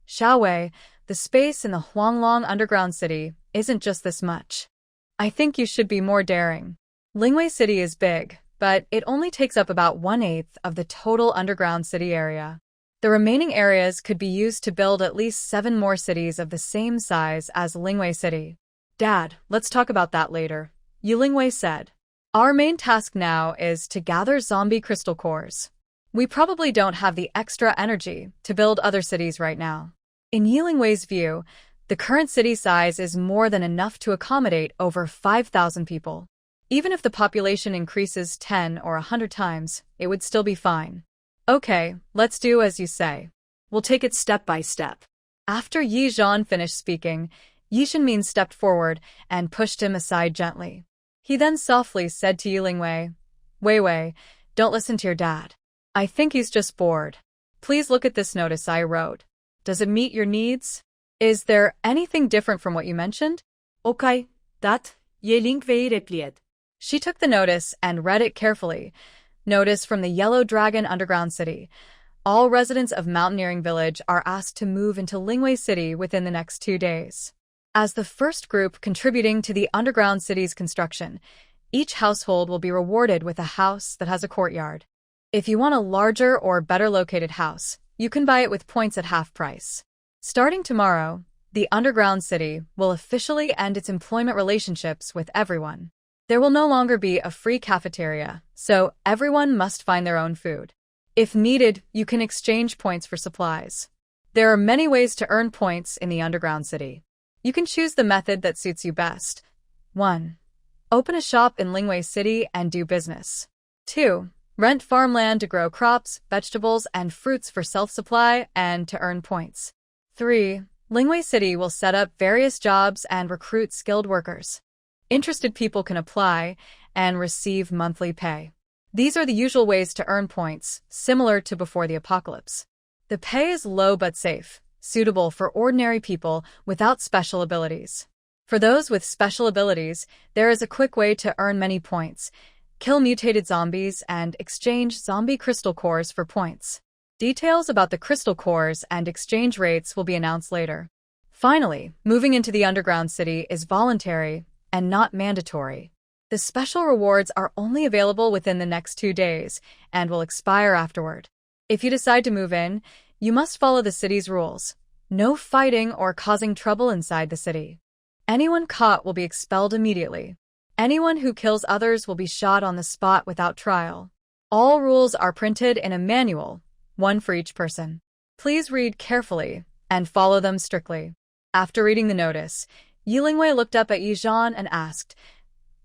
Xiaowei, the space in the Huanglong underground city isn't just this much. I think you should be more daring. Lingwei City is big, but it only takes up about 1/8 of the total underground city area. The remaining areas could be used to build at least 7 more cities of the same size as Lingwei City. Dad, let's talk about that later, Yi Lingwei said. Our main task now is to gather zombie crystal cores. We probably don't have the extra energy to build other cities right now. In Yi Lingwei's view, the current city size is more than enough to accommodate over 5,000 people. Even if the population increases 10 or 100 times, it would still be fine. Okay, let's do as you say. We'll take it step by step. After Yi Zhan finished speaking, Yi Jinmin stepped forward and pushed him aside gently. He then softly said to Yi Lingwei, Wei, don't listen to your dad. I think he's just bored. Please look at this notice I wrote. Does it meet your needs? Is there anything different from what you mentioned? Okay, that, Yi Lingwei replied. She took the notice and read it carefully. Notice from the Yellow Dragon Underground City. All residents of Mountaineering Village are asked to move into Lingwei City within the next 2 days. As the first group contributing to the underground city's construction, each household will be rewarded with a house that has a courtyard. If you want a larger or better located house, you can buy it with points at half price. Starting tomorrow, the underground city will officially end its employment relationships with everyone. There will no longer be a free cafeteria, so everyone must find their own food. If needed, you can exchange points for supplies. There are many ways to earn points in the underground city. You can choose the method that suits you best. 1. Open a shop in Lingwei City and do business. 2. Rent farmland to grow crops, vegetables, and fruits for self-supply and to earn points. 3. Lingwei City will set up various jobs and recruit skilled workers. Interested people can apply and receive monthly pay. These are the usual ways to earn points, similar to before the apocalypse. The pay is low but safe, suitable for ordinary people without special abilities. For those with special abilities, there is a quick way to earn many points. Kill mutated zombies and exchange zombie crystal cores for points. Details about the crystal cores and exchange rates will be announced later. Finally, moving into the underground city is voluntary and not mandatory. The special rewards are only available within the next 2 days and will expire afterward. If you decide to move in, you must follow the city's rules. No fighting or causing trouble inside the city. Anyone caught will be expelled immediately. Anyone who kills others will be shot on the spot without trial. All rules are printed in a manual, one for each person. Please read carefully and follow them strictly. After reading the notice, Yi Lingwei looked up at Yi Zhan and asked,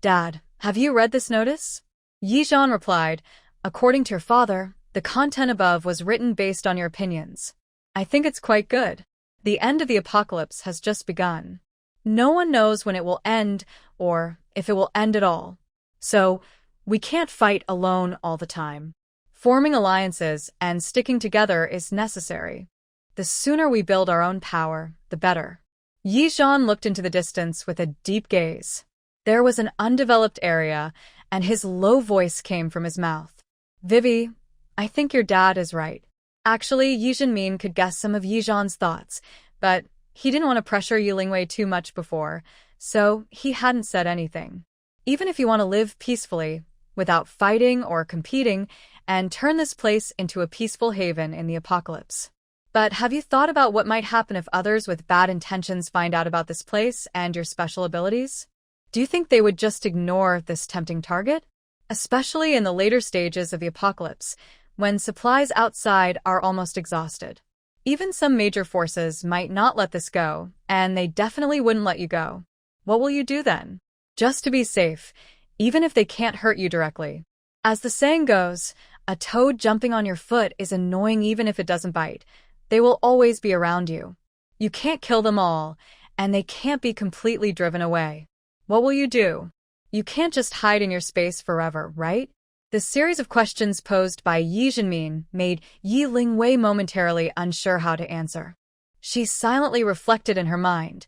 Dad, have you read this notice? Yi Zhan replied, According to your father, the content above was written based on your opinions. I think it's quite good. The end of the apocalypse has just begun. No one knows when it will end or if it will end at all. So, we can't fight alone all the time. Forming alliances and sticking together is necessary. The sooner we build our own power, the better. Yi Zhan looked into the distance with a deep gaze. There was an undeveloped area, and his low voice came from his mouth. Vivi, I think your dad is right. Actually, Yi Jinmin could guess some of Yi Zhan's thoughts, but he didn't want to pressure Yi Lingwei too much before, so he hadn't said anything. Even if you want to live peacefully, without fighting or competing, and turn this place into a peaceful haven in the apocalypse. But have you thought about what might happen if others with bad intentions find out about this place and your special abilities? Do you think they would just ignore this tempting target? especially in the later stages of the apocalypse, when supplies outside are almost exhausted. Even some major forces might not let this go, and they definitely wouldn't let you go. What will you do then? Just to be safe, even if they can't hurt you directly. As the saying goes, a toad jumping on your foot is annoying even if it doesn't bite. They will always be around you. You can't kill them all, and they can't be completely driven away. What will you do? You can't just hide in your space forever, right? The series of questions posed by Yi Jinmin made Yi Lingwei momentarily unsure how to answer. She silently reflected in her mind,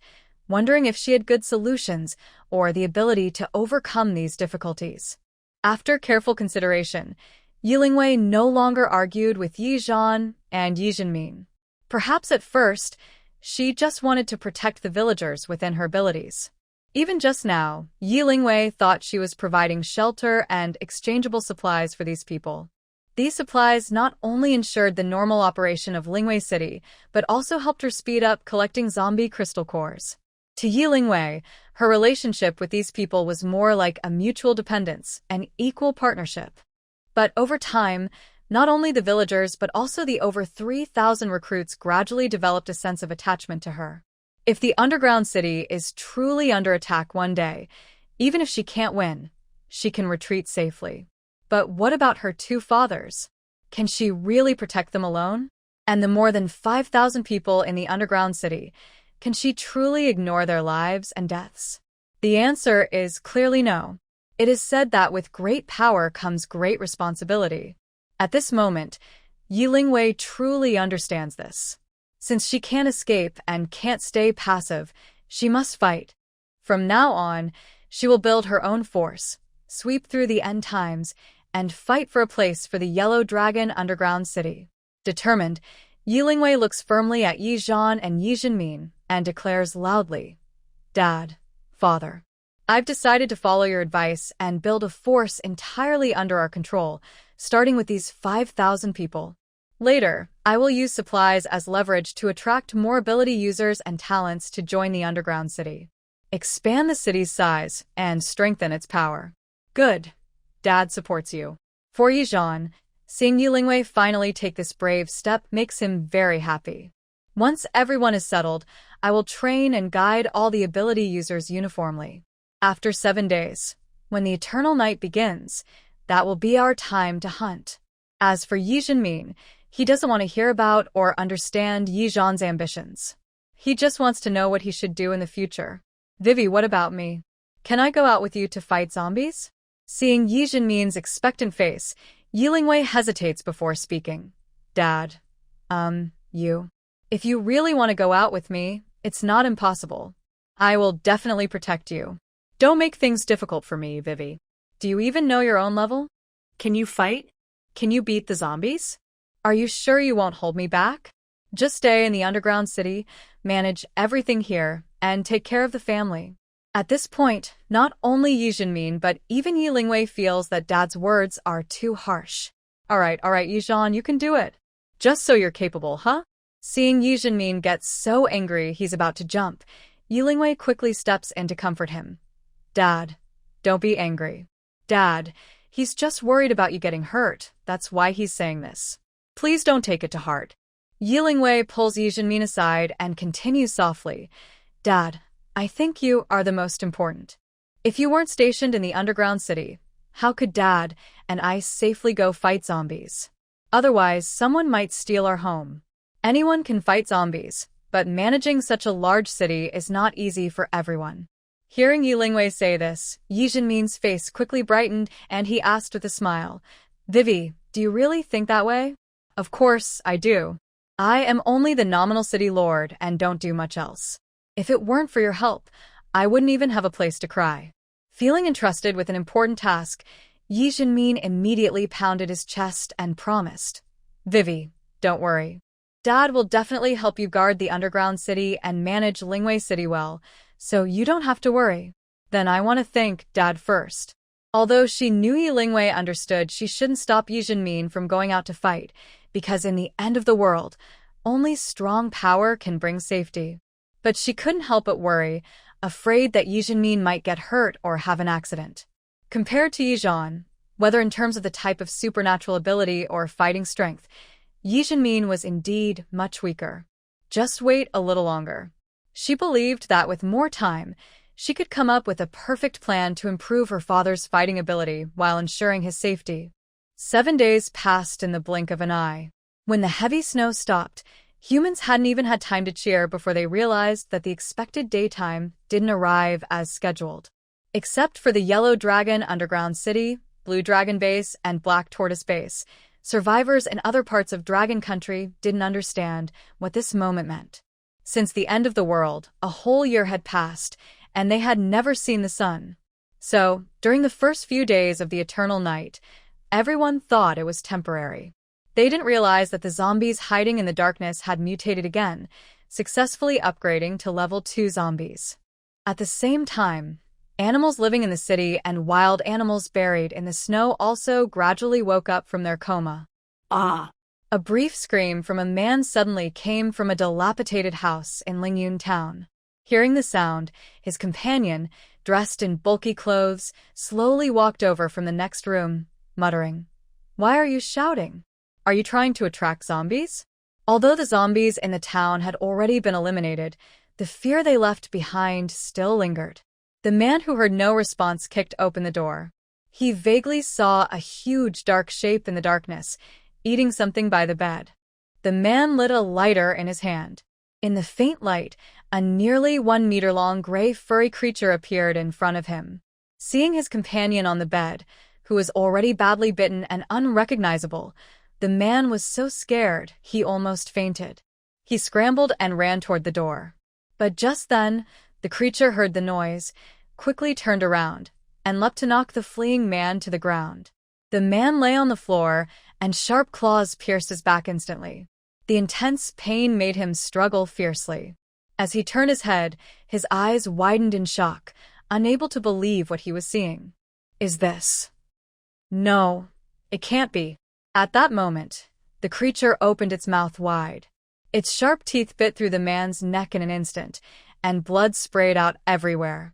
wondering if she had good solutions or the ability to overcome these difficulties. After careful consideration, Yi Lingwei no longer argued with Yi Zhan and Yi Jinmin. Perhaps at first, she just wanted to protect the villagers within her abilities. Even just now, Yi Lingwei thought she was providing shelter and exchangeable supplies for these people. These supplies not only ensured the normal operation of Lingwei City, but also helped her speed up collecting zombie crystal cores. To Yi Lingwei, her relationship with these people was more like a mutual dependence, an equal partnership. But over time, not only the villagers but also the over 3,000 recruits gradually developed a sense of attachment to her. If the underground city is truly under attack one day, even if she can't win, she can retreat safely. But what about her two fathers? Can she really protect them alone? And the more than 5,000 people in the underground city, can she truly ignore their lives and deaths? The answer is clearly no. It is said that with great power comes great responsibility. At this moment, Yi Lingwei truly understands this. Since she can't escape and can't stay passive, she must fight. From now on, she will build her own force, sweep through the end times, and fight for a place for the Yellow Dragon underground city. Determined, Yi Lingwei looks firmly at Yi Zhan and Yi Jinmin and declares loudly, "Dad, Father, I've decided to follow your advice and build a force entirely under our control, starting with these 5,000 people. Later, I will use supplies as leverage to attract more ability users and talents to join the underground city. Expand the city's size and strengthen its power." Good. Dad supports you. For Yi Zhan, seeing Yi Lingwei finally take this brave step makes him very happy. Once everyone is settled, I will train and guide all the ability users uniformly. After 7 days, when the eternal night begins, that will be our time to hunt. As for Yi Jinmin, he doesn't want to hear about or understand Yi Zhan's ambitions. He just wants to know what he should do in the future. Vivi, what about me? Can I go out with you to fight zombies? Seeing Yi Jinmin's expectant face, Yi Lingwei hesitates before speaking. Dad, you. If you really want to go out with me, it's not impossible. I will definitely protect you. Don't make things difficult for me, Vivi. Do you even know your own level? Can you fight? Can you beat the zombies? Are you sure you won't hold me back? Just stay in the underground city, manage everything here, and take care of the family. At this point, not only Yi Jinmin but even Yi Lingwei feels that Dad's words are too harsh. Alright, Yi Zhan, you can do it. Just so you're capable, huh? Seeing Yi Jinmin get so angry he's about to jump, Yi Lingwei quickly steps in to comfort him. Dad, don't be angry. Dad, he's just worried about you getting hurt. That's why he's saying this. Please don't take it to heart. Yi Lingwei pulls Yi Jinmin aside and continues softly. Dad, I think you are the most important. If you weren't stationed in the underground city, how could Dad and I safely go fight zombies? Otherwise, someone might steal our home. Anyone can fight zombies, but managing such a large city is not easy for everyone. Hearing Yi Lingwei say this, Yi Jinmin's face quickly brightened and he asked with a smile, Vivi, do you really think that way? Of course, I do. I am only the nominal city lord and don't do much else. If it weren't for your help, I wouldn't even have a place to cry. Feeling entrusted with an important task, Yi Jinmin immediately pounded his chest and promised, Vivi, don't worry. Dad will definitely help you guard the underground city and manage Lingwei City well, so you don't have to worry. Then I want to thank Dad first. Although she knew Yi Lingwei understood she shouldn't stop Yi Jinmin from going out to fight, because in the end of the world, only strong power can bring safety. But she couldn't help but worry, afraid that Yi Jinmin might get hurt or have an accident. Compared to Yi Zhan, Whether in terms of the type of supernatural ability or fighting strength, Yi Zhenmin was indeed much weaker. Just wait a little longer. She believed that with more time, she could come up with a perfect plan to improve her father's fighting ability while ensuring his safety. 7 days passed in the blink of an eye. When the heavy snow stopped, humans hadn't even had time to cheer before they realized that the expected daytime didn't arrive as scheduled. Except for the Yellow Dragon Underground City, Blue Dragon Base, and Black Tortoise Base, survivors in other parts of Dragon Country didn't understand what this moment meant. Since the end of the world, a whole year had passed, and they had never seen the sun. So, during the first few days of the eternal night, everyone thought it was temporary. They didn't realize that the zombies hiding in the darkness had mutated again, successfully upgrading to level 2 zombies. At the same time, animals living in the city and wild animals buried in the snow also gradually woke up from their coma. Ah! A brief scream from a man suddenly came from a dilapidated house in Lingyun town. Hearing the sound, his companion, dressed in bulky clothes, slowly walked over from the next room, muttering, "Why are you shouting? Are you trying to attract zombies?" Although the zombies in the town had already been eliminated, the fear they left behind still lingered. The man who heard no response kicked open the door. He vaguely saw a huge dark shape in the darkness, eating something by the bed. The man lit a lighter in his hand. In the faint light, a nearly 1-meter-long gray furry creature appeared in front of him. Seeing his companion on the bed, who was already badly bitten and unrecognizable, the man was so scared he almost fainted. He scrambled and ran toward the door. But just then, the creature heard the noise, quickly turned around, and leapt to knock the fleeing man to the ground. The man lay on the floor, and sharp claws pierced his back instantly. The intense pain made him struggle fiercely. As he turned his head, his eyes widened in shock, unable to believe what he was seeing. "Is this? No, it can't be." At that moment, the creature opened its mouth wide. Its sharp teeth bit through the man's neck in an instant, and blood sprayed out everywhere.